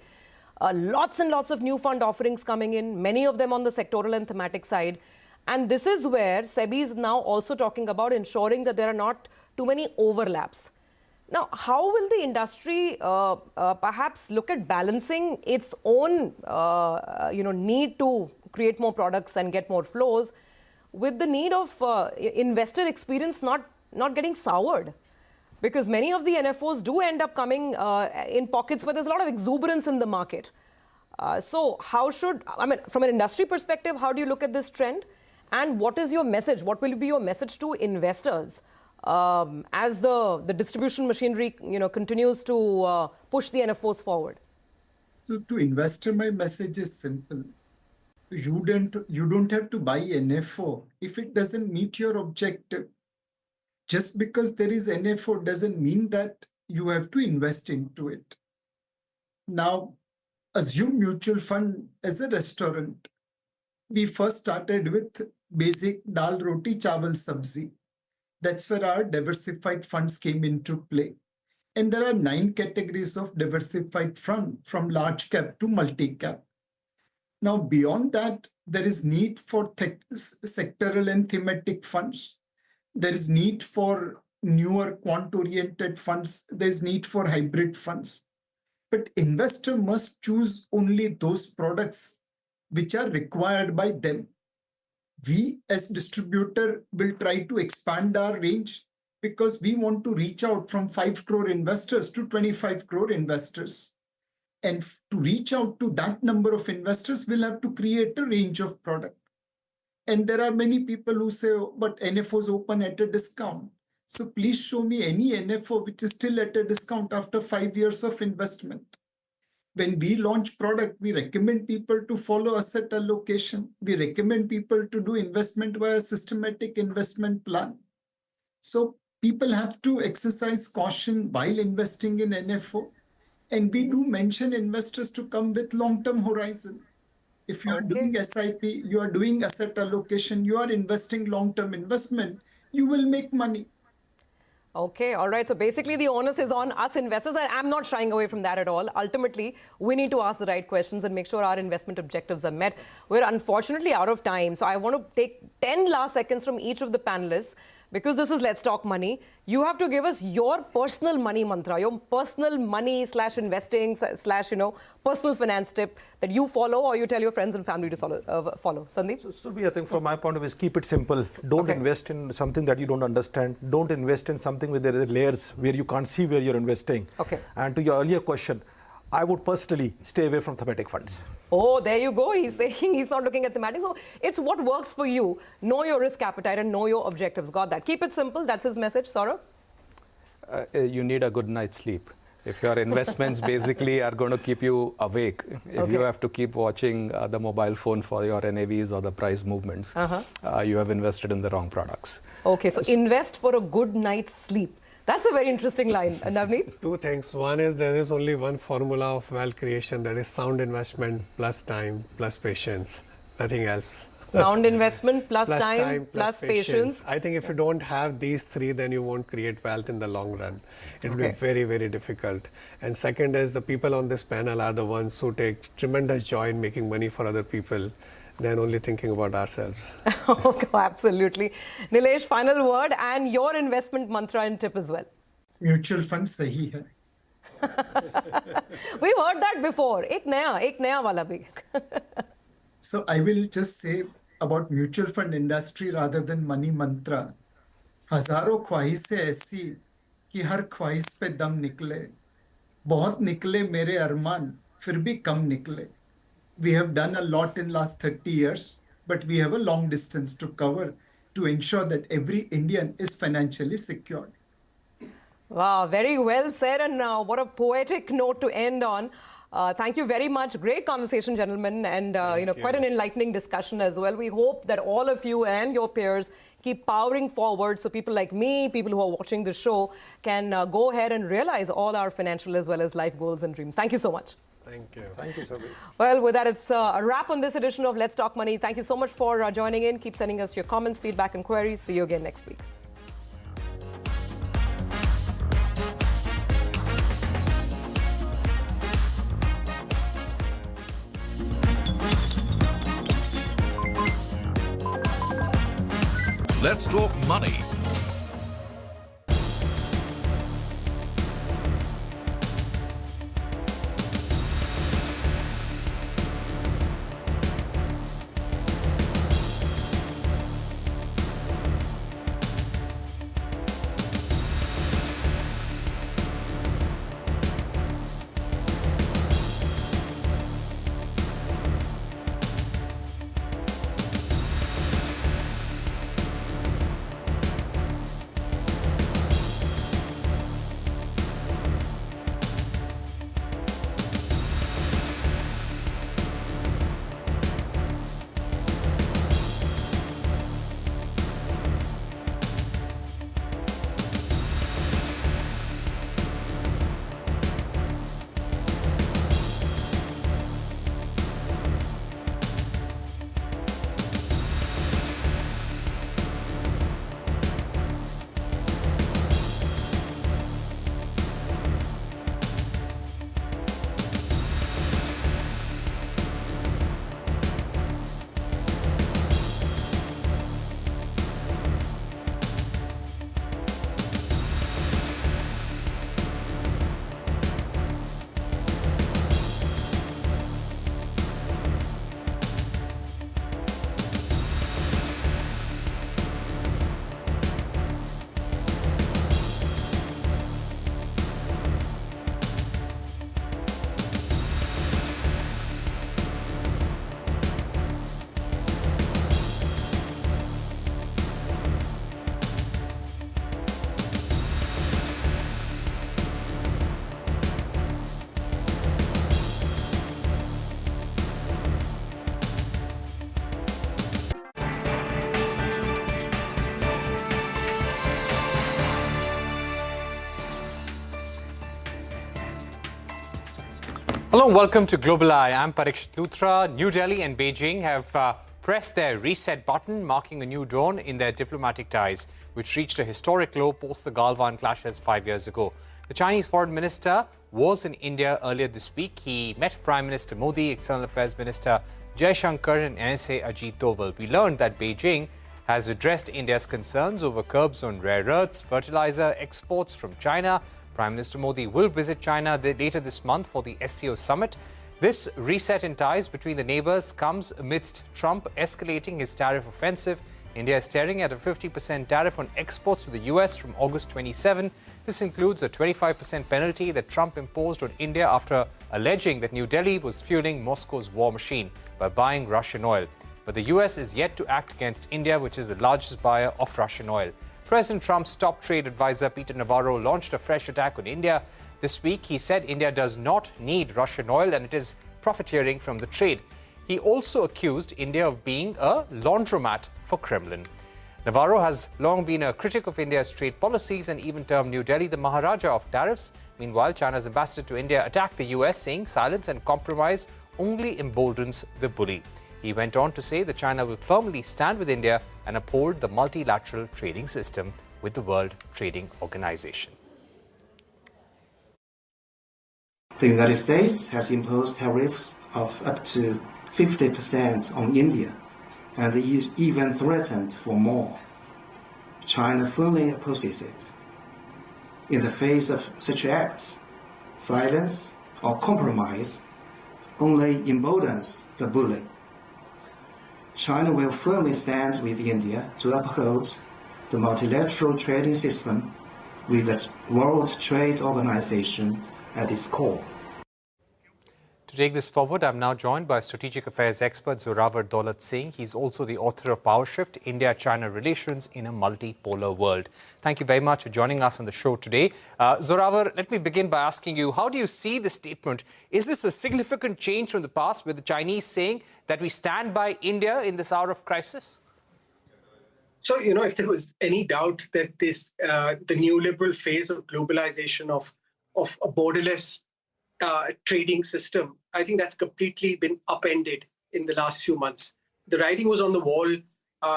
lots and lots of new fund offerings coming in, many of them on the sectoral and thematic side. And this is where SEBI is now also talking about ensuring that there are not too many overlaps. Now, how will the industry perhaps look at balancing its own, need to create more products and get more flows with the need of investor experience not getting soured? Because many of the NFOs do end up coming in pockets where there's a lot of exuberance in the market. So how from an industry perspective, how do you look at this trend? And what is your message? What will be your message to investors as the distribution machinery continues to push the NFOs forward? So to investor, my message is simple. You don't have to buy NFO if it doesn't meet your objective. Just because there is NFO doesn't mean that you have to invest into it. Now, assume mutual fund as a restaurant. We first started with basic dal, roti, chawal, sabzi. That's where our diversified funds came into play. And there are 9 categories of diversified fund, from large cap to multi-cap. Now, beyond that, there is need for sectoral and thematic funds. There is need for newer quant-oriented funds. There's need for hybrid funds. But investor must choose only those products which are required by them. We as distributor will try to expand our range because we want to reach out from 5 crore investors to 25 crore investors. And to reach out to that number of investors, we'll have to create a range of product. And there are many people who say, oh, but NFOs open at a discount. So please show me any NFO which is still at a discount after 5 years of investment. When we launch product, we recommend people to follow asset allocation. We recommend people to do investment via systematic investment plan. So people have to exercise caution while investing in NFO. And we do mention investors to come with long-term horizon. If you are doing SIP, you are doing asset allocation, you are investing long-term investment, you will make money. Okay, all right. So basically the onus is on us investors, and I'm not shying away from that at all. Ultimately, we need to ask the right questions and make sure our investment objectives are met. We're unfortunately out of time. So I want to take 10 last seconds from each of the panelists, because this is Let's Talk Money. You have to give us your personal money mantra, your personal money / investing / personal finance tip that you follow or you tell your friends and family to follow. Sandeep? So I think from my point of view is keep it simple. Don't invest in something that you don't understand. Don't invest in something with the layers where you can't see where you're investing. Okay. And to your earlier question, I would personally stay away from thematic funds. Oh, there you go. He's saying he's not looking at thematics. So it's what works for you. Know your risk appetite and know your objectives. Got that. Keep it simple. That's his message. Saurabh? You need a good night's sleep. If your investments basically are going to keep you awake, if you have to keep watching the mobile phone for your NAVs or the price movements, you have invested in the wrong products. Okay, so invest for a good night's sleep. That's a very interesting line. Navneet? 2 things. One is there is only one formula of wealth creation, that is sound investment plus time plus patience. Nothing else. Sound investment plus time plus patience. I think if you don't have these 3, then you won't create wealth in the long run. It will be very, very difficult. And second is the people on this panel are the ones who take tremendous joy in making money for other people. than only thinking about ourselves. Okay, absolutely. Nilesh, final word and your investment mantra and tip as well. Mutual fund सही है. We've heard that before. एक नया वाला भी. So I will just say about mutual fund industry rather than money mantra. हजारों ख्वाहिशें ऐसी कि हर ख्वाहिश पे दम निकले. बहुत निकले मेरे अरमान, फिर भी कम निकले. We have done a lot in last 30 years, but we have a long distance to cover to ensure that every Indian is financially secured. Wow, very well said, and what a poetic note to end on. Thank you very much. Great conversation, gentlemen, and quite an enlightening discussion as well. We hope that all of you and your peers keep powering forward so people like me, people who are watching the show, can go ahead and realize all our financial as well as life goals and dreams. Thank you so much. Thank you. Thank you, Sobi. Well, with that, it's a wrap on this edition of Let's Talk Money. Thank you so much for joining in. Keep sending us your comments, feedback, and queries. See you again next week. Let's Talk Money. Hello and welcome to Global Eye. I'm Parikshit Luthra. New Delhi and Beijing have pressed their reset button, marking a new dawn in their diplomatic ties, which reached a historic low post the Galwan clashes 5 years ago. The Chinese foreign minister was in India earlier this week. He met Prime Minister Modi, External Affairs Minister Jaishankar and NSA Ajit Doval. We learned that Beijing has addressed India's concerns over curbs on rare earths, fertilizer exports from China. Prime Minister Modi will visit China later this month for the SCO summit. This reset in ties between the neighbors comes amidst Trump escalating his tariff offensive. India is staring at a 50% tariff on exports to the US from August 27. This includes a 25% penalty that Trump imposed on India after alleging that New Delhi was fueling Moscow's war machine by buying Russian oil. But the US is yet to act against India, which is the largest buyer of Russian oil. President Trump's top trade advisor, Peter Navarro, launched a fresh attack on India. This week, he said India does not need Russian oil and it is profiteering from the trade. He also accused India of being a laundromat for Kremlin. Navarro has long been a critic of India's trade policies and even termed New Delhi the Maharaja of tariffs. Meanwhile, China's ambassador to India attacked the US, saying silence and compromise only emboldens the bully. He went on to say that China will firmly stand with India and uphold the multilateral trading system with the World Trading Organization. The United States has imposed tariffs of up to 50% on India and even threatened for more. China firmly opposes it. In the face of such acts, silence or compromise only emboldens the bully. China will firmly stand with India to uphold the multilateral trading system with the World Trade Organization at its core. To take this forward, I'm now joined by strategic affairs expert Zorawar Daulat Singh. He's also the author of Power Shift, India-China Relations in a Multipolar World. Thank you very much for joining us on the show today. Zorawar, let me begin by asking you, how do you see this statement? Is this a significant change from the past with the Chinese saying that we stand by India in this hour of crisis? So, if there was any doubt that this, the neoliberal phase of globalization of a borderless trading system, I think that's completely been upended in the last few months. The writing was on the wall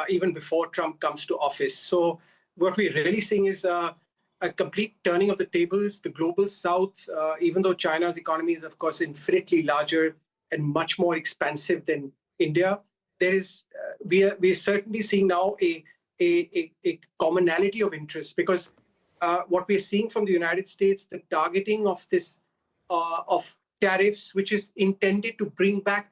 even before Trump comes to office. So what we're really seeing is a complete turning of the tables. The global south, even though China's economy is, of course, infinitely larger and much more expansive than India, there is we are certainly seeing now a commonality of interest, because what we're seeing from the United States, the targeting of this of tariffs, which is intended to bring back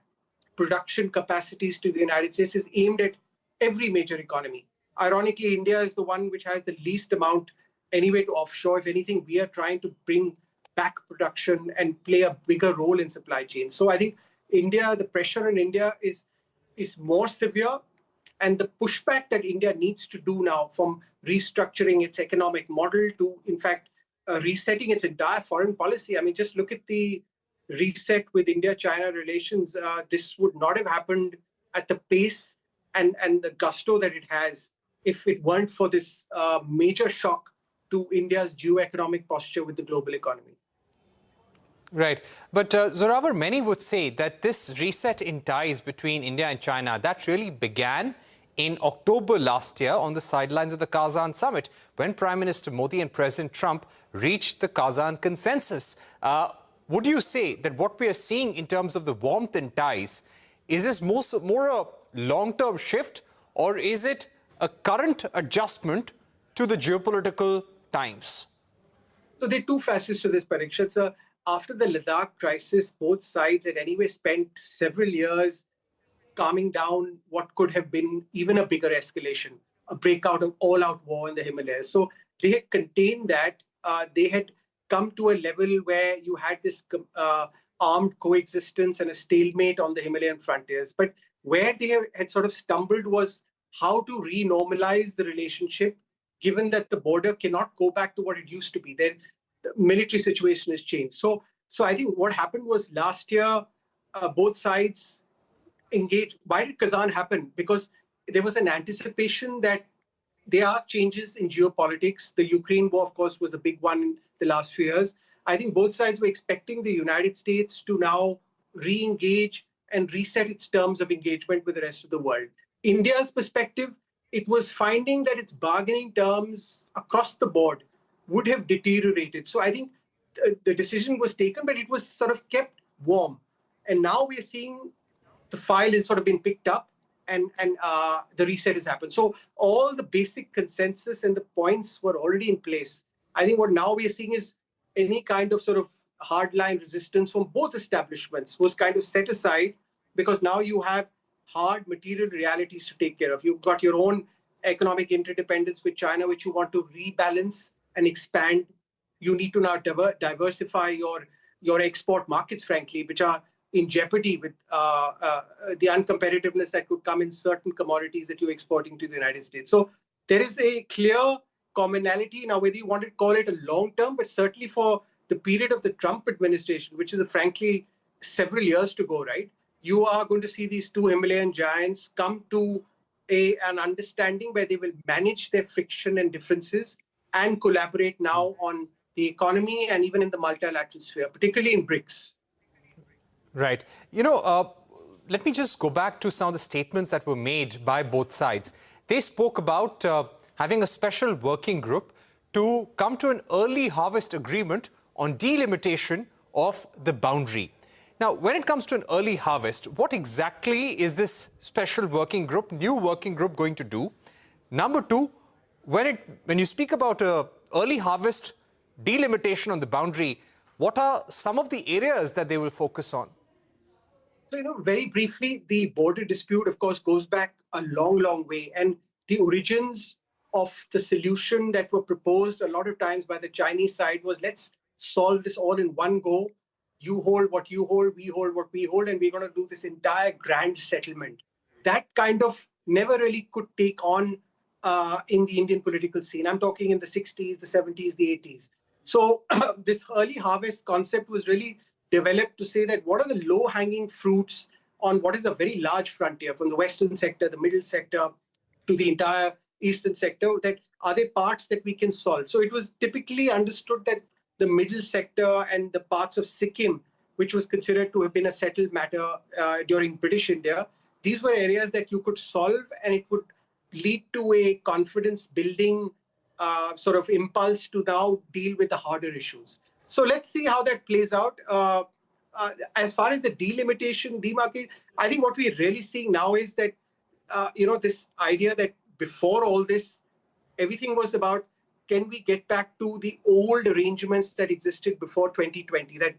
production capacities to the United States, is aimed at every major economy. Ironically, India is the one which has the least amount anyway to offshore. If anything, we are trying to bring back production and play a bigger role in supply chain. So I think the pressure in India is more severe, and the pushback that India needs to do now, from restructuring its economic model to, in fact, resetting its entire foreign policy. I mean, just look at the reset with India-China relations. This would not have happened at the pace and the gusto that it has if it weren't for this major shock to India's geo-economic posture with the global economy. Right. But Zorawar, many would say that this reset in ties between India and China, that really began in October last year on the sidelines of the Kazan summit, when Prime Minister Modi and President Trump reached the Kazan consensus. Would you say that what we are seeing in terms of the warmth and ties, is this more a long-term shift, or is it a current adjustment to the geopolitical times? So there are two facets to this, Parikshit. So after the Ladakh crisis, both sides had anyway spent several years calming down what could have been even a bigger escalation, a breakout of all-out war in the Himalayas. So they had contained that. They had come to a level where you had this armed coexistence and a stalemate on the Himalayan frontiers. But where they had sort of stumbled was how to re-normalize the relationship, given that the border cannot go back to what it used to be. The military situation has changed. So I think what happened was last year, both sides engaged. Why did Kazan happen? Because there was an anticipation that there are changes in geopolitics. The Ukraine war, of course, was the big one in the last few years. I think both sides were expecting the United States to now re-engage and reset its terms of engagement with the rest of the world. India's perspective, it was finding that its bargaining terms across the board would have deteriorated. So I think the decision was taken, but it was sort of kept warm. And now we're seeing the file has sort of been picked up, and the reset has happened. So all the basic consensus and the points were already in place. I think what now we are seeing is any kind of sort of hardline resistance from both establishments was kind of set aside, because now you have hard material realities to take care of. You've got your own economic interdependence with China, which you want to rebalance and expand. You need to now diversify your export markets, frankly, which are in jeopardy with the uncompetitiveness that could come in certain commodities that you're exporting to the United States. So there is a clear commonality. Now, whether you want to call it a long term, but certainly for the period of the Trump administration, which is frankly several years to go, right? You are going to see these two Himalayan giants come to an understanding where they will manage their friction and differences and collaborate now on the economy and even in the multilateral sphere, particularly in BRICS. Right. You know, let me just go back to some of the statements that were made by both sides. They spoke about having a special working group to come to an early harvest agreement on delimitation of the boundary. Now, when it comes to an early harvest, what exactly is this special working group, new working group going to do? Number two, when you speak about early harvest delimitation on the boundary, what are some of the areas that they will focus on? So, very briefly, the border dispute, of course, goes back a long, long way. And the origins of the solution that were proposed a lot of times by the Chinese side was, let's solve this all in one go. You hold what you hold, we hold what we hold, and we're going to do this entire grand settlement. That kind of never really could take on in the Indian political scene. I'm talking in the 60s, the 70s, the 80s. So this early harvest concept was really developed to say that what are the low-hanging fruits on what is a very large frontier, from the western sector, the middle sector, to the entire eastern sector, that are there parts that we can solve? So it was typically understood that the middle sector and the parts of Sikkim, which was considered to have been a settled matter during British India, these were areas that you could solve, and it would lead to a confidence-building sort of impulse to now deal with the harder issues. So let's see how that plays out. As far as the delimitation, demarcation, I think what we're really seeing now is that, this idea that before all this, everything was about, can we get back to the old arrangements that existed before 2020, that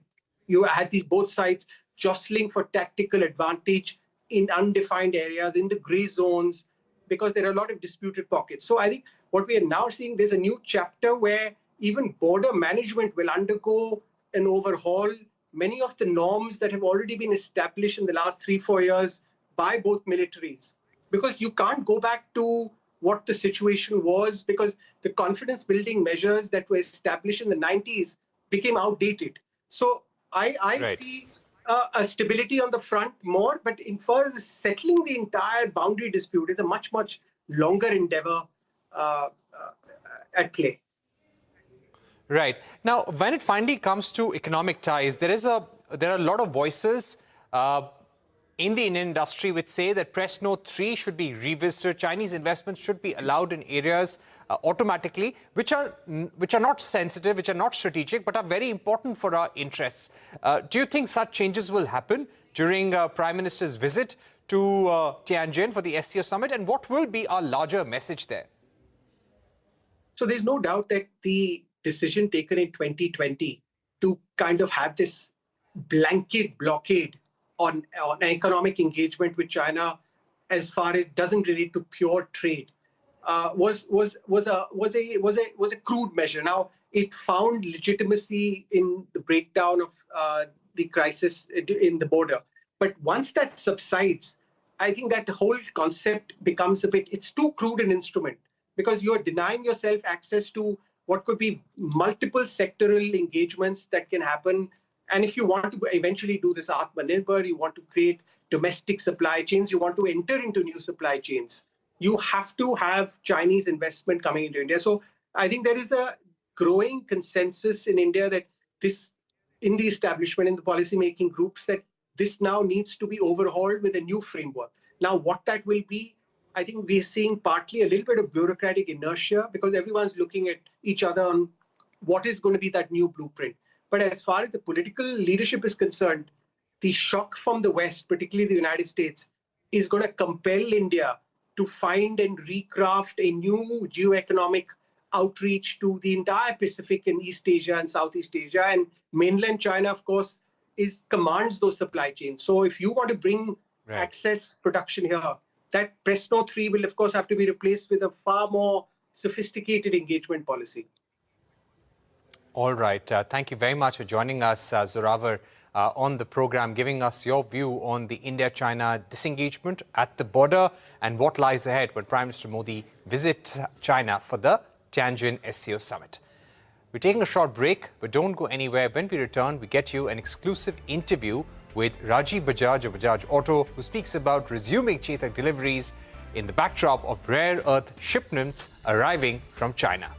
you had these both sides jostling for tactical advantage in undefined areas, in the gray zones, because there are a lot of disputed pockets. So I think what we are now seeing, there's a new chapter where even border management will undergo an overhaul. Many of the norms that have already been established in the last 3-4 years by both militaries, because you can't go back to what the situation was, because the confidence building measures that were established in the 90s became outdated. So I see a stability on the front more, but in far as settling the entire boundary dispute is a much, much longer endeavor at play. Right. Now, when it finally comes to economic ties, there are a lot of voices in the Indian industry which say that Press Note 3 should be revisited. Chinese investments should be allowed in areas automatically, which are not sensitive, which are not strategic, but are very important for our interests. Do you think such changes will happen during Prime Minister's visit to Tianjin for the SCO summit? And what will be our larger message there? So there's no doubt that the decision taken in 2020 to kind of have this blanket blockade on economic engagement with China, as far as doesn't relate to pure trade, was a crude measure. Now it found legitimacy in the breakdown of the crisis in the border, but once that subsides, I think that whole concept becomes it's too crude an instrument, because you're denying yourself access to what could be multiple sectoral engagements that can happen. And if you want to eventually do this Atmanirbhar, you want to create domestic supply chains, you want to enter into new supply chains, you have to have Chinese investment coming into India. So I think there is a growing consensus in India that this, in the establishment, in the policy-making groups, that this now needs to be overhauled with a new framework. Now, what that will be, I think we're seeing partly a little bit of bureaucratic inertia, because everyone's looking at each other on what is going to be that new blueprint. But as far as the political leadership is concerned, the shock from the West, particularly the United States, is going to compel India to find and recraft a new geoeconomic outreach to the entire Pacific and East Asia and Southeast Asia. And mainland China, of course, commands those supply chains. So if you want to bring access production here, that Press Note 3 will, of course, have to be replaced with a far more sophisticated engagement policy. All right. Thank you very much for joining us, Zorawar, on the program, giving us your view on the India-China disengagement at the border and what lies ahead when Prime Minister Modi visits China for the Tianjin SCO summit. We're taking a short break, but don't go anywhere. When we return, we get you an exclusive interview with Rajiv Bajaj of Bajaj Auto, who speaks about resuming Chetak deliveries in the backdrop of rare earth shipments arriving from China.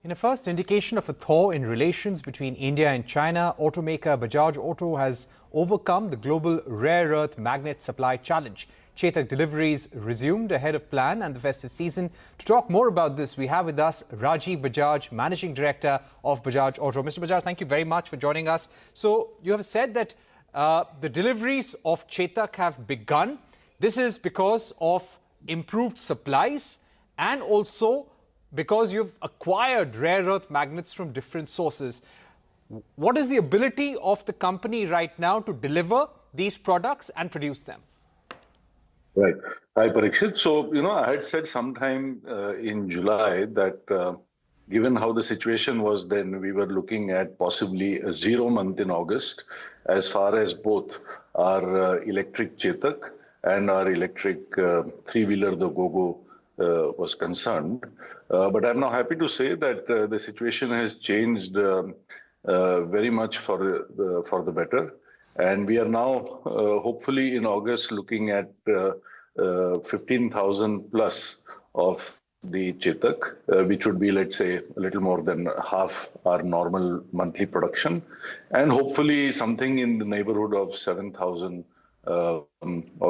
In a first indication of a thaw in relations between India and China, automaker Bajaj Auto has overcome the global rare earth magnet supply challenge. Chetak deliveries resumed ahead of plan and the festive season. To talk more about this, we have with us Rajiv Bajaj, Managing Director of Bajaj Auto. Mr. Bajaj, thank you very much for joining us. So you have said that the deliveries of Chetak have begun. This is because of improved supplies and also because you've acquired rare earth magnets from different sources. What is the ability of the company right now to deliver these products and produce them? Right. Hi, Parikshit. So, I had said sometime in July that given how the situation was then, we were looking at possibly a 0 month in August as far as both our electric Chetak and our electric three-wheeler, the Gogo, was concerned. But I'm now happy to say that the situation has changed very much for the better. And we are now, hopefully in August, looking at 15,000 plus of the Chetak, which would be, let's say, a little more than half our normal monthly production, and hopefully something in the neighborhood of 7,000 of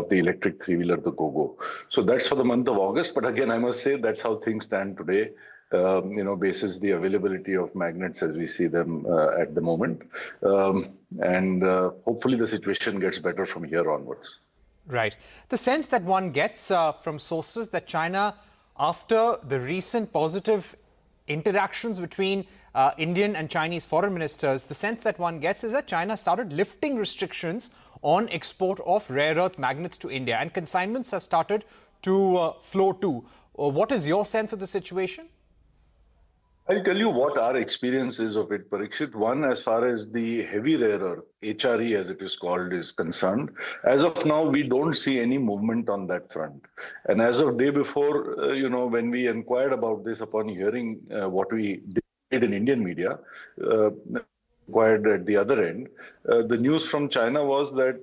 the electric three-wheeler, the Gogo. So that's for the month of August. But again, I must say that's how things stand today, basis the availability of magnets as we see them at the moment. And hopefully the situation gets better from here onwards. Right. The sense that one gets from sources that China, after the recent positive interactions between Indian and Chinese foreign ministers, the sense that one gets is that China started lifting restrictions on export of rare earth magnets to India, and consignments have started to flow too. What is your sense of the situation? I'll tell you what our experience is of it, Parikshit. One, as far as the heavy rare earth, HRE as it is called, is concerned, as of now, we don't see any movement on that front. And as of day before, when we inquired about this upon hearing what we did in Indian media, inquired at the other end, the news from China was that,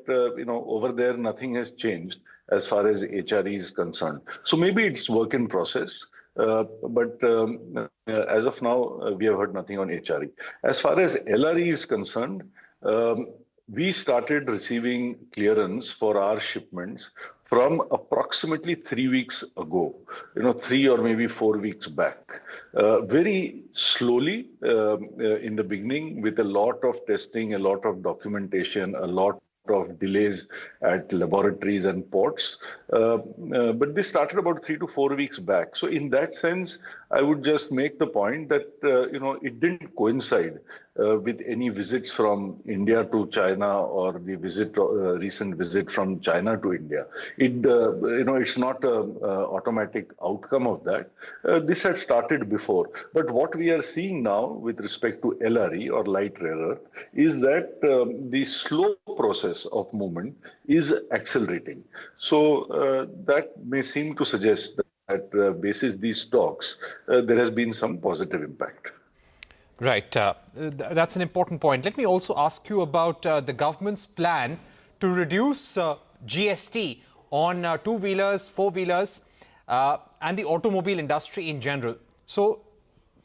over there, nothing has changed as far as HRE is concerned. So maybe it's work in process. But as of now, we have heard nothing on HRE. As far as LRE is concerned, we started receiving clearance for our shipments from approximately 3 weeks ago, 3 or maybe 4 weeks back. Very slowly in the beginning, with a lot of testing, a lot of documentation, a lot of delays at laboratories and ports. But this started about 3 to 4 weeks back. So in that sense, I would just make the point that, it didn't coincide with any visits from India to China or the recent visit from China to India. It's not an automatic outcome of that. This had started before. But what we are seeing now with respect to LRE or light rare earth is that the slow process of movement is accelerating. So that may seem to suggest that basis these talks, there has been some positive impact. Right. That's an important point. Let me also ask you about the government's plan to reduce GST on two-wheelers, four-wheelers, and the automobile industry in general. So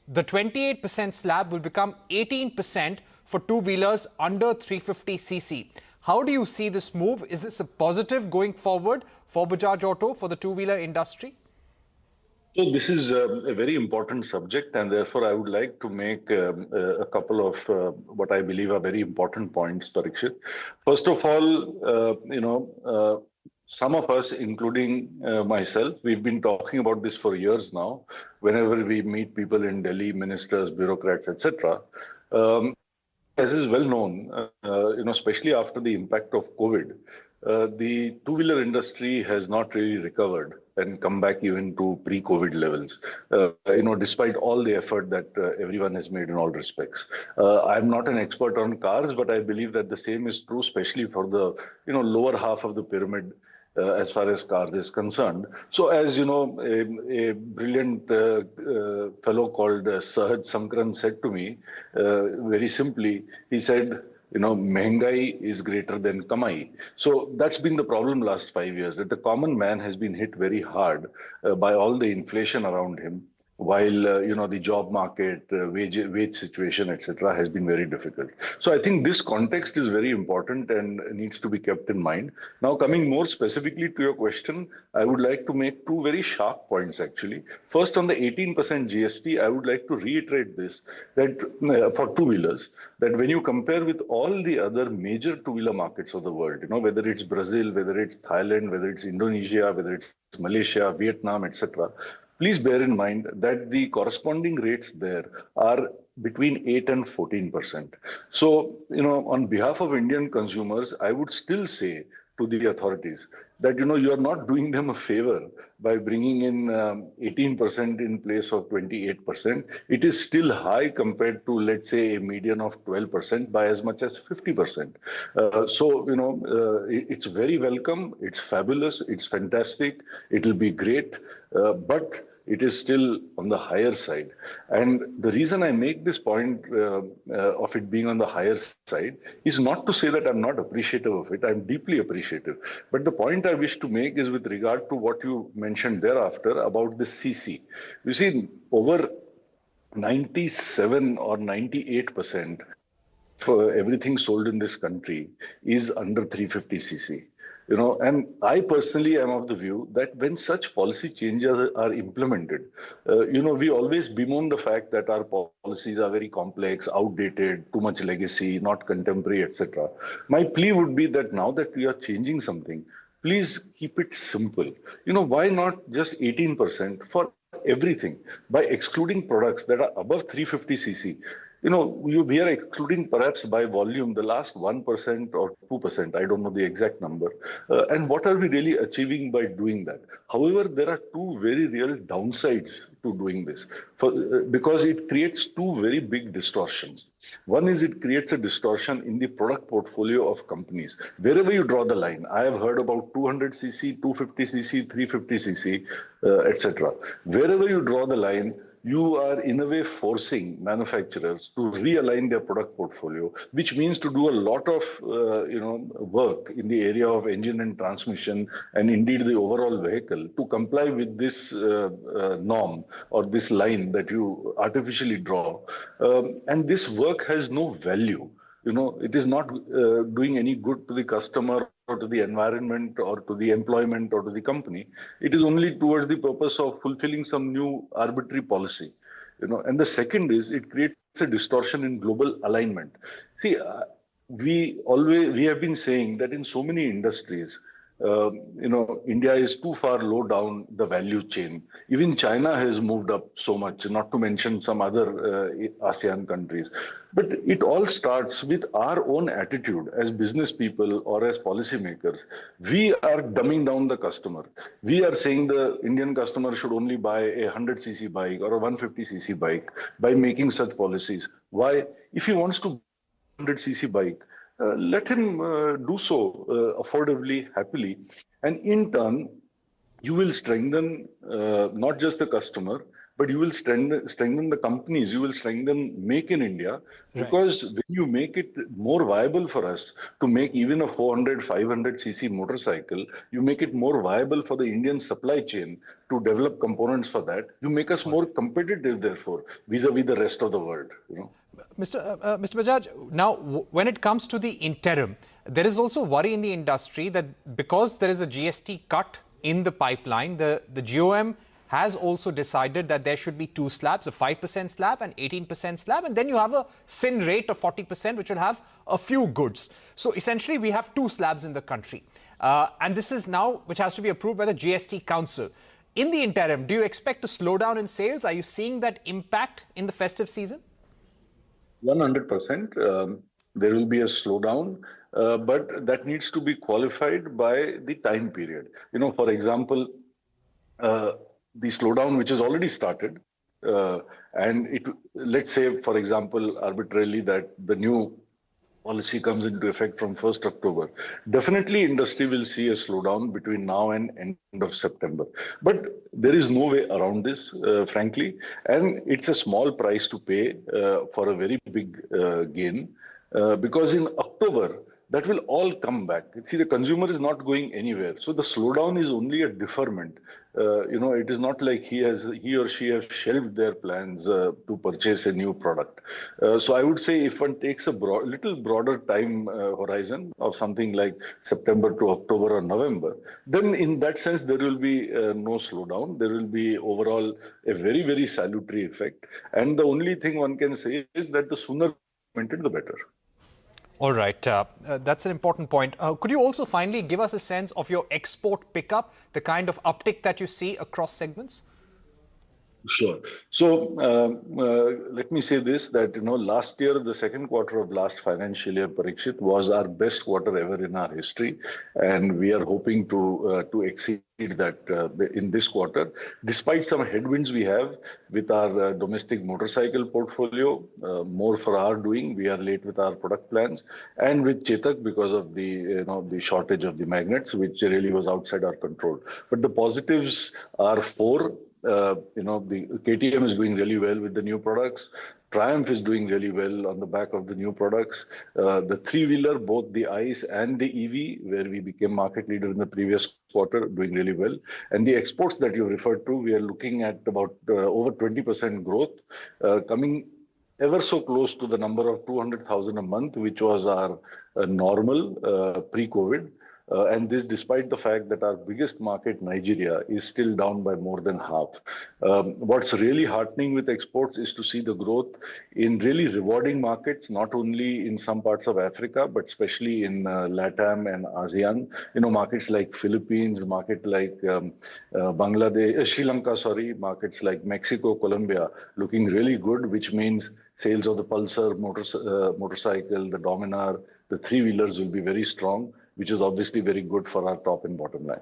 the 28% slab will become 18% for two-wheelers under 350cc. How do you see this move? Is this a positive going forward for Bajaj Auto, for the two-wheeler industry? So this is a very important subject, and therefore I would like to make a couple of what I believe are very important points, Parikshit. First of all, some of us, including myself, we've been talking about this for years now. Whenever we meet people in Delhi, ministers, bureaucrats, etc., as is well known, especially after the impact of COVID, the two-wheeler industry has not really recovered and come back even to pre-COVID levels, despite all the effort that everyone has made in all respects. I'm not an expert on cars, but I believe that the same is true, especially for the lower half of the pyramid as far as cars is concerned. So as you know, a brilliant fellow called Sahaj Sankran said to me, very simply, he said, Mehengai is greater than Kamai. So that's been the problem last 5 years, that the common man has been hit very hard by all the inflation around him. while the job market, wage situation, etc., has been very difficult. So I think this context is very important and needs to be kept in mind. Now, coming more specifically to your question, I would like to make two very sharp points actually. First, on the 18% GST, I would like to reiterate this, that for two-wheelers, that when you compare with all the other major two-wheeler markets of the world, whether it's Brazil, whether it's Thailand, whether it's Indonesia, whether it's Malaysia, Vietnam, etc., please bear in mind that the corresponding rates there are between 8 and 14%. So, on behalf of Indian consumers, I would still say to the authorities that, you are not doing them a favor by bringing in 18% in place of 28%. It is still high compared to, let's say, a median of 12% by as much as 50%. It's very welcome. It's fabulous. It's fantastic. It will be great. But it is still on the higher side. And the reason I make this point of it being on the higher side is not to say that I'm not appreciative of it. I'm deeply appreciative. But the point I wish to make is with regard to what you mentioned thereafter about the CC. You see, over 97 or 98% for everything sold in this country is under 350cc. And I personally am of the view that when such policy changes are implemented, we always bemoan the fact that our policies are very complex, outdated, too much legacy, not contemporary, etc. My plea would be that now that we are changing something, please keep it simple. Why not just 18% for everything by excluding products that are above 350cc? We are excluding perhaps by volume the last 1% or 2%. I don't know the exact number. And what are we really achieving by doing that? However, there are two very real downsides to doing this because it creates two very big distortions. One is it creates a distortion in the product portfolio of companies. Wherever you draw the line, I have heard about 200cc, 250cc, 350cc, etc. Wherever you draw the line, you are in a way forcing manufacturers to realign their product portfolio, which means to do a lot of work in the area of engine and transmission and indeed the overall vehicle to comply with this norm or this line that you artificially draw. And this work has no value. It is not doing any good to the customer or to the environment or to the employment or to the company. It is only towards the purpose of fulfilling some new arbitrary policy. And the second is it creates a distortion in global alignment. See, we have been saying that in so many industries, India is too far low down the value chain. Even China has moved up so much, not to mention some other ASEAN countries. But it all starts with our own attitude as business people or as policymakers. We are dumbing down the customer. We are saying the Indian customer should only buy a 100cc bike or a 150cc bike by making such policies. Why? If he wants to buy a 100cc bike, let him do so affordably, happily. And in turn, you will strengthen not just the customer, but you will strengthen the companies. You will strengthen Make in India, because when you make it more viable for us to make even a 400, 500cc motorcycle, you make it more viable for the Indian supply chain to develop components for that. You make us more competitive, therefore, vis-a-vis the rest of the world. Mr. Bajaj, now when it comes to the interim, there is also worry in the industry that because there is a GST cut in the pipeline, the GOM has also decided that there should be two slabs, a 5% slab and 18% slab, and then you have a sin rate of 40%, which will have a few goods. So essentially, we have two slabs in the country. And this is now, which has to be approved by the GST Council. In the interim, do you expect a slowdown in sales? Are you seeing that impact in the festive season? 100%. There will be a slowdown, but that needs to be qualified by the time period. For example, the slowdown which has already started, and let's say, for example, arbitrarily that the new policy comes into effect from 1st October. Definitely industry will see a slowdown between now and end of September. But there is no way around this, frankly, and it's a small price to pay for a very big gain, because in October, that will all come back. See, the consumer is not going anywhere. So the slowdown is only a deferment. It is not like he or she has shelved their plans to purchase a new product. So I would say if one takes a little broader time horizon of something like September to October or November, then in that sense, there will be no slowdown. There will be overall a very, very salutary effect. And the only thing one can say is that the sooner implemented, the better. All right, that's an important point. Could you also finally give us a sense of your export pickup, the kind of uptick that you see across segments? Sure. So let me say this, that last year, the second quarter of last financial year, Parikshit, was our best quarter ever in our history, and we are hoping to exceed that in this quarter, despite some headwinds we have with our domestic motorcycle portfolio. More for our doing, we are late with our product plans, and with Chetak because of the shortage of the magnets, which really was outside our control. But the positives are four. The KTM is doing really well with the new products. Triumph is doing really well on the back of the new products. The three-wheeler, both the ICE and the EV, where we became market leader in the previous quarter, doing really well. And the exports that you referred to, we are looking at about over 20% growth, coming ever so close to the number of 200,000 a month, which was our normal pre-COVID. And this despite the fact that our biggest market, Nigeria, is still down by more than half. What's really heartening with exports is to see the growth in really rewarding markets, not only in some parts of Africa, but especially in LATAM and ASEAN. Markets like Philippines, market like Bangladesh, Sri Lanka, markets like Mexico, Colombia, looking really good, which means sales of the Pulsar motorcycle, the Dominar, the three-wheelers will be very strong, which is obviously very good for our top and bottom line.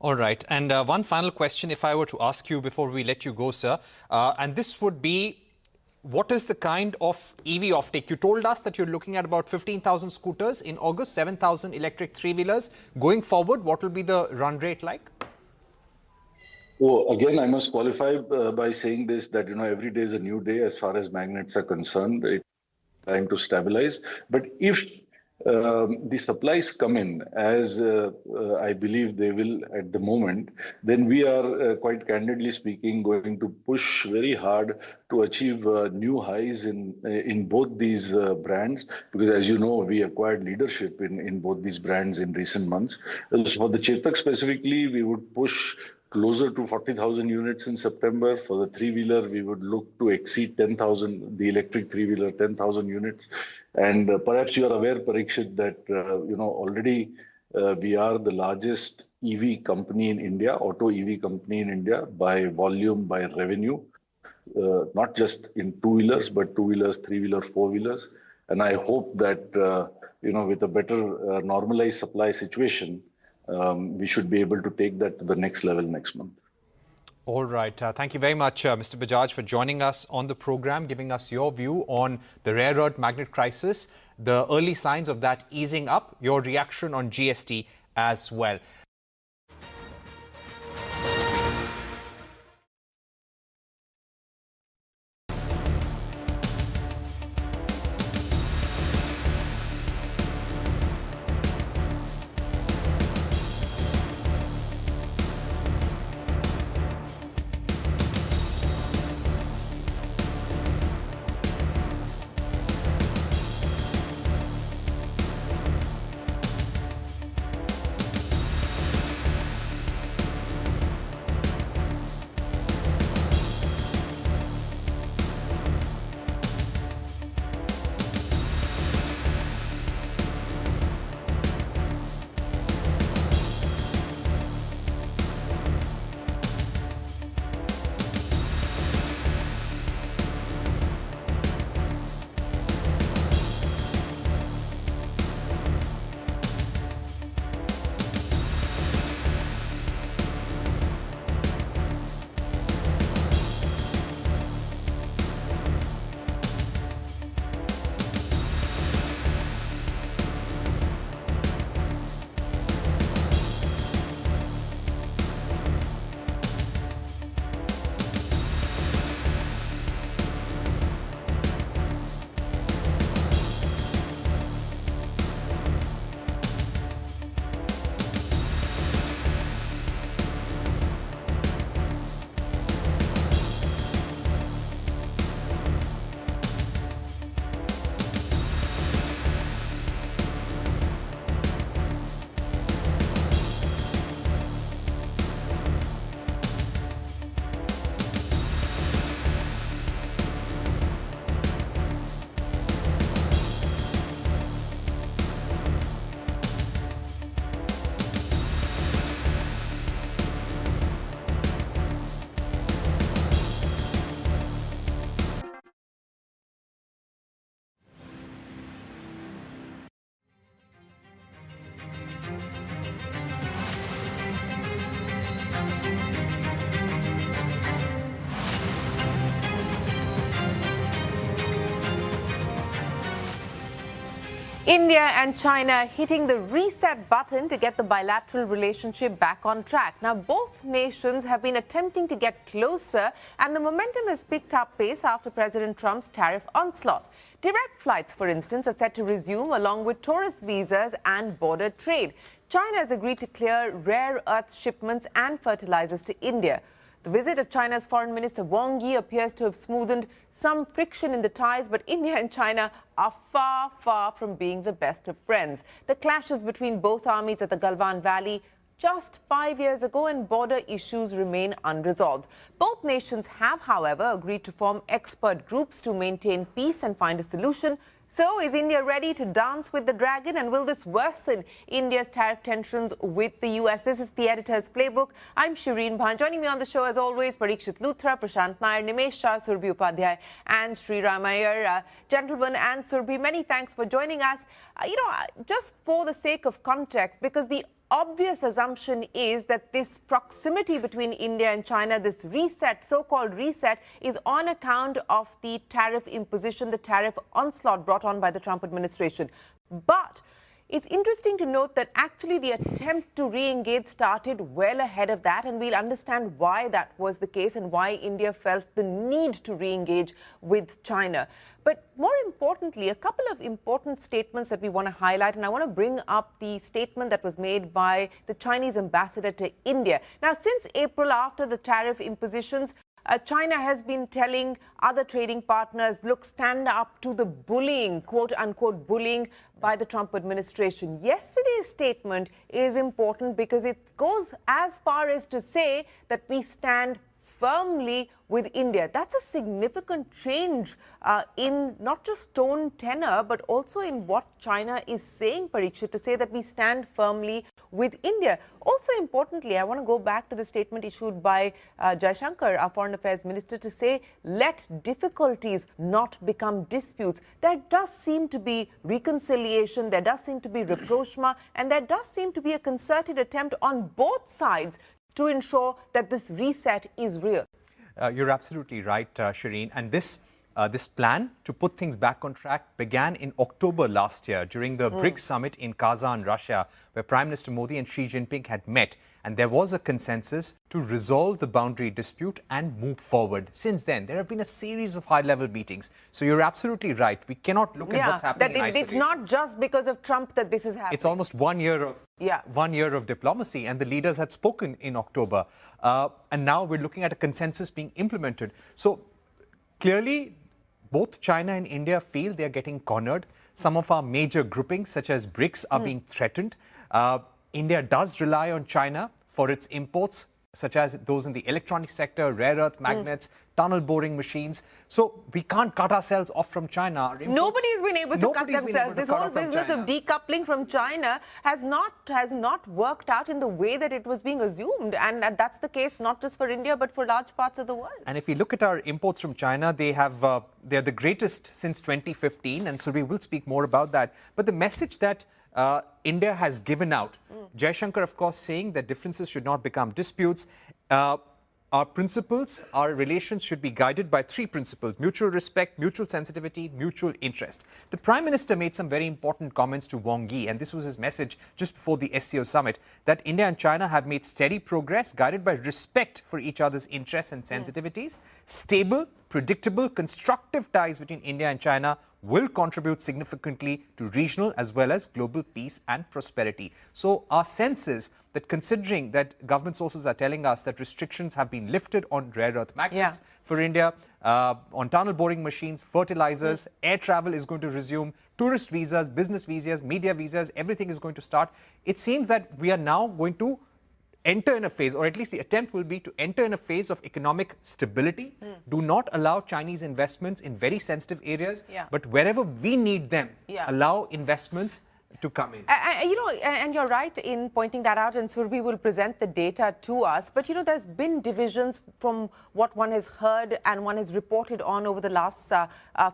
All right. And one final question, if I were to ask you before we let you go, sir, and this would be, what is the kind of EV offtake? You told us that you're looking at about 15,000 scooters in August, 7,000 electric three-wheelers. Going forward, what will be the run rate like? Oh, again, I must qualify by saying this, that, every day is a new day as far as magnets are concerned. It's time to stabilize. But if the supplies come in as I believe they will at the moment, then we are quite candidly speaking going to push very hard to achieve new highs in both these brands, because as you know, we acquired leadership in both these brands in recent months. So for the Chetak specifically, we would push closer to 40,000 units in September. For the three-wheeler, we would look to exceed 10,000, the electric three-wheeler, 10,000 units. And perhaps you are aware, Parikshit, that, already we are the largest EV company in India, auto EV company in India by volume, by revenue, not just in two-wheelers, but two-wheelers, three-wheelers, four-wheelers. And I hope that, with a better normalized supply situation, we should be able to take that to the next level next month. All right. Thank you very much, Mr. Bajaj, for joining us on the program, giving us your view on the rare earth magnet crisis, the early signs of that easing up, your reaction on GST as well. India and China hitting the reset button to get the bilateral relationship back on track. Now, both nations have been attempting to get closer, and the momentum has picked up pace after President Trump's tariff onslaught. Direct flights, for instance, are set to resume along with tourist visas and border trade. China has agreed to clear rare earth shipments and fertilizers to India. The visit of China's Foreign Minister Wang Yi appears to have smoothened some friction in the ties, but India and China are far, far from being the best of friends. The clashes between both armies at the Galwan Valley just 5 years ago, and border issues remain unresolved. Both nations have, however, agreed to form expert groups to maintain peace and find a solution. So, is India ready to dance with the dragon, and will this worsen India's tariff tensions with the US? This is the editor's playbook. I'm Shireen Bhan. Joining me on the show, as always, Parikshit Luthra, Prashant Nair, Nimesh Shah, Surbhi Upadhyay, and Sri Ramayar. Gentlemen and Surbhi, many thanks for joining us. Just for the sake of context, because the obvious assumption is that this proximity between India and China, this reset, so-called reset, is on account of the tariff imposition, the tariff onslaught brought on by the Trump administration. But it's interesting to note that actually the attempt to re-engage started well ahead of that, and we'll understand why that was the case and why India felt the need to re-engage with China. But more importantly, a couple of important statements that we want to highlight, and I want to bring up the statement that was made by the Chinese ambassador to India. Now, since April, after the tariff impositions, China has been telling other trading partners, look, stand up to the bullying, quote-unquote bullying, by the Trump administration. Yesterday's statement is important because it goes as far as to say that we stand firmly with India. That's a significant change in not just tone, tenor, but also in what China is saying, Parikshit, to say that we stand firmly with India. Also importantly, I want to go back to the statement issued by Jaishankar, our Foreign Affairs Minister, to say, let difficulties not become disputes. There does seem to be reconciliation, there does seem to be rapprochement, and there does seem to be a concerted attempt on both sides to ensure that this reset is real. You're absolutely right, Shireen. And this plan to put things back on track began in October last year during the BRICS summit in Kazan, Russia, where Prime Minister Modi and Xi Jinping had met. And there was a consensus to resolve the boundary dispute and move forward. Since then, there have been a series of high-level meetings. So you're absolutely right. We cannot look at what's happening in isolation. It's not just because of Trump that this is happening. It's almost 1 year of diplomacy, and the leaders had spoken in October. And now we're looking at a consensus being implemented. So clearly, both China and India feel they're getting cornered. Some of our major groupings, such as BRICS, are being threatened. India does rely on China for its imports, such as those in the electronic sector, rare earth magnets, tunnel boring machines. So we can't cut ourselves off from China. Nobody's been able to cut themselves. This whole business of decoupling from China has not worked out in the way that it was being assumed. And that's the case not just for India, but for large parts of the world. And if we look at our imports from China, they're the greatest since 2015. And so we will speak more about that. But the message that India has given out, Jaishankar, of course, saying that differences should not become disputes. Our principles, our relations should be guided by three principles: mutual respect, mutual sensitivity, mutual interest. The Prime Minister made some very important comments to Wang Yi, and this was his message just before the SCO summit, that India and China have made steady progress guided by respect for each other's interests and sensitivities. Stable, predictable, constructive ties between India and China will contribute significantly to regional as well as global peace and prosperity. So our sense is that, considering that government sources are telling us that restrictions have been lifted on rare earth magnets for India, on tunnel boring machines, fertilizers, air travel is going to resume, tourist visas, business visas, media visas, everything is going to start. It seems that we are now going to enter in a phase, or at least the attempt will be to enter in a phase of economic stability. Do not allow Chinese investments in very sensitive areas, but wherever we need them, allow investments to come in. And you're right in pointing that out, and Surbi will present the data to us. But, there's been divisions from what one has heard and one has reported on over the last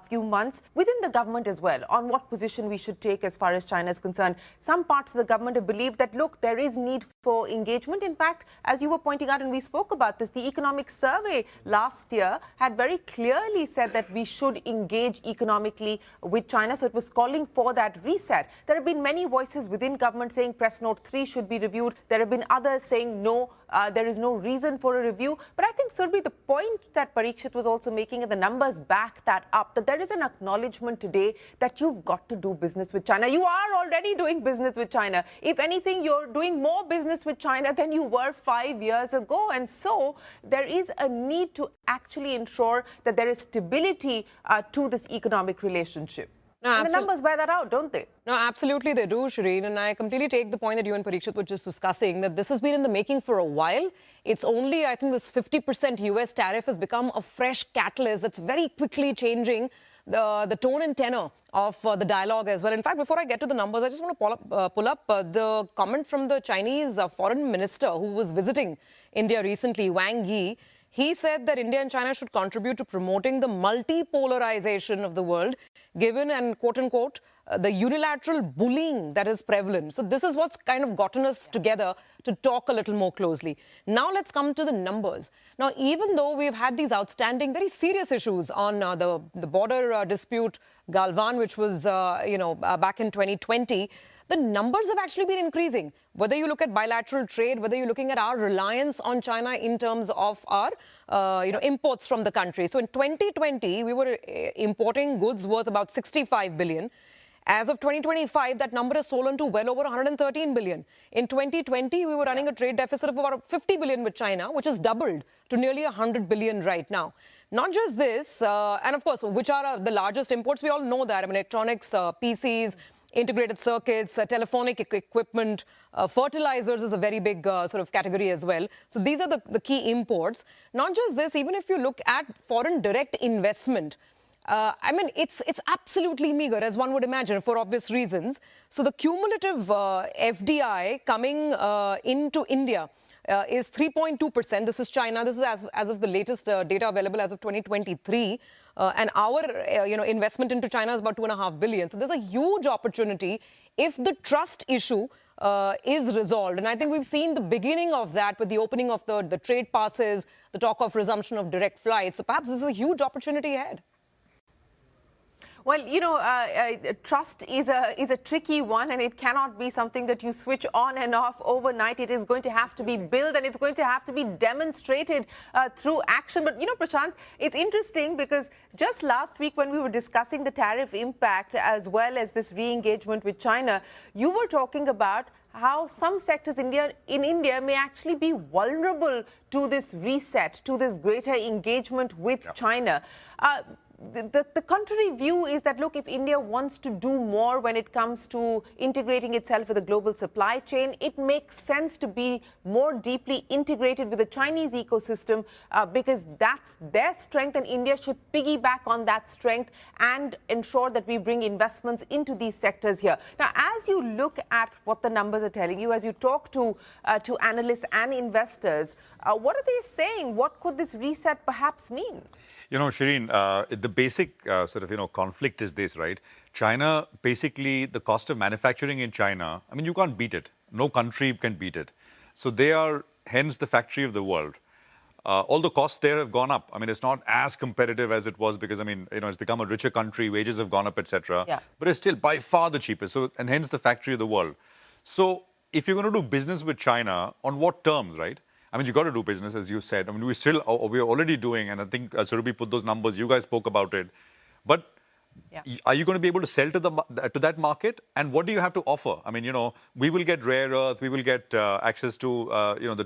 few months within the government as well on what position we should take as far as China is concerned. Some parts of the government have believed that, look, there is need for engagement. In fact, as you were pointing out, and we spoke about this, the economic survey last year had very clearly said that we should engage economically with China. So it was calling for that reset. There have been many voices within government saying Press Note 3 should be reviewed. There have been others saying no, there is no reason for a review. But I think, Surbi, the point that Parikshit was also making, and the numbers back that up, that there is an acknowledgement today that you've got to do business with China. You are already doing business with China. If anything, you're doing more business with China than you were 5 years ago. And so there is a need to actually ensure that there is stability to this economic relationship. No, and the numbers bear that out, don't they? No, absolutely they do, Shireen. And I completely take the point that you and Parikshit were just discussing, that this has been in the making for a while. It's only, I think, this 50% US tariff has become a fresh catalyst that's very quickly changing the tone and tenor of the dialogue as well. In fact, before I get to the numbers, I just want to pull up the comment from the Chinese foreign minister who was visiting India recently, Wang Yi. He said that India and China should contribute to promoting the multipolarization of the world, given, and quote-unquote, the unilateral bullying that is prevalent. So this is what's kind of gotten us together to talk a little more closely. Now let's come to the numbers. Now, even though we've had these outstanding, very serious issues on the border dispute, Galvan, which was, back in 2020, the numbers have actually been increasing. Whether you look at bilateral trade, whether you're looking at our reliance on China in terms of our, imports from the country. So in 2020, we were importing goods worth about 65 billion. As of 2025, that number has fallen to well over 113 billion. In 2020, we were running a trade deficit of about 50 billion with China, which has doubled to nearly 100 billion right now. Not just this, and of course, which are the largest imports, we all know that. I mean, electronics, PCs, integrated circuits, telephonic equipment, fertilizers is a very big sort of category as well. So these are the key imports. Not just this, even if you look at foreign direct investment, I mean, it's absolutely meager, as one would imagine, for obvious reasons. So the cumulative FDI coming into India is 3.2%. This is China. This is as of the latest data available as of 2023. And our investment into China is about 2.5 billion. So there's a huge opportunity if the trust issue is resolved. And I think we've seen the beginning of that with the opening of the trade passes, the talk of resumption of direct flights. So perhaps this is a huge opportunity ahead. Well, trust is a tricky one, and it cannot be something that you switch on and off overnight. It is going to have to be built, and it's going to have to be demonstrated through action. But, Prashant, it's interesting because just last week when we were discussing the tariff impact as well as this re-engagement with China, you were talking about how some sectors in India may actually be vulnerable to this reset, to this greater engagement with China. The contrary view is that, look, if India wants to do more when it comes to integrating itself with the global supply chain, it makes sense to be more deeply integrated with the Chinese ecosystem because that's their strength, and India should piggyback on that strength and ensure that we bring investments into these sectors here. Now, as you look at what the numbers are telling you, as you talk to analysts and investors, what are they saying? What could this reset perhaps mean? Shireen, the basic conflict is this, right? China, basically, the cost of manufacturing in China, I mean, you can't beat it. No country can beat it. So they are, hence, the factory of the world. All the costs there have gone up. I mean, it's not as competitive as it was because, it's become a richer country, wages have gone up, etc. Yeah. But it's still by far the cheapest. So, and hence the factory of the world. So if you're going to do business with China, on what terms, right? I mean, you got to do business, as you said. I mean, we're already doing, and I think Surabhi put those numbers, you guys spoke about it. But are you going to be able to sell to that market? And what do you have to offer? I mean, we will get rare earth, we will get access to,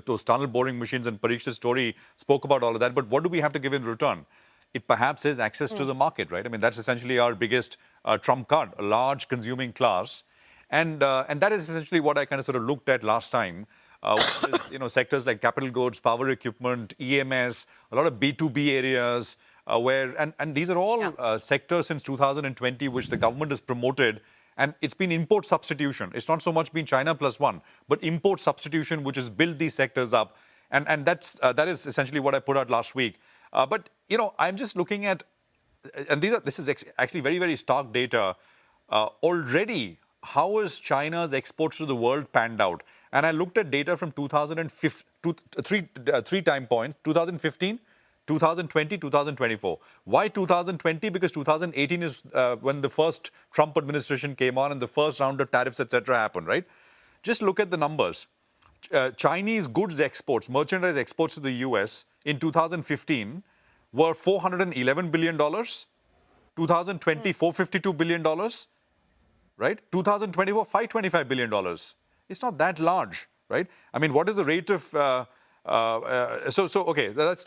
those tunnel boring machines, and Parikshit's story spoke about all of that. But what do we have to give in return? It perhaps is access to the market, right? I mean, that's essentially our biggest trump card, a large consuming class. And that is essentially what I kind of sort of looked at last time. Sectors like capital goods, power equipment, EMS, a lot of B2B areas and these are all sectors since 2020 which the government has promoted, And it's been import substitution. It's not so much been China plus one, but import substitution, which has built these sectors up. And that is essentially what I put out last week. But, you know, I'm just looking at, and this is actually very, very stark data. Already, how is China's exports to the world panned out? And I looked at data from 2015, three time points, 2015, 2020, 2024. Why 2020? Because 2018 is when the first Trump administration came on and the first round of tariffs, etc. happened, right? Just look at the numbers. Chinese goods exports, merchandise exports to the US in 2015 were $411 billion. 2020, $452 billion. Right? 2024, $525 billion. It's not that large, right? I mean, what is the rate of... okay, that's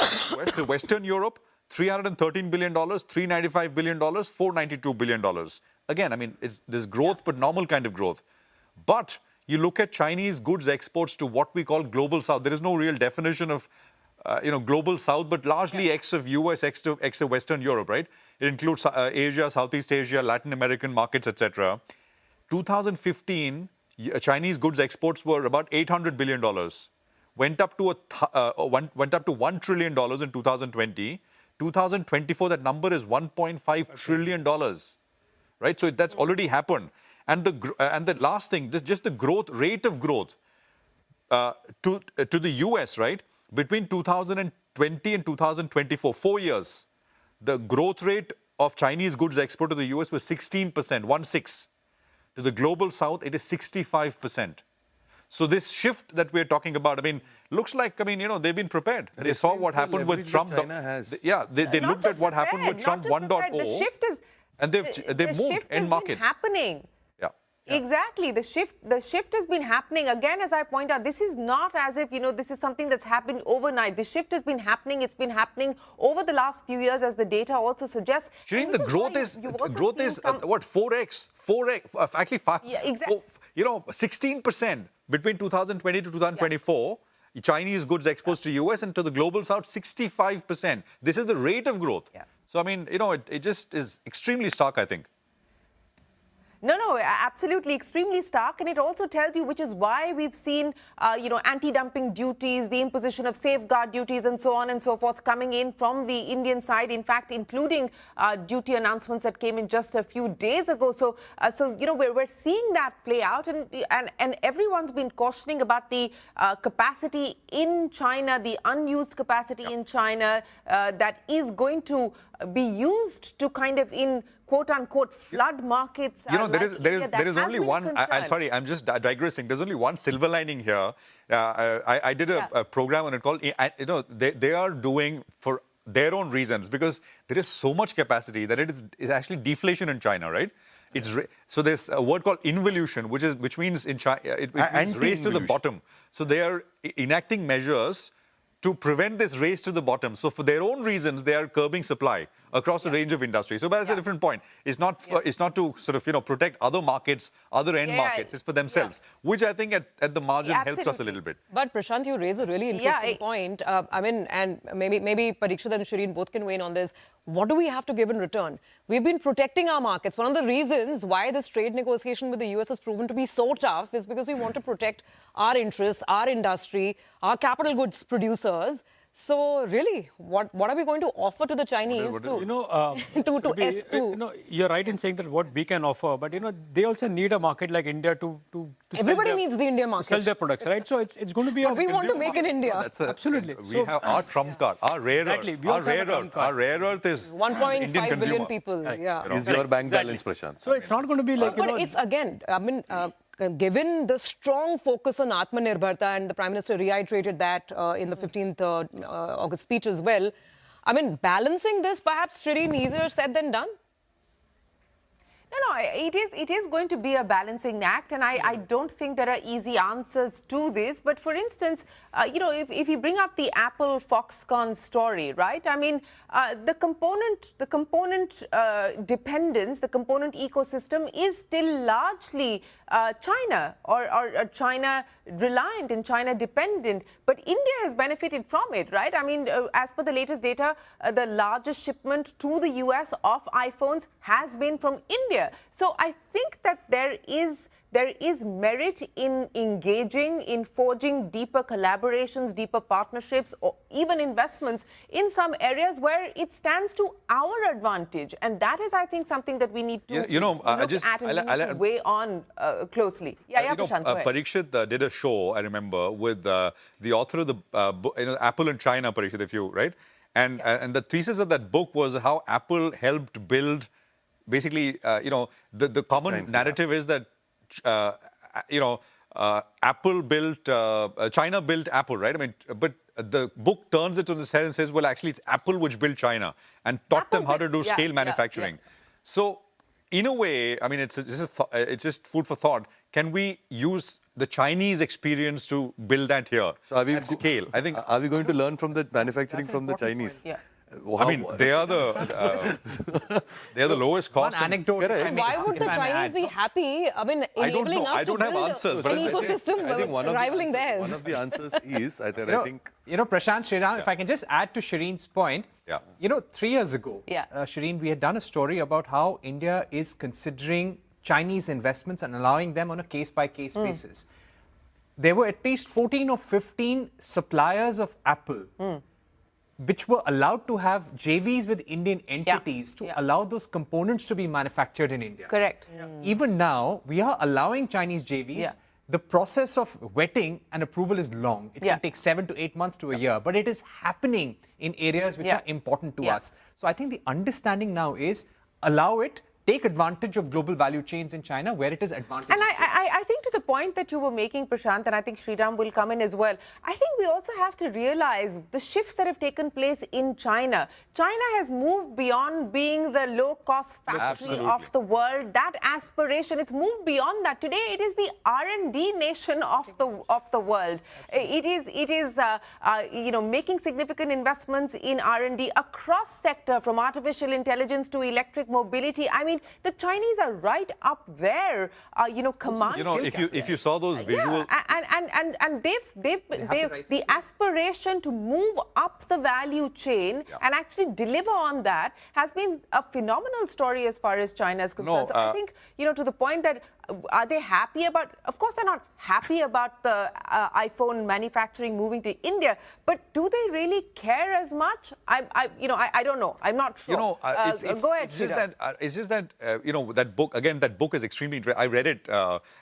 Western Europe, $313 billion, $395 billion, $492 billion. Again, I mean, there's growth, but normal kind of growth. But you look at Chinese goods exports to what we call global south. There is no real definition of global south, but largely ex of US, ex of Western Europe, right? It includes Asia, Southeast Asia, Latin American markets, etc. 2015, Chinese goods exports were about $800 billion. Went up to $1 trillion in 2020. 2024, that number is $1.5 trillion, right? So that's already happened. And the last thing, just the growth rate of growth to the US, right? Between 2020 and 2024, 4 years, the growth rate of Chinese goods export to the US was 16%, 1.6. To the global south, it is 65%. So this shift that we're talking about, I mean, looks like, I mean, you know, they've been prepared. They saw what happened with Trump. Yeah, they looked at what happened with Trump 1.0. The shift is... And they've moved end markets. Happening. Exactly. The shift has been happening. Again, as I point out, this is not as if, you know, this is something that's happened overnight. The shift has been happening. It's been happening over the last few years, as the data also suggests. Shireen, the growth is what, 4x? 4x, actually 5. Yeah, exactly. You know, 16% between 2020 to 2024. Yeah. Chinese goods exports to US and to the global south, 65%. This is the rate of growth. Yeah. So, I mean, you know, it just is extremely stark, I think. No, absolutely, extremely stark. And it also tells you, which is why we've seen, anti-dumping duties, the imposition of safeguard duties and so on and so forth coming in from the Indian side, in fact, including duty announcements that came in just a few days ago. So you know, we're seeing that play out, and everyone's been cautioning about the capacity in China, the unused capacity in China that is going to be used to kind of quote-unquote flood markets. You know, there is only one. I'm sorry, I'm just digressing. There's only one silver lining here. I did a program on it called. You know, they are doing for their own reasons because there is so much capacity that it is actually deflation in China, right? So there's a word called involution, which means in China it means race to the bottom. So they are enacting measures to prevent this race to the bottom. So for their own reasons, they are curbing supply across a range of industries. So that's a different point. It's not to sort of, you know, protect other markets, other end markets. It's for themselves, which I think at the margin helps us a little bit. But Prashant, you raise a really interesting point. I mean, and maybe Parikshit and Shireen both can weigh in on this. What do we have to give in return? We've been protecting our markets. One of the reasons why this trade negotiation with the US has proven to be so tough is because we want to protect our interests, our industry, our capital goods producers. So really, what are we going to offer to the Chinese you're right in saying that what we can offer, but you know, they also need a market like India to everybody needs the Indian market to sell their products, right? So it's going to be. But we want to make in India. Absolutely. We have our trump card, our rare earth. Our rare earth is 1.5 billion people. Yeah. Is your bank balance, Prashant? So it's not going to be like. But it's again, I mean. Given the strong focus on Atmanirbharta, and the Prime Minister reiterated that in the 15th August speech as well, I mean, balancing this perhaps, Shireen, easier said than done? No, it is going to be a balancing act, and I don't think there are easy answers to this. But for instance, you know, if you bring up the Apple Foxconn story, right? I mean, the component dependence, the component ecosystem is still largely China or China reliant and China dependent. But India has benefited from it, right? I mean, as per the latest data, the largest shipment to the US of iPhones has been from India. So So I think that there is merit in engaging, in forging deeper collaborations, deeper partnerships, or even investments in some areas where it stands to our advantage. And that is, I think, something that we need to look at and we need to weigh on closely. Prashant, go ahead. Parikshit did a show, I remember, with the author of the book, Apple in China, Parikshit, if you, right? And the thesis of that book was how Apple helped build, basically, the common narrative is that, Apple built, China built Apple, right? I mean, but the book turns it to the sense and says, well, actually, it's Apple which built China and taught them how to do scale manufacturing. So, in a way, I mean, it's just food for thought. Can we use the Chinese experience to build that here at scale? I think. Are we going to learn from the manufacturing from the Chinese? Yeah. I mean, they are the lowest cost. One anecdote. Why would the Chinese be happy? I mean, enabling us to build an ecosystem rivaling theirs. One of the answers is, I think. Prashant, Sriram, if I can just add to Shireen's point. 3 years ago, Shireen, we had done a story about how India is considering Chinese investments and allowing them on a case-by-case basis. There were at least 14 or 15 suppliers of Apple which were allowed to have JVs with Indian entities to allow those components to be manufactured in India. Correct. Even now, we are allowing Chinese JVs. The process of vetting and approval is long. It can take 7 to 8 months to a year, but it is happening in areas which are important to us. So I think the understanding now is allow it, take advantage of global value chains in China where it is advantageous. And I think to the point that you were making, Prashant, and I think Sriram will come in as well, I think we also have to realize the shifts that have taken place in China. China has moved beyond being the low-cost factory of the world. That aspiration, it's moved beyond that. Today, it is the R&D nation of the world. It is making significant investments in R&D across sector, from artificial intelligence to electric mobility. I mean, the Chinese are right up there, command. If you saw those visuals, and the aspiration to move up the value chain and actually deliver on that has been a phenomenal story as far as China is concerned. So I think, to the point that are they happy about? Of course, they're not happy about the iPhone manufacturing moving to India, but do they really care as much? I don't know. I'm not sure. Go ahead. It's just that that book again. That book is extremely interesting. I read it,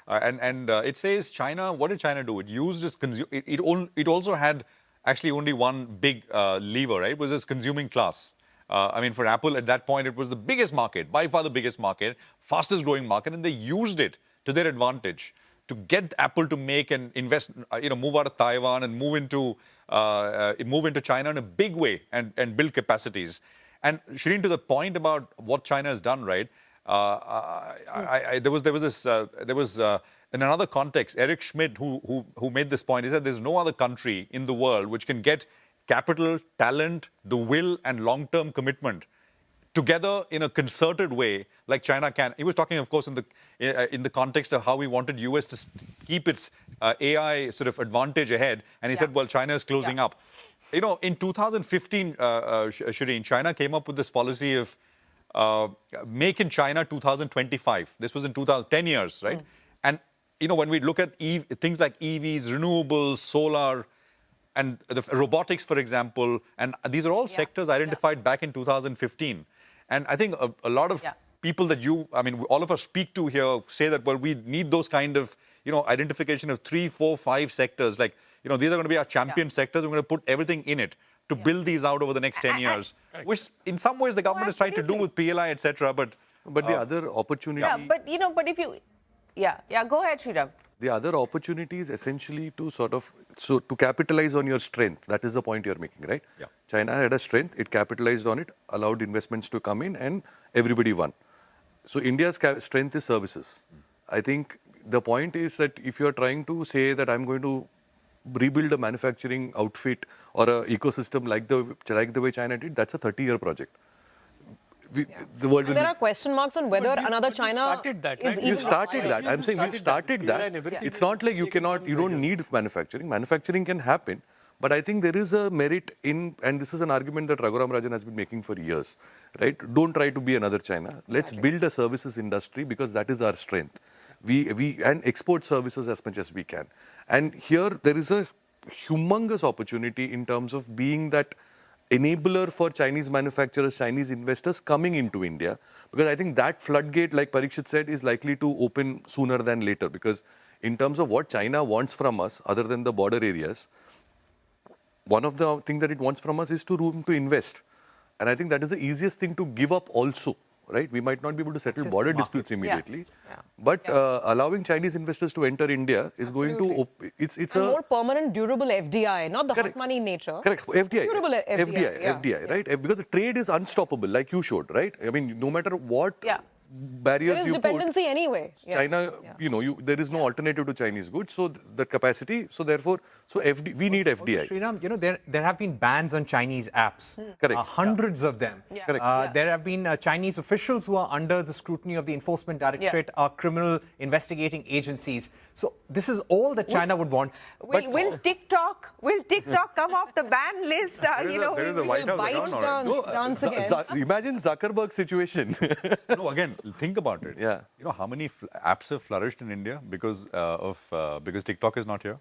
and it says China. What did China do? It used its it also had actually only one big lever, right? It was its consuming class. I mean, for Apple at that point, it was the biggest market, by far the biggest market, fastest growing market, and they used it to their advantage to get Apple to make and invest, move out of Taiwan and move into China in a big way and build capacities. And Shireen, to the point about what China has done, right? There was in another context, Eric Schmidt, who made this point, he said there's no other country in the world which can get capital, talent, the will, and long-term commitment together in a concerted way like China can. He was talking, of course, in the context of how we wanted US to keep its AI sort of advantage ahead. And he said, well, China is closing up. In 2015, Shireen, China came up with this policy of Make in China 2025. This was in 10 years, right? And, when we look at things like EVs, renewables, solar, and the robotics, for example, and these are all sectors identified back in 2015. And I think a lot of people that all of us speak to here say that, well, we need those kind of, identification of 3, 4, 5 sectors. Like, these are going to be our champion sectors. We're going to put everything in it to build these out over the next 10 years, which in some ways the government is trying to do with PLI, etc. But the other opportunity... but if you... go ahead, Sriram. The other opportunity is essentially to to capitalize on your strength. That is the point you're making, right? Yeah. China had a strength, it capitalized on it, allowed investments to come in, and everybody won. So India's strength is services. I think the point is that if you're trying to say that I'm going to rebuild a manufacturing outfit or an ecosystem like the way China did, that's a 30-year project. The world there are question marks on whether another China is even... You started that. I'm saying we've started that. It's not like you don't need manufacturing. Manufacturing can happen. But I think there is a merit in, and this is an argument that Raghuram Rajan has been making for years, right? Don't try to be another China. Let's build a services industry because that is our strength. And export services as much as we can. And here there is a humongous opportunity in terms of being that enabler for Chinese manufacturers, Chinese investors coming into India. Because I think that floodgate, like Parikshit said, is likely to open sooner than later. Because in terms of what China wants from us, other than the border areas, one of the things that it wants from us is room to invest. And I think that is the easiest thing to give up also. Right? We might not be able to settle border disputes immediately, but allowing Chinese investors to enter India is going to, it's a more permanent, durable FDI, not the hot money nature. Correct, FDI. Durable FDI, right? Because the trade is unstoppable, like you showed, right? I mean, no matter what barriers there is you dependency anyway. China, there is no alternative to Chinese goods, so the capacity, so therefore, we need FDI. Sriram, there have been bans on Chinese apps. Correct. Hundreds of them. Correct. There have been Chinese officials who are under the scrutiny of the Enforcement Directorate, criminal investigating agencies. So this is all that China would want. Will TikTok come off the ban list? There is a White House dance again. Imagine Zuckerberg's situation. No, again, think about it. Yeah. You know how many apps have flourished in India because because TikTok is not here?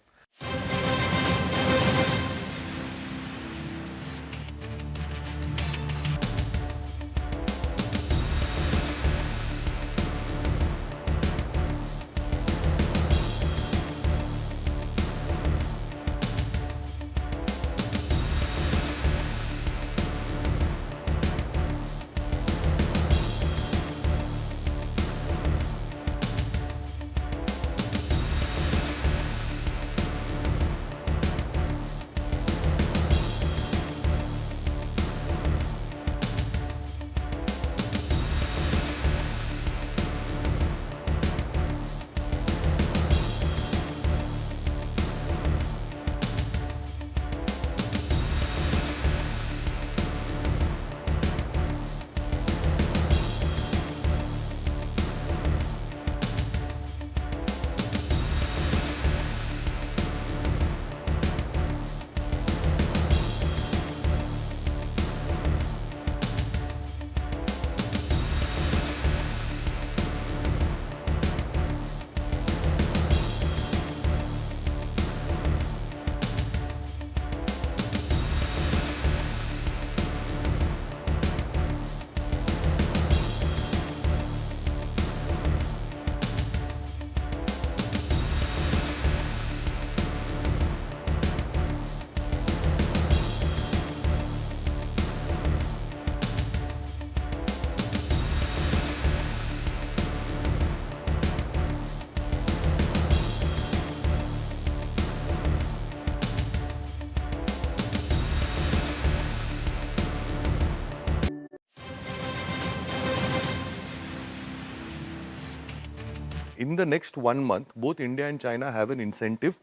In the next 1 month, both India and China have an incentive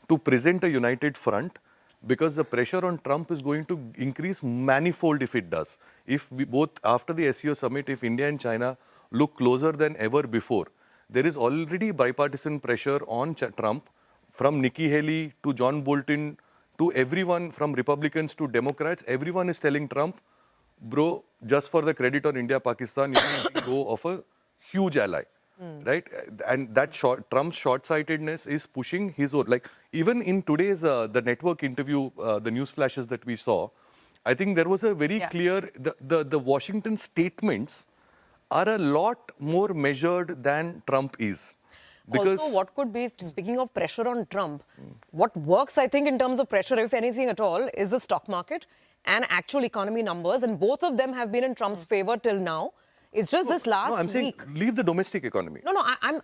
to present a united front because the pressure on Trump is going to increase manifold if it does. If we both, after the SEO summit, if India and China look closer than ever before, there is already bipartisan pressure on Trump, from Nikki Haley to John Bolton to everyone, from Republicans to Democrats. Everyone is telling Trump, bro, just for the credit on India, Pakistan, you can go of a huge ally. Right? And that Trump's short-sightedness is pushing his own. Like, even in today's, the network interview, the news flashes that we saw, I think there was a very clear, the Washington statements are a lot more measured than Trump is. Because also, what could be, speaking of pressure on Trump, what works, I think, in terms of pressure, if anything at all, is the stock market and actual economy numbers. And both of them have been in Trump's favor till now. It's just this last I'm saying leave the domestic economy. No,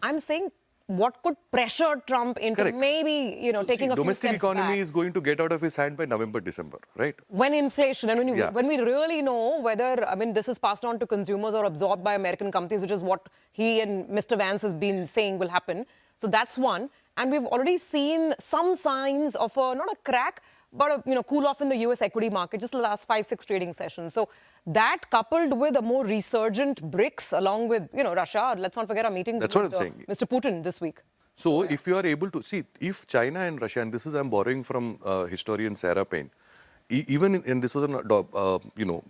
I'm saying what could pressure Trump into maybe, taking a few domestic steps economy back. is going to get out of his hand by November, December, right? When inflation and when we really know whether, this is passed on to consumers or absorbed by American companies, which is what he and Mr. Vance has been saying will happen. So that's one. And we've already seen some signs of not a crack, but a cool off in the US equity market just the last 5-6 trading sessions. So that coupled with a more resurgent BRICS along with, Russia, let's not forget our meetings with what I'm saying. Mr. Putin this week. So if you are able to see, if China and Russia, and this is I'm borrowing from historian Sarah Payne, even and this was an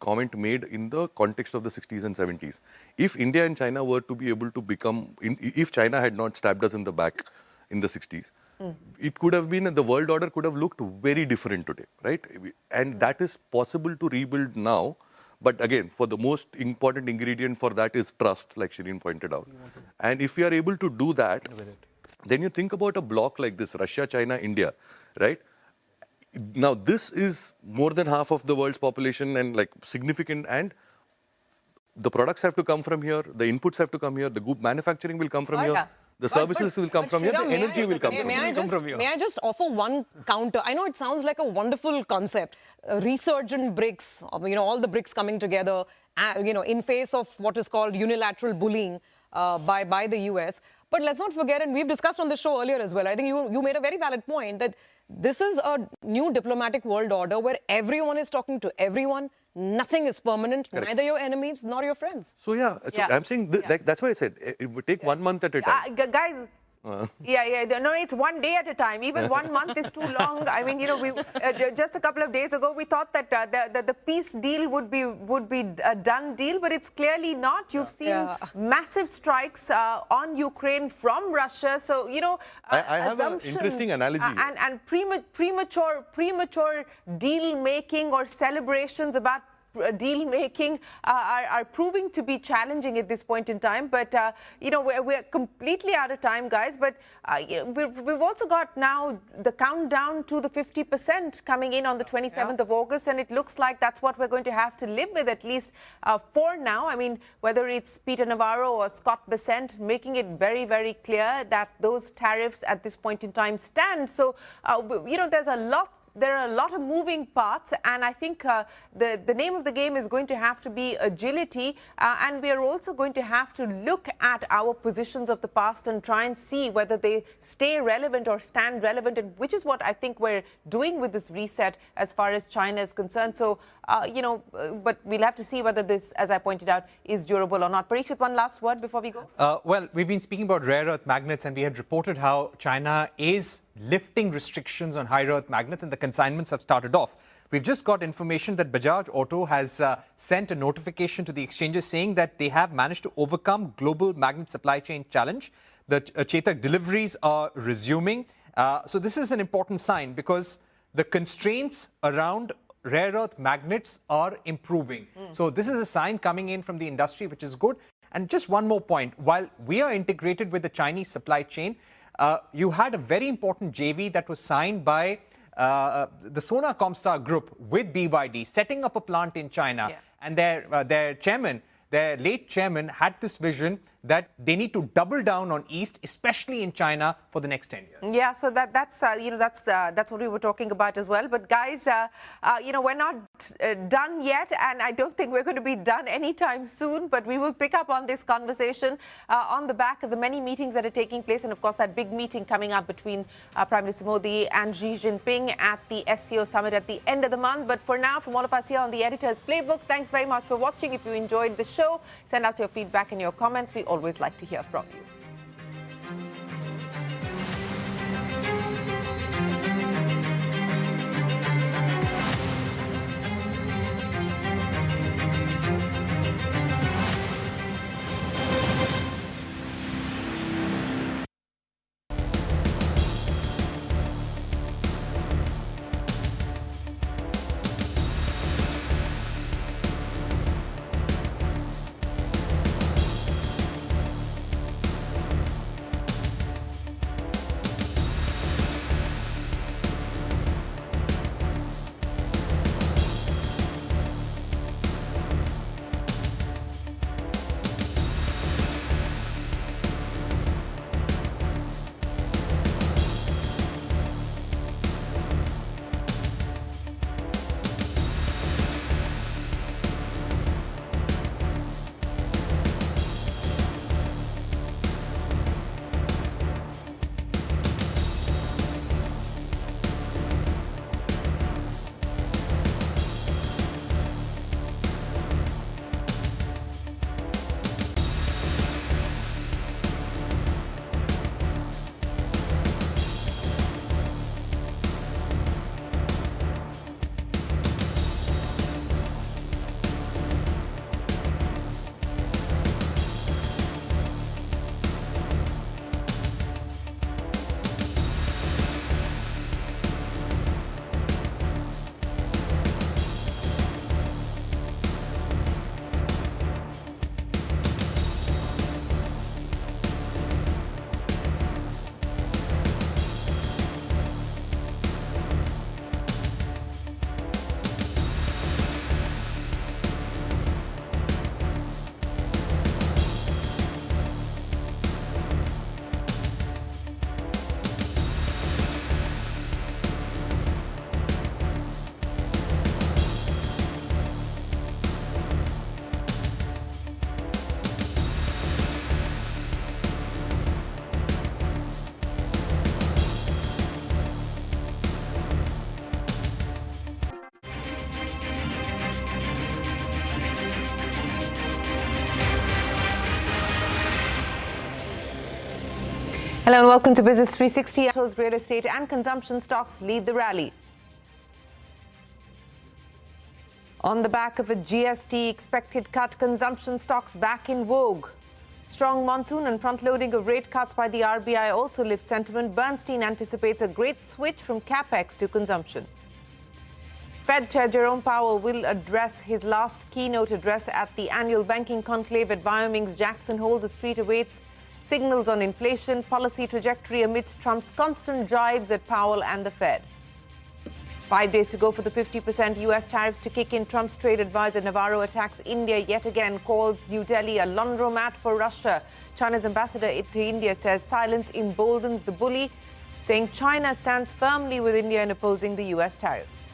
comment made in the context of the 60s and 70s. If India and China were to be able to become, if China had not stabbed us in the back in the 60s, it could have been, the world order could have looked very different today, right? And that is possible to rebuild now. But again, for the most important ingredient for that is trust, like Shireen pointed out. And if we are able to do that, then you think about a bloc like this, Russia, China, India, right? Now, this is more than half of the world's population and like significant, and the products have to come from here, the inputs have to come here, the manufacturing will come from here, the services will come from here, the energy will come from here. May I just offer one counter? I know it sounds like a wonderful concept, resurgent BRICS, all the BRICS coming together, in face of what is called unilateral bullying by the US. But let's not forget, and we've discussed on this show earlier as well, I think you made a very valid point that this is a new diplomatic world order where everyone is talking to everyone. Nothing is permanent, Correct. Neither your enemies nor your friends. So I'm saying, like, that's why I said, it would take 1 month at a time. Guys, no, it's one day at a time. Even 1 month is too long. I mean, we just a couple of days ago we thought that the peace deal would be a done deal, but it's clearly not. You've seen massive strikes on Ukraine from Russia. So I have an interesting analogy and premature deal making or celebrations about deal making are proving to be challenging at this point in time. But we're completely out of time, guys. But we've also got now the countdown to the 50% coming in on the 27th of August, and it looks like that's what we're going to have to live with, at least for now. I mean, whether it's Peter Navarro or Scott Bessent making it very, very clear that those tariffs at this point in time stand. So there are a lot of moving parts, and I think the name of the game is going to have to be agility, and we are also going to have to look at our positions of the past and try and see whether they stay relevant or stand relevant, and which is what I think we're doing with this reset as far as China is concerned. So, but we'll have to see whether this, as I pointed out, is durable or not. Parikshit, one last word before we go? Well, we've been speaking about rare earth magnets, and we had reported how China is lifting restrictions on high earth magnets, and the consignments have started off. We've just got information that Bajaj Auto has sent a notification to the exchanges saying that they have managed to overcome global magnet supply chain challenge. The Chetak deliveries are resuming. So this is an important sign because the constraints around rare earth magnets are improving. So this is a sign coming in from the industry, which is good. And just one more point. While we are integrated with the Chinese supply chain, you had a very important JV that was signed by the Sona Comstar Group with BYD, setting up a plant in China. And their chairman, their late chairman, had this vision that they need to double down on East, especially in China, for the next 10 years. Yeah, so that's what we were talking about as well. But guys, we're not done yet, and I don't think we're going to be done anytime soon. But we will pick up on this conversation on the back of the many meetings that are taking place, and of course that big meeting coming up between Prime Minister Modi and Xi Jinping at the SCO summit at the end of the month. But for now, from all of us here on the Editor's Playbook, thanks very much for watching. If you enjoyed the show, send us your feedback and your comments. We always like to hear from you. Hello and welcome to Business 360. Real estate and consumption stocks lead the rally. On the back of a GST expected cut, consumption stocks back in vogue. Strong monsoon and front-loading of rate cuts by the RBI also lift sentiment. Bernstein anticipates a great switch from capex to consumption. Fed Chair Jerome Powell will address his last keynote address at the annual banking conclave at Wyoming's Jackson Hole. The street awaits signals on inflation policy trajectory amidst Trump's constant jibes at Powell and the Fed. 5 days to go for the 50% US tariffs to kick in. Trump's trade advisor Navarro attacks India yet again, calls New Delhi a laundromat for Russia. China's ambassador to India says silence emboldens the bully, saying China stands firmly with India in opposing the US tariffs.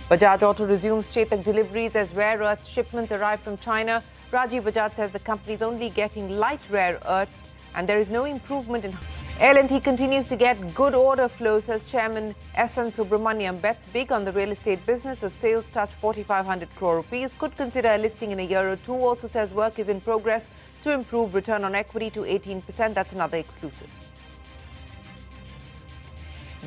Bajaj Auto resumes Chetak deliveries as rare earth shipments arrive from China. Rajiv Bajaj says the company is only getting light rare earths and there is no improvement in... L&T continues to get good order flow, says Chairman S.N. Subramaniam. Bets big on the real estate business as sales touch 4,500 crore rupees. Could consider a listing in a year or two. Also says work is in progress to improve return on equity to 18%. That's another exclusive.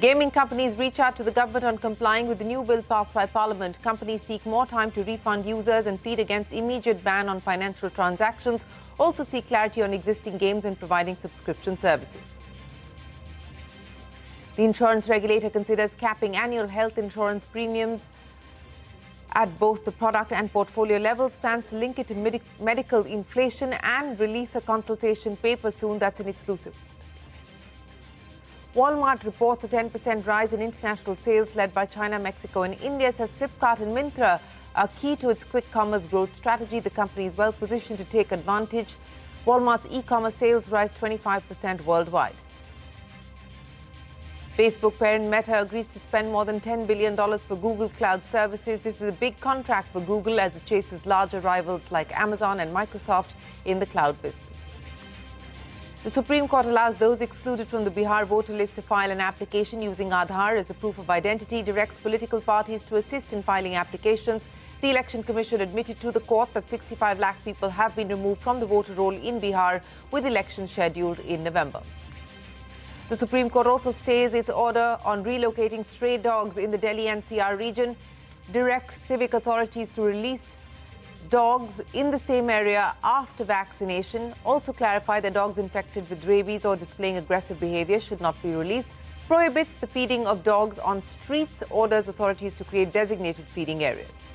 Gaming companies reach out to the government on complying with the new bill passed by Parliament. Companies seek more time to refund users and plead against immediate ban on financial transactions. Also seek clarity on existing games and providing subscription services. The insurance regulator considers capping annual health insurance premiums at both the product and portfolio levels. Plans to link it to medical inflation and release a consultation paper soon. That's an exclusive. Walmart reports a 10% rise in international sales led by China, Mexico and India, says Flipkart and Myntra are key to its quick commerce growth strategy. The company is well positioned to take advantage. Walmart's e-commerce sales rise 25% worldwide. Facebook parent Meta agrees to spend more than $10 billion for Google Cloud services. This is a big contract for Google as it chases larger rivals like Amazon and Microsoft in the cloud business. The Supreme Court allows those excluded from the Bihar voter list to file an application using Aadhaar as the proof of identity, directs political parties to assist in filing applications. The Election Commission admitted to the court that 65 lakh people have been removed from the voter roll in Bihar, with elections scheduled in November. The Supreme Court also stays its order on relocating stray dogs in the Delhi NCR region, directs civic authorities to release dogs in the same area after vaccination. Also clarify that dogs infected with rabies or displaying aggressive behavior should not be released. Prohibits the feeding of dogs on streets. Orders authorities to create designated feeding areas.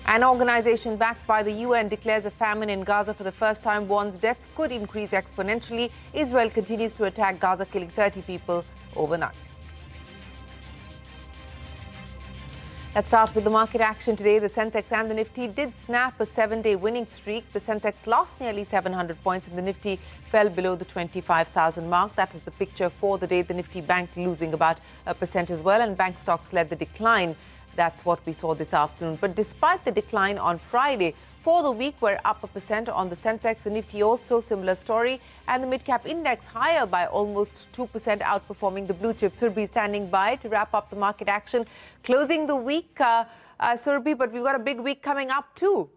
An organization backed by the UN declares a famine in Gaza for the first time, warns deaths could increase exponentially. Israel continues to attack Gaza, killing 30 people overnight. Let's start with the market action today. The Sensex and the Nifty did snap a 7-day winning streak. The Sensex lost nearly 700 points and the Nifty fell below the 25,000 mark. That was the picture for the day. The Nifty banked losing about 1% as well, and bank stocks led the decline. That's what we saw this afternoon. But despite the decline on Friday, for the week we're up 1% on the Sensex. The Nifty also similar story, and the mid-cap index higher by almost 2%, outperforming the blue chips. Surabhi standing by to wrap up the market action, closing the week, Surabhi, but we've got a big week coming up too.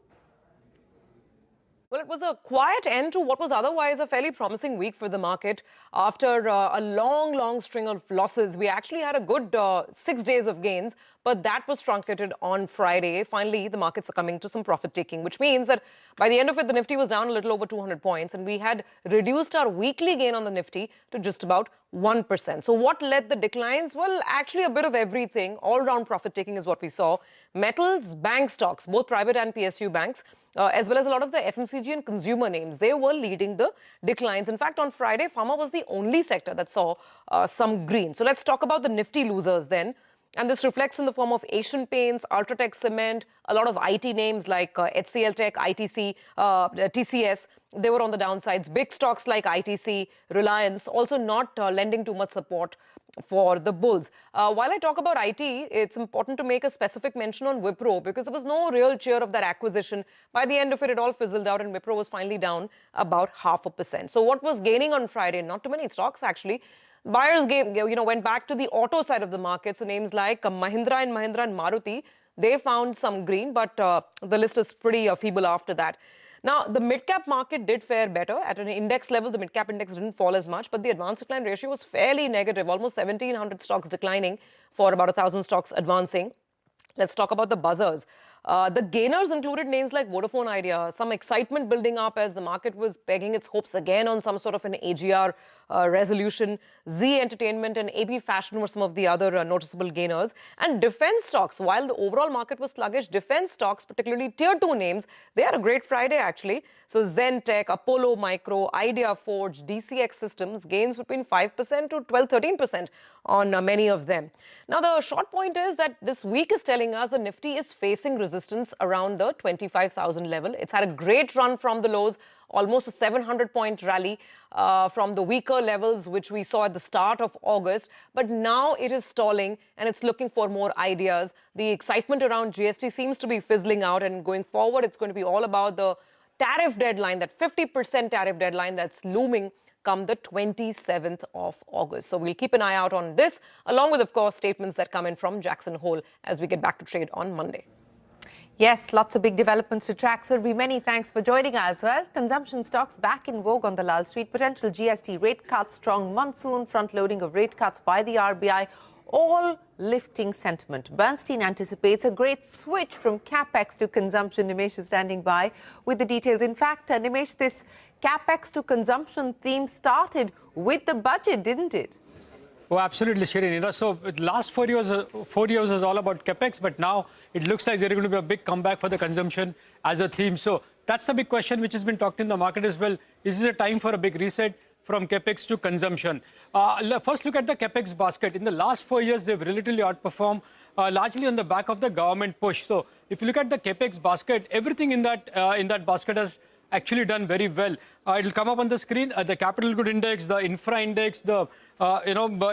Well, it was a quiet end to what was otherwise a fairly promising week for the market. After a long string of losses, we actually had a good 6 days of gains, but that was truncated on Friday. Finally, the markets are coming to some profit-taking, which means that by the end of it, the Nifty was down a little over 200 points, and we had reduced our weekly gain on the Nifty to just about 1%. So what led the declines? Well, actually a bit of everything. All-round profit-taking is what we saw. Metals, bank stocks, both private and PSU banks, as well as a lot of the FMCG and consumer names, they were leading the declines. In fact, on Friday, pharma was the only sector that saw some green. So let's talk about the Nifty losers then. And this reflects in the form of Asian Paints, Ultratech Cement, a lot of IT names like HCL Tech, ITC, TCS. They were on the downsides. Big stocks like ITC, Reliance, also not lending too much support for the bulls. While I talk about IT, it's important to make a specific mention on Wipro because there was no real cheer of that acquisition. By the end of it, it all fizzled out and Wipro was finally down about 0.5%. So what was gaining on Friday? Not too many stocks actually. Buyers went back to the auto side of the market. So names like Mahindra and Maruti, they found some green, but the list is pretty feeble after that. Now, the mid-cap market did fare better. At an index level, the mid-cap index didn't fall as much, but the advance decline ratio was fairly negative, almost 1,700 stocks declining for about 1,000 stocks advancing. Let's talk about the buzzers. The gainers included names like Vodafone Idea, some excitement building up as the market was pegging its hopes again on some sort of an AGR resolution. Z Entertainment and AB Fashion were some of the other noticeable gainers. And defense stocks, while the overall market was sluggish, defense stocks, particularly tier 2 names, they had a great Friday actually. So Zentek, Apollo Micro, Idea Forge, DCX Systems, gains between 5% to 12-13% on many of them. Now the short point is that this week is telling us the Nifty is facing resistance around the 25,000 level. It's had a great run from the lows, almost a 700-point rally from the weaker levels which we saw at the start of August. But now it is stalling and it's looking for more ideas. The excitement around GST seems to be fizzling out, and going forward it's going to be all about the tariff deadline, that 50% tariff deadline that's looming come the 27th of August. So we'll keep an eye out on this, along with, of course, statements that come in from Jackson Hole as we get back to trade on Monday. Yes, lots of big developments to track. So, many thanks for joining us. Well, consumption stocks back in vogue on the Lal Street. Potential GST rate cuts, strong monsoon, front-loading of rate cuts by the RBI, all lifting sentiment. Bernstein anticipates a great switch from capex to consumption. Nimesh is standing by with the details. In fact, Nimesh, this capex to consumption theme started with the budget, didn't it? Oh, absolutely, Shirin. So last 4 years was all about capex, but now it looks like there's going to be a big comeback for the consumption as a theme. So that's the big question which has been talked in the market as well. Is it a time for a big reset from capex to consumption? First, look at the capex basket. In the last 4 years, they've relatively outperformed, largely on the back of the government push. So if you look at the capex basket, everything in that basket has actually done very well. It'll come up on the screen. The capital good index, the infra index, the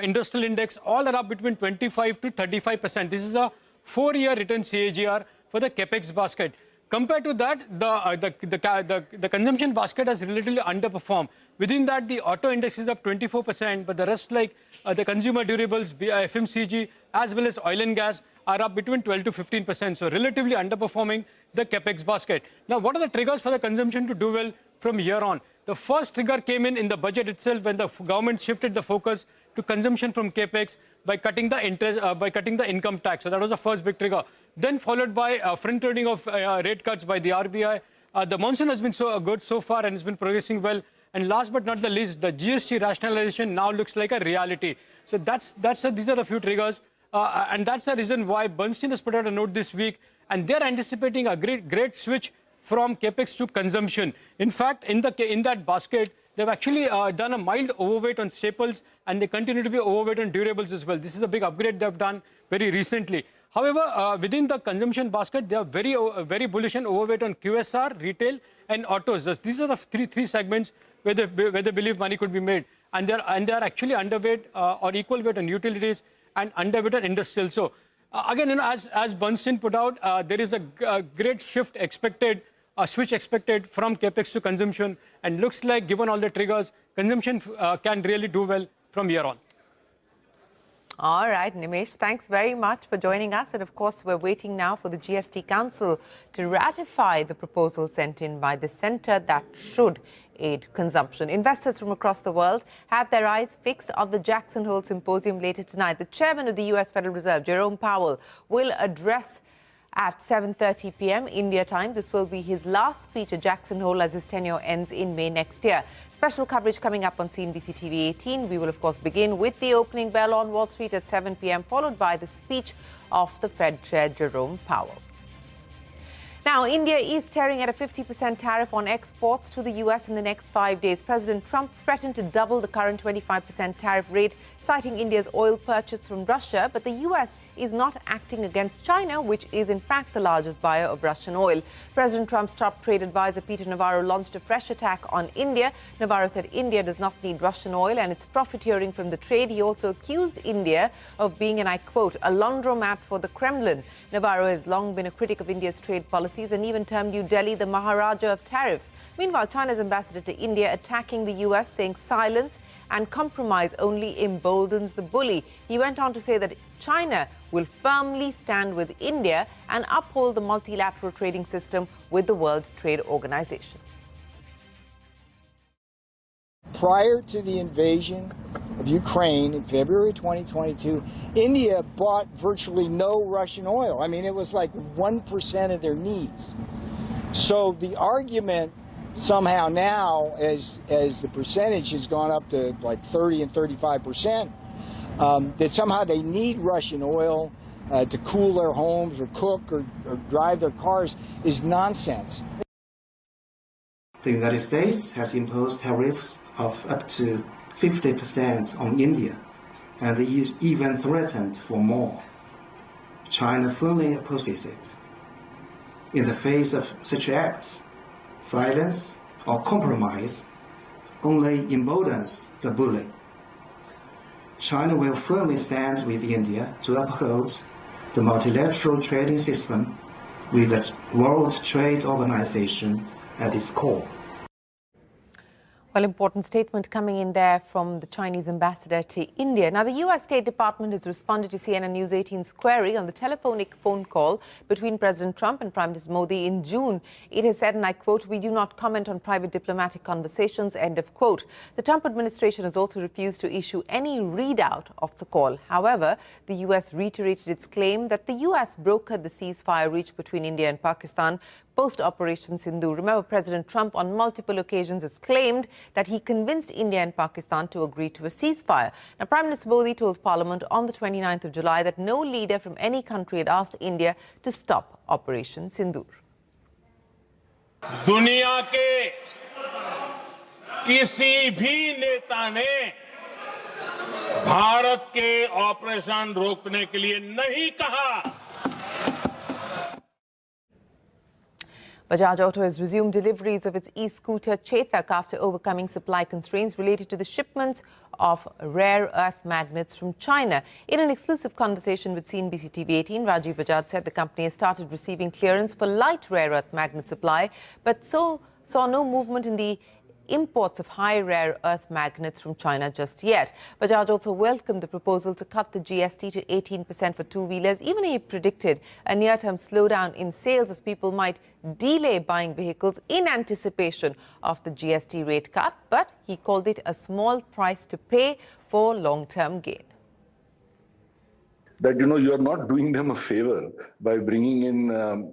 industrial index, all are up between 25 to 35%. This is a 4-year return CAGR for the capex basket. Compared to that, the consumption basket has relatively underperformed. Within that, the auto index is up 24%, but the rest, like the consumer durables, FMCG, as well as oil and gas, are up between 12 to 15%. So relatively underperforming the capex basket. Now, what are the triggers for the consumption to do well from here on? The first trigger came in the budget itself, when the government shifted the focus to consumption from capex by cutting the interest, by cutting the income tax. So that was the first big trigger. Then followed by front-loading of rate cuts by the RBI. The monsoon has been so good so far and has been progressing well. And last but not the least, the GST rationalization now looks like a reality. So these are the few triggers. And that's the reason why Bernstein has put out a note this week, and they're anticipating a great switch from capex to consumption. In fact, in that basket, they've actually done a mild overweight on staples, and they continue to be overweight on durables as well. This is a big upgrade they've done very recently. However, within the consumption basket, they are very bullish and overweight on QSR, retail, and autos. These are the three segments where they believe money could be made, and they are actually underweight or equal weight on utilities and underweight on industrial. So again, as Bernstein put out, there is a great shift expected, a switch expected from capex to consumption, and looks like, given all the triggers, consumption can really do well from here on. All right, Nimesh, thanks very much for joining us. And of course, we're waiting now for the GST Council to ratify the proposal sent in by the centre that should aid consumption. Investors from across the world have their eyes fixed on the Jackson Hole Symposium later tonight. The chairman of the US Federal Reserve, Jerome Powell, will address at 7:30 p.m. India time. This will be his last speech at Jackson Hole as his tenure ends in May next year. Special coverage coming up on CNBC-TV18. We will, of course, begin with the opening bell on Wall Street at 7 p.m., followed by the speech of the Fed Chair, Jerome Powell. Now, India is staring at a 50% tariff on exports to the US in the next 5 days. President Trump threatened to double the current 25% tariff rate, citing India's oil purchase from Russia. But the US is not acting against China, which is in fact the largest buyer of Russian oil. President Trump's top trade advisor, Peter Navarro, launched a fresh attack on India. Navarro said India does not need Russian oil and it's profiteering from the trade. He also accused India of being, and I quote, a laundromat for the Kremlin. Navarro has long been a critic of India's trade policies and even termed New Delhi the Maharaja of tariffs. Meanwhile, China's ambassador to India attacking the US, saying silence and compromise only emboldens the bully. He went on to say that China will firmly stand with India and uphold the multilateral trading system with the World Trade Organization. Prior to the invasion of Ukraine in February 2022, India bought virtually no Russian oil. I mean, it was like 1% of their needs. So the argument somehow now, as the percentage has gone up to like 30 and 35%, that somehow they need Russian oil to cool their homes or cook or drive their cars is nonsense. The United States has imposed tariffs of up to 50% on India and is even threatened for more. China firmly opposes it. In the face of such acts, silence or compromise only emboldens the bully. China will firmly stand with India to uphold the multilateral trading system with the World Trade Organization at its core. Well, important statement coming in there from the Chinese ambassador to India. Now, the U.S. State Department has responded to CNN News 18's query on the telephonic phone call between President Trump and Prime Minister Modi in June. It has said, and I quote, "We do not comment on private diplomatic conversations," end of quote. The Trump administration has also refused to issue any readout of the call. However, the U.S. reiterated its claim that the U.S. brokered the ceasefire reached between India and Pakistan post-Operation Sindoor. Remember, President Trump on multiple occasions has claimed that he convinced India and Pakistan to agree to a ceasefire. Now, Prime Minister Modi told Parliament on the 29th of July that no leader from any country had asked India to stop Operation Sindoor. दुनिया के किसी भी नेता ने भारत के operation रोकने के लिए नहीं कहा। Bajaj Auto has resumed deliveries of its e-scooter Chetak after overcoming supply constraints related to the shipments of rare earth magnets from China. In an exclusive conversation with CNBC-TV18, Rajiv Bajaj said the company has started receiving clearance for light rare earth magnet supply, but saw no movement in the imports of high rare earth magnets from China just yet. Bajaj also welcomed the proposal to cut the GST to 18% for two-wheelers, even he predicted a near-term slowdown in sales as people might delay buying vehicles in anticipation of the GST rate cut, but he called it a small price to pay for long-term gain. That, you are not doing them a favor by bringing in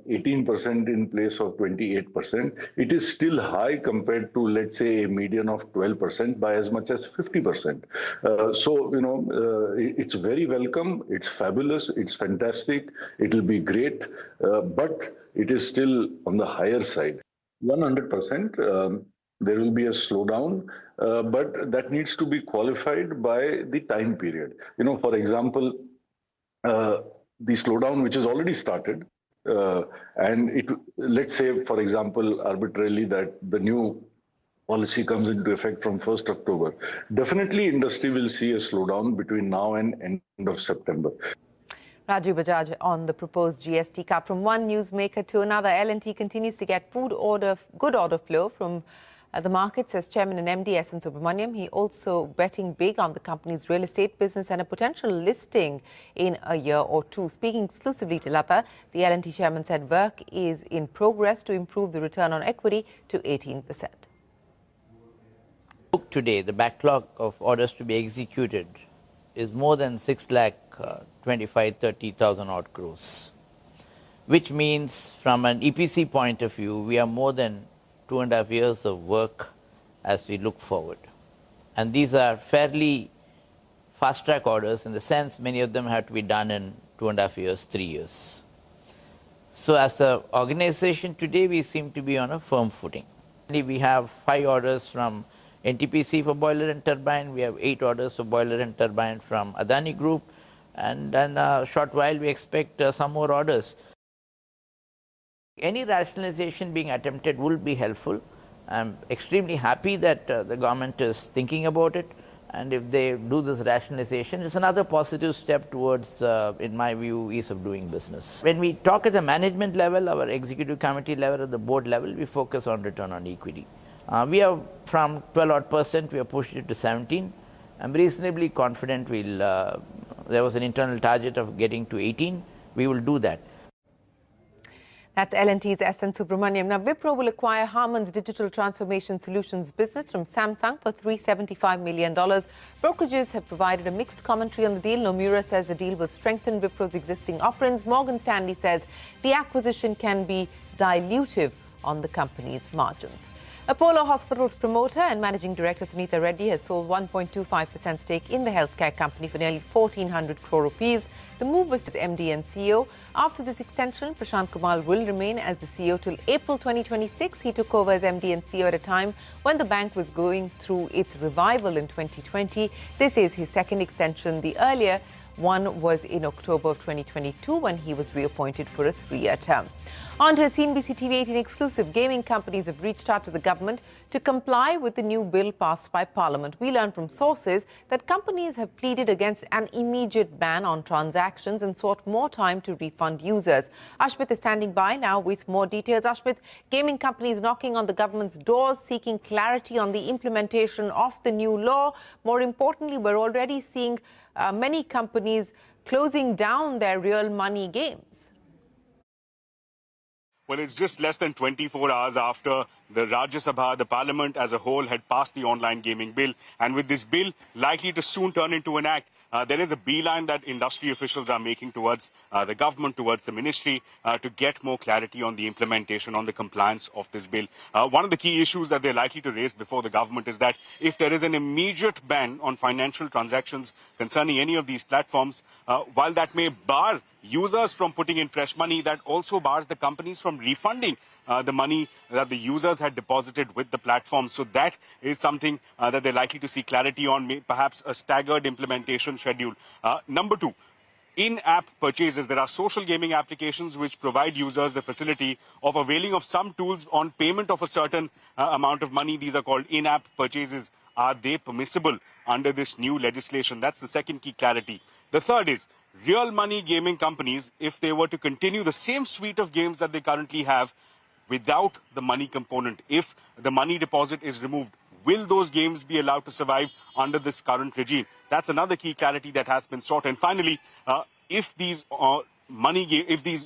18% in place of 28%. It is still high compared to, let's say, a median of 12% by as much as 50%. It's very welcome. It's fabulous. It's fantastic. It will be great. But it is still on the higher side. 100%. There will be a slowdown, but that needs to be qualified by the time period. For example, the slowdown which has already started, and let's say, for example, arbitrarily that the new policy comes into effect from 1st October. Definitely industry will see a slowdown between now and end of September. Rajiv Bajaj on the proposed GST cut. From one newsmaker to another, L&T continues to get good order flow from the market, says Chairman and MD S. N. Subramaniam. He also betting big on the company's real estate business and a potential listing in a year or two. Speaking exclusively to Lata, the L&T chairman said work is in progress to improve the return on equity to 18%. Today, the backlog of orders to be executed is more than 6,25,30,000 odd crores, which means from an EPC point of view, we are more than 2.5 years of work as we look forward. And these are fairly fast-track orders in the sense many of them have to be done in 2.5 years, 3 years. So as an organization today, we seem to be on a firm footing. We have 5 orders from NTPC for boiler and turbine. We have 8 orders for boiler and turbine from Adani Group. And in a short while, we expect some more orders. Any rationalization being attempted will be helpful. I'm extremely happy that the government is thinking about it. And if they do this rationalization, it's another positive step towards, in my view, ease of doing business. When we talk at the management level, our executive committee level, at the board level, we focus on return on equity. We have from 12% we have pushed it to 17. I'm reasonably confident we'll there was an internal target of getting to 18. We will do that. That's L&T's SN Subramaniam. Now, Wipro will acquire Harman's digital transformation solutions business from Samsung for $375 million. Brokerages have provided a mixed commentary on the deal. Nomura says the deal will strengthen Wipro's existing offerings. Morgan Stanley says the acquisition can be dilutive on the company's margins. Apollo Hospitals promoter and managing director Sunita Reddy has sold 1.25% stake in the healthcare company for nearly 1,400 crore rupees. The move was to MD and CEO. After this extension, Prashant Kumar will remain as the CEO till April 2026. He took over as MD and CEO at a time when the bank was going through its revival in 2020. This is his second extension. The earlier one was in October of 2022 when he was reappointed for a 3-year term. On to a CNBC-TV18 exclusive. Gaming companies have reached out to the government to comply with the new bill passed by Parliament. We learn from sources that companies have pleaded against an immediate ban on transactions and sought more time to refund users. Ashmit is standing by now with more details. Ashmit, gaming companies knocking on the government's doors, seeking clarity on the implementation of the new law. More importantly, we're already seeing many companies closing down their real money games. Well, it's just less than 24 hours after the Rajya Sabha, the Parliament as a whole, had passed the online gaming bill. And with this bill likely to soon turn into an act, there is a beeline that industry officials are making towards the government, towards the ministry, to get more clarity on the implementation, on the compliance of this bill. One of the key issues that they're likely to raise before the government is that if there is an immediate ban on financial transactions concerning any of these platforms, while that may bar users from putting in fresh money, that also bars the companies from refunding the money that the users had deposited with the platform. So that is something that they're likely to see clarity on, perhaps a staggered implementation schedule. Number two, in-app purchases. There are social gaming applications which provide users the facility of availing of some tools on payment of a certain amount of money. These are called in-app purchases. Are they permissible under this new legislation? That's the second key clarity. The third is real money gaming companies, if they were to continue the same suite of games that they currently have without the money component, if the money deposit is removed, will those games be allowed to survive under this current regime? That's another key clarity that has been sought. And finally, if these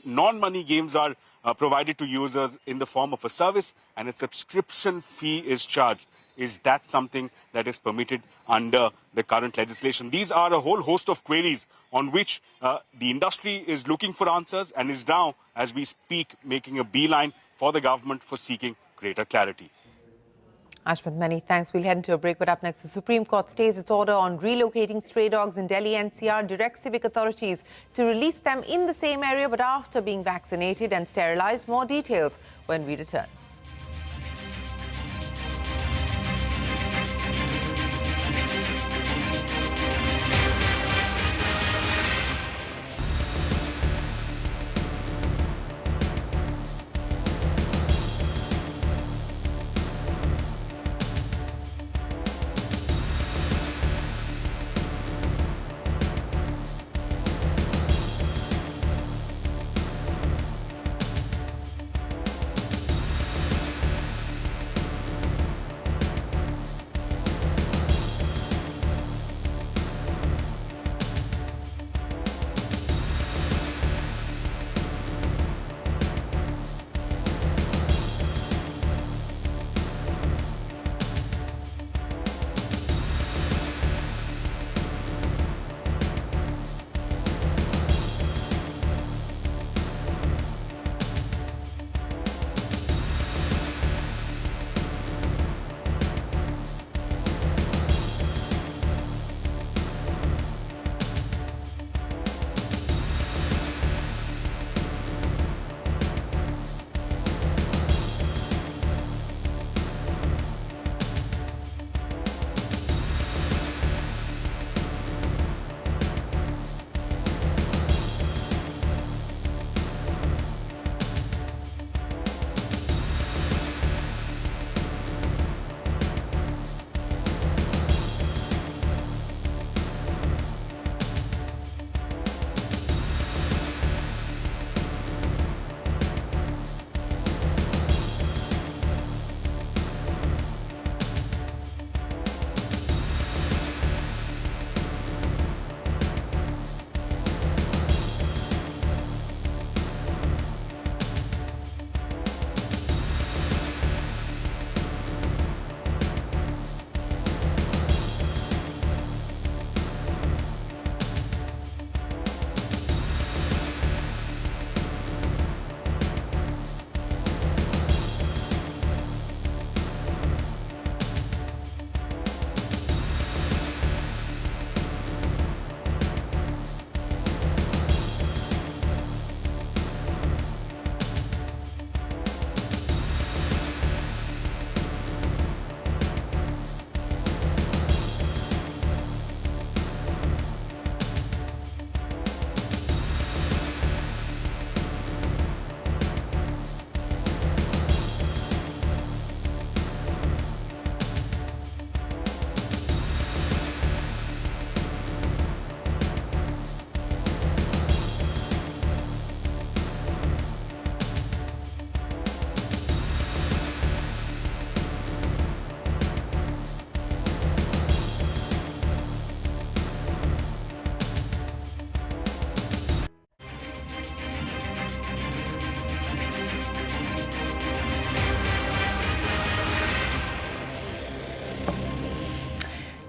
non-money games are provided to users in the form of a service and a subscription fee is charged, is that something that is permitted under the current legislation? These are a whole host of queries on which the industry is looking for answers and is now, as we speak, making a beeline for the government for seeking greater clarity. Ashmit, many thanks. We'll head into a break, but up next, the Supreme Court stays its order on relocating stray dogs in Delhi. NCR directs civic authorities to release them in the same area, but after being vaccinated and sterilized. More details when we return.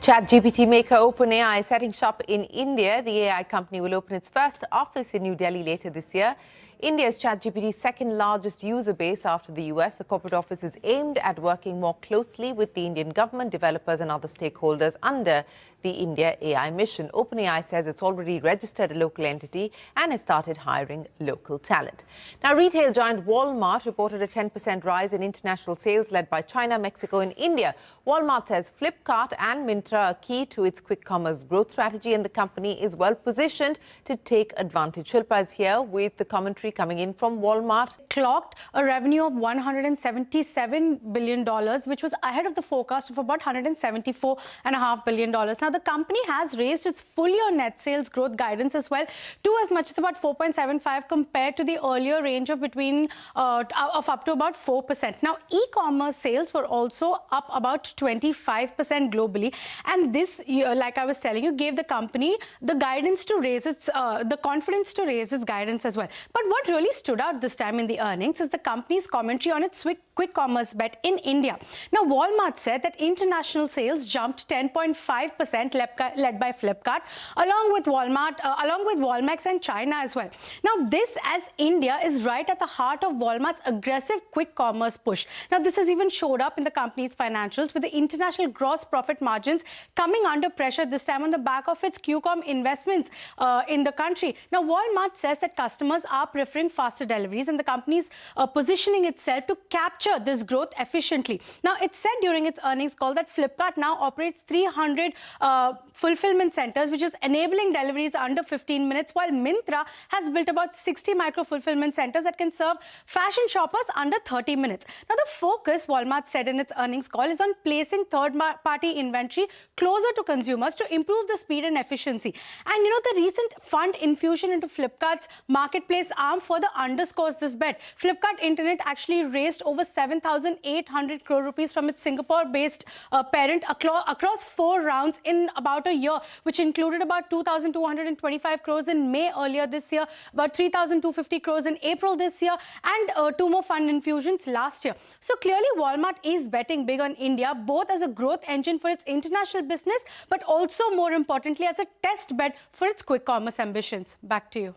ChatGPT maker OpenAI is setting shop in India. The AI company will open its first office in New Delhi later this year. India is ChatGPT's second largest user base after the US. The corporate office is aimed at working more closely with the Indian government, developers and other stakeholders under the India AI mission. OpenAI says it's already registered a local entity and has started hiring local talent. Now, retail giant Walmart reported a 10% rise in international sales led by China, Mexico and India. Walmart says Flipkart and Myntra are key to its quick commerce growth strategy and the company is well positioned to take advantage. Shilpa is here with the commentary coming in from Walmart. Clocked a revenue of $177 billion, which was ahead of the forecast of about $174.5 billion. Now, the company has raised its full-year net sales growth guidance as well to as much as about 4.75 compared to the earlier range of up to about 4%. Now, e-commerce sales were also up about 25% globally, and this, like I was telling you, gave the company the guidance to raise its the confidence to raise its guidance as well. But what really stood out this time in the earnings is the company's commentary on its quick commerce bet in India. Now, Walmart said that international sales jumped 10.5%, led by Flipkart, along with Walmex and China as well. Now, this as India is right at the heart of Walmart's aggressive quick commerce push. Now, this has even showed up in the company's financials, with the international gross profit margins coming under pressure this time on the back of its QCom investments in the country. Now, Walmart says that customers are preferring faster deliveries and the company's positioning itself to capture this growth efficiently. Now, it said during its earnings call that Flipkart now operates 300 fulfillment centers, which is enabling deliveries under 15 minutes, while Myntra has built about 60 micro-fulfillment centers that can serve fashion shoppers under 30 minutes. Now, the focus, Walmart said in its earnings call, is on placing third-party inventory closer to consumers to improve the speed and efficiency. And, the recent fund infusion into Flipkart's marketplace arm further underscores this bet. Flipkart Internet actually raised over 7,800 crore rupees from its Singapore-based parent across 4 rounds in about a year, which included about 2,225 crores in May earlier this year, about 3,250 crores in April this year, and 2 more fund infusions last year. So clearly, Walmart is betting big on India, both as a growth engine for its international business, but also, more importantly, as a test bed for its quick commerce ambitions. Back to you.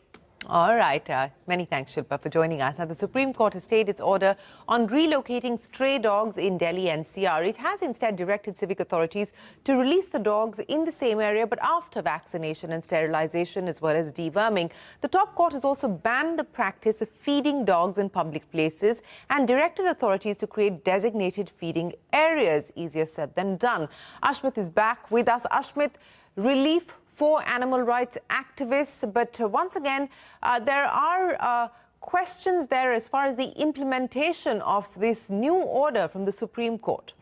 All right. Many thanks, Shilpa, for joining us. Now, the Supreme Court has stayed its order on relocating stray dogs in Delhi NCR. It has instead directed civic authorities to release the dogs in the same area, but after vaccination and sterilization, as well as deworming. The top court has also banned the practice of feeding dogs in public places and directed authorities to create designated feeding areas. Easier said than done. Ashmit is back with us. Ashmit, relief for animal rights activists, but once again, there are questions there as far as the implementation of this new order from the Supreme Court.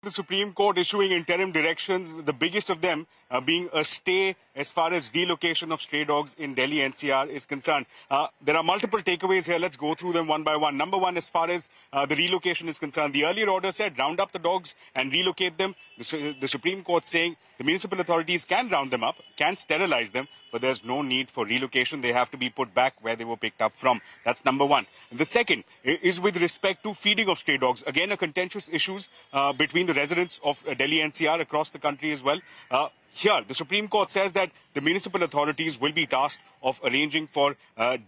The Supreme Court issuing interim directions, the biggest of them being a stay as far as relocation of stray dogs in Delhi NCR is concerned. There are multiple takeaways here. Let's go through them one by one. Number one, as far as the relocation is concerned, the earlier order said round up the dogs and relocate them. The Supreme Court saying the municipal authorities can round them up, can sterilize them, but there's no need for relocation. They have to be put back where they were picked up from. That's number one. The second is with respect to feeding of stray dogs. Again, a contentious issue between the residents of Delhi NCR across the country as well. Here, the Supreme Court says that the municipal authorities will be tasked of arranging for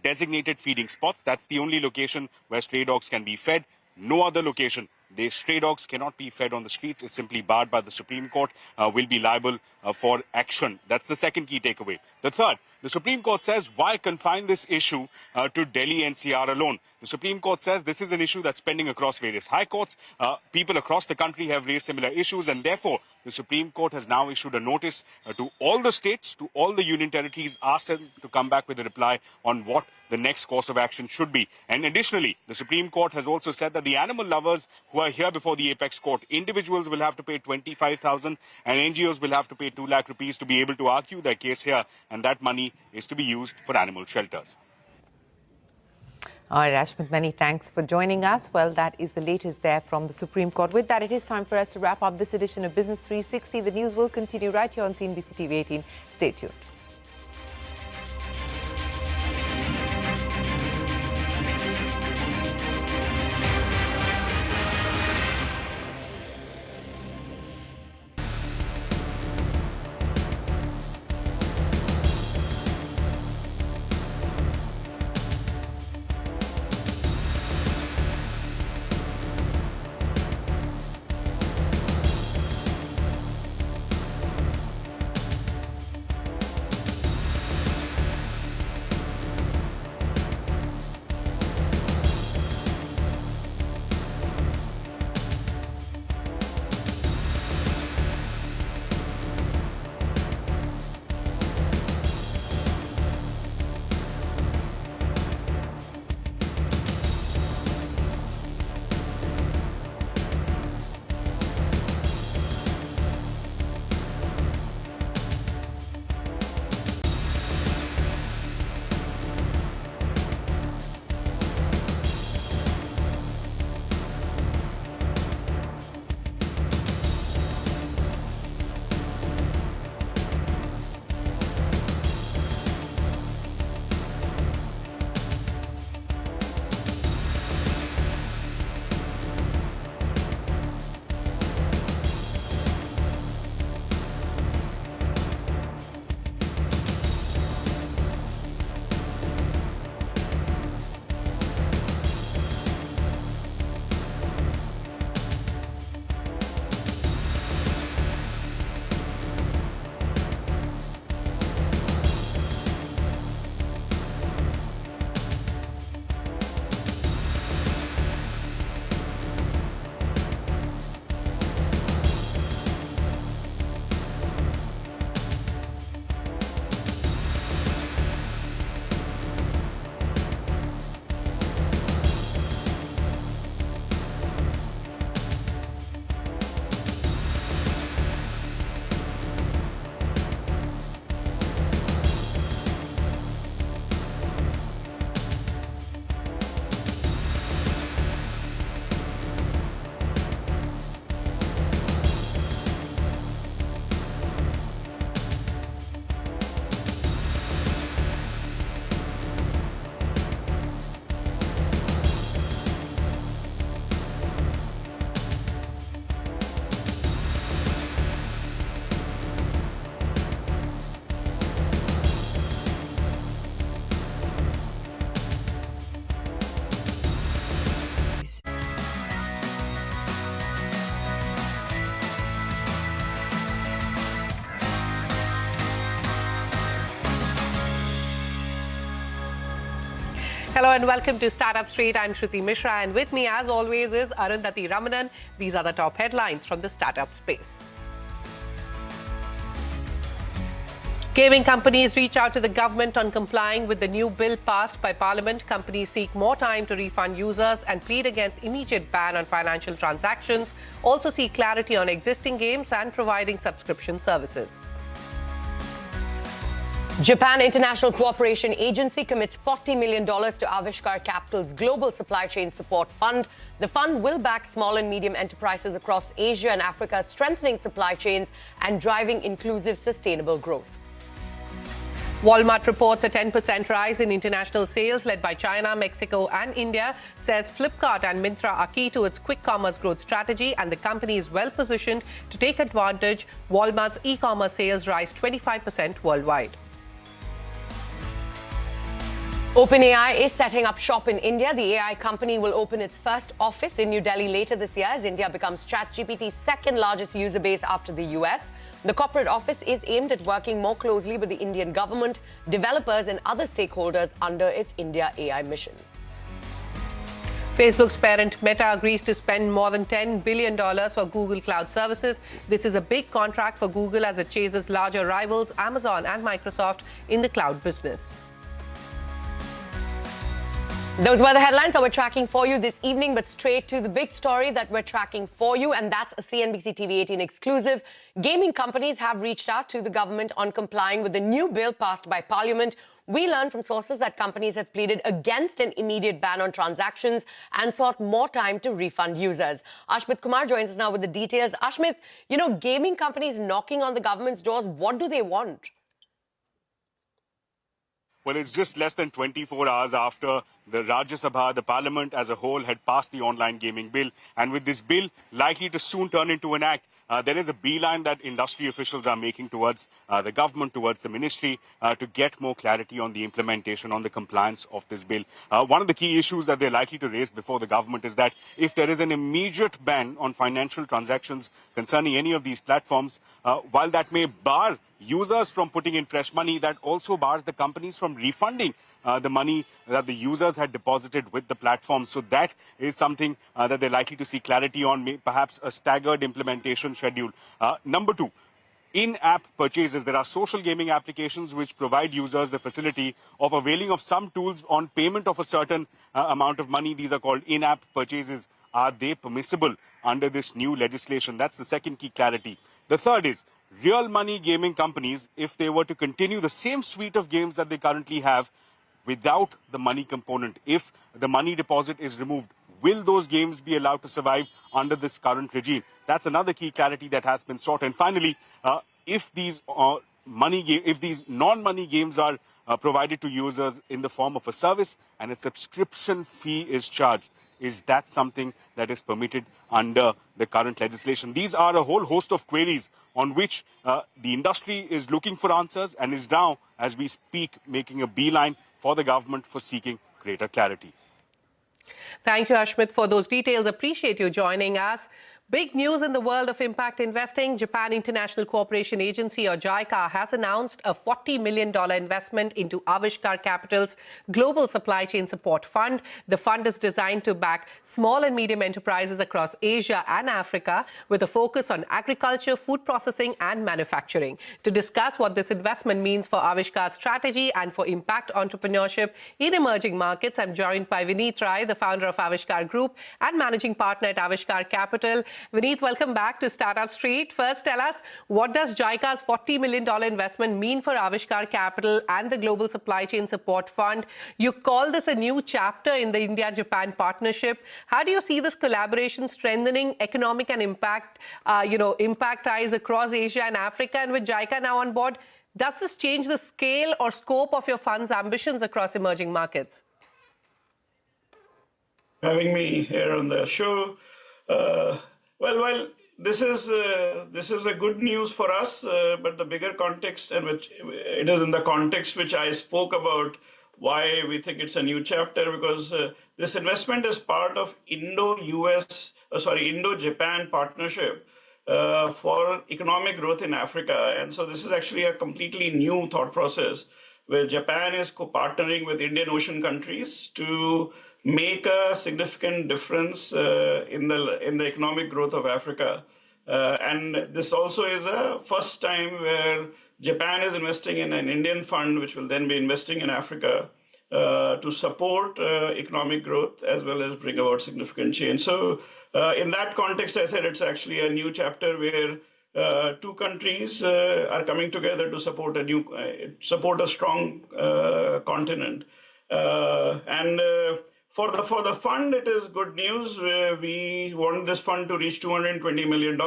designated feeding spots. That's the only location where stray dogs can be fed. No other location. The stray dogs cannot be fed on the streets. It's simply barred by the Supreme Court, will be liable for action. That's the second key takeaway. The third, the Supreme Court says, why confine this issue to Delhi NCR alone? The Supreme Court says this is an issue that's pending across various high courts. People across the country have raised similar issues, and therefore the Supreme Court has now issued a notice to all the states, to all the union territories, asked them to come back with a reply on what the next course of action should be. And additionally, the Supreme Court has also said that the animal lovers who are here before the apex court, individuals will have to pay 25,000 and NGOs will have to pay 2 lakh rupees to be able to argue their case here, and that money is to be used for animal shelters. All right, Ashmit, many thanks for joining us. Well, that is the latest there from the Supreme Court. With that, it is time for us to wrap up this edition of Business 360. The news will continue right here on CNBC-TV18. Stay tuned. Hello and welcome to Startup Street. I'm Shruti Mishra, and with me as always is Arundhati Ramanan. These are the top headlines from the startup space. Gaming companies reach out to the government on complying with the new bill passed by Parliament. Companies seek more time to refund users and plead against immediate ban on financial transactions. Also seek clarity on existing games and providing subscription services. Japan International Cooperation Agency commits $40 million to Avishkar Capital's Global Supply Chain Support Fund. The fund will back small and medium enterprises across Asia and Africa, strengthening supply chains and driving inclusive, sustainable growth. Walmart reports a 10% rise in international sales led by China, Mexico and India, says Flipkart and Myntra are key to its quick commerce growth strategy and the company is well positioned to take advantage. Walmart's e-commerce sales rise 25% worldwide. OpenAI is setting up shop in India. The AI company will open its first office in New Delhi later this year as India becomes ChatGPT's second largest user base after the US. The corporate office is aimed at working more closely with the Indian government, developers and other stakeholders under its India AI mission. Facebook's parent Meta agrees to spend more than $10 billion for Google Cloud Services. This is a big contract for Google as it chases larger rivals Amazon and Microsoft in the cloud business. Those were the headlines that we're tracking for you this evening, but straight to the big story that we're tracking for you, and that's a CNBC-TV18 exclusive. Gaming companies have reached out to the government on complying with the new bill passed by Parliament. We learned from sources that companies have pleaded against an immediate ban on transactions and sought more time to refund users. Ashmit Kumar joins us now with the details. Ashmit, gaming companies knocking on the government's doors, what do they want? Well, it's just less than 24 hours after the Rajya Sabha, the parliament as a whole, had passed the online gaming bill. And with this bill likely to soon turn into an act, there is a beeline that industry officials are making towards the government, towards the ministry, to get more clarity on the implementation, on the compliance of this bill. One of the key issues that they're likely to raise before the government is that if there is an immediate ban on financial transactions concerning any of these platforms, while that may bar users from putting in fresh money, that also bars the companies from refunding the money that the users had deposited with the platform. So that is something that they're likely to see clarity on, perhaps a staggered implementation schedule. Number two, in-app purchases. There are social gaming applications which provide users the facility of availing of some tools on payment of a certain amount of money. These are called in-app purchases. Are they permissible under this new legislation? That's the second key clarity. The third is real money gaming companies, if they were to continue the same suite of games that they currently have without the money component, if the money deposit is removed, will those games be allowed to survive under this current regime? That's another key clarity that has been sought. And finally, if these non-money games are provided to users in the form of a service and a subscription fee is charged, is that something that is permitted under the current legislation? These are a whole host of queries on which the industry is looking for answers and is now, as we speak, making a beeline for the government for seeking greater clarity. Thank you, Ashmit, for those details. Appreciate you joining us. Big news in the world of impact investing. Japan International Cooperation Agency, or JICA, has announced a $40 million investment into Avishkar Capital's Global Supply Chain Support Fund. The fund is designed to back small and medium enterprises across Asia and Africa with a focus on agriculture, food processing and manufacturing. To discuss what this investment means for Avishkar's strategy and for impact entrepreneurship in emerging markets, I'm joined by Vineet Rai, the founder of Avishkar Group and managing partner at Avishkar Capital. Vineet, welcome back to Startup Street. First, tell us, what does JICA's $40 million investment mean for Avishkar Capital and the Global Supply Chain Support Fund? You call this a new chapter in the India-Japan partnership. How do you see this collaboration strengthening economic and impact ties across Asia and Africa? And with JICA now on board, does this change the scale or scope of your fund's ambitions across emerging markets? Having me here on the show. Well, this is a good news for us, but the bigger context, and which it is in the context which I spoke about, why we think it's a new chapter, because this investment is part of Indo-Japan partnership for economic growth in Africa, and so this is actually a completely new thought process. where Japan is co-partnering with Indian Ocean countries to make a significant difference in the economic growth of Africa. And this also is a first time where Japan is investing in an Indian fund, which will then be investing in Africa to support economic growth as well as bring about significant change. So in that context, I said it's actually a new chapter where two countries are coming together to support a strong continent. For the fund, it is good news. We want this fund to reach $220 million,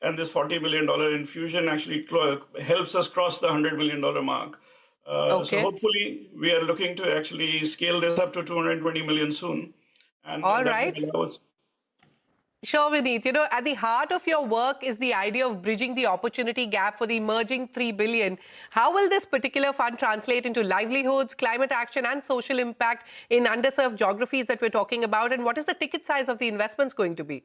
and this $40 million infusion actually helps us cross the $100 million mark. So hopefully, we are looking to actually scale this up to 220 million soon. And all that right. will allow us. Sure, Vineet. You know, at the heart of your work is the idea of bridging the opportunity gap for the emerging 3 billion. How will this particular fund translate into livelihoods, climate action and social impact in underserved geographies that we're talking about? And what is the ticket size of the investments going to be?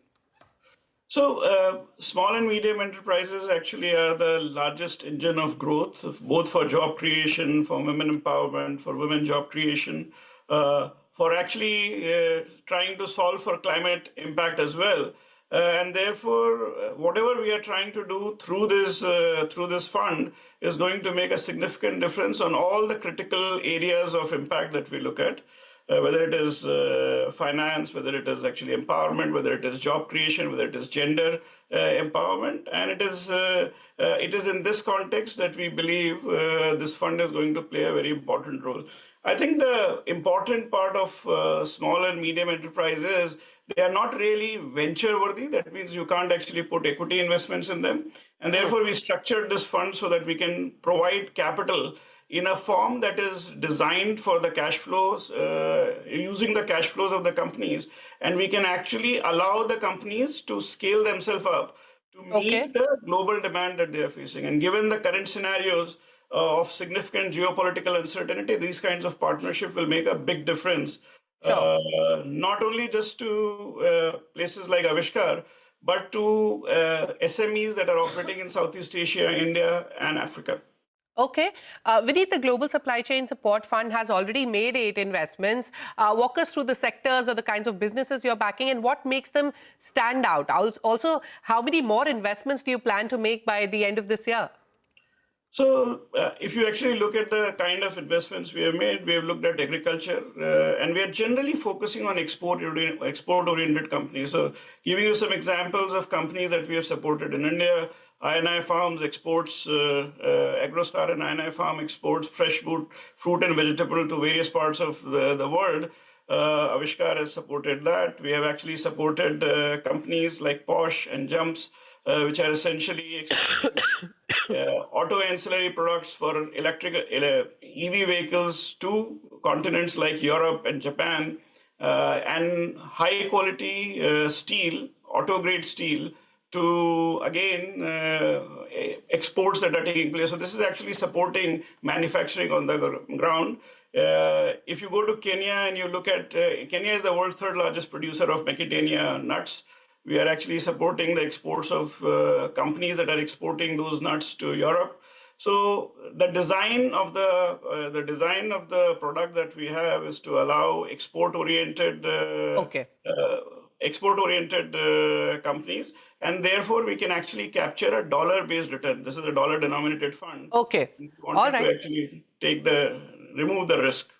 So small and medium enterprises actually are the largest engine of growth, both for job creation, for women empowerment, for women job creation, for actually trying to solve for climate impact as well. And therefore, whatever we are trying to do through this fund is going to make a significant difference on all the critical areas of impact that we look at. Whether it is finance, whether it is actually empowerment, whether it is job creation, whether it is gender empowerment. And it is in this context that we believe this fund is going to play a very important role. I think the important part of small and medium enterprises, they are not really venture worthy. That means you can't actually put equity investments in them. And therefore, we structured this fund so that we can provide capital in a form that is designed for the cash flows, using the cash flows of the companies. And we can actually allow the companies to scale themselves up to meet the global demand that they are facing. And given the current scenarios of significant geopolitical uncertainty, these kinds of partnership will make a big difference, not only just to places like Avishkar, but to SMEs that are operating in Southeast Asia, India, and Africa. Okay. Vineet, the Global Supply Chain Support Fund has already made 8 investments. Walk us through the sectors or the kinds of businesses you're backing and what makes them stand out. Also, how many more investments do you plan to make by the end of this year? So if you actually look at the kind of investments we have made, we have looked at agriculture, and we are generally focusing on export-oriented companies. So giving you some examples of companies that we have supported in India, INI Farms exports, Agrostar and INI Farm exports fresh fruit and vegetable to various parts of the world. Avishkar has supported that. We have actually supported companies like Posh and Jumps, which are essentially auto ancillary products for electric EV vehicles to continents like Europe and Japan, and high quality steel, auto grade steel, to again exports that are taking place. So this is actually supporting manufacturing on the ground. If you go to Kenya and you look at, Kenya is the world's 3rd largest producer of macadamia nuts. We are actually supporting the exports of companies that are exporting those nuts to Europe. So the design of the product that we have is to allow export-oriented companies, and therefore we can actually capture a dollar-based return. This is a dollar-denominated fund. Okay. We wanted to actually remove the risk.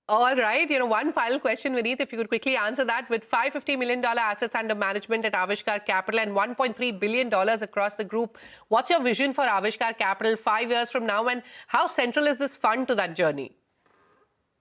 All right. You know, one final question, Vineet, if you could quickly answer that. With $550 million assets under management at Avishkar Capital and $1.3 billion across the group, what's your vision for Avishkar Capital 5 years from now, and how central is this fund to that journey?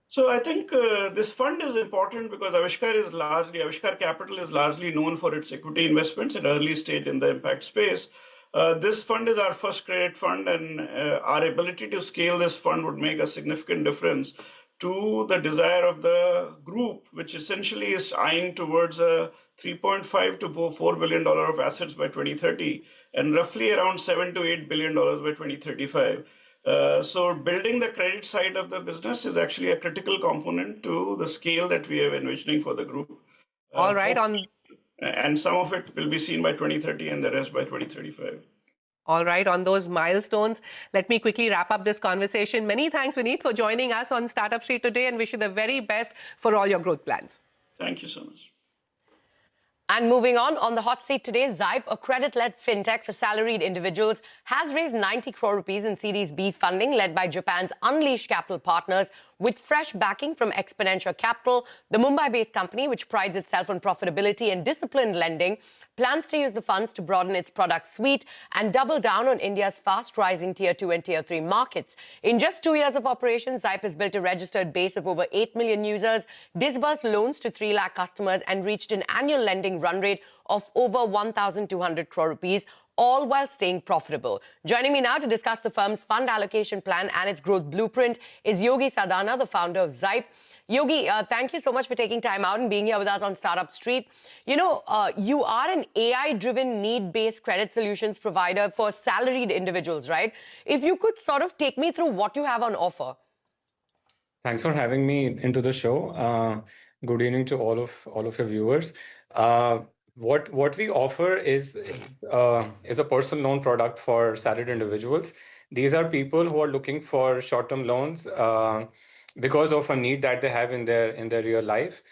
So I think this fund is important because Avishkar Capital is largely known for its equity investments at early stage in the impact space. This fund is our first credit fund, and our ability to scale this fund would make a significant difference to the desire of the group, which essentially is eyeing towards a $3.5 to $4 billion of assets by 2030 and roughly around $7 to $8 billion by 2035. So building the credit side of the business is actually a critical component to the scale that we are envisioning for the group. All right. And some of it will be seen by 2030 and the rest by 2035. All right, on those milestones, let me quickly wrap up this conversation. Many thanks, Vineet, for joining us on Startup Street today, and wish you the very best for all your growth plans. Thank you so much. And moving on the hot seat today, Zype, a credit-led fintech for salaried individuals, has raised 90 crore rupees in Series B funding led by Japan's Unleashed Capital Partners with fresh backing from Exponential Capital. The Mumbai-based company, which prides itself on profitability and disciplined lending, plans to use the funds to broaden its product suite and double down on India's fast-rising Tier 2 and Tier 3 markets. In just 2 years of operation, Zype has built a registered base of over 8 million users, disbursed loans to 3 lakh customers and reached an annual lending run rate of over 1,200 crore rupees, all while staying profitable. Joining me now to discuss the firm's fund allocation plan and its growth blueprint is Yogi Sadana, the founder of Zype. Yogi, thank you so much for taking time out and being here with us on Startup Street. You know, you are an AI-driven, need-based credit solutions provider for salaried individuals, right? If you could sort of take me through what you have on offer. Thanks for having me into the show. Good evening to all of your viewers. What we offer is a personal loan product for salaried individuals. These are people who are looking for short-term loans because of a need that they have in their real life.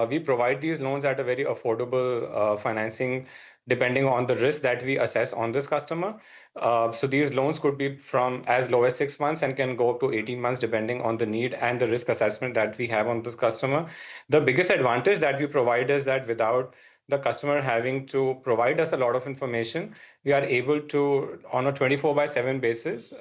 We provide these loans at a very affordable financing, depending on the risk that we assess on this customer. So these loans could be from as low as 6 months and can go up to 18 months, depending on the need and the risk assessment that we have on this customer. The biggest advantage that we provide is that without the customer having to provide us a lot of information, we are able to, on a 24/7 basis,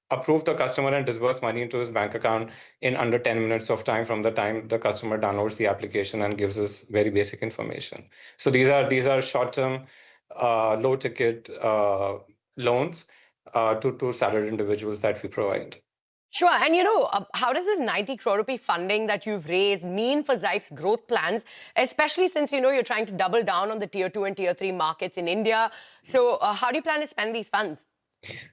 approve the customer and disburse money into his bank account in under 10 minutes of time from the time the customer downloads the application and gives us very basic information. So these are short-term, low-ticket loans to salaried individuals that we provide. Sure. And, you know, how does this 90 crore rupee funding that you've raised mean for Zype's growth plans, especially since, you know, you're trying to double down on the Tier 2 and Tier 3 markets in India? So how do you plan to spend these funds?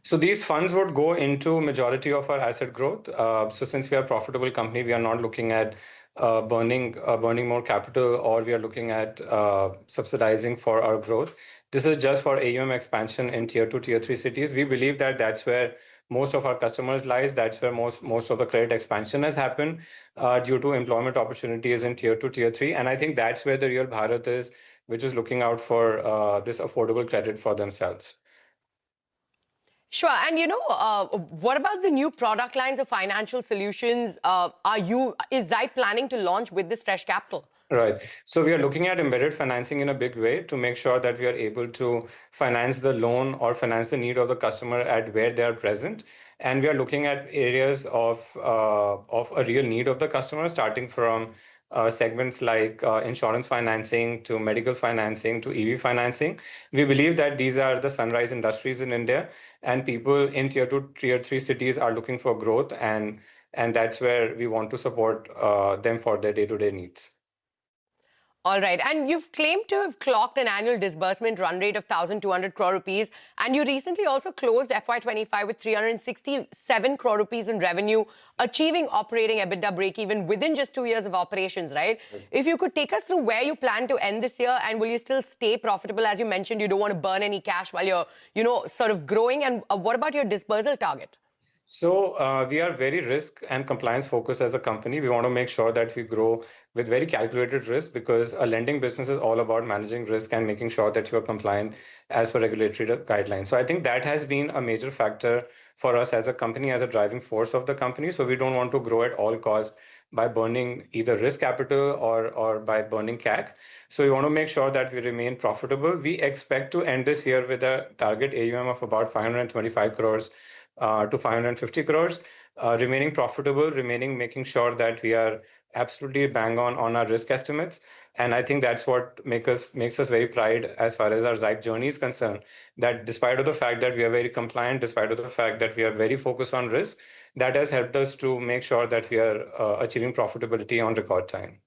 So these funds would go into majority of our asset growth. So since we are a profitable company, we are not looking at burning more capital, or we are looking at subsidizing for our growth. This is just for AUM expansion in Tier 2, Tier 3 cities. We believe that that's where most of our customers lies. That's where most of the credit expansion has happened due to employment opportunities in Tier 2, Tier 3. And I think that's where the real Bharat is, which is looking out for this affordable credit for themselves. Sure. And, you know, what about the new product lines of financial solutions? Is Zype planning to launch with this fresh capital? Right. So we are looking at embedded financing in a big way to make sure that we are able to finance the loan or finance the need of the customer at where they are present. And we are looking at areas of a real need of the customer, starting from segments like insurance financing to medical financing to EV financing. We believe that these are the sunrise industries in India, and people in Tier 2, Tier 3 cities are looking for growth, and that's where we want to support them for their day-to-day needs. All right. And you've claimed to have clocked an annual disbursement run rate of 1,200 crore rupees. And you recently also closed FY25 with 367 crore rupees in revenue, achieving operating EBITDA break-even within just 2 years of operations, right? If you could take us through where you plan to end this year, and will you still stay profitable? As you mentioned, you don't want to burn any cash while you're, you know, sort of growing. And what about your disbursal target? So we are very risk and compliance focused as a company. We want to make sure that we grow with very calculated risk, because a lending business is all about managing risk and making sure that you are compliant as per regulatory guidelines. So I think that has been a major factor for us as a company, as a driving force of the company. So we don't want to grow at all costs by burning either risk capital or by burning CAC. So we want to make sure that we remain profitable. We expect to end this year with a target AUM of about 525 crores to 550 crores, remaining profitable, making sure that we are absolutely bang on our risk estimates. And I think that's what makes us very proud as far as our Zype journey is concerned, that despite of the fact that we are very compliant, despite of the fact that we are very focused on risk, that has helped us to make sure that we are achieving profitability on record time.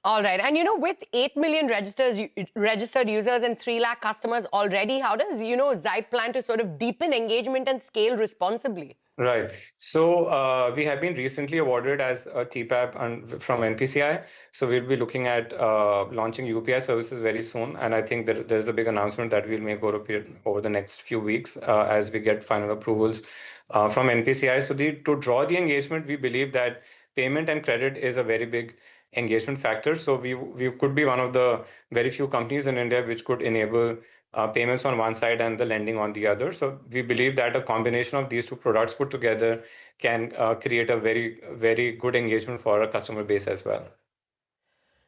All right. And, you know, with 8 million registered users and 3 lakh customers already, how does, you know, Zype plan to sort of deepen engagement and scale responsibly? Right. So we have been recently awarded as a TPAP from NPCI. So we'll be looking at launching UPI services very soon. And I think there's a big announcement that we'll make over the next few weeks as we get final approvals from NPCI. So to draw the engagement, we believe that payment and credit is a very big engagement factor. So we could be one of the very few companies in India which could enable payments on one side and the lending on the other. So we believe that a combination of these two products put together can create a very, very good engagement for our customer base as well.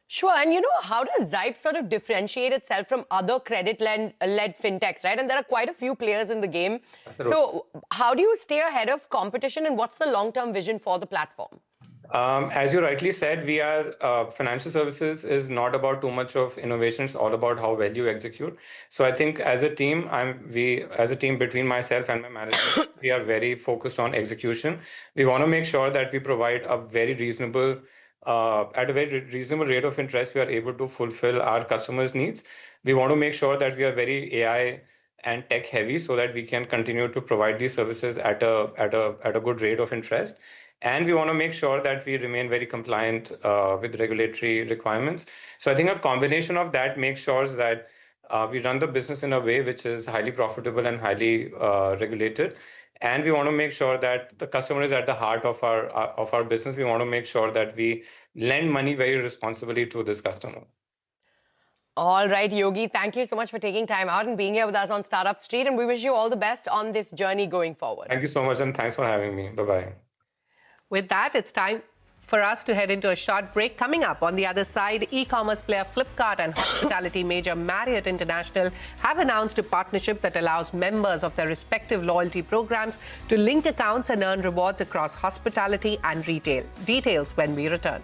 Sure. And how does Zype sort of differentiate itself from other credit-led fintechs, right? And there are quite a few players in the game. Absolutely. So how do you stay ahead of competition, and what's the long-term vision for the platform? As you rightly said, we are financial services is not about too much of innovation. It's all about how well you execute. So I think as a team, as a team between myself and my management, we are very focused on execution. We want to make sure that we provide a very reasonable, at a very reasonable rate of interest, we are able to fulfill our customers' needs. We want to make sure that we are very AI and tech heavy so that we can continue to provide these services at a good rate of interest. And we want to make sure that we remain very compliant with regulatory requirements. So I think a combination of that makes sure that we run the business in a way which is highly profitable and highly regulated. And we want to make sure that the customer is at the heart of our business. We want to make sure that we lend money very responsibly to this customer. All right, Yogi, thank you so much for taking time out and being here with us on Startup Street. And we wish you all the best on this journey going forward. Thank you so much, and thanks for having me. Bye-bye. With that, it's time for us to head into a short break. Coming up on the other side, e-commerce player Flipkart and hospitality major Marriott International have announced a partnership that allows members of their respective loyalty programs to link accounts and earn rewards across hospitality and retail. Details when we return.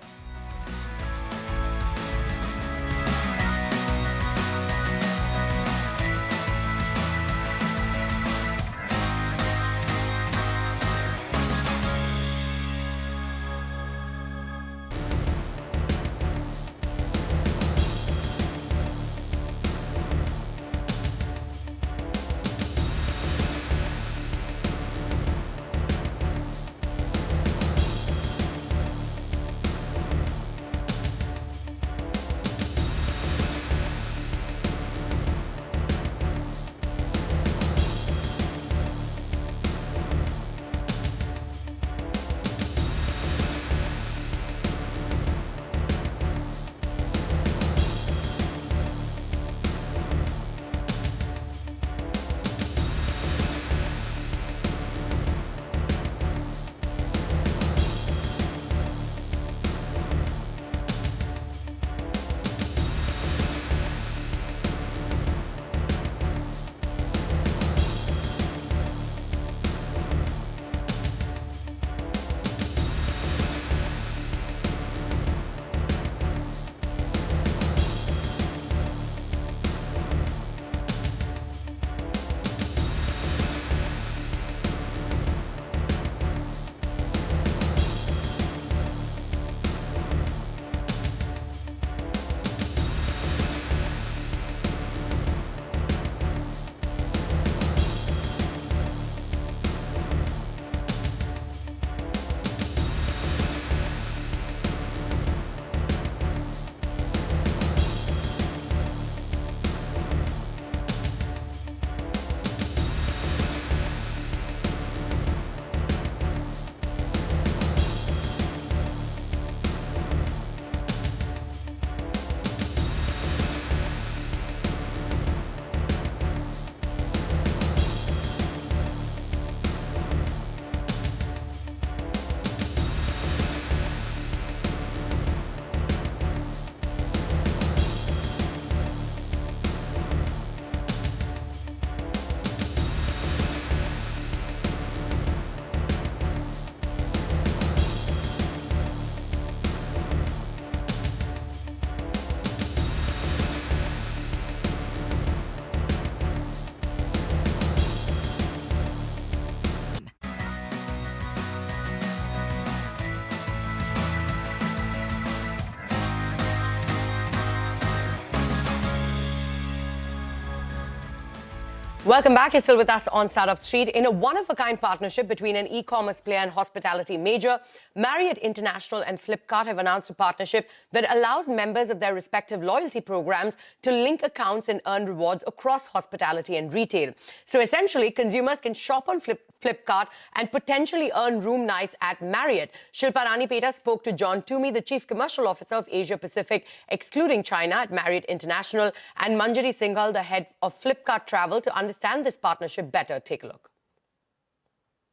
Welcome back. You're still with us on Startup Street. In a one-of-a-kind partnership between an e-commerce player and hospitality major, Marriott International and Flipkart have announced a partnership that allows members of their respective loyalty programs to link accounts and earn rewards across hospitality and retail. So essentially, consumers can shop on Flipkart and potentially earn room nights at Marriott. Shilpa Ranipeta spoke to John Toomey, the Chief Commercial Officer of Asia Pacific, excluding China, at Marriott International, and Manjari Singhal, the head of Flipkart Travel, to understand this partnership better. Take a look.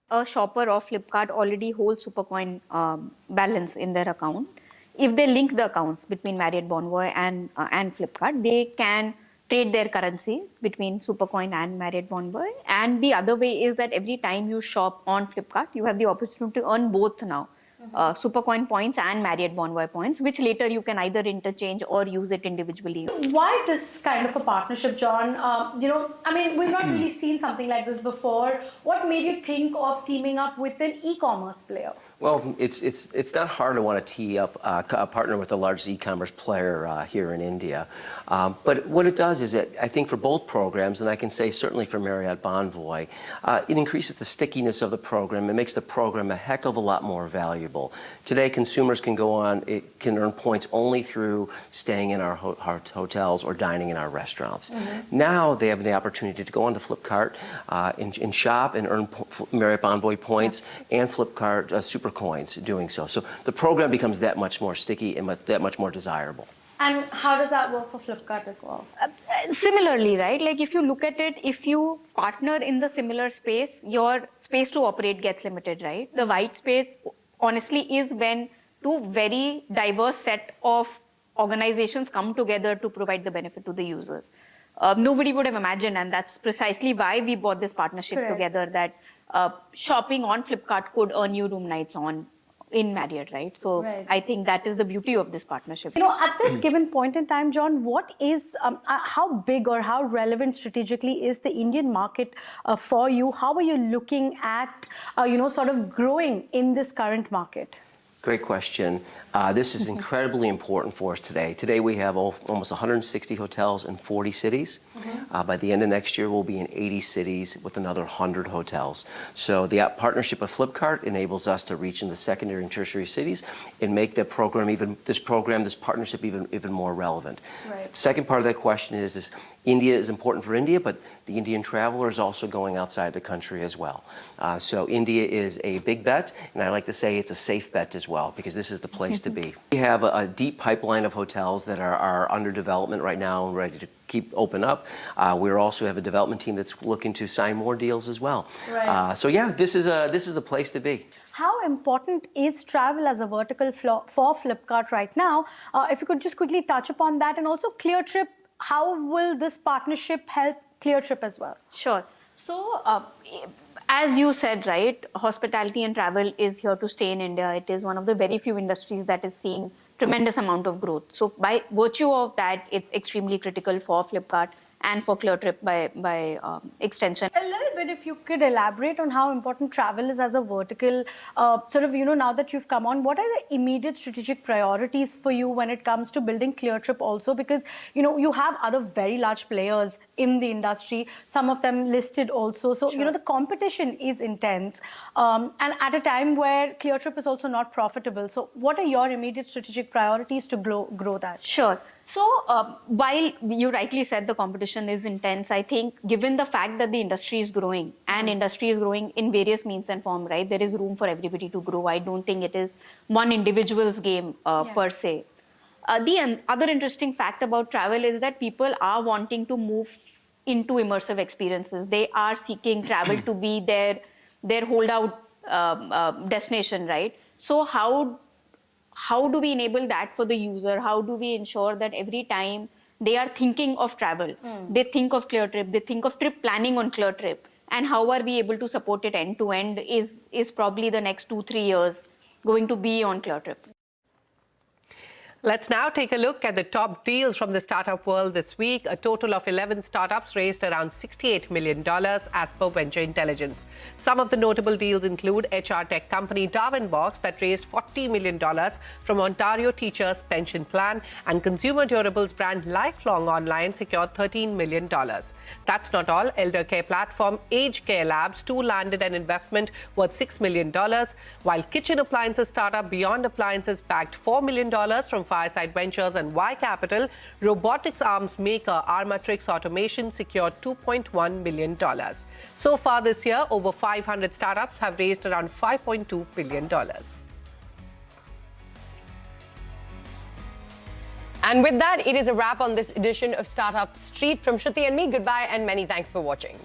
A shopper of Flipkart already holds Supercoin balance in their account. If they link the accounts between Marriott Bonvoy and Flipkart, they can trade their currency between Supercoin and Marriott Bonvoy. And the other way is that every time you shop on Flipkart, you have the opportunity to earn both now. Supercoin points and Marriott Bonvoy points, which later you can either interchange or use it individually. Why this kind of a partnership, John? I mean, we've not really seen something like this before. What made you think of teaming up with an e-commerce player? Well, it's not hard to want to tee up a partner with a large e-commerce player here in India. But what it does is I think for both programs, and I can say certainly for Marriott Bonvoy, it increases the stickiness of the program. It makes the program a heck of a lot more valuable. Today, consumers can can earn points only through staying in our hotels or dining in our restaurants. Now they have the opportunity to go onto Flipkart and shop and earn Marriott Bonvoy points and Flipkart Super Coins doing so. So the program becomes that much more sticky and that much more desirable. And how does that work for Flipkart as well? Similarly, right? Like if you look at it, if you partner in the similar space, your space to operate gets limited, right? The white space, honestly, is when two very diverse set of organizations come together to provide the benefit to the users. Nobody would have imagined, and that's precisely why we bought this partnership together, that shopping on Flipkart could earn you room nights in Marriott, right? So I think that is the beauty of this partnership. At this given point in time, John, what is, how big or how relevant strategically is the Indian market for you? How are you looking at, sort of growing in this current market? Great question. This is incredibly important for us today. Today we have almost 160 hotels in 40 cities. By the end of next year, we'll be in 80 cities with another 100 hotels. So the partnership with Flipkart enables us to reach into secondary and tertiary cities and make that program, this partnership even more relevant. Second part of that question is India is important for India, but the Indian traveler is also going outside the country as well. So India is a big bet, and I like to say it's a safe bet as well, because this is the place to be. We have a deep pipeline of hotels that are under development right now and ready to keep open up. We also have a development team that's looking to sign more deals as well. So yeah, this is the place to be. How important is travel as a vertical for Flipkart right now? If you could just quickly touch upon that, and also ClearTrip, how will this partnership help ClearTrip as well? Sure. So, as you said, right, hospitality and travel is here to stay in India. It is one of the very few industries that is seeing tremendous amount of growth. So by virtue of that, it's extremely critical for Flipkart and for ClearTrip by extension. A little bit, if you could elaborate on how important travel is as a vertical, now that you've come on, what are the immediate strategic priorities for you when it comes to building ClearTrip also? Because, you have other very large players in the industry, some of them listed also. So, the competition is intense. And at a time where ClearTrip is also not profitable. So what are your immediate strategic priorities to grow that? Sure. So while you rightly said the competition is intense, I think given the fact that the industry is growing and industry is growing in various means and form, right? There is room for everybody to grow. I don't think it is one individual's game per se. The other interesting fact about travel is that people are wanting to move into immersive experiences. They are seeking travel to be their holdout destination, right? So how do we enable that for the user? How do we ensure that every time they are thinking of travel, they think of ClearTrip, they think of trip planning on ClearTrip, and how are we able to support it end to end is probably the next 2-3 years going to be on ClearTrip. Let's now take a look at the top deals from the startup world this week. A total of 11 startups raised around $68 million as per Venture Intelligence. Some of the notable deals include HR tech company Darwinbox that raised $40 million from Ontario Teachers Pension Plan, and consumer durables brand Lifelong Online secured $13 million. That's not all. Elder care platform Age Care Labs too landed an investment worth $6 million, while kitchen appliances startup Beyond Appliances bagged $4 million from Fireside Ventures, and Y Capital, robotics arms maker Armatrix Automation secured $2.1 million. So far this year, over 500 startups have raised around $5.2 billion. And with that, it is a wrap on this edition of Startup Street. From Shruti and me, goodbye and many thanks for watching.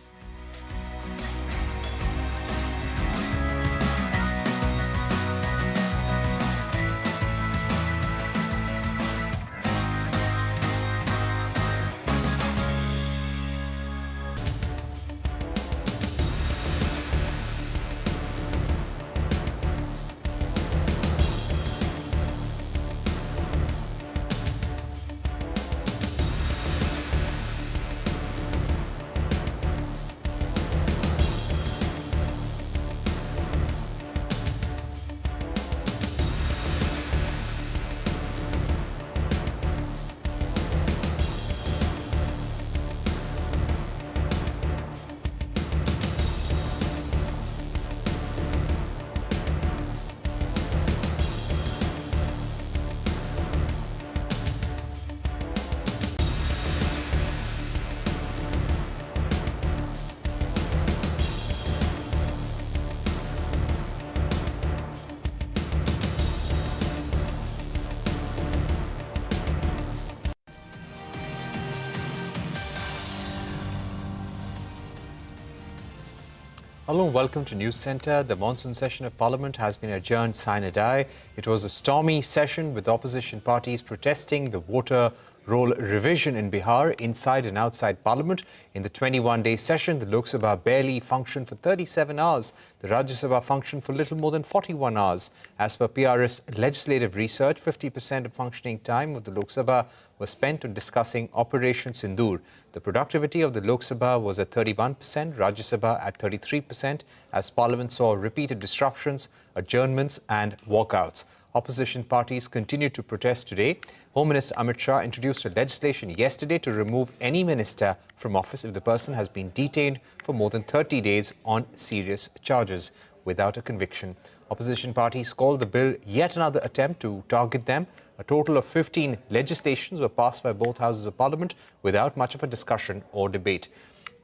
Hello and welcome to News Centre. The monsoon session of Parliament has been adjourned sine die. It was a stormy session with opposition parties protesting the water roll revision in Bihar inside and outside Parliament. In the 21-day session, the Lok Sabha barely functioned for 37 hours. The Rajya Sabha functioned for little more than 41 hours. As per PRS legislative research, 50% of functioning time of the Lok Sabha was spent on discussing Operation Sindoor. The productivity of the Lok Sabha was at 31%, Rajya Sabha at 33%, as Parliament saw repeated disruptions, adjournments and walkouts. Opposition parties continued to protest today. Home Minister Amit Shah introduced a legislation yesterday to remove any minister from office if the person has been detained for more than 30 days on serious charges without a conviction. Opposition parties called the bill yet another attempt to target them. A total of 15 legislations were passed by both houses of Parliament without much of a discussion or debate.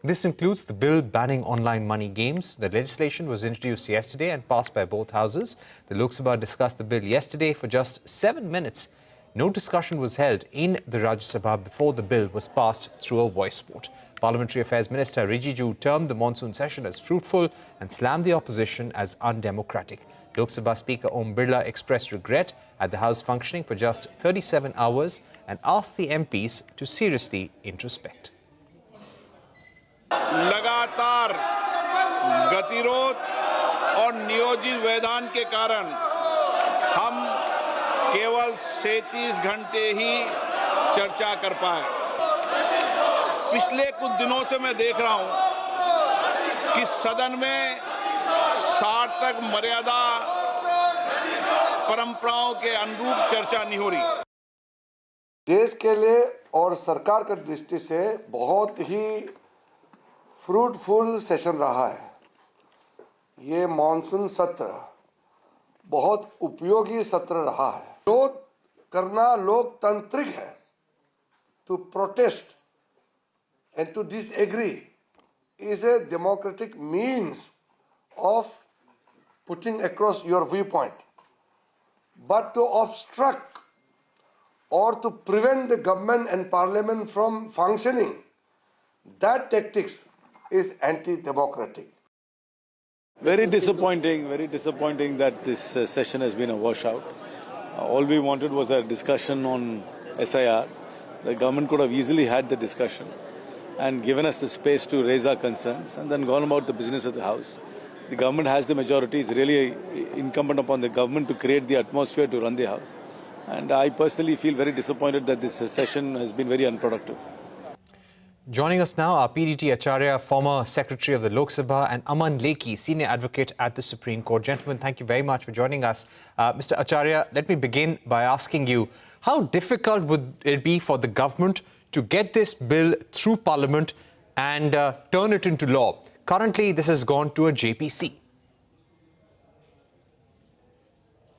This includes the bill banning online money games. The legislation was introduced yesterday and passed by both houses. The Lok Sabha discussed the bill yesterday for just 7 minutes. No discussion was held in the Rajya Sabha before the bill was passed through a voice vote. Parliamentary Affairs Minister Rijiju termed the monsoon session as fruitful and slammed the opposition as undemocratic. Lok Sabha Speaker Om Birla expressed regret at the House functioning for just 37 hours and asked the MPs to seriously introspect. लगातार गतिरोध और नियोजित व्यवधान के कारण हम केवल 37 घंटे ही चर्चा कर पाए। पिछले कुछ दिनों से मैं देख रहा हूं कि सदन में सार्थक मर्यादा परंपराओं के अनुरूप चर्चा नहीं हो रही। देश के लिए और सरकार की दृष्टि से बहुत ही फ्रूटफुल सेशन रहा है। ये मॉनसून सत्र बहुत उपयोगी सत्र रहा है। विरोध करना लोकतांत्रिक है। To protest and to disagree is a democratic means of putting across your viewpoint. But to obstruct or to prevent the government and parliament from functioning, that tactics is anti-democratic. Very disappointing that this session has been a washout. All we wanted was a discussion on SIR. The government could have easily had the discussion and given us the space to raise our concerns and then gone about the business of the House. The government has the majority. It's really incumbent upon the government to create the atmosphere to run the House. And I personally feel very disappointed that this session has been very unproductive. Joining us now are PDT Acharya, former Secretary of the Lok Sabha, and Aman Lekhi, Senior Advocate at the Supreme Court. Gentlemen, thank you very much for joining us. Mr. Acharya, let me begin by asking you, how difficult would it be for the government to get this bill through Parliament and turn it into law? Currently, this has gone to a JPC.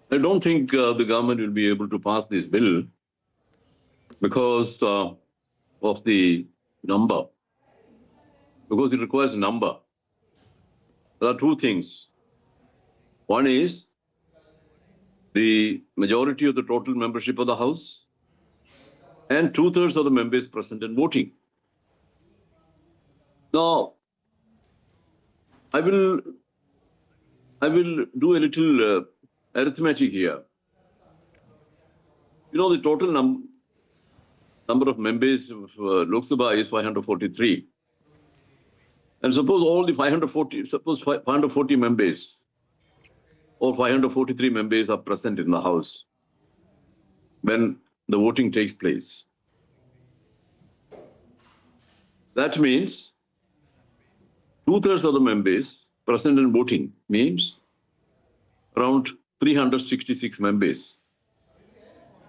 I don't think the government will be able to pass this bill because of the number, because it requires a number. There are two things. One is the majority of the total membership of the House and 2/3 of the members present and voting. Now, I will do a little arithmetic here. You know, the total number of members of Lok Sabha is 543. And suppose all the 540 members or 543 members are present in the House when the voting takes place. That means 2/3 of the members present and voting means around 366 members.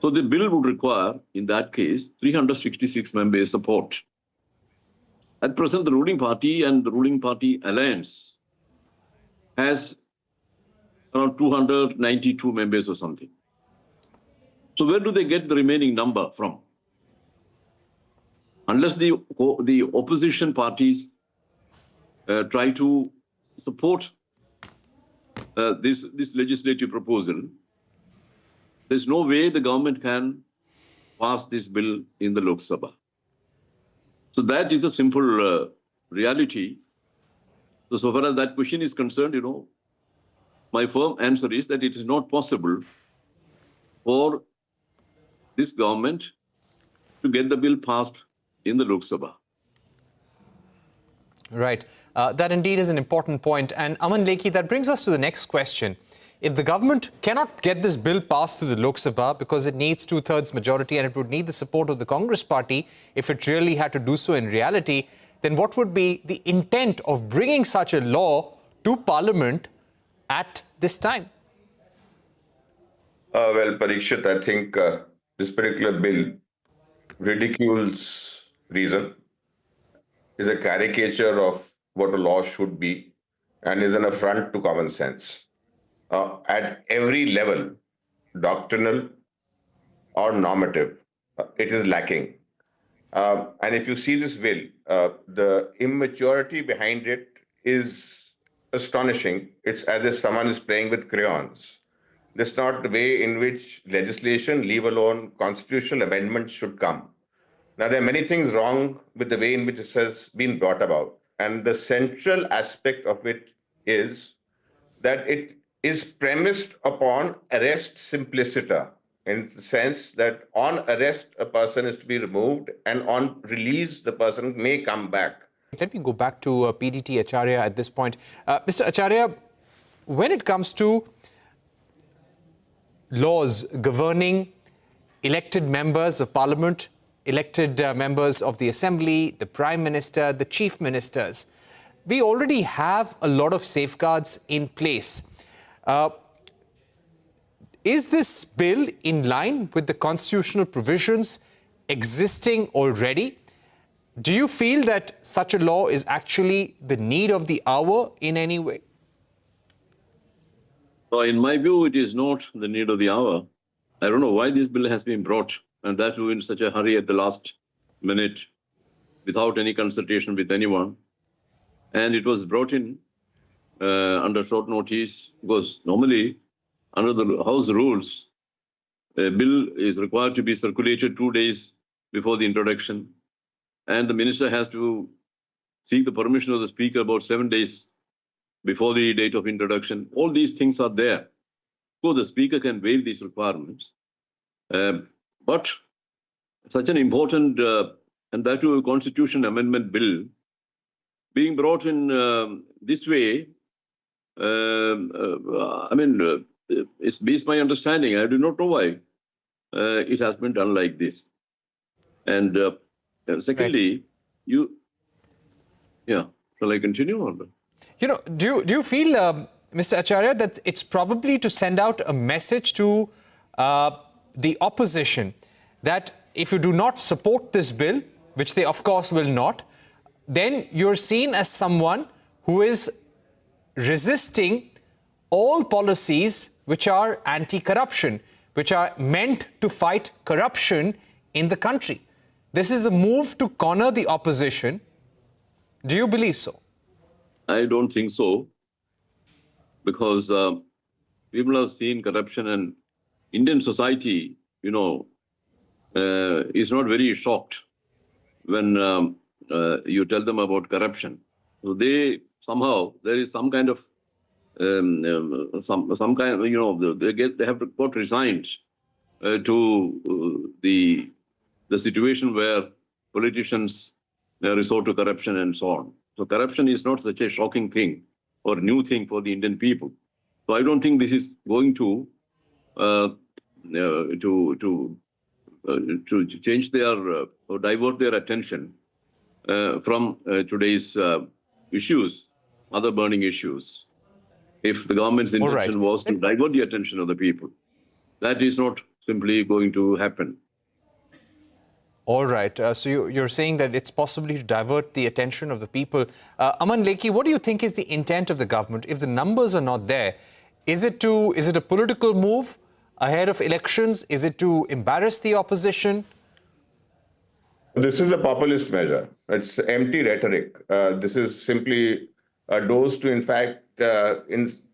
So the bill would require, in that case, 366 members support. At present, the ruling party and the ruling party alliance has around 292 members or something. So where do they get the remaining number from? Unless the opposition parties try to support this legislative proposal, there's no way the government can pass this bill in the Lok Sabha. So that is a simple reality. So far as that question is concerned, my firm answer is that it is not possible for this government to get the bill passed in the Lok Sabha. Right. That indeed is an important point. And Aman Lekhi, that brings us to the next question. If the government cannot get this bill passed through the Lok Sabha because it needs 2/3 majority and it would need the support of the Congress party if it really had to do so in reality, then what would be the intent of bringing such a law to Parliament at this time? Well, Parikshit, I think this particular bill ridicules reason, is a caricature of what a law should be, and is an affront to common sense. At every level, doctrinal or normative, it is lacking. And if you see this bill, the immaturity behind it is astonishing. It's as if someone is playing with crayons. That's not the way in which legislation, leave alone constitutional amendments, should come. Now, there are many things wrong with the way in which this has been brought about. And the central aspect of it is that it is premised upon arrest simpliciter, in the sense that on arrest, a person is to be removed, and on release, the person may come back. Let me go back to PDT Acharya at this point. Mr. Acharya, when it comes to laws governing elected members of Parliament, elected members of the Assembly, the Prime Minister, the Chief Ministers, we already have a lot of safeguards in place. Is this bill in line with the constitutional provisions existing already? Do you feel that such a law is actually the need of the hour in any way? In my view, it is not the need of the hour. I don't know why this bill has been brought, and that too in such a hurry at the last minute, without any consultation with anyone. And it was brought in under short notice, because normally, under the House rules, a bill is required to be circulated 2 days before the introduction, and the minister has to seek the permission of the Speaker about 7 days before the date of introduction. All these things are there. So the Speaker can waive these requirements. But such an important, and that too a constitution amendment bill, being brought in this way, it's based my understanding. I do not know why. it has been done like this. And secondly, shall I continue or not? You know, do you feel, Mr. Acharya, that it's probably to send out a message to the opposition that if you do not support this bill, which they of course will not, then you're seen as someone who is resisting all policies which are anti-corruption, which are meant to fight corruption in the country. This is a move to corner the opposition. Do you believe so? I don't think so, because people have seen corruption, and Indian society, is not very shocked when you tell them about corruption. So they there is some kind of they have got resigned to the situation where politicians resort to corruption and so on. So corruption is not such a shocking thing or new thing for the Indian people. So I don't think this is going to change their or divert their attention from today's issues, other burning issues. If the government's intention was to divert the attention of the people, that is not simply going to happen. All right. So you're saying that it's possibly to divert the attention of the people. Aman Lekhi, what do you think is the intent of the government? If the numbers are not there, is it a political move ahead of elections? Is it to embarrass the opposition? This is a populist measure. It's empty rhetoric. This is simply a dose to, in fact,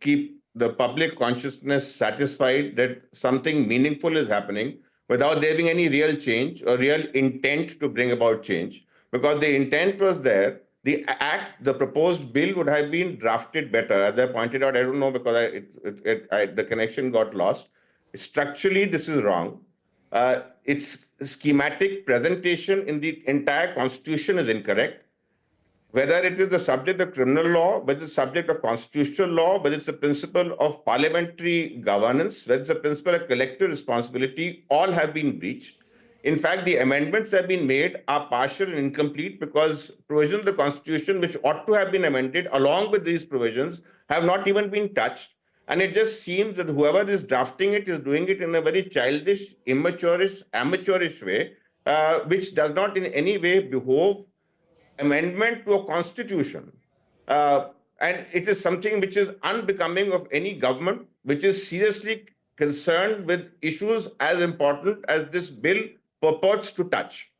keep the public consciousness satisfied that something meaningful is happening without there being any real change or real intent to bring about change. Because the intent was there, the proposed bill would have been drafted better. As I pointed out, I don't know because the connection got lost. Structurally, this is wrong. Its schematic presentation in the entire constitution is incorrect. Whether it is the subject of criminal law, whether it's the subject of constitutional law, whether it's the principle of parliamentary governance, whether it's the principle of collective responsibility, all have been breached. In fact, the amendments that have been made are partial and incomplete because provisions of the constitution which ought to have been amended along with these provisions have not even been touched. And it just seems that whoever is drafting it is doing it in a very childish, immature-ish, amateurish way, which does not in any way behove amendment to a constitution. And it is something which is unbecoming of any government, which is seriously concerned with issues as important as this bill purports to touch.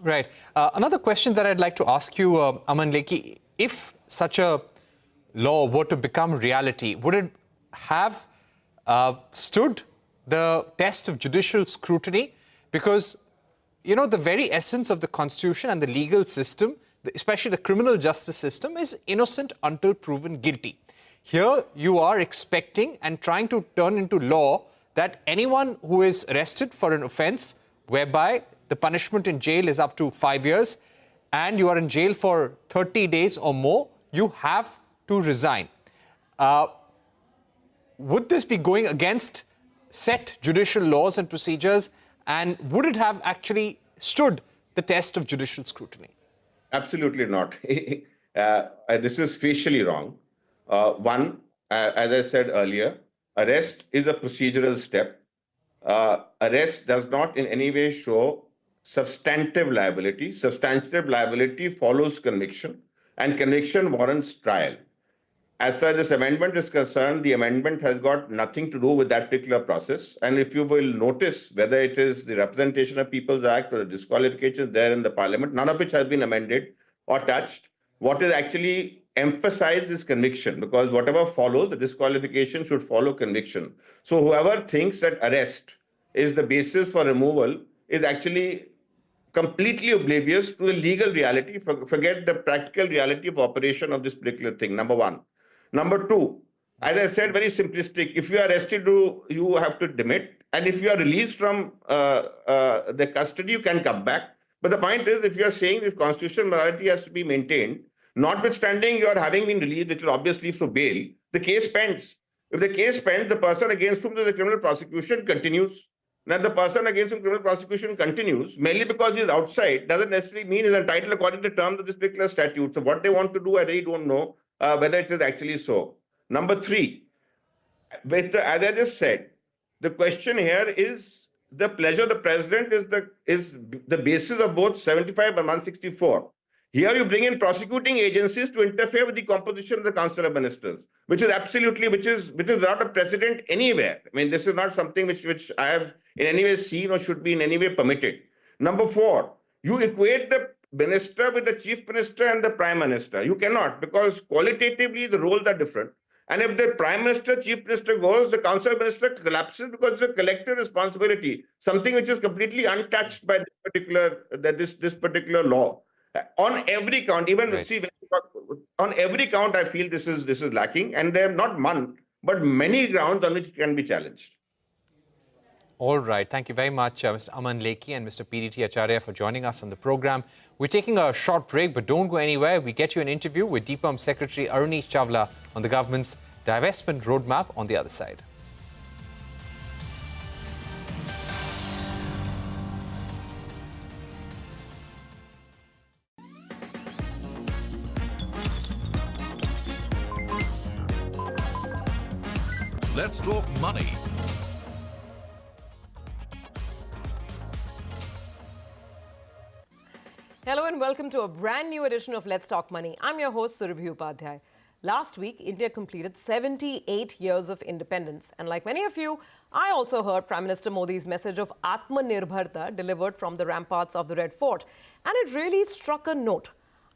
Right. Another question that I'd like to ask you, Aman Lekhi, if such a law were to become reality, would it have stood the test of judicial scrutiny? Because the very essence of the constitution and the legal system, especially the criminal justice system, is innocent until proven guilty. Here you are expecting and trying to turn into law that anyone who is arrested for an offense whereby the punishment in jail is up to 5 years and you are in jail for 30 days or more, you have to resign. Would this be going against set judicial laws and procedures? And would it have actually stood the test of judicial scrutiny? Absolutely not. This is facially wrong. One, as I said earlier, arrest is a procedural step. Arrest does not in any way show substantive liability. Substantive liability follows conviction, and conviction warrants trial. As far as this amendment is concerned, the amendment has got nothing to do with that particular process. And if you will notice, whether it is the Representation of People's Act or the disqualifications there in the Parliament, none of which has been amended or touched. What is actually emphasized is conviction, because whatever follows, the disqualification should follow conviction. So whoever thinks that arrest is the basis for removal is actually completely oblivious to the legal reality. Forget the practical reality of operation of this particular thing, number one. Number two, as I said, very simplistic, if you are arrested, you have to demit. And if you are released from the custody, you can come back. But the point is, if you are saying this constitutional morality has to be maintained, notwithstanding your having been released, which is obviously for bail, the case pends. If the case pends, the person against whom there is a criminal prosecution continues. Now, the person against whom criminal prosecution continues, merely because he's outside, doesn't necessarily mean he's entitled according to the terms of this particular statute. So what they want to do, I really don't know whether it is actually so. Number three, as I just said, the question here is the pleasure of the president is the basis of both 75 and 164. Here you bring in prosecuting agencies to interfere with the composition of the Council of Ministers, which is without a precedent anywhere. I mean, this is not something which I have in any way seen or should be in any way permitted. Number four, you equate the minister with the chief minister and the prime minister. You cannot, because qualitatively the roles are different. And if the prime minister, chief minister goes, the council of ministers collapses because it's a collective responsibility, something which is completely untouched by this particular law. On every count, even on every count, I feel this is lacking, and there are not one, but many grounds on which it can be challenged. All right. Thank you very much, Mr. Aman Lekhi and Mr. PDT Acharya for joining us on the program. We're taking a short break, but don't go anywhere. We get you an interview with DIPAM Secretary Arunish Chawla on the government's divestment roadmap on the other side. Let's talk money. Hello and welcome to a brand new edition of Let's Talk Money. I'm your host, Surabhi Upadhyay. Last week, India completed 78 years of independence. And like many of you, I also heard Prime Minister Modi's message of Atmanirbharta delivered from the ramparts of the Red Fort. And it really struck a note.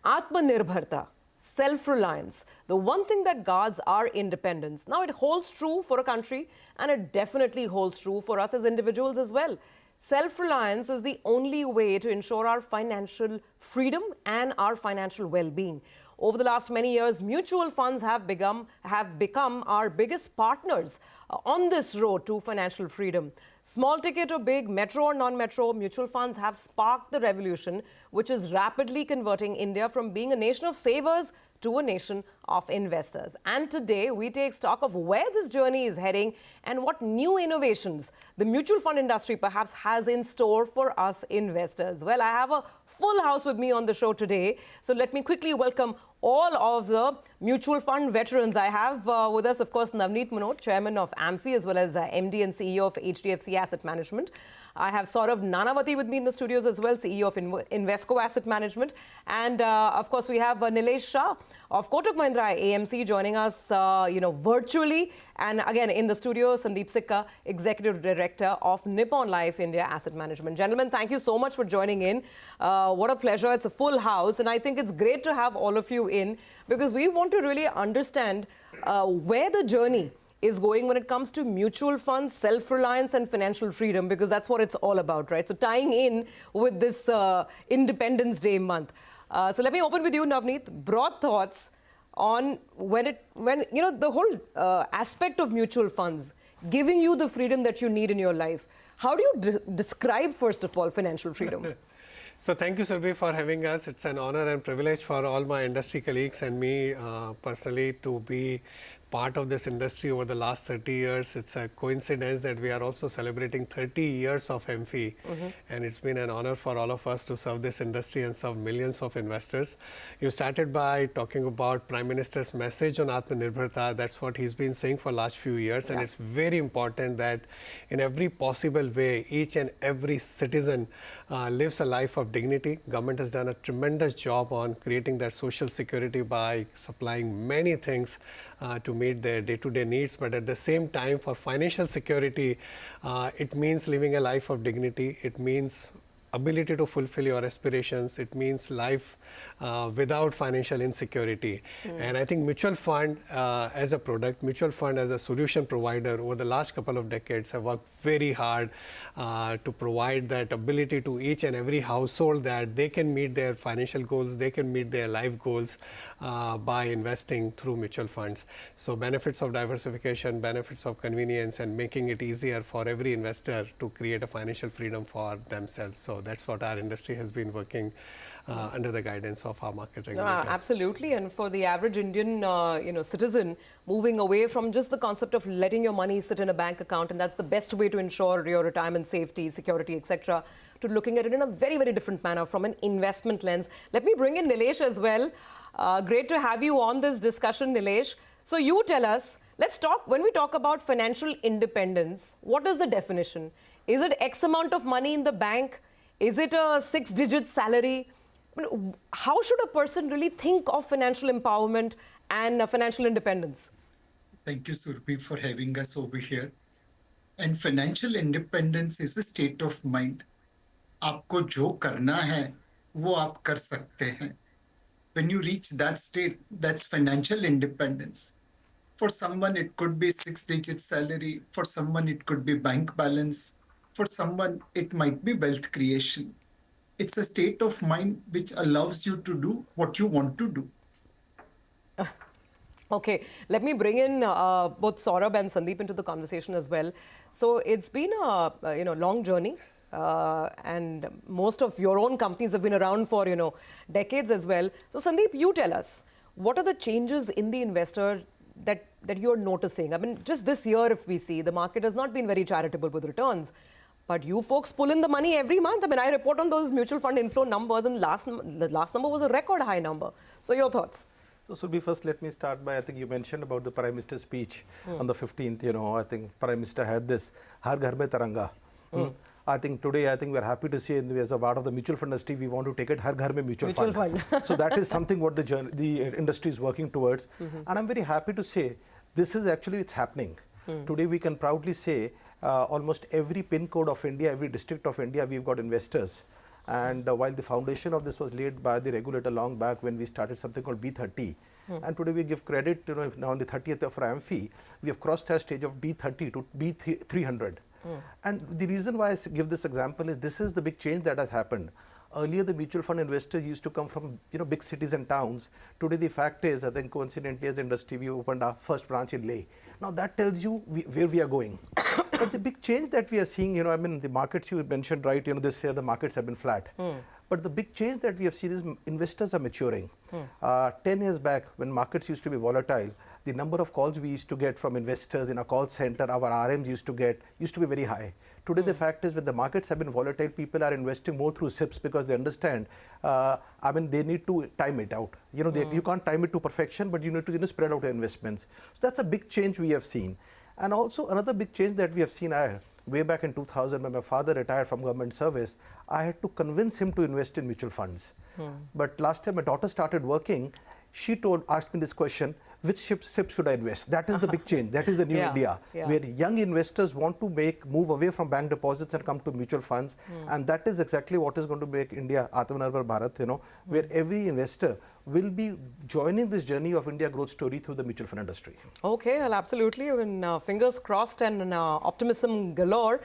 Atmanirbharta, self-reliance, the one thing that guards our independence. Now, it holds true for a country, and it definitely holds true for us as individuals as well. Self-reliance is the only way to ensure our financial freedom and our financial well-being. Over the last many years, mutual funds have become our biggest partners on this road to financial freedom. Small ticket or big, metro or non-metro, mutual funds have sparked the revolution, which is rapidly converting India from being a nation of savers to a nation of investors. And today, we take stock of where this journey is heading and what new innovations the mutual fund industry perhaps has in store for us investors. Well, I have a full house with me on the show today. So let me quickly welcome all of the mutual fund veterans. I have with us, of course, Navneet Manoj, Chairman of AMFI, as well as MD and CEO of HDFC Asset Management. I have Saurabh Nanavati with me in the studios as well, CEO of Invesco Asset Management. And of course, we have Nilesh Shah of Kotak Mahindra AMC joining us, virtually. And again, in the studio, Sandeep Sikka, Executive Director of Nippon Life India Asset Management. Gentlemen, thank you so much for joining in. What a pleasure. It's a full house. And I think it's great to have all of you in because we want to really understand where the journey is going when it comes to mutual funds, self-reliance and financial freedom, because that's what it's all about, right? So tying in with this Independence Day month. So let me open with you, Navneet. Broad thoughts on when the whole aspect of mutual funds giving you the freedom that you need in your life. How do you describe, first of all, financial freedom? So thank you, Surabhi, for having us. It's an honor and privilege for all my industry colleagues and me personally to be part of this industry over the last 30 years. It's a coincidence that we are also celebrating 30 years of AMFI. And it's been an honor for all of us to serve this industry and serve millions of investors. You started by talking about Prime Minister's message on Atmanirbharta. That's what he's been saying for the last few years. And it's very important that in every possible way, each and every citizen lives a life of dignity. Government has done a tremendous job on creating that social security by supplying many things to meet their day-to-day needs, but at the same time, for financial security, it means living a life of dignity. It means ability to fulfill your aspirations. It means life without financial insecurity. And I think mutual fund as a product, mutual fund as a solution provider over the last couple of decades have worked very hard to provide that ability to each and every household that they can meet their financial goals, they can meet their life goals by investing through mutual funds. So benefits of diversification, benefits of convenience, and making it easier for every investor to create a financial freedom for themselves. So So that's what our industry has been working under the guidance of our market regulator. Absolutely, and for the average Indian citizen, moving away from just the concept of letting your money sit in a bank account, and that's the best way to ensure your retirement safety, security, etc., to looking at it in a very, very different manner from an investment lens. Let me bring in Nilesh as well. Great to have you on this discussion, Nilesh. So you tell us, let's talk, when we talk about financial independence, what is the definition? Is it X amount of money in the bank? Is it a 6-digit salary? I mean, how should a person really think of financial empowerment and financial independence? Thank you, Surbi, for having us over here. And financial independence is a state of mind. आपको जो करना है, वो आप कर सकते हैं. When you reach that state, that's financial independence. For someone, it could be 6-digit salary. For someone, it could be bank balance. For someone, it might be wealth creation. It's a state of mind which allows you to do what you want to do. Okay, let me bring in both Saurabh and Sandeep into the conversation as well. So it's been a long journey. And most of your own companies have been around for, decades as well. So Sandeep, you tell us, what are the changes in the investor that you're noticing? I mean, just this year, if we see, the market has not been very charitable with returns. But you folks pull in the money every month. I mean, I report on those mutual fund inflow numbers, and the last number was a record high number. So your thoughts? So Surbi, first let me start by, I think you mentioned about the Prime Minister's speech on the 15th. I think Prime Minister had this, Har Ghar Mein Taranga. I think today, we're happy to see, as a part of the mutual fund industry, we want to take it Har Ghar Mein Mutual Fund. So that is something what the industry is working towards. And I'm very happy to say, this is actually, it's happening. Today, we can proudly say, almost every pin code of India, every district of India, we've got investors. And while the foundation of this was laid by the regulator long back when we started something called B30, and today we give credit, now on the 30th of our AMFI, we have crossed that stage of B30 to B300. And the reason why I give this example is this is the big change that has happened. Earlier, the mutual fund investors used to come from big cities and towns. Today, the fact is, I think coincidentally as industry, we opened our first branch in Leh. Now, that tells you where we are going. But the big change that we are seeing, the markets you mentioned, right, this year the markets have been flat. But the big change that we have seen is investors are maturing. 10 years back, when markets used to be volatile, the number of calls we used to get from investors in a call center, our RMs used to be very high. Today, the fact is when the markets have been volatile, people are investing more through SIPs because they understand, they need to time it out. You can't time it to perfection, but you need to spread out your investments. So that's a big change we have seen. And also another big change that we have seen, way back in 2000 when my father retired from government service, I had to convince him to invest in mutual funds. But last time my daughter started working, she asked me this question, which SIP should I invest? That is the big change. That is the new India, where young investors want to move away from bank deposits and come to mutual funds. And that is exactly what is going to make India Atmanirbhar Bharat, where every investor will be joining this journey of India growth story through the mutual fund industry. Okay, well, absolutely. I mean, fingers crossed and optimism galore.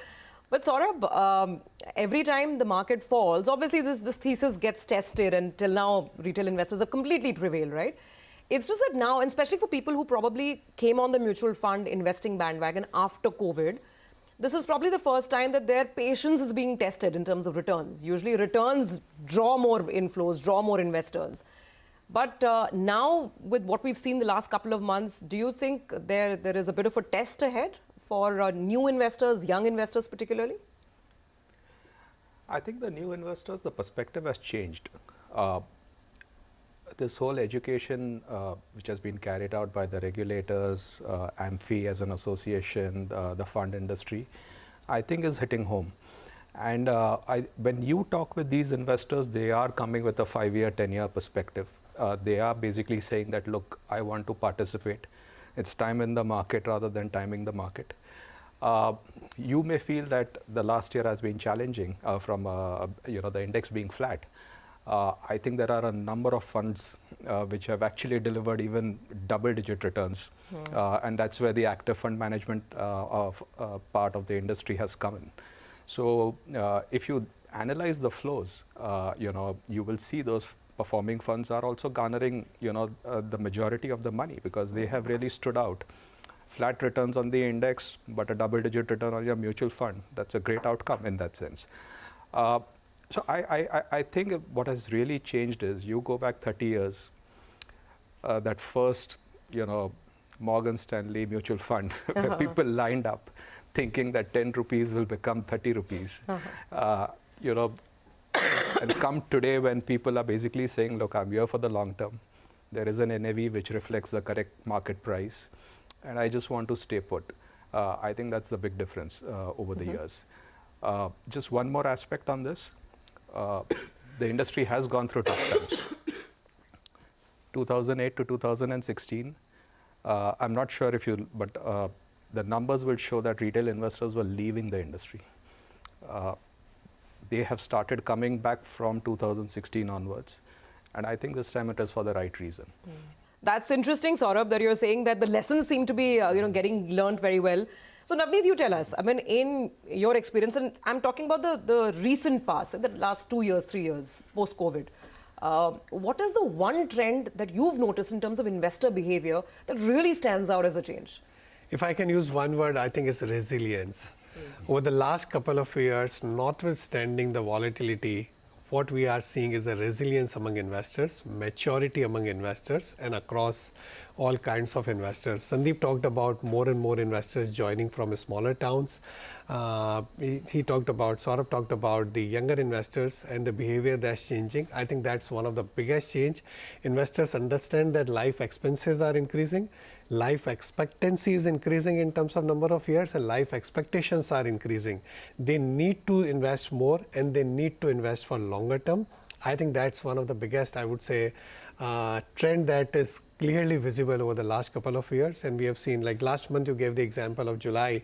But Saurabh, every time the market falls, obviously this thesis gets tested, and till now retail investors have completely prevailed, right? It's just that now, and especially for people who probably came on the mutual fund investing bandwagon after COVID, this is probably the first time that their patience is being tested in terms of returns. Usually returns draw more inflows, draw more investors. But now, with what we've seen the last couple of months, do you think there is a bit of a test ahead for new investors, young investors particularly? I think the new investors, the perspective has changed. This whole education which has been carried out by the regulators, AMFI as an association, the fund industry, I think is hitting home. And when you talk with these investors, they are coming with a 5-year, 10-year perspective. They are basically saying that, look, I want to participate. It's time in the market rather than timing the market. You may feel that the last year has been challenging from the index being flat. I think there are a number of funds which have actually delivered even double-digit returns, and that's where the active fund management part of the industry has come in. So if you analyze the flows, you will see those performing funds are also garnering the majority of the money because they have really stood out. Flat returns on the index, but a double-digit return on your mutual fund. That's a great outcome in that sense. So I think what has really changed is you go back 30 years, that first, Morgan Stanley mutual fund, where people lined up thinking that 10 rupees will become 30 rupees. And come today when people are basically saying, look, I'm here for the long term. There is an NAV which reflects the correct market price. And I just want to stay put. I think that's the big difference over the years. Just one more aspect on this. The industry has gone through tough times. 2008 to 2016, I'm not sure if you, but the numbers will show that retail investors were leaving the industry. They have started coming back from 2016 onwards. And I think this time it is for the right reason. That's interesting, Saurabh, that you're saying that the lessons seem to be, getting learned very well. So, Navneet, you tell us, I mean, in your experience, and I'm talking about the recent past, the last 2 years, 3 years, post-COVID, what is the one trend that you've noticed in terms of investor behavior that really stands out as a change? If I can use one word, I think it's resilience. Over the last couple of years, notwithstanding the volatility, what we are seeing is a resilience among investors, maturity among investors, and across all kinds of investors. Sandeep talked about more and more investors joining from smaller towns. Saurabh talked about the younger investors and the behavior that's changing. I think that's one of the biggest change. Investors understand that life expenses are increasing, life expectancy is increasing in terms of number of years, and life expectations are increasing. They need to invest more, and they need to invest for longer term. I think that's one of the biggest, I would say, trend that is clearly visible over the last couple of years. And we have seen, like last month, you gave the example of July,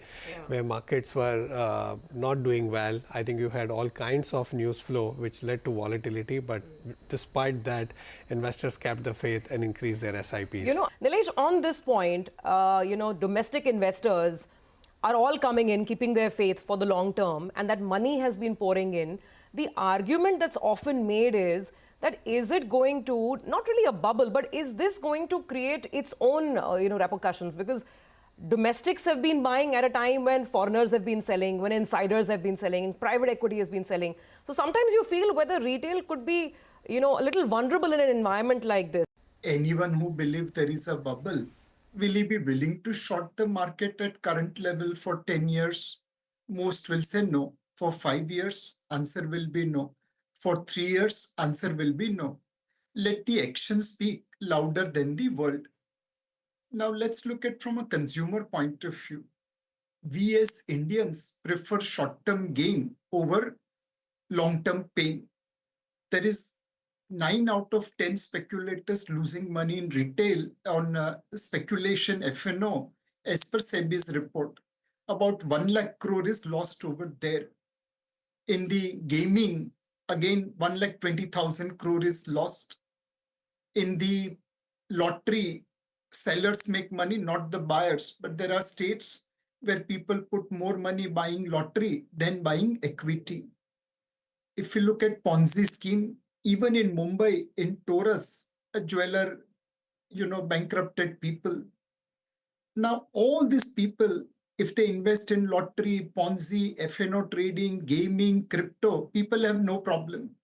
where markets were not doing well. I think you had all kinds of news flow, which led to volatility. But despite that, investors kept the faith and increased their SIPs. Nilesh, on this point, domestic investors are all coming in, keeping their faith for the long term, and that money has been pouring in. The argument that's often made is it going to, not really a bubble, but is this going to create its own, repercussions? Because domestics have been buying at a time when foreigners have been selling, when insiders have been selling, private equity has been selling. So sometimes you feel whether retail could be, a little vulnerable in an environment like this. Anyone who believes there is a bubble, will he be willing to short the market at current level for 10 years? Most will say no. For 5 years, answer will be no. For 3 years, answer will be no. Let the action speak louder than the word. Now let's look at from a consumer point of view. We as Indians prefer short-term gain over long-term pain. There is 9 out of 10 speculators losing money in retail on speculation F&O as per SEBI's report. About 1 lakh crore is lost over there. In the gaming, again, 1,20,000 crore is lost. In the lottery, sellers make money, not the buyers. But there are states where people put more money buying lottery than buying equity. If you look at Ponzi scheme, even in Mumbai, in Taurus, a jeweler, bankrupted people. Now, all these people, if they invest in lottery, Ponzi, F&O trading, gaming, crypto, people have no problem.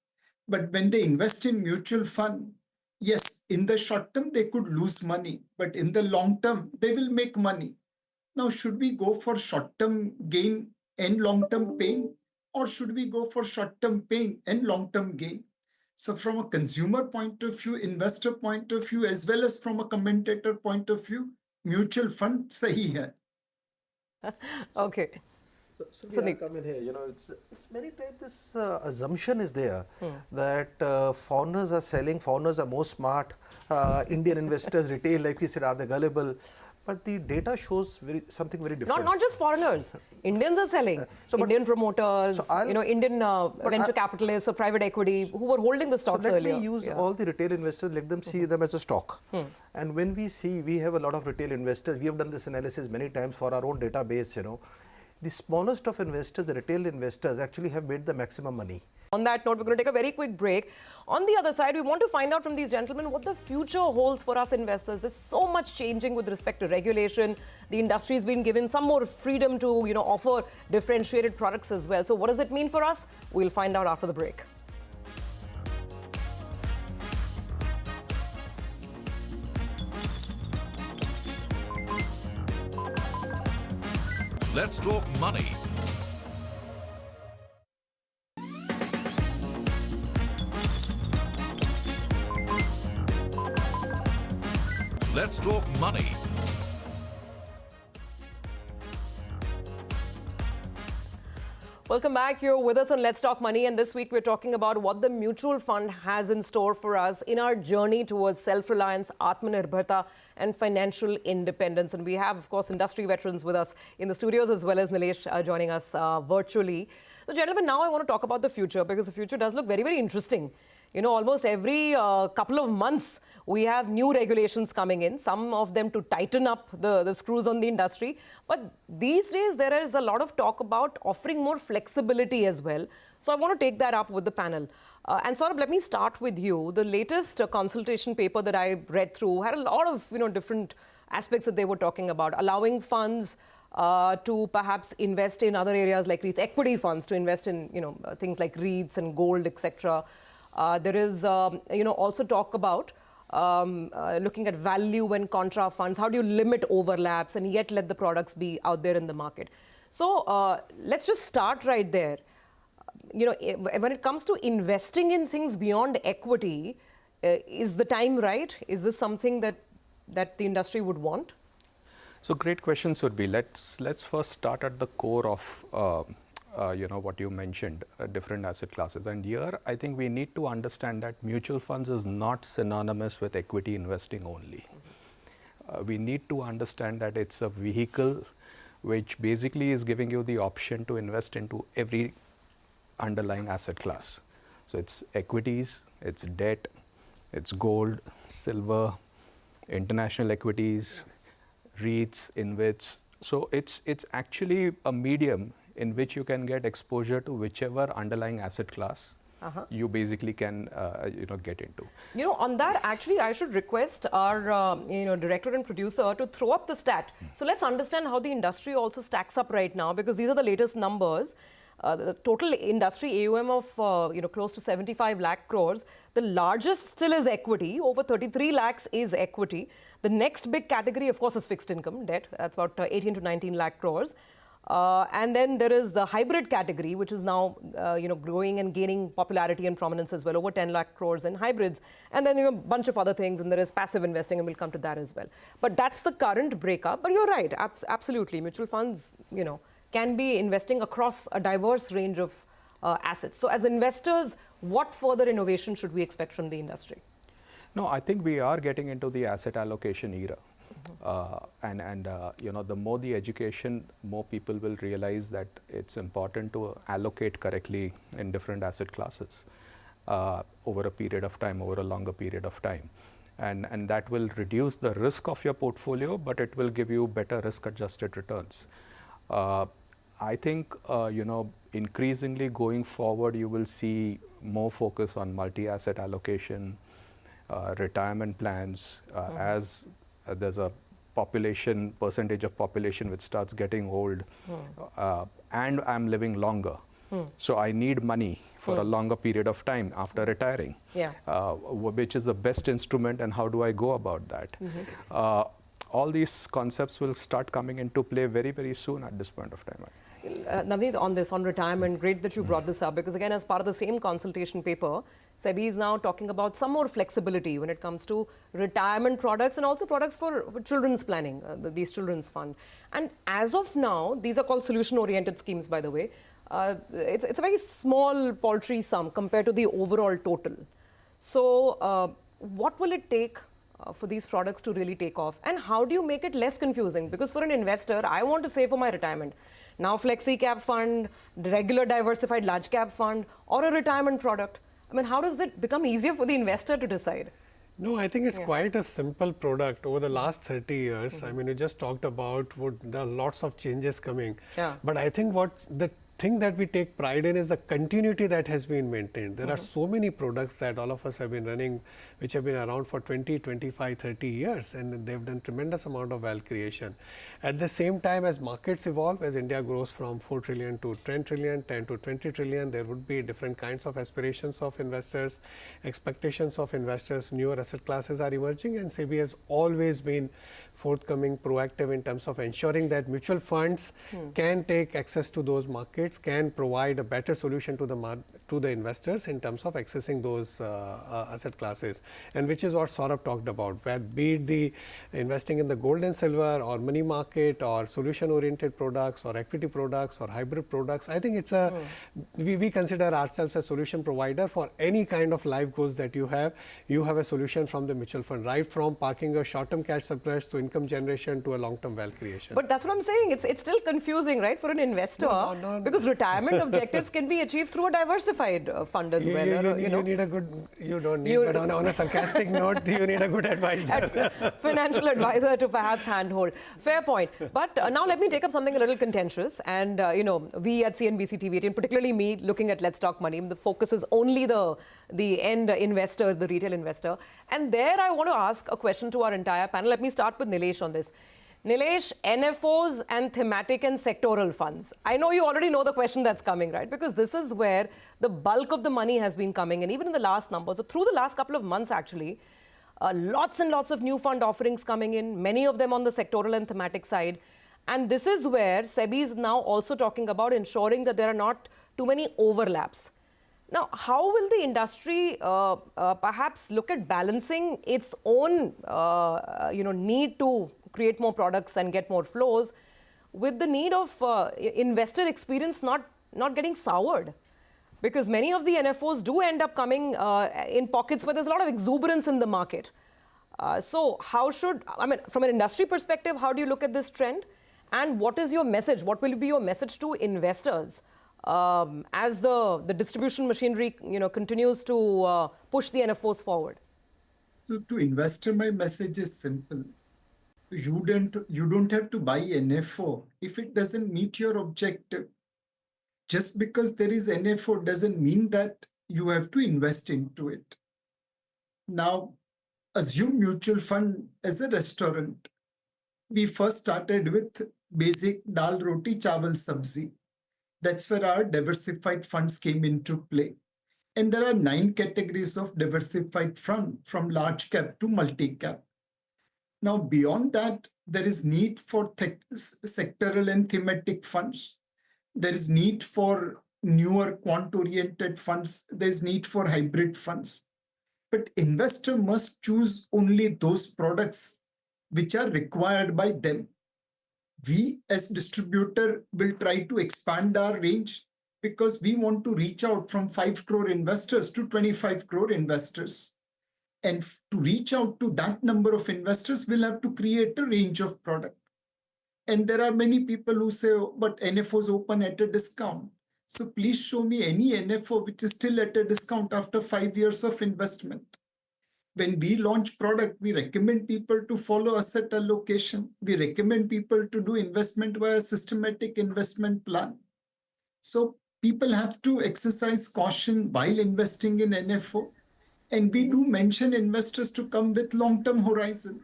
But when they invest in mutual fund, yes, in the short term, they could lose money. But in the long term, they will make money. Now, should we go for short-term gain and long-term pain? Or should we go for short-term pain and long-term gain? So from a consumer point of view, investor point of view, as well as from a commentator point of view, mutual fund sahi hai. Okay. So I come in here, it's many times this assumption is there that foreigners are selling, foreigners are more smart, Indian investors, retail, like we said, are they gullible? But the data shows something very different. Not just foreigners. Indians are selling. Indian promoters, Indian venture capitalists or private equity who were holding the stocks earlier. Let me use all the retail investors, let them see them as a stock. And when we have a lot of retail investors, we have done this analysis many times for our own database, the smallest of investors, the retail investors, actually have made the maximum money. On that note, we're going to take a very quick break. On the other side, we want to find out from these gentlemen what the future holds for us investors. There's so much changing with respect to regulation. The industry's been given some more freedom to, offer differentiated products as well. So what does it mean for us? We'll find out after the break. Let's talk money. Let's talk money. Welcome back. You're with us on Let's Talk Money, and this week we're talking about what the mutual fund has in store for us in our journey towards self-reliance, Atmanirbharta, and financial independence. And we have, of course, industry veterans with us in the studios, as well as Nilesh joining us virtually. So, gentlemen, now I want to talk about the future, because the future does look very, very interesting. You know, almost every couple of months, we have new regulations coming in, some of them to tighten up the screws on the industry. But these days, there is a lot of talk about offering more flexibility as well. So I want to take that up with the panel. And Saurabh, let me start with you. The latest consultation paper that I read through had a lot of, different aspects that they were talking about, allowing funds to perhaps invest in other areas like REITs, equity funds to invest in, things like REITs and gold, etc. There is, also talk about looking at value and contra funds. How do you limit overlaps and yet let the products be out there in the market? So let's just start right there. When it comes to investing in things beyond equity, is the time right? Is this something that the industry would want? So great questions would be, let's first start at the core of what you mentioned, different asset classes. And here, I think we need to understand that mutual funds is not synonymous with equity investing only. We need to understand that it's a vehicle which basically is giving you the option to invest into every underlying asset class. So it's equities, it's debt, it's gold, silver, international equities, REITs, InvITs. So it's actually a medium in which you can get exposure to whichever underlying asset class you basically can get into. On that, actually, I should request our director and producer to throw up the stat. So let's understand how the industry also stacks up right now, because these are the latest numbers. The total industry AUM of close to 75 lakh crores. The largest still is equity. Over 33 lakhs is equity. The next big category, of course, is fixed income debt. That's about 18 to 19 lakh crores. And then there is the hybrid category, which is now growing and gaining popularity and prominence as well, over 10 lakh crores in hybrids. And then a bunch of other things, and there is passive investing, and we'll come to that as well. But that's the current breakup. But you're right, absolutely. Mutual funds, can be investing across a diverse range of assets. So as investors, what further innovation should we expect from the industry? No, I think we are getting into the asset allocation era. The more the education, more people will realize that it's important to allocate correctly in different asset classes over a period of time, over a longer period of time. And that will reduce the risk of your portfolio, but it will give you better risk-adjusted returns. I think, increasingly going forward, you will see more focus on multi-asset allocation, retirement plans, as there's a percentage of population which starts getting old, and I'm living longer. So I need money for a longer period of time after retiring, which is the best instrument, and how do I go about that? All these concepts will start coming into play very, very soon at this point of time. Navneet, on retirement, great that you brought this up, because again, as part of the same consultation paper, SEBI is now talking about some more flexibility when it comes to retirement products and also products for children's planning, these children's fund. And as of now, these are called solution-oriented schemes, by the way. It's a very small paltry sum compared to the overall total. So what will it take for these products to really take off? And how do you make it less confusing? Because for an investor, I want to save for my retirement. Now, flexi cap fund, regular diversified large cap fund, or a retirement product. I mean, how does it become easier for the investor to decide? No, I think it's quite a simple product. Over the last 30 years, I mean, you just talked about there are lots of changes coming. But I think what the thing that we take pride in is the continuity that has been maintained. There are so many products that all of us have been running, which have been around for 20, 25, 30 years, and they've done tremendous amount of wealth creation. At the same time, as markets evolve, as India grows from 4 trillion to 10 trillion, 10 to 20 trillion, there would be different kinds of aspirations of investors, expectations of investors, newer asset classes are emerging, and SEBI has always been forthcoming, proactive in terms of ensuring that mutual funds can take access to those markets, can provide a better solution to the investors in terms of accessing those asset classes, and which is what Saurabh talked about, where be it the investing in the gold and silver or money market or solution oriented products or equity products or hybrid products. I think it's a we consider ourselves a solution provider for any kind of life goals that you have. You have a solution from the mutual fund, right from parking a short term cash surplus to income generation to a long term wealth creation. But that's what I'm saying. It's still confusing, right, for an investor, because retirement objectives can be achieved through a diversified fund as well. You need a good, you don't need, but on a sarcastic note, you need a good advisor. Financial advisor to perhaps handhold. Fair point. But now let me take up something a little contentious. And, we at CNBC-TV18, particularly me, looking at Let's Talk Money, the focus is only the end investor, the retail investor. And there I want to ask a question to our entire panel. Let me start with Nilesh on this. Nilesh, NFOs and thematic and sectoral funds. I know you already know the question that's coming, right? Because this is where the bulk of the money has been coming. And even in the last numbers, so through the last couple of months, actually, lots and lots of new fund offerings coming in, many of them on the sectoral and thematic side. And this is where SEBI is now also talking about ensuring that there are not too many overlaps. Now, how will the industry perhaps look at balancing its own, need to create more products and get more flows with the need of investor experience not getting soured? Because many of the NFOs do end up coming in pockets where there's a lot of exuberance in the market. So how should, from an industry perspective, how do you look at this trend? And what is your message? What will be your message to investors as the distribution machinery continues to push the NFOs forward? So to investor, my message is simple. You don't have to buy NFO if it doesn't meet your objective. Just because there is NFO doesn't mean that you have to invest into it. Now, assume mutual fund as a restaurant. We first started with basic dal roti chawal sabzi. That's where our diversified funds came into play. And there are 9 categories of diversified fund, from large cap to multi cap. Now, beyond that, there is need for sectoral and thematic funds. There is need for newer quant-oriented funds. There is need for hybrid funds. But investor must choose only those products which are required by them. We as distributor will try to expand our range because we want to reach out from 5 crore investors to 25 crore investors. And to reach out to that number of investors, we'll have to create a range of product. And there are many people who say, oh, but NFOs open at a discount. So please show me any NFO which is still at a discount after 5 years of investment. When we launch product, we recommend people to follow asset allocation. We recommend people to do investment via systematic investment plan. So people have to exercise caution while investing in NFO. And we do mention investors to come with long-term horizon.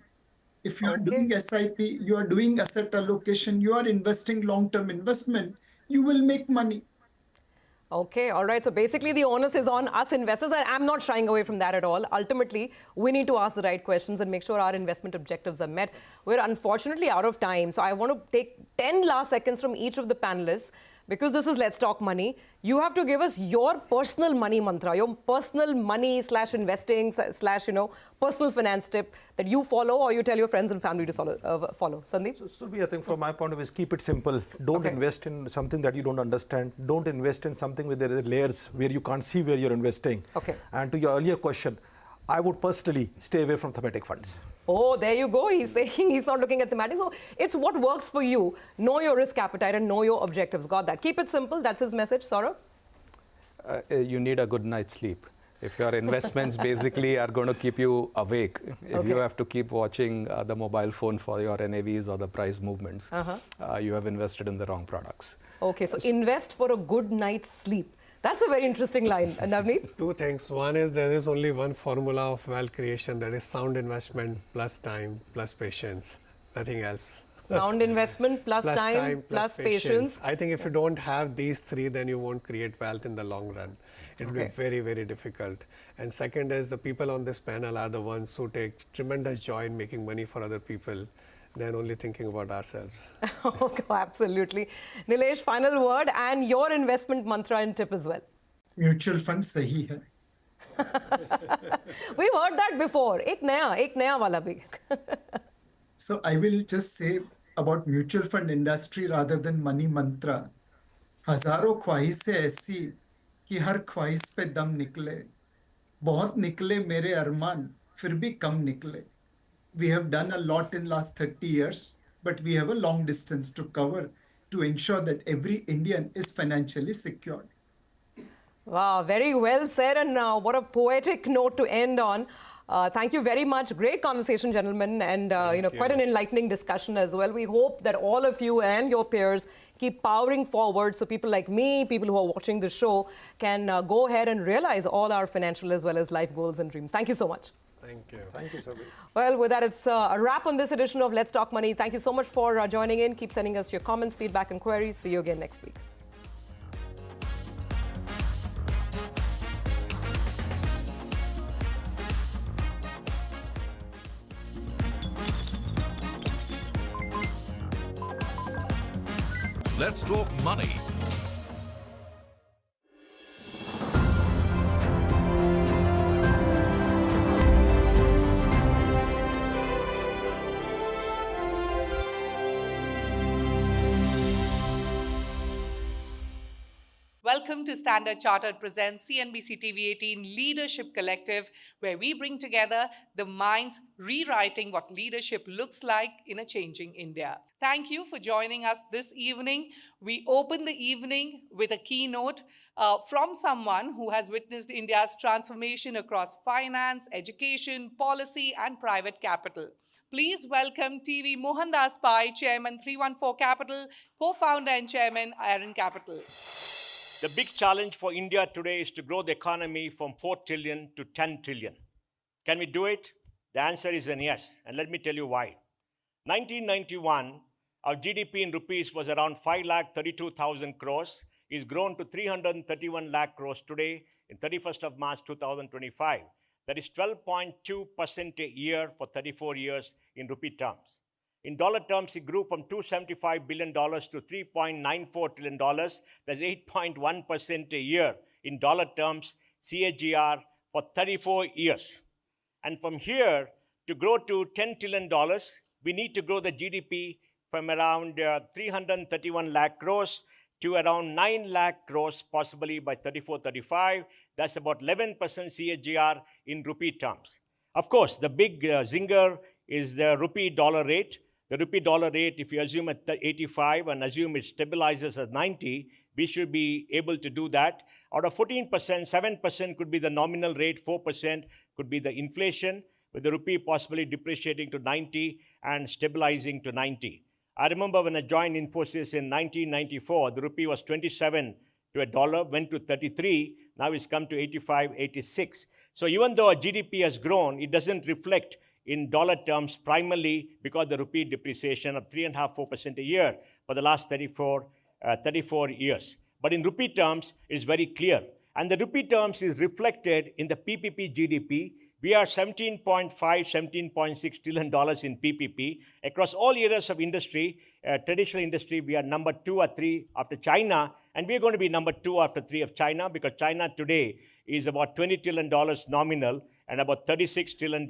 If you are doing SIP, you are doing asset allocation, you are investing long-term investment, you will make money. Okay, all right. So basically the onus is on us investors. I'm not shying away from that at all. Ultimately, we need to ask the right questions and make sure our investment objectives are met. We're unfortunately out of time. So I want to take 10 last seconds from each of the panelists. Because this is Let's Talk Money, you have to give us your personal money mantra, your personal money / investing / personal finance tip that you follow or you tell your friends and family to follow. Sandeep? So I think from my point of view is keep it simple. Don't invest in something that you don't understand. Don't invest in something with the layers where you can't see where you're investing. Okay. And to your earlier question, I would personally stay away from thematic funds. Oh, there you go. He's saying he's not looking at thematic. So it's what works for you. Know your risk appetite and know your objectives. Got that. Keep it simple. That's his message. Saurabh? You need a good night's sleep. If your investments basically are going to keep you awake, if you have to keep watching the mobile phone for your NAVs or the price movements, you have invested in the wrong products. Okay, so invest for a good night's sleep. That's a very interesting line. Navneet? Two things. One is there is only one formula of wealth creation, that is sound investment plus time plus patience, nothing else. Sound investment plus time plus patience. I think if you don't have these three, then you won't create wealth in the long run. It will be very, very difficult. And second is the people on this panel are the ones who take tremendous joy in making money for other people than only thinking about ourselves. Okay, absolutely. Nilesh, final word and your investment mantra and tip as well. Mutual fund sahi hai. We've heard that before. Ek naya wala bhi. So I will just say about mutual fund industry rather than money mantra. हजारों ख्वाहिशें ऐसी कि हर ख्वाहिश पे दम निकले. बहुत निकले मेरे अरमान, फिर भी कम निकले. We have done a lot in last 30 years, but we have a long distance to cover to ensure that every Indian is financially secured. Wow, very well said, and what a poetic note to end on. Thank you very much. Great conversation, gentlemen, and quite an enlightening discussion as well. We hope that all of you and your peers keep powering forward so people like me, people who are watching the show, can go ahead and realize all our financial as well as life goals and dreams. Thank you so much. Thank you. Thank you, Sabri. Well, with that, it's a wrap on this edition of Let's Talk Money. Thank you so much for joining in. Keep sending us your comments, feedback, and queries. See you again next week. Let's talk money. Welcome to Standard Chartered presents CNBC-TV18 Leadership Collective, where we bring together the minds rewriting what leadership looks like in a changing India. Thank you for joining us this evening. We open the evening with a keynote from someone who has witnessed India's transformation across finance, education, policy, and private capital. Please welcome TV Mohandas Pai, Chairman 314 Capital, co-founder and Chairman Iron Capital. The big challenge for India today is to grow the economy from 4 trillion to 10 trillion. Can we do it? The answer is an yes, and let me tell you why. 1991, our GDP in rupees was around 5,32,000 crores. It's grown to 331 lakh crores today in 31st of March 2025. That is 12.2% a year for 34 years in rupee terms. In dollar terms, it grew from $275 billion to $3.94 trillion. That's 8.1% a year in dollar terms, CAGR for 34 years. And from here, to grow to $10 trillion, we need to grow the GDP from around 331 lakh crores to around 9 lakh crores, possibly by 34-35. That's about 11% CAGR in rupee terms. Of course, the big zinger is the rupee dollar rate. The rupee dollar rate, if you assume at 85 and assume it stabilizes at 90, we should be able to do that. Out of 14%, 7% could be the nominal rate, 4% could be the inflation, with the rupee possibly depreciating to 90 and stabilizing to 90. I remember when I joined Infosys in 1994, the rupee was 27 to a dollar, went to 33, now it's come to 85, 86. So even though our GDP has grown, it doesn't reflect in dollar terms, primarily because the rupee depreciation of 3.5–4% a year for the last 34 years. But in rupee terms, it's very clear. And the rupee terms is reflected in the PPP GDP. We are $17.5, $17.6 trillion in PPP. Across all areas of industry, traditional industry, we are number 2 or 3 after China, and we're going to be number 2 after 3 of China, because China today is about $20 trillion nominal and about $36 trillion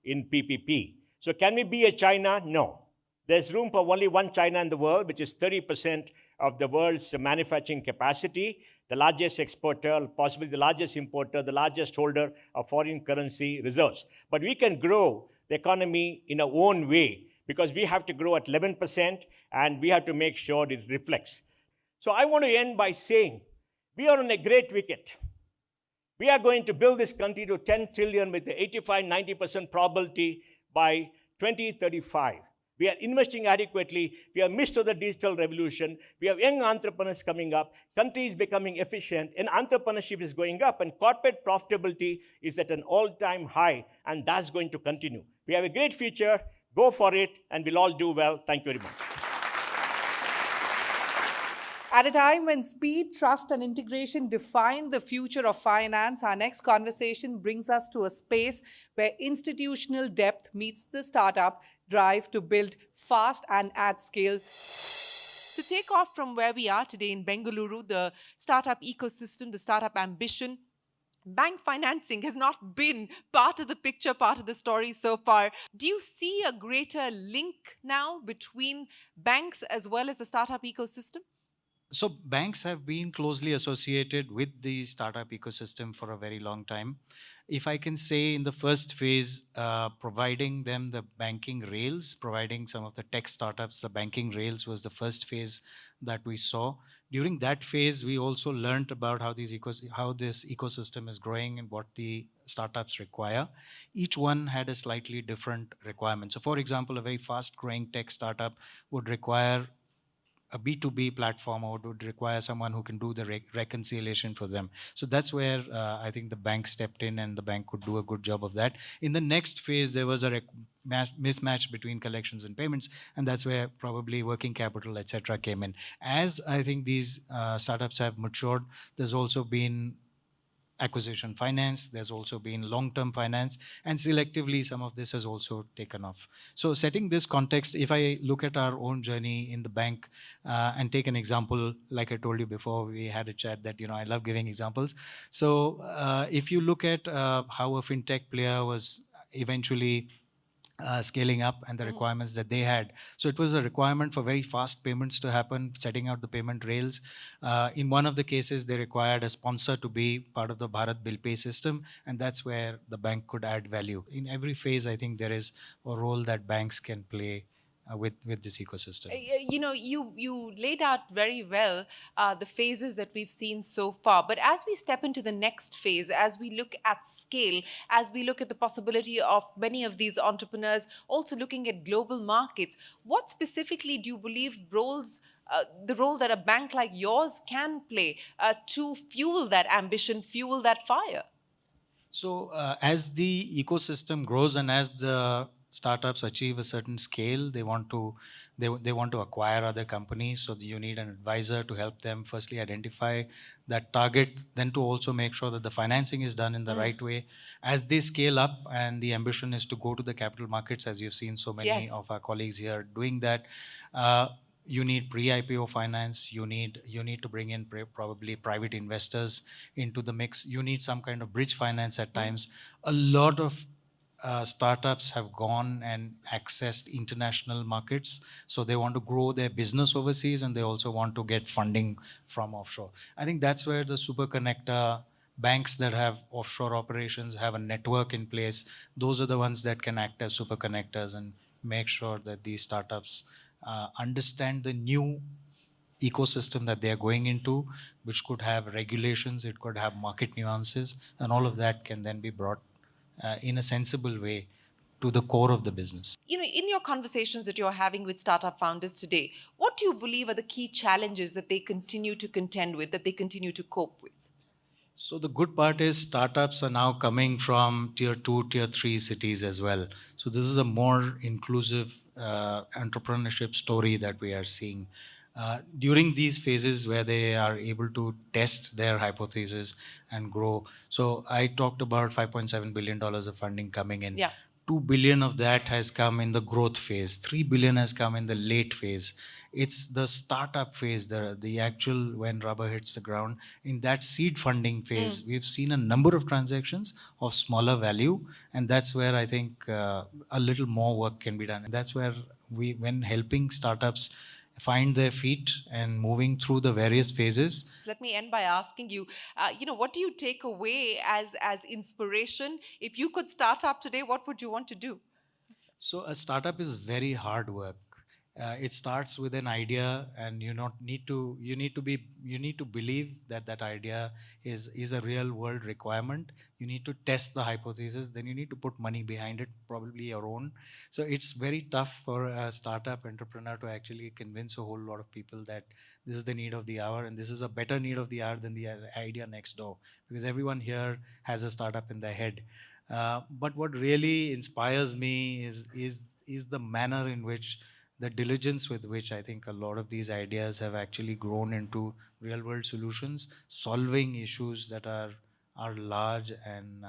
in PPP. So can we be a China? No. There's room for only one China in the world, which is 30% of the world's manufacturing capacity, the largest exporter, possibly the largest importer, the largest holder of foreign currency reserves. But we can grow the economy in our own way, because we have to grow at 11% and we have to make sure it reflects. So I want to end by saying we are on a great wicket. We are going to build this country to 10 trillion with the 85-90% probability by 2035. We are investing adequately. We are midst of the digital revolution. We have young entrepreneurs coming up. Country is becoming efficient, and entrepreneurship is going up, and corporate profitability is at an all-time high, and that's going to continue. We have a great future. Go for it, and we'll all do well. Thank you very much. At a time when speed, trust, and integration define the future of finance, our next conversation brings us to a space where institutional depth meets the startup drive to build fast and at scale. To take off from where we are today in Bengaluru, the startup ecosystem, the startup ambition, bank financing has not been part of the picture, part of the story so far. Do you see a greater link now between banks as well as the startup ecosystem? So banks have been closely associated with the startup ecosystem for a very long time. If I can say, in the first phase, providing them the banking rails, providing some of the tech startups, the banking rails was the first phase that we saw. During that phase, we also learned about how this ecosystem is growing and what the startups require. Each one had a slightly different requirement. So for example, a very fast growing tech startup would require a B2B platform, or would require someone who can do the reconciliation for them. So that's where I think the bank stepped in, and the bank could do a good job of that. In the next phase, there was a mismatch between collections and payments, and that's where probably working capital, etc., came in. As I think these startups have matured, there's also been acquisition finance, there's also been long-term finance, and selectively some of this has also taken off. So setting this context, if I look at our own journey in the bank and take an example, like I told you before we had a chat that, I love giving examples. So if you look at how a fintech player was eventually scaling up and the requirements that they had. So it was a requirement for very fast payments to happen, setting out the payment rails. In one of the cases, they required a sponsor to be part of the Bharat Bill Pay system, and that's where the bank could add value. In every phase, I think there is a role that banks can play with this ecosystem. You laid out very well the phases that we've seen so far. But as we step into the next phase, as we look at scale, as we look at the possibility of many of these entrepreneurs also looking at global markets, what specifically do you believe the role that a bank like yours can play to fuel that ambition, fuel that fire? So as the ecosystem grows and as the startups achieve a certain scale, they want to acquire other companies. So you need an advisor to help them firstly identify that target, then to also make sure that the financing is done in the right way. As they scale up, and the ambition is to go to the capital markets, as you've seen so many of our colleagues here doing that. You need pre-IPO finance. You need to bring in probably private investors into the mix. You need some kind of bridge finance at times. A lot of startups have gone and accessed international markets. So they want to grow their business overseas, and they also want to get funding from offshore. I think that's where the super connector banks that have offshore operations have a network in place. Those are the ones that can act as super connectors and make sure that these startups understand the new ecosystem that they are going into, which could have regulations, it could have market nuances, and all of that can then be brought in a sensible way to the core of the business. In your conversations that you're having with startup founders today, what do you believe are the key challenges that they continue to contend with, that they continue to cope with? So the good part is startups are now coming from tier 2, tier 3 cities as well. So this is a more inclusive entrepreneurship story that we are seeing. During these phases where they are able to test their hypothesis and grow. So I talked about $5.7 billion of funding coming in. Yeah. $2 billion of that has come in the growth phase. $3 billion has come in the late phase. It's the startup phase, the actual when rubber hits the ground. In that seed funding phase, we've seen a number of transactions of smaller value. And that's where I think a little more work can be done. And that's where when helping startups find their feet and moving through the various phases. Let me end by asking you, what do you take away as inspiration? If you could start up today, what would you want to do? So a startup is very hard work. It starts with an idea, and you need to believe that that idea is a real world requirement. You need to test the hypothesis, then you need to put money behind it, probably your own. So it's very tough for a startup entrepreneur to actually convince a whole lot of people that this is the need of the hour, and this is a better need of the hour than the idea next door, because everyone here has a startup in their head. But what really inspires me is the manner in which, the diligence with which I think a lot of these ideas have actually grown into real world solutions, solving issues that are large, and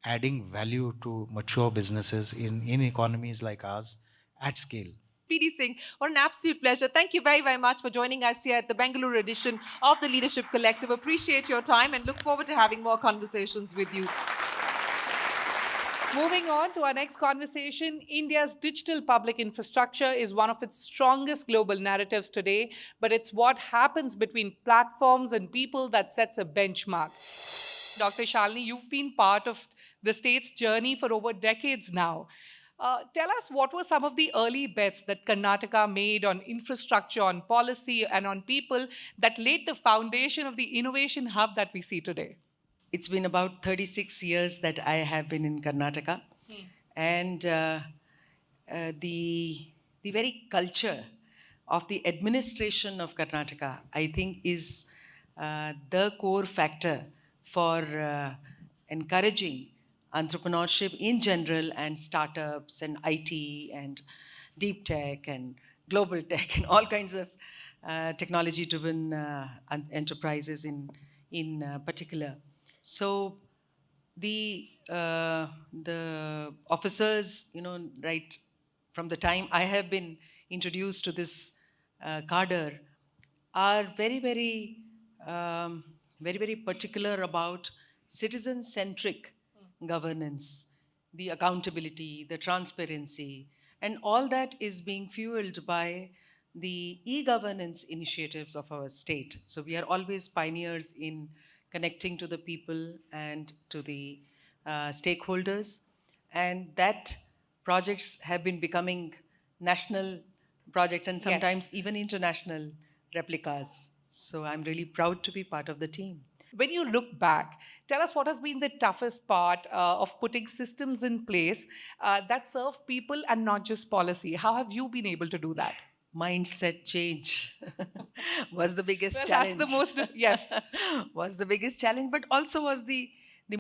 adding value to mature businesses in economies like ours at scale. PD Singh, what an absolute pleasure. Thank you very, very much for joining us here at the Bengaluru edition of the Leadership Collective. Appreciate your time and look forward to having more conversations with you. Moving on to our next conversation, India's digital public infrastructure is one of its strongest global narratives today, but it's what happens between platforms and people that sets a benchmark. Dr. Shalini, you've been part of the state's journey for over decades now. Tell us, what were some of the early bets that Karnataka made on infrastructure, on policy, and on people that laid the foundation of the innovation hub that we see today? It's been about 36 years that I have been in Karnataka. And the very culture of the administration of Karnataka, I think, is the core factor for encouraging entrepreneurship in general, and startups and IT and deep tech and global tech and all kinds of technology-driven enterprises in particular. So the officers, right from the time I have been introduced to this cadre, are very, very particular about citizen-centric governance, the accountability, the transparency, and all that is being fueled by the e-governance initiatives of our state. So we are always pioneers in connecting to the people and to the stakeholders, and that projects have been becoming national projects and sometimes even international replicas. So I'm really proud to be part of the team. When you look back, tell us what has been the toughest part of putting systems in place that serve people and not just policy. How have you been able to do that? Mindset change was the biggest challenge. That's the most, yes. Was the biggest challenge, but also was the